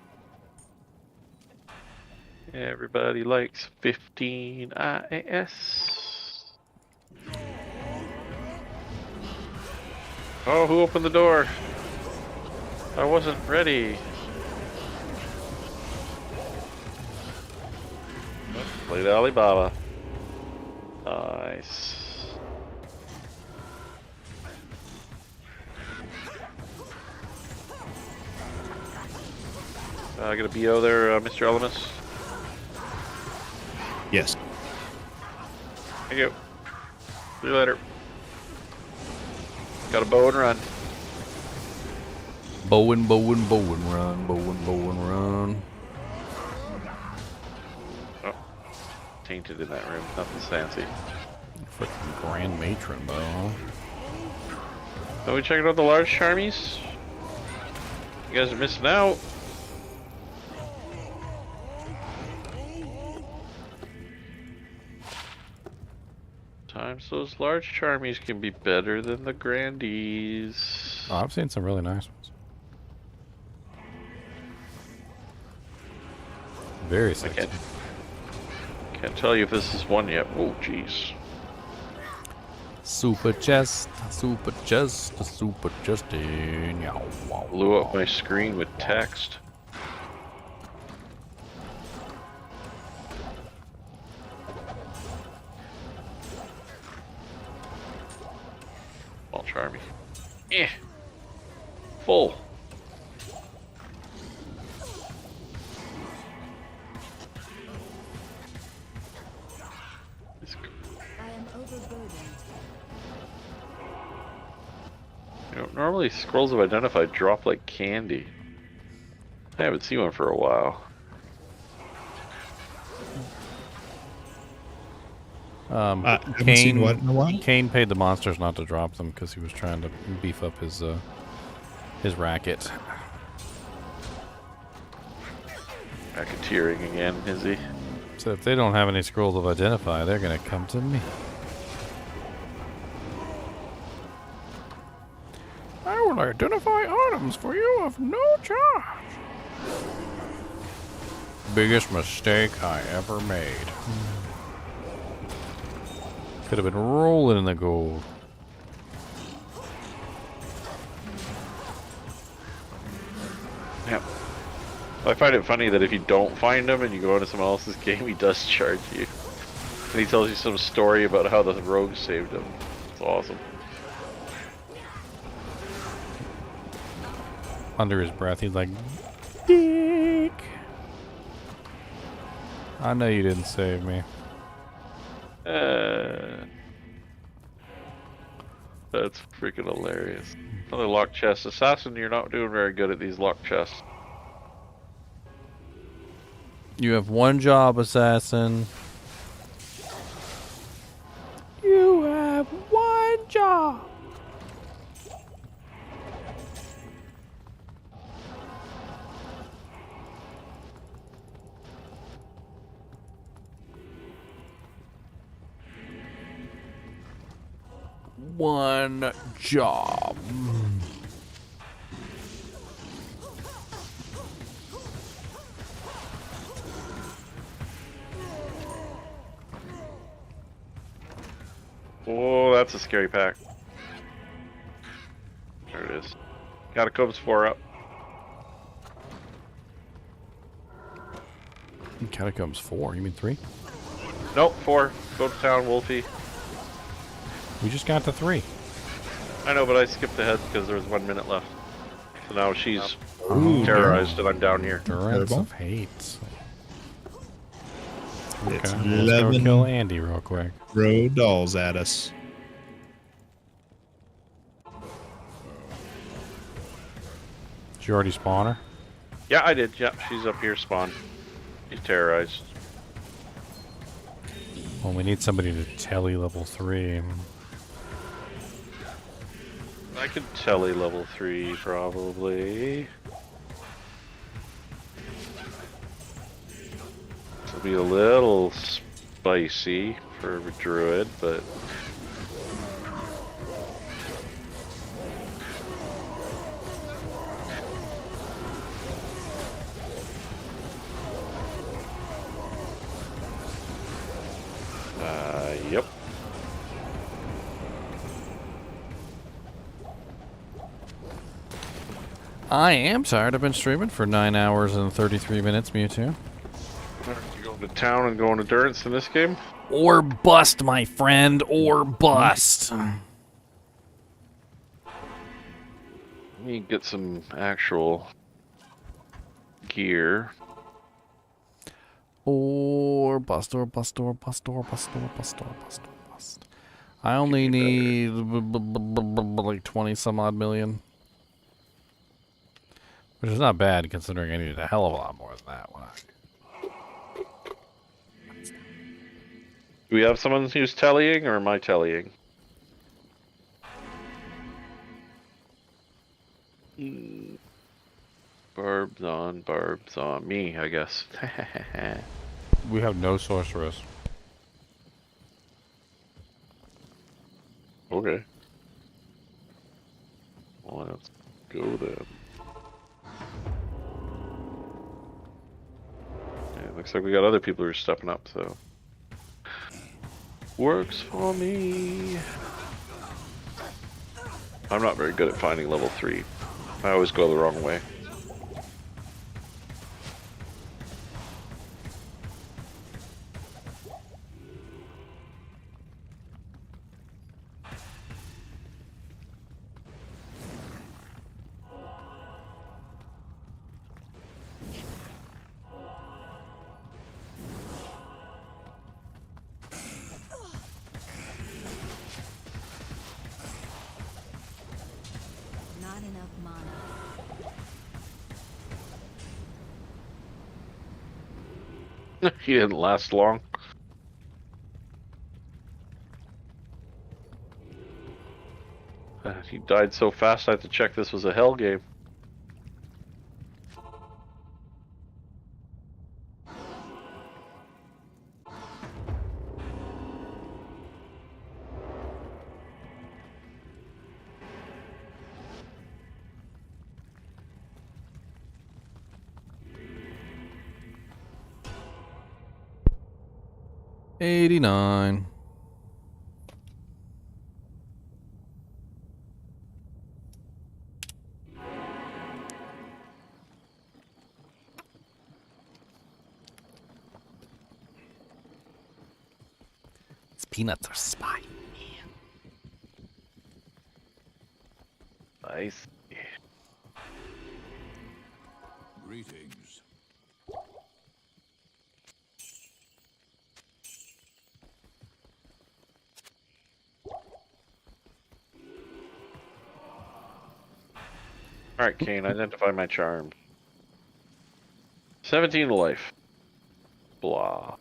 Everybody likes 15 IAS. Oh, who opened the door? I wasn't ready. Played Alibaba. Nice. I got a BO there, Mr. Elemis. Yes. Thank you. See you later. Got a bow and run. Bow and run, bow and run. Oh, tainted in that room. Nothing fancy. Freaking Grand Matron bow. Are we checking out the large charmies? You guys are missing out. Sometimes those large charmies can be better than the grandies. Oh, I've seen some really nice ones. Very sexy. Can't tell you if this is one yet. Oh, jeez. Super chest, super chest, super chest. Blew up my screen with text. All charmy. Eh. Full. I am overburdened. You know, normally scrolls of identified drop like candy. I haven't seen one for a while. haven't seen what in a while? Kane paid the monsters not to drop them because he was trying to beef up his racket. Racketeering again, is he? So if they don't have any scrolls of identify, they're gonna come to me. I will identify items for you of no charge. Biggest mistake I ever made. Could have been rolling in the gold. Yeah. I find it funny that if you don't find him and you go into someone else's game, he does charge you. And he tells you some story about how the rogue saved him. It's awesome. Under his breath, he's like, "Dick. I know you didn't save me." That's freaking hilarious. Another locked chest. Assassin, you're not doing very good at these locked chests. You have one job, assassin. You have one job. One job. Oh, that's a scary pack. There it is. Catacombs 4 up. Catacombs 4? You mean 3? Nope, 4. Go to town, Wolfie. We just got to 3. I know, but I skipped ahead because there was 1 minute left. So now she's Ooh, terrorized and I'm down here. Durance of hate. It's Okay, let's go 11 kill Andy real quick. road dolls at us. Did you already spawn her? Yeah, I did. Yeah, she's up here spawn. She's terrorized. Well, we need somebody to telly level 3. I could telly level 3 probably. It'll be a little spicy for a druid, but yep. I am tired. I've been streaming for 9 hours and 33 minutes, Mewtwo. You going to town and going to Durance in this game? Or bust, my friend, or bust. Let me get some actual gear. Or bust, or bust, or bust, or bust, or bust, or bust, or I only need like 20 some odd million. Which is not bad considering I needed a hell of a lot more than that one. Do we have someone who's tallying, or am I tallying? Barbs on me, I guess. We have no sorceress. Okay. Well, let's go then. Yeah, looks like we got other people who are stepping up, so. Works for me. I'm not very good at finding level 3. I always go the wrong way. Not enough mana. He didn't last long. He died so fast I had to check this was a hell game. $89. These peanuts are spicy. Nice. Greetings. Alright, Kane, identify my charm. 17 life. Blah.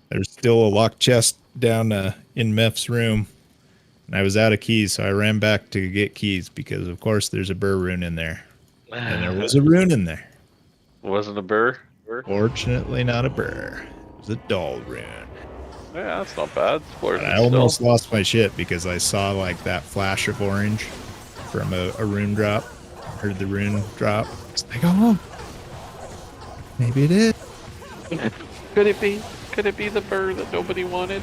There's still a locked chest down in Meph's room. And I was out of keys, so I ran back to get keys because, of course, there's a burr rune in there. And there was a rune in there. Wasn't a burr? Fortunately, not a burr. It was a dull rune. Yeah, that's not bad. But I almost lost my shit because I saw like that flash of orange from a rune drop. Heard the rune drop. It's like, oh, maybe it is. Could it be? Could it be the burr that nobody wanted?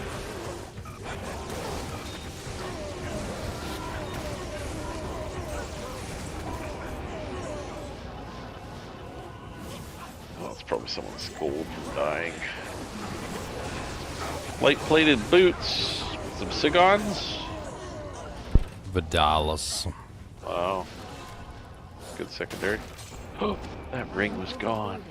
Well, it's probably someone's gold from dying. Light-plated boots. Some Sigons. Vidalis. Wow. Good secondary. Oh, that ring was gone.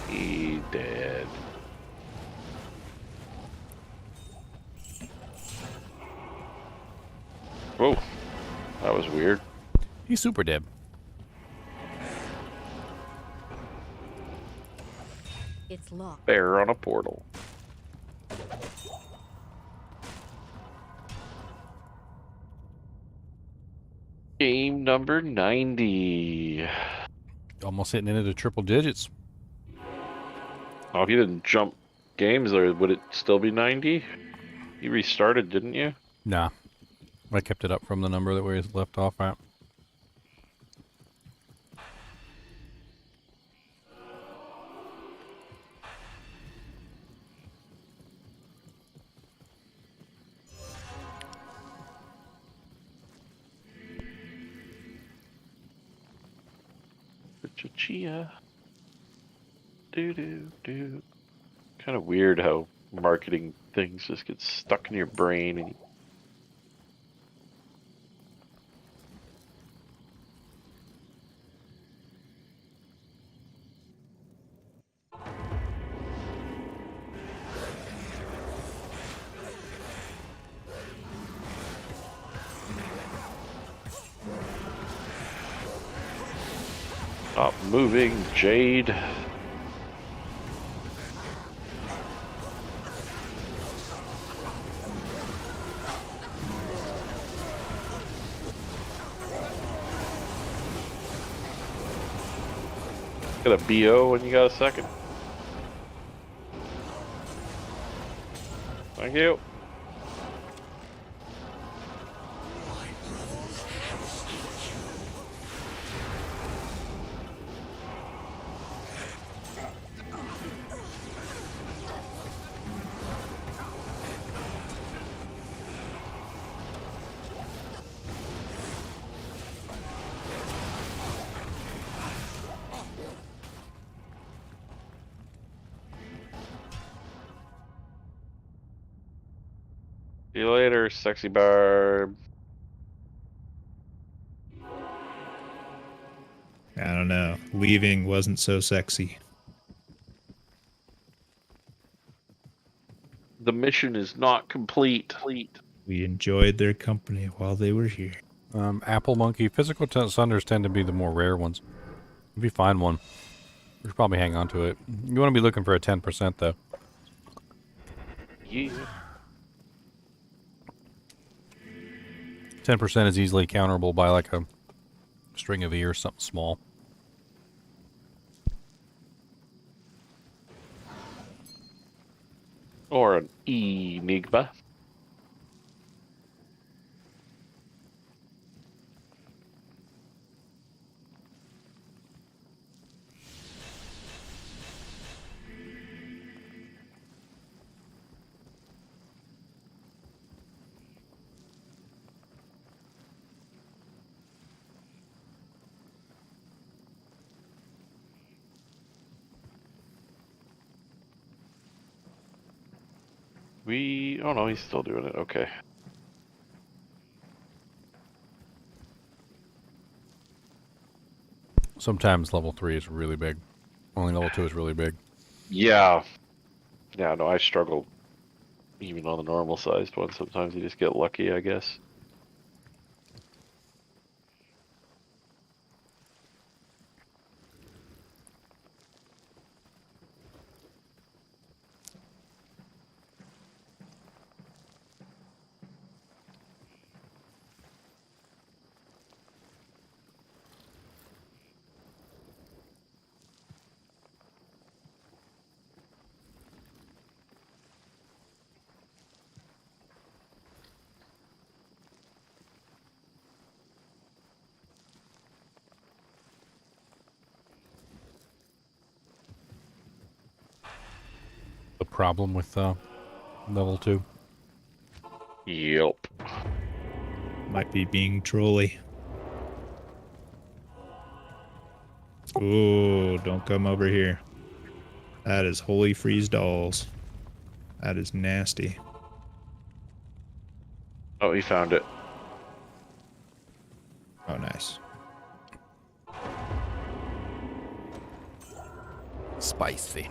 He dead. Whoa. That was weird. He's super dead. It's locked. Bear on a portal. Game number 90. Almost hitting into the triple digits. Oh, if you didn't jump games, or would it still be 90? You restarted, didn't you? Nah. I kept it up from the number that we left off at. Chinchilla. Do. Kind of weird how marketing things just get stuck in your brain and moving, Jade. Got a BO when you got a second. Thank you. See you later, sexy barb. I don't know. Leaving wasn't so sexy. The mission is not complete. We enjoyed their company while they were here. Apple monkey. Physical sunders tend to be the more rare ones. If you find one, you should probably hang on to it. You want to be looking for a 10% though. Yeah. 10% is easily counterable by like a string of ears, something small. Or an enigma. Oh no, he's still doing it. Okay. Sometimes level 3 is really big. Only level 2 is really big. Yeah. Yeah, no, I struggle even on the normal sized one. Sometimes you just get lucky, I guess. The problem with level 2. Yep. Might be being trolly. Oh, don't come over here. That is holy freeze dolls. That is nasty. Oh, he found it. Oh, nice. Spicy.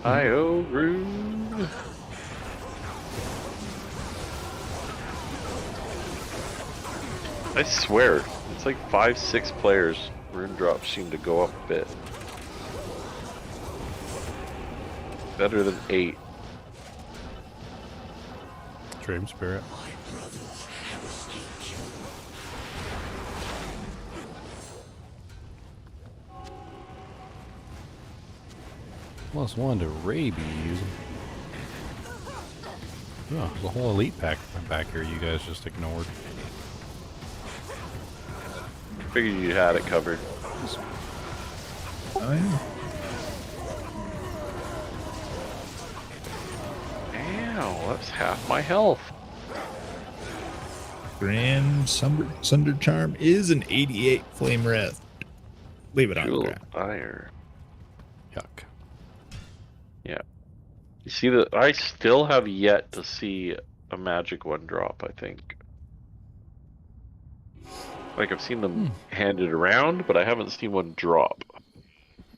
Hi-oh, Rune. I swear, it's like 5-6 players. Rune drops seem to go up a bit. Better than 8. Dream spirit. +1 to rabies. Oh, there's a whole elite pack back here you guys just ignored. Figured you had it covered. Oh, yeah. Ow, that's half my health. Grand Sunder Charm is an 88 flame wrath. Leave it on the ground. Fire. Yuck. Yeah. You see that I still have yet to see a magic 1-drop, I think. Like, I've seen them handed around, but I haven't seen one drop.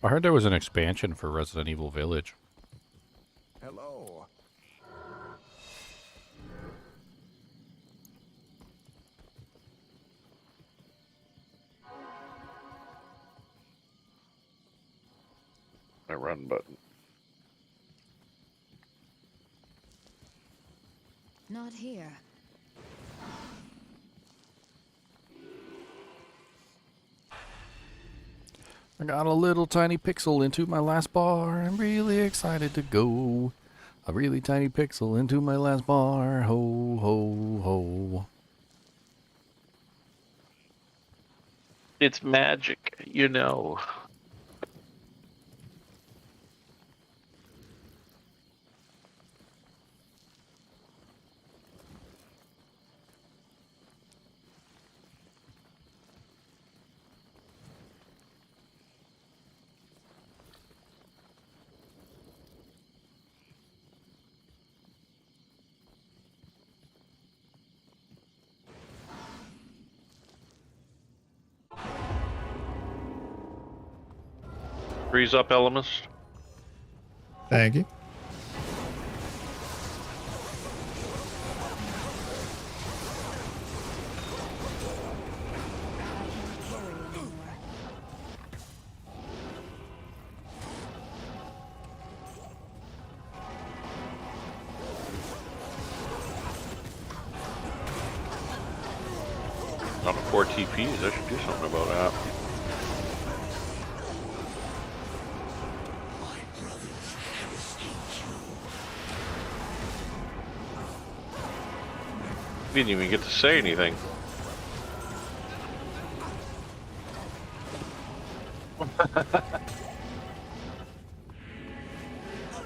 I heard there was an expansion for Resident Evil Village. Hello. My run button. Not here. I got a little tiny pixel into my last bar. I'm really excited to go. A really tiny pixel into my last bar. Ho, ho, ho. It's magic, you know. Freeze up, Elemist. Thank you. On a 4 TPs, I should do something about that. Didn't even get to say anything.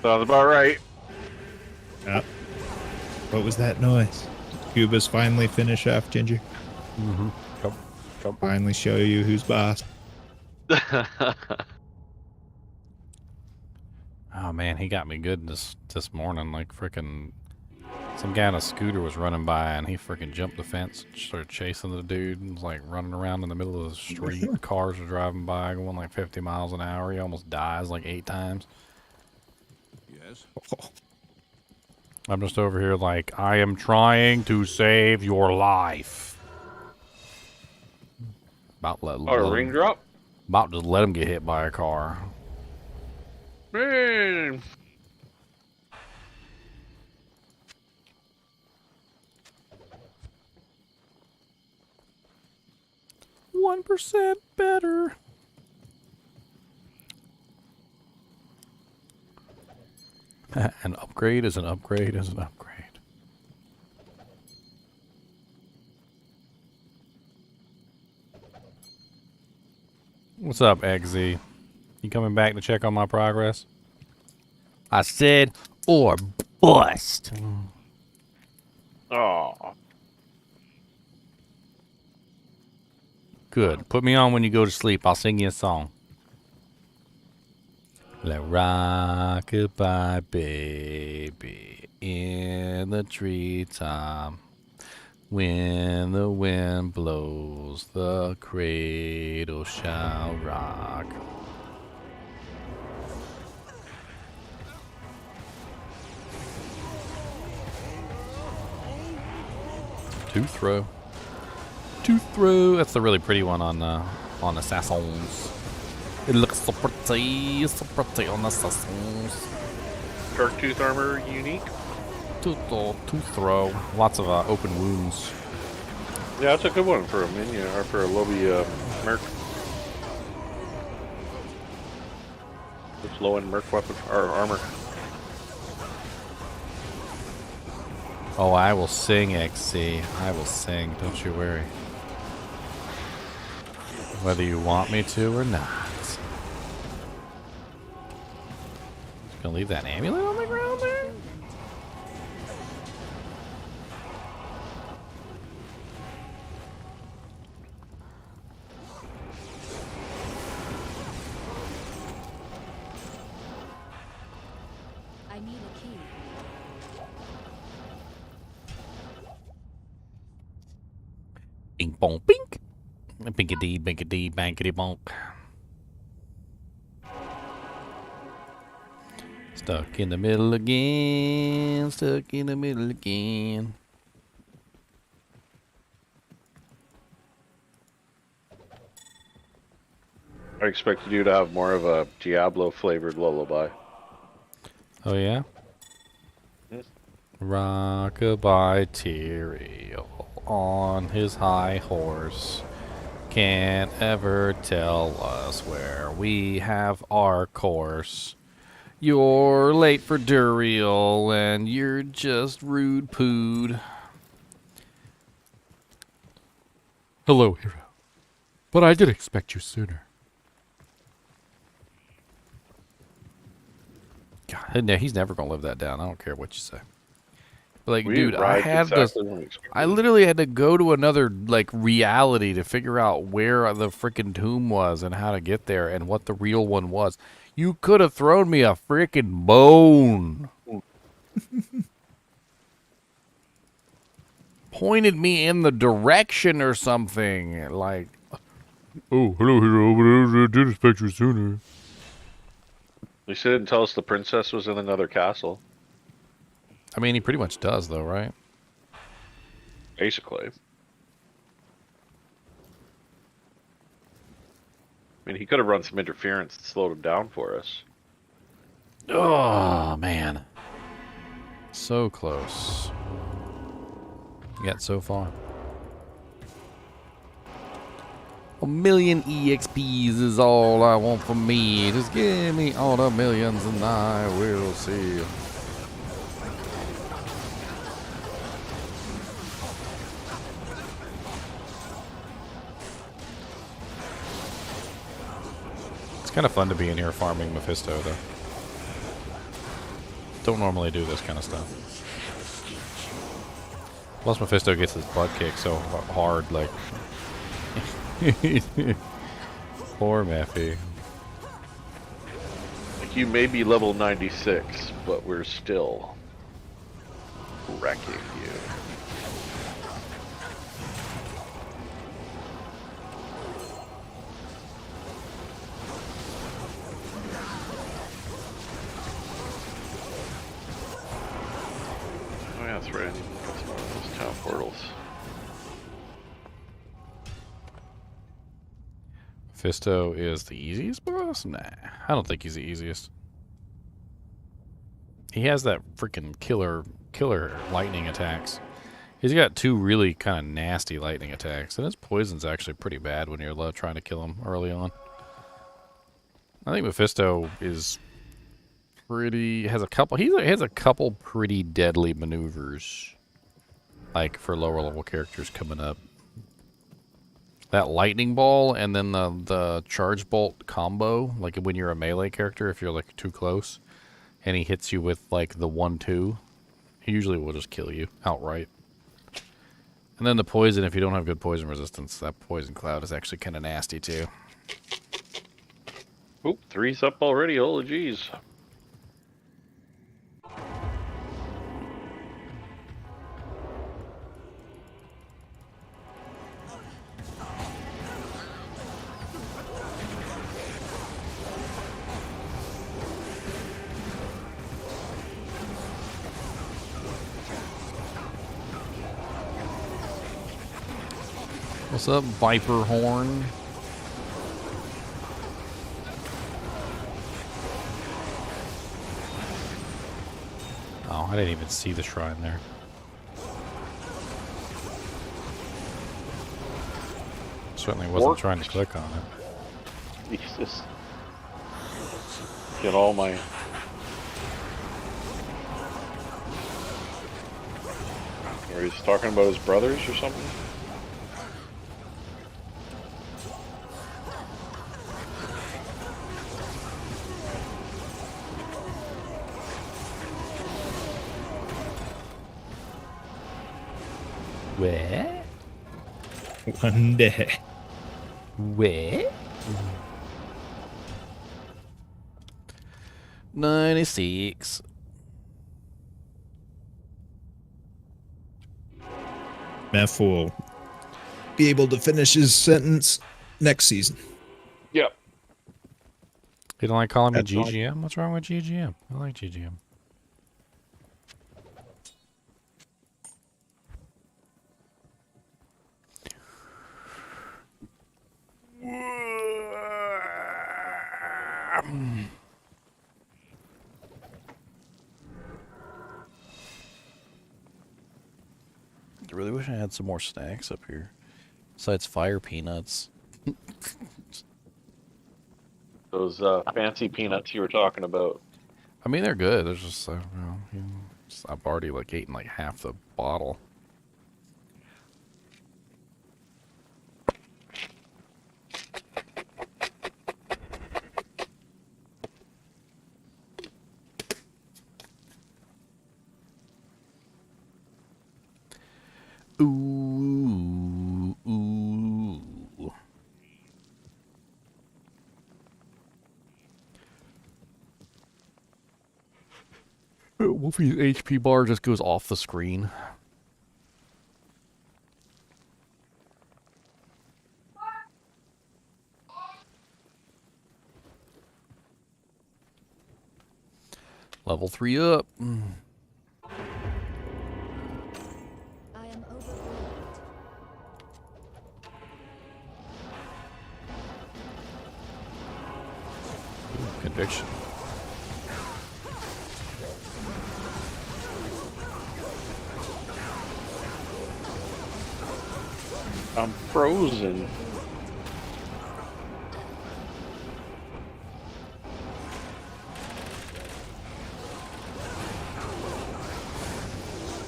Sounds about right. Yeah. What was that noise? Did Cuba's finally finish off Ginger? Mm-hmm. Finally show you who's boss. Oh man, he got me good this morning. Like freaking, some guy on a scooter was running by and he freaking jumped the fence, started chasing the dude, and was like running around in the middle of the street. Cars are driving by, going like 50 miles an hour. He almost dies like 8 times. Yes. I'm just over here like, I am trying to save your life. About a ring drop? About to let him get hit by a car. Man. 1% better. An upgrade is an upgrade is an upgrade. What's up, XZ? You coming back to check on my progress? I said, or bust. Oh. Good. Put me on when you go to sleep. I'll sing you a song. Like rock-a-bye, baby, in the treetop. When the wind blows, the cradle shall rock. Tooth throw. Tooth throw. That's the really pretty one on the Sassons. It looks so pretty on the Sassons. Dark tooth armor unique. Tooth throw. Lots of open wounds. Yeah, that's a good one for a minion or for a lobby merc. It's low end merc weapon or armor. Oh, I will sing, XC. I will sing. Don't you worry. Whether you want me to or not. Just gonna leave that amulet on the ground there? I need a key. Bing bong bink. Binkity binkity bankity bonk. Stuck in the middle again. Stuck in the middle again. I expected you to have more of a Diablo flavored lullaby. Oh yeah? Yes. Rockabye Tyrael on his high horse can't ever tell us where we have our course. You're late for Duriel and you're just rude pooed. Hello, hero. But I did expect you sooner. God, he's never gonna live that down. I don't care what you say. But like, We dude, I arrived had exactly when we expected. I literally had to go to another like reality to figure out where the freaking tomb was and how to get there and what the real one was. You could have thrown me a freaking bone. Pointed me in the direction or something. Like, oh, hello, hero, but I did expect you sooner. At least they didn't tell us the princess was in another castle. I mean, he pretty much does, though, right? Basically. I mean, he could have run some interference and slowed him down for us. Oh, man. So close. Yet so far. 1,000,000 EXPs is all I want from me. Just give me all the millions and I will see. It's kind of fun to be in here farming Mephisto, though. Don't normally do this kind of stuff. Plus Mephisto gets his butt kicked so hard, like... Poor Mephi. Like, you may be level 96, but we're still wrecking you. Oh yeah, that's right. I need to look at some of those town portals. Mephisto is the easiest boss? Nah, I don't think he's the easiest. He has that freaking killer lightning attacks. He's got two really kind of nasty lightning attacks, and his poison's actually pretty bad when you're trying to kill him early on. I think Mephisto is pretty... has a couple... he has a couple pretty deadly maneuvers, like for lower level characters coming up. That lightning ball and then the charge bolt combo, like when you're a melee character, if you're like too close, and he hits you with like the 1-2, he usually will just kill you outright. And then the poison, if you don't have good poison resistance, that poison cloud is actually kind of nasty too. Oop, 3's up already. Holy jeez. What's up, Viper Horn? Oh, I didn't even see the shrine there. Certainly wasn't trying to click on it. Jesus. Get all my... Or he's talking about his brothers or something? Where? One day. Where? 96. Meth will be able to finish his sentence next season. Yep. You don't like calling me That's all. GGM? What's wrong with GGM? I like GGM. I really wish I had some more snacks up here. Besides fire peanuts. Those fancy peanuts you were talking about. I mean, they're good. There's just, I've already like eaten like half the bottle. Ooh, ooh. Wolfie's HP bar just goes off the screen. Level 3 up. I am overwhelmed. Conviction. I'm frozen.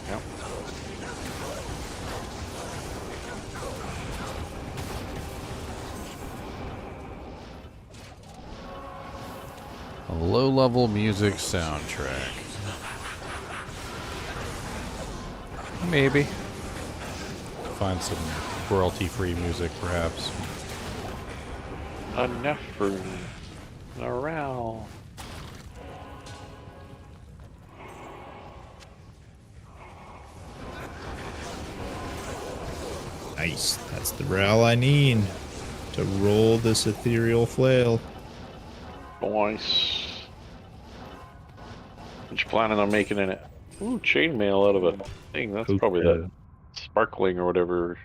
Yep. A low-level music soundtrack. Maybe. Find some royalty-free music, perhaps. A Nefer. A Ral. Nice. That's the rail I need to roll this ethereal flail. Nice. What you planning on making in it? Ooh, chainmail out of a thing. That's probably that sparkling or whatever.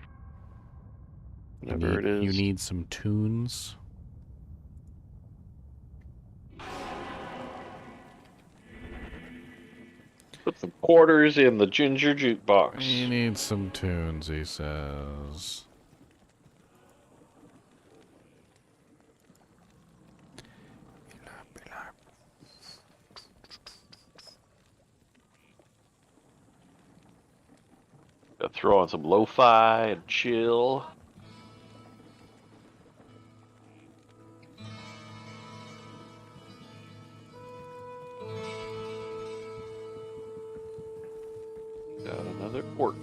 Whatever it is. You need some tunes. Put some quarters in the ginger jukebox. You need some tunes, he says. Gotta throw on some lo-fi and chill. Got another port.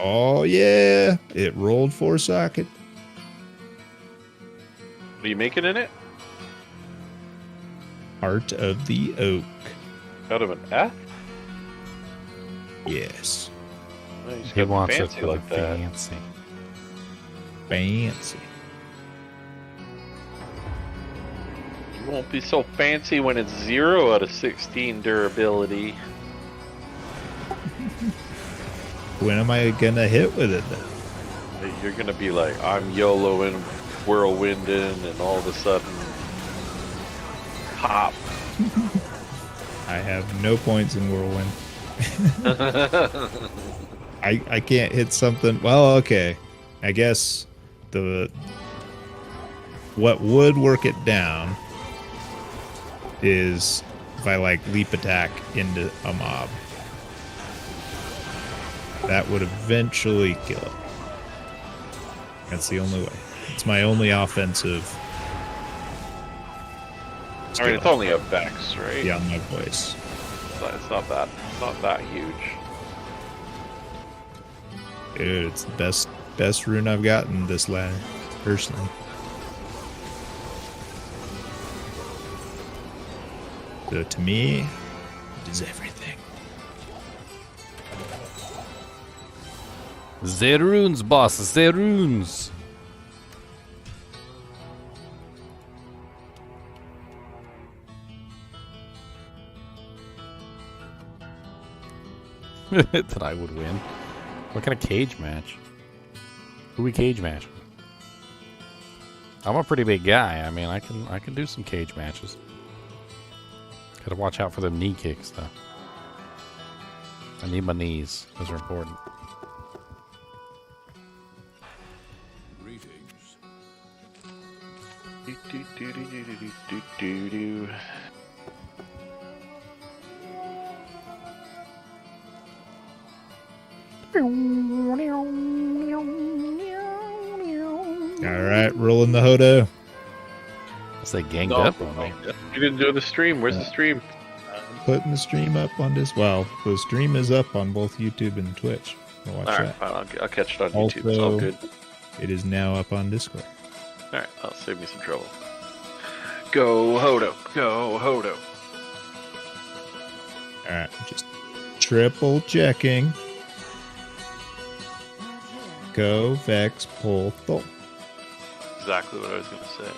Oh yeah, it rolled 4 socket. What are you making in it? Heart of the Oak. Out of an F? Yes. Nice. He wants it fancy like that. fancy. Fancy. You won't be so fancy when it's 0 out of 16 durability. When am I gonna hit with it though? You're gonna be like, I'm YOLOing, whirlwinding, and all of a sudden, pop. I have no points in whirlwind. I can't hit something. Well, okay. I guess what would work it down is if I like leap attack into a mob. That would eventually kill it. That's the only way. It's my only offensive. I mean, it's only a Vex, right? Yeah, my voice. It's not that. It's not that huge. Dude, it's the best rune I've gotten this ladder, personally. So to me, it is everything. The runes, boss, the runes. That I would win. What kind of cage match? Who we cage match? I'm a pretty big guy. I mean, I can do some cage matches. Gotta watch out for the knee kicks, though. I need my knees. Those are important. Greetings. Do. Alright, rolling the Hodo. They ganged up on me. You didn't do the stream. Where's the stream? Putting the stream up on this. Well, the stream is up on both YouTube and Twitch. Watch Alright, that. I'll catch it on YouTube. It's all good. It is now up on Discord. Alright, that'll save me some trouble. Go Hodo. Go Hodo. Alright, just triple checking. Go Vex pull Thol. Exactly what I was gonna say.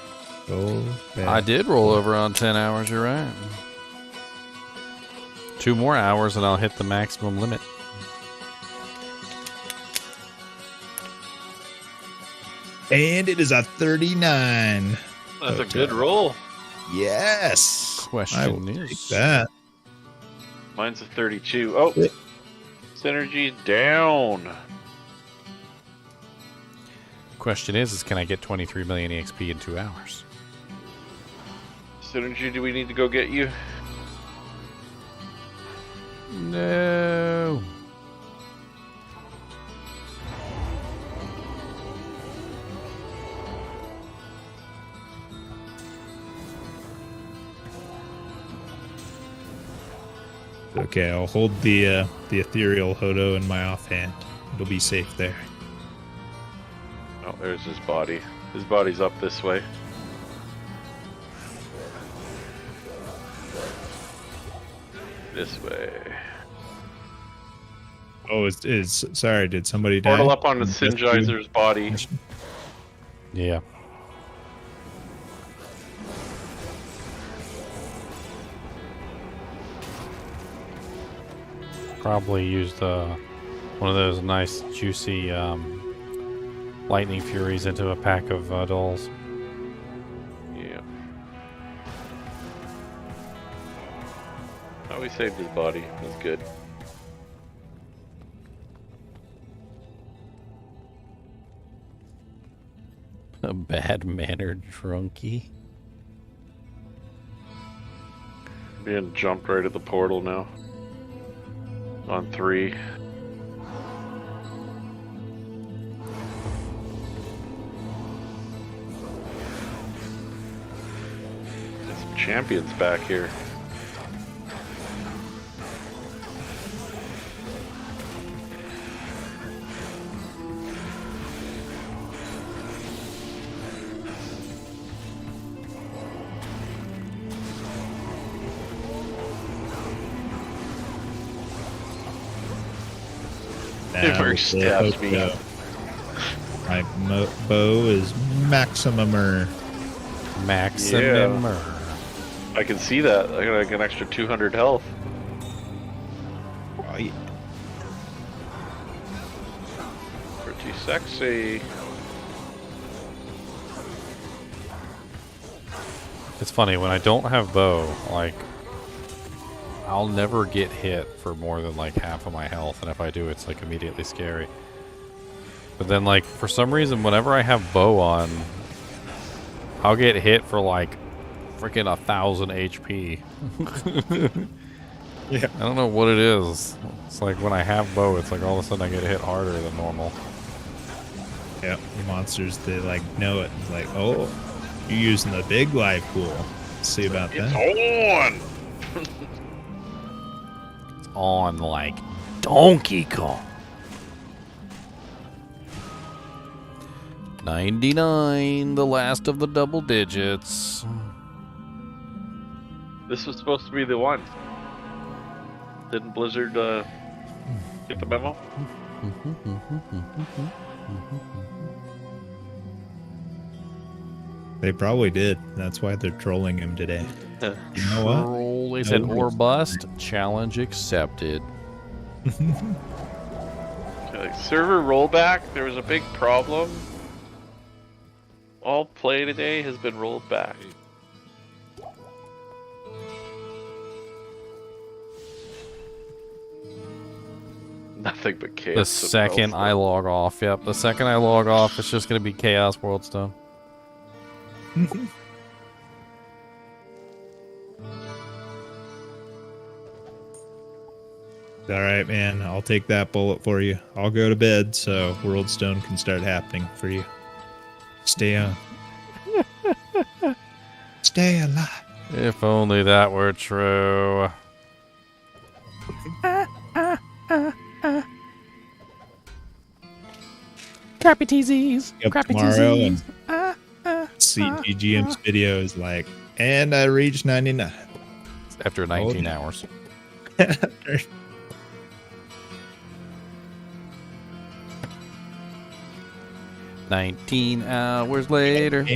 Go Vex. I did roll over on 10 hours, you're right. 2 more hours and I'll hit the maximum limit. And it is a 39. That's a good roll. Yes. Question I will is take that. Mine's a 32. Oh, synergy down. Question is can I get 23 million EXP in 2 hours? Synergy, do we need to go get you? No. Okay, I'll hold the ethereal Hodo in my offhand. It'll be safe there. Oh, there's his body. His body's up this way. This way. Oh, sorry, did somebody die? Portal up on the Sinjizer's body. Yeah. Probably used one of those nice juicy lightning furies into a pack of dolls. Yeah. Oh, we saved his body. That's good. A bad-mannered drunkie. Being jumped right at the portal now. On 3. There's some champions back here. Never stabs me. My bow is maximumer. Maximumer. I can see that. I got like an extra 200 health. Oh, yeah. Pretty sexy. It's funny, when I don't have bow, like, I'll never get hit for more than like half of my health, and if I do, it's like immediately scary. But then, like, for some reason, whenever I have bow on, I'll get hit for like freaking 1,000 HP. Yeah. I don't know what it is. It's like when I have bow, it's like all of a sudden I get hit harder than normal. Yeah, the monsters, they like know it. It's like, oh, you're using the big life pool. See about It's that. on! It's on like Donkey Kong. 99, the last of the double digits. This was supposed to be the one. Didn't Blizzard get the memo? They probably did. That's why they're trolling him today. You know what? Troll, they said or bust. Challenge accepted. Okay, server rollback, there was a big problem. All play today has been rolled back. Nothing but chaos. The second I log off, yep. The second I log off, it's just going to be Chaos World stuff. All right, man. I'll take that bullet for you. I'll go to bed so World Stone can start happening for you. Stay on. Stay alive. If only that were true. Crappy TZs. Up Crappy tomorrow TZs. and see GGM's video is like, and I reached 99. After 19 hours. 19 hours later.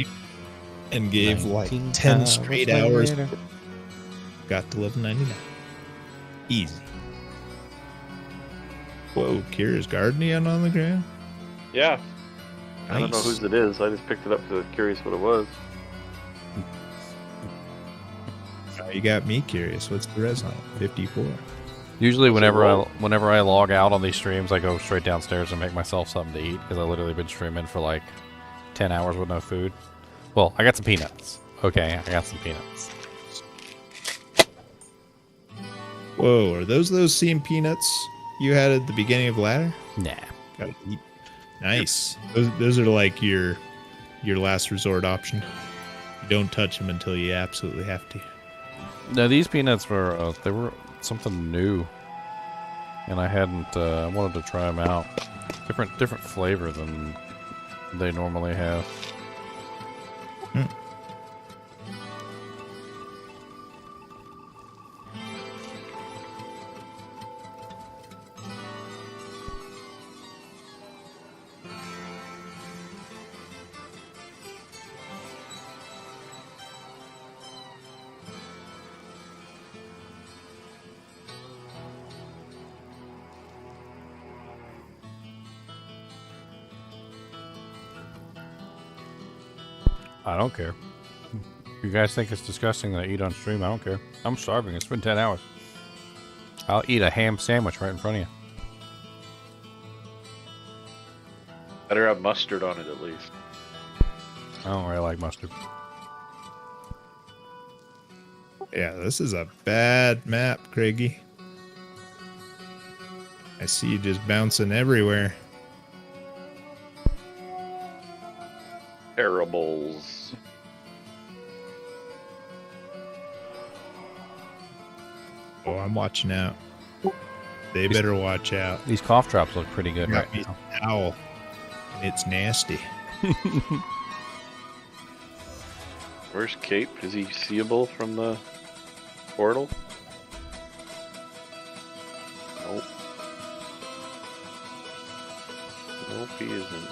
And gave like 19 10 straight hours. later. Got to level 99. Easy. Whoa, Kira's gardening on the ground? Yeah. I don't know Nice. whose it is. I just picked it up because I was curious what it was. You got me curious. What's the res on it? 54. Usually whenever I log out on these streams, I go straight downstairs and make myself something to eat because I literally been streaming for like 10 hours with no food. Well, I got some peanuts. Okay, I got some peanuts. Whoa, are those same peanuts you had at the beginning of ladder? Nah. Gotta eat. Nice. Those are like your last resort option. You don't touch them until you absolutely have to. No, these peanuts were they were something new, and I hadn't. I wanted to try them out. Different flavor than they normally have. I don't care. You guys think it's disgusting that I eat on stream? I don't care. I'm starving. It's been 10 hours. I'll eat a ham sandwich right in front of you. Better have mustard on it at least. I don't really like mustard. Yeah, this is a bad map, Craigie. I see you just bouncing everywhere. Parables. Oh, I'm watching out. They better watch out. These cough drops look pretty good Got right me now. an owl. It's nasty. Where's Cape? Is he seeable from the portal? Nope. Nope, he isn't.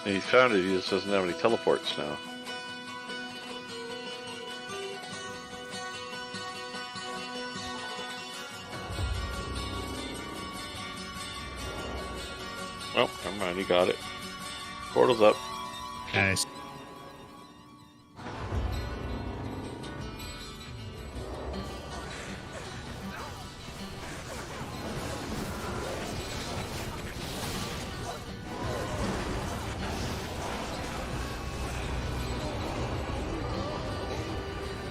And he's found it, he just doesn't have any teleports now. Oh, never mind, he got it. Portal's up. Nice.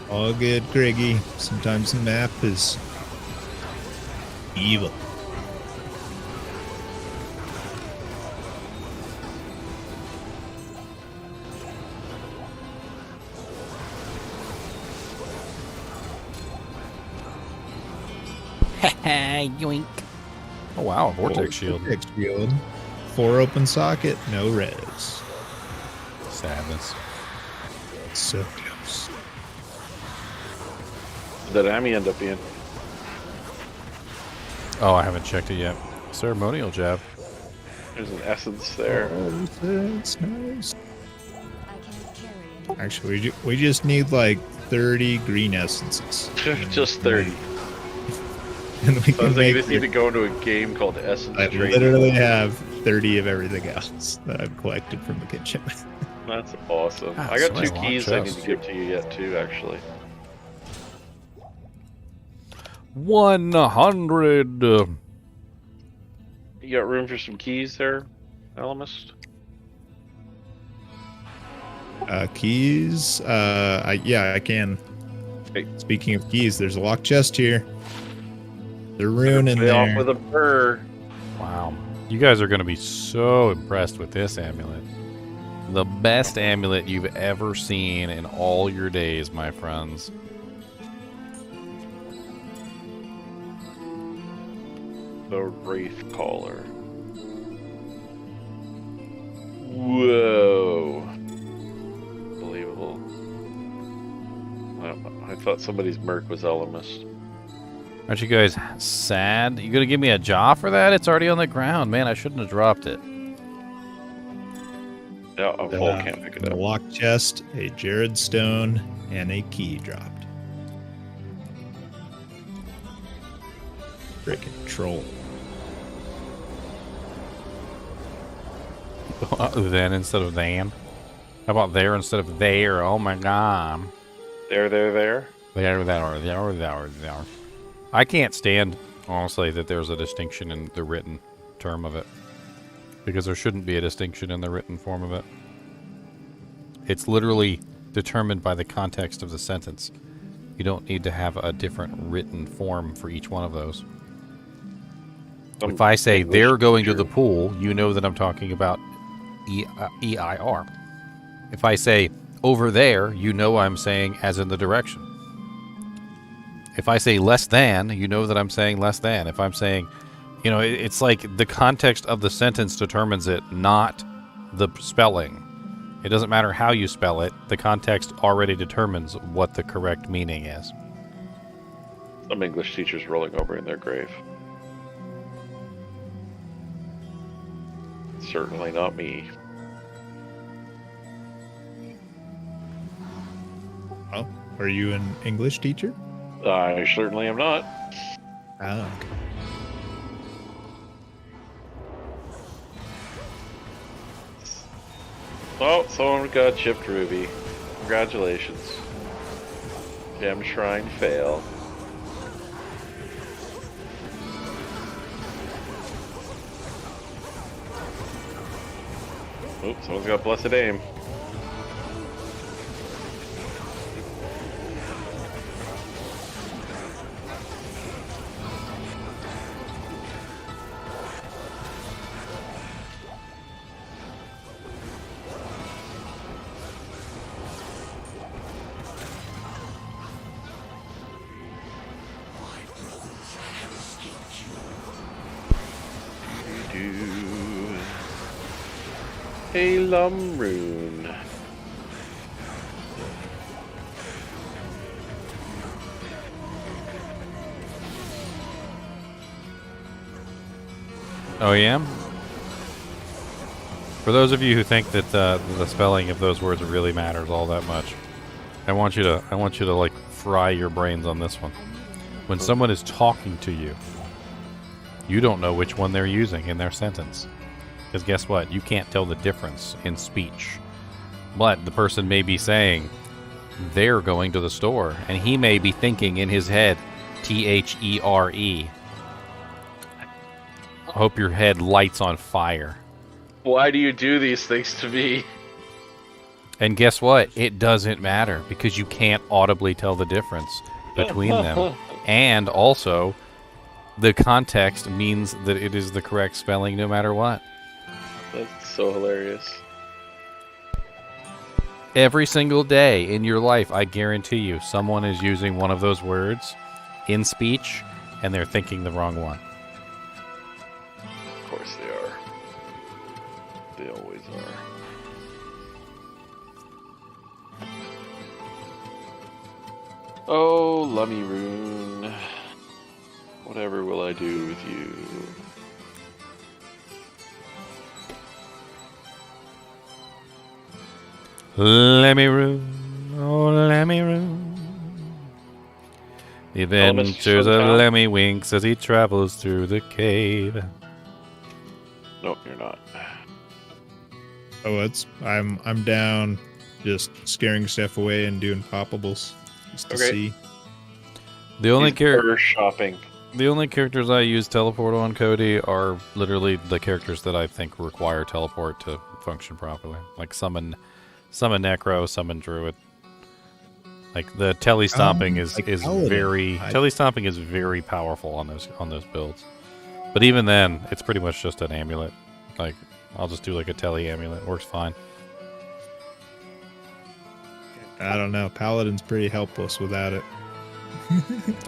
All good, Craigie. Sometimes the map is evil. Yoink. Oh wow, vortex shield. Vortex shield. 4 open socket, no res. Sadness. So close. What did Ami end up being? Oh, I haven't checked it yet. Ceremonial jab. There's an essence there. Oh, that's nice. Actually, we just need like 30 green essences. Just 30. And we Sounds can like make you just need to go into a game called Essence I Trading. literally have 30 of everything else that I've collected from the kitchen. That's awesome. Ah, I got so 2 I keys want I need to give to you yet too, actually. 100. You got room for some keys there, Alamist? Keys? Yeah, I can. Hey. Speaking of keys, there's a locked chest here. The rune in Pay off there. with a burr. Wow. You guys are going to be so impressed with this amulet. The best amulet you've ever seen in all your days, my friends. The Wraith Caller. Whoa. Unbelievable. I thought somebody's merc was Elemist. Aren't you guys sad? You gonna give me a jaw for that? It's already on the ground. Man, I shouldn't have dropped it. Yeah, a full can't pick it A up. locked chest, a Jared stone, and a key dropped. Freaking troll. Then instead of than. How about there instead of there? Oh my god. There. There. I can't stand, honestly, that there's a distinction in the written term of it. Because there shouldn't be a distinction in the written form of it. It's literally determined by the context of the sentence. You don't need to have a different written form for each one of those. If I say they're going to the pool, you know that I'm talking about EIR. If I say over there, you know I'm saying as in the direction. If I say less than, you know that I'm saying less than. If I'm saying, you know, it's like the context of the sentence determines it, not the spelling. It doesn't matter how you spell it. The context already determines what the correct meaning is. Some English teachers rolling over in their grave. Certainly not me. Oh, are you an English teacher? I certainly am not. Oh, okay. Oh, someone got chipped ruby. Congratulations. Gem shrine fail. Oops, someone's got blessed aim. A Rune. Oh yeah? For those of you who think that the spelling of those words really matters all that much, I want you to like fry your brains on this one. When someone is talking to you, you don't know which one they're using in their sentence. Because guess what? You can't tell the difference in speech. But the person may be saying, they're going to the store. And he may be thinking in his head, THERE. I hope your head lights on fire. Why do you do these things to me? And guess what? It doesn't matter because you can't audibly tell the difference between them. And also, the context means that it is the correct spelling no matter what. That's so hilarious. Every single day in your life, I guarantee you, someone is using one of those words in speech, and they're thinking the wrong one. Of course they are. They always are. Oh, Lummy Rune. Whatever will I do with you? Lemmy Rune, oh Lemmy Rune. The adventures of Lemmy Winks as he travels through the cave. Nope, you're not. Oh, I'm down, just scaring stuff away and doing poppables just to see. The only shopping. The only characters I use teleport on, Cody, are literally the characters that I think require teleport to function properly. Like summon Necro, summon Druid. Like the tele stomping is very powerful on those builds. But even then, it's pretty much just an amulet. Like I'll just do like a tele amulet, works fine. I don't know. Paladin's pretty helpless without it.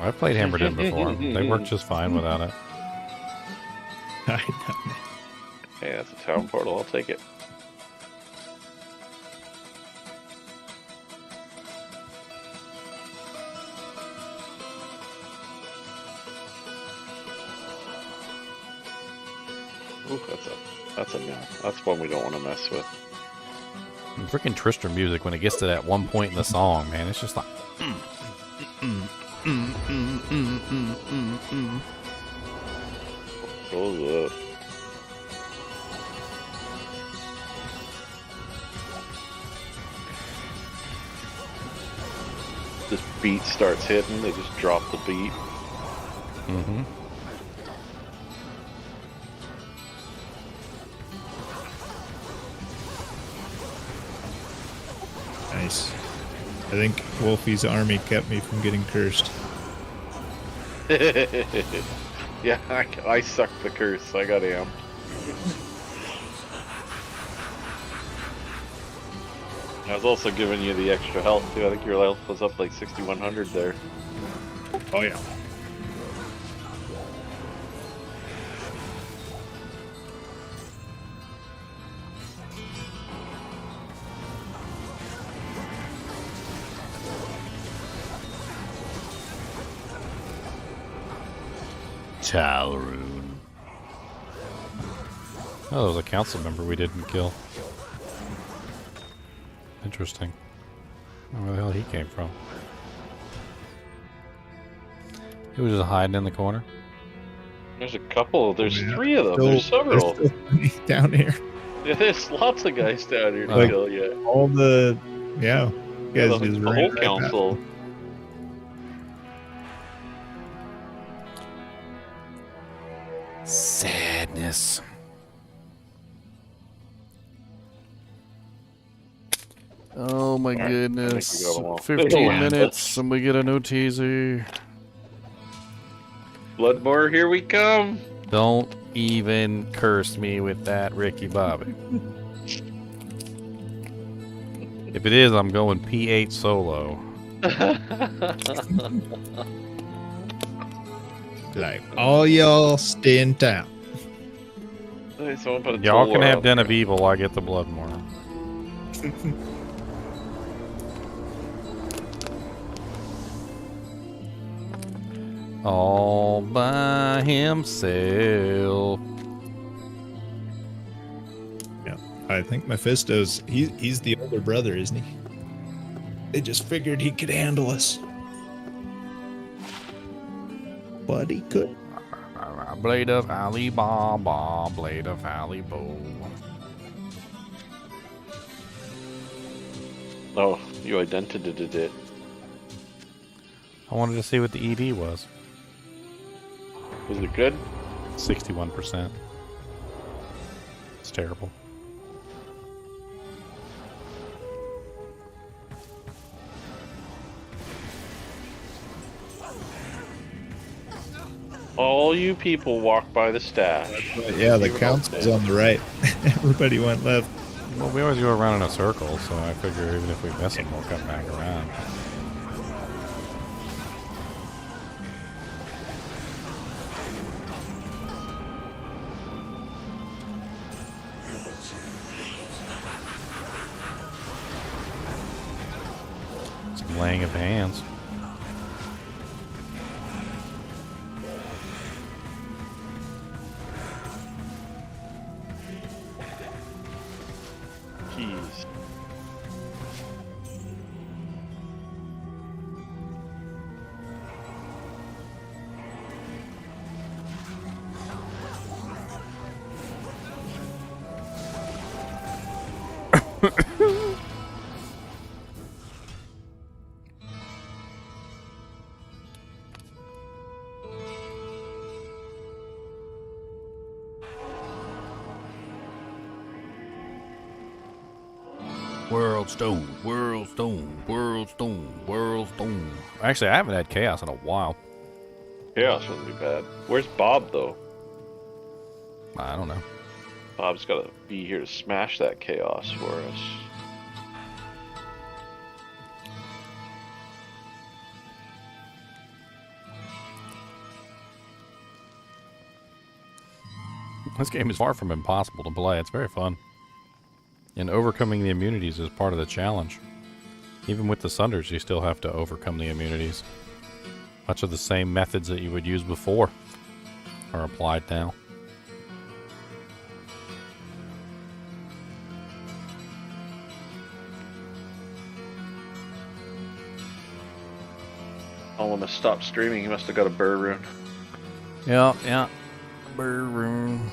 I've played Hammerden before. They work just fine without it. I know. Hey, that's a town portal. I'll take it. Ooh, that's one we don't want to mess with. And freaking Tristram music when it gets to that one point in the song, man, it's just like. Oh, this beat starts hitting, they just drop the beat. Mm-hmm. Nice. I think Wolfie's army kept me from getting cursed. Yeah, I sucked the curse. I got amped. I was also giving you the extra health too. I think your health was up like 6,100 there. Oh yeah. Rune. Oh, there was a council member we didn't kill. Interesting. I don't know where the hell he came from. He was just hiding in the corner. There's a couple. There's three of them. There's several. Down here. Yeah, there's lots of guys down here to Like, kill you. all the... Yeah. You guys the just whole ran right council. past. Sadness. Oh my goodness. 15 minutes and we get a new TZ. Bloodmore, here we come. Don't even curse me with that, Ricky Bobby. If it is, I'm going P8 solo. Like, all y'all stay in town. Hey, someone put a Y'all can toll have out. Den of Evil, I get the Bloodmore. All by himself. Yeah, I think Mephisto's... He's the older brother, isn't he? They just figured he could handle us. But he could. Blade of Ali Baba, Blade of Ali Bo. Oh, you identified it. I wanted to see what the ED was. Was it good? 61%. It's terrible. All you people walk by the stash. Yeah, the Even council's though- on the right. Everybody went left. Well, we always go around in a circle, so I figure even if we miss them, we'll come back around. Some laying of hands. Keys. World Stone, World Stone, World Stone, World Stone. Actually, I haven't had Chaos in a while. Chaos wouldn't be bad. Where's Bob though? I don't know. Bob's gotta be here to smash that chaos for us. This game is far from impossible to play. It's very fun. And overcoming the immunities is part of the challenge. Even with the Sunders, you still have to overcome the immunities. Much of the same methods that you would use before are applied now. I want to stop streaming. He must have got a burr rune. Yeah. Burr Rune.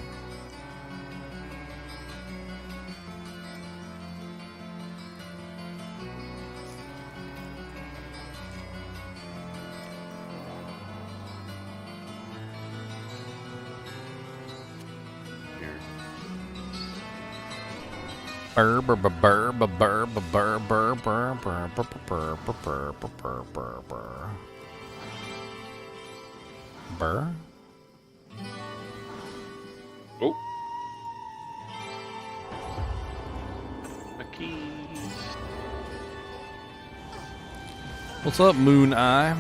Burr burr burr burr burr burr burr burr burr burr burr burr burr burr burr. Burr? Oh. My keys. What's up, Moon Eye?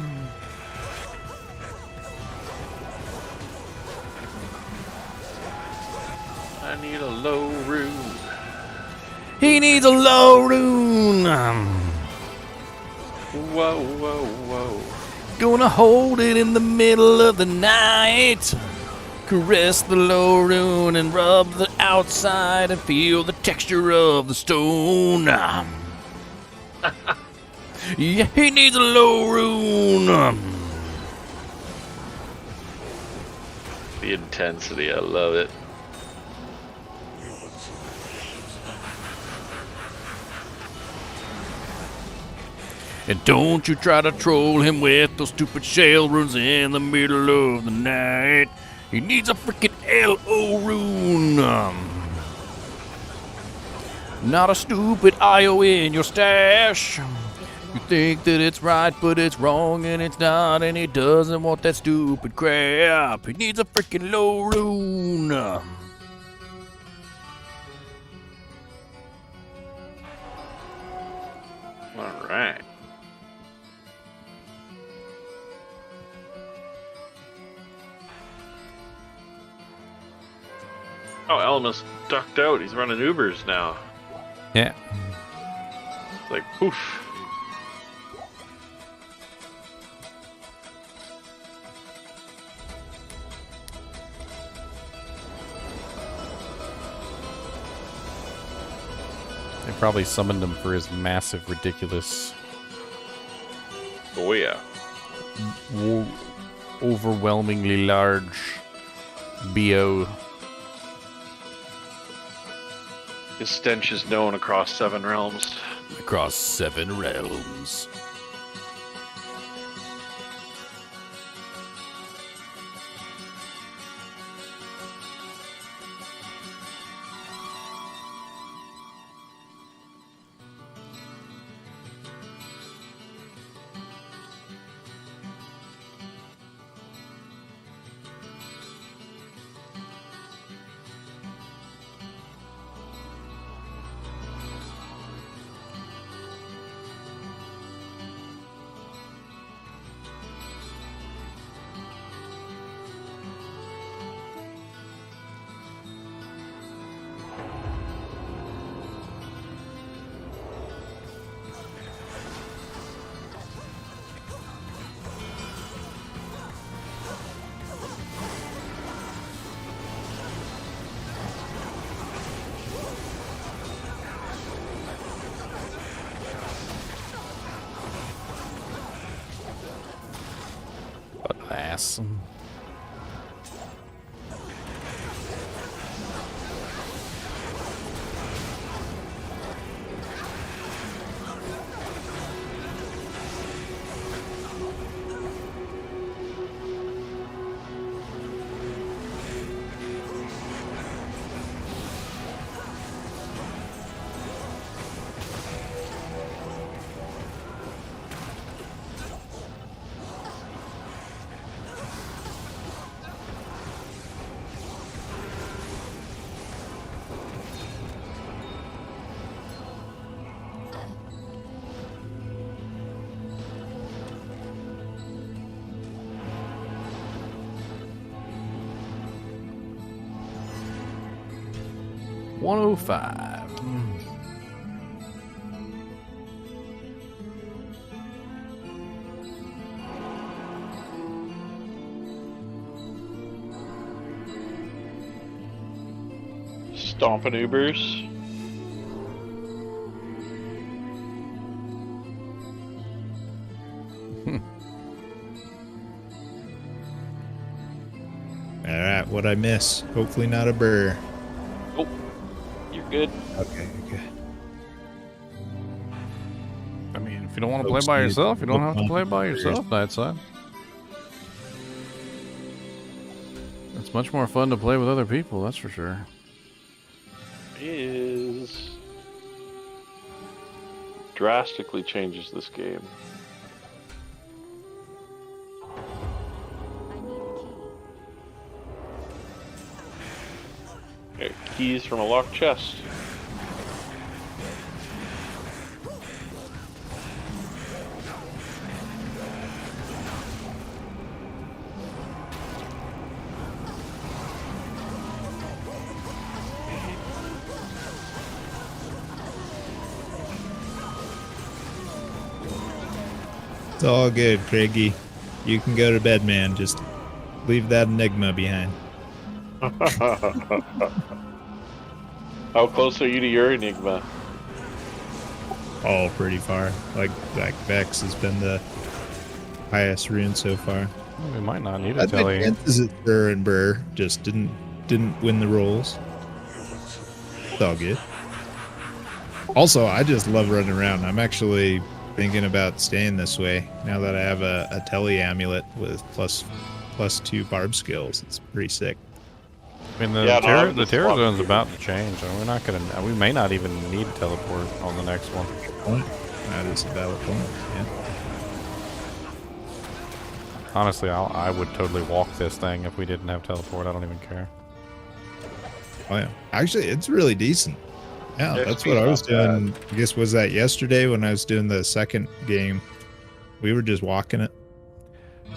I need a low rune. He needs a low rune. Whoa, whoa, whoa. Gonna hold it in the middle of the night. Caress the low rune and rub the outside and feel the texture of the stone. Yeah, he needs a low rune. The intensity, I love it. And don't you try to troll him with those stupid shell runes in the middle of the night. He needs a freaking LO rune. Not a stupid IO in your stash. You think that it's right, but it's wrong, and it's not, and he doesn't want that stupid crap. He needs a freaking low rune. Alright. Oh, Elmas ducked out. He's running Ubers now. Yeah. It's like, poof. They probably summoned him for his massive, ridiculous, Oh, yeah. overwhelmingly large BO. His stench is known across 7 realms. Across 7 realms. Ass. $105. Stomping Ubers. Alright, what'd I miss? Hopefully not a burr. Oh, you're good. Okay, good. I mean, if you don't want to play by yourself, you don't have to play by yourself, Nightside. It's much more fun to play with other people, that's for sure. Is drastically changes this game. Okay, keys from a locked chest. It's all good, Craigie. You can go to bed, man. Just leave that enigma behind. How close are you to your enigma? Oh, pretty far. Like Vex has been the highest rune so far. We might not need to I'd tell make you. chances at Burr and Burr just didn't win the rolls. It's all good. Also, I just love running around. I'm actually thinking about staying this way now that I have a tele amulet with plus 2 barb skills. It's pretty sick. I mean, the terror zone's about to change, and we're not gonna. We may not even need to teleport on the next one. Point. That is a valid point. Yeah. Honestly, I would totally walk this thing if we didn't have teleport. I don't even care. Oh yeah. Actually, it's really decent. Yeah, Their that's speed's what I was not bad. doing. I guess was that yesterday when I was doing the second game. We were just walking it.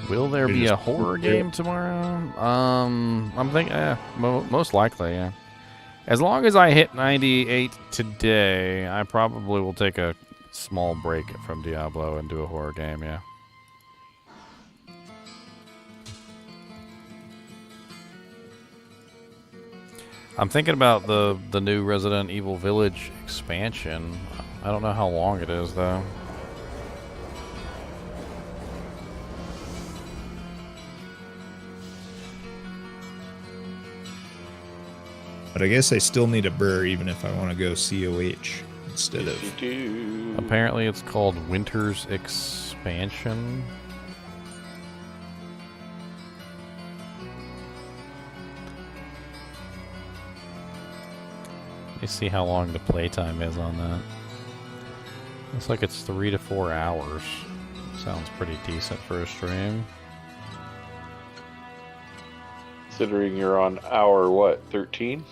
Will there We be a just- horror game tomorrow? I'm thinking, most likely, yeah. As long as I hit 98 today, I probably will take a small break from Diablo and do a horror game, yeah. I'm thinking about the new Resident Evil Village expansion. I don't know how long it is, though. But I guess I still need a burr even if I want to go COH instead of. Apparently it's called Winter's Expansion. Let me see how long the playtime is on that. Looks like it's 3 to 4 hours. Sounds pretty decent for a stream. Considering you're on hour, what, 13?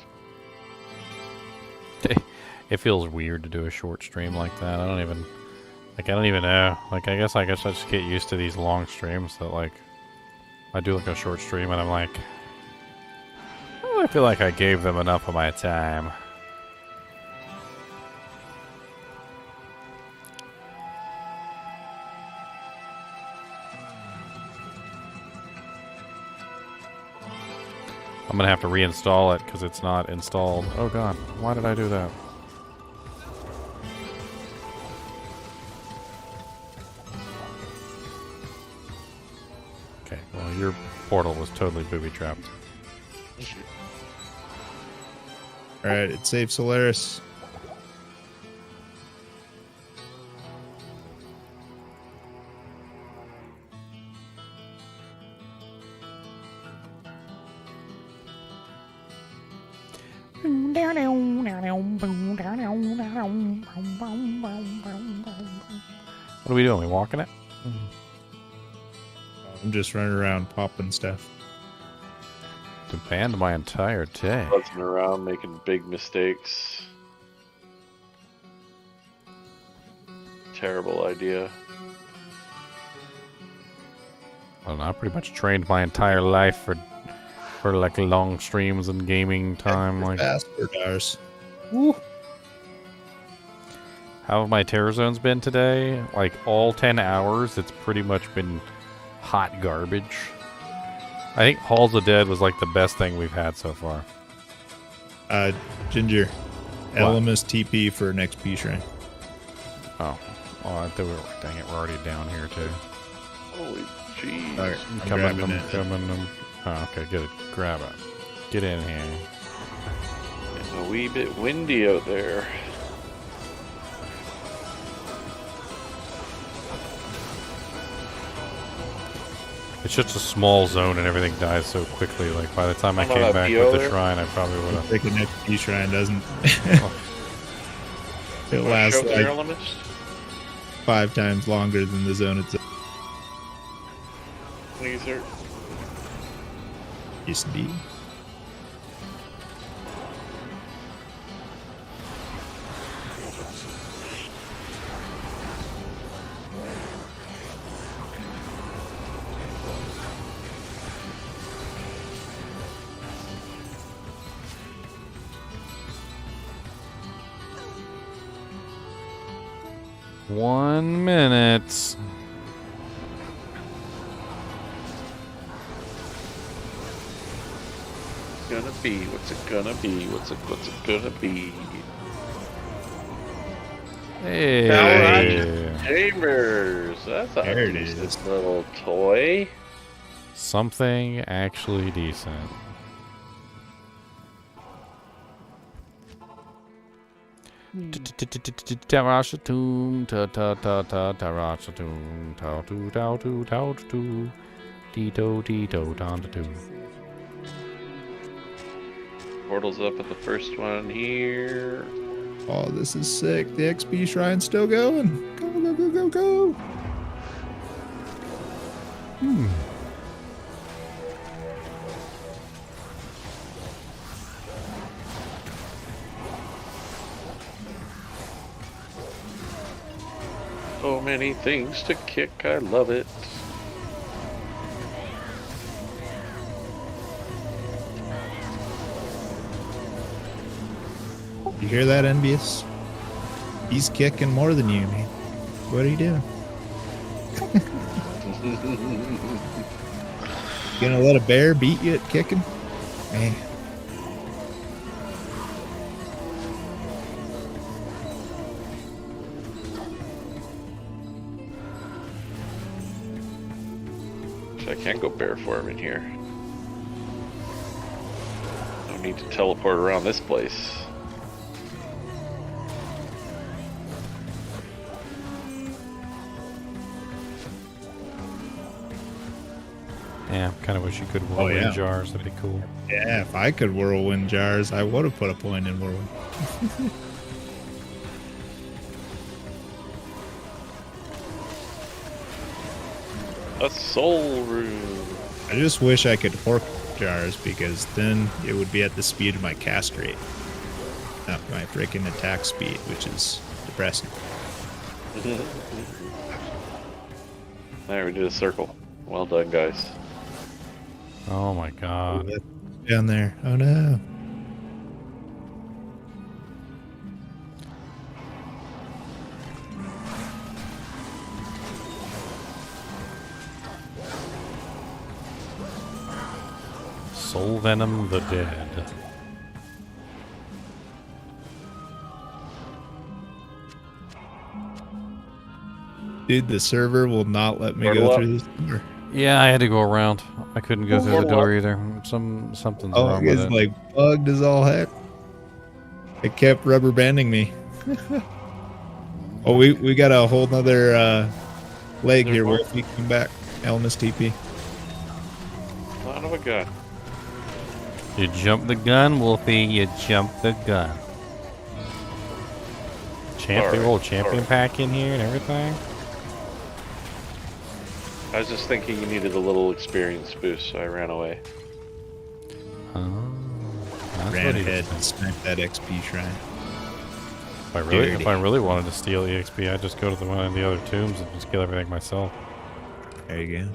It feels weird to do a short stream like that. I don't even know. Like, I guess I just get used to these long streams that, like, I do like a short stream and I'm like, oh, I feel like I gave them enough of my time. I'm gonna have to reinstall it because it's not installed. Oh god, why did I do that? Okay, Well, your portal was totally booby trapped. Alright, it saved Solaris. What are we doing? We walking it? I'm just running around popping stuff. Banned my entire day. Buzzing around, making big mistakes. Terrible idea. Well, I pretty much trained my entire life for like long streams and gaming time. Like, Bastard ours. woo. How have my terror zones been today? Like all 10 hours, it's pretty much been hot garbage. I think Halls of Dead was like the best thing we've had so far. Ginger. Elemis TP for an XP shrine. Oh, I thought we were. Dang it, we're already down here too. Holy jeez. Alright, I'm Coming grabbing them, it. Oh, okay, good. Grab it. Get in here. It's a wee bit windy out there. It's just a small zone and everything dies so quickly. Like by the time I How came about back PO with the there? shrine, I probably would have. Like an XP shrine doesn't. It Wanna lasts show the like air limits? 5 times longer than the zone itself. Please, sir. Yes, indeed. One minute. Gonna be? What's it gonna be? What's it gonna be? Hey. Chambers. That's a There it decent is. little toy. Something actually decent. Tarashatum, ta ta ta ta tarashatum, ta tu ta tu ta tu, tito tito ta tu. Portal's up at the first one here. Oh, this is sick. The XP shrine's still going. Go, go, go, go, go. So many things to kick. I love it. You hear that, Envious? He's kicking more than you, man. What are you doing? Gonna let a bear beat you at kicking? Man. So I can't go bear form in here. No need to teleport around this place. Yeah, kind of wish you could Oh, whirlwind yeah. jars. That'd be cool. Yeah, if I could whirlwind jars, I would have put a point in whirlwind. A soul rune. I just wish I could hork jars because then it would be at the speed of my cast rate, not my freaking attack speed, which is depressing. There, we did a circle. Well done, guys. Oh my god. Down there. Oh no. Soul Venom the Dead. Dude, the server will not let me Portal go up. through this door. Yeah, I had to go around. I couldn't go through the door either. Something's Oh, wrong with it's it. like bugged as all heck. It kept rubber banding me. Oh, we got a whole nother leg here. Wolfie, come back. Elmas TP. Son of a gun. You jump the gun, Wolfie. You jump the gun. Champion, old champion pack in here and everything. I was just thinking you needed a little experience boost, so I ran away. Oh, Ran ahead and sniped that XP shrine. If I really wanted to steal EXP, I'd just go to one of the other tombs and just kill everything myself. There you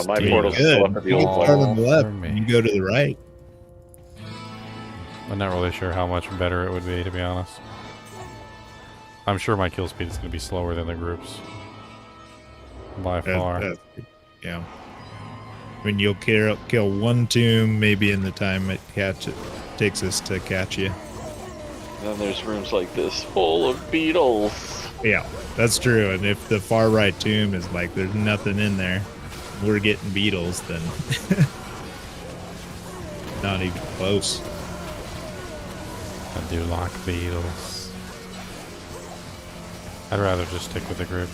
My go. portal's still up at the You old start one. on the left. You go to the right. I'm not really sure how much better it would be, to be honest. I'm sure my kill speed is going to be slower than the groups. By far. Yeah. I mean, you'll kill one tomb maybe in the time it takes us to catch you. And then there's rooms like this full of beetles. Yeah, that's true. And if the far right tomb is like there's nothing in there, we're getting beetles, then not even close. I do lock beetles. I'd rather just stick with the group.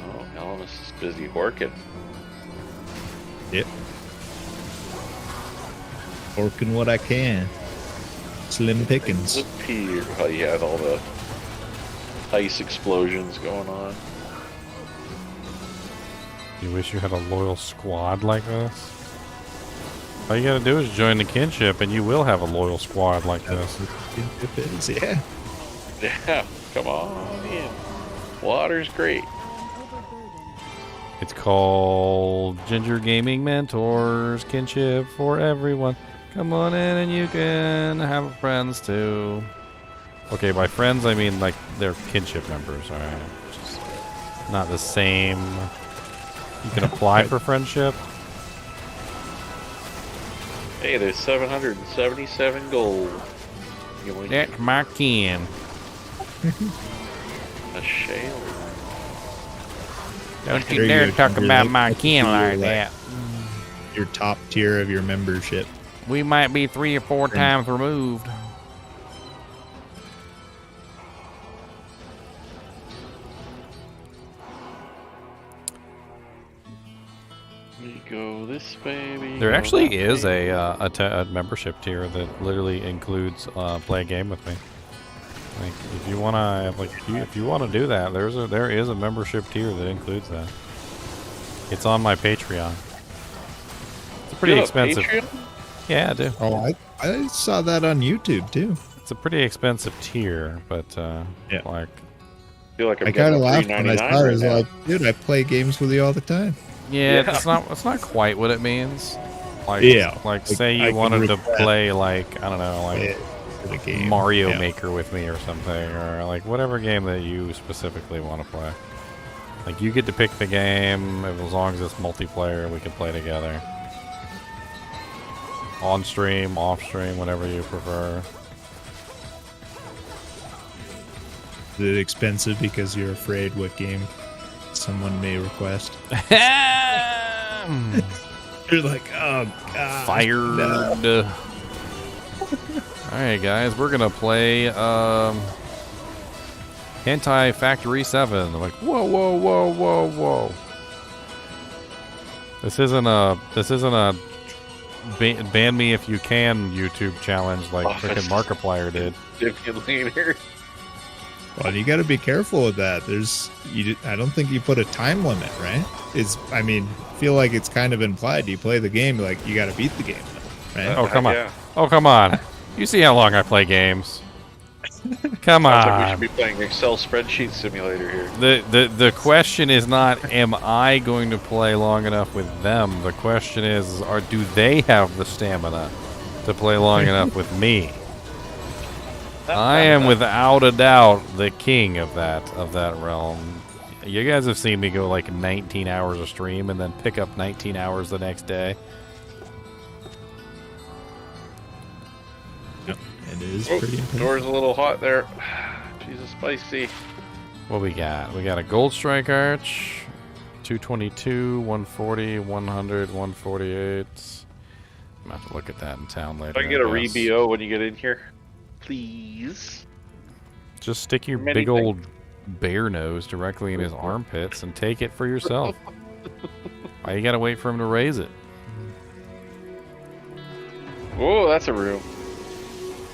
Oh, Elmas is busy working. Yep. Working what I can. Slim pickings. The pier. Oh, you had all the ice explosions going on. You wish you had a loyal squad like this? All you gotta do is join the kinship and you will have a loyal squad like this. Kinship is, yeah. Yeah, come on in. Water's great. It's called Ginger Gaming Mentors Kinship for everyone. Come on in and you can have friends too. Okay, by friends I mean like they're kinship members, alright? Just not the same. You can apply for friendship. Hey, there's 777 gold. That's my kin. A shale. Don't you dare talk about my kin like that. Your top tier of your membership. We might be 3 or 4 times removed. We go this way. There actually is a membership tier that literally includes play a game with me. Like if you wanna if you wanna do that, there is a membership tier that includes that. It's on my Patreon. It's pretty expensive. Yeah, I do. Oh, I saw that on YouTube too. It's a pretty expensive tier, but yeah, like I feel like I kind of laughed when I saw it. I was like, dude, I play games with you all the time. Yeah, it's not quite what it means. Like, yeah, like say you wanted to play like I don't know, like Mario Maker with me or something, or like whatever game that you specifically want to play. Like you get to pick the game as long as it's multiplayer, we can play together. On stream, off stream, whatever you prefer. Is it expensive because you're afraid what game someone may request? You're like, oh god, fired. No. Alright guys, we're gonna play Hentai Factory 7. I'm like, whoa, whoa, whoa, whoa, whoa. This isn't a ban me if you can YouTube challenge like frickin' Markiplier did. Defibrillator. Well, you got to be careful with that. I don't think you put a time limit, right? I feel like it's kind of implied. You play the game, like you got to beat the game, right? Oh come on! Yeah. Oh come on! You see how long I play games? Come on! Sounds like we should be playing Excel spreadsheet simulator here. The question is not, am I going to play long enough with them? The question is, do they have the stamina to play long enough with me? I am without a doubt the king of that realm. You guys have seen me go like 19 hours a stream and then pick up 19 hours the next day. Yep, it is Oh, pretty intense. door's a little hot there. He's a spicy. What we got? We got a Gold Strike Arch, 222, 140, 100, 148. I'm gonna have to look at that in town later. If I get a guess. re-BO when you get in here, please. Just stick your Many big old bear nose directly in his armpits and take it for yourself. Why you gotta wait for him to raise it? Oh, that's a room.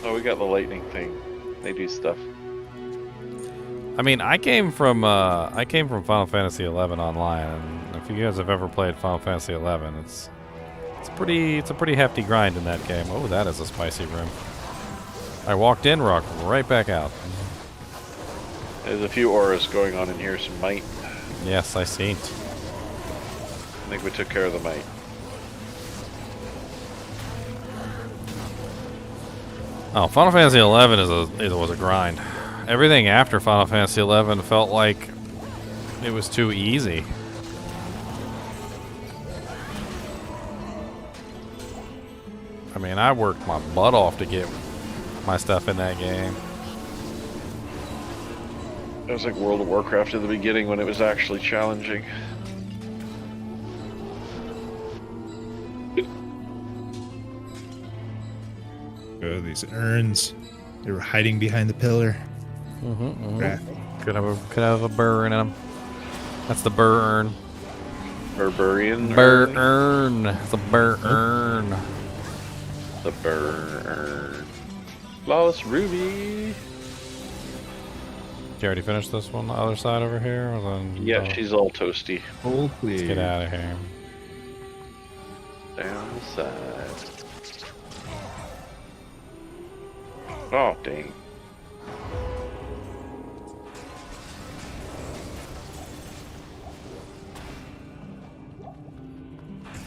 Oh, we got the lightning thing. They do stuff. I mean, I came from Final Fantasy 11 online, and if you guys have ever played Final Fantasy 11, it's a pretty hefty grind in that game. Oh, that is a spicy room. I walked in, rocked right back out. There's a few auras going on in here. Some might. Yes, I seen. I think we took care of the might. Oh, Final Fantasy 11 was a grind. Everything after Final Fantasy 11 felt like it was too easy. I mean, I worked my butt off to get my stuff in that game. It was like World of Warcraft in the beginning when it was actually challenging. Oh, these urns. They were hiding behind the pillar. Right. Could have a burr in them. That's the burr urn. Berberian? Burr urn. It's a burr urn. The burn. Flawless Ruby. Did you already finish this one? The other side over here? Or then, Yeah, she's all toasty. Oh, Let's get out of here. Down the side. Oh, dang.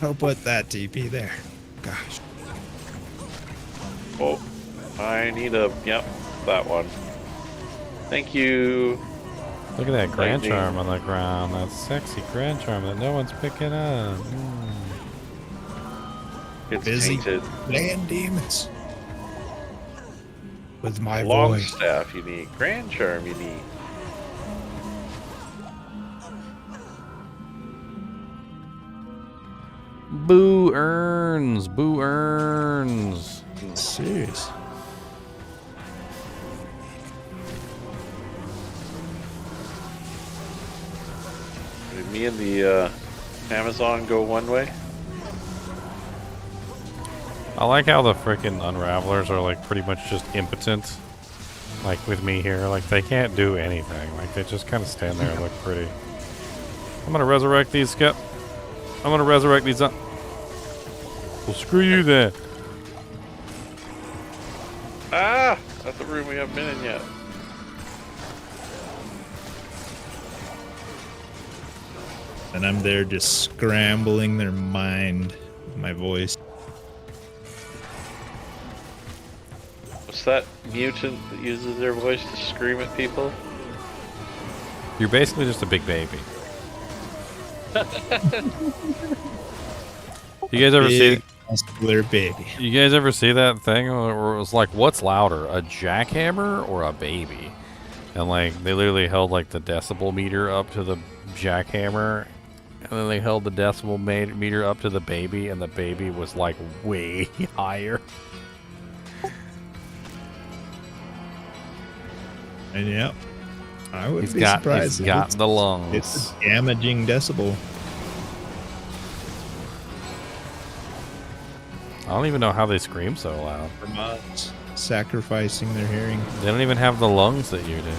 I'll put that TP there. Gosh. Oh, I need a... Yep, that one. Thank you. Look at that Grand Lightning. Charm on the ground. That sexy Grand Charm that no one's picking up. It's Busy tainted. playing demons. With my Long voice. staff you need. Grand Charm you need. Boo urns. Boo urns. Serious. Did me and the Amazon go one way? I like how the freaking Unravelers are like pretty much just impotent. Like with me here, like they can't do anything. Like they just kind of stand there and look pretty. I'm gonna resurrect these, Skip. I'm gonna resurrect these up. Well, screw you then. Ah! That's the room we haven't been in yet. And I'm there just scrambling their mind with my voice. What's that mutant that uses their voice to scream at people? You're basically just a big baby. You guys ever see? Big, muscular baby. You guys ever see that thing where it was like, what's louder, a jackhammer or a baby? And like they literally held like the decibel meter up to the jackhammer, and then they held the decibel meter up to the baby, and the baby was like way higher. And yeah, I would He's be got surprised. if the lungs. It's a damaging decibel. I don't even know how they scream so loud. Vermont sacrificing their hearing. They don't even have the lungs that you do.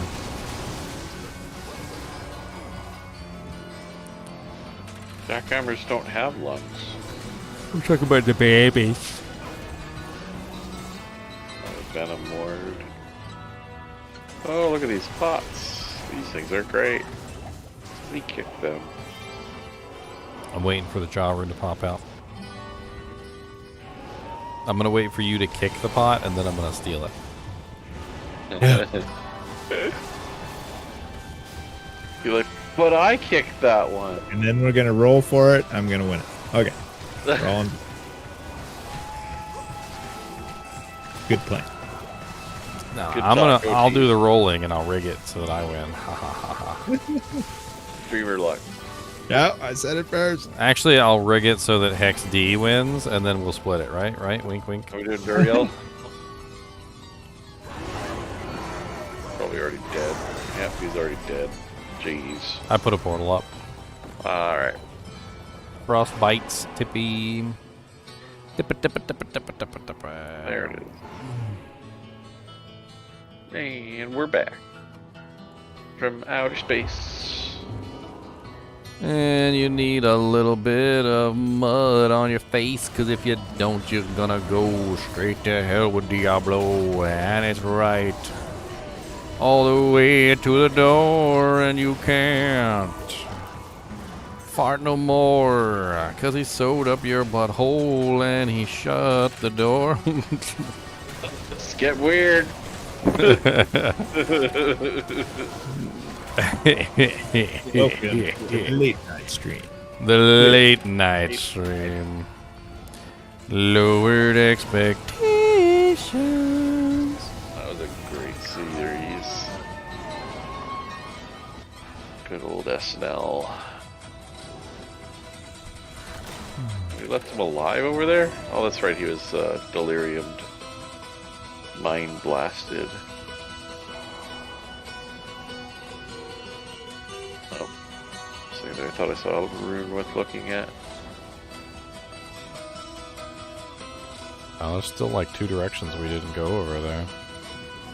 Jackhammers don't have lungs. I'm talking about the babies. Venom ward. Oh, look at these pots. These things are great. We kick them. I'm waiting for the jaw rune to pop out. I'm gonna wait for you to kick the pot, and then I'm gonna steal it. You're like, but I kicked that one. And then we're gonna roll for it. I'm gonna win it. Okay. Rolling. Good plan. No, Good I'll talk, do the rolling and I'll rig it so that I win. Ha ha ha ha. Streamer luck. No, I said it first. Actually, I'll rig it so that Hex D wins, and then we'll split it. Right? Right? Wink, wink. Are we doing Duriel? Probably already dead. Yep, he's already dead. Jeez. I put a portal up. All right. Frost bites, Tippy. There it is. And we're back from outer space. And you need a little bit of mud on your face, because if you don't, you're gonna go straight to hell with Diablo. And it's right all the way to the door, and you can't fart no more, because he sewed up your butthole and he shut the door. Let's get weird. Welcome to the late night stream. The late night stream. Lowered expectations. That was a great series. Good old SNL. We left him alive over there? Oh, that's right, he was deliriumed. Mind blasted. Oh. So I thought I saw a rune worth looking at. Oh, there's still like 2 directions we didn't go over there.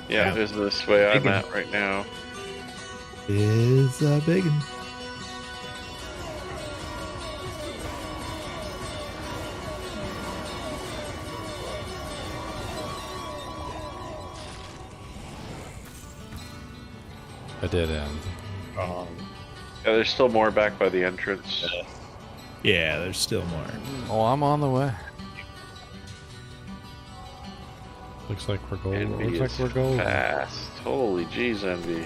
Yeah, there's this way I'm at right now. Is a big one. A dead end. Yeah, there's still more back by the entrance. Yeah, there's still more. Oh, I'm on the way. Looks like we're golden. Envy Looks like is we're golden. fast. Holy jeez, Envy.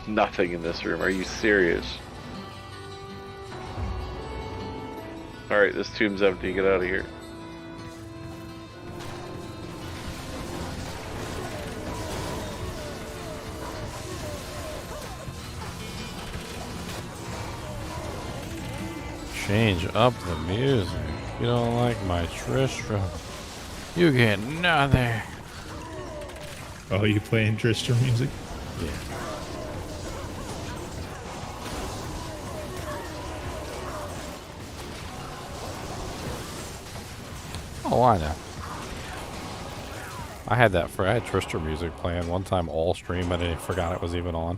Nothing in this room. Are you serious? Alright, this tomb's empty. Get out of here. Change up the music. You don't like my Tristram. You get nothing. Oh, you playing Tristram music? Yeah. Oh, I know. I had Tristram music playing one time all stream, and I forgot it was even on.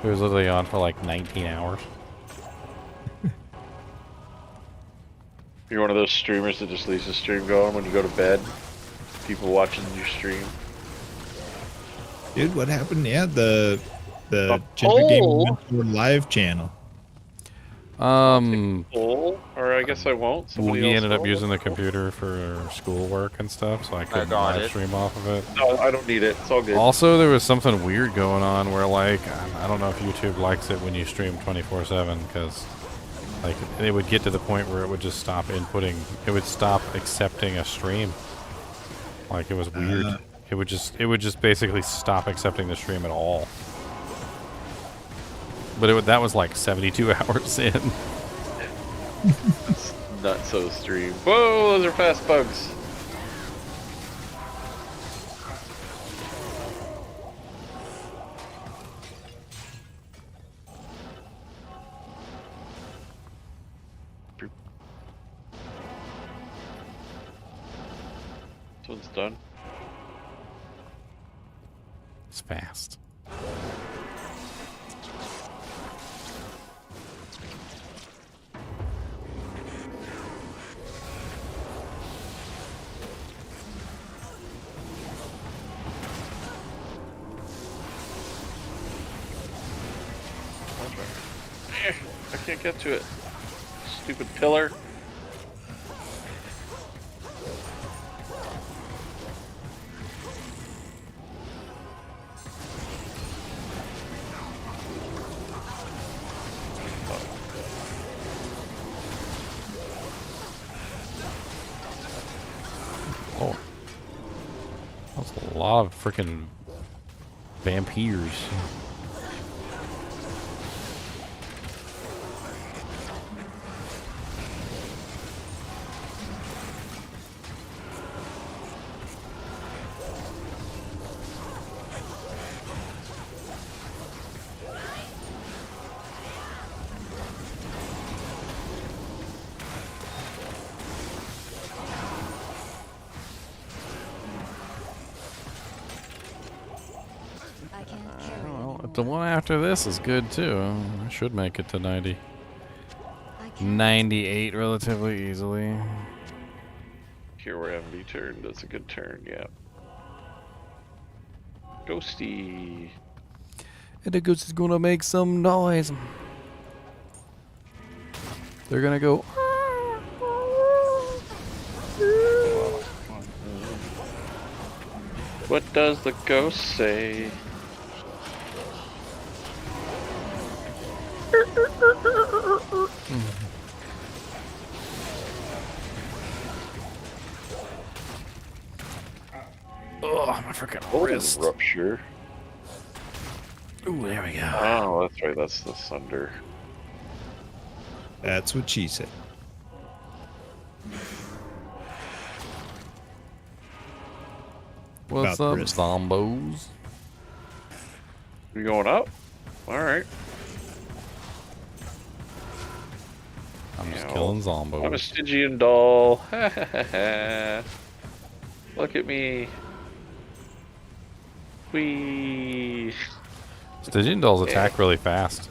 It was literally on for like 19 hours. You're one of those streamers that just leaves the stream going when you go to bed. People watching your stream. Dude, what happened? Yeah, the Ginger Game Mentor live channel. Or I guess I won't. Somebody We else ended up will. using the computer for schoolwork and stuff, so I couldn't got live it. stream off of it. No, I don't need it. It's all good. Also, there was something weird going on where, like, I don't know if YouTube likes it when you stream 24/7, because like it would get to the point where it would just stop inputting. It would stop accepting a stream. Like, it was weird. It would just basically stop accepting the stream at all. But that was like 72 hours in. Not so stream. Whoa, those are fast bugs. This one's done. It's fast. I can't get to it. Stupid pillar. Oh. That's a lot of freaking vampires. The one after this is good too. I should make it to 90. 98 relatively easily. Here where MV turned. That's a good turn, yeah. Ghosty. And the ghost is gonna make some noise. They're gonna go. What does the ghost say? Oh, my freaking wrist. Rupture. Ooh, there we go. Oh, that's right. That's the Sunder. That's what she said. What's About up, the wrist. zombos? You going up? All right. I'm just killing zombos. I'm a Stygian doll. Look at me. Whee. Stygian dolls attack really fast.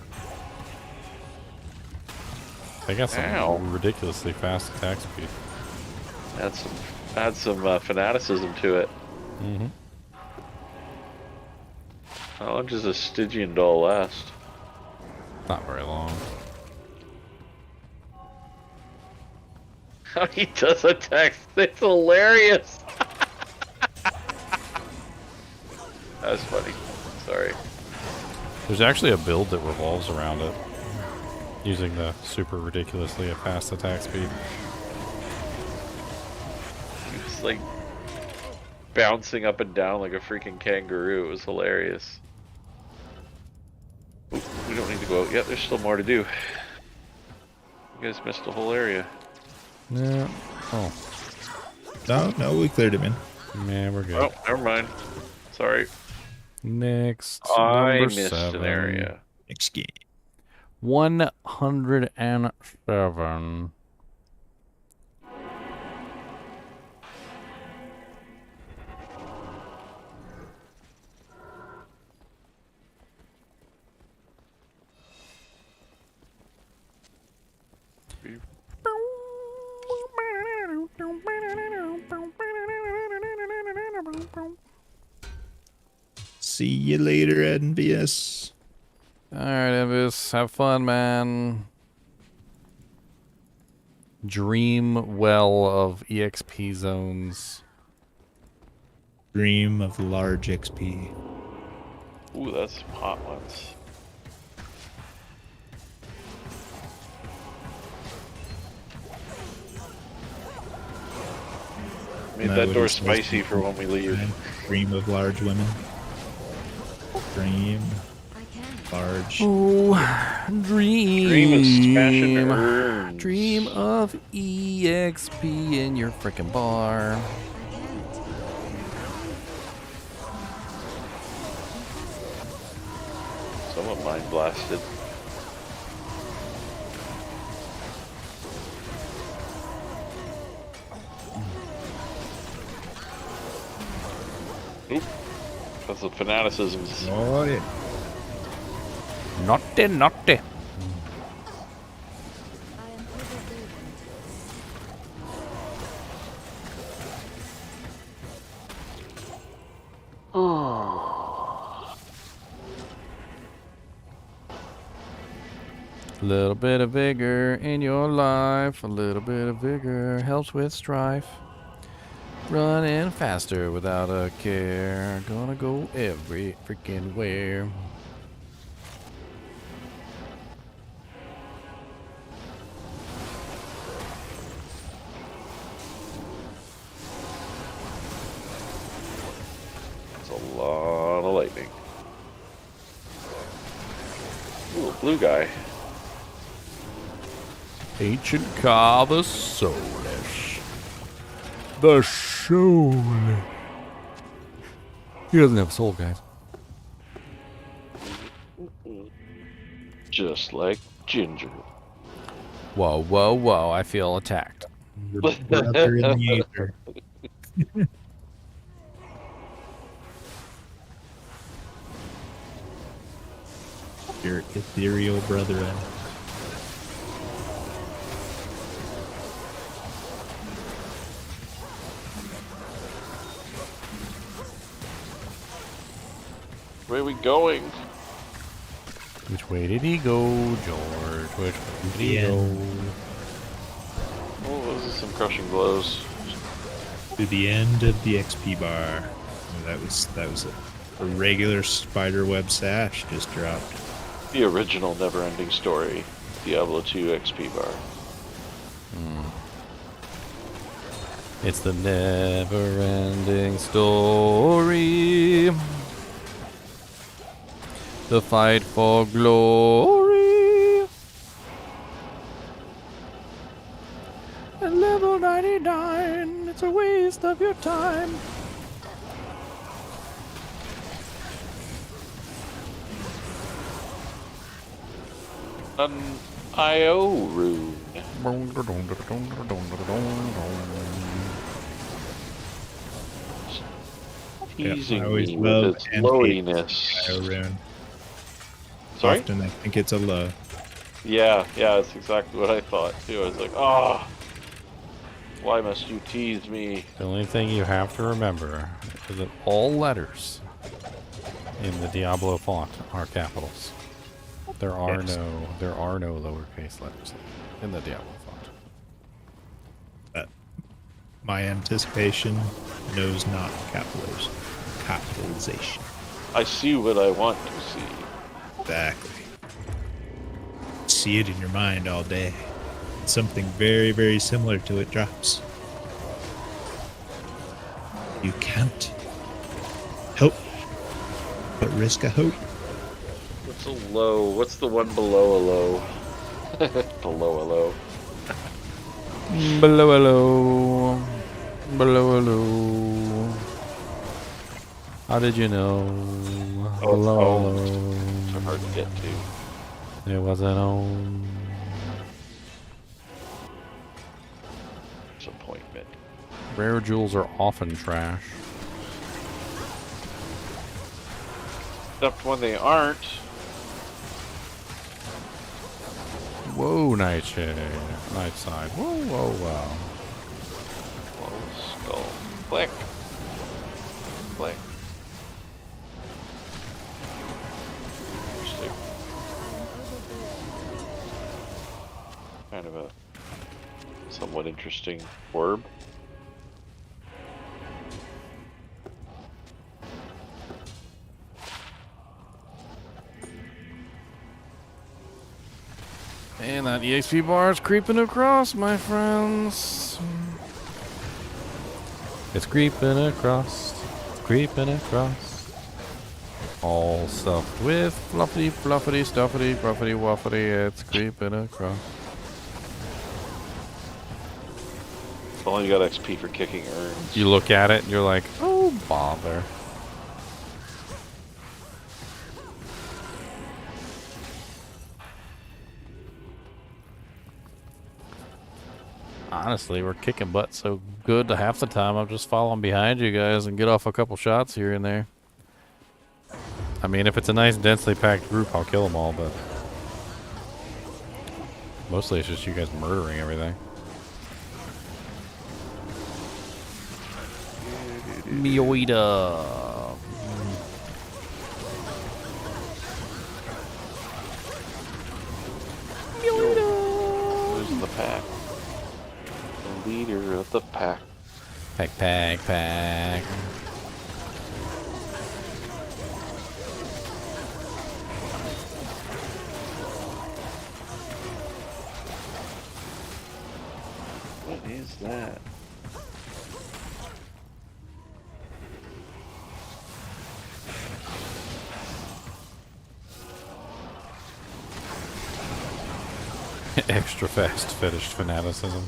They got some ridiculously fast attack speed. Add some fanaticism to it. Mm-hmm. How long does a Stygian doll last? Not very long. How he does attacks. It's hilarious. That was funny. Sorry. There's actually a build that revolves around it, using the super ridiculously fast attack speed. It's like bouncing up and down like a freaking kangaroo. It was hilarious. Oop, we don't need to go out yet. There's still more to do. You guys missed the whole area. Yeah. Oh. No, we cleared him in. Man, we're good. Oh, never mind. Sorry. Next, I number missed 7. an area. Next game. 107. See you later, Envious. Alright, Envious. Have fun, man. Dream well of EXP zones. Dream of large XP. Ooh, that's some hot ones. Made that door spicy for when we leave. Dream of large women. Dream. Large. Oh, dream. Dream of smashing urns. Dream of EXP in your frickin' bar. Someone mind blasted. Oop. That's the fanaticisms. Oh, yeah. Naughty, naughty. A little bit of vigor in your life, a little bit of vigor helps with strife. Running faster without a care, gonna go every freaking where. blue guy. Ancient Ka, the soulish. The soulish. He doesn't have a soul, guys. Just like Ginger. Whoa, whoa, whoa! I feel attacked. Brother in the ether. Your ethereal brethren. Where are we going? Which way did he go, George? Which way did he go? Oh, those are some crushing blows. To the end of the XP bar. That was a regular spiderweb sash just dropped. The original never-ending story, Diablo 2 XP bar. It's the never-ending story. The fight for glory. At level 99, it's a waste of your time. An IO rune. Teasing I always me love with its and lowiness. hate Rune. Sorry? Often I think it's a low. Yeah, that's exactly what I thought too. I was like, ah, why must you tease me? The only thing you have to remember is that all letters in the Diablo font are capitals. There are no lowercase letters in the Diablo font. But my anticipation knows not capitalization. I see what I want to see. Exactly. See it in your mind all day. Something very, very similar to it drops. You can't help but risk a hope. What's a low? What's the one below a low? Below a low. Below a low. Below a low. How did you know? Below a low. So hard to get to. It wasn't on. Disappointment. Rare jewels are often trash. Except when they aren't. Whoa, Nightshade. Night side. Whoa, whoa, wow. Whoa, skull. Click. Click. Interesting. Kind of a somewhat interesting orb. And that EXP bar is creeping across, my friends. It's creeping across. Creeping across. All stuffed with fluffy, fluffity, stuffity, fruffity, wuffity. It's creeping across. If only you got XP for kicking urns. You look at it and you're like, oh, bother. Honestly, we're kicking butt so good to half the time I'm just following behind you guys and get off a couple shots here and there. I mean, if it's a nice densely packed group, I'll kill them all, but mostly it's just you guys murdering everything. Mioida. Who's the pack? The leader of the pack. Pack. What is that? Extra fast fetish fanaticism.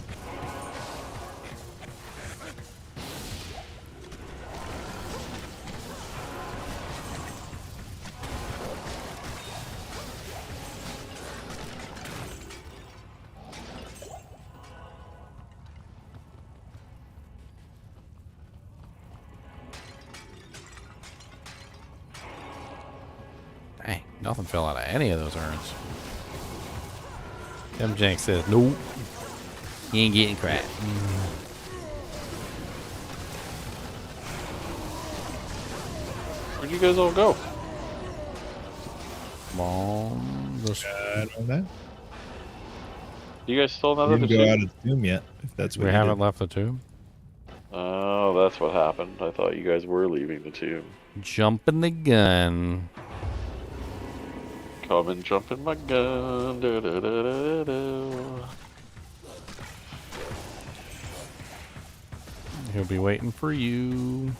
Dang, nothing fell out of any of those urns. M-Jank says, nope. You ain't getting crap. Where'd you guys all go? Come on. I don't know. You guys still We another didn't go out of the tomb yet, if that's what We you haven't did. left the tomb. Oh, that's what happened. I thought you guys were leaving the tomb. Jumping the gun. Come and jump in my gun. Da, da, da, da, da. He'll be waiting for you.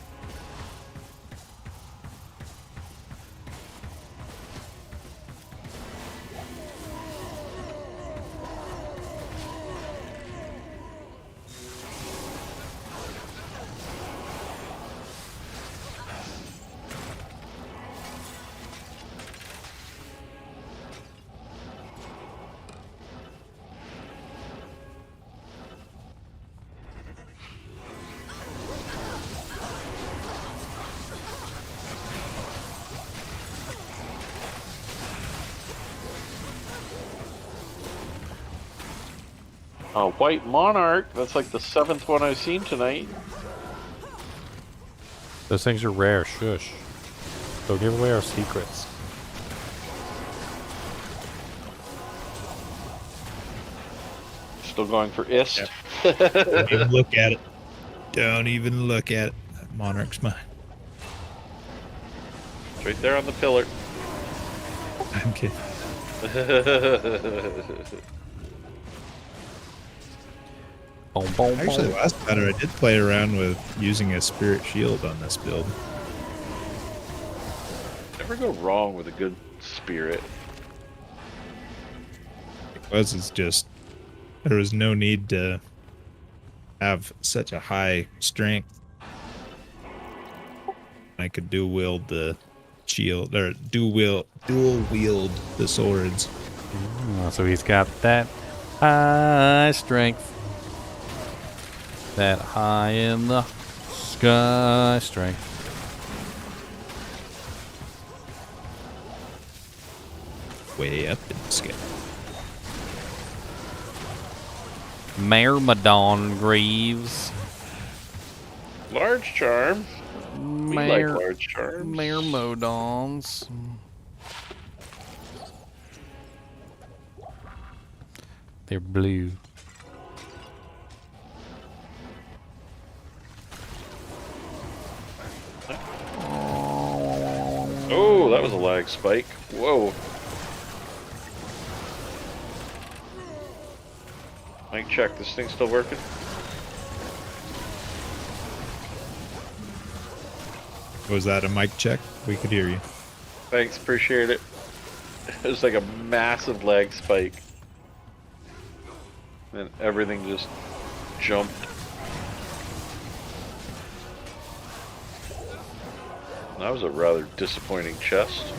A white monarch. That's like the 7th one I've seen tonight. Those things are rare. Shush. Don't give away our secrets. Still going for Ist. Don't even look at it. Don't even look at it. That monarch's mine. It's right there on the pillar. I'm kidding. Actually, last battle I did play around with using a spirit shield on this build. Never go wrong with a good spirit. It's just there was no need to have such a high strength. I could dual wield the shield or dual wield the swords. Oh, so he's got that high strength. That high in the sky strength. Way up in the sky. Myrmidon Greaves. Large charm. We like large charms. Myrmidons. They're blue. Oh, that was a lag spike. Whoa. Mic check, this thing's still working? Was that a mic check? We could hear you. Thanks, appreciate it. It was like a massive lag spike. And everything just jumped. That was a rather disappointing chest.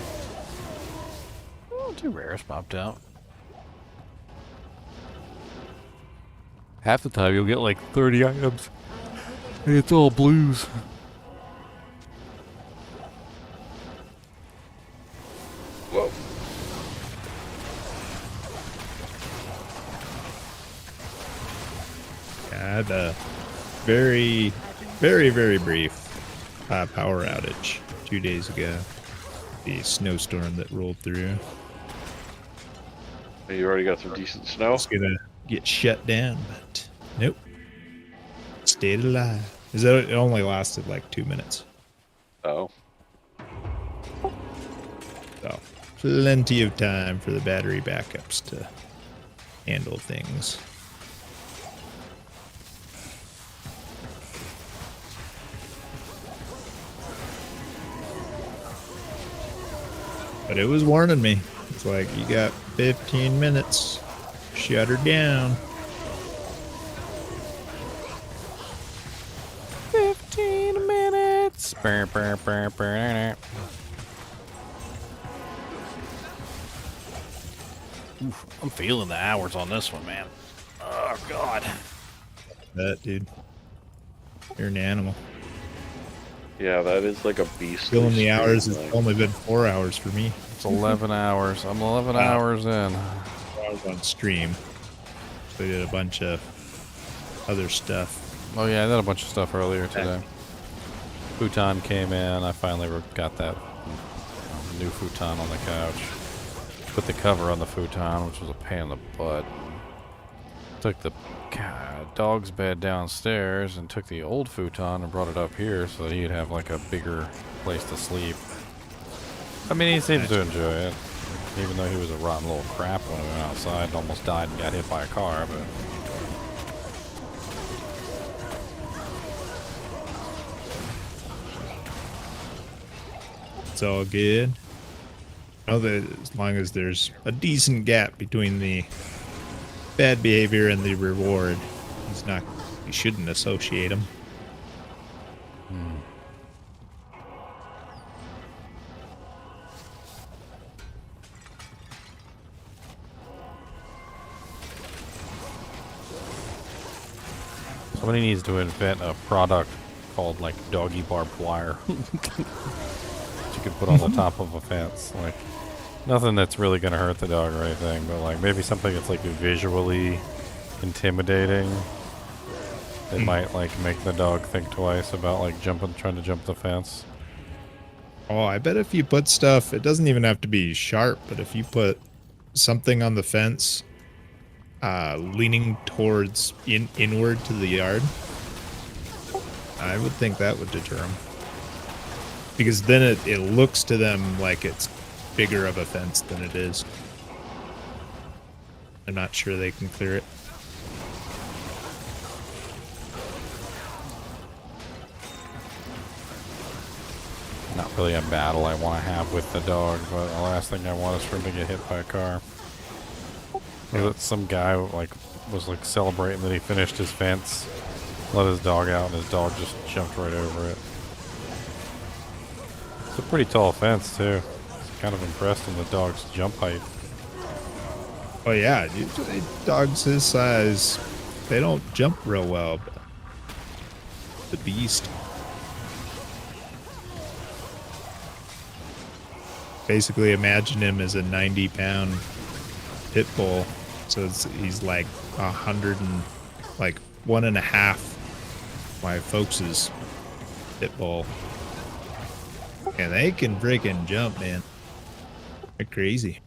Oh, 2 rares popped out. Half the time you'll get like 30 items. And it's all blues. Whoa. I had a very, very, very brief power outage 2 days ago. The snowstorm that rolled through. You already got some decent snow? It's gonna get shut down, but nope. Stayed alive. It only lasted like 2 minutes. Oh. So plenty of time for the battery backups to handle things. But it was warning me. It's like, you got 15 minutes. Shut her down. 15 minutes. Burr, burr, burr, burr. Oof, I'm feeling the hours on this one, man. Oh, God. That, dude. You're an animal. Yeah, that is like a beast. Feeling the hours, it's only been 4 hours for me. It's 11 hours. I'm 11 hours in. I was on stream. So I did a bunch of other stuff. Oh, yeah, I did a bunch of stuff earlier today. Futon came in. I finally got that new futon on the couch. Put the cover on the futon, which was a pain in the butt. Took the dog's bed downstairs and took the old futon and brought it up here so that he'd have like a bigger place to sleep. I mean, he seems to enjoy it, even though he was a rotten little crap when we went outside and almost died and got hit by a car, but... It's all good. I know that as long as there's a decent gap between the bad behavior and the reward, you shouldn't associate them. Somebody needs to invent a product called like doggy barbed wire. You could put on the top of a fence. Like, nothing that's really going to hurt the dog or anything, but like maybe something that's like visually intimidating. It might like make the dog think twice about like trying to jump the fence. Oh, I bet if you put stuff, it doesn't even have to be sharp, but if you put something on the fence leaning towards inward to the yard, I would think that would deter them. Because then it looks to them like it's bigger of a fence than it is. I'm not sure they can clear it. Not really a battle I want to have with the dog, but the last thing I want is for him to get hit by a car. Was it some guy was celebrating that he finished his fence, let his dog out, and his dog just jumped right over it. It's a pretty tall fence too. It's kind of impressed in the dog's jump height. Oh yeah, dude, dogs his size, they don't jump real well, but the beast. Basically imagine him as a 90-pound pit bull. So he's like 1.5 my folks' pit bull. And they can freaking jump, man. They're crazy.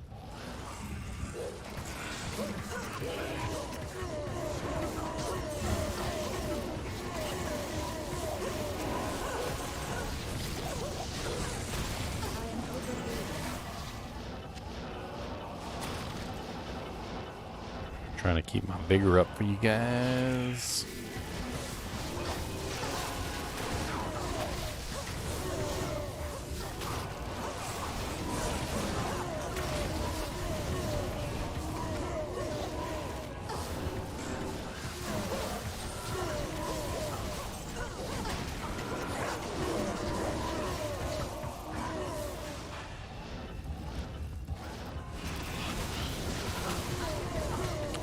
Trying to keep my bigger up for you guys.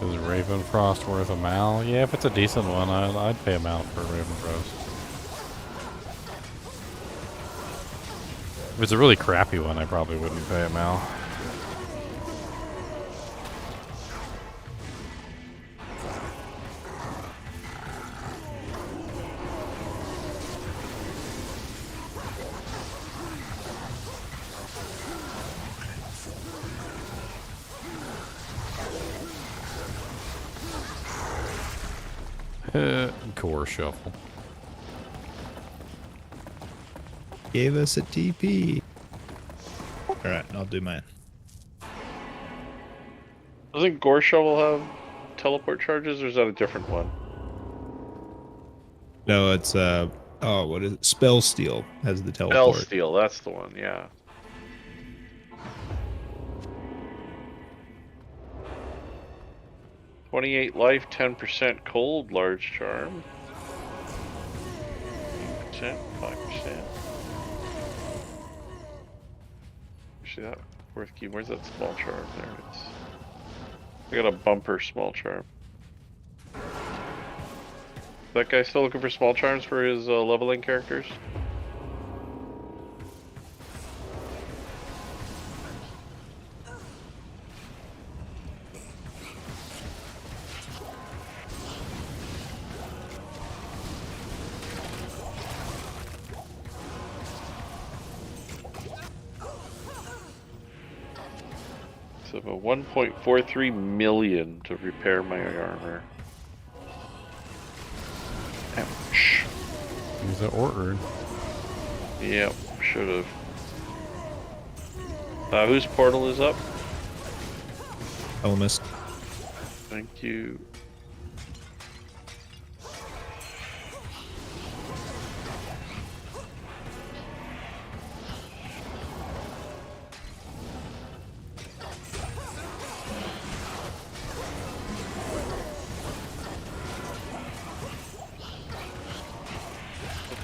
Is Ravenfrost worth a mal? Yeah, if it's a decent one, I'd pay a mal for Ravenfrost. If it's a really crappy one, I probably wouldn't pay a mal. Core shuffle. Gave us a TP. Alright, I'll do mine. Doesn't Gore Shovel have teleport charges, or is that a different one? No, it's what is it? Spell Steal has the teleport. Spell Steal, that's the one, yeah. 28 life, 10% cold, large charm. 8%, 5%. Actually, that worth keeping. Where's that small charm? There it is. I got a bumper small charm. That guy still looking for small charms for his leveling characters? So about 1.43 million to repair my armor. Ouch. Use that order. Yep, should have. Whose portal is up? Almost. Thank you.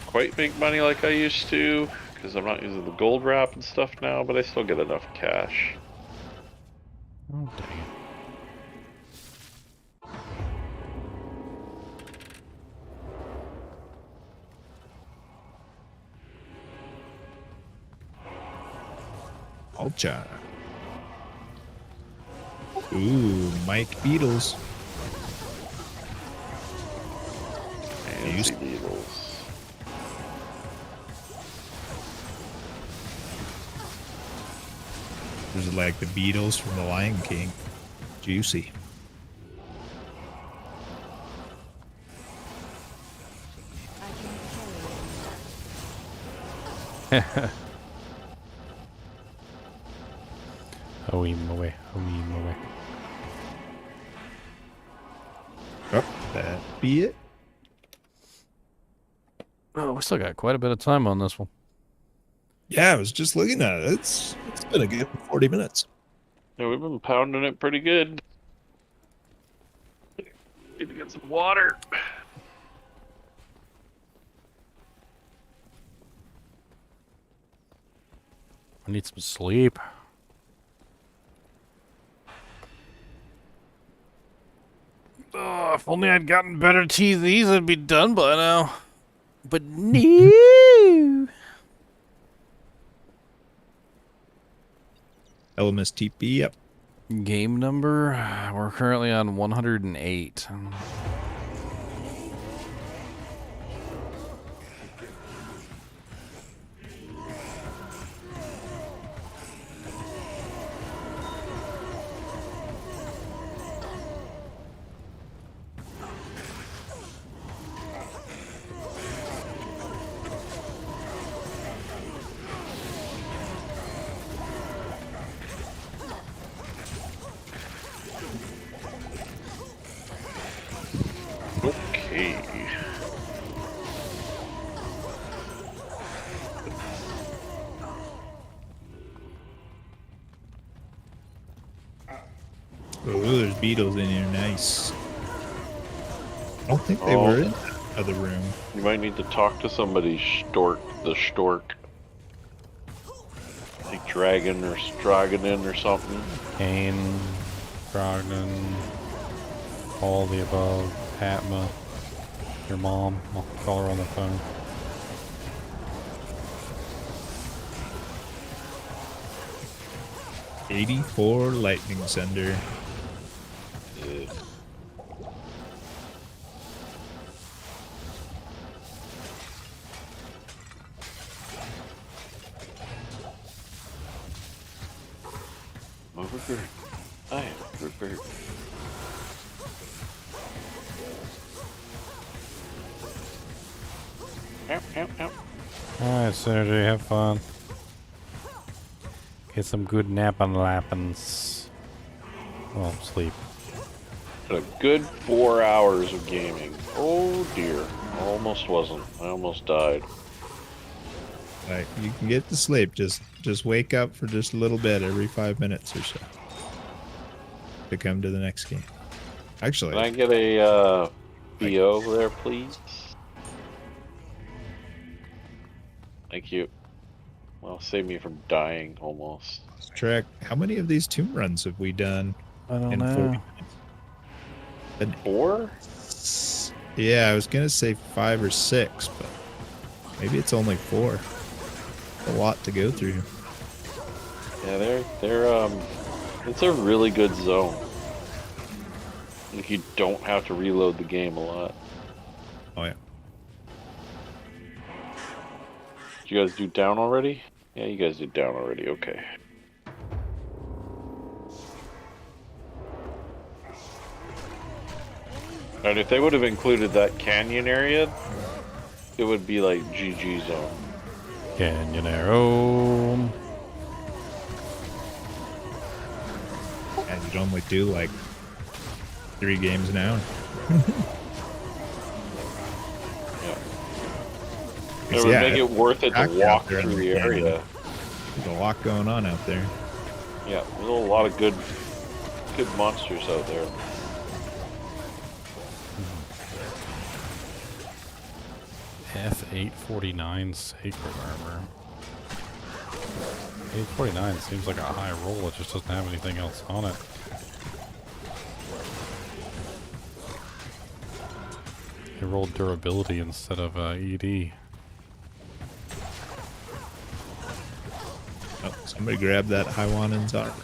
Quite make money like I used to, because I'm not using the gold wrap and stuff now, but I still get enough cash. Oh, dang it. Ultra. Ooh, Mike Beatles. Fancy Beatles. There's like the Beatles from The Lion King. Juicy. Hoey moe, hoey moe. Oh, that be it. Oh, we still got quite a bit of time on this one. Yeah, I was just looking at it. It's been a good 40 minutes. Yeah, we've been pounding it pretty good. Need to get some water. I need some sleep. Oh, if only I'd gotten better TVs, I'd be done by now. But no. LMSTP, yep. Game number, we're currently on 108. Okay. Oh, there's beetles in here. Nice. I don't think they were in that other room. You might need to talk to somebody, the stork. Like Dragon or Straganin or something. Kane, Brogdon, all the above, Patma, your mom. I'll call her on the phone. '84 lightning sender. Over. I am prepared. Ow, ow, ow. Alright, Synergy, have fun. Get some good nappin' lappins. Well, sleep. A good 4 hours of gaming. Oh dear. Almost wasn't. I almost died. Like, you can get to sleep. Just wake up for just a little bit every 5 minutes or so to come to the next game. Actually, Can I get a BO there, please? Thank you. Well, save me from dying almost. Trek, how many of these tomb runs have we done? I don't in know. 40 minutes? 4? Yeah, I was gonna say 5 or 6, but maybe it's only 4. A lot to go through. Yeah, it's a really good zone. Like, you don't have to reload the game a lot. Oh yeah. Did you guys do down already? Yeah, you guys did down already. Okay. And if they would have included that canyon area, it would be like GG zone. Canyon arrow. And you'd only do like 3 games now. Yeah. It would make it worth it to walk through the area. There's a lot going on out there. Yeah, there's a lot of good monsters out there. F849 Sacred Armor. 849 seems like a high roll, it just doesn't have anything else on it. It rolled durability instead of ED. Oh, somebody grab that Haiwanen's armor.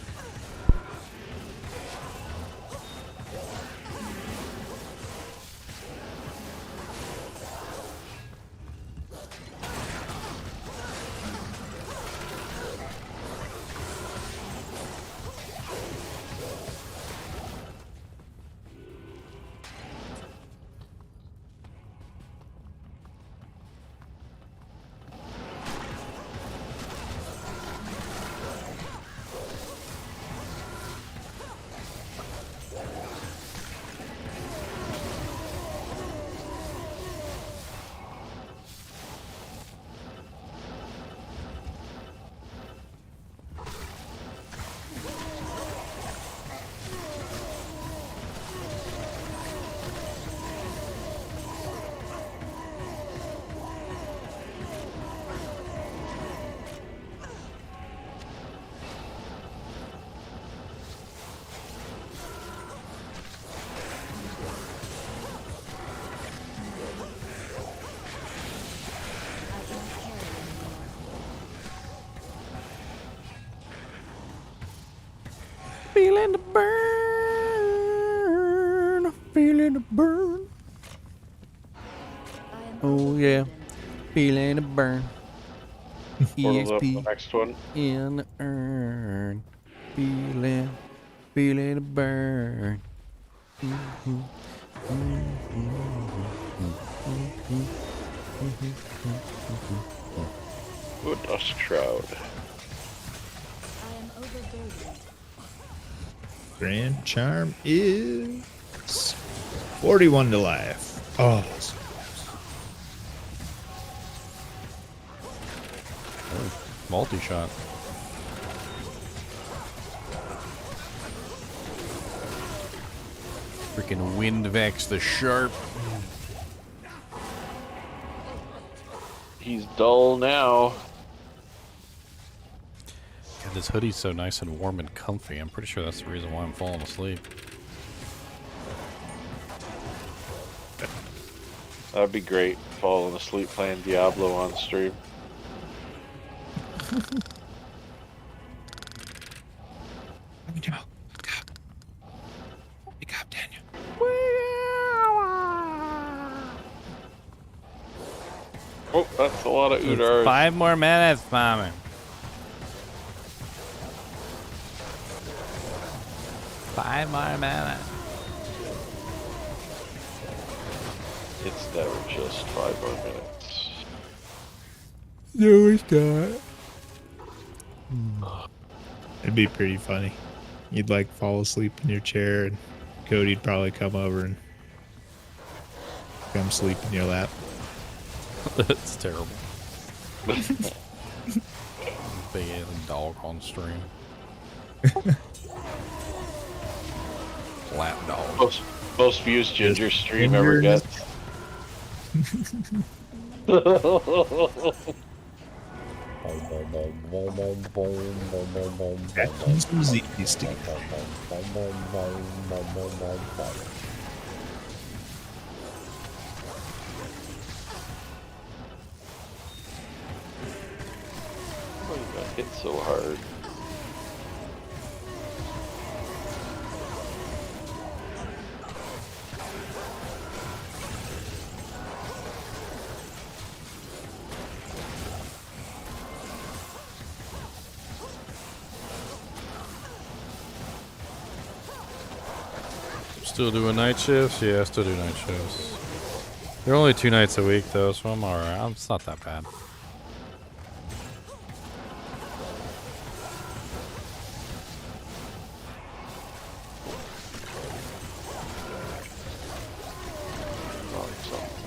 Feeling the burn, feeling the burn. Oh yeah, feeling the burn. Portal's up, the EXP next one. in the urn, feeling the burn. Ooh, Dust Shroud. Grand Charm is 41 to life. Oh, multi-shot. Freaking Windvex the Sharp. He's dull now. God, this hoodie's so nice and warm and comfy. I'm pretty sure that's the reason why I'm falling asleep. That'd be great. Falling asleep playing Diablo on stream. Wake up, Daniel. Oh, that's a lot of Udars. 5 more minutes, Mommy. 5 more minutes. It's never just 5 more minutes. No, it's not. It'd be pretty funny. You'd like fall asleep in your chair and Cody'd probably come over and come sleep in your lap. That's terrible. Big ass dog on stream. Lap dog. Most views Ginger stream ever Gingers. gets. Some ZP Steve. Why you got hit so hard? Still doing night shifts? Yeah, still do night shifts. They're only 2 nights a week though, so I'm alright. It's not that bad.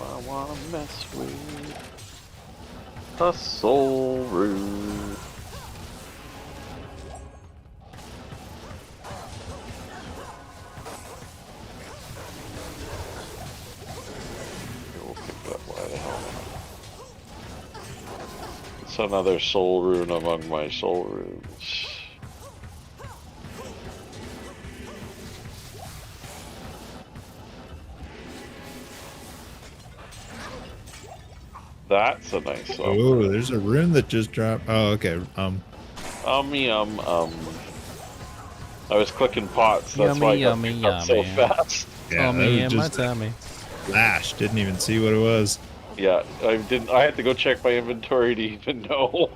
I wanna mess with a soul Rune. We'll pick that why the hell not. It's another soul rune among my soul runes. That's a nice one. Oh, there's a rune that just dropped. Oh, okay. I was clicking pots. That's why I got picked up so fast. Yeah, that was just flash. Didn't even see what it was. Yeah, I didn't. I had to go check my inventory to even know.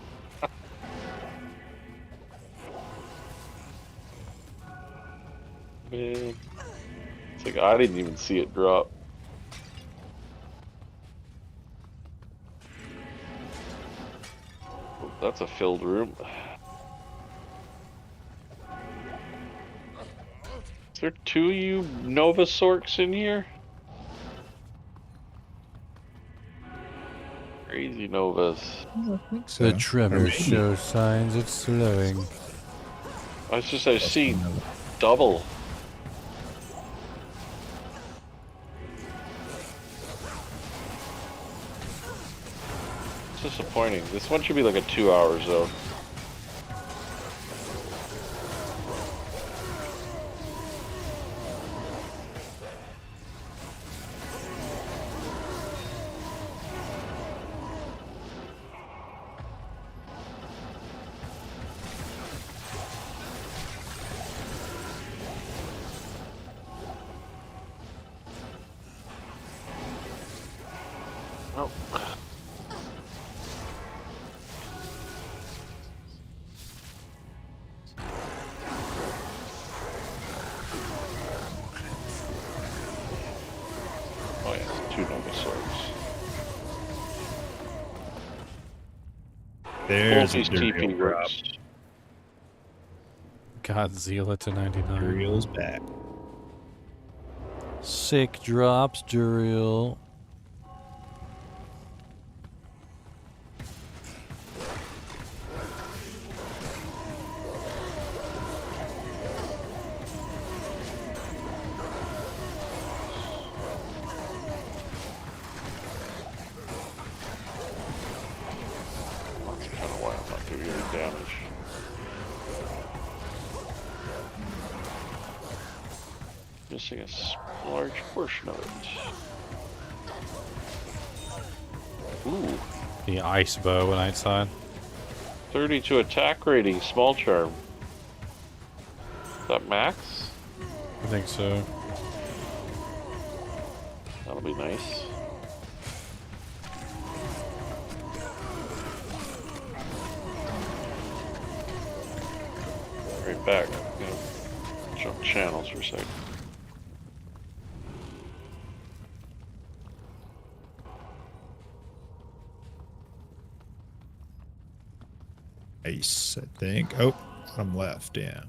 Man, it's like I didn't even see it drop. Oh, that's a filled room. Is there 2 of you Nova Sorks in here? Crazy Novas. The tremor shows signs of slowing. I see double. It's disappointing. This one should be like a 2-hour zone. Oh yeah, 2 Nova Swords. There's Both a these TP Duriel drop. works. Godzilla to 99. Duriel's back. Sick drops, Duriel. That's kind of why I'm not doing any damage. Missing a large portion of it. Ooh. The ice bow on outside. 32 attack rating, small charm. Is that max? I think so. That'll be nice. Right back. Jump channels for a second. Ice, I think. Oh, bottom left, yeah.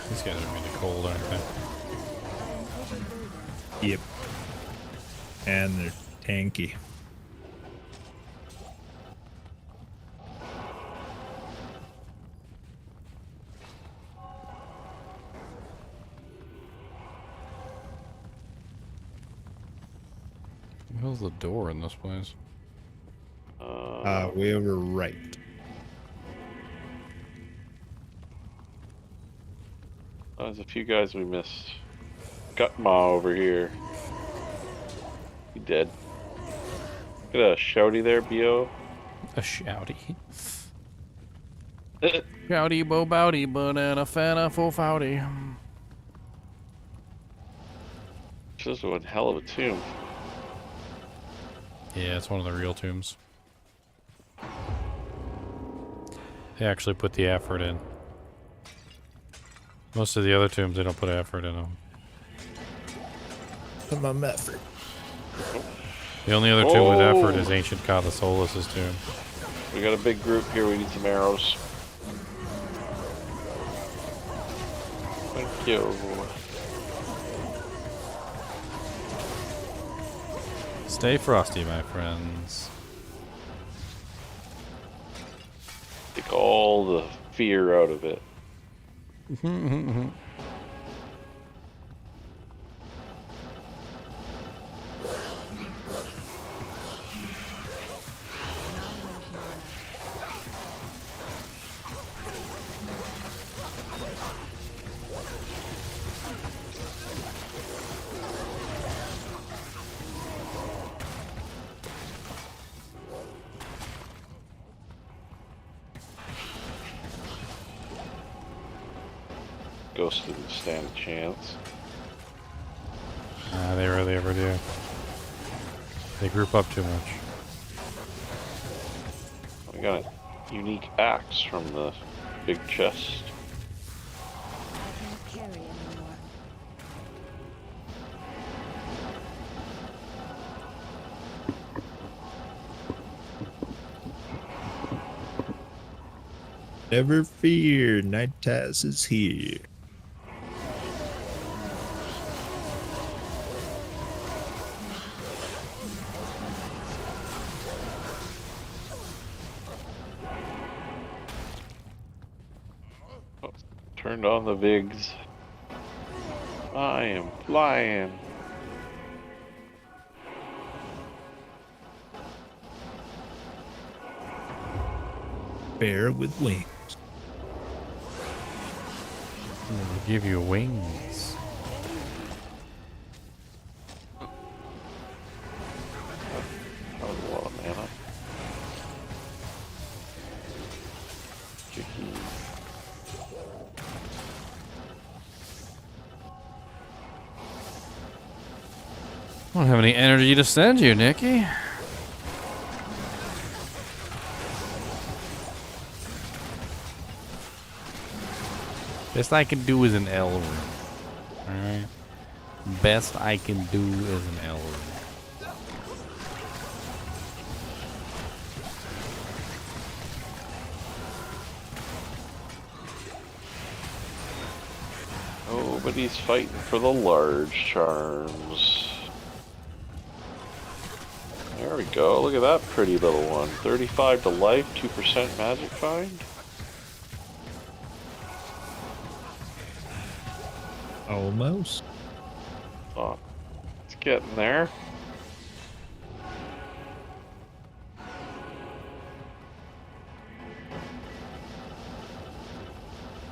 These guys are really cold, aren't they? Yep. And they're tanky. Where's the door in this place? Way over right. There's a few guys we missed. Got Ma over here. He dead. Got a shouty there, Bo. A shouty. Shouty bo bowdy, banana fana fo fouty. This is one hell of a tomb. Yeah, it's one of the real tombs. They actually put the effort in. Most of the other tombs, they don't put effort in them. Some effort. The only other tomb with effort is Ancient God of Solus's tomb. We got a big group here. We need some arrows. Thank you. Stay frosty, my friends. Take all the fear out of it. Ghost didn't stand a chance. Nah, they rarely ever do. They group up too much. We got a unique axe from the big chest. I can't carry anymore. Never fear, Nighttaz is here. Turned on the Vigs. I am flying. Bear with wings. They give you wings. That was a lot of mana. Chicky. I don't have any energy to send you, Nikki. Best I can do is an L room. Alright? Best I can do is an L room. Nobody's fighting for the large charms. There we go. Look at that pretty little one. 35 to life, 2% magic find. Almost. Oh, it's getting there.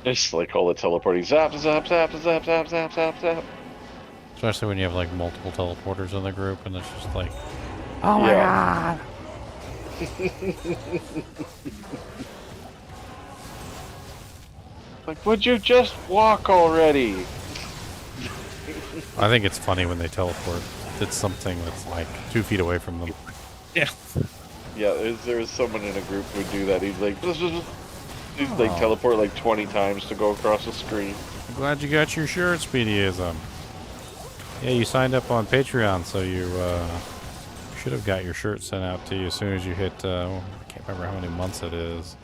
It's like all the teleporting zap, zap, zap, zap, zap, zap, zap, zap. Especially when you have like multiple teleporters in the group and it's just like, oh my god! Like, would you just walk already? I think it's funny when they teleport. It's something that's like 2 feet away from them. Yeah. Yeah, there was someone in a group who would do that. He'd like, he'd like teleport like 20 times to go across the screen. I'm glad you got your shirt, Speedyism. Yeah, you signed up on Patreon, so you should have got your shirt sent out to you as soon as you hit, I can't remember how many months it is.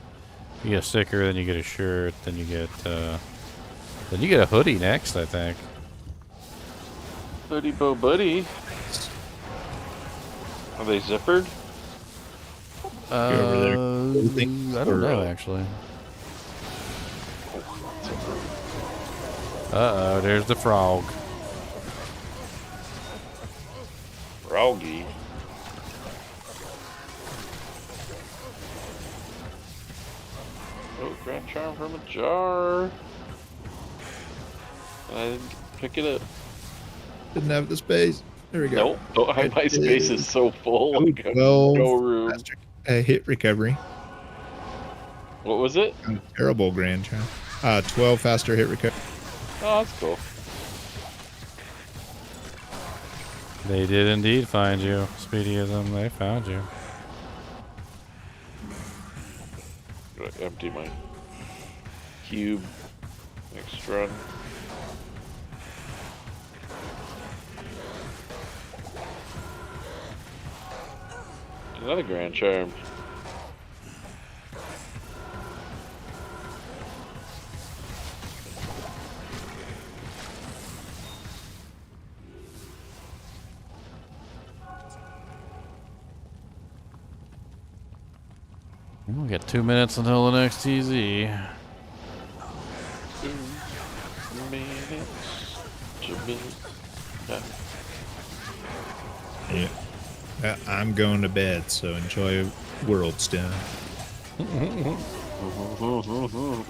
You get a sticker, then you get a shirt, then you get a hoodie next, I think. Hoodie bo buddy. Are they zippered? You're over there. I don't know, actually. Uh-oh, there's the frog. Froggy. Oh, Grand Charm from a jar. I didn't pick it up. Didn't have the space. There we go. Nope. Oh, my space is so full. Ooh, I got 12 no room. faster, hit recovery. What was it? Terrible Grand Charm. 12 faster hit recovery. Oh, that's cool. They did indeed find you, Speedyism. They found you. Gonna empty my cube. Next run. Another Grand Charm. We'll get 2 minutes until the next TZ. 2 minutes. 2 minutes. Yeah. I'm going to bed, so enjoy Worldstone.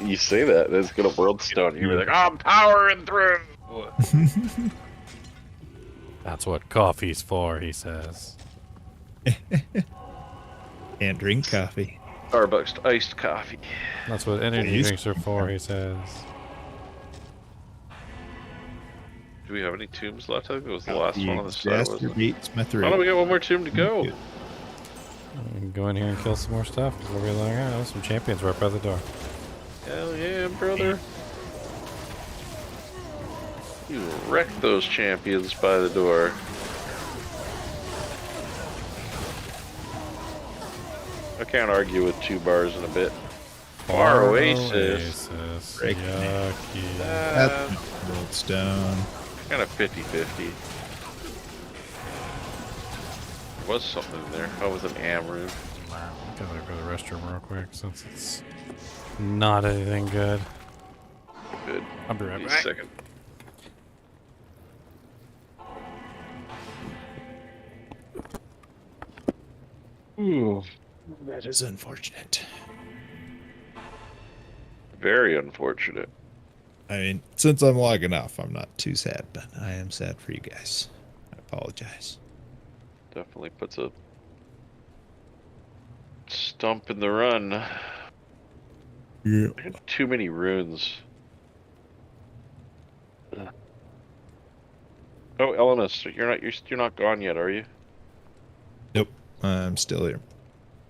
You say that, it's gonna world stone. You're like, I'm powering through. That's what coffee's for, he says. Can't drink coffee. Starbucks iced coffee. That's what energy drinks are for, he says. Do we have any tombs left? I think it was the last one on the side, wasn't it? Beats my throat. Oh no, we got one more tomb to go. We can go in here and kill some more stuff before we let out. Some champions right by the door. Hell yeah, brother. You wrecked those champions by the door. I can't argue with 2 bars in a bit. Bar Oasis. Yucky. That's Worldstone. Kind of 50-50. There was something in there. Oh, it was an Amrune. Gotta go to the restroom real quick since it's not anything good. Good. I'll be right Give me back. a second. Ooh, that is unfortunate. Very unfortunate. I mean, since I'm logging off, I'm not too sad, but I am sad for you guys. I apologize. Definitely puts a stump in the run. Yeah. I had too many runes. Ugh. Oh, Elenis, you're not gone yet, are you? Nope, I'm still here.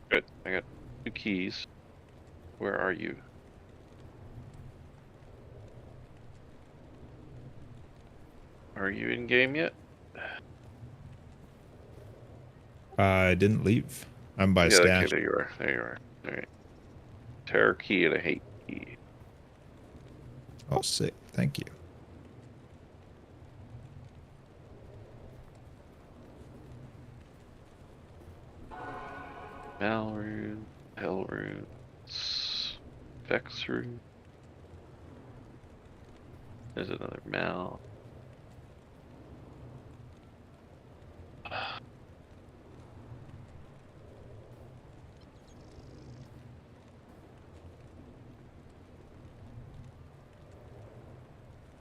Good. I got 2 keys. Where are you? Are you in game yet? I didn't leave. I'm by Yeah, stash. okay, there you are. There you are. All right. Terror key and a hate key. Oh, sick. Thank you. Malrune, Hellrune, Vexrune. There's another Mal.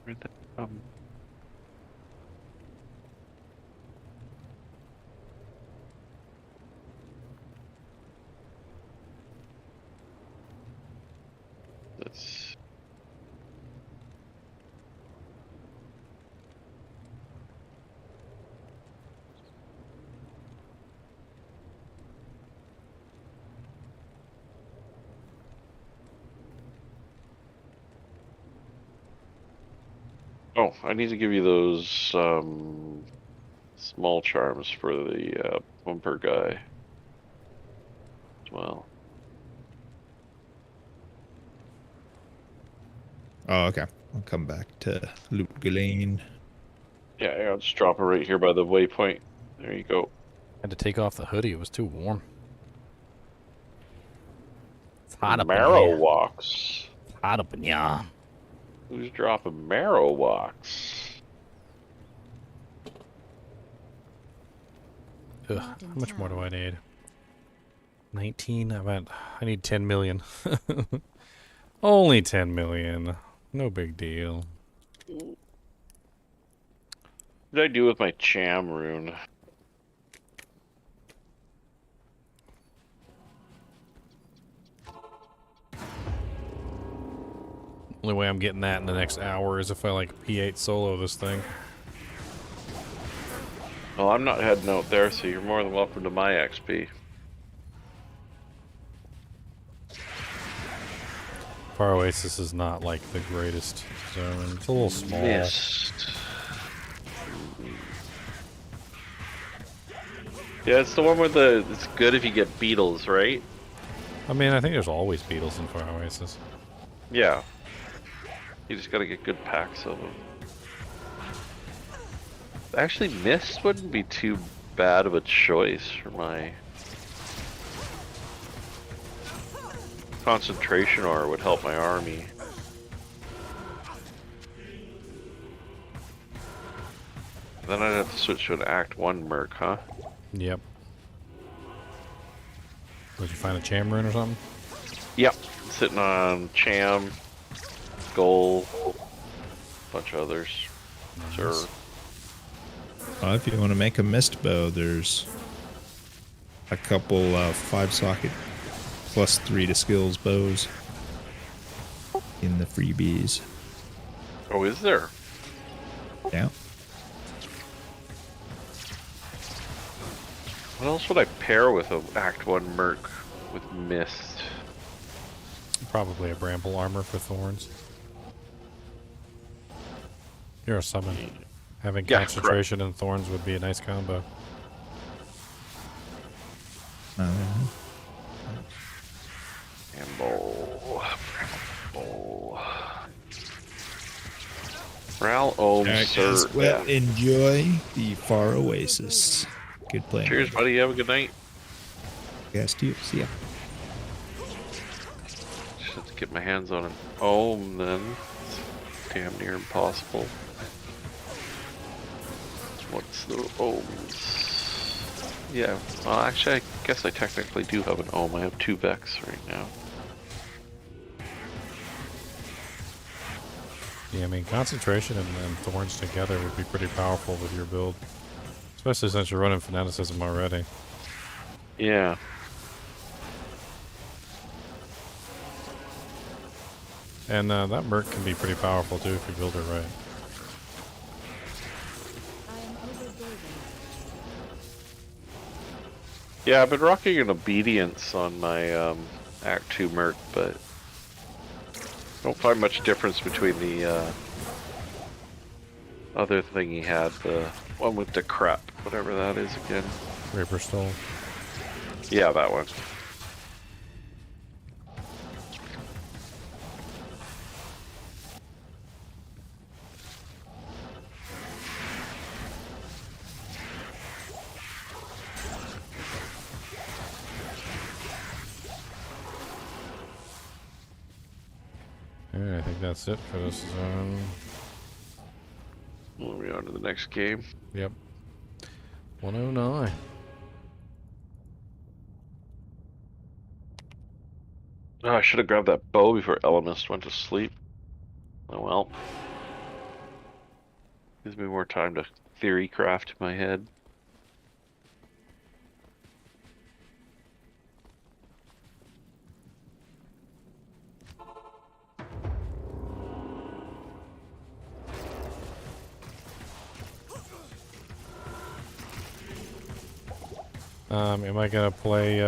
Where'd that come? Let's. Oh, I need to give you those small charms for the bumper guy as well. Oh, okay. I'll come back to Loot Galane. Yeah, I'll just drop it right here by the waypoint. There you go. Had to take off the hoodie. It was too warm. It's hot up in Marrow here. walks. It's hot up in here. Who's dropping marrow walks? Ugh, how much more do I need? 19. I need 10 million. Only 10 million. No big deal. What did I do with my Cham rune? Only way I'm getting that in the next hour is if I like P8 solo this thing. Well, I'm not heading out there, so you're more than welcome to my XP. Far Oasis is not like the greatest zone. It's a little small. Missed. Yeah, it's the one where it's good if you get beetles, right? I mean, I think there's always beetles in Far Oasis. Yeah. You just gotta get good packs of them. Actually, Mist wouldn't be too bad of a choice for my concentration ore would help my army. Then I'd have to switch to an Act 1 Merc, huh? Yep. Did you find a Cham rune or something? Yep. Sitting on Cham, Goal, bunch of others. Nice. Sure. If you want to make a mist bow, there's a couple 5-socket plus 3 to skills bows in the freebies. Oh, is there? Yeah. What else would I pair with an Act 1 Merc with Mist? Probably a bramble armor for thorns. You're a summon. Having Yeah, concentration and thorns would be a nice combo. Bramble. Ral Ohm, sir. Well, enjoy the Far Oasis. Good play. Cheers, buddy. Have a good night. Yes, to you. See ya. Just have to get my hands on an Ohm then. It's damn near impossible. What's the Ohms? Yeah, well, actually, I guess I technically do have an Ohm. I have 2 Vex right now. Yeah, I mean, concentration and thorns together would be pretty powerful with your build. Especially since you're running fanaticism already. Yeah. And that Merc can be pretty powerful too if you build it right. Yeah, I've been rocking an Obedience on my Act 2 Merc, but don't find much difference between the other thing he had, the one with the crap, whatever that is again. Reaper Stole. Yeah, that one. Alright, I think that's it for this zone. Moving on to the next game. Yep. 109. Oh, I should have grabbed that bow before Elemist went to sleep. Oh well. Gives me more time to theory craft in my head. Am I gonna play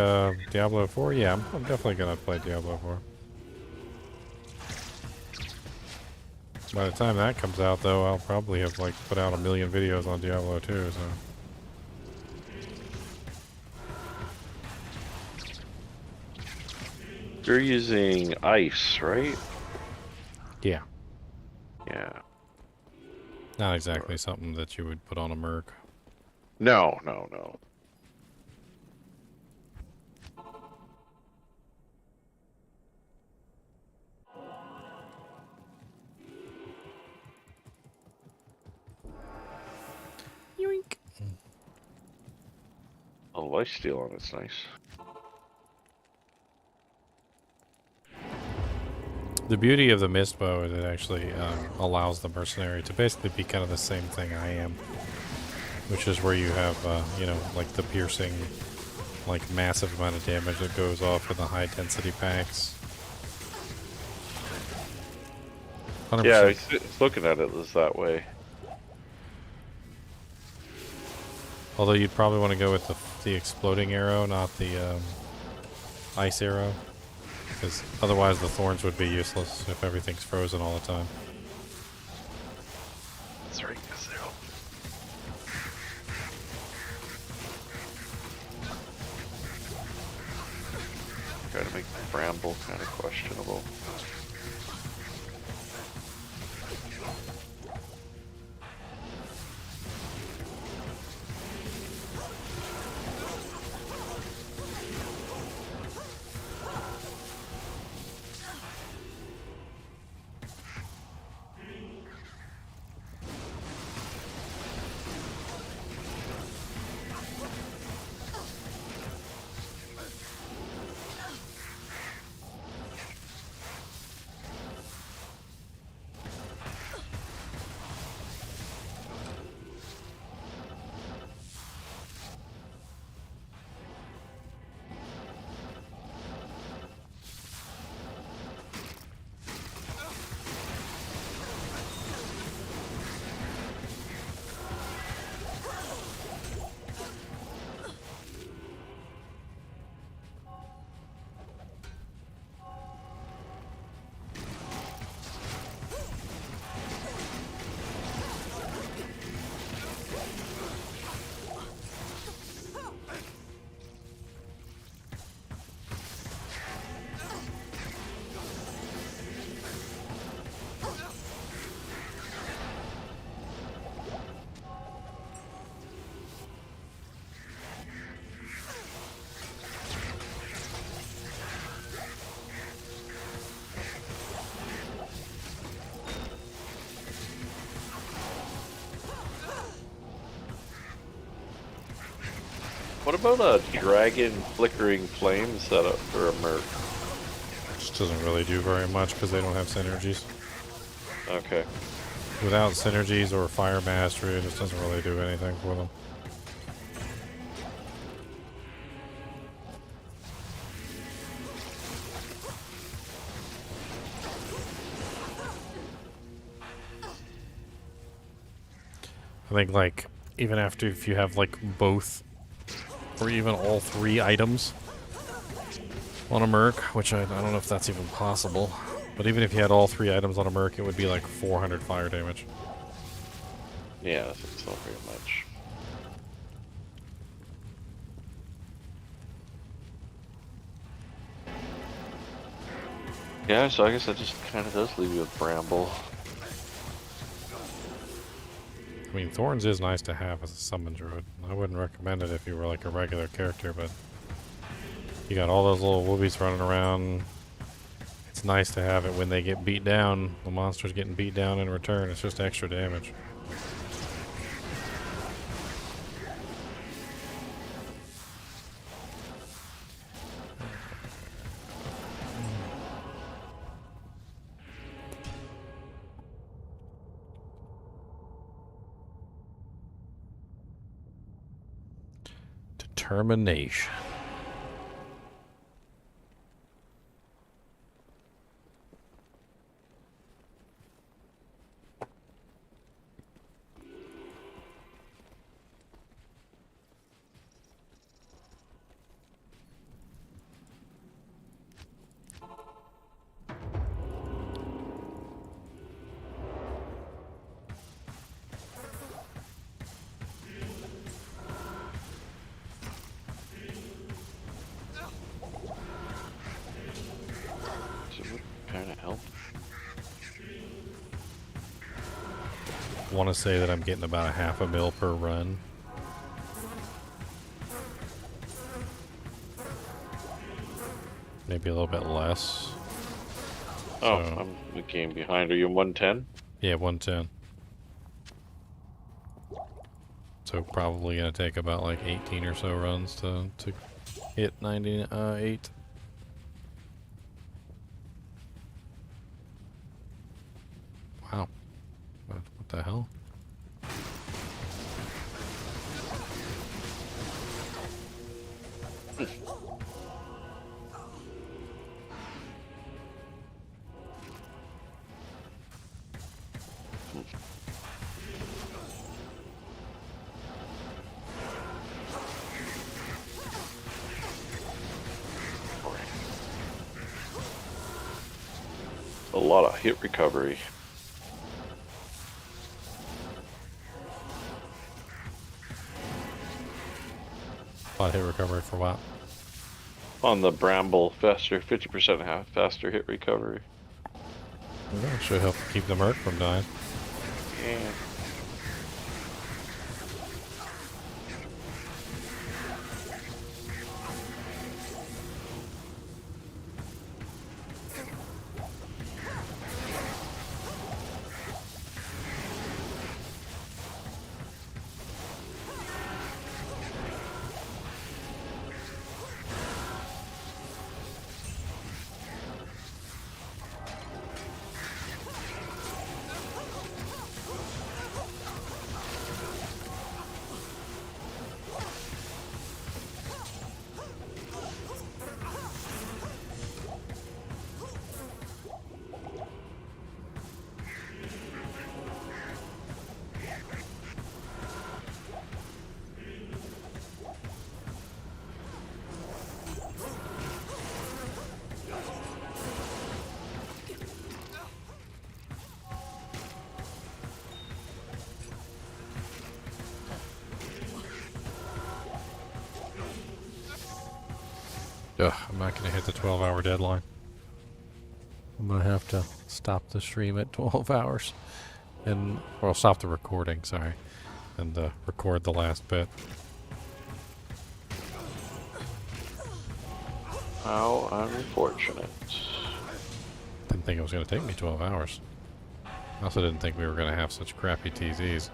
Diablo 4? Yeah, I'm definitely gonna play Diablo 4. By the time that comes out, though, I'll probably have like put out 1 million videos on Diablo 2. So. You're using ice, right? Yeah. Yeah. Not exactly something that you would put on a Merc. No, no, no. lifesteal on it's nice. The beauty of the mist bow is it actually allows the mercenary to basically be kind of the same thing I am, which is where you have, you know, like the piercing, like massive amount of damage that goes off in the high density packs. 100%. Yeah, it's looking at it as that way. Although you'd probably want to go with the exploding arrow, not the ice arrow. Because otherwise the thorns would be useless if everything's frozen all the time. That's right, Gazelle. Try to make Bramble kind of questionable. What about a dragon flickering flame setup for a merc? Which doesn't really do very much because they don't have synergies. Okay. Without synergies or fire mastery, it just doesn't really do anything for them. I think, like, even after if you have, like, both or even all 3 items on a merc, which I don't know if that's even possible, but even if you had all 3 items on a merc, it would be like 400 fire damage. Yeah, that's not very much. Yeah, so I guess that just kind of does leave you with Bramble. I mean, Thorns is nice to have as a summon druid. I wouldn't recommend it if you were like a regular character, but you got all those little woobies running around. It's nice to have it when they get beat down. The monster's getting beat down in return. It's just extra damage. Determination. I want to say that I'm getting about 1/2 mil per run. Maybe a little bit less. Oh, So, I'm the game behind. Are you 110? yeah, 110. So probably gonna take about like 18 or so runs to hit 98. Wow. What the hell? A lot of hit recovery. A lot of hit recovery for what? On the bramble, faster, 50% faster hit recovery. That should help keep the merc from dying. Yeah. Ugh, I'm not gonna hit the 12-hour deadline. I'm gonna have to stop the stream at 12 hours. And, well, stop the recording, sorry. And record the last bit. How unfortunate. Didn't think it was gonna take me 12 hours. I also didn't think we were gonna have such crappy TZs.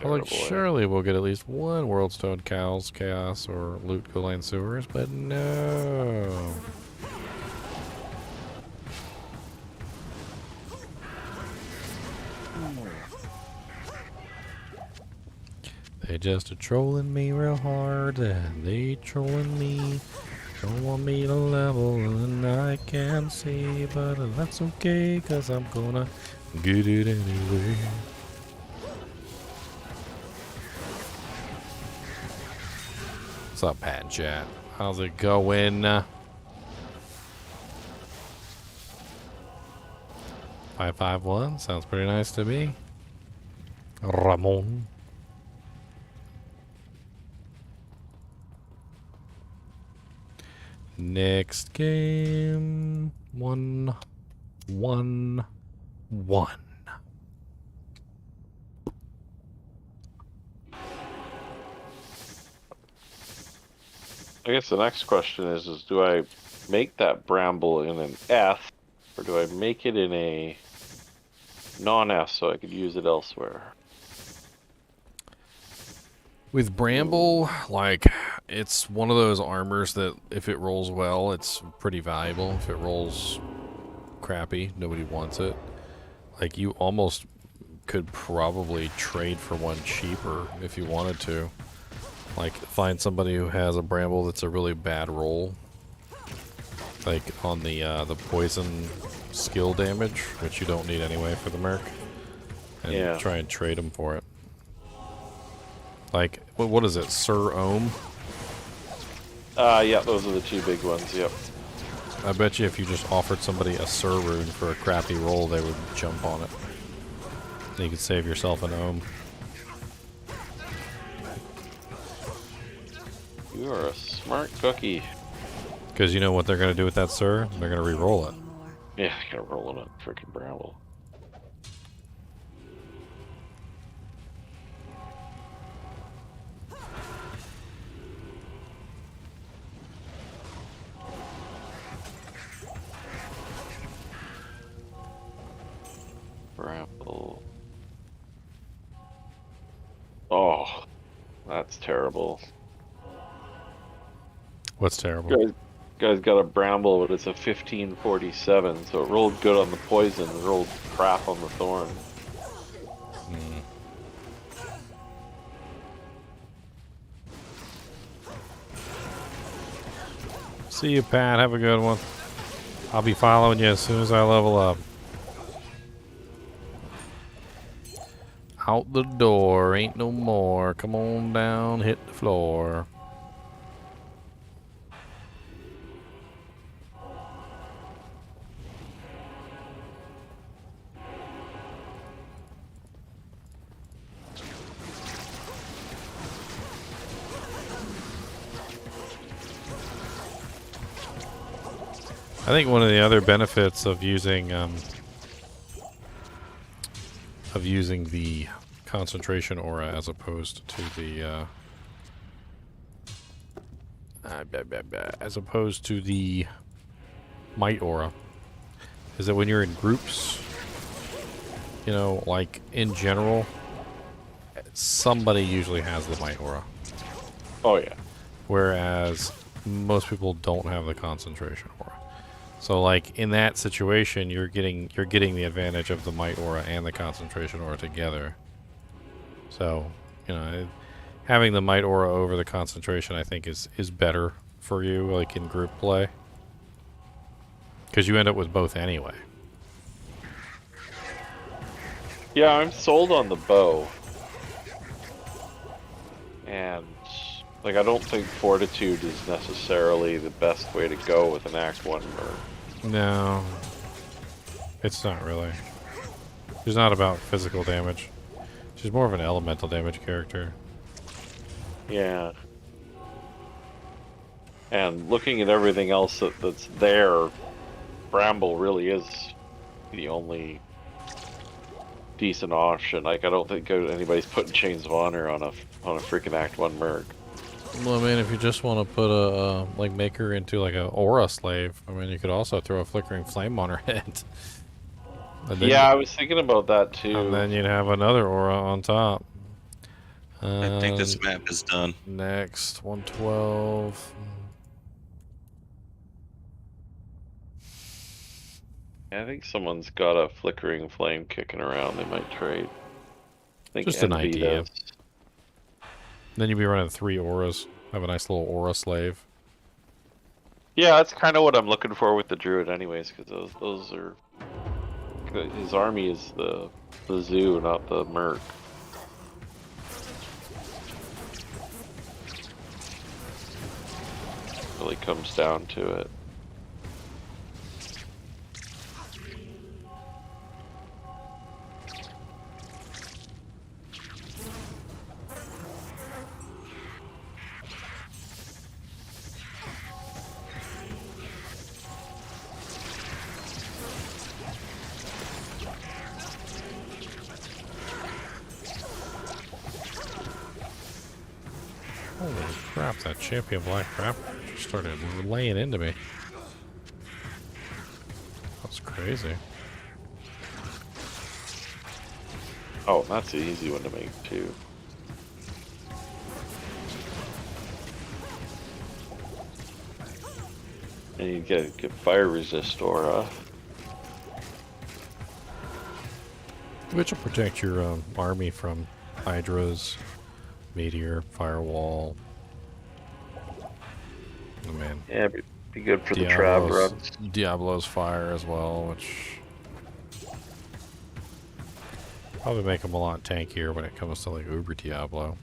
Well, like, surely we'll get at least one World Stone Cows, Chaos, or Loot Ghoul Sewers, but no. They just are trolling me real hard, and they trolling me. Don't want me to level, and I can see, but that's okay, cause I'm gonna get it anyway. What's up, Pat and Chat? How's it going? 551 sounds pretty nice to me. Ramon. Next game. 1-1-1. I guess the next question is do I make that bramble in an F, or do I make it in a non-F so I could use it elsewhere? With Bramble, like, it's one of those armors that if it rolls well, it's pretty valuable. If it rolls crappy, nobody wants it. Like, you almost could probably trade for one cheaper if you wanted to. Like, find somebody who has a Bramble that's a really bad roll. Like, on the poison skill damage, which you don't need anyway for the Merc. And try and trade them for it. Like, what is it, Sir Ohm? Yeah, those are the two big ones, yep. I bet you if you just offered somebody a Sir Rune for a crappy roll, they would jump on it. Then you could save yourself an Ohm. You are a smart cookie. Because you know what they're going to do with that Sir? They're going to re-roll it. Yeah, they're going to roll it on freaking Bramble. Bramble. That's terrible. What's terrible? Guy's got a bramble, but it's a 1547, so it rolled good on the poison, and rolled crap on the thorn. See you, Pat. Have a good one. I'll be following you as soon as I level up. Out the door, ain't no more. Come on down, hit the floor. I think one of the other benefits of using the concentration aura as opposed to the might aura is that when you're in groups, you know, like in general, somebody usually has the might aura. Oh yeah. Whereas most people don't have the concentration aura. So like in that situation, you're getting the advantage of the might aura and the concentration aura together. So, you know, having the might aura over the concentration, I think is better for you, like in group play, because you end up with both anyway. Yeah, I'm sold on the bow, and like I don't think fortitude is necessarily the best way to go with an Act 1 merc. No, it's not really. She's not about physical damage. She's more of an elemental damage character. Yeah. And looking at everything else that's there, Bramble really is the only decent option. Like, I don't think anybody's putting Chains of Honor on a freaking Act 1 merc. Well, I mean, if you just want to put like make her into like a aura slave, I mean, you could also throw a flickering flame on her head. Yeah, I was thinking about that too. And then you'd have another aura on top. I think this map is done. Next, 112. I think someone's got a flickering flame kicking around. They might trade. I think Just an Envy idea. does. Then you'd be running 3 auras. Have a nice little aura slave. Yeah, that's kind of what I'm looking for with the druid, anyways, because those are his army is the zoo, not the merc. Really comes down to it. Holy crap, that champion black crap just started laying into me. That's crazy. Oh, that's an easy one to make too. And you get fire resist aura. Which will protect your army from hydras, meteor, firewall. Oh man. Yeah, be good for the trap runs. Diablo's fire as well, which probably make them a lot tankier when it comes to like Uber Diablo.